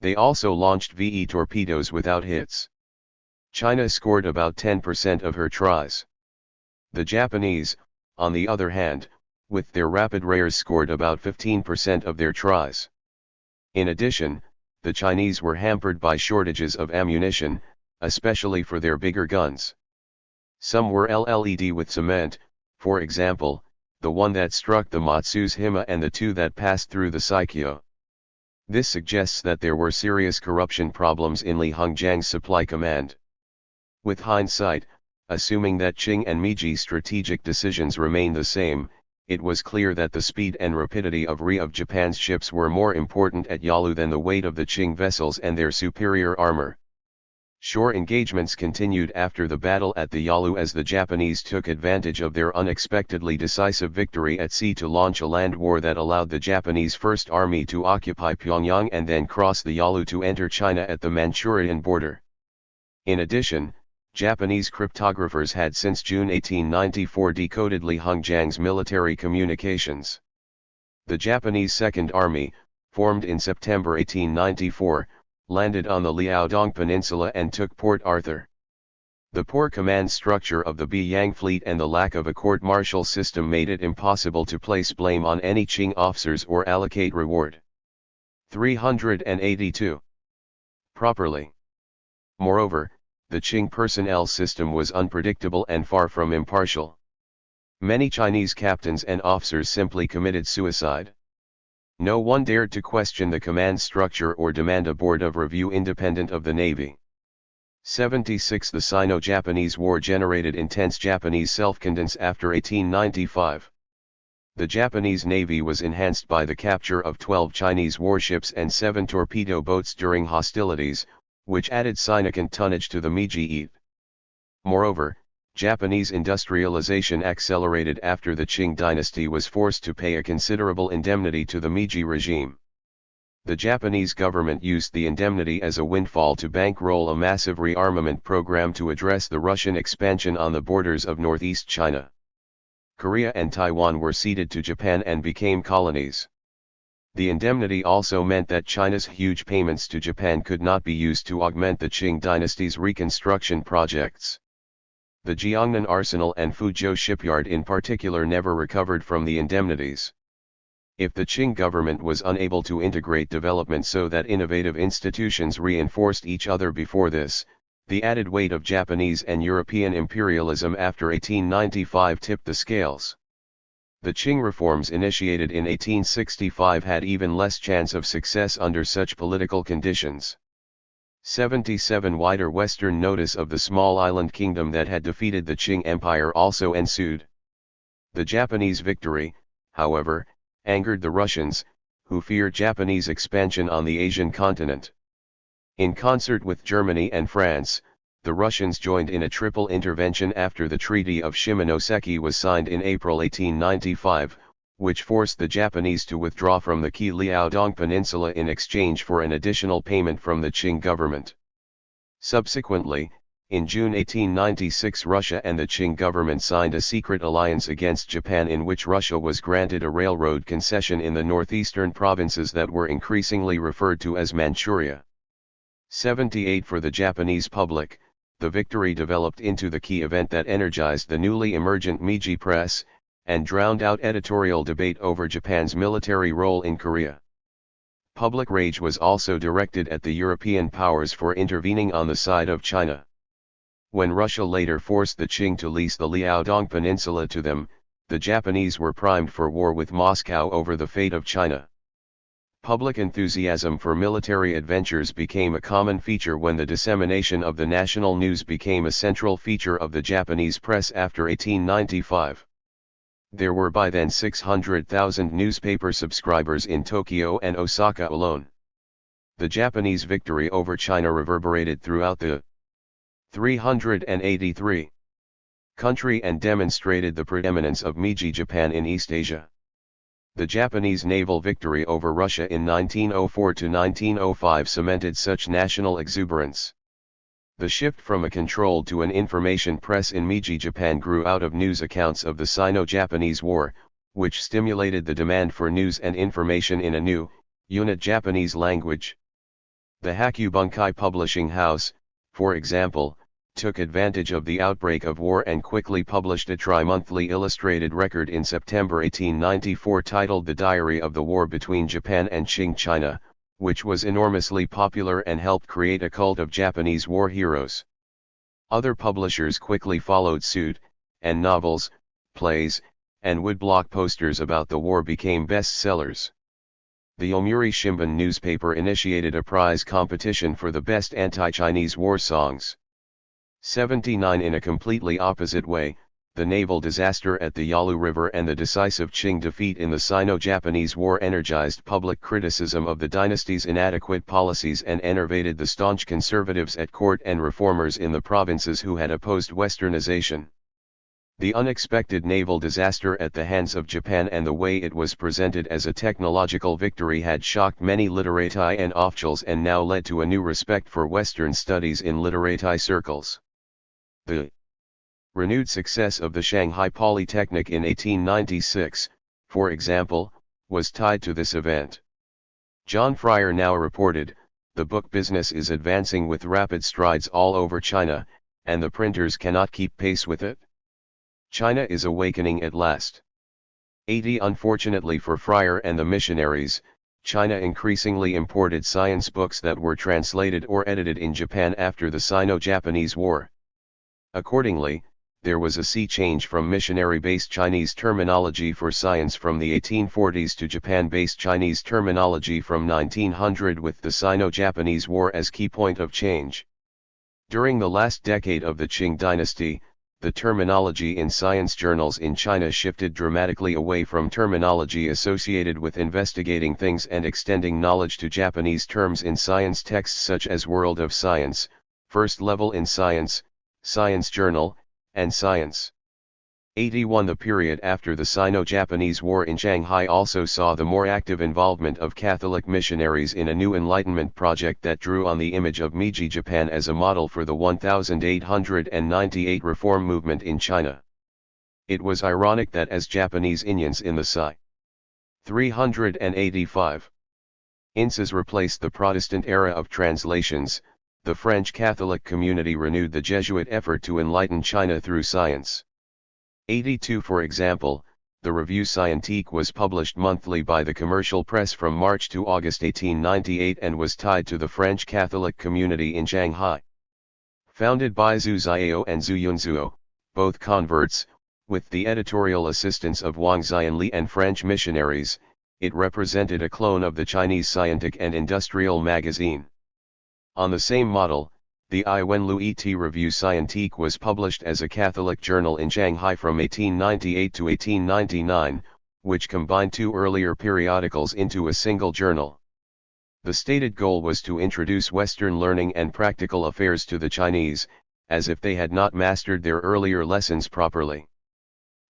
They also launched VE torpedoes without hits. China scored about 10% of her tries. The Japanese, on the other hand, with their rapid rares scored about 15% of their tries. In addition, the Chinese were hampered by shortages of ammunition, especially for their bigger guns. Some were LLED with cement, for example, the one that struck the Matsushima and the two that passed through the Saikyo. This suggests that there were serious corruption problems in Li Hongjiang's supply command. With hindsight, assuming that Qing and Meiji strategic decisions remain the same, it was clear that the speed and rapidity of Japan's ships were more important at Yalu than the weight of the Qing vessels and their superior armor. Shore engagements continued after the battle at the Yalu as the Japanese took advantage of their unexpectedly decisive victory at sea to launch a land war that allowed the Japanese First Army to occupy Pyongyang and then cross the Yalu to enter China at the Manchurian border. In addition, Japanese cryptographers had since June 1894 decoded Li Hongjiang's military communications. The Japanese Second Army, formed in September 1894, landed on the Liaodong Peninsula and took Port Arthur. The poor command structure of the Beiyang fleet and the lack of a court-martial system made it impossible to place blame on any Qing officers or allocate reward. 382. Properly. Moreover, the Qing personnel system was unpredictable and far from impartial. Many Chinese captains and officers simply committed suicide. No one dared to question the command structure or demand a board of review independent of the Navy. 76. The Sino-Japanese War generated intense Japanese self-confidence after 1895. The Japanese Navy was enhanced by the capture of 12 Chinese warships and 7 torpedo boats during hostilities, which added significant tonnage to the Meiji. Moreover, Japanese industrialization accelerated after the Qing dynasty was forced to pay a considerable indemnity to the Meiji regime. The Japanese government used the indemnity as a windfall to bankroll a massive rearmament program to address the Russian expansion on the borders of northeast China. Korea and Taiwan were ceded to Japan and became colonies. The indemnity also meant that China's huge payments to Japan could not be used to augment the Qing dynasty's reconstruction projects. The Jiangnan Arsenal and Fuzhou shipyard in particular never recovered from the indemnities. If the Qing government was unable to integrate development so that innovative institutions reinforced each other before this, the added weight of Japanese and European imperialism after 1895 tipped the scales. The Qing reforms initiated in 1865 had even less chance of success under such political conditions. 77. Wider Western notice of the small island kingdom that had defeated the Qing Empire also ensued. The Japanese victory, however, angered the Russians, who feared Japanese expansion on the Asian continent. In concert with Germany and France, the Russians joined in a triple intervention after the Treaty of Shimonoseki was signed in April 1895, which forced the Japanese to withdraw from the key Liaodong Peninsula in exchange for an additional payment from the Qing government. Subsequently, in June 1896 Russia and the Qing government signed a secret alliance against Japan in which Russia was granted a railroad concession in the northeastern provinces that were increasingly referred to as Manchuria. 78. For the Japanese public, the victory developed into the key event that energized the newly emergent Meiji press, and drowned out editorial debate over Japan's military role in Korea. Public rage was also directed at the European powers for intervening on the side of China. When Russia later forced the Qing to lease the Liaodong Peninsula to them, the Japanese were primed for war with Moscow over the fate of China. Public enthusiasm for military adventures became a common feature when the dissemination of the national news became a central feature of the Japanese press after 1895. There were by then 600,000 newspaper subscribers in Tokyo and Osaka alone. The Japanese victory over China reverberated throughout the 383 country and demonstrated the preeminence of Meiji Japan in East Asia. The Japanese naval victory over Russia in 1904 to 1905 cemented such national exuberance. The shift from a controlled to an information press in Meiji Japan grew out of news accounts of the Sino-Japanese War, which stimulated the demand for news and information in a new, unit Japanese language. The Hakubunkai Publishing House, for example, took advantage of the outbreak of war and quickly published a tri-monthly illustrated record in September 1894 titled The Diary of the War Between Japan and Qing China, which was enormously popular and helped create a cult of Japanese war heroes. Other publishers quickly followed suit, and novels, plays, and woodblock posters about the war became bestsellers. The Yomiuri Shimbun newspaper initiated a prize competition for the best anti-Chinese war songs. 79 In a completely opposite way, the naval disaster at the Yalu River and the decisive Qing defeat in the Sino-Japanese War energized public criticism of the dynasty's inadequate policies and enervated the staunch conservatives at court and reformers in the provinces who had opposed westernization. The unexpected naval disaster at the hands of Japan and the way it was presented as a technological victory had shocked many literati and officials and now led to a new respect for Western studies in literati circles. The renewed success of the Shanghai Polytechnic in 1896, for example, was tied to this event. John Fryer now reported, "The book business is advancing with rapid strides all over China, and the printers cannot keep pace with it. China is awakening at last." 80 Unfortunately for Fryer and the missionaries, China increasingly imported science books that were translated or edited in Japan after the Sino-Japanese War. Accordingly, there was a sea change from missionary-based Chinese terminology for science from the 1840s to Japan-based Chinese terminology from 1900 with the Sino-Japanese War as key point of change. During the last decade of the Qing dynasty, the terminology in science journals in China shifted dramatically away from terminology associated with investigating things and extending knowledge to Japanese terms in science texts such as World of Science, First Level in Science, Science Journal, and Science. 81 The period after the Sino-Japanese War in Shanghai also saw the more active involvement of Catholic missionaries in a new Enlightenment project that drew on the image of Meiji Japan as a model for the 1898 reform movement in China. It was ironic that as Japanese Indians in the Psi. 385 Inces replaced the Protestant era of translations, the French Catholic community renewed the Jesuit effort to enlighten China through science. 82 For example, the Revue Scientifique was published monthly by the commercial press from March to August 1898 and was tied to the French Catholic community in Shanghai. Founded by Zhu Xiao and Zhu Yunzuo, both converts, with the editorial assistance of Wang Xianli and French missionaries, it represented a clone of the Chinese Scientific and Industrial magazine. On the same model, the I Wenlu Et Revue Scientifique was published as a Catholic journal in Shanghai from 1898 to 1899, which combined two earlier periodicals into a single journal. The stated goal was to introduce Western learning and practical affairs to the Chinese, as if they had not mastered their earlier lessons properly.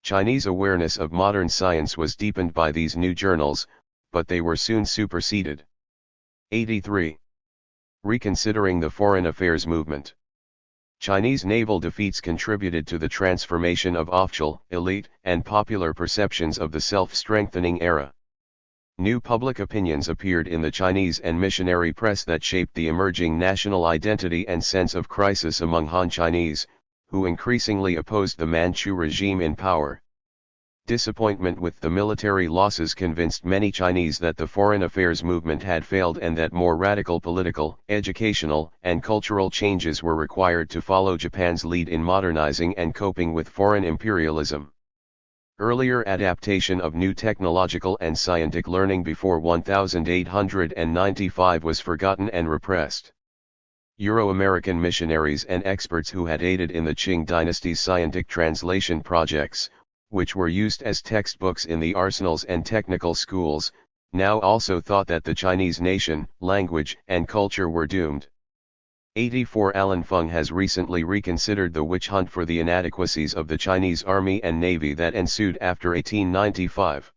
Chinese awareness of modern science was deepened by these new journals, but they were soon superseded. 83. Reconsidering the foreign affairs movement. Chinese naval defeats contributed to the transformation of official, elite, and popular perceptions of the self-strengthening era. New public opinions appeared in the Chinese and missionary press that shaped the emerging national identity and sense of crisis among Han Chinese, who increasingly opposed the Manchu regime in power. Disappointment with the military losses convinced many Chinese that the foreign affairs movement had failed and that more radical political, educational, and cultural changes were required to follow Japan's lead in modernizing and coping with foreign imperialism. Earlier adaptation of new technological and scientific learning before 1895 was forgotten and repressed. Euro-American missionaries and experts who had aided in the Qing dynasty's scientific translation projects, which were used as textbooks in the arsenals and technical schools, now also thought that the Chinese nation, language, and culture were doomed. 84 Alan Feng has recently reconsidered the witch hunt for the inadequacies of the Chinese Army and Navy that ensued after 1895.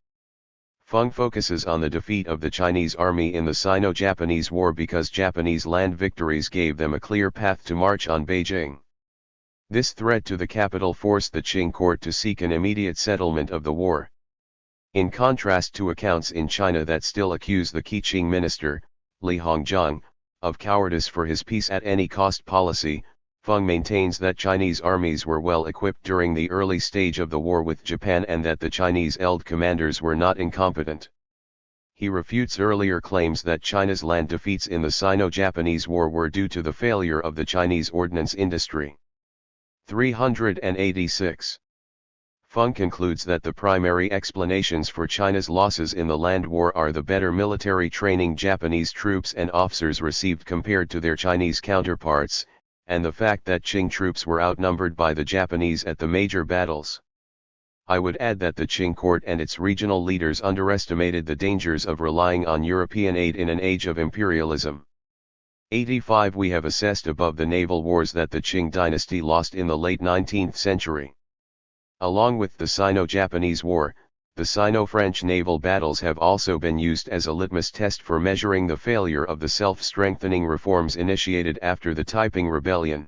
Feng focuses on the defeat of the Chinese Army in the Sino-Japanese War because Japanese land victories gave them a clear path to march on Beijing. This threat to the capital forced the Qing court to seek an immediate settlement of the war. In contrast to accounts in China that still accuse the Qing minister, Li Hongzhang, of cowardice for his peace at any cost policy, Feng maintains that Chinese armies were well equipped during the early stage of the war with Japan and that the Chinese-led commanders were not incompetent. He refutes earlier claims that China's land defeats in the Sino-Japanese War were due to the failure of the Chinese ordnance industry. 386. Feng concludes that the primary explanations for China's losses in the land war are the better military training Japanese troops and officers received compared to their Chinese counterparts, and the fact that Qing troops were outnumbered by the Japanese at the major battles. I would add that the Qing court and its regional leaders underestimated the dangers of relying on European aid in an age of imperialism. 85 We have assessed above the naval wars that the Qing dynasty lost in the late 19th century. Along with the Sino-Japanese War, the Sino-French naval battles have also been used as a litmus test for measuring the failure of the self-strengthening reforms initiated after the Taiping Rebellion.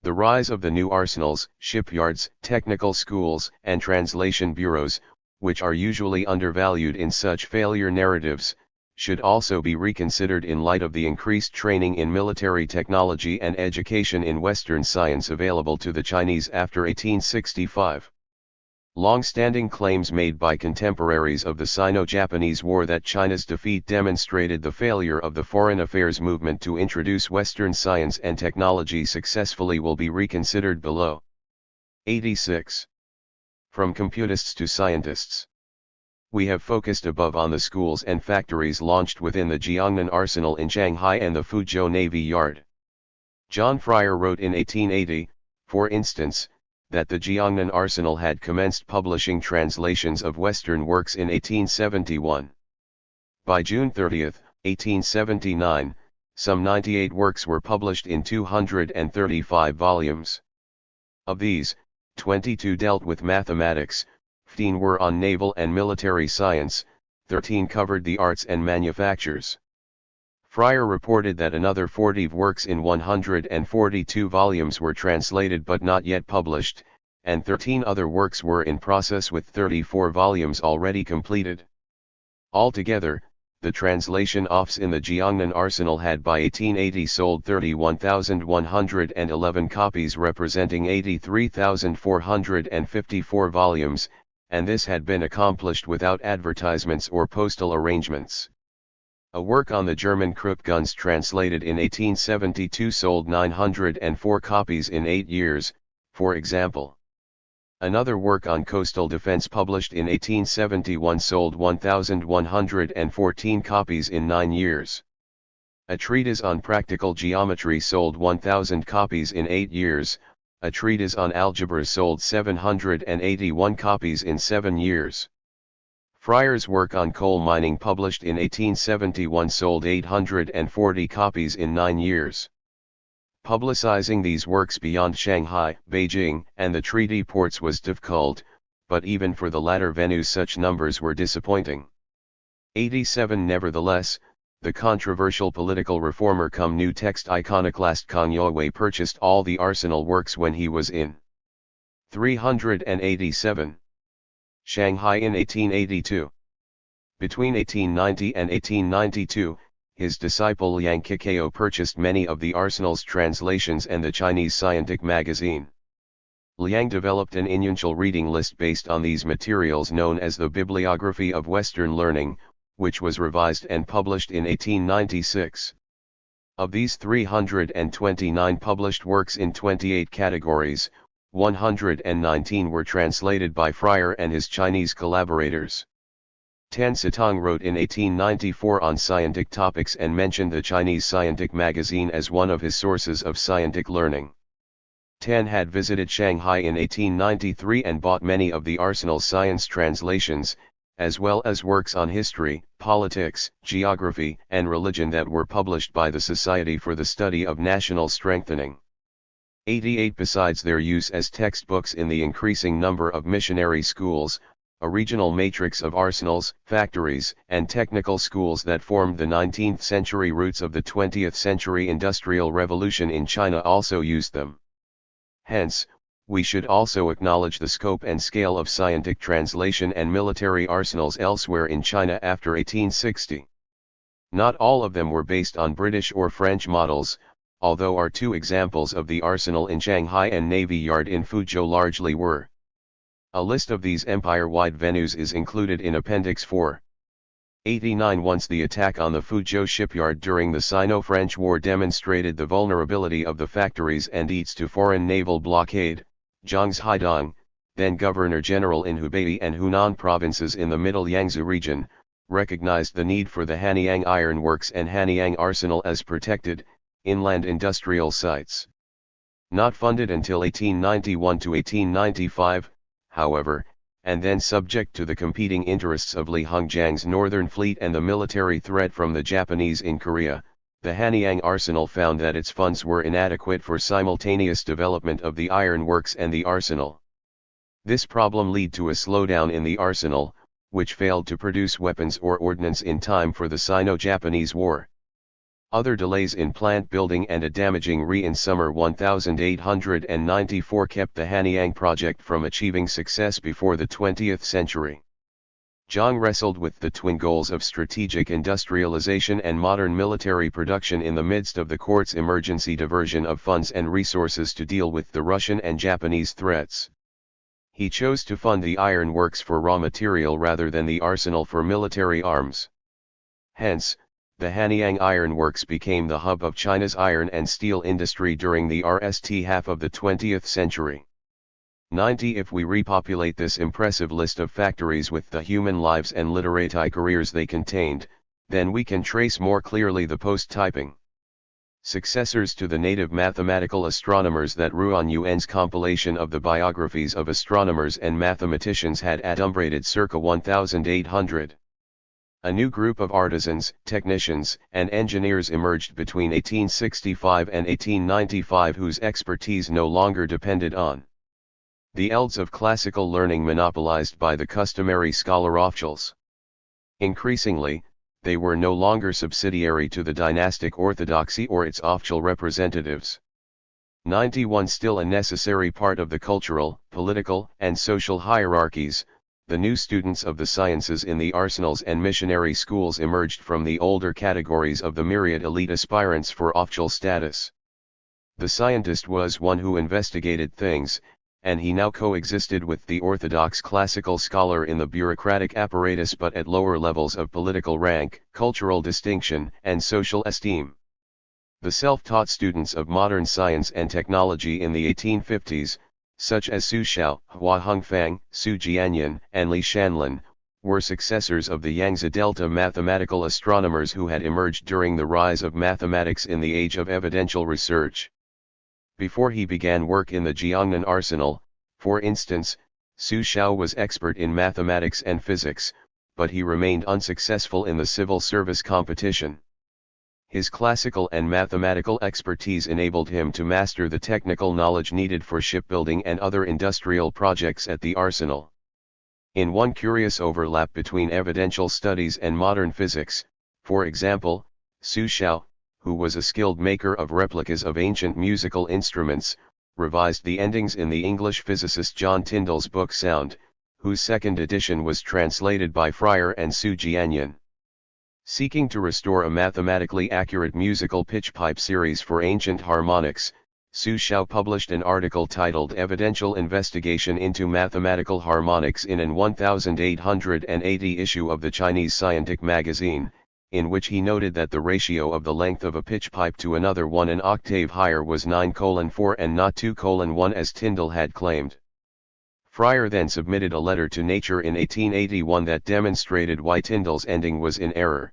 The rise of the new arsenals, shipyards, technical schools, and translation bureaus, which are usually undervalued in such failure narratives, should also be reconsidered in light of the increased training in military technology and education in Western science available to the Chinese after 1865. Long-standing claims made by contemporaries of the Sino-Japanese War that China's defeat demonstrated the failure of the foreign affairs movement to introduce Western science and technology successfully will be reconsidered below. 86. From computists to scientists. We have focused above on the schools and factories launched within the Jiangnan Arsenal in Shanghai and the Fuzhou Navy Yard. John Fryer wrote in 1880, for instance, that the Jiangnan Arsenal had commenced publishing translations of Western works in 1871. By June 30, 1879, some 98 works were published in 235 volumes. Of these, 22 dealt with mathematics, 15 were on naval and military science, 13 covered the arts and manufactures. Fryer reported that another 40 works in 142 volumes were translated but not yet published, and 13 other works were in process with 34 volumes already completed. Altogether, the translation office in the Jiangnan Arsenal had by 1880 sold 31,111 copies representing 83,454 volumes, and this had been accomplished without advertisements or postal arrangements. A work on the German Krupp guns translated in 1872 sold 904 copies in 8 years, for example. Another work on coastal defense published in 1871 sold 1,114 copies in 9 years. A treatise on practical geometry sold 1,000 copies in 8 years, a treatise on algebra sold 781 copies in 7 years. Fryer's work on coal mining published in 1871 sold 840 copies in 9 years. Publicizing these works beyond Shanghai, Beijing, and the treaty ports was difficult, but even for the latter venues such numbers were disappointing. 87 Nevertheless, the controversial political reformer cum new text iconoclast Kang Youwei purchased all the Arsenal works when he was in 387. Shanghai in 1882. Between 1890 and 1892, his disciple Liang Kikao purchased many of the Arsenal's translations and the Chinese scientific magazine. Liang developed an influential reading list based on these materials known as the Bibliography of Western Learning, which was revised and published in 1896. Of these 329 published works in 28 categories, 119 were translated by Fryer and his Chinese collaborators. Tan Sitong wrote in 1894 on scientific topics and mentioned the Chinese Scientific magazine as one of his sources of scientific learning. Tan had visited Shanghai in 1893 and bought many of the Arsenal science translations, as well as works on history, politics, geography, and religion that were published by the Society for the Study of National Strengthening. 88. Besides their use as textbooks in the increasing number of missionary schools, a regional matrix of arsenals, factories, and technical schools that formed the 19th century roots of the 20th century Industrial Revolution in China also used them. Hence, we should also acknowledge the scope and scale of scientific translation and military arsenals elsewhere in China after 1860. Not all of them were based on British or French models, although our two examples of the arsenal in Shanghai and Navy Yard in Fuzhou largely were. A list of these empire-wide venues is included in Appendix 4. 89. Once the attack on the Fuzhou shipyard during the Sino-French War demonstrated the vulnerability of the factories and eats to foreign naval blockade, Zhang Haidong, then Governor-General in Hubei and Hunan provinces in the Middle Yangtze region, recognized the need for the Hanyang Iron Works and Hanyang Arsenal as protected, inland industrial sites. Not funded until 1891 to 1895, however, and then subject to the competing interests of Li Hongjiang's Northern Fleet and the military threat from the Japanese in Korea, the Hanyang Arsenal found that its funds were inadequate for simultaneous development of the iron works and the arsenal. This problem led to a slowdown in the arsenal, which failed to produce weapons or ordnance in time for the Sino-Japanese War. Other delays in plant building and a damaging in summer 1894 kept the Hanyang project from achieving success before the 20th century. Zhang wrestled with the twin goals of strategic industrialization and modern military production in the midst of the court's emergency diversion of funds and resources to deal with the Russian and Japanese threats. He chose to fund the iron works for raw material rather than the arsenal for military arms. Hence, the Hanyang Iron Works became the hub of China's iron and steel industry during the first half of the 20th century. 90. If we repopulate this impressive list of factories with the human lives and literati careers they contained, then we can trace more clearly the post-typing successors to the native mathematical astronomers that Ruan Yuan's compilation of the biographies of astronomers and mathematicians had adumbrated circa 1800. A new group of artisans, technicians, and engineers emerged between 1865 and 1895 whose expertise no longer depended on the elds of classical learning monopolized by the customary scholar officials. Increasingly, they were no longer subsidiary to the dynastic orthodoxy or its official representatives. 91. Still a necessary part of the cultural, political, and social hierarchies, the new students of the sciences in the arsenals and missionary schools emerged from the older categories of the myriad elite aspirants for official status. The scientist was one who investigated things, and he now coexisted with the orthodox classical scholar in the bureaucratic apparatus but at lower levels of political rank, cultural distinction, and social esteem. The self-taught students of modern science and technology in the 1850s, such as Su Xiao, Hua Hongfang, Su Jianyan, and Li Shanlin, were successors of the Yangtze Delta mathematical astronomers who had emerged during the rise of mathematics in the age of evidential research. Before he began work in the Jiangnan arsenal, for instance, Su Xiao was expert in mathematics and physics, but he remained unsuccessful in the civil service competition. His classical and mathematical expertise enabled him to master the technical knowledge needed for shipbuilding and other industrial projects at the arsenal. In one curious overlap between evidential studies and modern physics, for example, Su Xiao, who was a skilled maker of replicas of ancient musical instruments, revised the endings in the English physicist John Tyndall's book Sound, whose second edition was translated by Fryer and Su Jianyan. Seeking to restore a mathematically accurate musical pitch pipe series for ancient harmonics, Su Xiao published an article titled Evidential Investigation into Mathematical Harmonics in an 1880 issue of the Chinese Scientific magazine, in which he noted that the ratio of the length of a pitch pipe to another one an octave higher was 9:4 and not 2:1 as Tyndall had claimed. Fryer then submitted a letter to Nature in 1881 that demonstrated why Tyndall's ending was in error.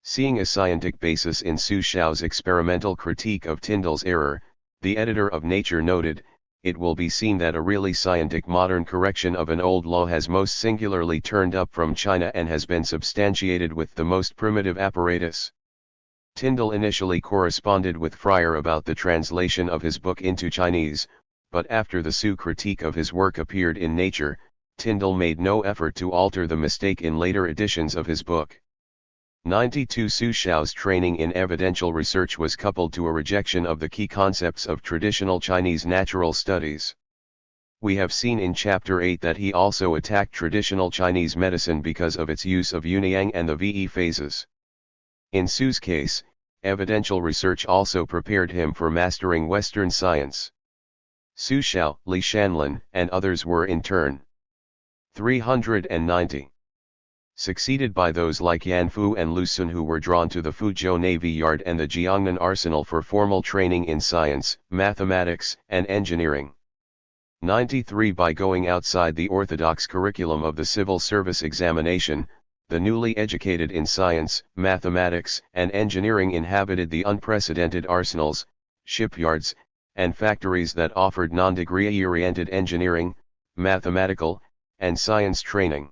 Seeing a scientific basis in Su Xiao's experimental critique of Tyndall's error, the editor of Nature noted, it will be seen that a really scientific modern correction of an old law has most singularly turned up from China and has been substantiated with the most primitive apparatus. Tyndall initially corresponded with Fryer about the translation of his book into Chinese, but after the Sioux critique of his work appeared in Nature, Tyndall made no effort to alter the mistake in later editions of his book. 92 Su Xiao's training in evidential research was coupled to a rejection of the key concepts of traditional Chinese natural studies. We have seen in Chapter 8 that he also attacked traditional Chinese medicine because of its use of yin-yang and the VE phases. In Su's case, evidential research also prepared him for mastering Western science. Su Xiao, Li Shanlin, and others were in turn 390. Succeeded by those like Yan Fu and Lu Sun, who were drawn to the Fuzhou Navy Yard and the Jiangnan Arsenal for formal training in science, mathematics, and engineering. 93 By going outside the orthodox curriculum of the civil service examination, the newly educated in science, mathematics, and engineering inhabited the unprecedented arsenals, shipyards, and factories that offered non-degree-oriented engineering, mathematical, and science training.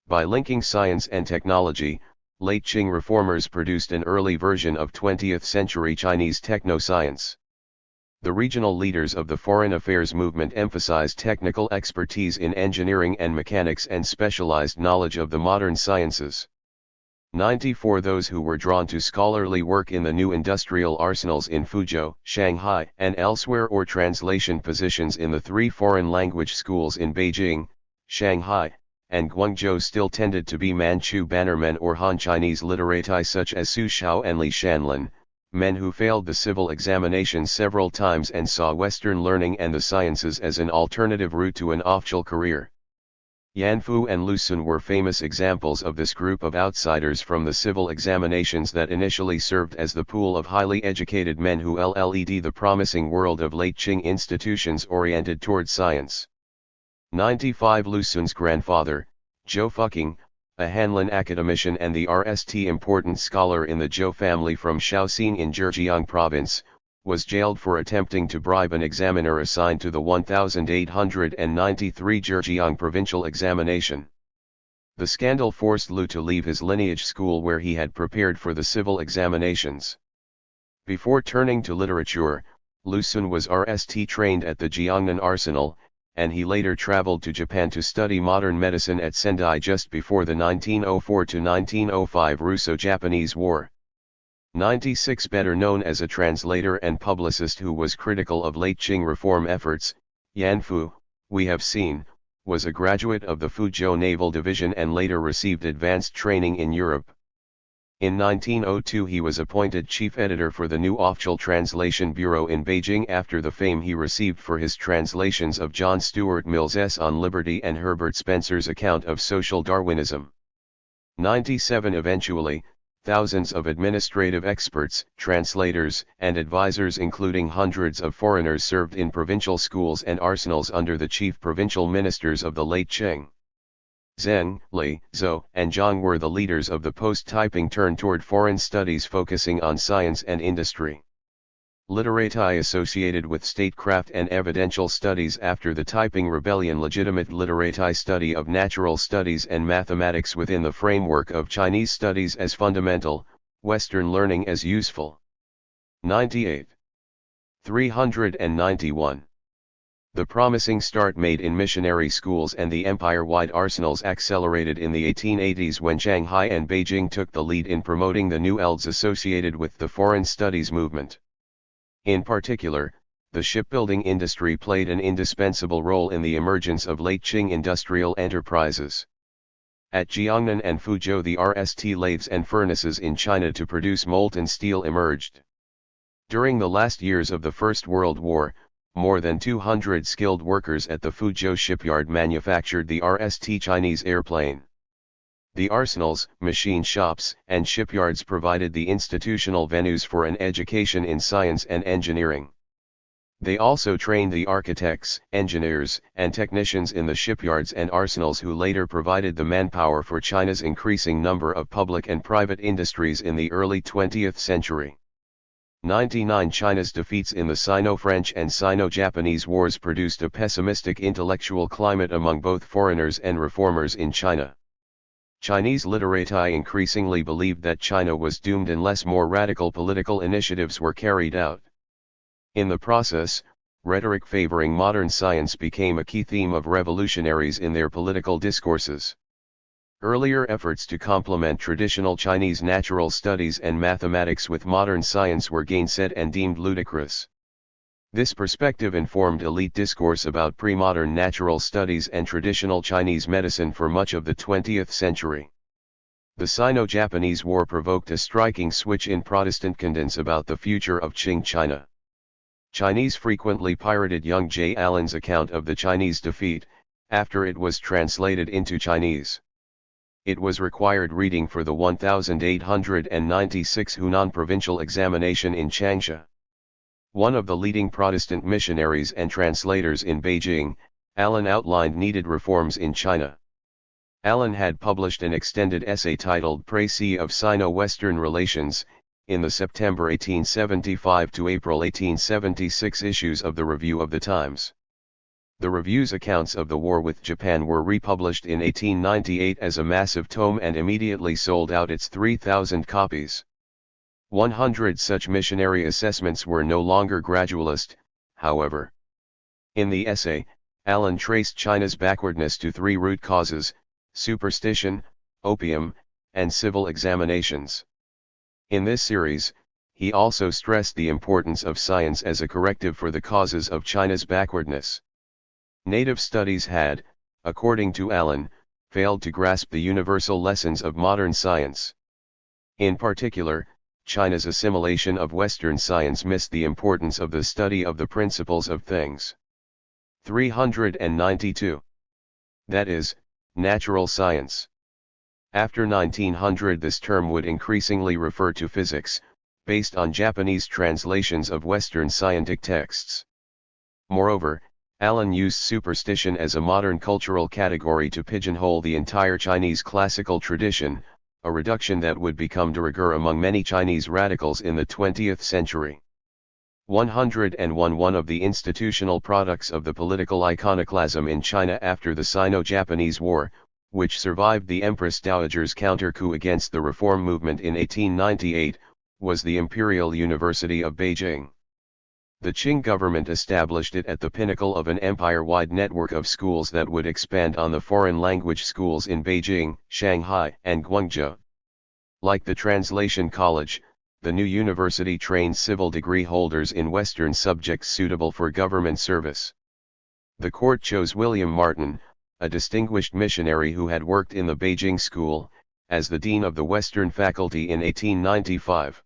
By linking science and technology, late Qing reformers produced an early version of 20th-century Chinese techno-science. The regional leaders of the foreign affairs movement emphasized technical expertise in engineering and mechanics and specialized knowledge of the modern sciences. 94 Those who were drawn to scholarly work in the new industrial arsenals in Fuzhou, Shanghai, and elsewhere, or translation positions in the 3 foreign language schools in Beijing, Shanghai, and Guangzhou still tended to be Manchu bannermen or Han Chinese literati such as Su Xiao and Li Shanlin, men who failed the civil examination several times and saw Western learning and the sciences as an alternative route to an official career. Yan Fu and Lu Sun were famous examples of this group of outsiders from the civil examinations that initially served as the pool of highly educated men who led the promising world of late Qing institutions oriented toward science. 95 Lu Sun's grandfather, Zhou Fuqing, a Hanlin academician and the RST important scholar in the Zhou family from Shaoxing in Zhejiang province, was jailed for attempting to bribe an examiner assigned to the 1893 Zhejiang provincial examination. The scandal forced Lu to leave his lineage school where he had prepared for the civil examinations. Before turning to literature, Lu Sun was RST trained at the Jiangnan Arsenal, and he later traveled to Japan to study modern medicine at Sendai just before the 1904–1905 Russo-Japanese War. 96 Better known as a translator and publicist who was critical of late Qing reform efforts, Yan Fu, we have seen, was a graduate of the Fuzhou Naval Division and later received advanced training in Europe. In 1902 he was appointed chief editor for the new Official Translation Bureau in Beijing after the fame he received for his translations of John Stuart Mill's S on Liberty and Herbert Spencer's account of social Darwinism. 97 Eventually, thousands of administrative experts, translators, and advisors including hundreds of foreigners served in provincial schools and arsenals under the chief provincial ministers of the late Qing. Zheng, Li, Zhou, and Zhang were the leaders of the post-typing turn toward foreign studies focusing on science and industry. Literati associated with statecraft and evidential studies after the typing rebellion. Legitimate literati study of natural studies and mathematics within the framework of Chinese studies as fundamental, Western learning as useful. 98. 391. The promising start made in missionary schools and the empire-wide arsenals accelerated in the 1880s when Shanghai and Beijing took the lead in promoting the new ELDs associated with the foreign studies movement. In particular, the shipbuilding industry played an indispensable role in the emergence of late Qing industrial enterprises. At Jiangnan and Fuzhou, the RST lathes and furnaces in China to produce molten steel emerged. During the last years of the First World War, more than 200 skilled workers at the Fuzhou shipyard manufactured the RST Chinese airplane. The arsenals, machine shops, and shipyards provided the institutional venues for an education in science and engineering. They also trained the architects, engineers, and technicians in the shipyards and arsenals who later provided the manpower for China's increasing number of public and private industries in the early 20th century. 99 China's defeats in the Sino-French and Sino-Japanese wars produced a pessimistic intellectual climate among both foreigners and reformers in China. Chinese literati increasingly believed that China was doomed unless more radical political initiatives were carried out. In the process, rhetoric favoring modern science became a key theme of revolutionaries in their political discourses. Earlier efforts to complement traditional Chinese natural studies and mathematics with modern science were gainsaid and deemed ludicrous. This perspective informed elite discourse about pre-modern natural studies and traditional Chinese medicine for much of the 20th century. The Sino-Japanese War provoked a striking switch in Protestant conscience about the future of Qing China. Chinese frequently pirated young J. Allen's account of the Chinese defeat, after it was translated into Chinese. It was required reading for the 1896 Hunan provincial examination in Changsha. One of the leading Protestant missionaries and translators in Beijing, Allen outlined needed reforms in China. Allen had published an extended essay titled Précis of Sino-Western Relations, in the September 1875 to April 1876 issues of the Review of the Times. The review's accounts of the war with Japan were republished in 1898 as a massive tome and immediately sold out its 3,000 copies. 100 such missionary assessments were no longer gradualist, however. In the essay, Allen traced China's backwardness to 3 root causes: superstition, opium, and civil examinations. In this series, he also stressed the importance of science as a corrective for the causes of China's backwardness. Native studies had, according to Allen, failed to grasp the universal lessons of modern science. In particular, China's assimilation of Western science missed the importance of the study of the principles of things. 392. That is, natural science. After 1900 this term would increasingly refer to physics, based on Japanese translations of Western scientific texts. Moreover, Allen used superstition as a modern cultural category to pigeonhole the entire Chinese classical tradition, a reduction that would become de rigueur among many Chinese radicals in the 20th century. 101 One of the institutional products of the political iconoclasm in China after the Sino-Japanese War, which survived the Empress Dowager's counter-coup against the reform movement in 1898, was the Imperial University of Beijing. The Qing government established it at the pinnacle of an empire-wide network of schools that would expand on the foreign language schools in Beijing, Shanghai, and Guangzhou. Like the Translation College, the new university trained civil degree holders in Western subjects suitable for government service. The court chose William Martin, a distinguished missionary who had worked in the Beijing school, as the dean of the Western faculty in 1895.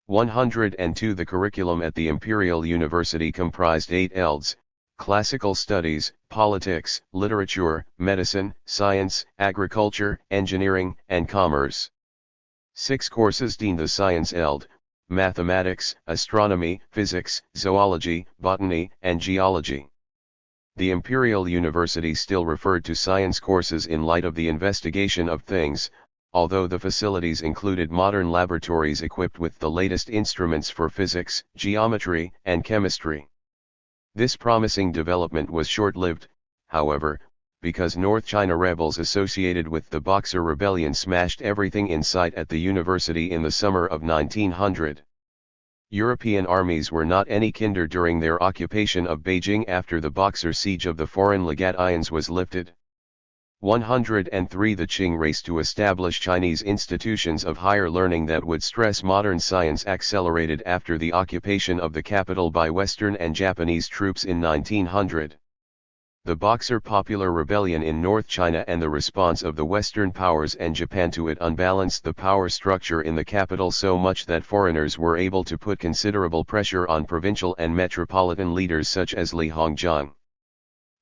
102 The curriculum at the Imperial University comprised 8 ELDs: classical studies, politics, literature, medicine, science, agriculture, engineering, and commerce. 6 courses deemed the science ELD: mathematics, astronomy, physics, zoology, botany, and geology. The Imperial University still referred to science courses in light of the investigation of things, although the facilities included modern laboratories equipped with the latest instruments for physics, geometry, and chemistry. This promising development was short-lived, however, because North China rebels associated with the Boxer Rebellion smashed everything in sight at the university in the summer of 1900. European armies were not any kinder during their occupation of Beijing after the Boxer siege of the foreign Legat Ions was lifted. 103 The Qing race to establish Chinese institutions of higher learning that would stress modern science accelerated after the occupation of the capital by Western and Japanese troops in 1900. The Boxer Popular Rebellion in North China and the response of the Western powers and Japan to it unbalanced the power structure in the capital so much that foreigners were able to put considerable pressure on provincial and metropolitan leaders such as Li Hongzhang.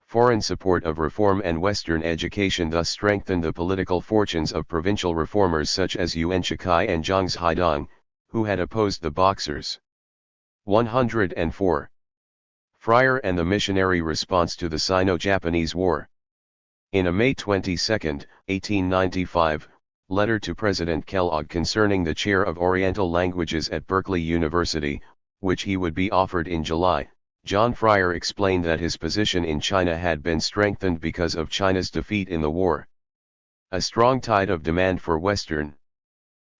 Foreign support of reform and Western education thus strengthened the political fortunes of provincial reformers such as Yuan Shikai and Zhang Haidong, who had opposed the Boxers. 104. Friar and the missionary response to the Sino-Japanese War. In a May 22, 1895, Letter to President Kellogg concerning the chair of Oriental Languages at Berkeley University, which he would be offered in July. John Fryer explained that his position in China had been strengthened because of China's defeat in the war. A strong tide of demand for Western.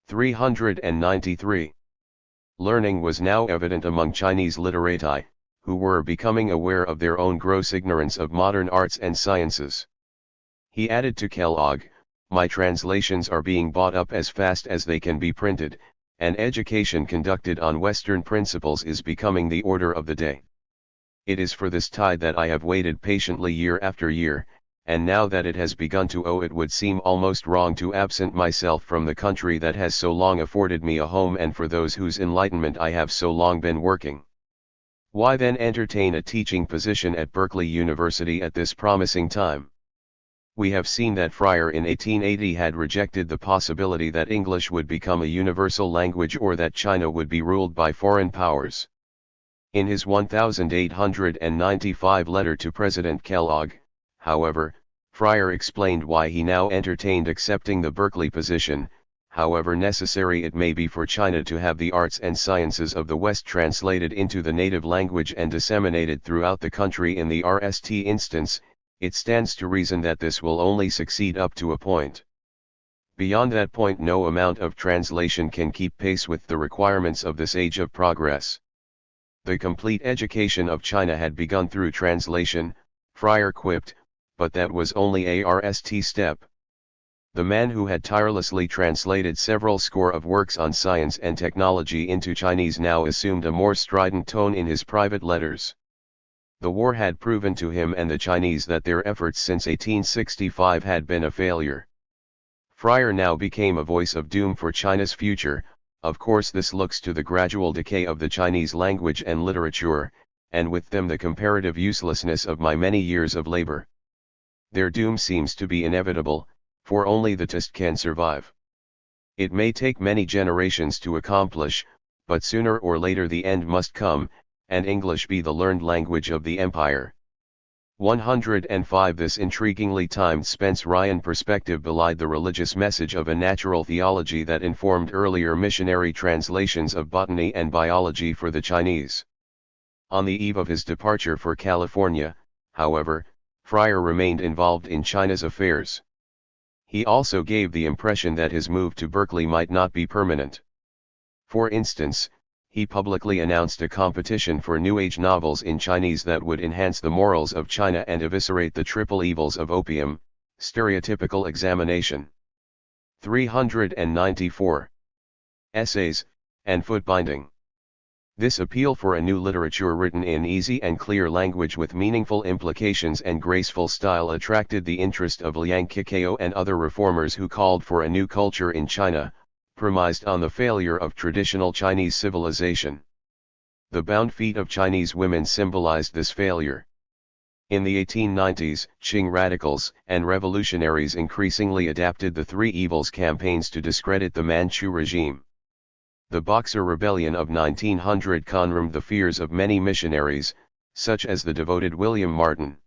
393. Learning was now evident among Chinese literati, who were becoming aware of their own gross ignorance of modern arts and sciences. He added to Kellogg, "My translations are being bought up as fast as they can be printed, and education conducted on Western principles is becoming the order of the day. It is for this tide that I have waited patiently year after year, and now that it has begun to it would seem almost wrong to absent myself from the country that has so long afforded me a home and for those whose enlightenment I have so long been working. Why then entertain a teaching position at Berkeley University at this promising time?" We have seen that Fryer in 1880 had rejected the possibility that English would become a universal language or that China would be ruled by foreign powers. In his 1895 letter to President Kellogg, however, Fryer explained why he now entertained accepting the Berkeley position, however necessary it may be for China to have the arts and sciences of the West translated into the native language and disseminated throughout the country. In the RST instance, it stands to reason that this will only succeed up to a point. Beyond that point no amount of translation can keep pace with the requirements of this age of progress. The complete education of China had begun through translation, Fryer quipped, but that was only a RST step. The man who had tirelessly translated several score of works on science and technology into Chinese now assumed a more strident tone in his private letters. The war had proven to him and the Chinese that their efforts since 1865 had been a failure. Fryer now became a voice of doom for China's future. Of course this looks to the gradual decay of the Chinese language and literature, and with them the comparative uselessness of my many years of labor. Their doom seems to be inevitable, for only the test can survive. It may take many generations to accomplish, but sooner or later the end must come, and English be the learned language of the empire. 105. This intriguingly timed Spence-Ryan perspective belied the religious message of a natural theology that informed earlier missionary translations of botany and biology for the Chinese. On the eve of his departure for California, however, Fryer remained involved in China's affairs. He also gave the impression that his move to Berkeley might not be permanent. For instance, he publicly announced a competition for New Age novels in Chinese that would enhance the morals of China and eviscerate the triple evils of opium, stereotypical examination. 394. Essays, and foot-binding. This appeal for a new literature written in easy and clear language with meaningful implications and graceful style attracted the interest of Liang Qiqiao and other reformers who called for a new culture in China, premised on the failure of traditional Chinese civilization. The bound feet of Chinese women symbolized this failure. In the 1890s, Qing radicals and revolutionaries increasingly adapted the Three Evils campaigns to discredit the Manchu regime. The Boxer Rebellion of 1900 confirmed the fears of many missionaries, such as the devoted William Martin.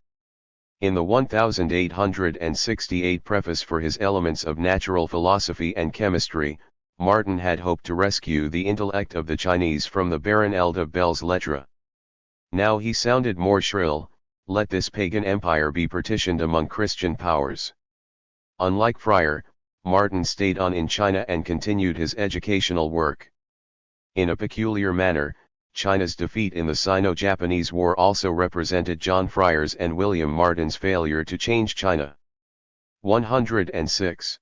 In the 1868 preface for his Elements of Natural Philosophy and Chemistry, Martin had hoped to rescue the intellect of the Chinese from the barren eld of belles lettres. Now he sounded more shrill: let this pagan empire be partitioned among Christian powers. Unlike Fryer, Martin stayed on in China and continued his educational work. In a peculiar manner, China's defeat in the Sino-Japanese War also represented John Fryer's and William Martin's failure to change China. 106.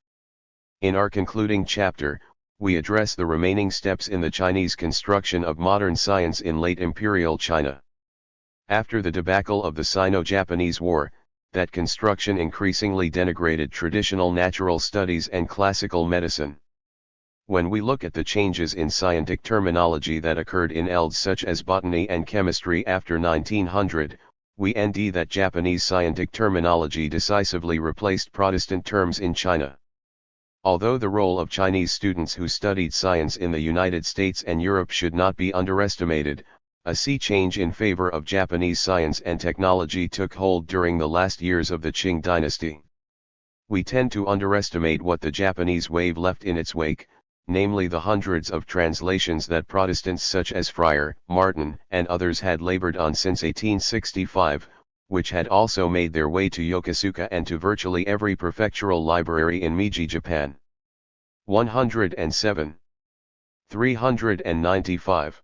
In our concluding chapter, we address the remaining steps in the Chinese construction of modern science in late imperial China. After the debacle of the Sino-Japanese War, that construction increasingly denigrated traditional natural studies and classical medicine. When we look at the changes in scientific terminology that occurred in fields such as botany and chemistry after 1900, we see that Japanese scientific terminology decisively replaced Protestant terms in China. Although the role of Chinese students who studied science in the United States and Europe should not be underestimated, a sea change in favor of Japanese science and technology took hold during the last years of the Qing dynasty. We tend to underestimate what the Japanese wave left in its wake, namely the hundreds of translations that Protestants such as Friar Martin and others had labored on since 1865, which had also made their way to Yokosuka and to virtually every prefectural library in Meiji, Japan. 107. 395.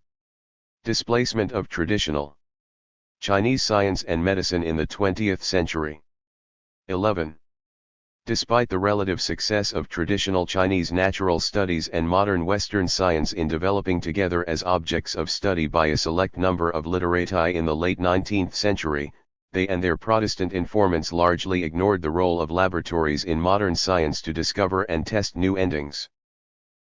Displacement of traditional Chinese science and medicine in the 20th century. 11. Despite the relative success of traditional Chinese natural studies and modern Western science in developing together as objects of study by a select number of literati in the late 19th century, they and their Protestant informants largely ignored the role of laboratories in modern science to discover and test new endings.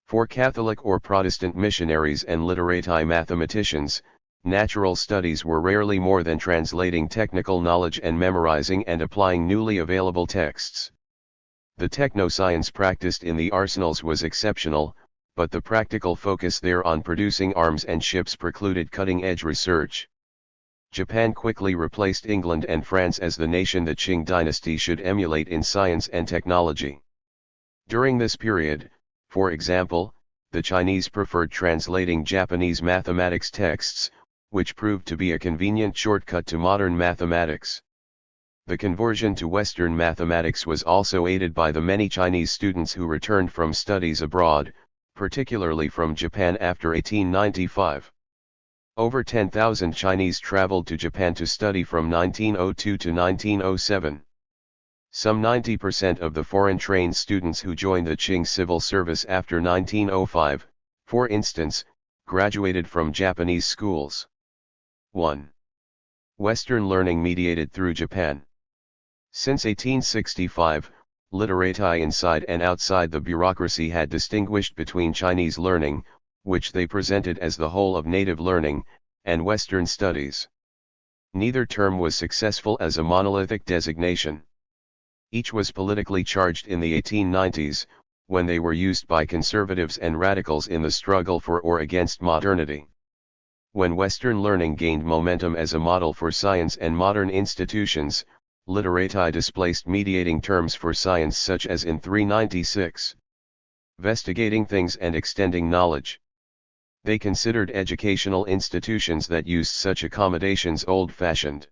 For Catholic or Protestant missionaries and literati mathematicians, natural studies were rarely more than translating technical knowledge and memorizing and applying newly available texts. The technoscience practiced in the arsenals was exceptional, but the practical focus there on producing arms and ships precluded cutting-edge research. Japan quickly replaced England and France as the nation the Qing dynasty should emulate in science and technology. During this period, for example, the Chinese preferred translating Japanese mathematics texts, which proved to be a convenient shortcut to modern mathematics. The conversion to Western mathematics was also aided by the many Chinese students who returned from studies abroad, particularly from Japan after 1895. Over 10,000 Chinese traveled to Japan to study from 1902 to 1907. Some 90% of the foreign-trained students who joined the Qing civil service after 1905, for instance, graduated from Japanese schools. 1. Western learning mediated through Japan. Since 1865, literati inside and outside the bureaucracy had distinguished between Chinese learning, which they presented as the whole of native learning, and Western studies. Neither term was successful as a monolithic designation. Each was politically charged in the 1890s, when they were used by conservatives and radicals in the struggle for or against modernity. When Western learning gained momentum as a model for science and modern institutions, literati displaced mediating terms for science such as in 396. Investigating things and extending knowledge. They considered educational institutions that used such accommodations old-fashioned.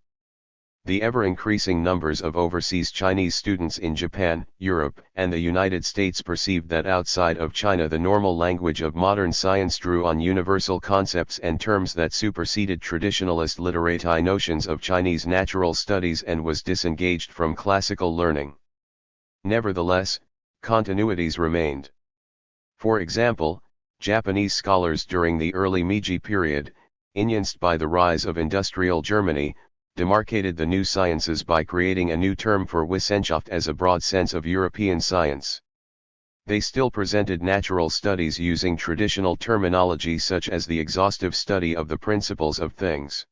The ever-increasing numbers of overseas Chinese students in Japan, Europe, and the United States perceived that outside of China the normal language of modern science drew on universal concepts and terms that superseded traditionalist literati notions of Chinese natural studies and was disengaged from classical learning. Nevertheless, continuities remained. For example, Japanese scholars during the early Meiji period, influenced by the rise of industrial Germany, demarcated the new sciences by creating a new term for Wissenschaft as a broad sense of European science. They still presented natural studies using traditional terminology such as the exhaustive study of the principles of things.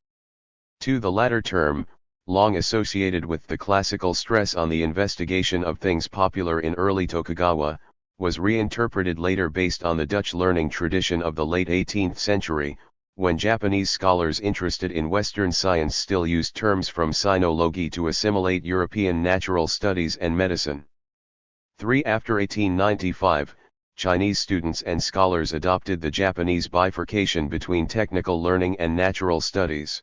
To the latter term, long associated with the classical stress on the investigation of things popular in early Tokugawa, was reinterpreted later based on the Dutch learning tradition of the late 18th century, when Japanese scholars interested in Western science still used terms from sinology to assimilate European natural studies and medicine. 3. After 1895, Chinese students and scholars adopted the Japanese bifurcation between technical learning and natural studies.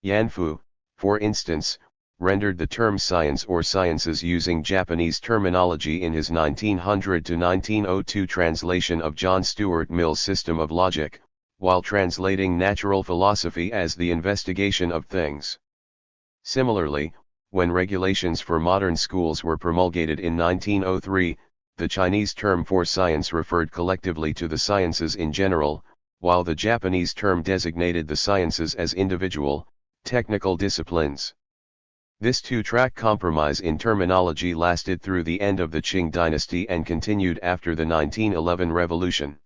Yanfu, for instance, rendered the term science or sciences using Japanese terminology in his 1900 to 1902 translation of John Stuart Mill's System of Logic, while translating natural philosophy as the investigation of things. Similarly, when regulations for modern schools were promulgated in 1903, the Chinese term for science referred collectively to the sciences in general, while the Japanese term designated the sciences as individual, technical disciplines. This two-track compromise in terminology lasted through the end of the Qing dynasty and continued after the 1911 revolution.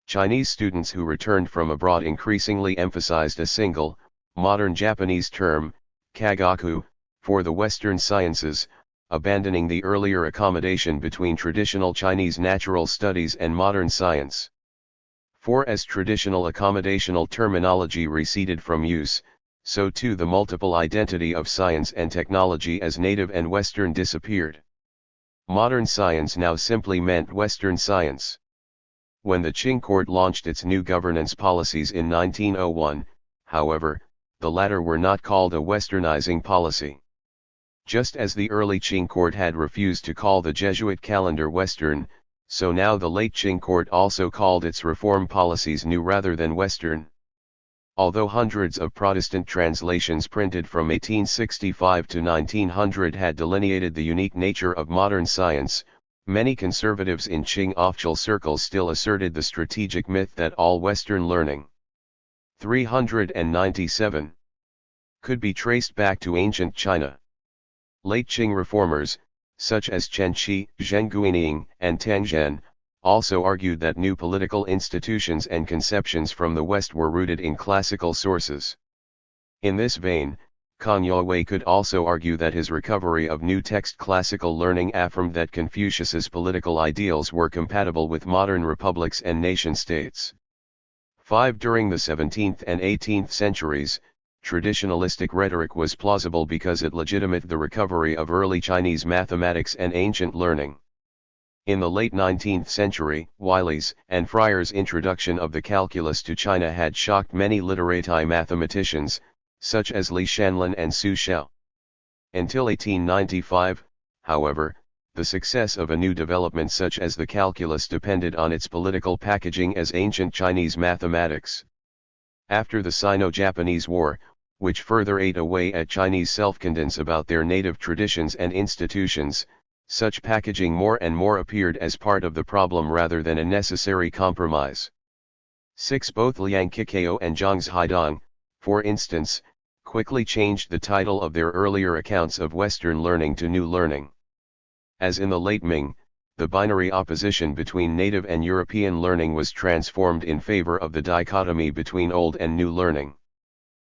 Chinese students who returned from abroad increasingly emphasized a single, modern Japanese term, kagaku, for the Western sciences, abandoning the earlier accommodation between traditional Chinese natural studies and modern science. For as traditional accommodational terminology receded from use, so too the multiple identity of science and technology as native and Western disappeared. Modern science now simply meant Western science. When the Qing court launched its new governance policies in 1901, however, the latter were not called a westernizing policy. Just as the early Qing court had refused to call the Jesuit calendar Western, so now the late Qing court also called its reform policies new rather than Western. Although hundreds of Protestant translations printed from 1865 to 1900 had delineated the unique nature of modern science, many conservatives in Qing official circles still asserted the strategic myth that all Western learning, 397, could be traced back to ancient China. Late Qing reformers, such as Chen Qi, Zheng Guining, and Tang Zhen, also argued that new political institutions and conceptions from the West were rooted in classical sources. In this vein, Kang Youwei could also argue that his recovery of new text classical learning affirmed that Confucius's political ideals were compatible with modern republics and nation-states. 5. During the 17th and 18th centuries, traditionalistic rhetoric was plausible because it legitimated the recovery of early Chinese mathematics and ancient learning. In the late 19th century, Wiley's and Fryer's introduction of the calculus to China had shocked many literati mathematicians, such as Li Shanlin and Su Xiao. Until 1895, however, the success of a new development such as the calculus depended on its political packaging as ancient Chinese mathematics. After the Sino-Japanese War, which further ate away at Chinese self-confidence about their native traditions and institutions, such packaging more and more appeared as part of the problem rather than a necessary compromise. 6. Both Liang Qiqiao and Zhang Haidong, for instance, quickly changed the title of their earlier accounts of Western learning to New Learning. As in the late Ming, the binary opposition between native and European learning was transformed in favor of the dichotomy between old and new learning.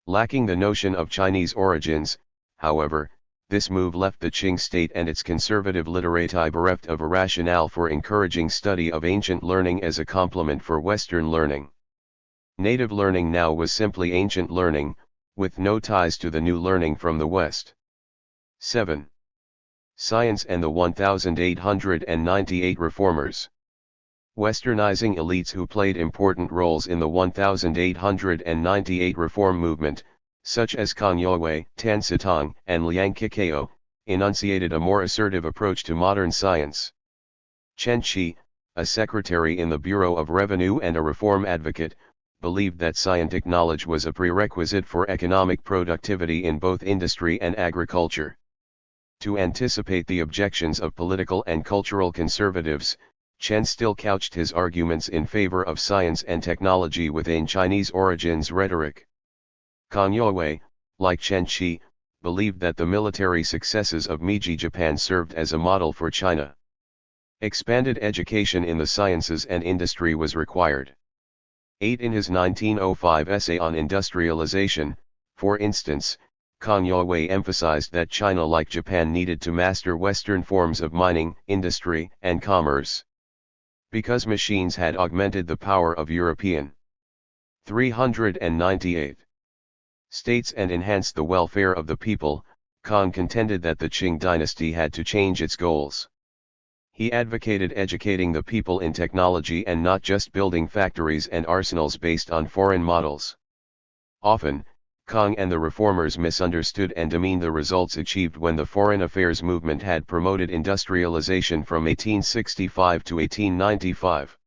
Lacking the notion of Chinese origins, however, this move left the Qing state and its conservative literati bereft of a rationale for encouraging study of ancient learning as a complement for Western learning. Native learning now was simply ancient learning, with no ties to the new learning from the West. 7. Science and the 1898 reformers. Westernizing elites who played important roles in the 1898 reform movement, such as Kang Youwei, Tan Sitong, and Liang Qiqiao, enunciated a more assertive approach to modern science. Chen Qi, a secretary in the Bureau of Revenue and a reform advocate, believed that scientific knowledge was a prerequisite for economic productivity in both industry and agriculture. To anticipate the objections of political and cultural conservatives, Chen still couched his arguments in favor of science and technology within Chinese origins rhetoric. Kang Youwei, like Chen Qi, believed that the military successes of Meiji Japan served as a model for China. Expanded education in the sciences and industry was required. 8. In his 1905 essay on industrialization, for instance, Kang Youwei emphasized that China like Japan needed to master Western forms of mining, industry, and commerce. Because machines had augmented the power of European 398 states and enhanced the welfare of the people, Kang contended that the Qing dynasty had to change its goals. He advocated educating the people in technology and not just building factories and arsenals based on foreign models. Often, Kang and the reformers misunderstood and demeaned the results achieved when the foreign affairs movement had promoted industrialization from 1865 to 1895.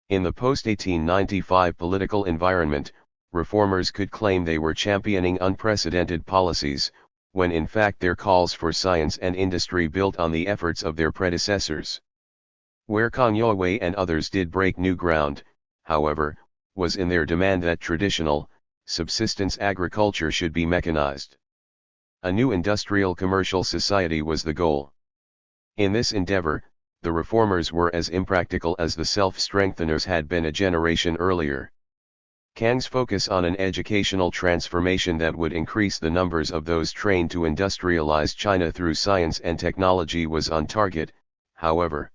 In the post-1895 political environment, reformers could claim they were championing unprecedented policies, when in fact their calls for science and industry built on the efforts of their predecessors. Where Kang Youwei and others did break new ground, however, was in their demand that traditional, subsistence agriculture should be mechanized. A new industrial commercial society was the goal. In this endeavor, the reformers were as impractical as the self-strengtheners had been a generation earlier. Kang's focus on an educational transformation that would increase the numbers of those trained to industrialize China through science and technology was on target, however.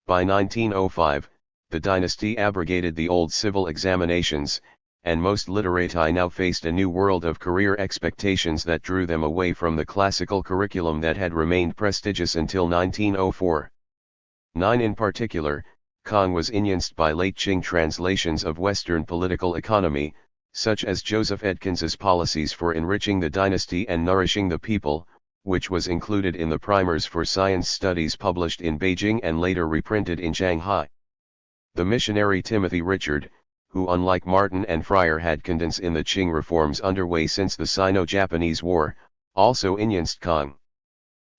By 1905, the dynasty abrogated the old civil examinations, and most literati now faced a new world of career expectations that drew them away from the classical curriculum that had remained prestigious until 1904. 9. In particular, Kang was influenced by late Qing translations of Western political economy, such as Joseph Edkins's policies for enriching the dynasty and nourishing the people, which was included in the primers for science studies published in Beijing and later reprinted in Shanghai. The missionary Timothy Richard, who unlike Martin and Fryer had condensed in the Qing reforms underway since the Sino-Japanese War, also influenced Kang.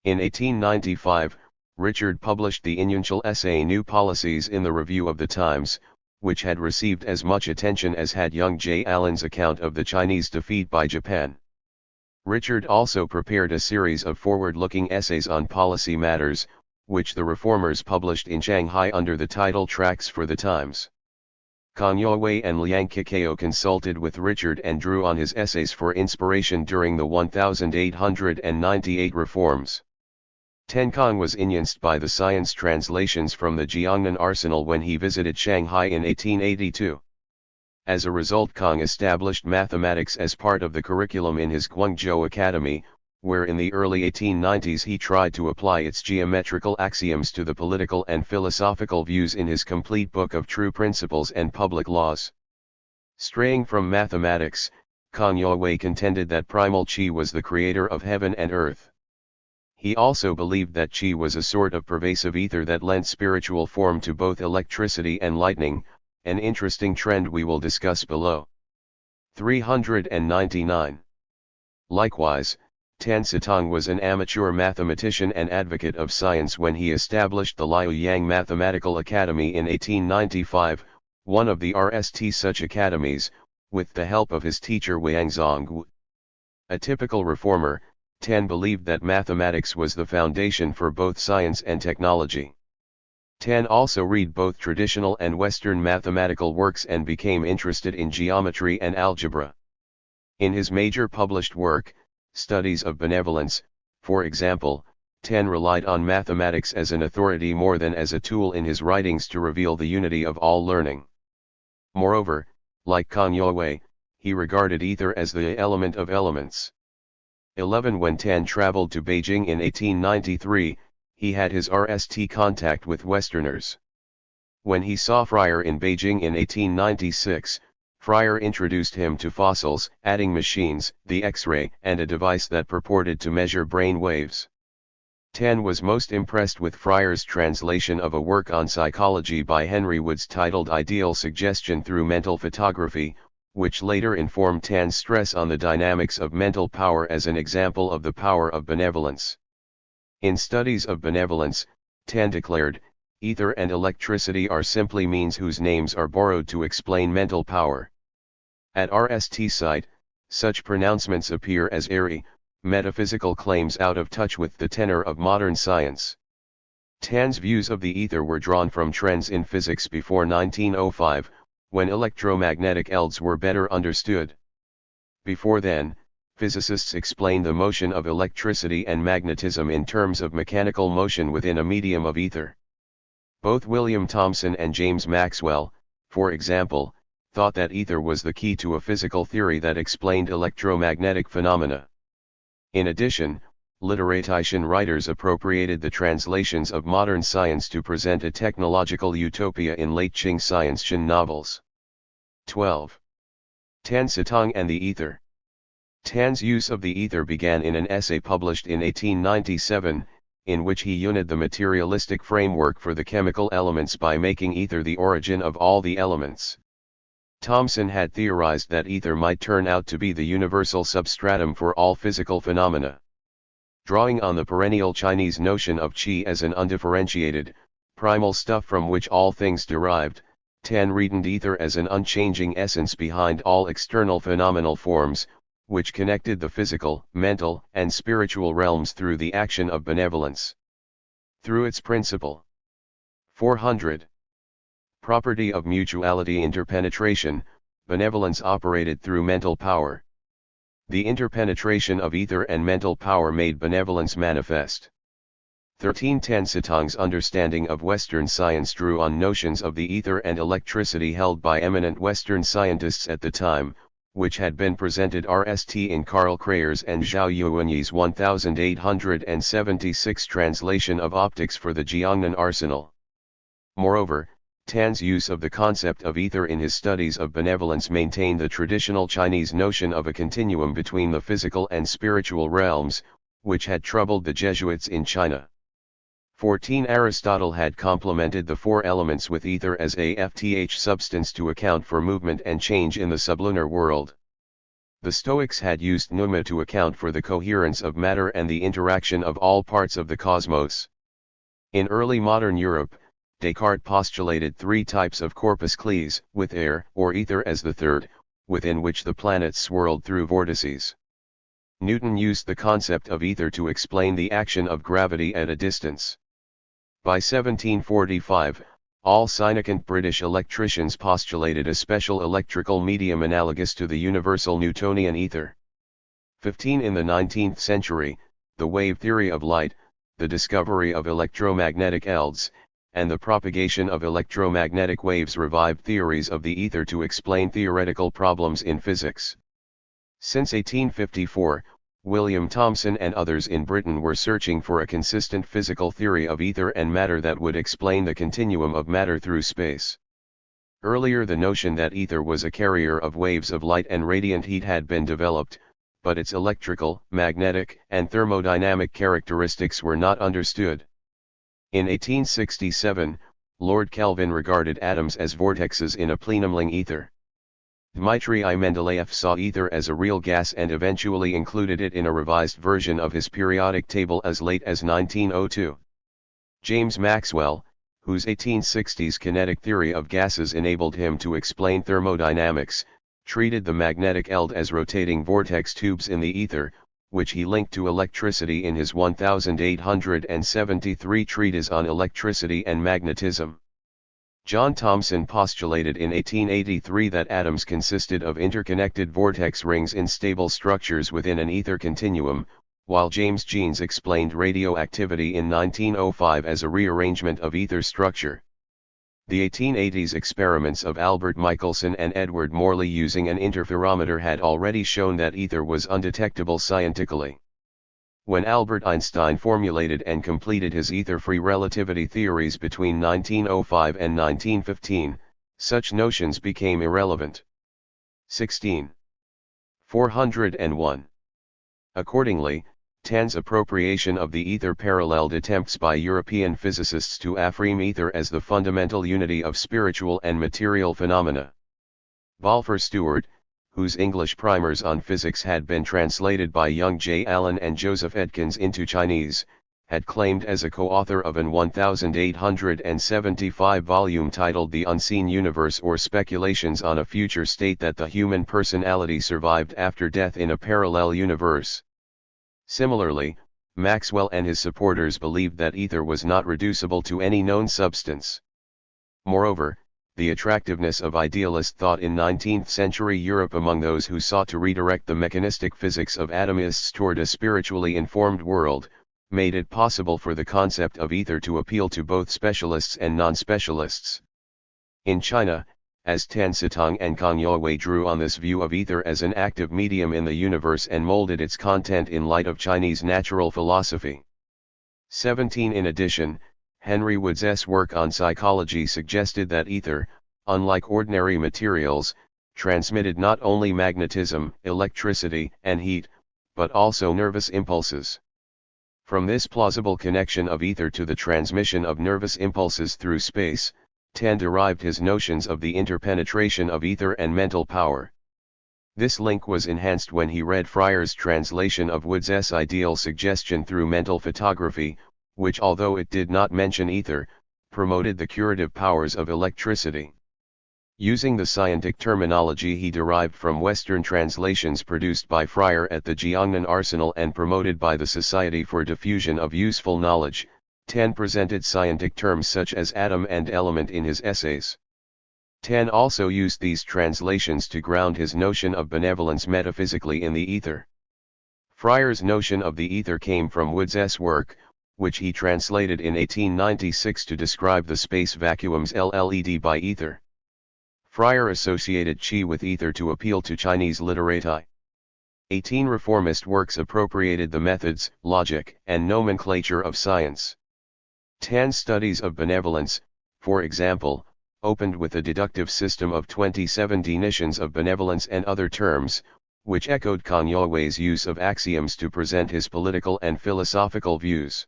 In 1895, Richard published the influential essay New Policies in the Review of the Times, which had received as much attention as had young J. Allen's account of the Chinese defeat by Japan. Richard also prepared a series of forward-looking essays on policy matters, which the reformers published in Shanghai under the title Tracts for the Times. Kang Youwei and Liang Kikao consulted with Richard and drew on his essays for inspiration during the 1898 reforms. 10. Kang was influenced by the science translations from the Jiangnan arsenal when he visited Shanghai in 1882. As a result, Kang established mathematics as part of the curriculum in his Guangzhou Academy, where in the early 1890s he tried to apply its geometrical axioms to the political and philosophical views in his complete book of True Principles and Public Laws. Straying from mathematics, Kang Youwei contended that primal Qi was the creator of heaven and earth. He also believed that Qi was a sort of pervasive ether that lent spiritual form to both electricity and lightning, an interesting trend we will discuss below. 399. Likewise, Tan Sitong was an amateur mathematician and advocate of science when he established the Liaoyang Mathematical Academy in 1895, one of the RST such academies, with the help of his teacher Wang Zhongwu. A typical reformer, Tan believed that mathematics was the foundation for both science and technology. Tan also read both traditional and Western mathematical works and became interested in geometry and algebra. In his major published work, Studies of Benevolence, for example, Tan relied on mathematics as an authority more than as a tool in his writings to reveal the unity of all learning. Moreover, like Kang Youwei, he regarded ether as the element of elements. 11. When Tan traveled to Beijing in 1893, he had his RST contact with Westerners. When he saw Fryer in Beijing in 1896, Fryer introduced him to fossils, adding machines, the X-ray, and a device that purported to measure brain waves. Tan was most impressed with Fryer's translation of a work on psychology by Henry Woods titled Ideal Suggestion Through Mental Photography, which later informed Tan's stress on the dynamics of mental power as an example of the power of benevolence. In Studies of Benevolence, Tan declared, ether and electricity are simply means whose names are borrowed to explain mental power. At RST site, such pronouncements appear as airy, metaphysical claims out of touch with the tenor of modern science. Tan's views of the ether were drawn from trends in physics before 1905, when electromagnetic fields were better understood. Before then, physicists explained the motion of electricity and magnetism in terms of mechanical motion within a medium of ether. Both William Thomson and James Maxwell, for example, thought that ether was the key to a physical theory that explained electromagnetic phenomena. In addition, literatician writers appropriated the translations of modern science to present a technological utopia in late Qing science fiction novels. 12. Tan Sitong and the ether. Tan's use of the ether began in an essay published in 1897, in which he united the materialistic framework for the chemical elements by making ether the origin of all the elements. Thomson had theorized that ether might turn out to be the universal substratum for all physical phenomena. Drawing on the perennial Chinese notion of qi as an undifferentiated, primal stuff from which all things derived, Tan reasoned ether as an unchanging essence behind all external phenomenal forms, which connected the physical, mental, and spiritual realms through the action of benevolence. Through its principle. 400. Property of mutuality interpenetration, benevolence operated through mental power. The interpenetration of ether and mental power made benevolence manifest. 13. Tan Sitong's understanding of Western science drew on notions of the ether and electricity held by eminent Western scientists at the time, which had been presented RST in Karl Krayer's and Zhao Yuanyi's 1876 translation of optics for the Jiangnan arsenal. Moreover, Tan's use of the concept of ether in his studies of benevolence maintained the traditional Chinese notion of a continuum between the physical and spiritual realms, which had troubled the Jesuits in China. 14. Aristotle had complemented the four elements with ether as a fth substance to account for movement and change in the sublunar world. The Stoics had used pneuma to account for the coherence of matter and the interaction of all parts of the cosmos. In early modern Europe, Descartes postulated three types of corpuscles, with air or ether as the third, within which the planets swirled through vortices. Newton used the concept of ether to explain the action of gravity at a distance. By 1745, all significant British electricians postulated a special electrical medium analogous to the universal Newtonian ether. 15. In the 19th century, the wave theory of light, the discovery of electromagnetic eldes, and the propagation of electromagnetic waves revived theories of the ether to explain theoretical problems in physics. Since 1854, William Thomson and others in Britain were searching for a consistent physical theory of ether and matter that would explain the continuum of matter through space. Earlier, the notion that ether was a carrier of waves of light and radiant heat had been developed, but its electrical, magnetic, and thermodynamic characteristics were not understood. In 1867, Lord Kelvin regarded atoms as vortexes in a plenumling ether. Dmitry I. Mendeleev saw ether as a real gas and eventually included it in a revised version of his periodic table as late as 1902. James Maxwell, whose 1860s kinetic theory of gases enabled him to explain thermodynamics, treated the magnetic eld as rotating vortex tubes in the ether, which he linked to electricity in his 1873 treatise on electricity and magnetism. John Thomson postulated in 1883 that atoms consisted of interconnected vortex rings in stable structures within an ether continuum, while James Jeans explained radioactivity in 1905 as a rearrangement of ether structure. The 1880s experiments of Albert Michelson and Edward Morley using an interferometer had already shown that ether was undetectable scientifically. When Albert Einstein formulated and completed his ether-free relativity theories between 1905 and 1915, such notions became irrelevant. 16. 401. Accordingly, Tan's appropriation of the ether paralleled attempts by European physicists to affirm ether as the fundamental unity of spiritual and material phenomena. Balfour Stewart, whose English primers on physics had been translated by young J. Allen and Joseph Edkins into Chinese, had claimed as a co-author of an 1875 volume titled The Unseen Universe or Speculations on a Future State that the human personality survived after death in a parallel universe. Similarly, Maxwell and his supporters believed that ether was not reducible to any known substance. Moreover, the attractiveness of idealist thought in 19th-century Europe among those who sought to redirect the mechanistic physics of atomists toward a spiritually informed world, made it possible for the concept of ether to appeal to both specialists and non-specialists. In China, as Tan Sitong and Kang Youwei drew on this view of ether as an active medium in the universe and molded its content in light of Chinese natural philosophy. 17. In addition, Henry Woods' work on psychology suggested that ether, unlike ordinary materials, transmitted not only magnetism, electricity, and heat, but also nervous impulses. From this plausible connection of ether to the transmission of nervous impulses through space, Tan derived his notions of the interpenetration of ether and mental power. This link was enhanced when he read Freier's translation of Woods' ideal suggestion through mental photography, which, although it did not mention ether, promoted the curative powers of electricity. Using the scientific terminology he derived from Western translations produced by Freier at the Jiangnan Arsenal and promoted by the Society for Diffusion of Useful Knowledge, Tan presented scientific terms such as atom and element in his essays. Tan also used these translations to ground his notion of benevolence metaphysically in the ether. Freier's notion of the ether came from Woods' work, which he translated in 1896 to describe the space vacuums LLED by ether. Fryer associated Qi with ether to appeal to Chinese literati. 18 reformist works appropriated the methods, logic, and nomenclature of science. 10 studies of benevolence, for example, opened with a deductive system of 27 definitions of benevolence and other terms, which echoed Kang Youwei's use of axioms to present his political and philosophical views.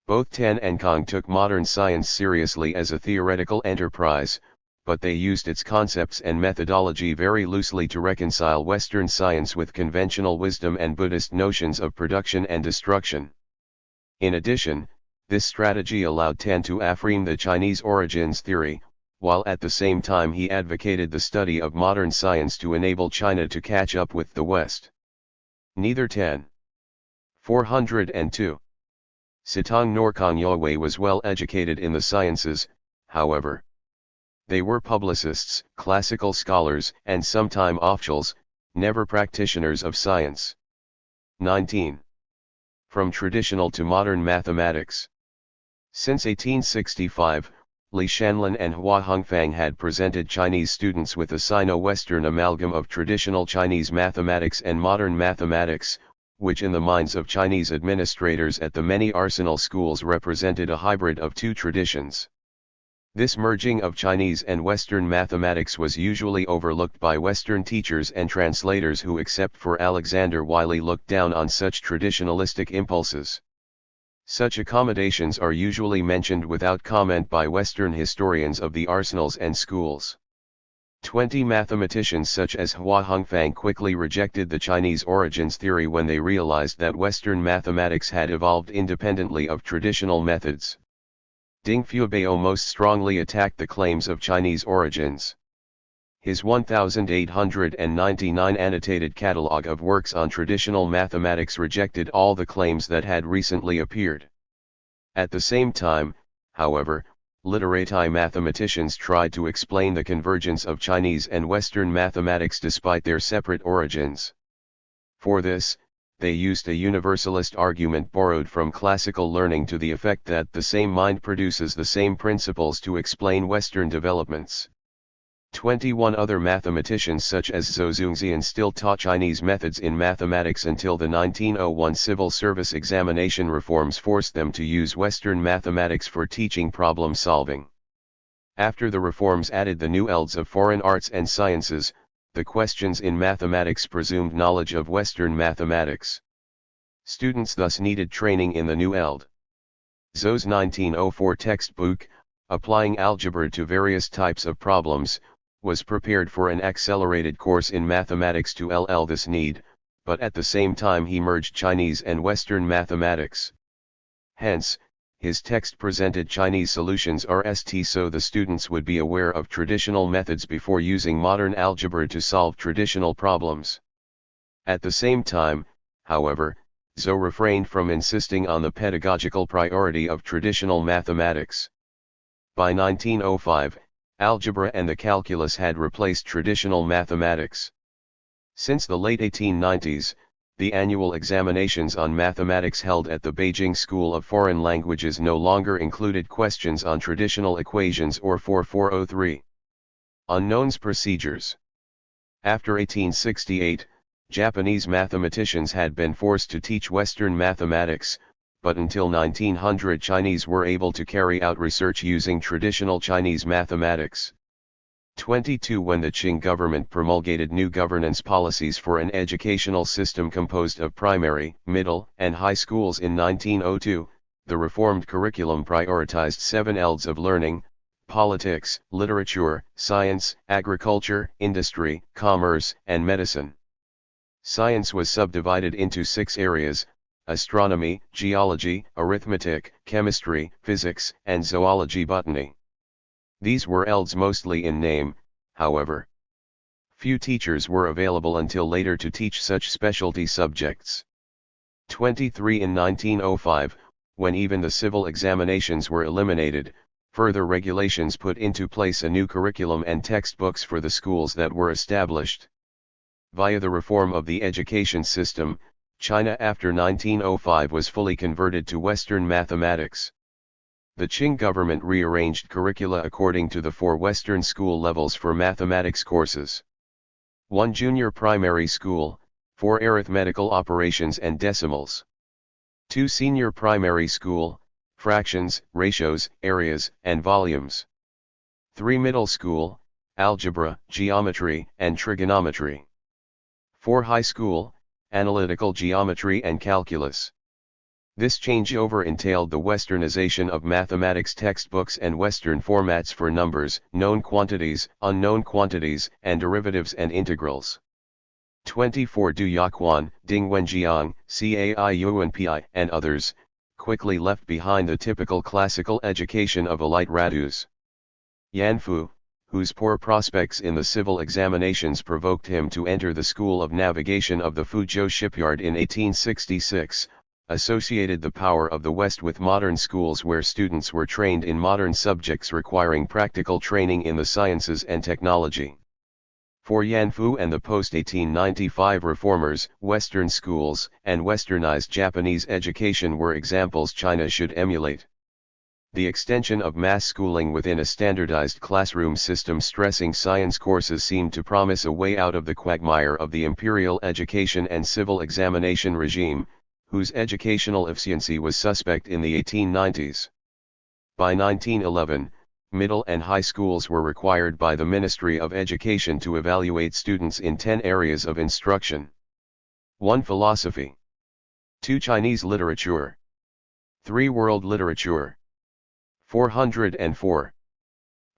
Both Tan and Kang took modern science seriously as a theoretical enterprise, but they used its concepts and methodology very loosely to reconcile Western science with conventional wisdom and Buddhist notions of production and destruction. In addition, this strategy allowed Tan to affirm the Chinese origins theory, while at the same time he advocated the study of modern science to enable China to catch up with the West. Neither Tan 402 Sitong nor Kang Youwei was well educated in the sciences, however. They were publicists, classical scholars, and sometime officials, never practitioners of science. 19. From traditional to modern mathematics. Since 1865, Li Shanlin and Hua Hongfang had presented Chinese students with a Sino-Western amalgam of traditional Chinese mathematics and modern mathematics, which in the minds of Chinese administrators at the many arsenal schools represented a hybrid of two traditions. This merging of Chinese and Western mathematics was usually overlooked by Western teachers and translators who, except for Alexander Wiley, looked down on such traditionalistic impulses. Such accommodations are usually mentioned without comment by Western historians of the arsenals and schools. 20 mathematicians such as Hua Hongfang quickly rejected the Chinese origins theory when they realized that Western mathematics had evolved independently of traditional methods. Ding Fuebao most strongly attacked the claims of Chinese origins. His 1899 annotated catalogue of works on traditional mathematics rejected all the claims that had recently appeared. At the same time, however, literati mathematicians tried to explain the convergence of Chinese and Western mathematics despite their separate origins. For this, they used a universalist argument borrowed from classical learning to the effect that the same mind produces the same principles to explain Western developments. 21 other mathematicians such as Zhou Zhongxian still taught Chinese methods in mathematics until the 1901 civil service examination reforms forced them to use Western mathematics for teaching problem solving. After the reforms added the new ELDs of foreign arts and sciences, the questions in mathematics presumed knowledge of Western mathematics. Students thus needed training in the new ELD. Zhou's 1904 textbook, Applying Algebra to Various Types of Problems, was prepared for an accelerated course in mathematics to LL this need, but at the same time he merged Chinese and Western mathematics. Hence, his text presented Chinese solutions RST so the students would be aware of traditional methods before using modern algebra to solve traditional problems. At the same time, however, Zhou refrained from insisting on the pedagogical priority of traditional mathematics. By 1905, algebra and the calculus had replaced traditional mathematics. Since the late 1890s, the annual examinations on mathematics held at the Beijing School of Foreign Languages no longer included questions on traditional equations or 4403. Unknowns procedures. After 1868, Japanese mathematicians had been forced to teach Western mathematics, but until 1900 Chinese were able to carry out research using traditional Chinese mathematics. 22 When the Qing government promulgated new governance policies for an educational system composed of primary, middle, and high schools in 1902, the reformed curriculum prioritized 7 ELDs of learning: politics, literature, science, agriculture, industry, commerce, and medicine. Science was subdivided into 6 areas: astronomy, geology, arithmetic, chemistry, physics, and zoology botany. These were ELDs mostly in name, however. Few teachers were available until later to teach such specialty subjects. 23 In 1905, when even the civil examinations were eliminated, further regulations put into place a new curriculum and textbooks for the schools that were established. Via the reform of the education system, China after 1905 was fully converted to Western mathematics. The Qing government rearranged curricula according to the 4 Western school levels for mathematics courses. 1 Junior primary school, 4 arithmetical operations and decimals. 2 Senior primary school, fractions, ratios, areas, and volumes. 3 Middle school, algebra, geometry, and trigonometry. 4 High school, analytical geometry and calculus. This changeover entailed the westernization of mathematics textbooks and Western formats for numbers, known quantities, unknown quantities, and derivatives and integrals. 24 Du Yaquan, Ding Wenjiang, Cai Yuan Pi, and others, quickly left behind the typical classical education of elite radus. Yanfu, whose poor prospects in the civil examinations provoked him to enter the School of Navigation of the Fuzhou shipyard in 1866, associated the power of the West with modern schools where students were trained in modern subjects requiring practical training in the sciences and technology. For Yanfu and the post-1895 reformers, Western schools and westernized Japanese education were examples China should emulate. The extension of mass schooling within a standardized classroom system stressing science courses seemed to promise a way out of the quagmire of the imperial education and civil examination regime, whose educational efficiency was suspect in the 1890s. By 1911, middle and high schools were required by the Ministry of Education to evaluate students in 10 areas of instruction. 1 Philosophy. 2 Chinese literature. 3 World literature. 404.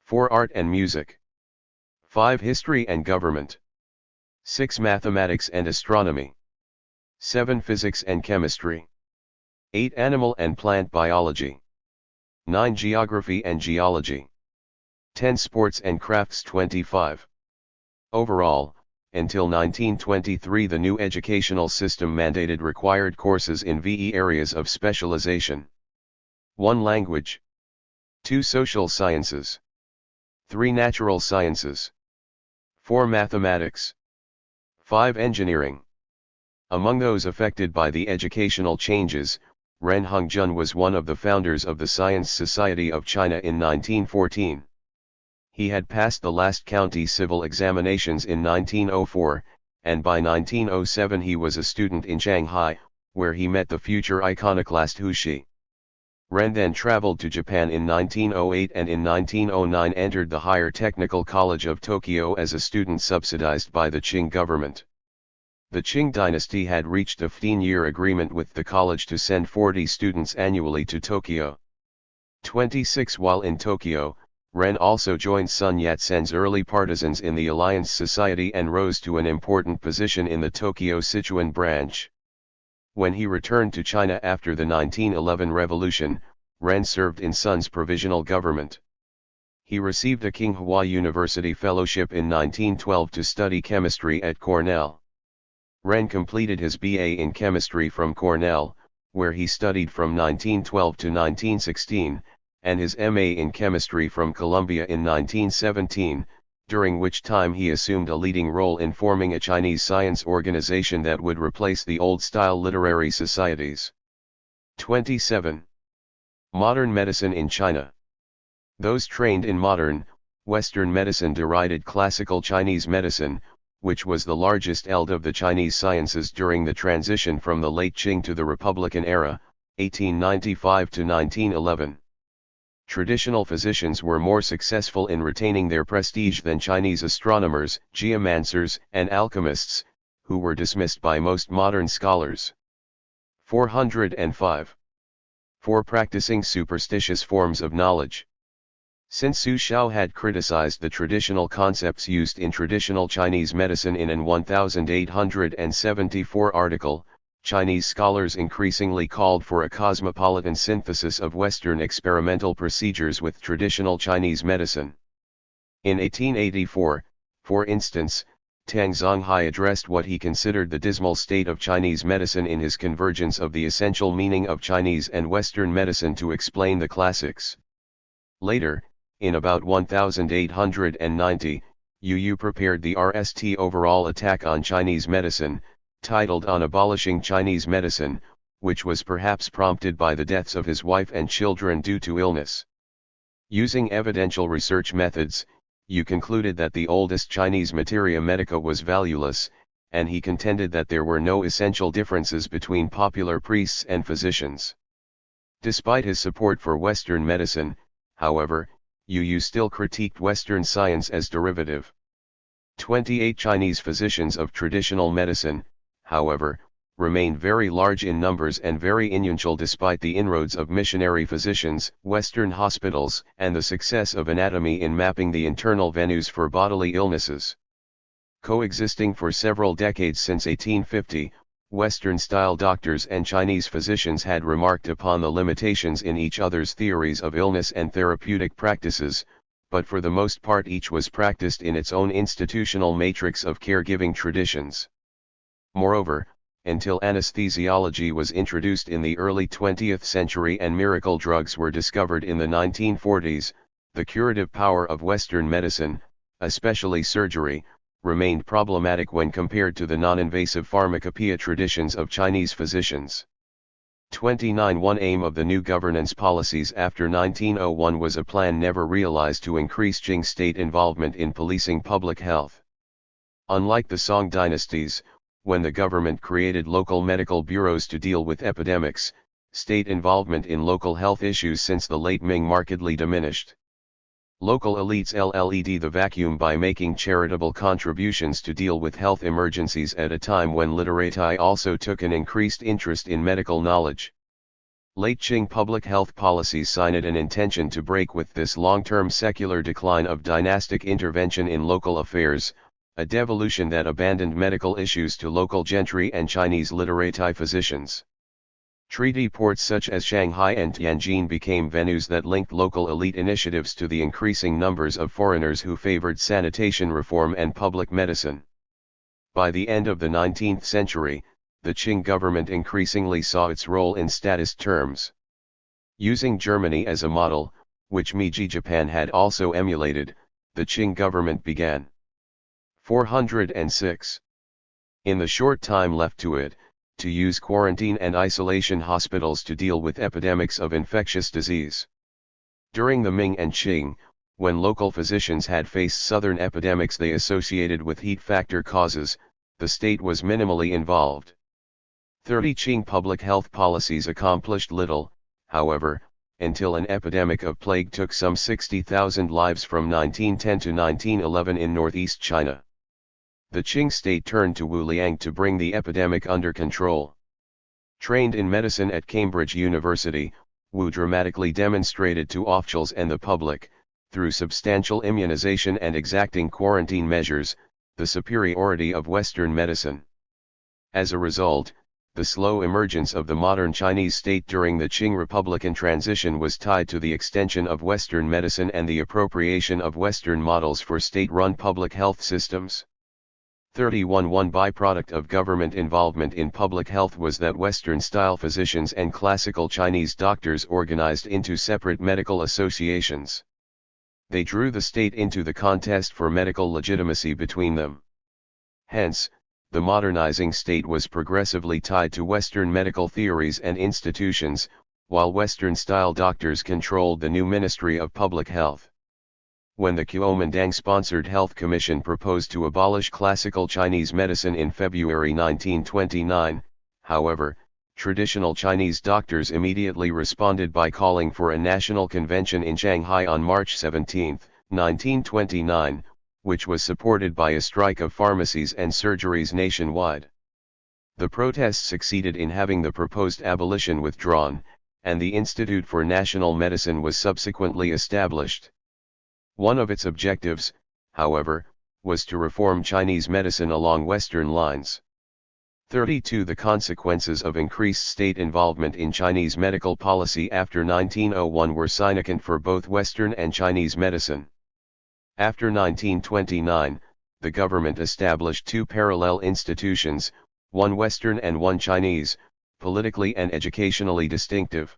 4 Art and music. 5 History and government. 6 Mathematics and astronomy. 7 Physics and chemistry. 8 Animal and plant biology. 9 Geography and geology. 10 Sports and crafts. 25. Overall, until 1923 the new educational system mandated required courses in VE areas of specialization. 1 Language. 2 Social sciences. 3 Natural sciences. 4 Mathematics. 5 Engineering. Among those affected by the educational changes, Ren Hongjun was one of the founders of the Science Society of China in 1914. He had passed the last county civil examinations in 1904, and by 1907 he was a student in Shanghai, where he met the future iconoclast Hu Shi. Ren then traveled to Japan in 1908 and in 1909 entered the Higher Technical College of Tokyo as a student subsidized by the Qing government. The Qing dynasty had reached a 15-year agreement with the college to send 40 students annually to Tokyo. 26 While in Tokyo, Ren also joined Sun Yat-sen's early partisans in the Alliance Society and rose to an important position in the Tokyo Sichuan branch. When he returned to China after the 1911 revolution, Ren served in Sun's provisional government. He received a Tsinghua University fellowship in 1912 to study chemistry at Cornell. Ren completed his BA in chemistry from Cornell, where he studied from 1912 to 1916, and his MA in chemistry from Columbia in 1917, during which time he assumed a leading role in forming a Chinese science organization that would replace the old-style literary societies. 27. Modern medicine in China. Those trained in modern, Western medicine derided classical Chinese medicine, which was the largest eld of the Chinese sciences during the transition from the late Qing to the Republican era, 1895 to 1911. Traditional physicians were more successful in retaining their prestige than Chinese astronomers, geomancers, and alchemists, who were dismissed by most modern scholars. 405. 4 Practicing superstitious forms of knowledge. Since Su Xiao had criticized the traditional concepts used in traditional Chinese medicine in an 1874 article, Chinese scholars increasingly called for a cosmopolitan synthesis of Western experimental procedures with traditional Chinese medicine. In 1884, for instance, Tang Zonghai addressed what he considered the dismal state of Chinese medicine in his Convergence of the Essential Meaning of Chinese and Western Medicine to explain the classics. Later, in about 1890, Yu Yu prepared the RST Overall Attack on Chinese Medicine, titled On Abolishing Chinese Medicine, which was perhaps prompted by the deaths of his wife and children due to illness. Using evidential research methods, Yu concluded that the oldest Chinese materia medica was valueless, and he contended that there were no essential differences between popular priests and physicians. Despite his support for Western medicine, however, Yu still critiqued Western science as derivative. 28 Chinese physicians of traditional medicine, however, remained very large in numbers and very influential despite the inroads of missionary physicians, Western hospitals, and the success of anatomy in mapping the internal venues for bodily illnesses. Coexisting for several decades since 1850, Western-style doctors and Chinese physicians had remarked upon the limitations in each other's theories of illness and therapeutic practices, but for the most part each was practiced in its own institutional matrix of caregiving traditions. Moreover, until anesthesiology was introduced in the early 20th century and miracle drugs were discovered in the 1940s, the curative power of Western medicine, especially surgery, remained problematic when compared to the non-invasive pharmacopoeia traditions of Chinese physicians. 29 One aim of the new governance policies after 1901 was a plan never realized to increase Qing state involvement in policing public health. Unlike the Song dynasties, when the government created local medical bureaus to deal with epidemics, state involvement in local health issues since the late Ming markedly diminished. Local elites led the vacuum by making charitable contributions to deal with health emergencies at a time when literati also took an increased interest in medical knowledge. Late Qing public health policies signaled an intention to break with this long-term secular decline of dynastic intervention in local affairs, a devolution that abandoned medical issues to local gentry and Chinese literati physicians. Treaty ports such as Shanghai and Tianjin became venues that linked local elite initiatives to the increasing numbers of foreigners who favored sanitation reform and public medicine. By the end of the 19th century, the Qing government increasingly saw its role in statist terms. Using Germany as a model, which Meiji Japan had also emulated, the Qing government began. 406. In the short time left to it, to use quarantine and isolation hospitals to deal with epidemics of infectious disease. During the Ming and Qing, when local physicians had faced southern epidemics they associated with heat factor causes, the state was minimally involved. 30 Qing public health policies accomplished little, however, until an epidemic of plague took some 60,000 lives from 1910 to 1911 in northeast China. The Qing state turned to Wuliang to bring the epidemic under control. Trained in medicine at Cambridge University, Wu dramatically demonstrated to officials and the public, through substantial immunization and exacting quarantine measures, the superiority of Western medicine. As a result, the slow emergence of the modern Chinese state during the Qing Republican transition was tied to the extension of Western medicine and the appropriation of Western models for state-run public health systems. 31 One byproduct of government involvement in public health was that Western-style physicians and classical Chinese doctors organized into separate medical associations. They drew the state into the contest for medical legitimacy between them. Hence, the modernizing state was progressively tied to Western medical theories and institutions, while Western-style doctors controlled the new Ministry of Public Health. When the Kuomintang-sponsored Health Commission proposed to abolish classical Chinese medicine in February 1929, however, traditional Chinese doctors immediately responded by calling for a national convention in Shanghai on March 17, 1929, which was supported by a strike of pharmacies and surgeries nationwide. The protests succeeded in having the proposed abolition withdrawn, and the Institute for National Medicine was subsequently established. One of its objectives, however, was to reform Chinese medicine along Western lines. 32 The consequences of increased state involvement in Chinese medical policy after 1901 were significant for both Western and Chinese medicine. After 1929, the government established two parallel institutions, one Western and one Chinese, politically and educationally distinctive.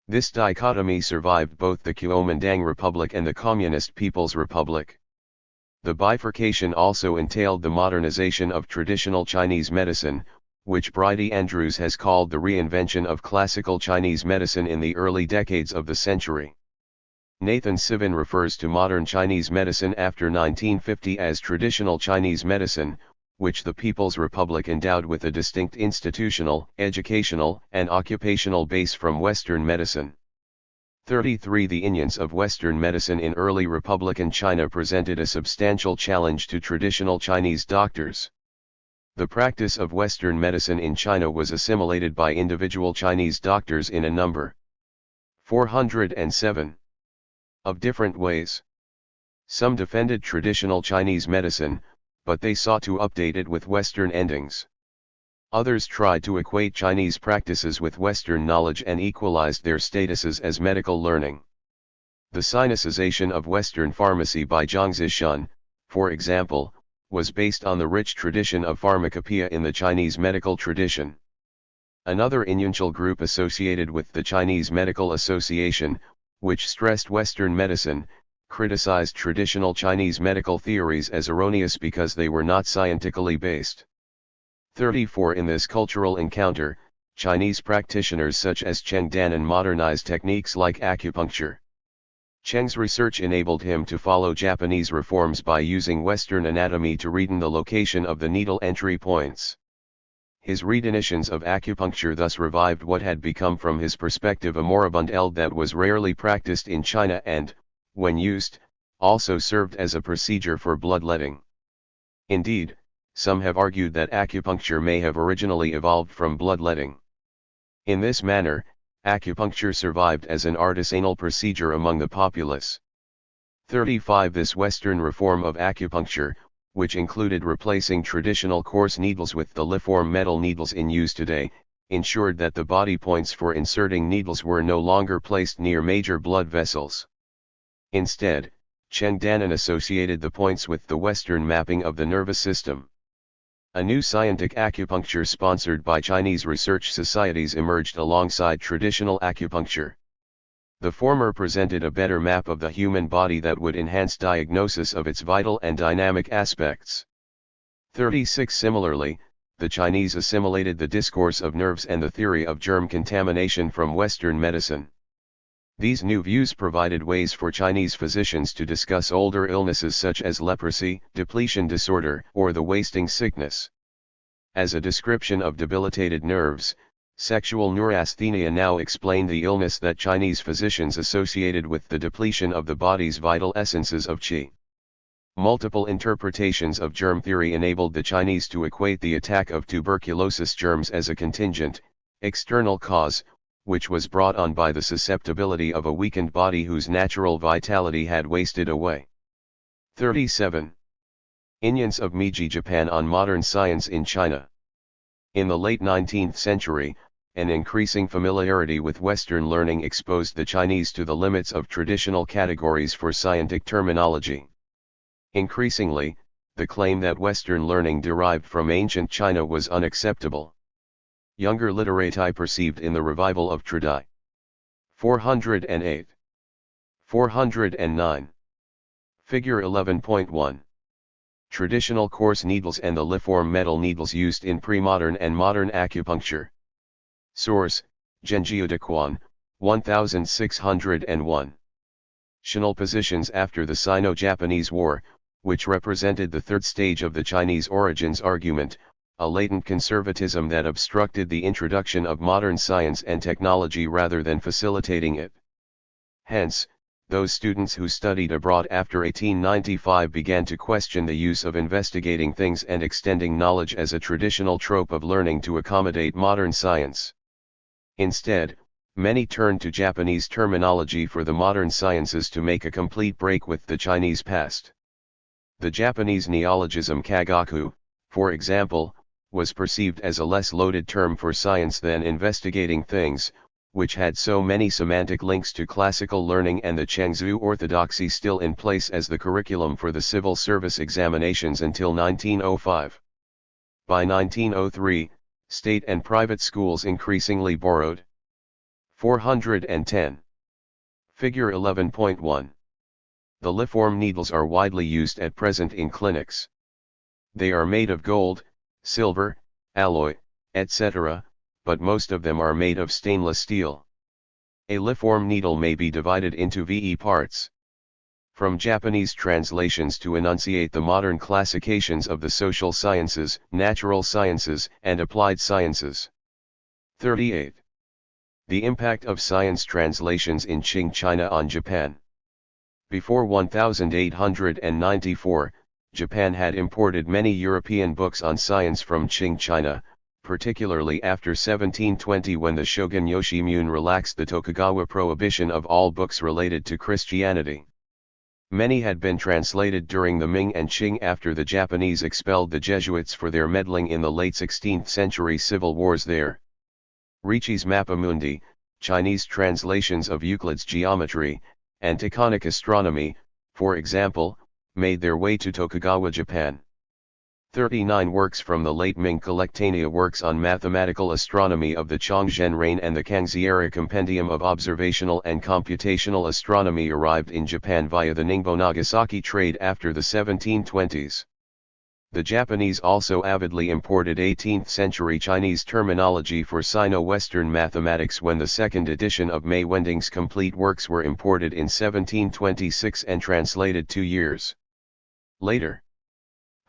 This dichotomy survived both the Kuomintang Republic and the Communist People's Republic. The bifurcation also entailed the modernization of traditional Chinese medicine, which Bridie Andrews has called the reinvention of classical Chinese medicine in the early decades of the century. Nathan Sivin refers to modern Chinese medicine after 1950 as traditional Chinese medicine, which the People's Republic endowed with a distinct institutional, educational, and occupational base from Western medicine. 33 The influence of Western medicine in early Republican China presented a substantial challenge to traditional Chinese doctors. The practice of Western medicine in China was assimilated by individual Chinese doctors in a number 407 of different ways. Some defended traditional Chinese medicine, but they sought to update it with Western endings. Others tried to equate Chinese practices with Western knowledge and equalized their statuses as medical learning. The Sinicization of Western pharmacy by Zhang Zishun, for example, was based on the rich tradition of pharmacopoeia in the Chinese medical tradition. Another influential group associated with the Chinese Medical Association, which stressed Western medicine, criticized traditional Chinese medical theories as erroneous because they were not scientifically based. 34 In this cultural encounter, Chinese practitioners such as Cheng Danan modernized techniques like acupuncture. Cheng's research enabled him to follow Japanese reforms by using Western anatomy to readon the location of the needle entry points. His redefinitions of acupuncture thus revived what had become from his perspective a moribund eld that was rarely practiced in China and, when used, also served as a procedure for bloodletting. Indeed, some have argued that acupuncture may have originally evolved from bloodletting. In this manner, acupuncture survived as an artisanal procedure among the populace. 35 This Western reform of acupuncture, which included replacing traditional coarse needles with the liform metal needles in use today, ensured that the body points for inserting needles were no longer placed near major blood vessels. Instead, Cheng Danan associated the points with the Western mapping of the nervous system. A new scientific acupuncture sponsored by Chinese research societies emerged alongside traditional acupuncture. The former presented a better map of the human body that would enhance diagnosis of its vital and dynamic aspects. 36 Similarly, the Chinese assimilated the discourse of nerves and the theory of germ contamination from Western medicine. These new views provided ways for Chinese physicians to discuss older illnesses such as leprosy, depletion disorder, or the wasting sickness. As a description of debilitated nerves, sexual neurasthenia now explained the illness that Chinese physicians associated with the depletion of the body's vital essences of qi. Multiple interpretations of germ theory enabled the Chinese to equate the attack of tuberculosis germs as a contingent, external cause, which was brought on by the susceptibility of a weakened body whose natural vitality had wasted away. 37. Influence of Meiji Japan on modern science in China. In the late 19th century, an increasing familiarity with Western learning exposed the Chinese to the limits of traditional categories for scientific terminology. Increasingly, the claim that Western learning derived from ancient China was unacceptable. Younger literati perceived in the revival of Tradi. 408. 409. Figure 11.1. Traditional coarse needles and the liform metal needles used in pre-modern and modern acupuncture. Source: Genjiu Daquan, 1601. Shinal positions after the Sino-Japanese War, which represented the third stage of the Chinese origins argument, a latent conservatism that obstructed the introduction of modern science and technology rather than facilitating it. Hence, those students who studied abroad after 1895 began to question the use of investigating things and extending knowledge as a traditional trope of learning to accommodate modern science. Instead, many turned to Japanese terminology for the modern sciences to make a complete break with the Chinese past. The Japanese neologism kagaku, for example, was perceived as a less loaded term for science than investigating things, which had so many semantic links to classical learning and the Chengzu orthodoxy still in place as the curriculum for the civil service examinations until 1905. By 1903, state and private schools increasingly borrowed. 410. Figure 11.1. The litform needles are widely used at present in clinics. They are made of gold, silver, alloy, etc., but most of them are made of stainless steel. A litform needle may be divided into VE parts. From Japanese translations to enunciate the modern classifications of the social sciences, natural sciences, and applied sciences. 38. The impact of science translations in Qing China on Japan. Before 1894, Japan had imported many European books on science from Qing China, particularly after 1720 when the shogun Yoshimune relaxed the Tokugawa prohibition of all books related to Christianity. Many had been translated during the Ming and Qing after the Japanese expelled the Jesuits for their meddling in the late 16th century civil wars there. Ricci's Mappamundi, Chinese translations of Euclid's geometry, and Taconic astronomy, for example, made their way to Tokugawa, Japan. 39 works from the late Ming Collectanea works on mathematical astronomy of the Chongzhen reign and the Kangxiera Compendium of Observational and Computational Astronomy arrived in Japan via the Ningbo-Nagasaki trade after the 1720s. The Japanese also avidly imported 18th-century Chinese terminology for Sino-Western mathematics when the second edition of Mei Wending's complete works were imported in 1726 and translated 2 years later.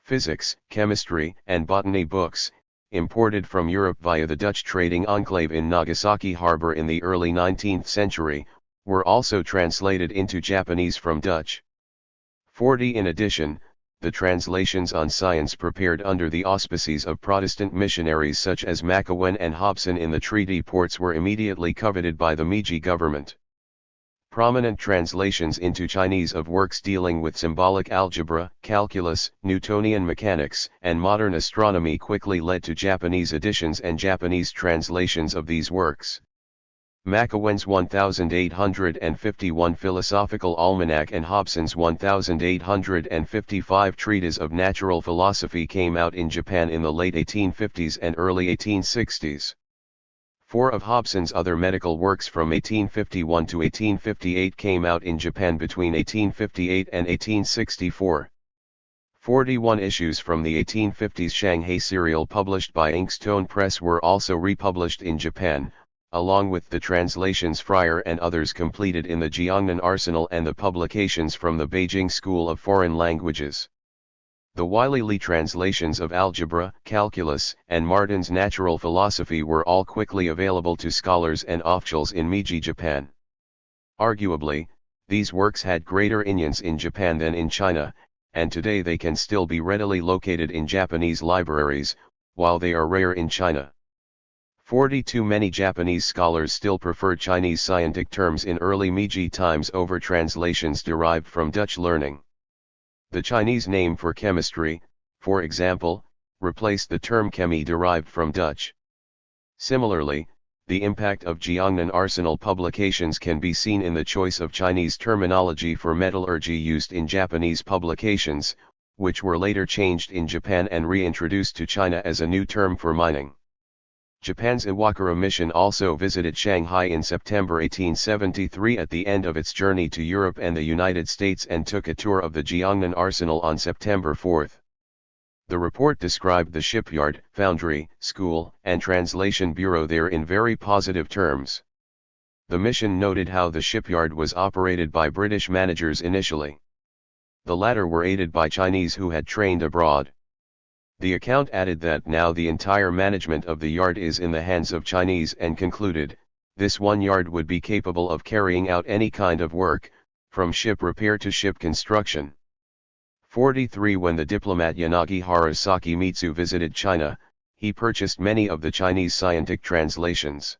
Physics, chemistry, and botany books, imported from Europe via the Dutch trading enclave in Nagasaki harbor in the early 19th century, were also translated into Japanese from Dutch. 40. In addition, the translations on science prepared under the auspices of Protestant missionaries such as Macawen and Hobson in the treaty ports were immediately coveted by the Meiji government. Prominent translations into Chinese of works dealing with symbolic algebra, calculus, Newtonian mechanics, and modern astronomy quickly led to Japanese editions and Japanese translations of these works. Macawen's 1851 Philosophical Almanac and Hobson's 1855 Treatise of Natural Philosophy came out in Japan in the late 1850s and early 1860s. 4 of Hobson's other medical works from 1851 to 1858 came out in Japan between 1858 and 1864. 41 issues from the 1850s Shanghai serial published by Inkstone Press were also republished in Japan, along with the translations Fryer and others completed in the Jiangnan Arsenal and the publications from the Beijing School of Foreign Languages. The Wiley Lee translations of algebra, calculus, and Martin's natural philosophy were all quickly available to scholars and officials in Meiji, Japan. Arguably, these works had greater influence in Japan than in China, and today they can still be readily located in Japanese libraries, while they are rare in China. 42. Many Japanese scholars still prefer Chinese scientific terms in early Meiji times over translations derived from Dutch learning. The Chinese name for chemistry, for example, replaced the term chemie derived from Dutch. Similarly, the impact of Jiangnan Arsenal publications can be seen in the choice of Chinese terminology for metallurgy used in Japanese publications, which were later changed in Japan and reintroduced to China as a new term for mining. Japan's Iwakura mission also visited Shanghai in September 1873 at the end of its journey to Europe and the United States and took a tour of the Jiangnan Arsenal on September 4. The report described the shipyard, foundry, school, and translation bureau there in very positive terms. The mission noted how the shipyard was operated by British managers initially. The latter were aided by Chinese who had trained abroad. The account added that now the entire management of the yard is in the hands of Chinese and concluded, this one yard would be capable of carrying out any kind of work, from ship repair to ship construction. 43. When the diplomat Yanagihara Sakimitsu visited China, he purchased many of the Chinese scientific translations.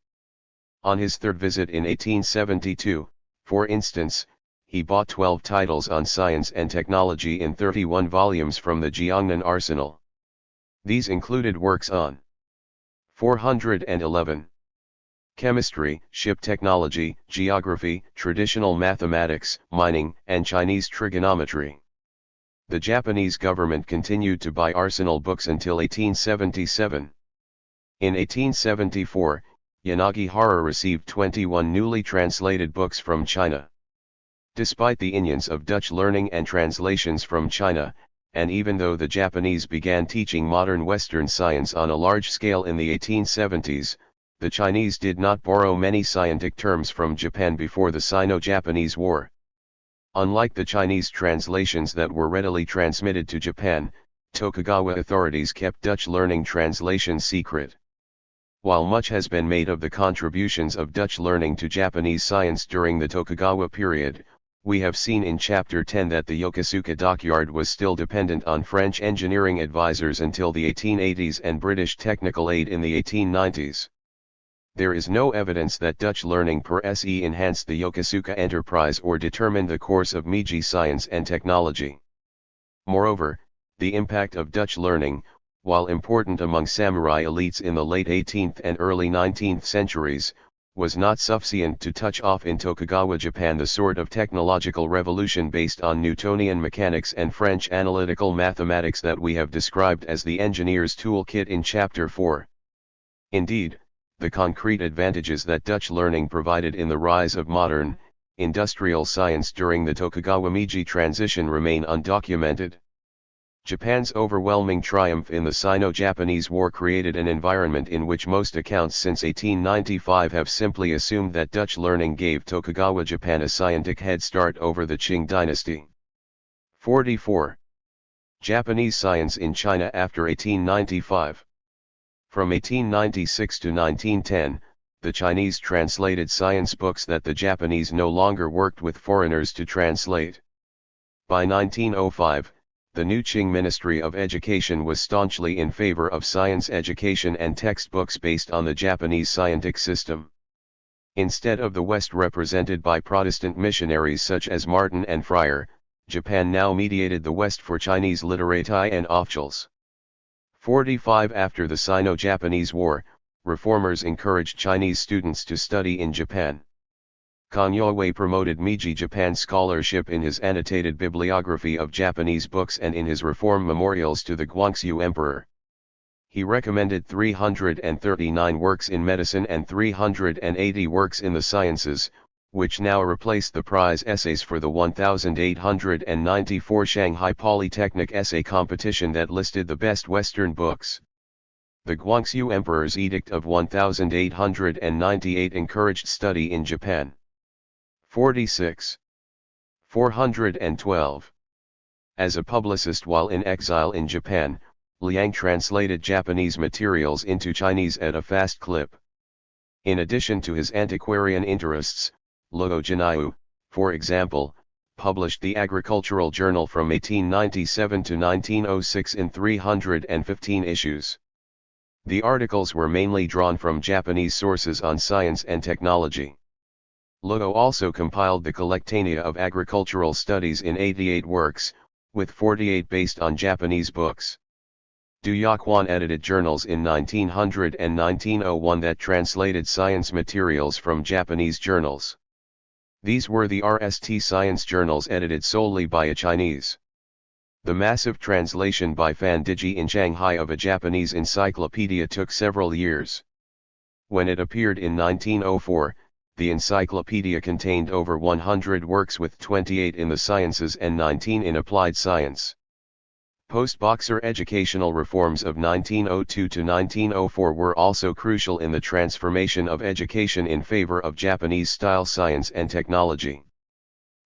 On his third visit in 1872, for instance, he bought 12 titles on science and technology in 31 volumes from the Jiangnan Arsenal. These included works on 411. Chemistry, ship technology, geography, traditional mathematics, mining, and Chinese trigonometry. The Japanese government continued to buy Arsenal books until 1877. In 1874, Yanagihara received 21 newly translated books from China. Despite the influence of Dutch learning and translations from China, and even though the Japanese began teaching modern Western science on a large scale in the 1870s, the Chinese did not borrow many scientific terms from Japan before the Sino-Japanese War. Unlike the Chinese translations that were readily transmitted to Japan, Tokugawa authorities kept Dutch learning translations secret. While much has been made of the contributions of Dutch learning to Japanese science during the Tokugawa period, we have seen in Chapter 10 that the Yokosuka dockyard was still dependent on French engineering advisors until the 1880s and British technical aid in the 1890s. There is no evidence that Dutch learning per se enhanced the Yokosuka enterprise or determined the course of Meiji science and technology. Moreover, the impact of Dutch learning, while important among samurai elites in the late 18th and early 19th centuries, was not sufficient to touch off in Tokugawa Japan the sort of technological revolution based on Newtonian mechanics and French analytical mathematics that we have described as the engineer's toolkit in Chapter 4. Indeed, the concrete advantages that Dutch learning provided in the rise of modern, industrial science during the Tokugawa Meiji transition remain undocumented. Japan's overwhelming triumph in the Sino-Japanese War created an environment in which most accounts since 1895 have simply assumed that Dutch learning gave Tokugawa Japan a scientific head start over the Qing dynasty. 44. Japanese science in China after 1895. From 1896 to 1910, the Chinese translated science books that the Japanese no longer worked with foreigners to translate. By 1905, the new Qing Ministry of Education was staunchly in favor of science education and textbooks based on the Japanese scientific system. Instead of the West represented by Protestant missionaries such as Martin and Fryer, Japan now mediated the West for Chinese literati and officials. 45. After the Sino-Japanese War, reformers encouraged Chinese students to study in Japan. Kanyōwei promoted Meiji Japan scholarship in his annotated bibliography of Japanese books and in his reform memorials to the Guangxu Emperor. He recommended 339 works in medicine and 380 works in the sciences, which now replace the prize essays for the 1894 Shanghai Polytechnic Essay Competition that listed the best Western books. The Guangxu Emperor's Edict of 1898 encouraged study in Japan. 46. 412. As a publicist while in exile in Japan, Liang translated Japanese materials into Chinese at a fast clip. In addition to his antiquarian interests, Luo Jinyu, for example, published the Agricultural Journal from 1897 to 1906 in 315 issues. The articles were mainly drawn from Japanese sources on science and technology. Luo also compiled the Collectanea of Agricultural Studies in 88 works, with 48 based on Japanese books. Du Yaquan edited journals in 1900 and 1901 that translated science materials from Japanese journals. These were the RST science journals edited solely by a Chinese. The massive translation by Fan Digi in Shanghai of a Japanese encyclopedia took several years. When it appeared in 1904, the encyclopedia contained over 100 works with 28 in the sciences and 19 in applied science. Post-Boxer educational reforms of 1902 to 1904 were also crucial in the transformation of education in favor of Japanese-style science and technology.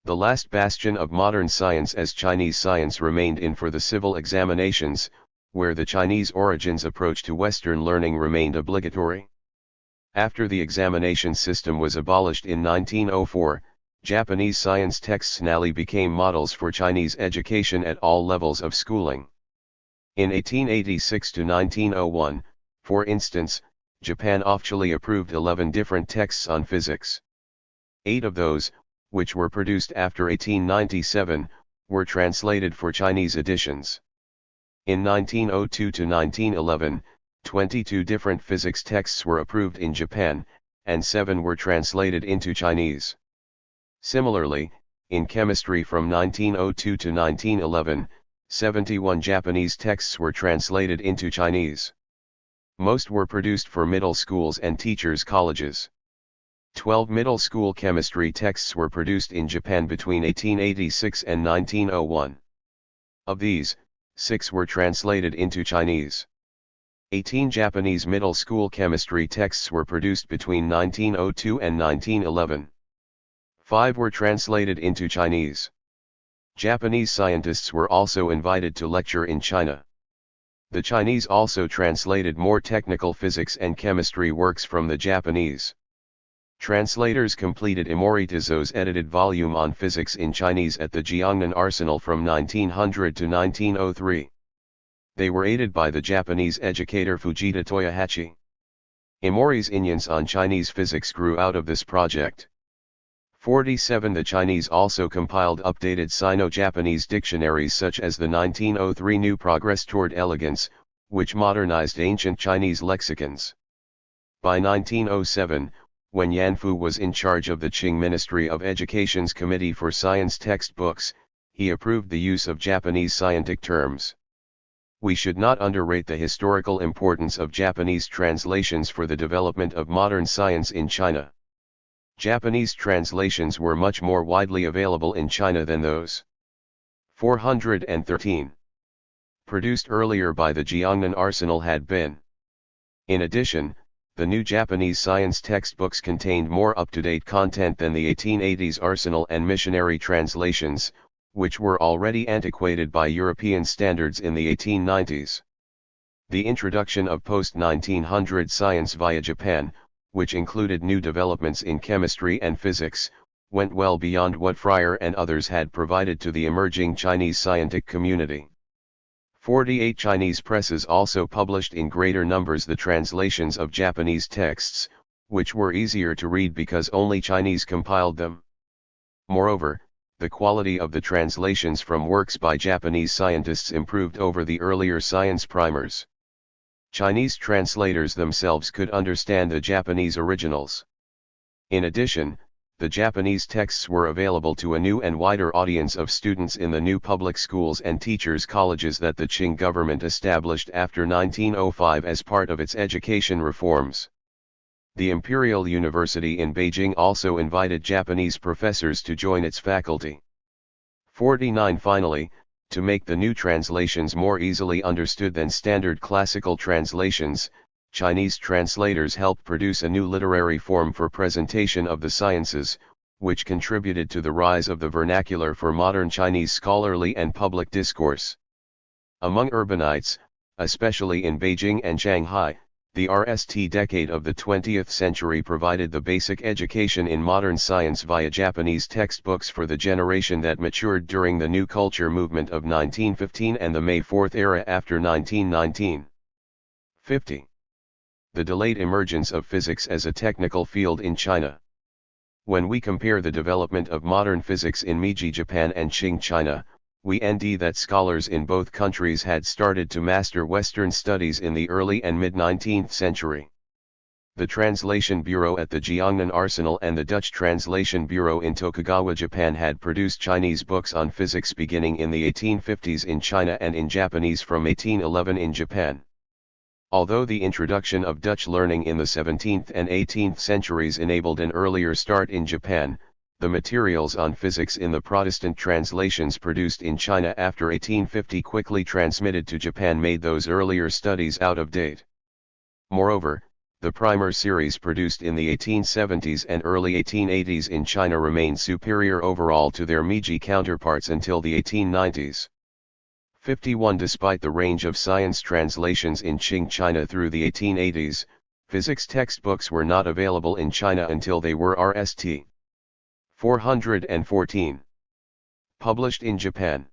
The last bastion of modern science as Chinese science remained in for the civil examinations, where the Chinese origins approach to Western learning remained obligatory. After the examination system was abolished in 1904, Japanese science texts nally became models for Chinese education at all levels of schooling. In 1886 to 1901, for instance, Japan officially approved 11 different texts on physics. 8 of those, which were produced after 1897, were translated for Chinese editions. In 1902 to 1911, 22 different physics texts were approved in Japan, and 7 were translated into Chinese. Similarly, in chemistry from 1902 to 1911, 71 Japanese texts were translated into Chinese. Most were produced for middle schools and teachers' colleges. 12 middle school chemistry texts were produced in Japan between 1886 and 1901. Of these, 6 were translated into Chinese. 18 Japanese middle school chemistry texts were produced between 1902 and 1911. 5 were translated into Chinese. Japanese scientists were also invited to lecture in China. The Chinese also translated more technical physics and chemistry works from the Japanese. Translators completed Imori Tizo's edited volume on physics in Chinese at the Jiangnan Arsenal from 1900 to 1903. They were aided by the Japanese educator Fujita Toyohachi. Imori's Inyans on Chinese physics grew out of this project. 47 The Chinese also compiled updated Sino-Japanese dictionaries such as the 1903 New Progress Toward Elegance, which modernized ancient Chinese lexicons. By 1907, when Yanfu was in charge of the Qing Ministry of Education's Committee for Science textbooks, he approved the use of Japanese scientific terms. We should not underrate the historical importance of Japanese translations for the development of modern science in China. Japanese translations were much more widely available in China than those 413 produced earlier by the Jiangnan Arsenal had been. In addition, the new Japanese science textbooks contained more up-to-date content than the 1880s Arsenal and missionary translations, which were already antiquated by European standards in the 1890s. The introduction of post-1900 science via Japan, which included new developments in chemistry and physics, went well beyond what Fryer and others had provided to the emerging Chinese scientific community. 48 Chinese presses also published in greater numbers the translations of Japanese texts, which were easier to read because only Chinese compiled them. Moreover, the quality of the translations from works by Japanese scientists improved over the earlier science primers. Chinese translators themselves could understand the Japanese originals. In addition, the Japanese texts were available to a new and wider audience of students in the new public schools and teachers' colleges that the Qing government established after 1905 as part of its education reforms. The Imperial University in Beijing also invited Japanese professors to join its faculty. 49 Finally, to make the new translations more easily understood than standard classical translations, Chinese translators helped produce a new literary form for presentation of the sciences, which contributed to the rise of the vernacular for modern Chinese scholarly and public discourse. Among urbanites, especially in Beijing and Shanghai, the RST decade of the 20th century provided the basic education in modern science via Japanese textbooks for the generation that matured during the New Culture movement of 1915 and the May 4th era after 1919. 50. The delayed emergence of physics as a technical field in China. When we compare the development of modern physics in Meiji Japan and Qing China, we see that scholars in both countries had started to master Western studies in the early and mid-19th century. The Translation Bureau at the Jiangnan Arsenal and the Dutch Translation Bureau in Tokugawa, Japan had produced Chinese books on physics beginning in the 1850s in China and in Japanese from 1811 in Japan. Although the introduction of Dutch learning in the 17th and 18th centuries enabled an earlier start in Japan, the materials on physics in the Protestant translations produced in China after 1850 quickly transmitted to Japan made those earlier studies out of date. Moreover, the primer series produced in the 1870s and early 1880s in China remained superior overall to their Meiji counterparts until the 1890s. 51 Despite the range of science translations in Qing China through the 1880s, physics textbooks were not available in China until they were RST. 414. Published in Japan.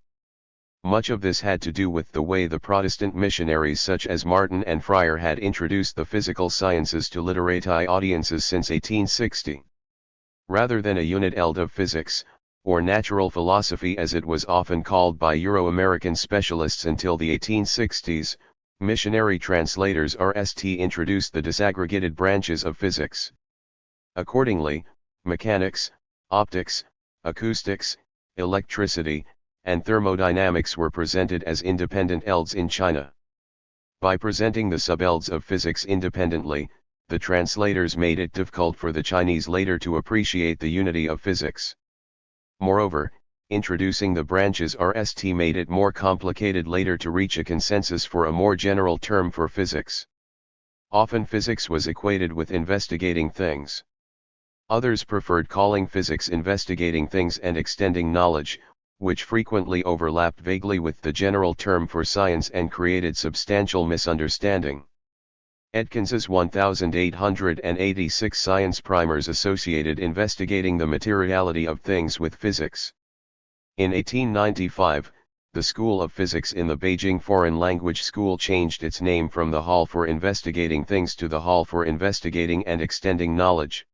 Much of this had to do with the way the Protestant missionaries such as Martin and Fryer had introduced the physical sciences to literati audiences since 1860. Rather than a unit of physics, or natural philosophy as it was often called by Euro-American specialists until the 1860s, missionary translators RST introduced the disaggregated branches of physics. Accordingly, mechanics, optics, acoustics, electricity, and thermodynamics were presented as independent fields in China. By presenting the sub-fields of physics independently, the translators made it difficult for the Chinese later to appreciate the unity of physics. Moreover, introducing the branches RST made it more complicated later to reach a consensus for a more general term for physics. Often physics was equated with investigating things. Others preferred calling physics investigating things and extending knowledge, which frequently overlapped vaguely with the general term for science and created substantial misunderstanding. Edkins's 1886 science primers associated investigating the materiality of things with physics. In 1895, the School of Physics in the Beijing Foreign Language School changed its name from the Hall for Investigating Things to the Hall for Investigating and Extending Knowledge.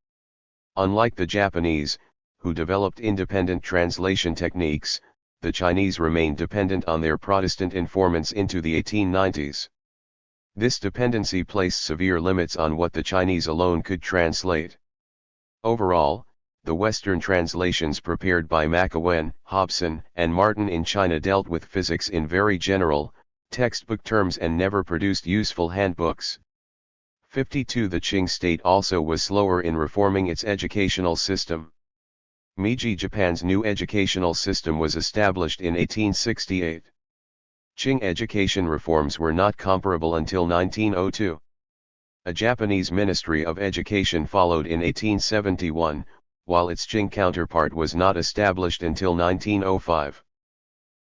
Unlike the Japanese, who developed independent translation techniques, the Chinese remained dependent on their Protestant informants into the 1890s. This dependency placed severe limits on what the Chinese alone could translate. Overall, the Western translations prepared by McEwen, Hobson, and Martin in China dealt with physics in very general, textbook terms and never produced useful handbooks. 52 The Qing state also was slower in reforming its educational system. Meiji Japan's new educational system was established in 1868. Qing education reforms were not comparable until 1902. A Japanese Ministry of Education followed in 1871, while its Qing counterpart was not established until 1905.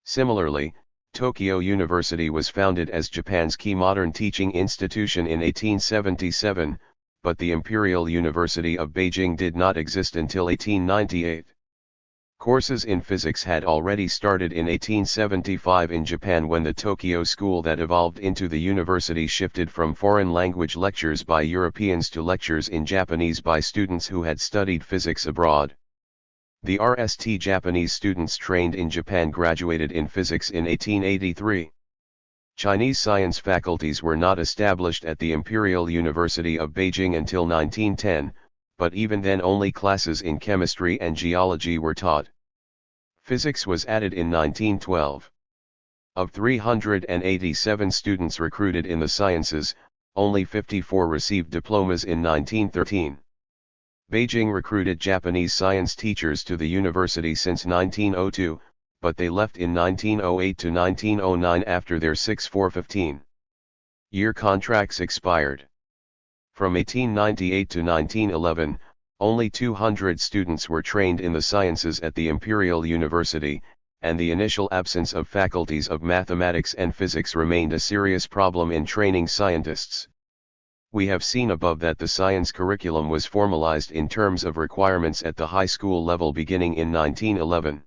Similarly, Tokyo University was founded as Japan's key modern teaching institution in 1877, but the Imperial University of Beijing did not exist until 1898. Courses in physics had already started in 1875 in Japan when the Tokyo School that evolved into the university shifted from foreign language lectures by Europeans to lectures in Japanese by students who had studied physics abroad. The RST Japanese students trained in Japan graduated in physics in 1883. Chinese science faculties were not established at the Imperial University of Beijing until 1910, but even then only classes in chemistry and geology were taught. Physics was added in 1912. Of 387 students recruited in the sciences, only 54 received diplomas in 1913. Beijing recruited Japanese science teachers to the university since 1902, but they left in 1908 to 1909 after their 6-4-15-year contracts expired. From 1898 to 1911, only 200 students were trained in the sciences at the Imperial University, and the initial absence of faculties of mathematics and physics remained a serious problem in training scientists. We have seen above that the science curriculum was formalized in terms of requirements at the high school level beginning in 1911.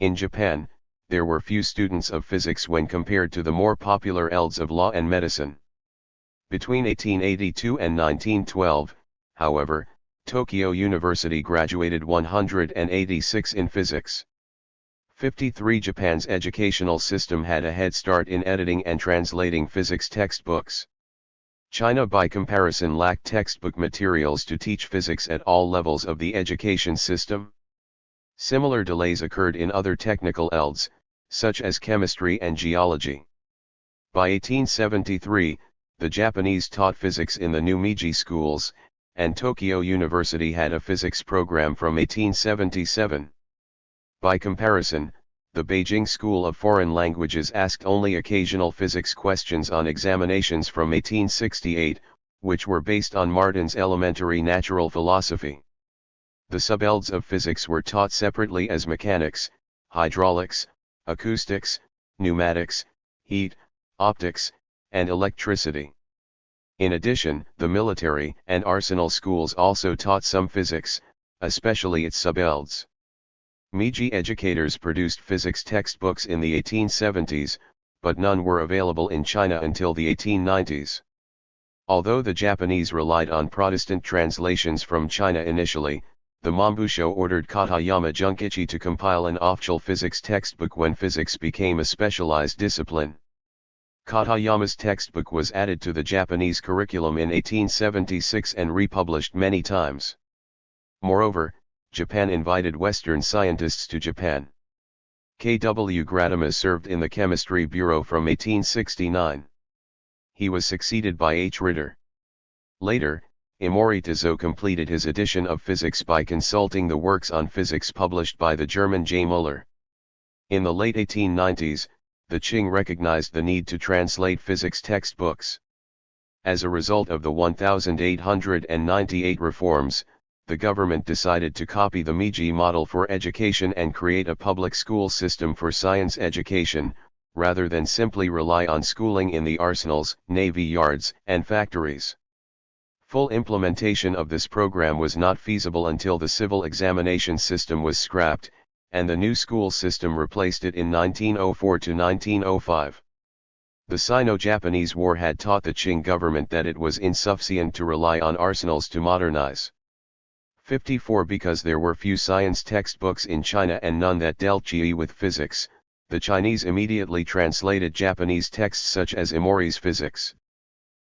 In Japan, there were few students of physics when compared to the more popular fields of law and medicine. Between 1882 and 1912, however, Tokyo University graduated 186 in physics. 53 Japan's educational system had a head start in editing and translating physics textbooks. China by comparison lacked textbook materials to teach physics at all levels of the education system. Similar delays occurred in other technical fields, such as chemistry and geology. By 1873, the Japanese taught physics in the new Meiji schools, and Tokyo University had a physics program from 1877. By comparison, the Beijing School of Foreign Languages asked only occasional physics questions on examinations from 1868, which were based on Martin's elementary natural philosophy. The subfields of physics were taught separately as mechanics, hydraulics, acoustics, pneumatics, heat, optics, and electricity. In addition, the military and arsenal schools also taught some physics, especially its subfields. Meiji educators produced physics textbooks in the 1870s, but none were available in China until the 1890s. Although the Japanese relied on Protestant translations from China initially, the Mombusho ordered Katayama Junkichi to compile an official physics textbook when physics became a specialized discipline. Katayama's textbook was added to the Japanese curriculum in 1876 and republished many times. Moreover, Japan invited Western scientists to Japan. K.W. Gratimas served in the Chemistry Bureau from 1869. He was succeeded by H. Ritter. Later, Imori Tezo completed his edition of physics by consulting the works on physics published by the German J. Müller. In the late 1890s, the Qing recognized the need to translate physics textbooks. As a result of the 1898 reforms, the government decided to copy the Meiji model for education and create a public school system for science education, rather than simply rely on schooling in the arsenals, navy yards, and factories. Full implementation of this program was not feasible until the civil examination system was scrapped, and the new school system replaced it in 1904 to 1905. The Sino-Japanese War had taught the Qing government that it was insufficient to rely on arsenals to modernize. 54 Because there were few science textbooks in China and none that dealt with physics, the Chinese immediately translated Japanese texts such as Imori's Physics.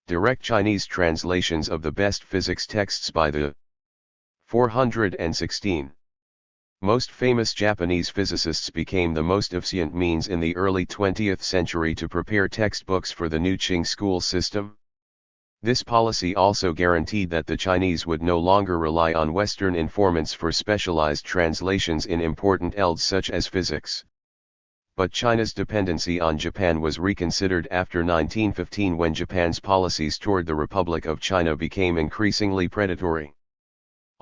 Direct Chinese translations of the best physics texts by the 416 most famous Japanese physicists became the most efficient means in the early 20th century to prepare textbooks for the new Qing school system. This policy also guaranteed that the Chinese would no longer rely on Western informants for specialized translations in important fields such as physics. But China's dependency on Japan was reconsidered after 1915 when Japan's policies toward the Republic of China became increasingly predatory.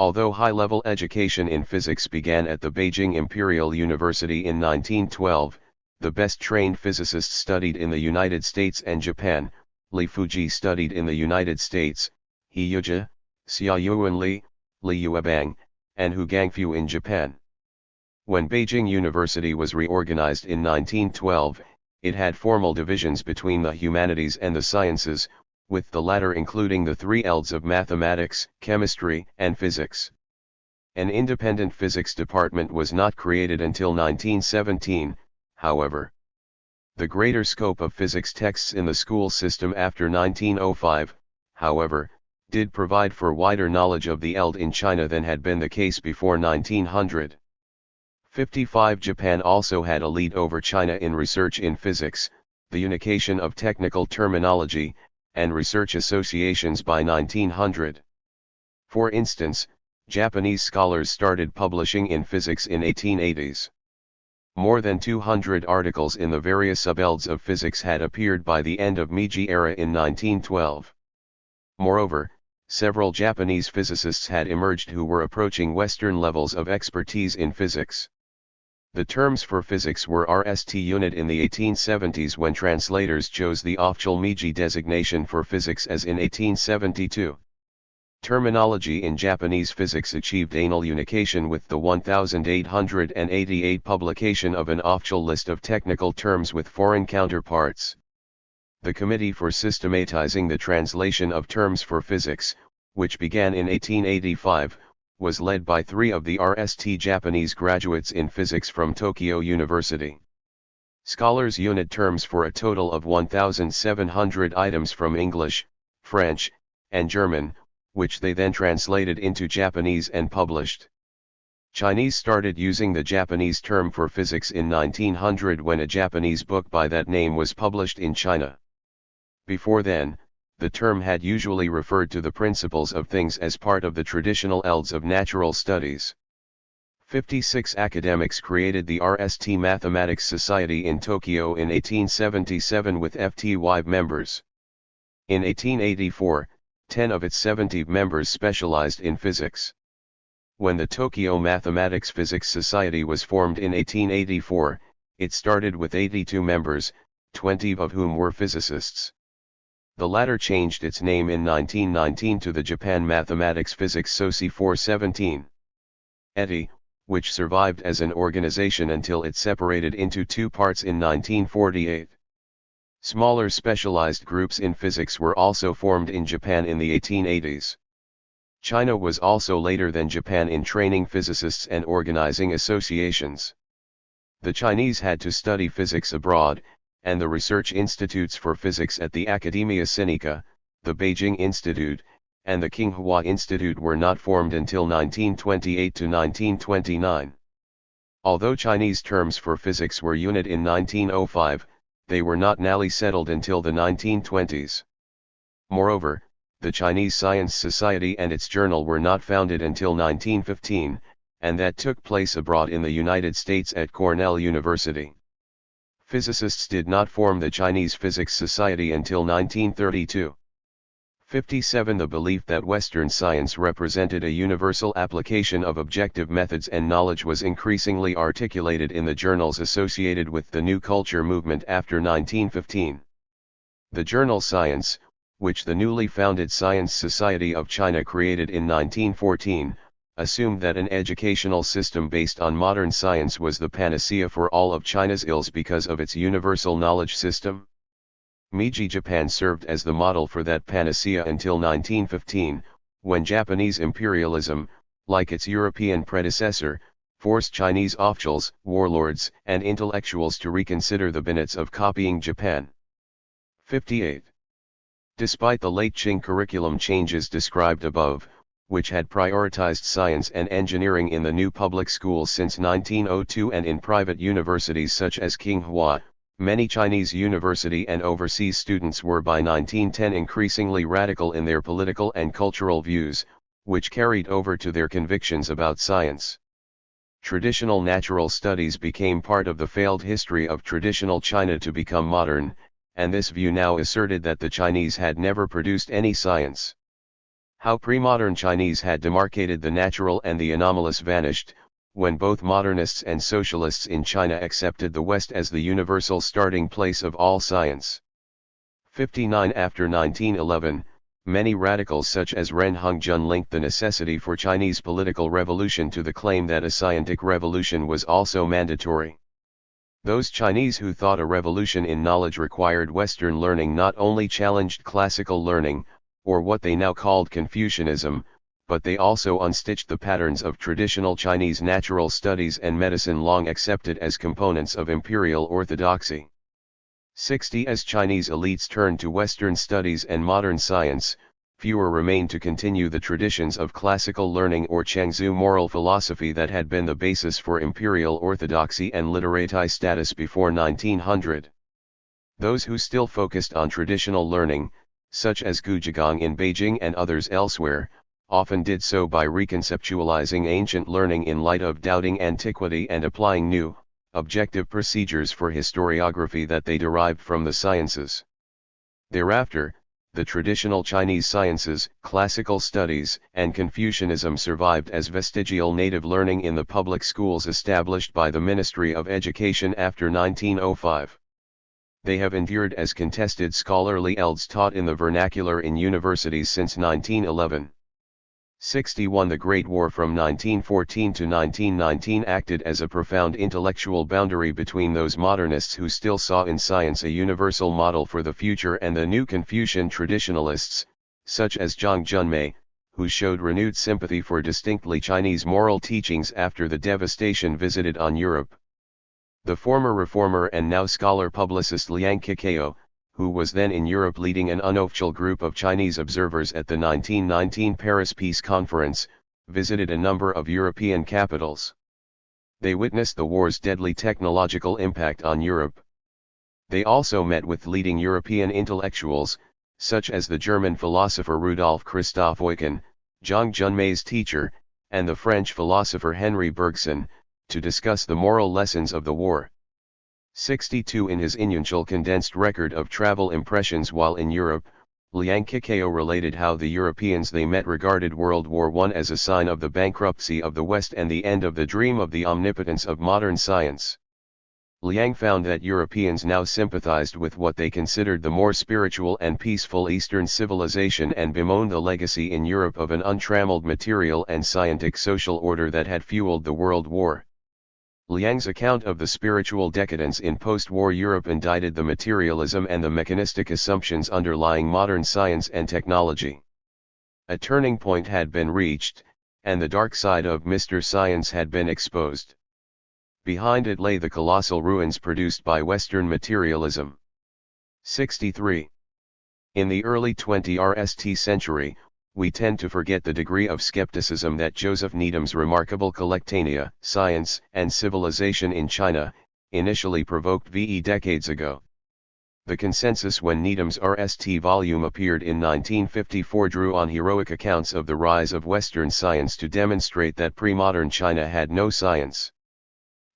Although high-level education in physics began at the Beijing Imperial University in 1912, the best-trained physicists studied in the United States and Japan. Li Fuji studied in the United States, He Yujia, Xia Yuanli, Li Yuebang, and Hu Gangfu in Japan. When Beijing University was reorganized in 1912, it had formal divisions between the humanities and the sciences, with the latter including the three fields of mathematics, chemistry, and physics. An independent physics department was not created until 1917, however. The greater scope of physics texts in the school system after 1905, however, did provide for wider knowledge of the field in China than had been the case before 1900. 55 Japan also had a lead over China in research in physics, the unification of technical terminology, and research associations by 1900. For instance, Japanese scholars started publishing in physics in 1880s. More than 200 articles in the various subfields of physics had appeared by the end of Meiji era in 1912. Moreover, several Japanese physicists had emerged who were approaching Western levels of expertise in physics. The terms for physics were RST unit in the 1870s when translators chose the official Meiji designation for physics as in 1872. Terminology in Japanese physics achieved anal unification with the 1888 publication of an official list of technical terms with foreign counterparts. The Committee for Systematizing the Translation of Terms for Physics, which began in 1885, was led by 3 of the RST Japanese graduates in physics from Tokyo University. Scholars unit terms for a total of 1,700 items from English, French, and German, which they then translated into Japanese and published. Chinese started using the Japanese term for physics in 1900 when a Japanese book by that name was published in China. Before then, the term had usually referred to the principles of things as part of the traditional fields of natural studies. 56 academics created the RST Mathematics Society in Tokyo in 1877 with FTY members. In 1884, 10 of its 70 members specialized in physics. When the Tokyo Mathematics Physics Society was formed in 1884, it started with 82 members, 20 of whom were physicists. The latter changed its name in 1919 to the Japan Mathematics Physics Soci 417. ETI, which survived as an organization until it separated into 2 parts in 1948. Smaller specialized groups in physics were also formed in Japan in the 1880s. China was also later than Japan in training physicists and organizing associations. The Chinese had to study physics abroad, and the research institutes for physics at the Academia Sinica, the Beijing Institute, and the Tsinghua Institute were not formed until 1928 to 1929. Although Chinese terms for physics were unit in 1905, they were not nally settled until the 1920s. Moreover, the Chinese Science Society and its journal were not founded until 1915, and that took place abroad in the United States at Cornell University. Physicists did not form the Chinese Physics Society until 1932. 57. The belief that Western science represented a universal application of objective methods and knowledge was increasingly articulated in the journals associated with the New Culture movement after 1915. The journal Science, which the newly founded Science Society of China created in 1914, assumed that an educational system based on modern science was the panacea for all of China's ills because of its universal knowledge system. Meiji Japan served as the model for that panacea until 1915, when Japanese imperialism, like its European predecessor, forced Chinese officials, warlords, and intellectuals to reconsider the benefits of copying Japan. 58. Despite the late Qing curriculum changes described above, which had prioritized science and engineering in the new public schools since 1902 and in private universities such as Tsinghua, many Chinese university and overseas students were by 1910 increasingly radical in their political and cultural views, which carried over to their convictions about science. Traditional natural studies became part of the failed history of traditional China to become modern, and this view now asserted that the Chinese had never produced any science. How pre-modern Chinese had demarcated the natural and the anomalous vanished, when both modernists and socialists in China accepted the West as the universal starting place of all science. 59. After 1911, many radicals such as Ren Hongjun linked the necessity for Chinese political revolution to the claim that a scientific revolution was also mandatory. Those Chinese who thought a revolution in knowledge required Western learning not only challenged classical learning, or what they now called Confucianism, but they also unstitched the patterns of traditional Chinese natural studies and medicine long accepted as components of imperial orthodoxy. 60. As Chinese elites turned to Western studies and modern science, fewer remained to continue the traditions of classical learning or Chengzu moral philosophy that had been the basis for imperial orthodoxy and literati status before 1900. Those who still focused on traditional learning, such as Gu Zhigang in Beijing and others elsewhere, often did so by reconceptualizing ancient learning in light of doubting antiquity and applying new, objective procedures for historiography that they derived from the sciences. Thereafter, the traditional Chinese sciences, classical studies, and Confucianism survived as vestigial native learning in the public schools established by the Ministry of Education after 1905. They have endured as contested scholarly elds taught in the vernacular in universities since 1911. 61. The Great War from 1914 to 1919 acted as a profound intellectual boundary between those modernists who still saw in science a universal model for the future and the new Confucian traditionalists, such as Zhang Junmei, who showed renewed sympathy for distinctly Chinese moral teachings after the devastation visited on Europe. The former reformer and now scholar publicist Liang Kekao, who was then in Europe leading an unofficial group of Chinese observers at the 1919 Paris Peace Conference, visited a number of European capitals. They witnessed the war's deadly technological impact on Europe. They also met with leading European intellectuals, such as the German philosopher Rudolf Christoph Eucken, Zhang Junmei's teacher, and the French philosopher Henri Bergson, to discuss the moral lessons of the war. 62. In his initial condensed record of travel impressions while in Europe, Liang Kekao related how the Europeans they met regarded World War I as a sign of the bankruptcy of the West and the end of the dream of the omnipotence of modern science. Liang found that Europeans now sympathized with what they considered the more spiritual and peaceful Eastern civilization and bemoaned the legacy in Europe of an untrammeled material and scientific social order that had fueled the World War. Liang's account of the spiritual decadence in post-war Europe indicted the materialism and the mechanistic assumptions underlying modern science and technology. A turning point had been reached, and the dark side of Mr. Science had been exposed. Behind it lay the colossal ruins produced by Western materialism. 63. In the early 20th century, we tend to forget the degree of skepticism that Joseph Needham's remarkable Collectania, Science and Civilization in China, initially provoked decades ago. The consensus when Needham's RST volume appeared in 1954 drew on heroic accounts of the rise of Western science to demonstrate that pre-modern China had no science.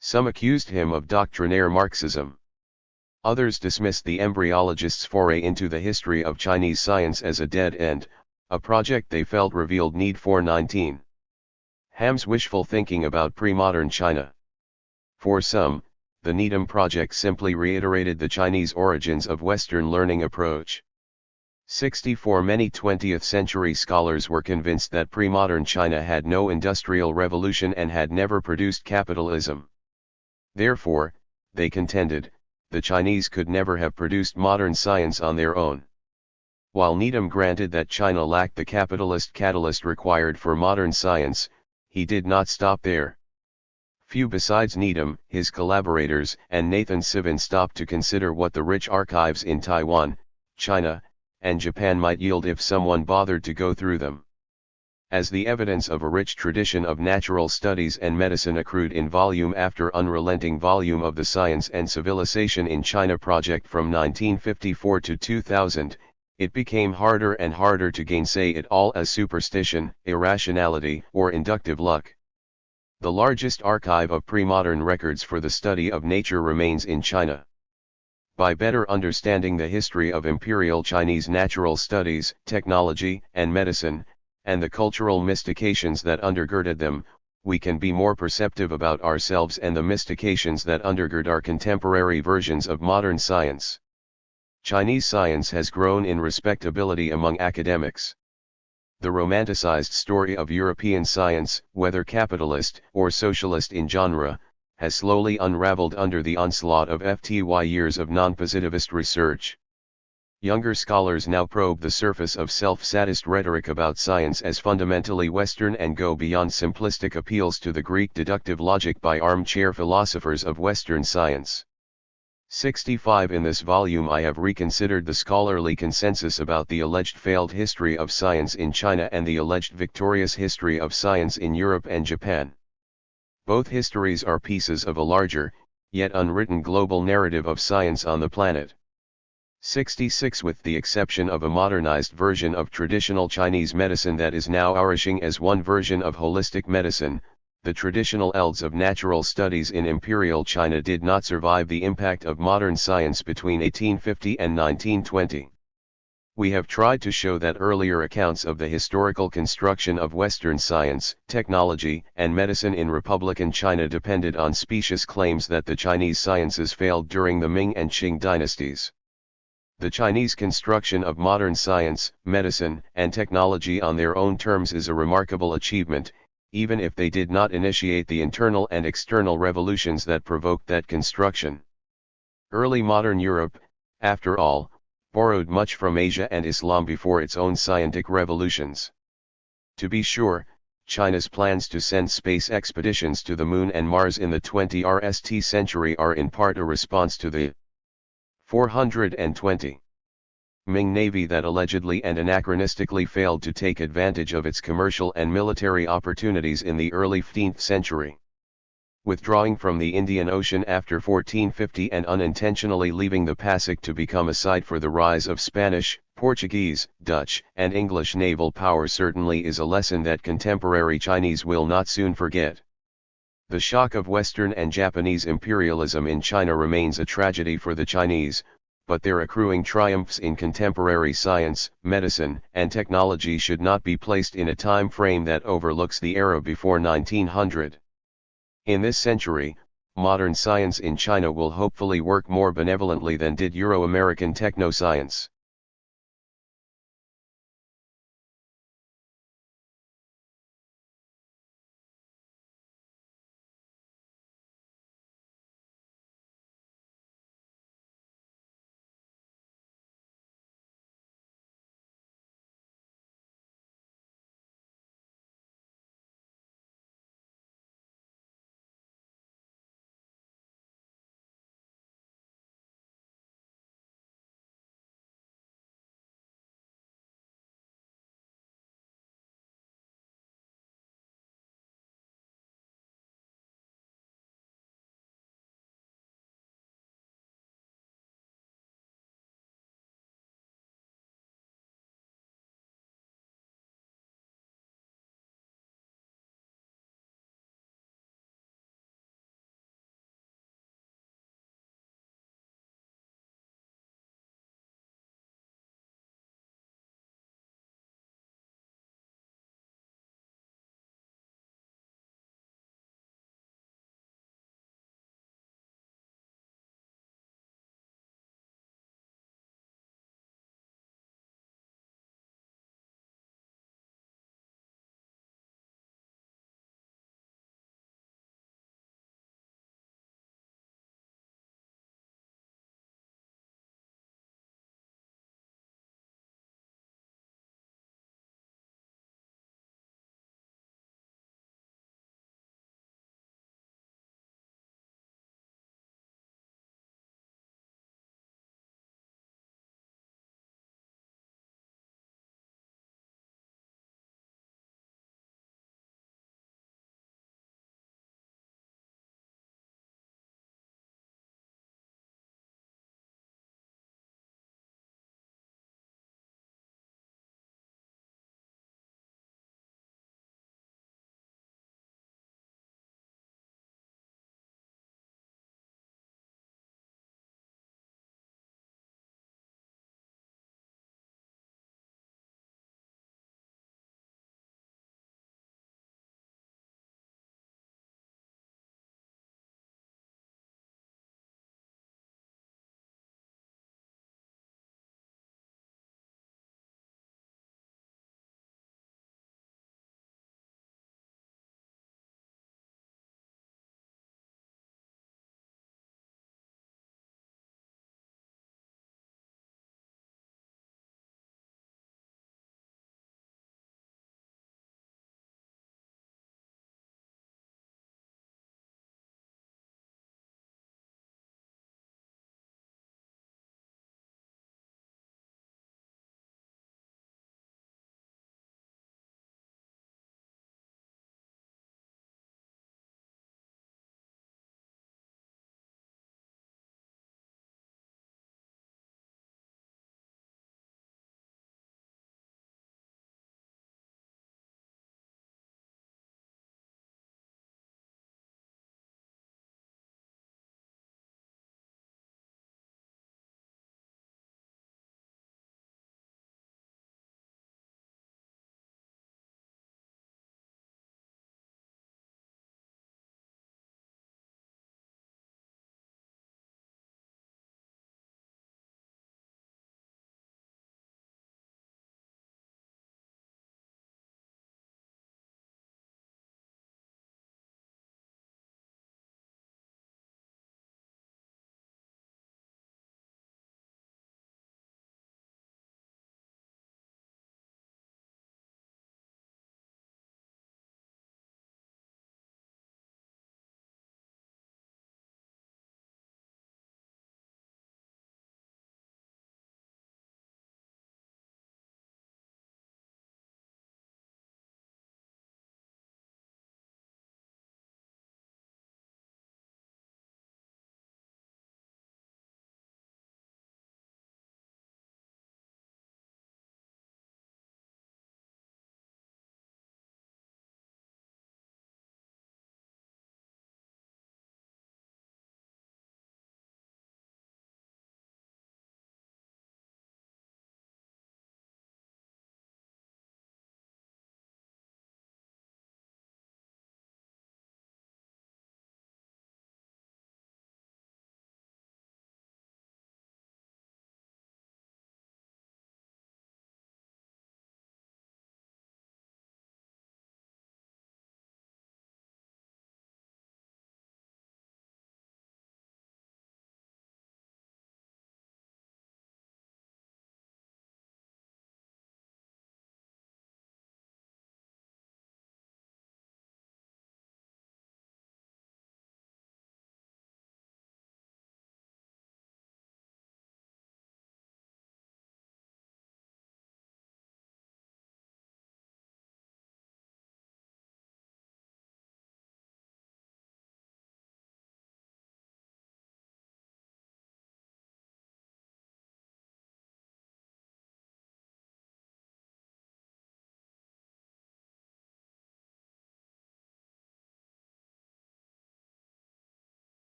Some accused him of doctrinaire Marxism. Others dismissed the embryologist's foray into the history of Chinese science as a dead end, a project they felt revealed need for 19. Ham's wishful thinking about pre-modern China. For some, the Needham project simply reiterated the Chinese origins of Western learning approach. 64 Many 20th century scholars were convinced that pre-modern China had no industrial revolution and had never produced capitalism. Therefore, they contended, the Chinese could never have produced modern science on their own. While Needham granted that China lacked the capitalist catalyst required for modern science, he did not stop there. Few besides Needham, his collaborators, and Nathan Sivin stopped to consider what the rich archives in Taiwan, China, and Japan might yield if someone bothered to go through them. As the evidence of a rich tradition of natural studies and medicine accrued in volume after unrelenting volume of the Science and Civilization in China project from 1954 to 2000, it became harder and harder to gainsay it all as superstition, irrationality, or inductive luck. The largest archive of pre-modern records for the study of nature remains in China. By better understanding the history of imperial Chinese natural studies, technology, and medicine, and the cultural mystications that undergirded them, we can be more perceptive about ourselves and the mystications that undergird our contemporary versions of modern science. Chinese science has grown in respectability among academics. The romanticized story of European science, whether capitalist or socialist in genre, has slowly unraveled under the onslaught of FTY years of non-positivist research. Younger scholars now probe the surface of self-satisfied rhetoric about science as fundamentally Western and go beyond simplistic appeals to the Greek deductive logic by armchair philosophers of Western science. 65 In this volume I have reconsidered the scholarly consensus about the alleged failed history of science in China and the alleged victorious history of science in Europe and Japan. Both histories are pieces of a larger, yet unwritten global narrative of science on the planet. 66 With the exception of a modernized version of traditional Chinese medicine that is now flourishing as one version of holistic medicine, the traditional elds of natural studies in imperial China did not survive the impact of modern science between 1850 and 1920. We have tried to show that earlier accounts of the historical construction of Western science, technology, and medicine in Republican China depended on specious claims that the Chinese sciences failed during the Ming and Qing dynasties. The Chinese construction of modern science, medicine, and technology on their own terms is a remarkable achievement, even if they did not initiate the internal and external revolutions that provoked that construction. Early modern Europe, after all, borrowed much from Asia and Islam before its own scientific revolutions. To be sure, China's plans to send space expeditions to the Moon and Mars in the 20th century are in part a response to the 420 Ming Navy that allegedly and anachronistically failed to take advantage of its commercial and military opportunities in the early 15th century. Withdrawing from the Indian Ocean after 1450 and unintentionally leaving the Pacific to become a site for the rise of Spanish, Portuguese, Dutch, and English naval power certainly is a lesson that contemporary Chinese will not soon forget. The shock of Western and Japanese imperialism in China remains a tragedy for the Chinese, but their accruing triumphs in contemporary science, medicine, and technology should not be placed in a time frame that overlooks the era before 1900. In this century, modern science in China will hopefully work more benevolently than did Euro-American techno-science.